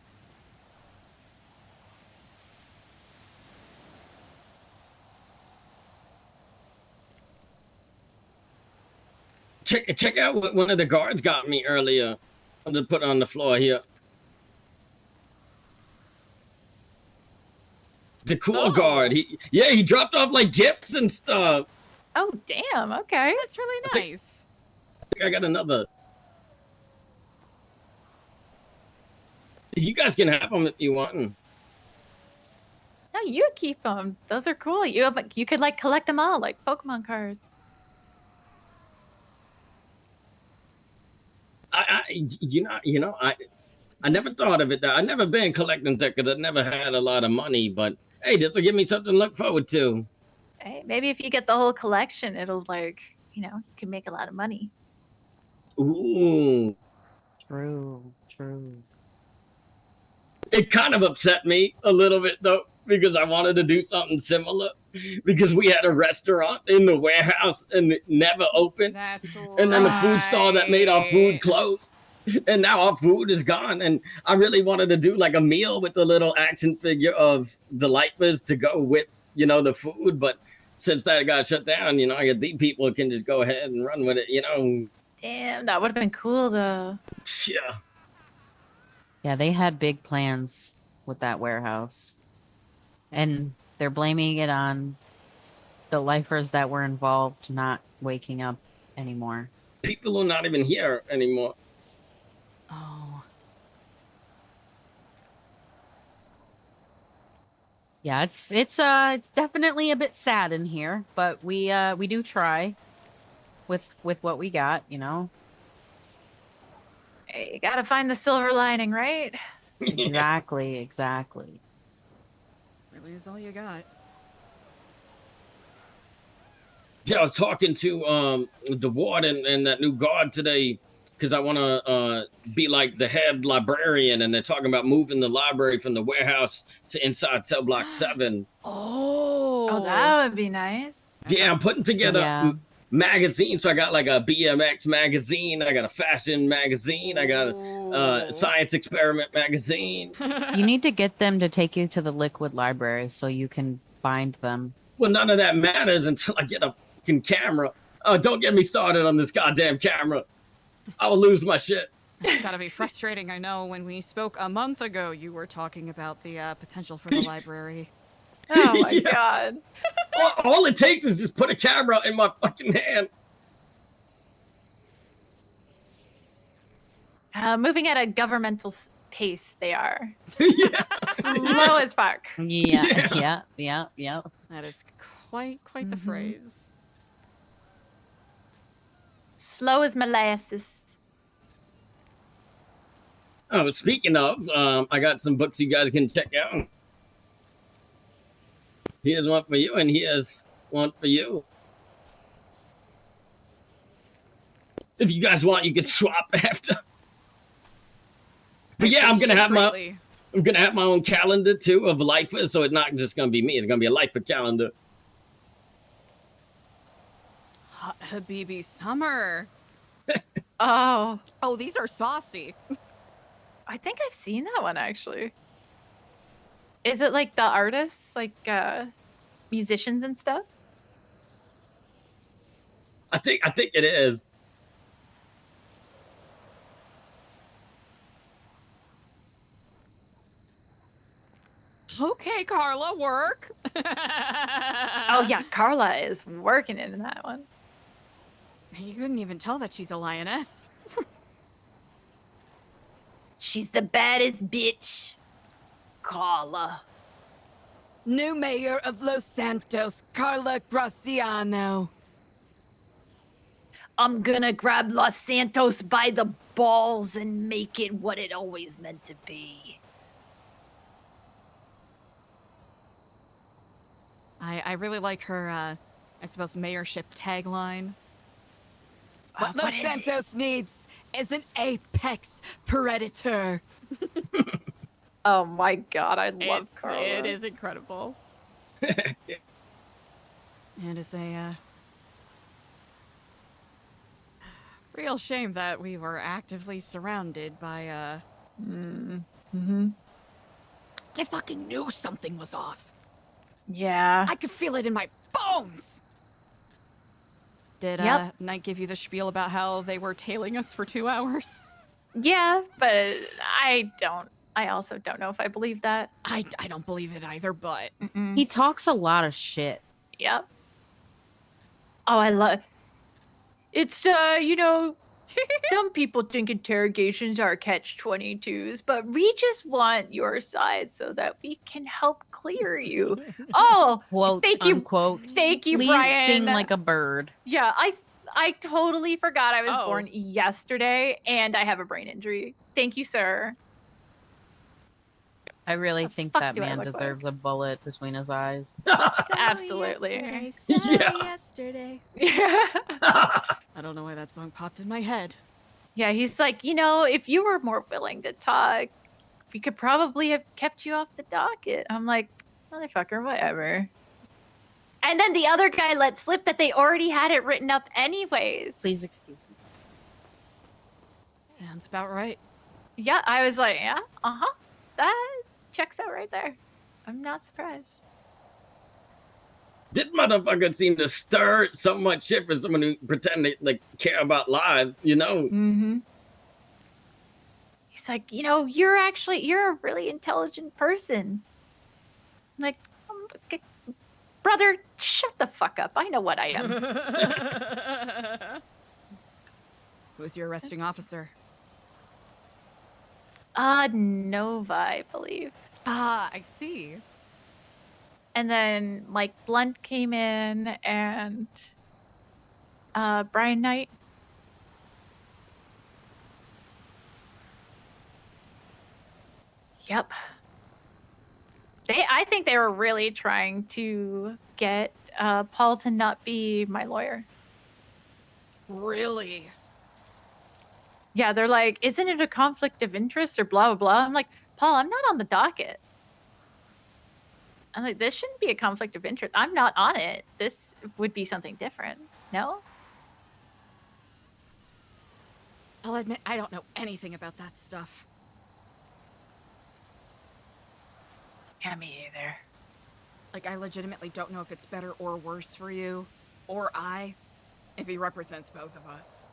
S6: Check out what one of the guards got me earlier. I'm just put it on the floor here. The cool guard. He dropped off like gifts and stuff.
S8: Oh, damn. Okay.
S15: That's really nice.
S6: I think I got another. You guys can have them if you want.
S8: No, you keep them. Those are cool. You could like collect them all like Pokemon cards.
S6: I never thought of it that I never been collecting that because I never had a lot of money. But hey, this will give me something to look forward to.
S8: Hey, maybe if you get the whole collection, it'll like, you can make a lot of money.
S6: Ooh.
S18: True.
S6: It kind of upset me a little bit though, because I wanted to do something similar. Because we had a restaurant in the warehouse and it never opened.
S15: That's
S6: and then the food stall that made our food closed. And now our food is gone. And I really wanted to do like a meal with the little action figure of the lifers to go with, the food. But since that got shut down, I get these people can just go ahead and run with it,
S8: Damn, that would have been cool though.
S6: Yeah.
S18: Yeah, they had big plans with that warehouse. And they're blaming it on the lifers that were involved not waking up anymore.
S6: People are not even here anymore.
S15: Oh.
S18: Yeah, it's definitely a bit sad in here, but we do try with what we got,
S8: Hey, you gotta find the silver lining, right?
S18: Exactly.
S15: Really is all you got.
S6: Yeah, I was talking to the warden and that new guard today, because I want to be like the head librarian, and they're talking about moving the library from the warehouse to inside cell block 7.
S8: Oh, that would be nice.
S6: Yeah, I'm putting together
S18: Yeah.
S6: magazines. So I got like a BMX magazine, I got a fashion magazine, I got a science experiment magazine.
S18: You need to get them to take you to the liquid library so you can find them.
S6: Well, none of that matters until I get a fucking camera. Oh, don't get me started on this goddamn camera. I will lose my shit.
S15: It's gotta be frustrating. I know when we spoke a month ago, you were talking about the potential for the library.
S8: Oh my
S6: Yeah.
S8: god.
S6: All it takes is just put a camera in my fucking hand.
S8: Moving at a governmental pace, they are. Slow as fuck.
S18: Yeah.
S15: That is quite the phrase.
S8: Slow as molasses.
S6: Oh, but speaking of, I got some books you guys can check out. Here's one for you, and here's one for you. If you guys want, you can swap after. But yeah, I'm gonna have my own calendar too of lifers, so it's not just gonna be me. It's gonna be a lifer calendar.
S15: Hot Habibi Summer.
S8: Oh,
S15: these are saucy.
S8: I think I've seen that one actually. Is it like the artists, like musicians and stuff?
S6: I think it is.
S15: Okay, Carla, work.
S8: Oh yeah, Carla is working in that one.
S15: You couldn't even tell that she's a lioness.
S8: She's the baddest bitch. Carla.
S15: New mayor of Los Santos, Carla Graciano.
S8: I'm gonna grab Los Santos by the balls and make it what it always meant to be.
S15: I really like her, I suppose, mayorship tagline. What
S8: what
S15: Los
S8: is
S15: Santos needs is an apex predator.
S8: Oh my god, I love Carla.
S15: It is incredible. And it's a real shame that we were actively surrounded by I fucking knew something was off.
S8: Yeah.
S15: I could feel it in my bones. Did Knight give you the spiel about how they were tailing us for 2 hours?
S8: Yeah, but I also don't know if I believe that.
S15: I don't believe it either, but
S18: He talks a lot of shit.
S8: Yep. Oh, I love it's some people think interrogations are catch-22s, but we just want your side so that we can help clear you. Oh,
S18: Quote,
S8: thank you.
S18: unquote.
S8: Thank you,
S18: Please
S8: Brian.
S18: sing like a bird.
S8: Yeah, I totally forgot I was born yesterday and I have a brain injury. Thank you, sir.
S18: I really think
S8: fuck
S18: that
S8: do I
S18: man
S8: look
S18: deserves a bullet between his eyes.
S8: Absolutely.
S15: Yesterday.
S8: Yeah.
S15: I don't know why that song popped in my head.
S8: Yeah, he's like, if you were more willing to talk, we could probably have kept you off the docket. I'm like, motherfucker, whatever. And then the other guy let slip that they already had it written up anyways.
S18: Please excuse me.
S15: Sounds about right.
S8: Yeah, I was like, yeah, that checks out right there. I'm not surprised.
S6: This motherfucker seemed to stir so much shit for someone who pretend they like care about lives,
S8: Mm-hmm. He's like, you're a really intelligent person. I'm like, okay. Brother, shut the fuck up. I know what I am.
S15: Who's your arresting officer?
S8: Nova, I believe.
S15: I see.
S8: And then, Blunt came in and Brian Knight. Yep. I think they were really trying to get Paul to not be my lawyer.
S15: Really?
S8: Yeah, they're like, isn't it a conflict of interest or blah, blah, blah? I'm like, Paul, I'm not on the docket. I'm like, this shouldn't be a conflict of interest. I'm not on it. This would be something different. No?
S15: I'll admit I don't know anything about that stuff.
S8: Yeah, me either.
S15: Like, I legitimately don't know if it's better or worse for you, or if he represents both of us.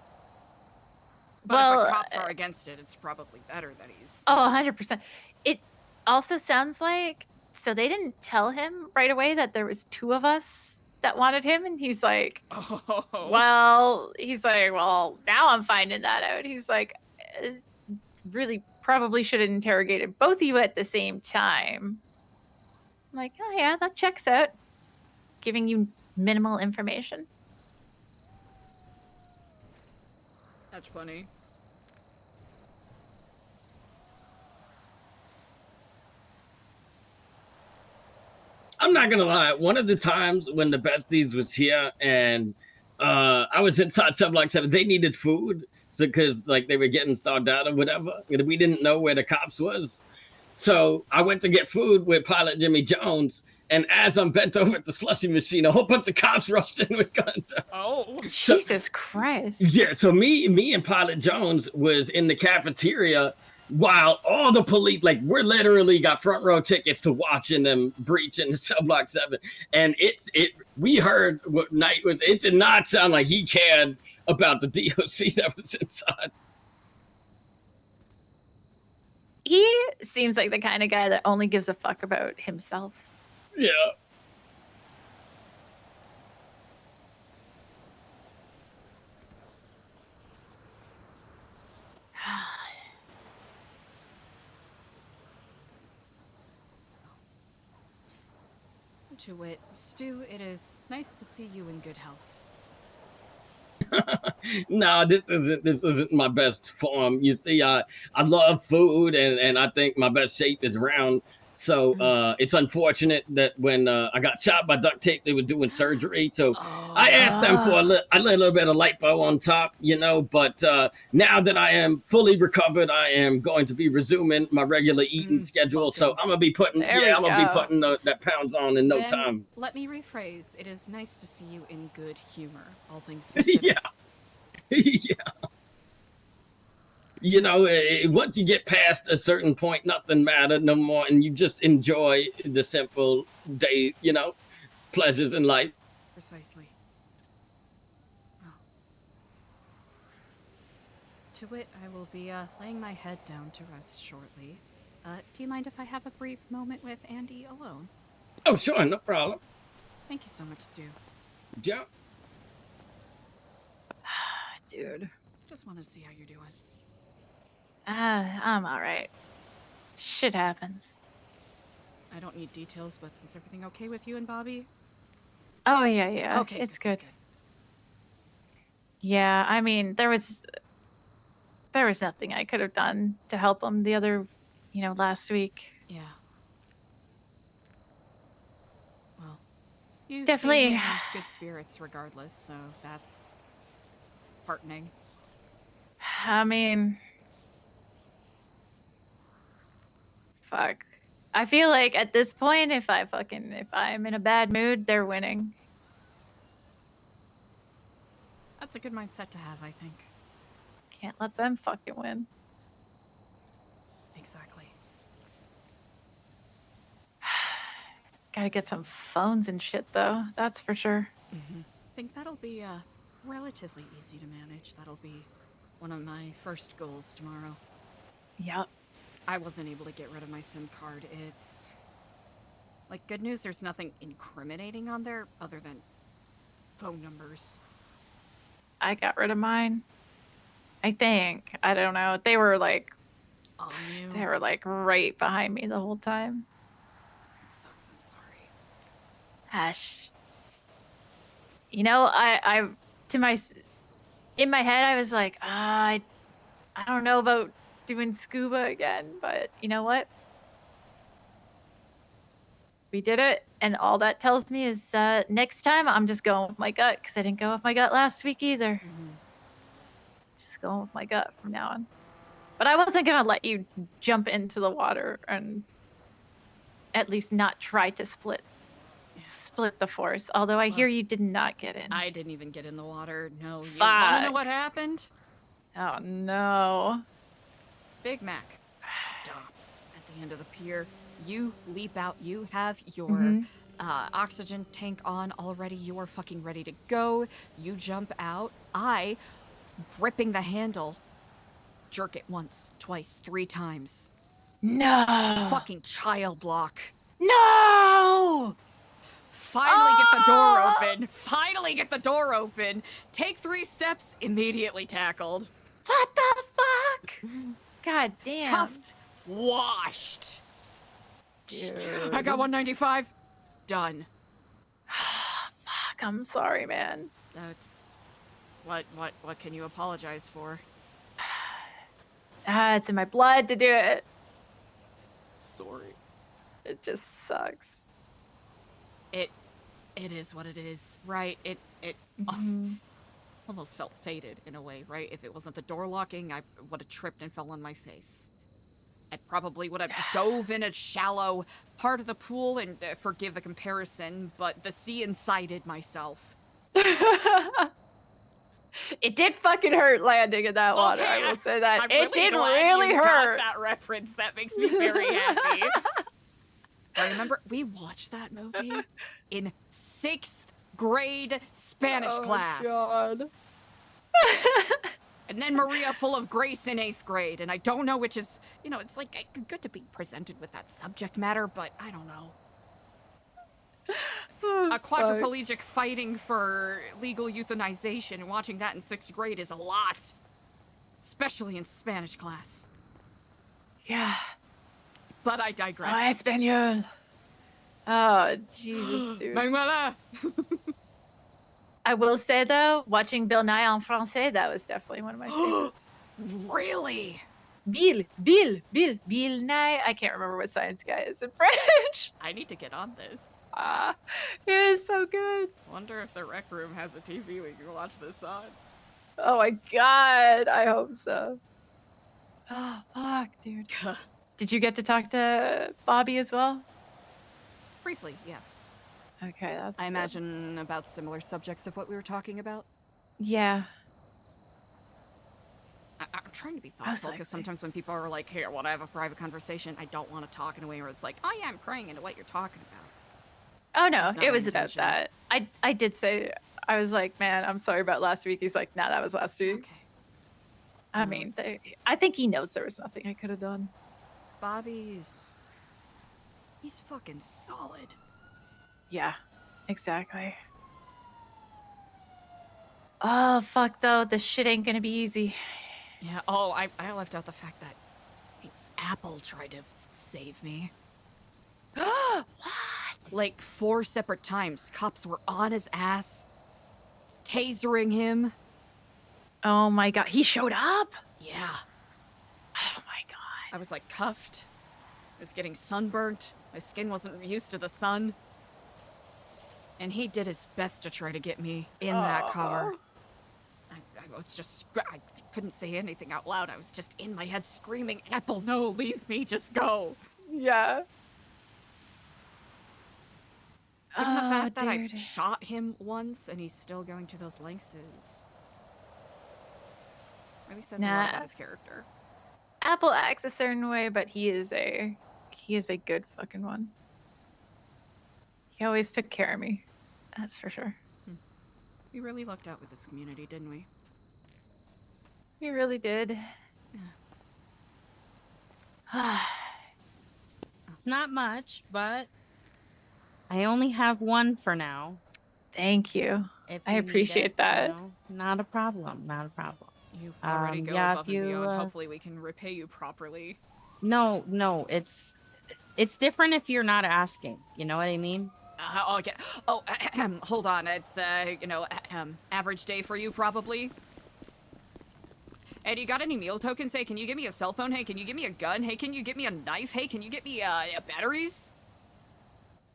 S15: But
S8: Well,
S15: if the cops are against it, it's probably better that he's...
S8: Oh, 100%. It also sounds like, so they didn't tell him right away that there was 2 of us that wanted him, and he's like, well, now I'm finding that out. He's like, really probably should have interrogated both of you at the same time. I'm like, oh yeah, that checks out. Giving you minimal information.
S15: That's funny.
S6: I'm not gonna lie. One of the times when the besties was here and I was inside Subblock 7, they needed food, so because like they were getting starved out or whatever, and we didn't know where the cops was. So I went to get food with Pilot Jimmy Jones, and as I'm bent over at the slushy machine, a whole bunch of cops rushed in with guns.
S15: Oh,
S8: Jesus Christ!
S6: Yeah, so me and Pilot Jones was in the cafeteria while all the police, like, we're literally got front row tickets to watching them breach in the Subblock 7, and we heard what Knight was. It did not sound like he cared about the DOC that was inside.
S8: He seems like the kind of guy that only gives a fuck about himself.
S6: Yeah.
S15: To wit, Stu, it is nice to see you in good health.
S6: No, this isn't my best form. You see, I love food, and I think my best shape is round. So it's unfortunate that when I got shot by duct tape, they were doing surgery. So I asked them for a little bit of lipo on top, you know. But now that I am fully recovered, I am going to be resuming my regular eating schedule. So I'm gonna be putting that pounds on in no
S15: Then,
S6: time.
S15: Let me rephrase. It is nice to see you in good humor, all things considered.
S6: Yeah. Yeah. You know, once you get past a certain point, nothing matters no more, and you just enjoy the simple day, you know, pleasures in life.
S15: Precisely. Oh. To wit, I will be laying my head down to rest shortly. Do you mind if I have a brief moment with Andy alone?
S6: Oh, sure, no problem.
S15: Thank you so much, Stu.
S6: Yeah.
S8: Dude.
S15: Just wanted to see how you're doing.
S8: I'm alright. Shit happens.
S15: I don't need details, but is everything okay with you and Bobby?
S8: Oh, yeah.
S15: Okay,
S8: it's good. Yeah, I mean, there was nothing I could have done to help him the other, last week.
S15: Yeah. Well, you
S8: Definitely.
S15: seem in good spirits regardless, so that's heartening.
S8: I mean, fuck. I feel like at this point, if I'm in a bad mood, they're winning.
S15: That's a good mindset to have, I think.
S8: Can't let them fucking win.
S15: Exactly.
S8: Gotta get some phones and shit, though. That's for sure.
S15: I think that'll be relatively easy to manage. That'll be one of my first goals tomorrow.
S8: Yep.
S15: I wasn't able to get rid of my SIM card. It's... like, good news, there's nothing incriminating on there other than phone numbers.
S8: I got rid of mine. I think. I don't know. They were like...
S15: on you?
S8: They were like right behind me the whole time.
S15: It sucks, I'm sorry.
S8: Ash. You know, in my head, I was like, I don't know about doing scuba again, but you know what? We did it, and all that tells me is next time I'm just going with my gut, because I didn't go with my gut last week either. just going with my gut from now on. But I wasn't gonna let you jump into the water and at least not try to split the force. Although I hear you did not get in.
S15: I didn't even get in the water. No, you
S8: Fuck.
S15: want to know what happened?
S8: Oh no.
S15: Big Mac stops at the end of the pier. You leap out. You have your
S8: Mhm.
S15: oxygen tank on already. You are fucking ready to go. You jump out. I, gripping the handle, jerk it once, twice, 3 times.
S8: No.
S15: Fucking child lock.
S8: No.
S15: Finally get the door open. Finally get the door open. Take 3 steps. Immediately tackled.
S8: What the fuck? God damn.
S15: Cuffed. Washed.
S8: Dude.
S15: I got 195. Done.
S8: Fuck, I'm sorry, man.
S15: That's what can you apologize for?
S8: It's in my blood to do it.
S15: Sorry.
S8: It just sucks.
S15: It is what it is, right? It almost felt fated in a way, right? If it wasn't the door locking, I would have tripped and fell on my face. I probably would have dove in a shallow part of the pool, and forgive the comparison, but the sea incited myself.
S8: It did fucking hurt landing in that water. I will say that. It did really hurt.
S15: That reference, that makes me very happy. I remember we watched that movie in 6th grade Spanish class.
S8: God.
S15: And then Maria full of grace in 8th grade, and I don't know which is, it's like good to be presented with that subject matter, but I don't know. A quadriplegic fighting for legal euthanization and watching that in 6th grade is a lot. Especially in Spanish class.
S8: Yeah.
S15: But I digress.
S8: Oh, Espanol. Oh, Jesus, dude.
S15: Manuela!
S8: I will say, though, watching Bill Nye en français, that was definitely one of my favorites.
S15: Really?
S8: Bill Nye. I can't remember what science guy is in French.
S15: I need to get on this.
S8: It is so good.
S15: Wonder if the rec room has a TV we can watch this on.
S8: Oh my god, I hope so. Oh, fuck, dude. Did you get to talk to Bobby as well?
S15: Briefly, yes.
S8: Okay, that's
S15: I
S8: good.
S15: imagine about similar subjects of what we were talking about.
S8: Yeah.
S15: I'm trying to be thoughtful, because sometimes when people are like, hey, I want to have a private conversation, I don't want to talk in a way where it's like, oh yeah, I'm praying into what you're talking about.
S8: Oh no,
S15: That's not
S8: it
S15: my
S8: was about
S15: intention.
S8: that. I did say, I was like, man, I'm sorry about last week. He's like, nah, that was last week.
S15: Okay.
S8: I mean, I think he knows there was nothing I could have done.
S15: Bobby's... he's fucking solid.
S8: Yeah, exactly. Oh, fuck, though. This shit ain't gonna be easy.
S15: Yeah, oh, I left out the fact that Apple tried to save me.
S8: What?
S15: Like 4 separate times, cops were on his ass, tasering him.
S8: Oh my god, he showed up?
S15: Yeah.
S8: Oh my god.
S15: I was like cuffed. I was getting sunburnt. My skin wasn't used to the sun. And he did his best to try to get me in that car. I was just, I couldn't say anything out loud. I was just in my head screaming, Apple, no, leave me, just go.
S8: Yeah.
S15: Given the
S8: Oh,
S15: fact that I
S8: dude.
S15: shot him once and he's still going to those lengths is... really says a lot
S8: Nah.
S15: about his character.
S8: Apple acts a certain way, but he is a good fucking one. He always took care of me. That's for sure.
S15: We really lucked out with this community, didn't we?
S8: He really did.
S18: It's not much, but I only have one for now.
S8: Thank you.
S18: If
S8: I
S18: you need
S8: appreciate
S18: it,
S8: that.
S18: you know, not a problem. Not a problem.
S15: You already go
S18: yeah,
S15: above
S18: if
S15: and
S18: you,
S15: beyond. Hopefully we can repay you properly.
S18: No, it's different if you're not asking. You know what I mean?
S15: Okay. Oh, hold on. It's, average day for you, probably. Hey, do you got any meal tokens? Hey, can you give me a cell phone? Hey, can you give me a gun? Hey, can you get me a knife? Hey, can you get me, batteries?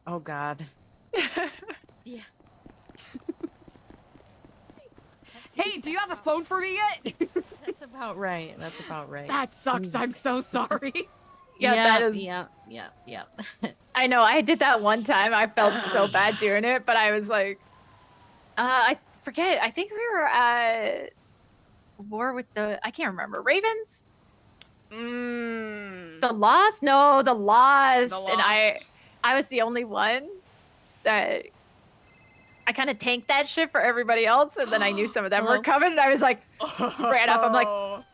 S18: Oh, God. Yeah.
S15: Hey, do you have a phone for me yet?
S18: That's about right. That's about right.
S15: That sucks. I'm so sorry.
S8: Yeah, that is.
S18: Yeah.
S8: I know. I did that one time. I felt so bad doing it, but I was like, I forget. I think we were at war with the. I can't remember. Ravens. The Lost? No, the Lost. And I was the only one that I kind of tanked that shit for everybody else, and then I knew some of them were coming, and I was like, ran up. I'm like,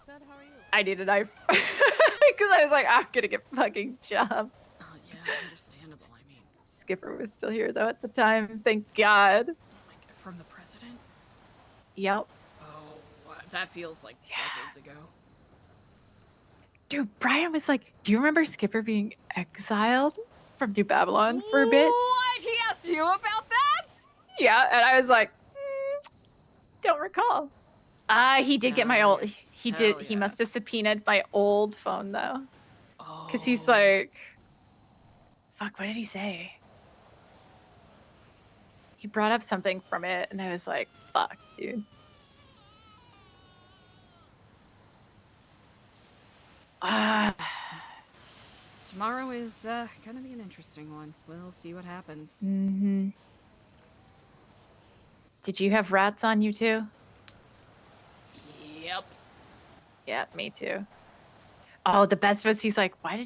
S8: I need a knife because I was like, I'm gonna get fucking jumped.
S15: Oh yeah, understandable. I mean,
S8: Skipper was still here though at the time. Thank God.
S15: from the president.
S8: Yep.
S15: Oh, that feels like decades ago.
S8: Dude, Brian was like, do you remember Skipper being exiled from New Babylon for a bit?
S15: What? He asked you about that?
S8: Yeah, and I was like, don't recall. He did get my old. He did. He must have subpoenaed my old phone though, because he's like, fuck. What did he say? He brought up something from it, and I was like, fuck, dude.
S15: Tomorrow is gonna be an interesting one. We'll see what happens.
S8: Mm-hmm. Did you have rats on you too?
S15: Yep.
S8: Yeah, me too. Oh, the best was he's like, why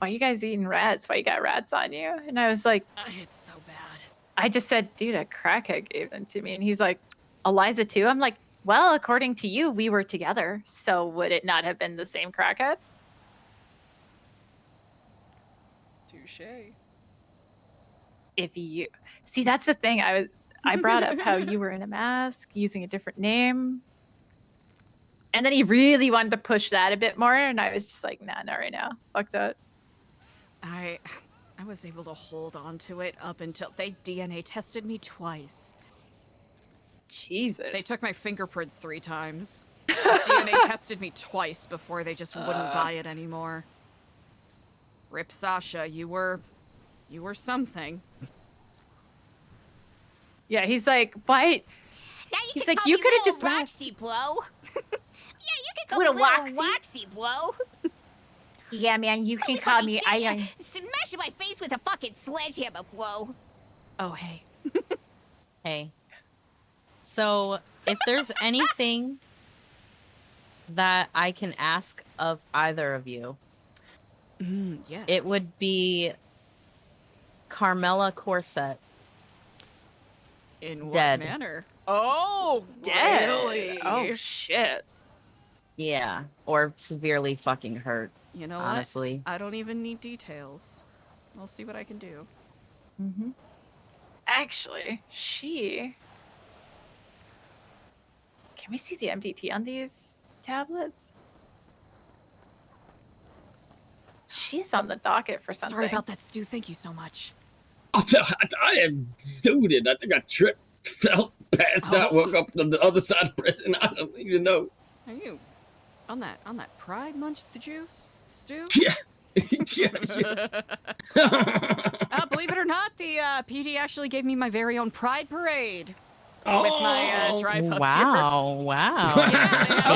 S8: you guys eating rats? Why you got rats on you? And I was like,
S15: it's so bad.
S8: I just said, dude, a crackhead gave them to me. And he's like, Eliza too? I'm like, well, according to you, we were together. So would it not have been the same crackhead?
S15: Touche.
S8: If you see, that's the thing. I brought up how you were in a mask using a different name. And then he really wanted to push that a bit more, and I was just like, nah, not right now. Fuck that.
S15: I was able to hold on to it up until they DNA tested me twice.
S8: Jesus.
S15: They took my fingerprints 3 times. DNA tested me twice before they just wouldn't buy it anymore. Rip Sasha, you were something.
S8: Yeah, he's like, why?
S20: Now you
S8: He's
S20: can
S8: like,
S20: call
S8: you
S20: me
S8: could have
S20: Little
S8: just left.
S20: Waxy Blow. Yeah, you can call
S8: Little
S20: me Little
S8: Waxy.
S20: Waxy Blow.
S8: Yeah, man, you can
S20: Holy
S8: call
S20: fucking
S8: me.
S20: shit, smashing my face with a fucking sledgehammer blow.
S15: Oh, hey.
S18: Hey. So, if there's anything that I can ask of either of you,
S15: yes.
S18: it would be Carmela Corset.
S15: In what
S18: Dead.
S15: manner? Oh,
S8: Dead.
S15: really?
S8: Oh, shit.
S18: Yeah, or severely fucking hurt.
S15: You know
S18: honestly.
S15: what? I don't even need details. I'll see what I can do.
S18: Mm-hmm.
S8: Actually, can we see the MDT on these tablets? She's on the docket for something.
S15: Sorry about that, Stu. Thank you so much.
S6: I am zooted. I think I tripped, fell, passed out, woke up on the other side of prison. I don't even know.
S15: Are you on that pride munch the juice, Stu?
S6: Yeah.
S15: Believe it or not, the PD actually gave me my very own pride parade with
S6: Oh.
S15: my drive up
S18: Wow, wow.
S15: Yeah, they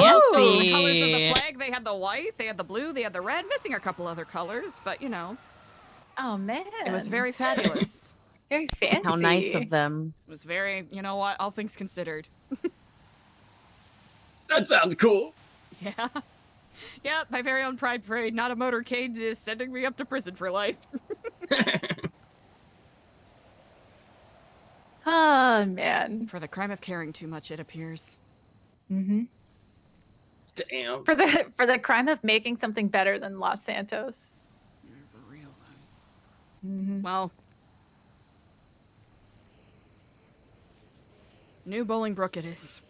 S15: had also the
S18: Fancy.
S15: colors of the flag. They had the white, they had the blue, they had the red, missing a couple other colors, but you know.
S8: Oh man.
S15: It was very fabulous.
S8: Very fancy.
S18: How nice of them.
S15: It was very, you know what, all things considered.
S6: That sounds cool.
S15: Yeah. Yeah, my very own pride parade, not a motorcade, is sending me up to prison for life.
S8: Oh man.
S15: For the crime of caring too much, it appears.
S8: Mm-hmm.
S6: Damn.
S8: For the crime of making something better than Los Santos.
S15: For real.
S8: Mm-hmm.
S15: Well, New Bolingbrook it is.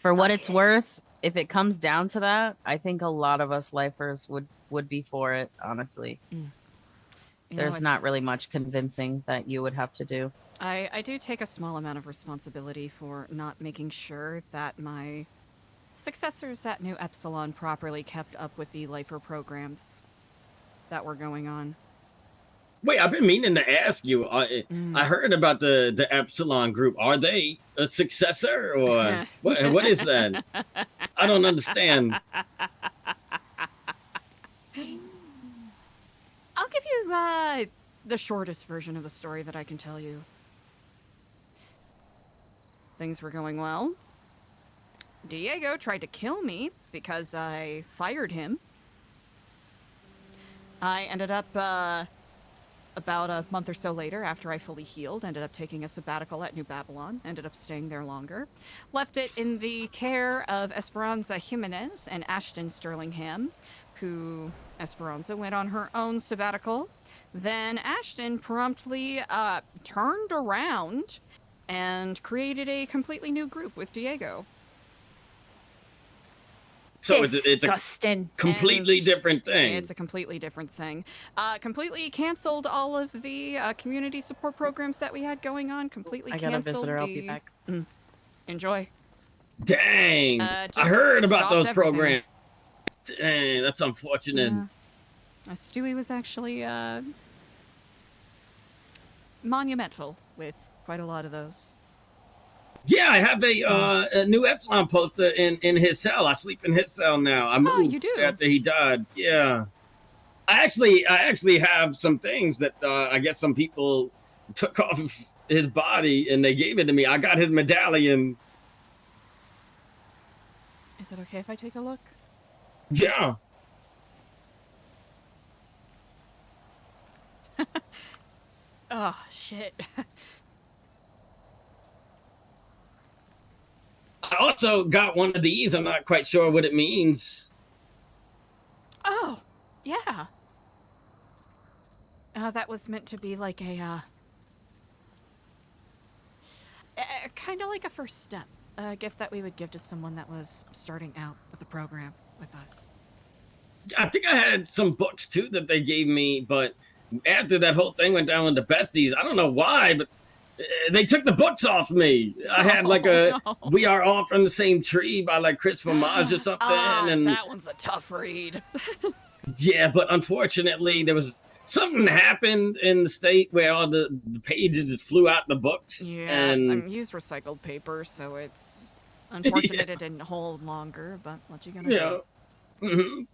S18: For what it's worth, if it comes down to that, I think a lot of us lifers would be for it, honestly.
S15: You
S18: There's
S15: know,
S18: not
S15: it's-
S18: really much convincing that you would have to do.
S15: I do take a small amount of responsibility for not making sure that my successors at New Epsilon properly kept up with the lifer programs that were going on.
S6: Wait, I've been meaning to ask you. I heard about the Epsilon group. Are they a successor or what is that? I don't understand.
S15: I'll give you the shortest version of the story that I can tell you. Things were going well. Diego tried to kill me because I fired him. I ended up, about a month or so later, after I fully healed, ended up taking a sabbatical at New Babylon, ended up staying there longer. Left it in the care of Esperanza Jimenez and Ashton Sterlingham, who Esperanza went on her own sabbatical. Then Ashton promptly turned around and created a completely new group with Diego.
S6: So it's a completely different thing.
S15: It's a completely different thing. Completely canceled all of the community support programs that we had going on. Completely
S18: I got a
S15: canceled.
S18: visitor. I'll be back.
S15: Enjoy.
S6: Dang. I
S15: Just
S6: heard about
S15: stopped
S6: those
S15: everything.
S6: programs. Dang, that's unfortunate.
S15: Yeah. Stewie was actually monumental with quite a lot of those.
S6: Yeah, I have a new Epsilon poster in his cell. I sleep in his cell now. I moved
S15: you do?
S6: after he died. Yeah. I actually have some things that I guess some people took off of his body and they gave it to me. I got his medallion.
S15: Is it okay if I take a look?
S6: Yeah.
S15: Oh, shit.
S6: I also got one of these. I'm not quite sure what it means.
S15: Oh, yeah. That was meant to be like a kind of like a first step. A gift that we would give to someone that was starting out with the program with us.
S6: I think I had some books too that they gave me, but after that whole thing went down with the besties, I don't know why, but they took the books off me. I had like We Are All from the Same Tree by like Chris Fromage or something. And
S15: that one's a tough read.
S6: yeah, but unfortunately there was something happened in the state where all the pages just flew out the books.
S15: Yeah,
S6: and
S15: I used recycled paper, so it's unfortunate it didn't hold longer, but what you gonna do?
S6: Mhm.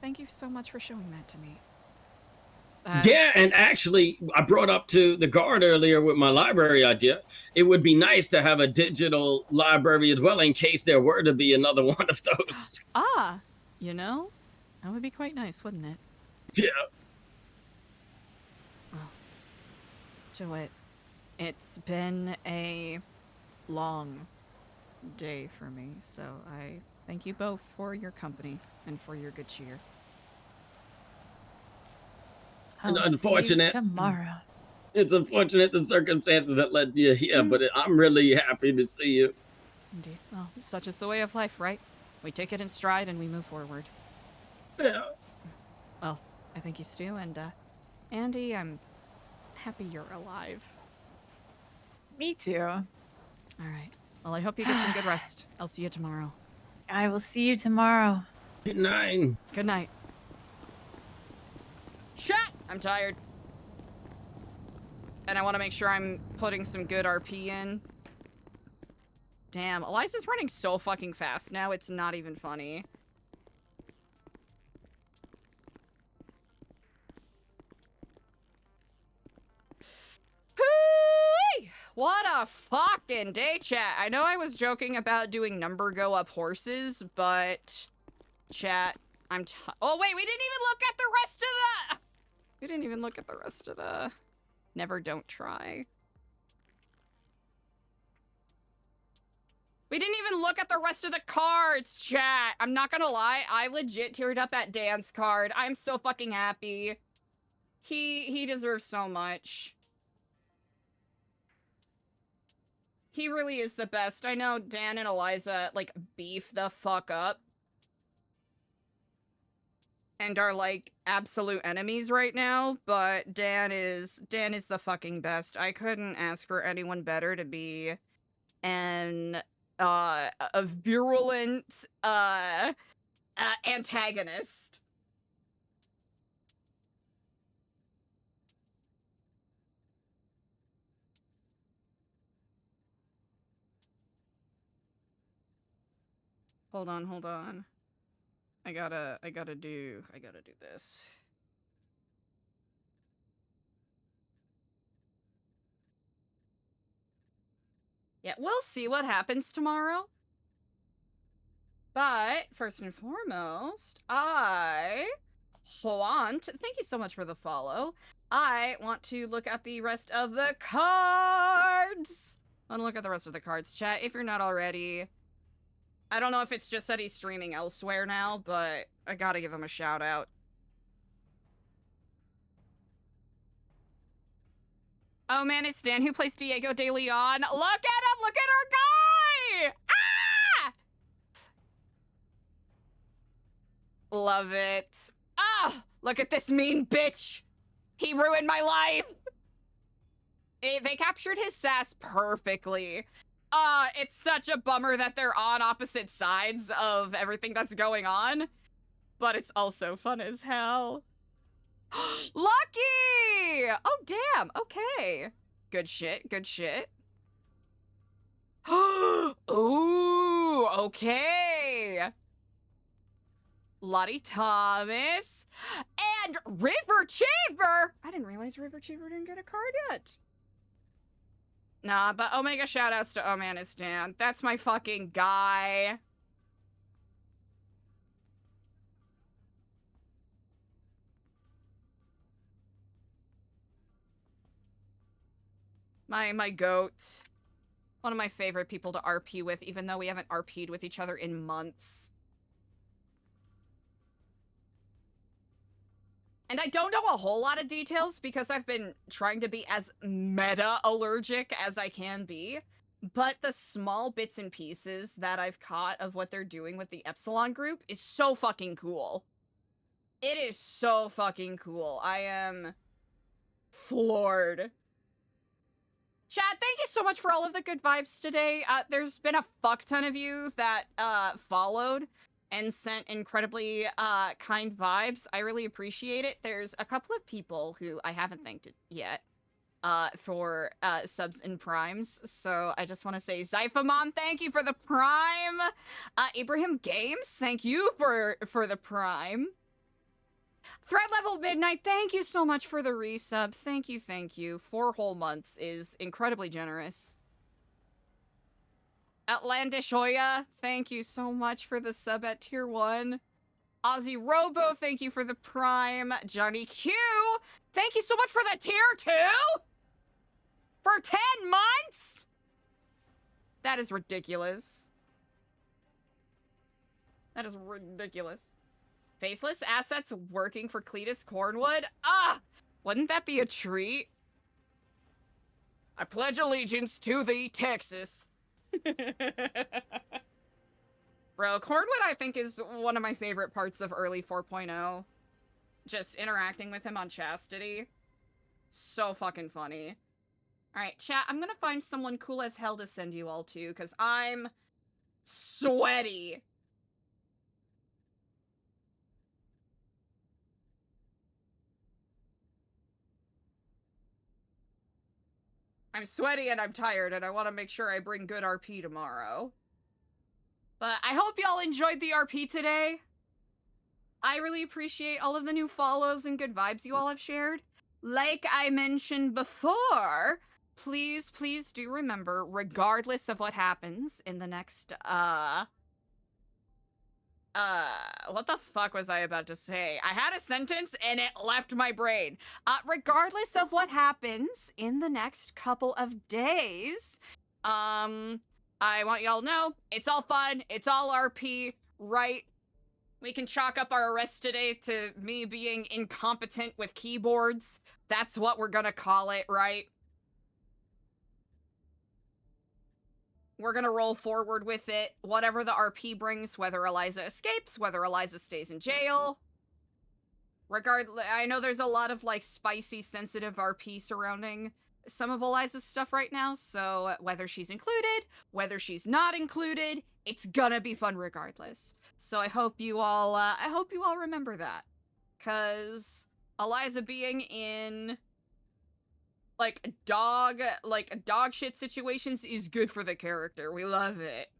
S15: Thank you so much for showing that to me.
S6: Yeah, and actually, I brought up to the guard earlier with my library idea. It would be nice to have a digital library as well in case there were to be another one of those.
S15: You know, that would be quite nice, wouldn't it?
S6: Yeah.
S15: Well, Joette, it's been a long day for me, so I thank you both for your company and for your good cheer.
S6: It's unfortunate.
S8: Tomorrow.
S6: It's unfortunate the circumstances that led you here, but I'm really happy to see you.
S15: Indeed. Well, such is the way of life, right? We take it in stride and we move forward.
S6: Yeah.
S15: Well, I thank you, Stu, and Andy, I'm happy you're alive.
S8: Me too.
S15: All right. Well, I hope you get some good rest. I'll see you tomorrow.
S8: I will see you tomorrow.
S6: Good night.
S15: Good night. Shit! I'm tired. And I want to make sure I'm putting some good RP in. Damn, Eliza's running so fucking fast now, it's not even funny. Hoo-wee! What a fucking day, chat. I know I was joking about doing number go up horses, but chat, oh wait, we didn't even look at the rest of the... We didn't even look at the rest of the... Never don't try. We didn't even look at the rest of the cards, chat. I'm not gonna lie, I legit teared up at Dan's card. I'm so fucking happy. He deserves so much. He really is the best. I know Dan and Eliza, like, beef the fuck up. And are, like, absolute enemies right now, but Dan is the fucking best. I couldn't ask for anyone better to be a virulent, antagonist.
S1: Hold on. I gotta do this. Yeah, we'll see what happens tomorrow. But first and foremost, thank you so much for the follow. I want to look at the rest of the cards. I want to look at the rest of the cards, chat, if you're not already. I don't know if it's just that he's streaming elsewhere now, but I gotta give him a shout out. Oh man, it's Dan who plays Diego De Leon. Look at him! Look at our guy! Ah! Love it. Ah! Look at this mean bitch! He ruined my life! They captured his sass perfectly. It's such a bummer that they're on opposite sides of everything that's going on. But it's also fun as hell. Lucky! Oh, damn. Okay. Good shit. Good shit. Ooh, okay. Lottie Thomas. And River Cheever. I didn't realize River Cheever didn't get a card yet. Nah, but Omega shoutouts to Oh Man It's Dan. That's my fucking guy. My goat. One of my favorite people to RP with, even though we haven't RP'd with each other in months. And I don't know a whole lot of details because I've been trying to be as meta-allergic as I can be. But the small bits and pieces that I've caught of what they're doing with the Epsilon group is so fucking cool. It is so fucking cool. I am floored. Chat, thank you so much for all of the good vibes today. There's been a fuck ton of you that followed and sent incredibly kind vibes. I really appreciate it. There's a couple of people who I haven't thanked yet for subs and primes. So I just want to say, Zyphamon, thank you for the prime. Ibrahim Games, thank you for the prime. Threat Level Midnight, thank you so much for the resub. Thank you, thank you. 4 whole months is incredibly generous. Outlandish Hoya, thank you so much for the sub at tier 1. Ozzy Robo, thank you for the prime. Johnny Q, thank you so much for the tier 2? For 10 months? That is ridiculous. That is ridiculous. Faceless assets working for Cletus Cornwood? Ah! Wouldn't that be a treat? I pledge allegiance to thee, Texas. Bro, Cornwood I think is one of my favorite parts of early 4.0. Just interacting with him on Chastity. So fucking funny. Alright, chat, I'm gonna find someone cool as hell to send you all to, because I'm sweaty. I'm sweaty and I'm tired, and I want to make sure I bring good RP tomorrow. But I hope y'all enjoyed the RP today. I really appreciate all of the new follows and good vibes you all have shared. Like I mentioned before, please do remember, regardless of what happens in the next, what the fuck was I about to say? I had a sentence and it left my brain. Regardless of what happens in the next couple of days, I want y'all to know, it's all fun, it's all RP, right? We can chalk up our arrest today to me being incompetent with keyboards. That's what we're gonna call it, right? We're gonna roll forward with it, whatever the RP brings, whether Eliza escapes, whether Eliza stays in jail. Regardless, I know there's a lot of, like, spicy, sensitive RP surrounding some of Eliza's stuff right now, so whether she's included, whether she's not included, it's gonna be fun regardless. So I hope you all remember that. 'Cause Eliza being in like dog shit situations is good for the character. We love it.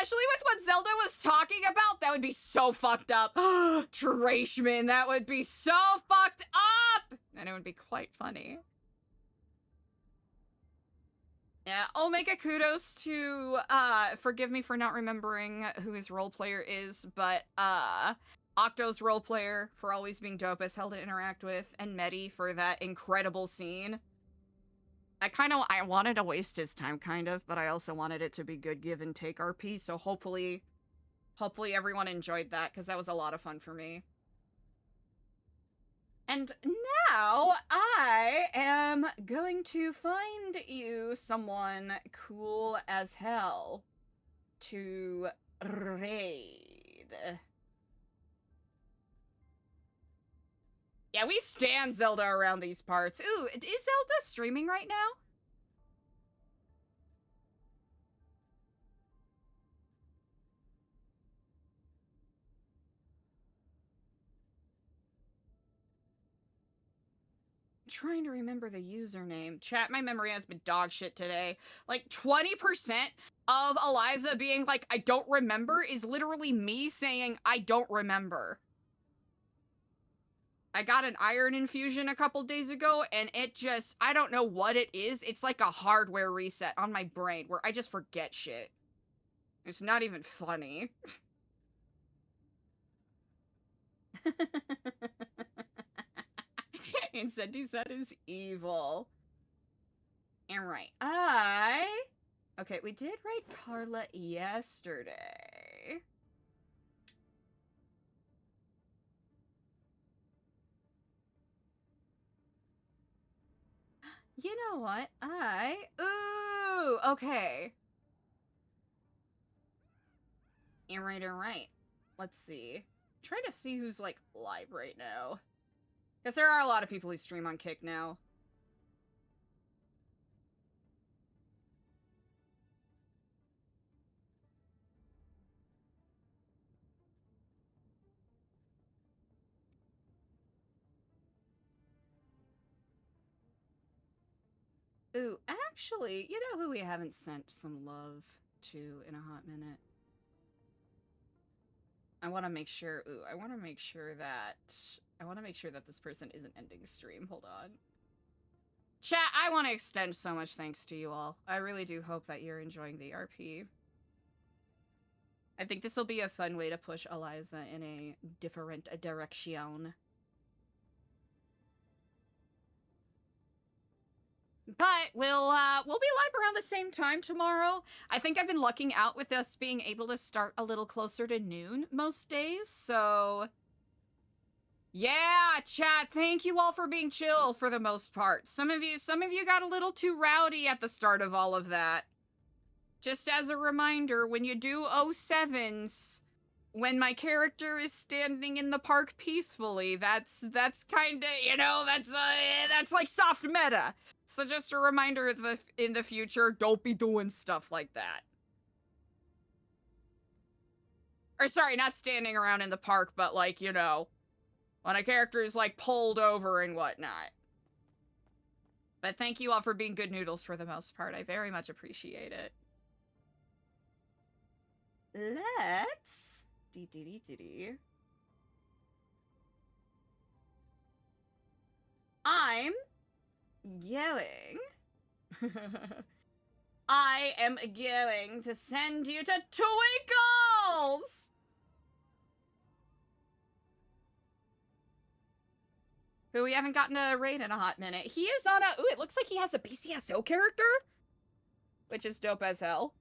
S15: especially with what Zelda was talking about, that would be so fucked up. Trashman, that would be so fucked up! And it would be quite funny. Yeah, Omega kudos to, forgive me for not remembering who his role player is, but, Octo's role player for always being dope as hell to interact with, and Medi for that incredible scene. I wanted to waste his time, kind of, but I also wanted it to be good give and take RP, so hopefully everyone enjoyed that, because that was a lot of fun for me. And now, I am going to find you someone cool as hell to raid. Yeah, we stan Zelda around these parts. Ooh, is Zelda streaming right now? I'm trying to remember the username. Chat, my memory has been dog shit today. Like, 20% of Eliza being like, I don't remember, is literally me saying, I don't remember. I got an iron infusion a couple days ago, and it just, I don't know what it is. It's like a hardware reset on my brain where I just forget shit. It's not even funny. Incenti said is evil. Alright, okay, we did write Carla yesterday. You know what? Ooh, okay. Alright. Let's see. Try to see who's, like, live right now. Because there are a lot of people who stream on Kick now. Ooh, actually, you know who we haven't sent some love to in a hot minute? I want to make sure, I want to make sure that this person isn't ending stream. Hold on. Chat, I want to extend so much thanks to you all. I really do hope that you're enjoying the RP. I think this will be a fun way to push Eliza in a different direction. But we'll be live around the same time tomorrow. I think I've been lucking out with us being able to start a little closer to noon most days, so yeah, chat, thank you all for being chill for the most part. Some of you got a little too rowdy at the start of all of that. Just as a reminder, when you do 07s, when my character is standing in the park peacefully, that's kind of, you know, that's like soft meta. So just a reminder in the future, don't be doing stuff like that. Or sorry, not standing around in the park, but like, you know, when a character is like pulled over and whatnot. But thank you all for being good noodles for the most part. I very much appreciate it. Let's... I'm going... I am going to send you to Twinkles! Who we haven't gotten a raid in a hot minute. He is on a... Ooh, it looks like he has a BCSO character? Which is dope as hell.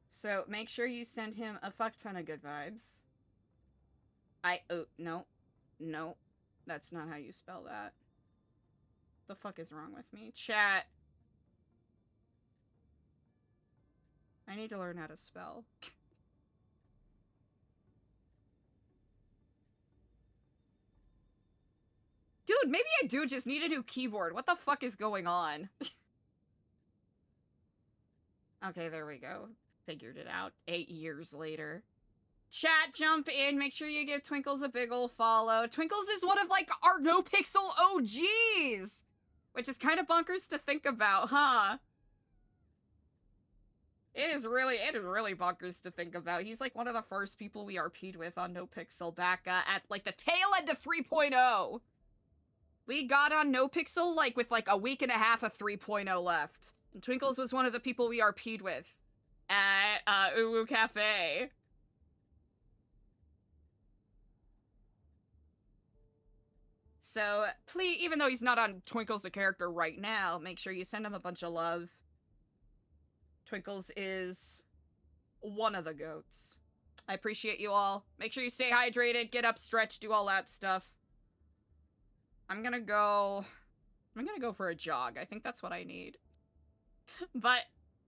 S15: So, make sure you send him a fuck ton of good vibes. Oh, no. No. That's not how you spell that. The fuck is wrong with me? Chat. I need to learn how to spell. Dude, maybe I do just need a new keyboard. What the fuck is going on? Okay, there we go. Figured it out 8 years later. Chat, jump in. Make sure you give Twinkles a big ol' follow. Twinkles is one of, like, our NoPixel OGs! Which is kind of bonkers to think about, huh?
S1: It is really bonkers to think about. He's like one of the first people we RP'd with on NoPixel back at like the tail end of 3.0. We got on NoPixel like with like a week and a half of 3.0 left. And Twinkles was one of the people we RP'd with at Uwu Cafe. So please, even though he's not on Twinkles the character right now, make sure you send him a bunch of love. Twinkles is one of the goats. I appreciate you all. Make sure you stay hydrated, get up, stretch, do all that stuff. I'm gonna go for a jog. I think that's what I need. But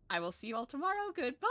S1: I will see you all tomorrow. Goodbye!